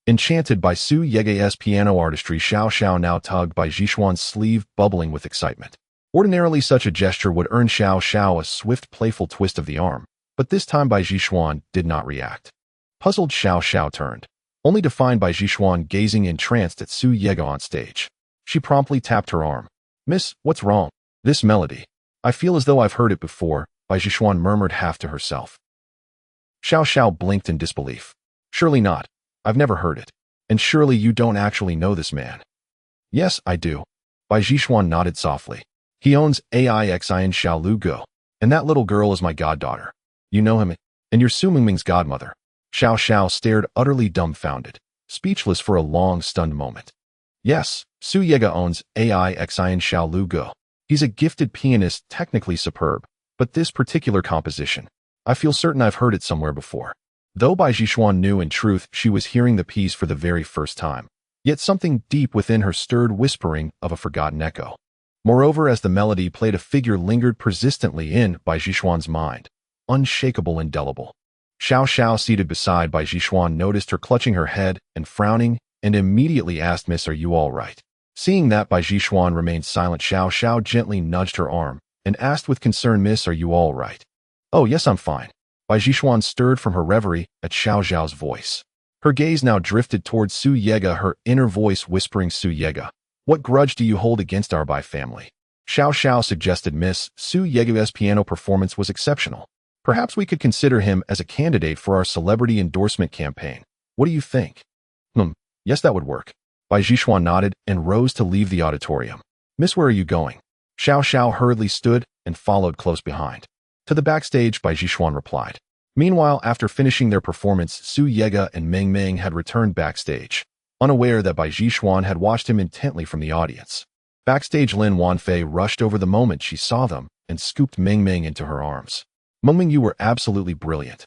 Enchanted by Su Yega's piano artistry, Xiao Xiao now tugged Bai Jixuan's sleeve, bubbling with excitement. Ordinarily, such a gesture would earn Xiao Xiao a swift, playful twist of the arm, but this time Bai Jixuan did not react. Puzzled, Xiao Xiao turned, only to find Bai Jixuan gazing entranced at Su Yega on stage. She promptly tapped her arm. Miss, what's wrong? This melody. I feel as though I've heard it before, Bai Jixuan murmured half to herself. Xiao Xiao blinked in disbelief. Surely not. I've never heard it. And surely you don't actually know this man. Yes, I do. Bai Jishuan nodded softly. He owns AIXIN Xiaolu Go. And that little girl is my goddaughter. You know him, and you're Su Mingming's godmother. Xiao Xiao stared utterly dumbfounded, speechless for a long, stunned moment. Yes, Su Yega owns AIXIN Xiaolu Go. He's a gifted pianist, technically superb, but this particular composition, I feel certain I've heard it somewhere before. Though Bai Jishuan knew in truth she was hearing the piece for the very first time, yet something deep within her stirred whispering of a forgotten echo. Moreover, as the melody played, a figure lingered persistently in Bai Jishuan's mind, unshakable, indelible. Xiao Xiao, seated beside Bai Jishuan, noticed her clutching her head and frowning, and immediately asked, "Miss, are you all right?" Seeing that Bai Jishuan remained silent, Xiao Xiao gently nudged her arm and asked with concern, "Miss, are you all right?" "Oh, yes, I'm fine." Bai Jishuan stirred from her reverie at Xiao Xiao's voice. Her gaze now drifted towards Su Yega, her inner voice whispering, "Su Yega, what grudge do you hold against our Bai family?" Xiao Xiao suggested, "Miss, Su Yega's piano performance was exceptional. Perhaps we could consider him as a candidate for our celebrity endorsement campaign. What do you think?" Yes, that would work." Bai Jishuan nodded and rose to leave the auditorium. "Miss, where are you going?" Xiao Xiao hurriedly stood and followed close behind. "To the backstage," Bai Jishuan replied. Meanwhile, after finishing their performance, Su Yega and Meng Meng had returned backstage, unaware that Bai Jishuan had watched him intently from the audience. Backstage, Lin Wanfei rushed over the moment she saw them and scooped Meng Meng into her arms. "Mengming, you were absolutely brilliant."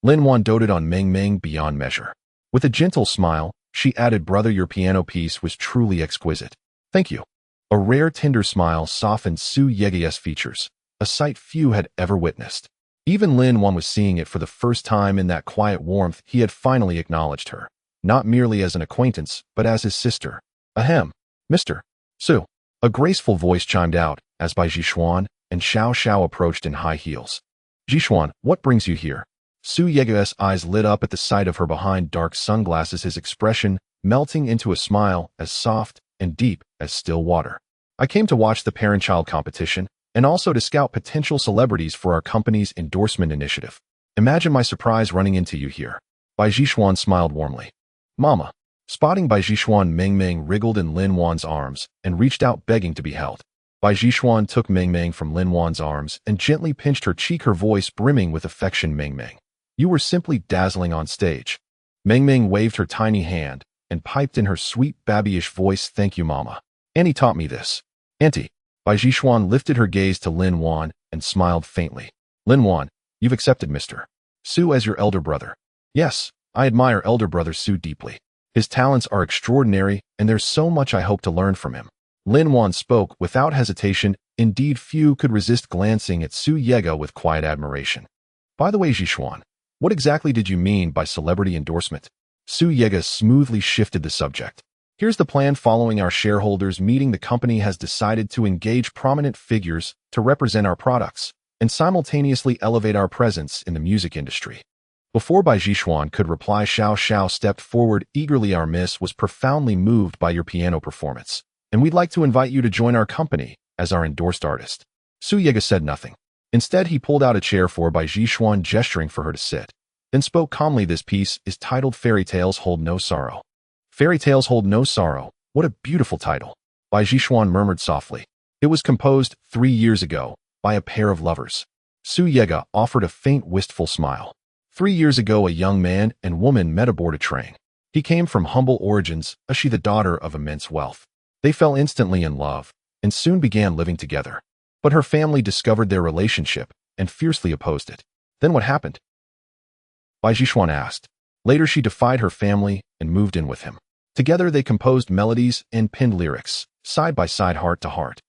Lin Wan doted on Meng Meng beyond measure. With a gentle smile, she added, "Brother, your piano piece was truly exquisite." "Thank you." A rare, tender smile softened Su Yega's features, a sight few had ever witnessed. Even Lin Wan was seeing it for the first time. In that quiet warmth, he had finally acknowledged her, not merely as an acquaintance, but as his sister. "Ahem, Mr. Su." A graceful voice chimed out as Bai Jishuan and Xiao Xiao approached in high heels. "Jishuan, what brings you here?" Su Yega's eyes lit up at the sight of her behind dark sunglasses, his expression melting into a smile as soft and deep as still water. "I came to watch the parent-child competition and also to scout potential celebrities for our company's endorsement initiative. Imagine my surprise running into you here." Bai Jishuan smiled warmly. "Mama." Spotting Bai Jishuan, Meng Meng wriggled in Lin Wan's arms and reached out, begging to be held. Bai Jishuan took Meng Meng from Lin Wan's arms and gently pinched her cheek, her voice brimming with affection. "Meng Meng, you were simply dazzling on stage." Meng Meng waved her tiny hand and piped in her sweet babyish voice, "Thank you, Mama. Auntie taught me this." "Auntie." Bai Jishuan lifted her gaze to Lin Wan and smiled faintly. "Lin Wan, you've accepted Mr. Su as your elder brother." "Yes, I admire elder brother Su deeply. His talents are extraordinary, and there's so much I hope to learn from him." Lin Wan spoke without hesitation. Indeed, few could resist glancing at Su Yega with quiet admiration. "By the way, Jishuan, what exactly did you mean by celebrity endorsement?" Su Yega smoothly shifted the subject. "Here's the plan. Following our shareholders' meeting, the company has decided to engage prominent figures to represent our products and simultaneously elevate our presence in the music industry." Before Bai Jishuan could reply, Xiao Xiao stepped forward eagerly. "Our miss was profoundly moved by your piano performance, and we'd like to invite you to join our company as our endorsed artist." Su Yega said nothing. Instead, he pulled out a chair for Bai Jishuan, gesturing for her to sit, then spoke calmly. "This piece is titled Fairy Tales Hold No Sorrow." "Fairy Tales Hold No Sorrow? What a beautiful title." Bai Jishuan murmured softly. "It was composed 3 years ago by a pair of lovers." Su Yega offered a faint, wistful smile. 3 years ago, a young man and woman met aboard a train. He came from humble origins, she the daughter of immense wealth. They fell instantly in love and soon began living together. But her family discovered their relationship and fiercely opposed it. "Then what happened?" Bai Jishuan asked. "Later, she defied her family and moved in with him. Together, they composed melodies and penned lyrics, side by side, heart to heart."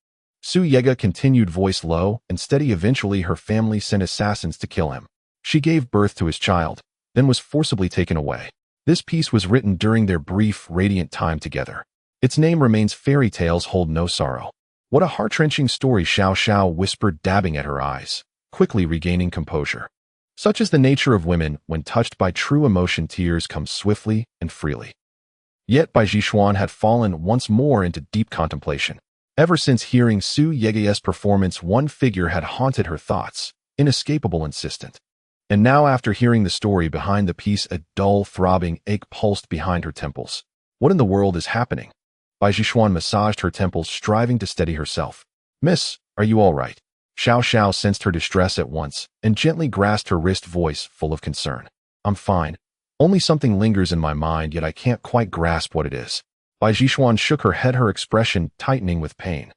Su Yega continued, voice low and steady. "Eventually, her family sent assassins to kill him. She gave birth to his child, then was forcibly taken away." This piece was written during their brief, radiant time together. Its name remains Fairy Tales Hold No Sorrow. "What a heart-wrenching story," Xiao Xiao whispered, dabbing at her eyes, quickly regaining composure. "Such is the nature of women. When touched by true emotion, tears come swiftly and freely." Yet Bai Jishuan had fallen once more into deep contemplation. Ever since hearing Su Yega's performance, one figure had haunted her thoughts, inescapable, insistent. And now, after hearing the story behind the piece, a dull, throbbing ache pulsed behind her temples. What in the world is happening? Bai Jishuan massaged her temples, striving to steady herself. Miss, are you all right? Xiao Xiao sensed her distress at once and gently grasped her wrist, voice full of concern. I'm fine. Only something lingers in my mind, yet I can't quite grasp what it is. Bai Jishuan shook her head, her expression tightening with pain.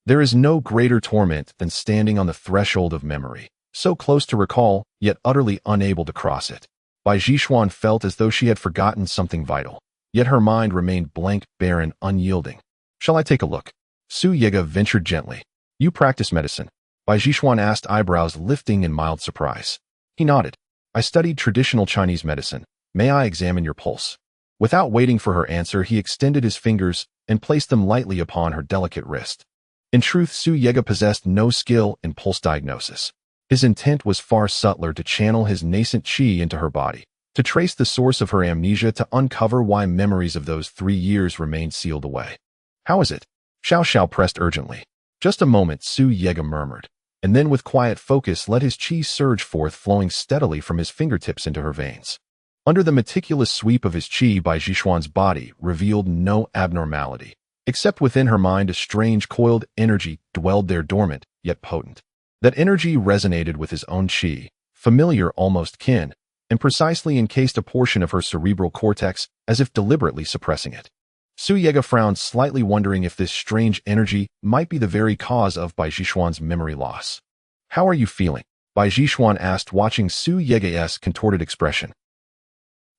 There is no greater torment than standing on the threshold of memory, so close to recall, yet utterly unable to cross it. Bai Jishuan felt as though she had forgotten something vital, yet her mind remained blank, barren, unyielding. Shall I take a look? Su Yega ventured gently. You practice medicine? Bai Jishuan asked, eyebrows lifting in mild surprise. He nodded. I studied traditional Chinese medicine. May I examine your pulse? Without waiting for her answer, he extended his fingers and placed them lightly upon her delicate wrist. In truth, Su Yega possessed no skill in pulse diagnosis. His intent was far subtler, to channel his nascent qi into her body, to trace the source of her amnesia, to uncover why memories of those 3 years remained sealed away. How is it? Xiao Xiao pressed urgently. Just a moment, Su Yega murmured, and then with quiet focus let his qi surge forth, flowing steadily from his fingertips into her veins. Under the meticulous sweep of his qi, Bai Jishuan's body revealed no abnormality, except within her mind a strange coiled energy dwelled there, dormant, yet potent. That energy resonated with his own qi, familiar, almost kin, and precisely encased a portion of her cerebral cortex, as if deliberately suppressing it. Su Yega frowned slightly, wondering if this strange energy might be the very cause of Bai Jishuan's memory loss. How are you feeling? Bai Jishuan asked, watching Su Yega's contorted expression.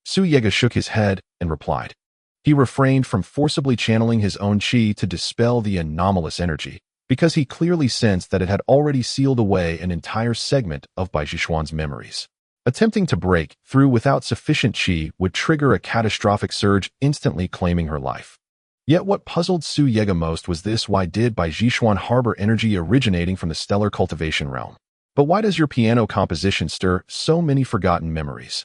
Su Yega shook his head and replied. He refrained from forcibly channeling his own qi to dispel the anomalous energy, because he clearly sensed that it had already sealed away an entire segment of Bai Jishuan's memories. Attempting to break through without sufficient qi would trigger a catastrophic surge, instantly claiming her life. Yet what puzzled Su Yega most was this: why did Bai Jishuan harbor energy originating from the stellar cultivation realm? But why does your piano composition stir so many forgotten memories?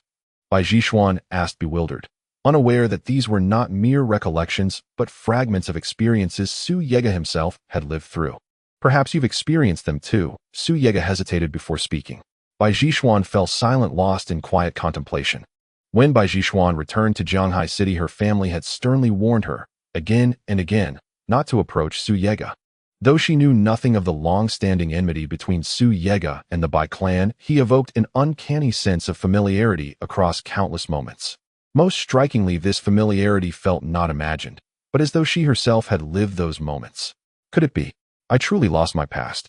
Bai Jishuan asked, bewildered, unaware that these were not mere recollections, but fragments of experiences Su Yega himself had lived through. Perhaps you've experienced them too. Su Yega hesitated before speaking. Bai Jishuan fell silent, lost in quiet contemplation. When Bai Jishuan returned to Jianghai City, her family had sternly warned her, again and again, not to approach Su Yega. Though she knew nothing of the long-standing enmity between Su Yega and the Bai clan, he evoked an uncanny sense of familiarity across countless moments. Most strikingly, this familiarity felt not imagined, but as though she herself had lived those moments. Could it be? I truly lost my past.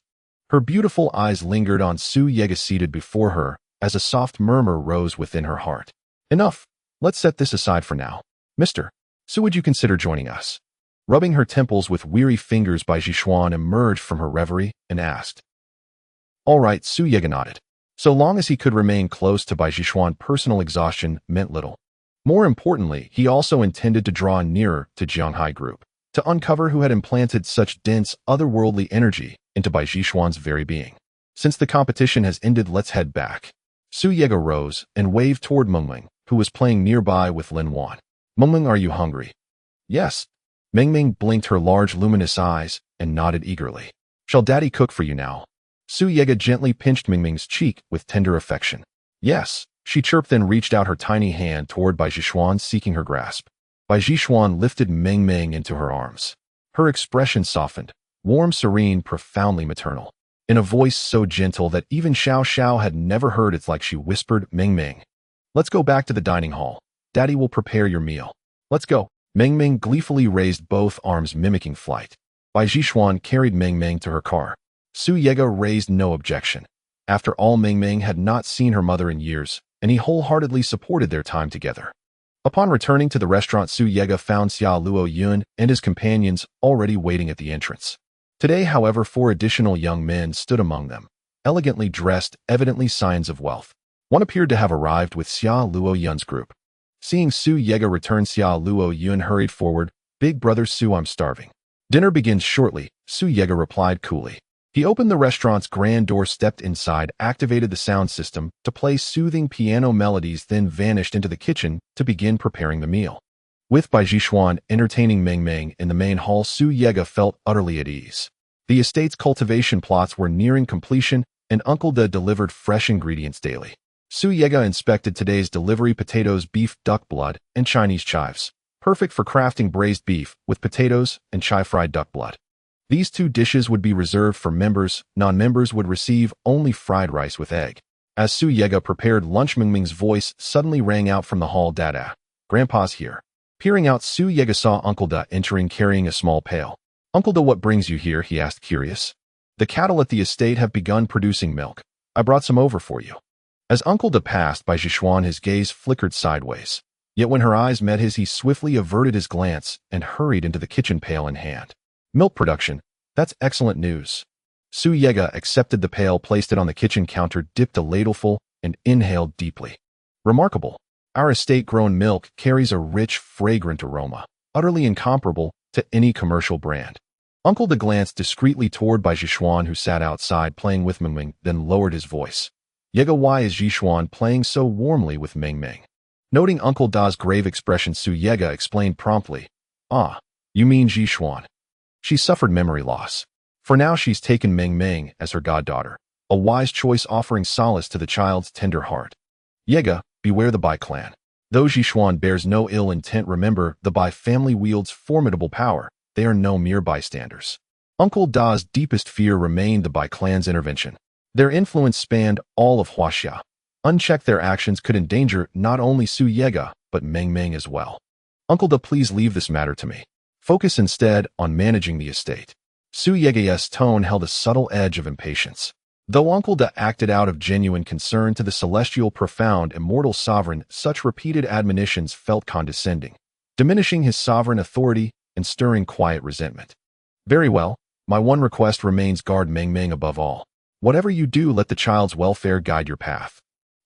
Her beautiful eyes lingered on Su Yega seated before her, as a soft murmur rose within her heart. Enough. Let's set this aside for now. Mister, Su, would you consider joining us? Rubbing her temples with weary fingers, Bai Jishuan emerged from her reverie and asked. All right, Su Yega nodded. So long as he could remain close to Bai Jishuan, personal exhaustion meant little. More importantly, he also intended to draw nearer to Jianghai Group, to uncover who had implanted such dense, otherworldly energy into Bai Jishuan's very being. Since the competition has ended, let's head back. Su Yega rose and waved toward Mengming, who was playing nearby with Lin Wan. Mengming, are you hungry? Yes. Mengming blinked her large luminous eyes and nodded eagerly. Shall daddy cook for you now? Su Yega gently pinched Mengming's cheek with tender affection. Yes, she chirped, then reached out her tiny hand toward Bai Jishuan, seeking her grasp. Bai Jishuan lifted Mengming into her arms. Her expression softened, warm, serene, profoundly maternal. In a voice so gentle that even Xiao Xiao had never heard, it's like she whispered, Mengming, let's go back to the dining hall. Daddy will prepare your meal. Let's go. Mengming gleefully raised both arms, mimicking flight. Bai Jishuan carried Mengming to her car. Su Yega raised no objection. After all, Mengming had not seen her mother in years, and he wholeheartedly supported their time together. Upon returning to the restaurant, Su Yega found Xia Luo Yun and his companions already waiting at the entrance. Today, however, 4 additional young men stood among them, elegantly dressed, evidently signs of wealth. One appeared to have arrived with Xia Luo Yun's group. Seeing Su Yega return, Xia Luo Yun hurried forward. Big brother Su, I'm starving. Dinner begins shortly, Su Yega replied coolly. He opened the restaurant's grand door, stepped inside, activated the sound system to play soothing piano melodies, then vanished into the kitchen to begin preparing the meal. With Bai Jishuan entertaining Mengming in the main hall, Su Yega felt utterly at ease. The estate's cultivation plots were nearing completion, and Uncle De delivered fresh ingredients daily. Su Yega inspected today's delivery: potatoes, beef, duck blood, and Chinese chives. perfect for crafting braised beef with potatoes and chai-fried duck blood. These two dishes would be reserved for members. Non-members would receive only fried rice with egg. As Su Yega prepared lunch, Mingming's voice suddenly rang out from the hall. Dada, Grandpa's here. Peering out, Su Yega saw Uncle Da entering carrying a small pail. Uncle Da, what brings you here? He asked, curious. The cattle at the estate have begun producing milk. I brought some over for you. As Uncle Da passed by Zhishuan, his gaze flickered sideways. Yet when her eyes met his, he swiftly averted his glance and hurried into the kitchen, pail in hand. Milk production. That's excellent news. Su Yega accepted the pail, placed it on the kitchen counter, dipped a ladleful, and inhaled deeply. Remarkable. Our estate-grown milk carries a rich, fragrant aroma, utterly incomparable to any commercial brand. Uncle Da glanced discreetly toward Bai Zhishuan, who sat outside playing with Mingming, then lowered his voice. Yega, why is Zhishuan playing so warmly with Mingming? Noting Uncle Da's grave expression, Su Yega explained promptly. Ah, you mean Zhishuan. She suffered memory loss. For now she's taken Mingming as her goddaughter, a wise choice offering solace to the child's tender heart. Yega, beware the Bai clan. Though Zhishuan bears no ill intent, remember, the Bai family wields formidable power. They are no mere bystanders. Uncle Da's deepest fear remained the Bai clan's intervention. Their influence spanned all of Huaxia. Unchecked, their actions could endanger not only Su Yega, but Mingming as well. Uncle Da, please leave this matter to me. Focus instead on managing the estate. Su Yega's tone held a subtle edge of impatience. Though Uncle Da acted out of genuine concern to the celestial, profound, immortal sovereign, such repeated admonitions felt condescending, diminishing his sovereign authority and stirring quiet resentment. Very well, my one request remains: guard Mingming above all. Whatever you do, let the child's welfare guide your path.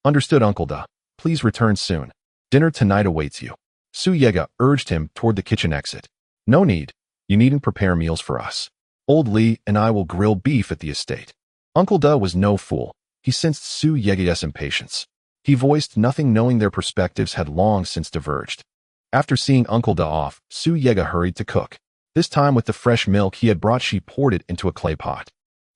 Understood, Uncle Da. Please return soon. Dinner tonight awaits you. Su Yega urged him toward the kitchen exit. No need. You needn't prepare meals for us. Old Li and I will grill beef at the estate. Uncle Da was no fool. He sensed Su Yega's impatience. He voiced nothing, knowing their perspectives had long since diverged. After seeing Uncle Da off, Su Yega hurried to cook. This time with the fresh milk he had brought, she poured it into a clay pot.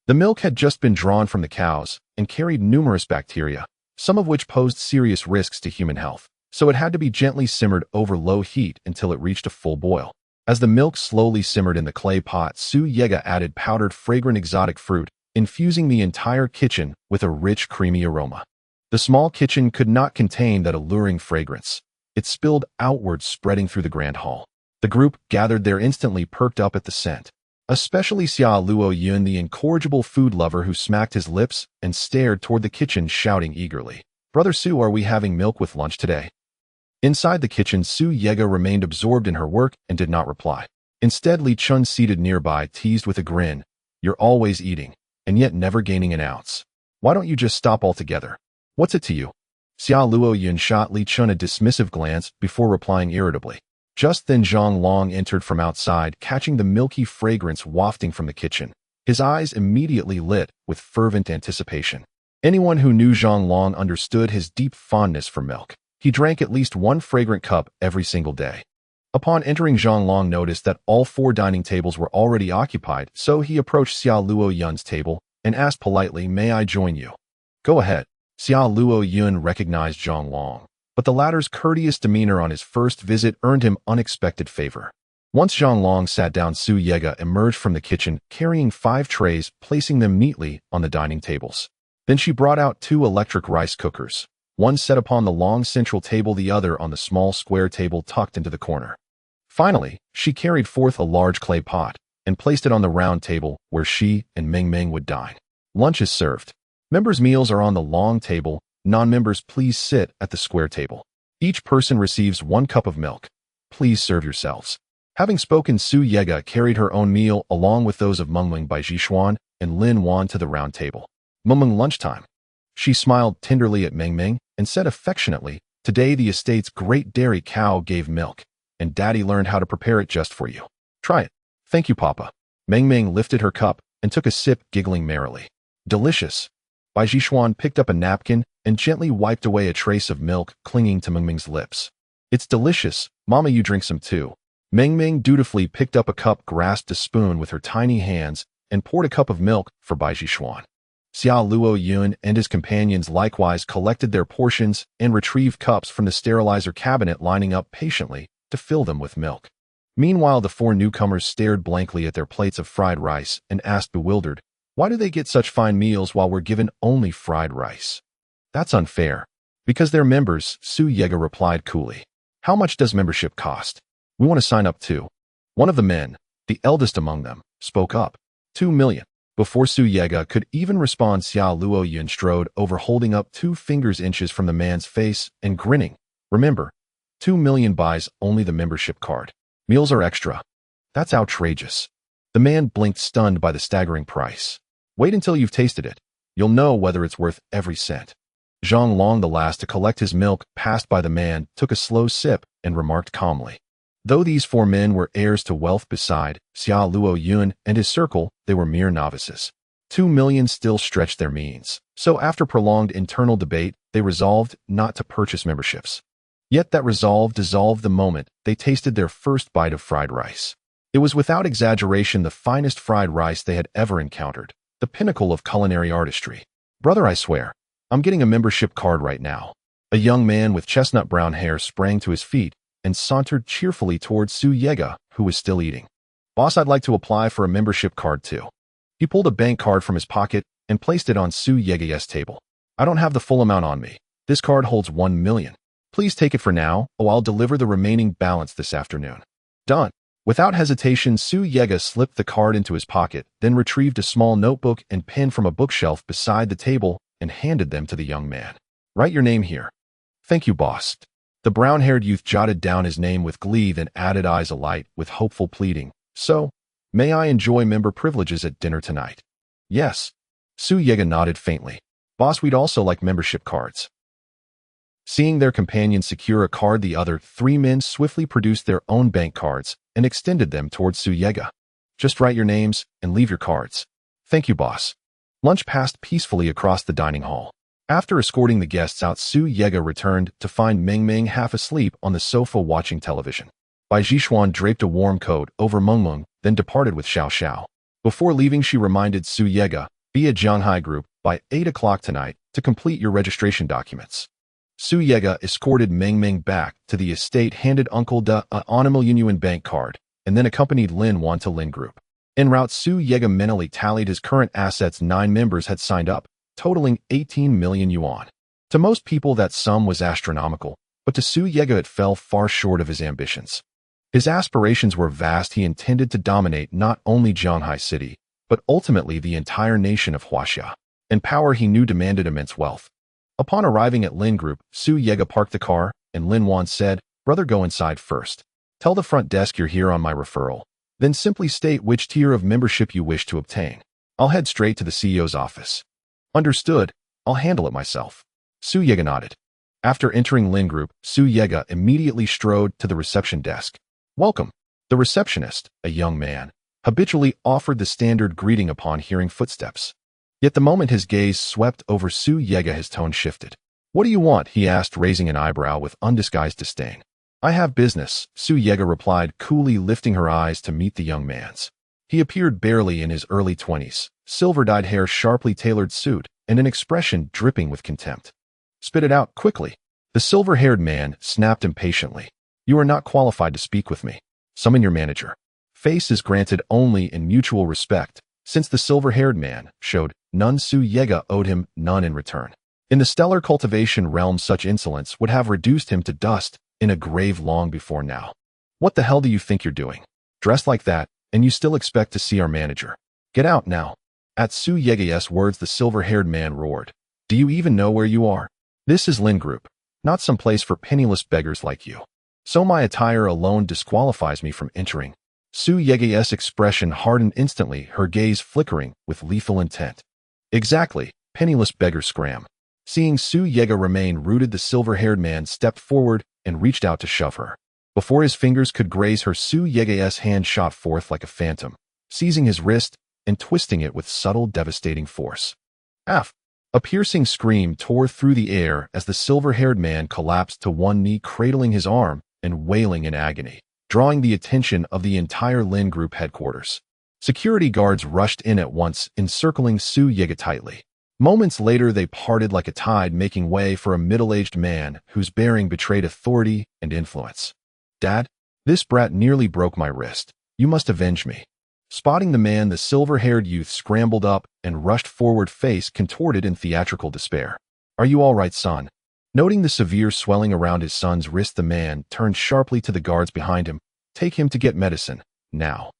The milk had just been drawn from the cows and carried numerous bacteria, some of which posed serious risks to human health, so it had to be gently simmered over low heat until it reached a full boil. As the milk slowly simmered in the clay pot, Su Yega added powdered, fragrant exotic fruit, infusing the entire kitchen with a rich, creamy aroma. The small kitchen could not contain that alluring fragrance. It spilled outwards, spreading through the grand hall. The group gathered there instantly perked up at the scent, especially Xia Luo Yun, the incorrigible food lover, who smacked his lips and stared toward the kitchen, shouting eagerly, "Brother Su, are we having milk with lunch today?" Inside the kitchen, Su Yega remained absorbed in her work and did not reply. Instead, Li Chun, seated nearby, teased with a grin, "You're always eating, and yet never gaining an ounce. Why don't you just stop altogether? What's it to you?" Xia Luo Yun shot Li Chun a dismissive glance before replying irritably. Just then Zhang Long entered from outside, catching the milky fragrance wafting from the kitchen. His eyes immediately lit with fervent anticipation. Anyone who knew Zhang Long understood his deep fondness for milk. He drank at least one fragrant cup every single day. Upon entering, Zhang Long noticed that all 4 dining tables were already occupied, so he approached Xia Luo Yun's table and asked politely, "May I join you?" "Go ahead." Xia Luo Yun recognized Zhang Long, but the latter's courteous demeanor on his first visit earned him unexpected favor. Once Zhang Long sat down, Su Yega emerged from the kitchen carrying 5 trays, placing them neatly on the dining tables. Then she brought out 2 electric rice cookers, one set upon the long central table, the other on the small square table tucked into the corner. Finally, she carried forth a large clay pot and placed it on the round table where she and Mingming would dine. Lunch is served. Members' meals are on the long table. Non-members, please sit at the square table. Each person receives 1 cup of milk. Please serve yourselves. Having spoken, Su Yega carried her own meal along with those of Mengming, Bai Zhishuan, and Lin Wan to the round table. Mengming, lunchtime. She smiled tenderly at Mingming and said affectionately, "Today the estate's great dairy cow gave milk, and Daddy learned how to prepare it just for you. Try it." "Thank you, Papa." Mingming lifted her cup and took a sip, giggling merrily. "Delicious." Bai Zhishuan picked up a napkin and gently wiped away a trace of milk clinging to Mingming's lips. "It's delicious. Mama, you drink some too." Mingming dutifully picked up a cup, grasped a spoon with her tiny hands, and poured a cup of milk for Bai Zhishuan. Xia Luo Yun and his companions likewise collected their portions and retrieved cups from the sterilizer cabinet, lining up patiently to fill them with milk. Meanwhile, the four newcomers stared blankly at their plates of fried rice and asked bewildered, "Why do they get such fine meals while we're given only fried rice?" "That's unfair. Because they're members," Su Yega replied coolly. "How much does membership cost? We want to sign up too." One of the men, the eldest among them, spoke up. 2 million. Before Su Yega could even respond, Xia Luoyun strode over, holding up 2 fingers inches from the man's face and grinning. "Remember, 2 million buys only the membership card. Meals are extra." "That's outrageous." The man blinked, stunned by the staggering price. "Wait until you've tasted it. You'll know whether it's worth every cent." Zhang Long, the last to collect his milk, passed by the man, took a slow sip, and remarked calmly. Though these 4 men were heirs to wealth beside Xia Luoyun and his circle, they were mere novices. 2 million still stretched their means. So after prolonged internal debate, they resolved not to purchase memberships. Yet that resolve dissolved the moment they tasted their first bite of fried rice. It was without exaggeration the finest fried rice they had ever encountered, the pinnacle of culinary artistry. "Brother, I swear, I'm getting a membership card right now." A young man with chestnut brown hair sprang to his feet and sauntered cheerfully towards Su Yega, who was still eating. "Boss, I'd like to apply for a membership card too." He pulled a bank card from his pocket and placed it on Su Yega's table. "I don't have the full amount on me. This card holds 1 million. Please take it for now, or I'll deliver the remaining balance this afternoon." "Done." Without hesitation, Su Yega slipped the card into his pocket, then retrieved a small notebook and pen from a bookshelf beside the table and handed them to the young man. "Write your name here." "Thank you, boss." The brown-haired youth jotted down his name with glee, then added, eyes alight with hopeful pleading, "So, may I enjoy member privileges at dinner tonight?" "Yes." Su Yega nodded faintly. "Boss, we'd also like membership cards." Seeing their companion secure a card, the other 3 men swiftly produced their own bank cards and extended them towards Su Yega. "Just write your names and leave your cards." "Thank you, boss." Lunch passed peacefully across the dining hall. After escorting the guests out, Su Yega returned to find Meng Meng half asleep on the sofa watching television. Bai Jixuan draped a warm coat over Meng Meng, then departed with Xiao Xiao. Before leaving, she reminded Su Yega, "Be at Zhanghai Group by 8 o'clock tonight to complete your registration documents." Su Yega escorted Meng Meng back to the estate, handed Uncle De a Animal Yunyuan bank card, and then accompanied Lin Wan to Lin Group. En route, Su Yega mentally tallied his current assets. 9 members had signed up, totaling 18 million yuan. To most people, that sum was astronomical, but to Su Yega it fell far short of his ambitions. His aspirations were vast. He intended to dominate not only Zhanghai City, but ultimately the entire nation of Huaxia. And power, he knew, demanded immense wealth. Upon arriving at Lin Group, Su Yega parked the car, and Lin Wan said, "Brother, go inside first. Tell the front desk you're here on my referral. Then simply state which tier of membership you wish to obtain. I'll head straight to the CEO's office." "Understood. I'll handle it myself." Su Yega nodded. After entering Lin Group, Su Yega immediately strode to the reception desk. "Welcome." The receptionist, a young man, habitually offered the standard greeting upon hearing footsteps. Yet the moment his gaze swept over Su Yega, his tone shifted. "What do you want?" he asked, raising an eyebrow with undisguised disdain. "I have business," Su Yega replied, coolly lifting her eyes to meet the young man's. He appeared barely in his early 20s, silver-dyed hair, sharply tailored suit, and an expression dripping with contempt. "Spit it out, quickly." The silver-haired man snapped impatiently. "You are not qualified to speak with me. Summon your manager." Face is granted only in mutual respect. Since the silver-haired man showed none, Su Yega owed him none in return. In the stellar cultivation realm, such insolence would have reduced him to dust in a grave long before now. "What the hell do you think you're doing? Dressed like that, and you still expect to see our manager? Get out now." At Su Yega's words, the silver-haired man roared. "Do you even know where you are? This is Lin Group, not some place for penniless beggars like you. So my attire alone disqualifies me from entering." Su Yega's expression hardened instantly, her gaze flickering with lethal intent. "Exactly, penniless beggar scram." Seeing Su Yega remain rooted, the silver-haired man stepped forward and reached out to shove her. Before his fingers could graze her, Su Yega's hand shot forth like a phantom, seizing his wrist and twisting it with subtle, devastating force. "Af!" A piercing scream tore through the air as the silver-haired man collapsed to one knee, cradling his arm and wailing in agony, drawing the attention of the entire Lin Group headquarters. Security guards rushed in at once, encircling Su Yega tightly. Moments later, they parted like a tide, making way for a middle-aged man whose bearing betrayed authority and influence. "Dad?" This brat nearly broke my wrist. You must avenge me. Spotting the man, the silver-haired youth scrambled up and rushed forward, face contorted in theatrical despair. Are you all right, son? Noting the severe swelling around his son's wrist, the man turned sharply to the guards behind him. Take him to get medicine, now.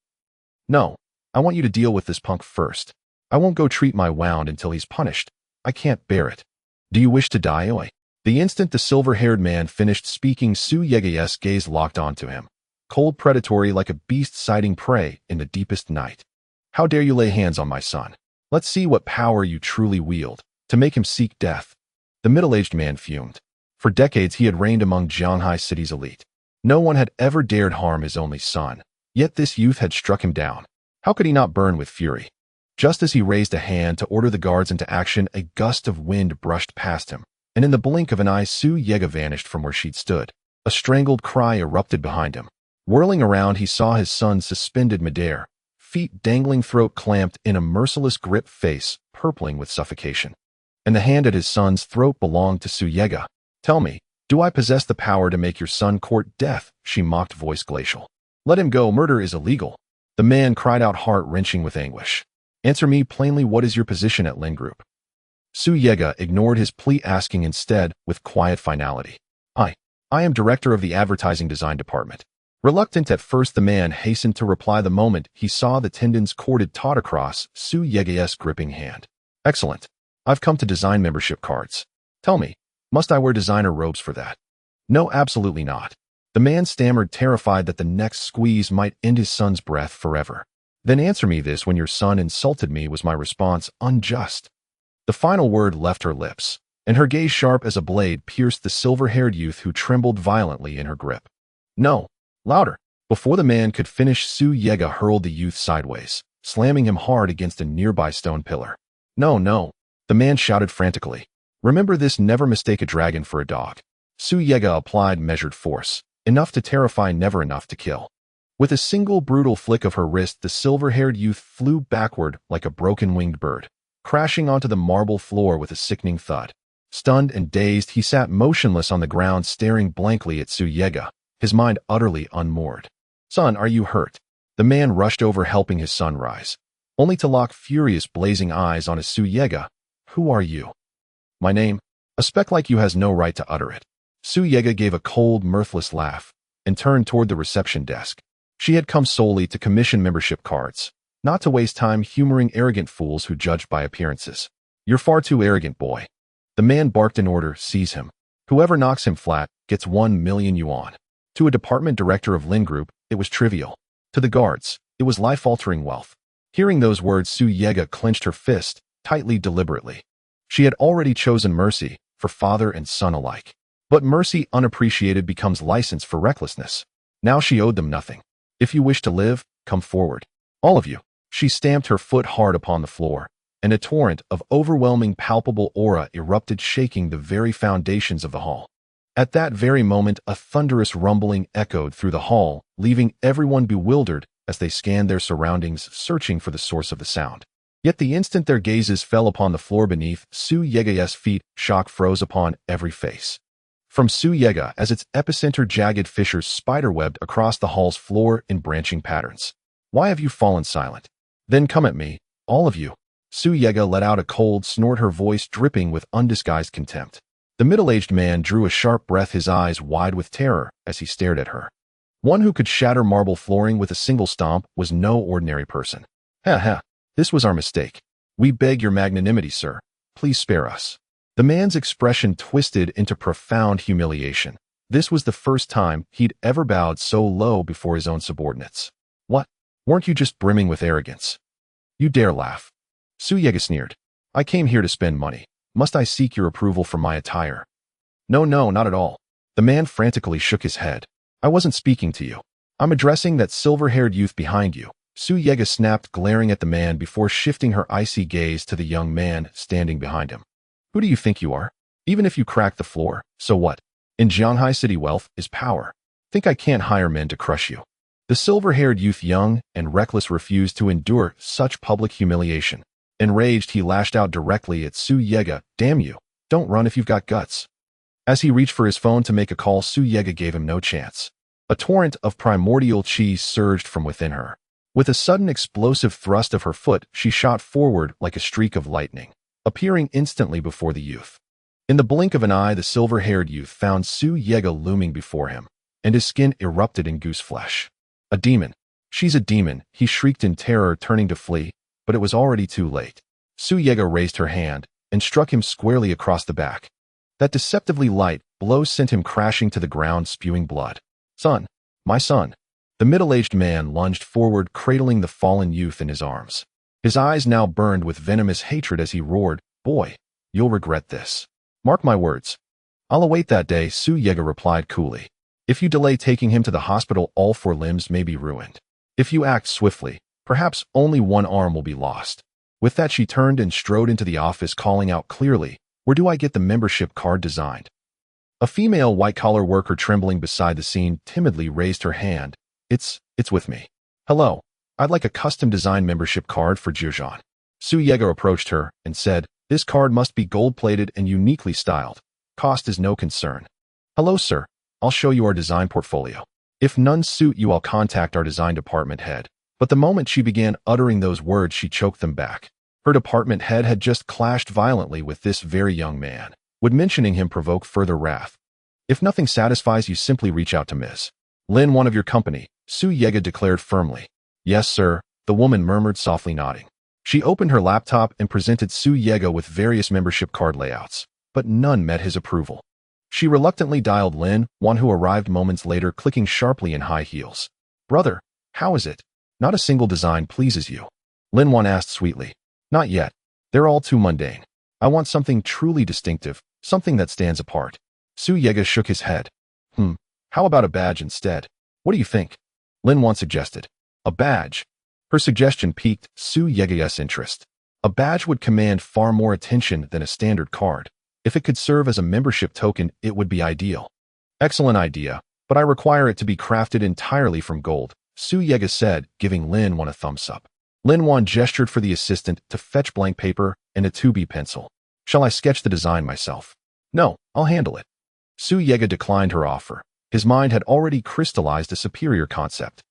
No, I want you to deal with this punk first. I won't go treat my wound until he's punished. I can't bear it. Do you wish to die, oi? The instant the silver-haired man finished speaking, Su Yega's gaze locked onto him, cold, predatory, like a beast sighting prey in the deepest night. How dare you lay hands on my son? Let's see what power you truly wield to make him seek death. The middle-aged man fumed. For decades he had reigned among Jianhai City's elite. No one had ever dared harm his only son, yet this youth had struck him down. How could he not burn with fury? Just as he raised a hand to order the guards into action, a gust of wind brushed past him, and in the blink of an eye, Su Yega vanished from where she'd stood. A strangled cry erupted behind him. Whirling around, he saw his son suspended midair, feet dangling, throat clamped in a merciless grip, face purpling with suffocation. And the hand at his son's throat belonged to Su Yega. Tell me, do I possess the power to make your son court death? She mocked, voice glacial. Let him go, murder is illegal. The man cried out, heart-wrenching with anguish. Answer me plainly, what is your position at Lin Group? Su Yega ignored his plea, asking instead, with quiet finality. I am director of the advertising design department. Reluctant at first, the man hastened to reply the moment he saw the tendons corded taut across Su Yega's gripping hand. Excellent. I've come to design membership cards. Tell me, must I wear designer robes for that? No, absolutely not. The man stammered, terrified that the next squeeze might end his son's breath forever. Then answer me this: when your son insulted me, was my response unjust? The final word left her lips, and her gaze, sharp as a blade, pierced the silver-haired youth, who trembled violently in her grip. No. Louder. Before the man could finish, Su Yega hurled the youth sideways, slamming him hard against a nearby stone pillar. No. The man shouted frantically. Remember this, never mistake a dragon for a dog. Su Yega applied measured force, enough to terrify, never enough to kill. With a single brutal flick of her wrist, the silver-haired youth flew backward like a broken-winged bird, crashing onto the marble floor with a sickening thud. Stunned and dazed, he sat motionless on the ground, staring blankly at Su Yega, his mind utterly unmoored. Son, are you hurt? The man rushed over, helping his son rise, only to lock furious, blazing eyes on his Su Yega. Who are you? My name? A speck like you has no right to utter it. Su Yega gave a cold, mirthless laugh and turned toward the reception desk. She had come solely to commission membership cards, not to waste time humoring arrogant fools who judged by appearances. You're far too arrogant, boy. The man barked an order. Seize him. Whoever knocks him flat gets 1 million yuan. To a department director of Lin Group, it was trivial. To the guards, it was life-altering wealth. Hearing those words, Su Yega clenched her fist, tightly, deliberately. She had already chosen mercy, for father and son alike. But mercy unappreciated becomes license for recklessness. Now she owed them nothing. If you wish to live, come forward. All of you. She stamped her foot hard upon the floor, and a torrent of overwhelming, palpable aura erupted, shaking the very foundations of the hall. At that very moment, a thunderous rumbling echoed through the hall, leaving everyone bewildered as they scanned their surroundings, searching for the source of the sound. Yet the instant their gazes fell upon the floor beneath Su Yega's feet, shock froze upon every face. From Su Yega, as its epicenter, jagged fissures spiderwebbed across the hall's floor in branching patterns. Why have you fallen silent? Then come at me, all of you. Su Yega let out a cold snort, her voice dripping with undisguised contempt. The middle-aged man drew a sharp breath, his eyes wide with terror as he stared at her. One who could shatter marble flooring with a single stomp was no ordinary person. Ha! This was our mistake. We beg your magnanimity, sir. Please spare us. The man's expression twisted into profound humiliation. This was the first time he'd ever bowed so low before his own subordinates. What? Weren't you just brimming with arrogance? You dare laugh? Su Yega sneered. I came here to spend money. Must I seek your approval for my attire? No, not at all. The man frantically shook his head. I wasn't speaking to you. I'm addressing that silver-haired youth behind you. Su Yega snapped, glaring at the man before shifting her icy gaze to the young man standing behind him. Who do you think you are? Even if you crack the floor, so what? In Jianhai City, wealth is power. Think I can't hire men to crush you? The silver-haired youth, young and reckless, refused to endure such public humiliation. Enraged, he lashed out directly at Su Yega. Damn you! Don't run if you've got guts. As he reached for his phone to make a call, Su Yega gave him no chance. A torrent of primordial chi surged from within her. With a sudden explosive thrust of her foot, she shot forward like a streak of lightning, appearing instantly before the youth. In the blink of an eye, the silver-haired youth found Su Yega looming before him, and his skin erupted in goose flesh. A demon. She's a demon, he shrieked in terror, turning to flee, but it was already too late. Su Yega raised her hand and struck him squarely across the back. That deceptively light blow sent him crashing to the ground, spewing blood. Son, my son. The middle-aged man lunged forward, cradling the fallen youth in his arms. His eyes now burned with venomous hatred as he roared, "Boy, you'll regret this. Mark my words." "I'll await that day," Su Yega replied coolly. "If you delay taking him to the hospital, all 4 limbs may be ruined. If you act swiftly, perhaps only 1 arm will be lost." With that, she turned and strode into the office, calling out clearly, "Where do I get the membership card designed?" A female white-collar worker trembling beside the scene timidly raised her hand. It's with me. "Hello, I'd like a custom-designed membership card for Jiuzhan." Su Yega approached her and said, "This card must be gold-plated and uniquely styled. Cost is no concern." "Hello, sir. I'll show you our design portfolio. If none suit you, I'll contact our design department head." But the moment she began uttering those words, she choked them back. Her department head had just clashed violently with this very young man. Would mentioning him provoke further wrath? "If nothing satisfies you, simply reach out to Ms. Lin, one of your company," Su Yega declared firmly. "Yes, sir," the woman murmured, softly nodding. She opened her laptop and presented Su Yega with various membership card layouts, but none met his approval. She reluctantly dialed Lin, one who arrived moments later, clicking sharply in high heels. "Brother, how is it? Not a single design pleases you?" Lin Wan asked sweetly. "Not yet. They're all too mundane. I want something truly distinctive, something that stands apart." Su Yega shook his head. How about a badge instead? What do you think?" Lin Wan suggested. "A badge?" Her suggestion piqued Su Yega's interest. A badge would command far more attention than a standard card. If it could serve as a membership token, it would be ideal. "Excellent idea, but I require it to be crafted entirely from gold," Su Yega said, giving Lin Wan a thumbs up. Lin Wan gestured for the assistant to fetch blank paper and a 2B pencil. "Shall I sketch the design myself?" "No, I'll handle it." Su Yega declined her offer. His mind had already crystallized a superior concept.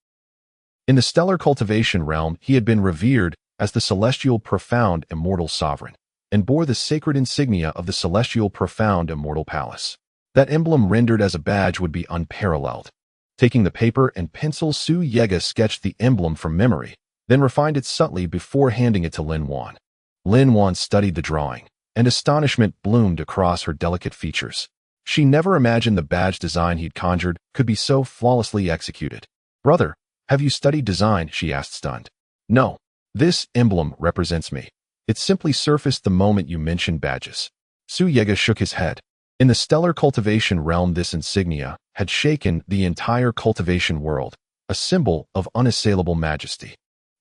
In the stellar cultivation realm, he had been revered as the celestial profound immortal sovereign, and bore the sacred insignia of the celestial profound immortal palace. That emblem rendered as a badge would be unparalleled. Taking the paper and pencil, Su Yega sketched the emblem from memory, then refined it subtly before handing it to Lin Wan. Lin Wan studied the drawing, and astonishment bloomed across her delicate features. She never imagined the badge design he'd conjured could be so flawlessly executed. "Brother, have you studied design?" she asked, stunned. "No. This emblem represents me. It simply surfaced the moment you mentioned badges." Su Yega shook his head. In the stellar cultivation realm, this insignia had shaken the entire cultivation world, a symbol of unassailable majesty.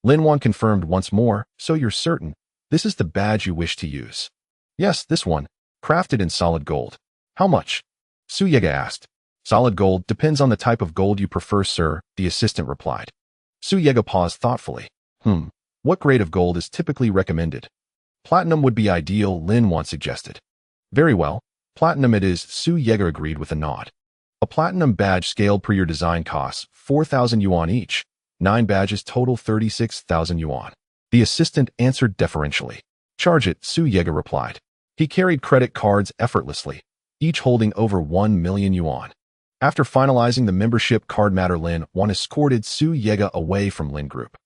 Lin Wan confirmed once more, "So you're certain this is the badge you wish to use?" "Yes, this one, crafted in solid gold." "How much?" Su Yega asked. "Solid gold depends on the type of gold you prefer, sir," the assistant replied. Su Yega paused thoughtfully. What grade of gold is typically recommended?" "Platinum would be ideal," Lin Wan suggested. "Very well, platinum it is," Su Yega agreed with a nod. "A platinum badge scaled per your design costs 4,000 yuan each. 9 badges total 36,000 yuan. The assistant answered deferentially. "Charge it," Su Yega replied. He carried credit cards effortlessly, each holding over 1 million yuan. After finalizing the membership card matter, Lin Wan escorted Su Yega away from Lin Group.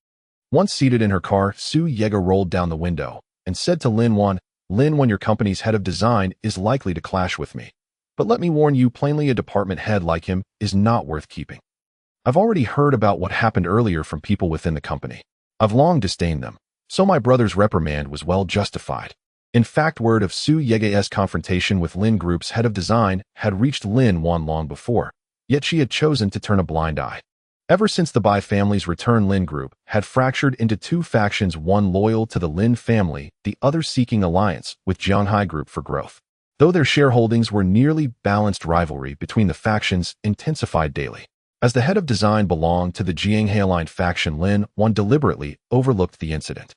Once seated in her car, Su Yega rolled down the window and said to Lin Wan, your company's head of design is likely to clash with me. But let me warn you plainly, a department head like him is not worth keeping. I've already heard about what happened earlier from people within the company. I've long disdained them, so my brother's reprimand was well justified." In fact, word of Su Yega's confrontation with Lin Group's head of design had reached Lin Wan long before, yet she had chosen to turn a blind eye. Ever since the Bai family's return, Lin Group had fractured into 2 factions, one loyal to the Lin family, the other seeking alliance with Jianghai Group for growth. Though their shareholdings were nearly balanced, rivalry between the factions intensified daily. As the head of design belonged to the Jianghai-aligned faction, Lin Wan deliberately overlooked the incident.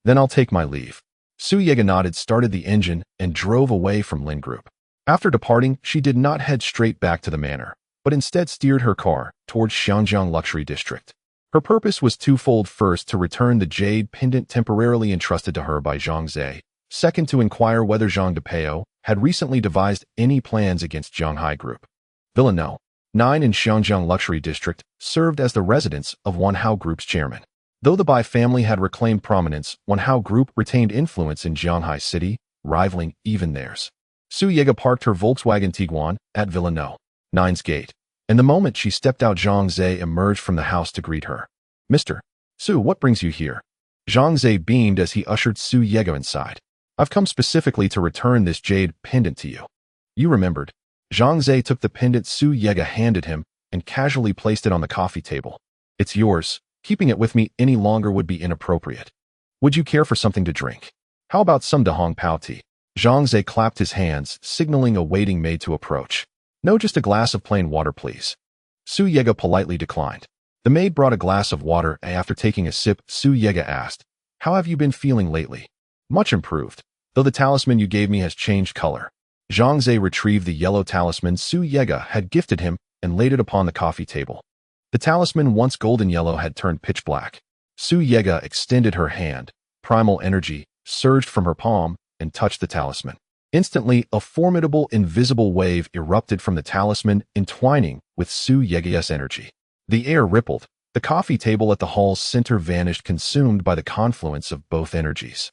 "Then I'll take my leave." Su Yega nodded, started the engine, and drove away from Lin Group. After departing, she did not head straight back to the manor, but instead steered her car towards Xiangjiang Luxury District. Her purpose was twofold: first, to return the jade pendant temporarily entrusted to her by Zhang Zhe; second, to inquire whether Zhang Depeo had recently devised any plans against Zhanghai Group. Villa No. 9 in Xiangjiang Luxury District served as the residence of Wanhao Group's chairman. Though the Bai family had reclaimed prominence, Wanhao Group retained influence in Zhanghai City, rivaling even theirs. Su Yega parked her Volkswagen Tiguan at Villa No. 9's gate, and the moment she stepped out, Zhang Zhe emerged from the house to greet her. "Mr. Su, what brings you here?" Zhang Zhe beamed as he ushered Su Yega inside. "I've come specifically to return this jade pendant to you." "You remembered." Zhang Zhe took the pendant Su Yega handed him and casually placed it on the coffee table. "It's yours. Keeping it with me any longer would be inappropriate. Would you care for something to drink? How about some Dahong Pao tea?" Zhang Zhe clapped his hands, signaling a waiting maid to approach. "No, just a glass of plain water, please." Su Yega politely declined. The maid brought a glass of water, and after taking a sip, Su Yega asked, "How have you been feeling lately?" "Much improved, though the talisman you gave me has changed color." Zhang Zhe retrieved the yellow talisman Su Yega had gifted him and laid it upon the coffee table. The talisman, once golden yellow, had turned pitch black. Su Yega extended her hand. Primal energy surged from her palm and touched the talisman. Instantly, a formidable invisible wave erupted from the talisman, entwining with Su Yega's energy. The air rippled. The coffee table at the hall's center vanished, consumed by the confluence of both energies.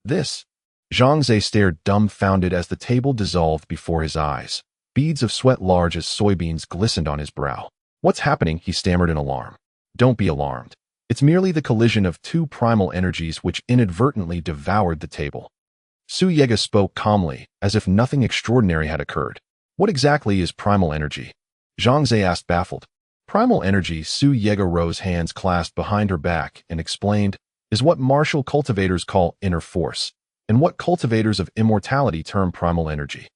"This?" Zhang Zhe stared dumbfounded as the table dissolved before his eyes. Beads of sweat large as soybeans glistened on his brow. "What's happening?" he stammered in alarm. "Don't be alarmed. It's merely the collision of two primal energies which inadvertently devoured the table." Su Yega spoke calmly, as if nothing extraordinary had occurred. "What exactly is primal energy?" Zhang Zhe asked, baffled. "Primal energy," Su Yega rose, hands clasped behind her back, and explained, "is what martial cultivators call inner force, and what cultivators of immortality term primal energy."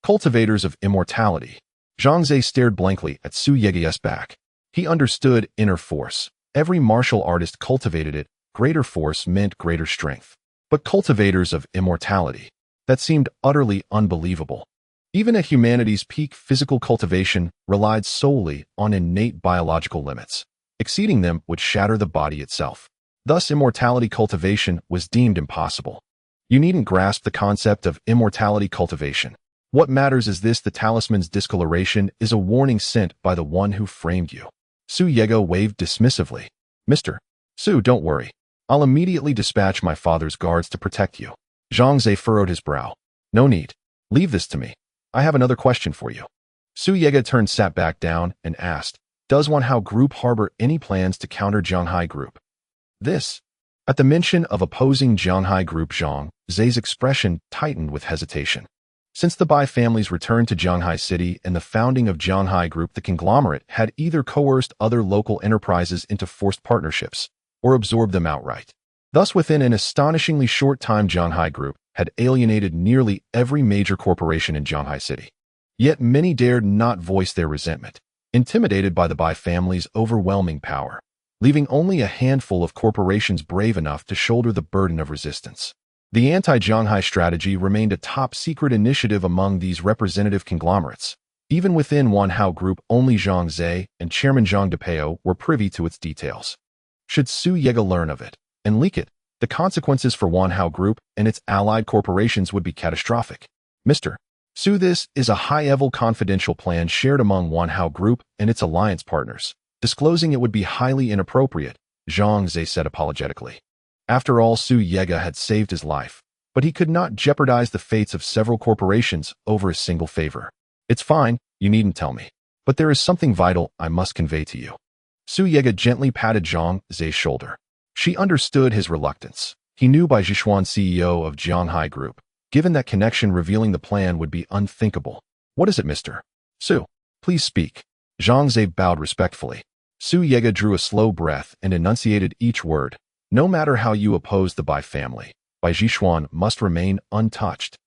Cultivators of immortality. Zhang Zhe stared blankly at Su Yega's back. He understood inner force. Every martial artist cultivated it. Greater force meant greater strength. But cultivators of immortality. That seemed utterly unbelievable. Even at humanity's peak, physical cultivation relied solely on innate biological limits. Exceeding them would shatter the body itself. Thus, immortality cultivation was deemed impossible. You needn't grasp the concept of immortality cultivation. What matters is this: the talisman's discoloration is a warning sent by the one who framed you. Su Yega waved dismissively. "Mr. Su, don't worry. I'll immediately dispatch my father's guards to protect you." Zhang Zhe furrowed his brow. "No need. Leave this to me. I have another question for you." Su Yega sat back down and asked, "Does Wanhao Group harbor any plans to counter Zhanghai Group?" "This?" At the mention of opposing Zhanghai Group, Zhang Zhe's expression tightened with hesitation. Since the Bai family's return to Zhanghai City and the founding of Zhanghai Group, the conglomerate had either coerced other local enterprises into forced partnerships or absorbed them outright. Thus, within an astonishingly short time, Zhanghai Group had alienated nearly every major corporation in Zhanghai City. Yet many dared not voice their resentment, intimidated by the Bai family's overwhelming power, leaving only a handful of corporations brave enough to shoulder the burden of resistance. The anti-Zhanghai strategy remained a top-secret initiative among these representative conglomerates. Even within Wanhao Group, only Zhang Zhe and Chairman Zhang Depeo were privy to its details. Should Su Yega learn of it and leak it, the consequences for Wanhao Group and its allied corporations would be catastrophic. "Mr. Su, this is a high-level confidential plan shared among Wanhao Group and its alliance partners. Disclosing it would be highly inappropriate," Zhang Zhe said apologetically. After all, Su Yega had saved his life, but he could not jeopardize the fates of several corporations over a single favor. "It's fine, you needn't tell me. But there is something vital I must convey to you." Su Yega gently patted Zhang Zhe's shoulder. She understood his reluctance. He knew Bai Zhishuan, CEO of Zhanghai Group. Given that connection, revealing the plan would be unthinkable. "What is it, Mr. Su? Please speak." Zhang Zhe bowed respectfully. Su Yega drew a slow breath and enunciated each word. "No matter how you oppose the Bai family, Bai Zhishuan must remain untouched."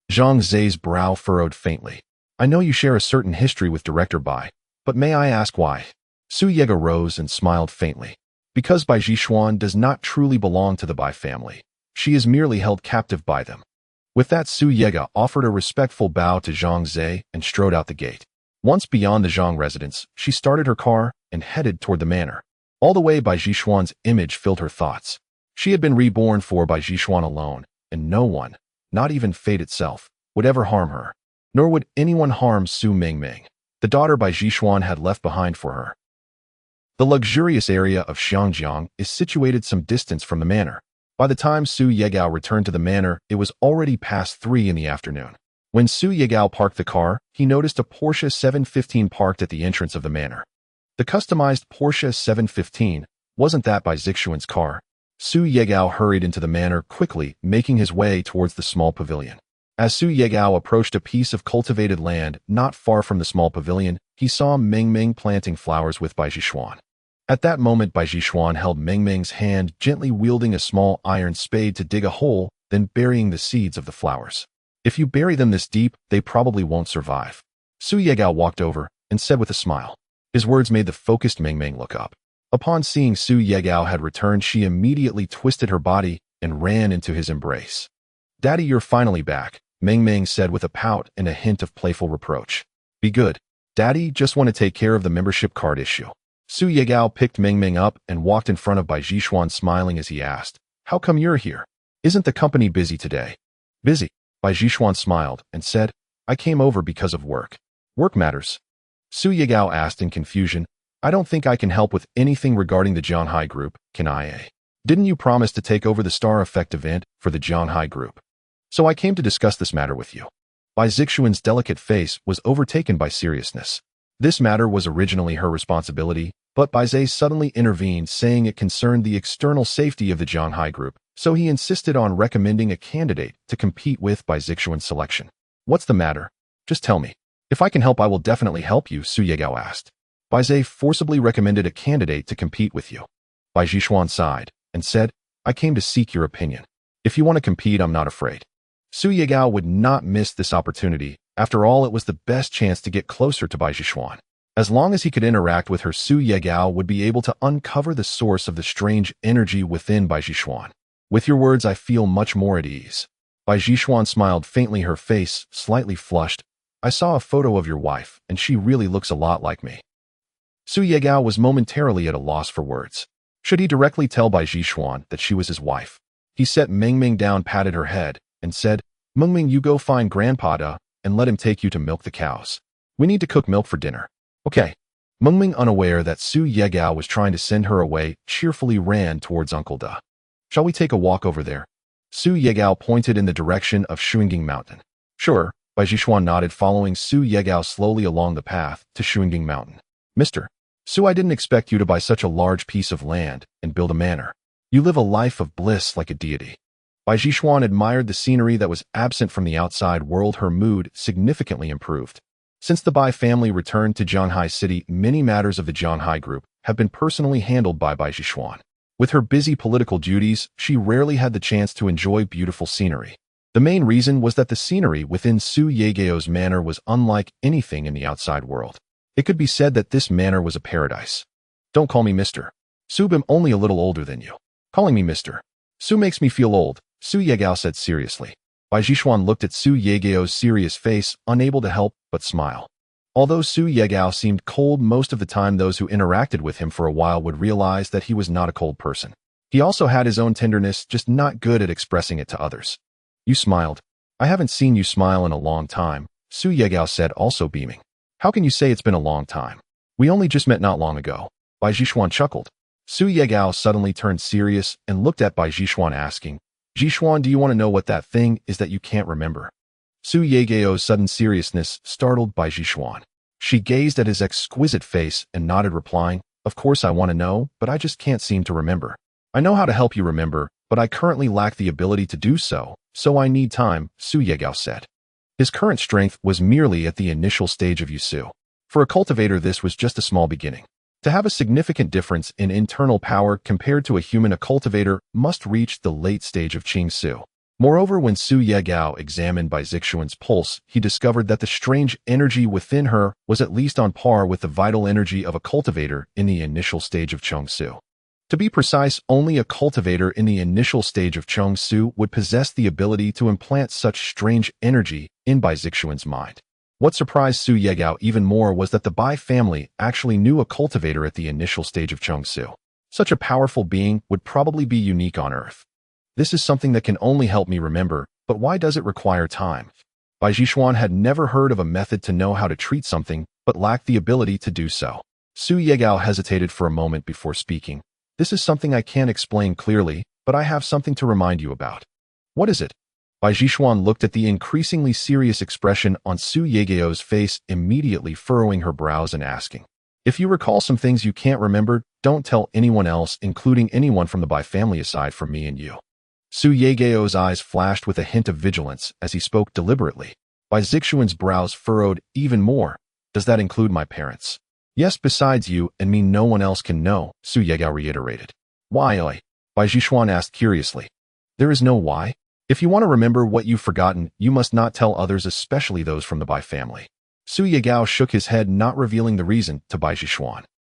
Zhang Zhe's brow furrowed faintly. "I know you share a certain history with Director Bai, but may I ask why?" Su Yega rose and smiled faintly. "Because Bai Zhishuan does not truly belong to the Bai family. She is merely held captive by them." With that, Su Yega offered a respectful bow to Zhang Zhe and strode out the gate. Once beyond the Zhang residence, she started her car and headed toward the manor. All the way Bai Jishuan's image filled her thoughts. She had been reborn for Bai Jishuan alone, and no one, not even fate itself, would ever harm her. Nor would anyone harm Su Mingming, the daughter Bai Jishuan had left behind for her. The luxurious area of Xiangjiang is situated some distance from the manor. By the time Su Yegao returned to the manor, it was already past 3 in the afternoon. When Su Yegao parked the car, he noticed a Porsche 715 parked at the entrance of the manor. The customized Porsche 715 wasn't that Bai Zixuan's car. Su Yegao hurried into the manor quickly, making his way towards the small pavilion. As Su Yegao approached a piece of cultivated land not far from the small pavilion, he saw Mingming planting flowers with Bai Jishuan. At that moment, Bai Jishuan held Mingming's hand, gently wielding a small iron spade to dig a hole, then burying the seeds of the flowers. If you bury them this deep, they probably won't survive. Su Yegao walked over and said with a smile. His words made the focused Mingming look up. Upon seeing Su Yegao had returned, she immediately twisted her body and ran into his embrace. "Daddy, you're finally back," Mingming said with a pout and a hint of playful reproach. "Be good. Daddy, just want to take care of the membership card issue." Su Yegao picked Mingming up and walked in front of Bai Jishuan, smiling as he asked, "How come you're here? Isn't the company busy today?" "Busy," Bai Jishuan smiled and said, "I came over because of work." "Work matters?" Su Yegao asked in confusion. "I don't think I can help with anything regarding the Zhanghai Group, can I? Didn't you promise to take over the Star Effect event for the Zhanghai Group? So I came to discuss this matter with you." Bai Zixuan's delicate face was overtaken by seriousness. This matter was originally her responsibility, but Bai Zhe suddenly intervened, saying it concerned the external safety of the Zhanghai Group, so he insisted on recommending a candidate to compete with Bai Zixuan's selection. "What's the matter? Just tell me. If I can help, I will definitely help you," Su Yegao asked. Bai Zhe forcibly recommended a candidate to compete with you. Bai Jishuan sighed and said, "I came to seek your opinion. If you want to compete, I'm not afraid." Su Yegao would not miss this opportunity. After all, it was the best chance to get closer to Bai Jishuan. As long as he could interact with her, Su Yegao would be able to uncover the source of the strange energy within Bai Jishuan. "With your words, I feel much more at ease." Bai Jishuan smiled faintly, her face slightly flushed. "I saw a photo of your wife, and she really looks a lot like me." Su Yegao was momentarily at a loss for words. Should he directly tell Bai Jishuan that she was his wife? He set Mingming down, patted her head, and said, "Mingming, you go find Grandpa Da and let him take you to milk the cows. We need to cook milk for dinner." "Okay." Mingming, unaware that Su Yegao was trying to send her away, cheerfully ran towards Uncle Da. "Shall we take a walk over there?" Su Yegao pointed in the direction of Shuinging Mountain. "Sure." Bai Jishuan nodded, following Su Yegao slowly along the path to Shuinging Mountain. "Mr. Su, I didn't expect you to buy such a large piece of land and build a manor. You live a life of bliss like a deity." Bai Jishuan admired the scenery that was absent from the outside world. Her mood significantly improved. Since the Bai family returned to Zhanghai City, many matters of the Zhanghai Group have been personally handled by Bai Jishuan. With her busy political duties, she rarely had the chance to enjoy beautiful scenery. The main reason was that the scenery within Su Yegao's manor was unlike anything in the outside world. It could be said that this manor was a paradise. "Don't call me Mr. Su, I'm only a little older than you. Calling me Mr. Su makes me feel old," Su Yegao said seriously. Bai Jishuan looked at Su Yegao's serious face, unable to help but smile. Although Su Yegao seemed cold most of the time, those who interacted with him for a while would realize that he was not a cold person. He also had his own tenderness, just not good at expressing it to others. "You smiled. I haven't seen you smile in a long time," Su Yegao said, also beaming. "How can you say it's been a long time? We only just met not long ago." Bai Jishuan chuckled. Su Yegao suddenly turned serious and looked at Bai Jishuan, asking, "Jishuan, do you want to know what that thing is that you can't remember?" Su Yegao's sudden seriousness startled Bai Jishuan. She gazed at his exquisite face and nodded, replying, "Of course I want to know, but I just can't seem to remember. I know how to help you remember, but I currently lack the ability to do so, so I need time," Su Yegao said. His current strength was merely at the initial stage of Yusu. For a cultivator, this was just a small beginning. To have a significant difference in internal power compared to a human, a cultivator must reach the late stage of Qing Su. Moreover, when Su Yegao examined Bai Zixuan's pulse, he discovered that the strange energy within her was at least on par with the vital energy of a cultivator in the initial stage of Chong Su. To be precise, only a cultivator in the initial stage of Chong Su would possess the ability to implant such strange energy in Bai Zixuan's mind. What surprised Su Yegao even more was that the Bai family actually knew a cultivator at the initial stage of Chongsu. Such a powerful being would probably be unique on Earth. This is something that can only help me remember, but why does it require time? Bai Jishuan had never heard of a method to know how to treat something, but lacked the ability to do so. Su Yegao hesitated for a moment before speaking. This is something I can't explain clearly, but I have something to remind you about. What is it? Bai Jishuan looked at the increasingly serious expression on Su Yegao's face, immediately furrowing her brows and asking, "If you recall some things you can't remember, don't tell anyone else, including anyone from the Bai family aside from me and you." Su Yegao's eyes flashed with a hint of vigilance as he spoke deliberately. Bai Zixuan's brows furrowed even more. "Does that include my parents?" "Yes, besides you and me no one else can know," Su Yegao reiterated. "Why?" Bai Jishuan asked curiously. "There is no why. If you want to remember what you've forgotten, you must not tell others, especially those from the Bai family." Su Yegao shook his head, not revealing the reason to Bai Jishuan.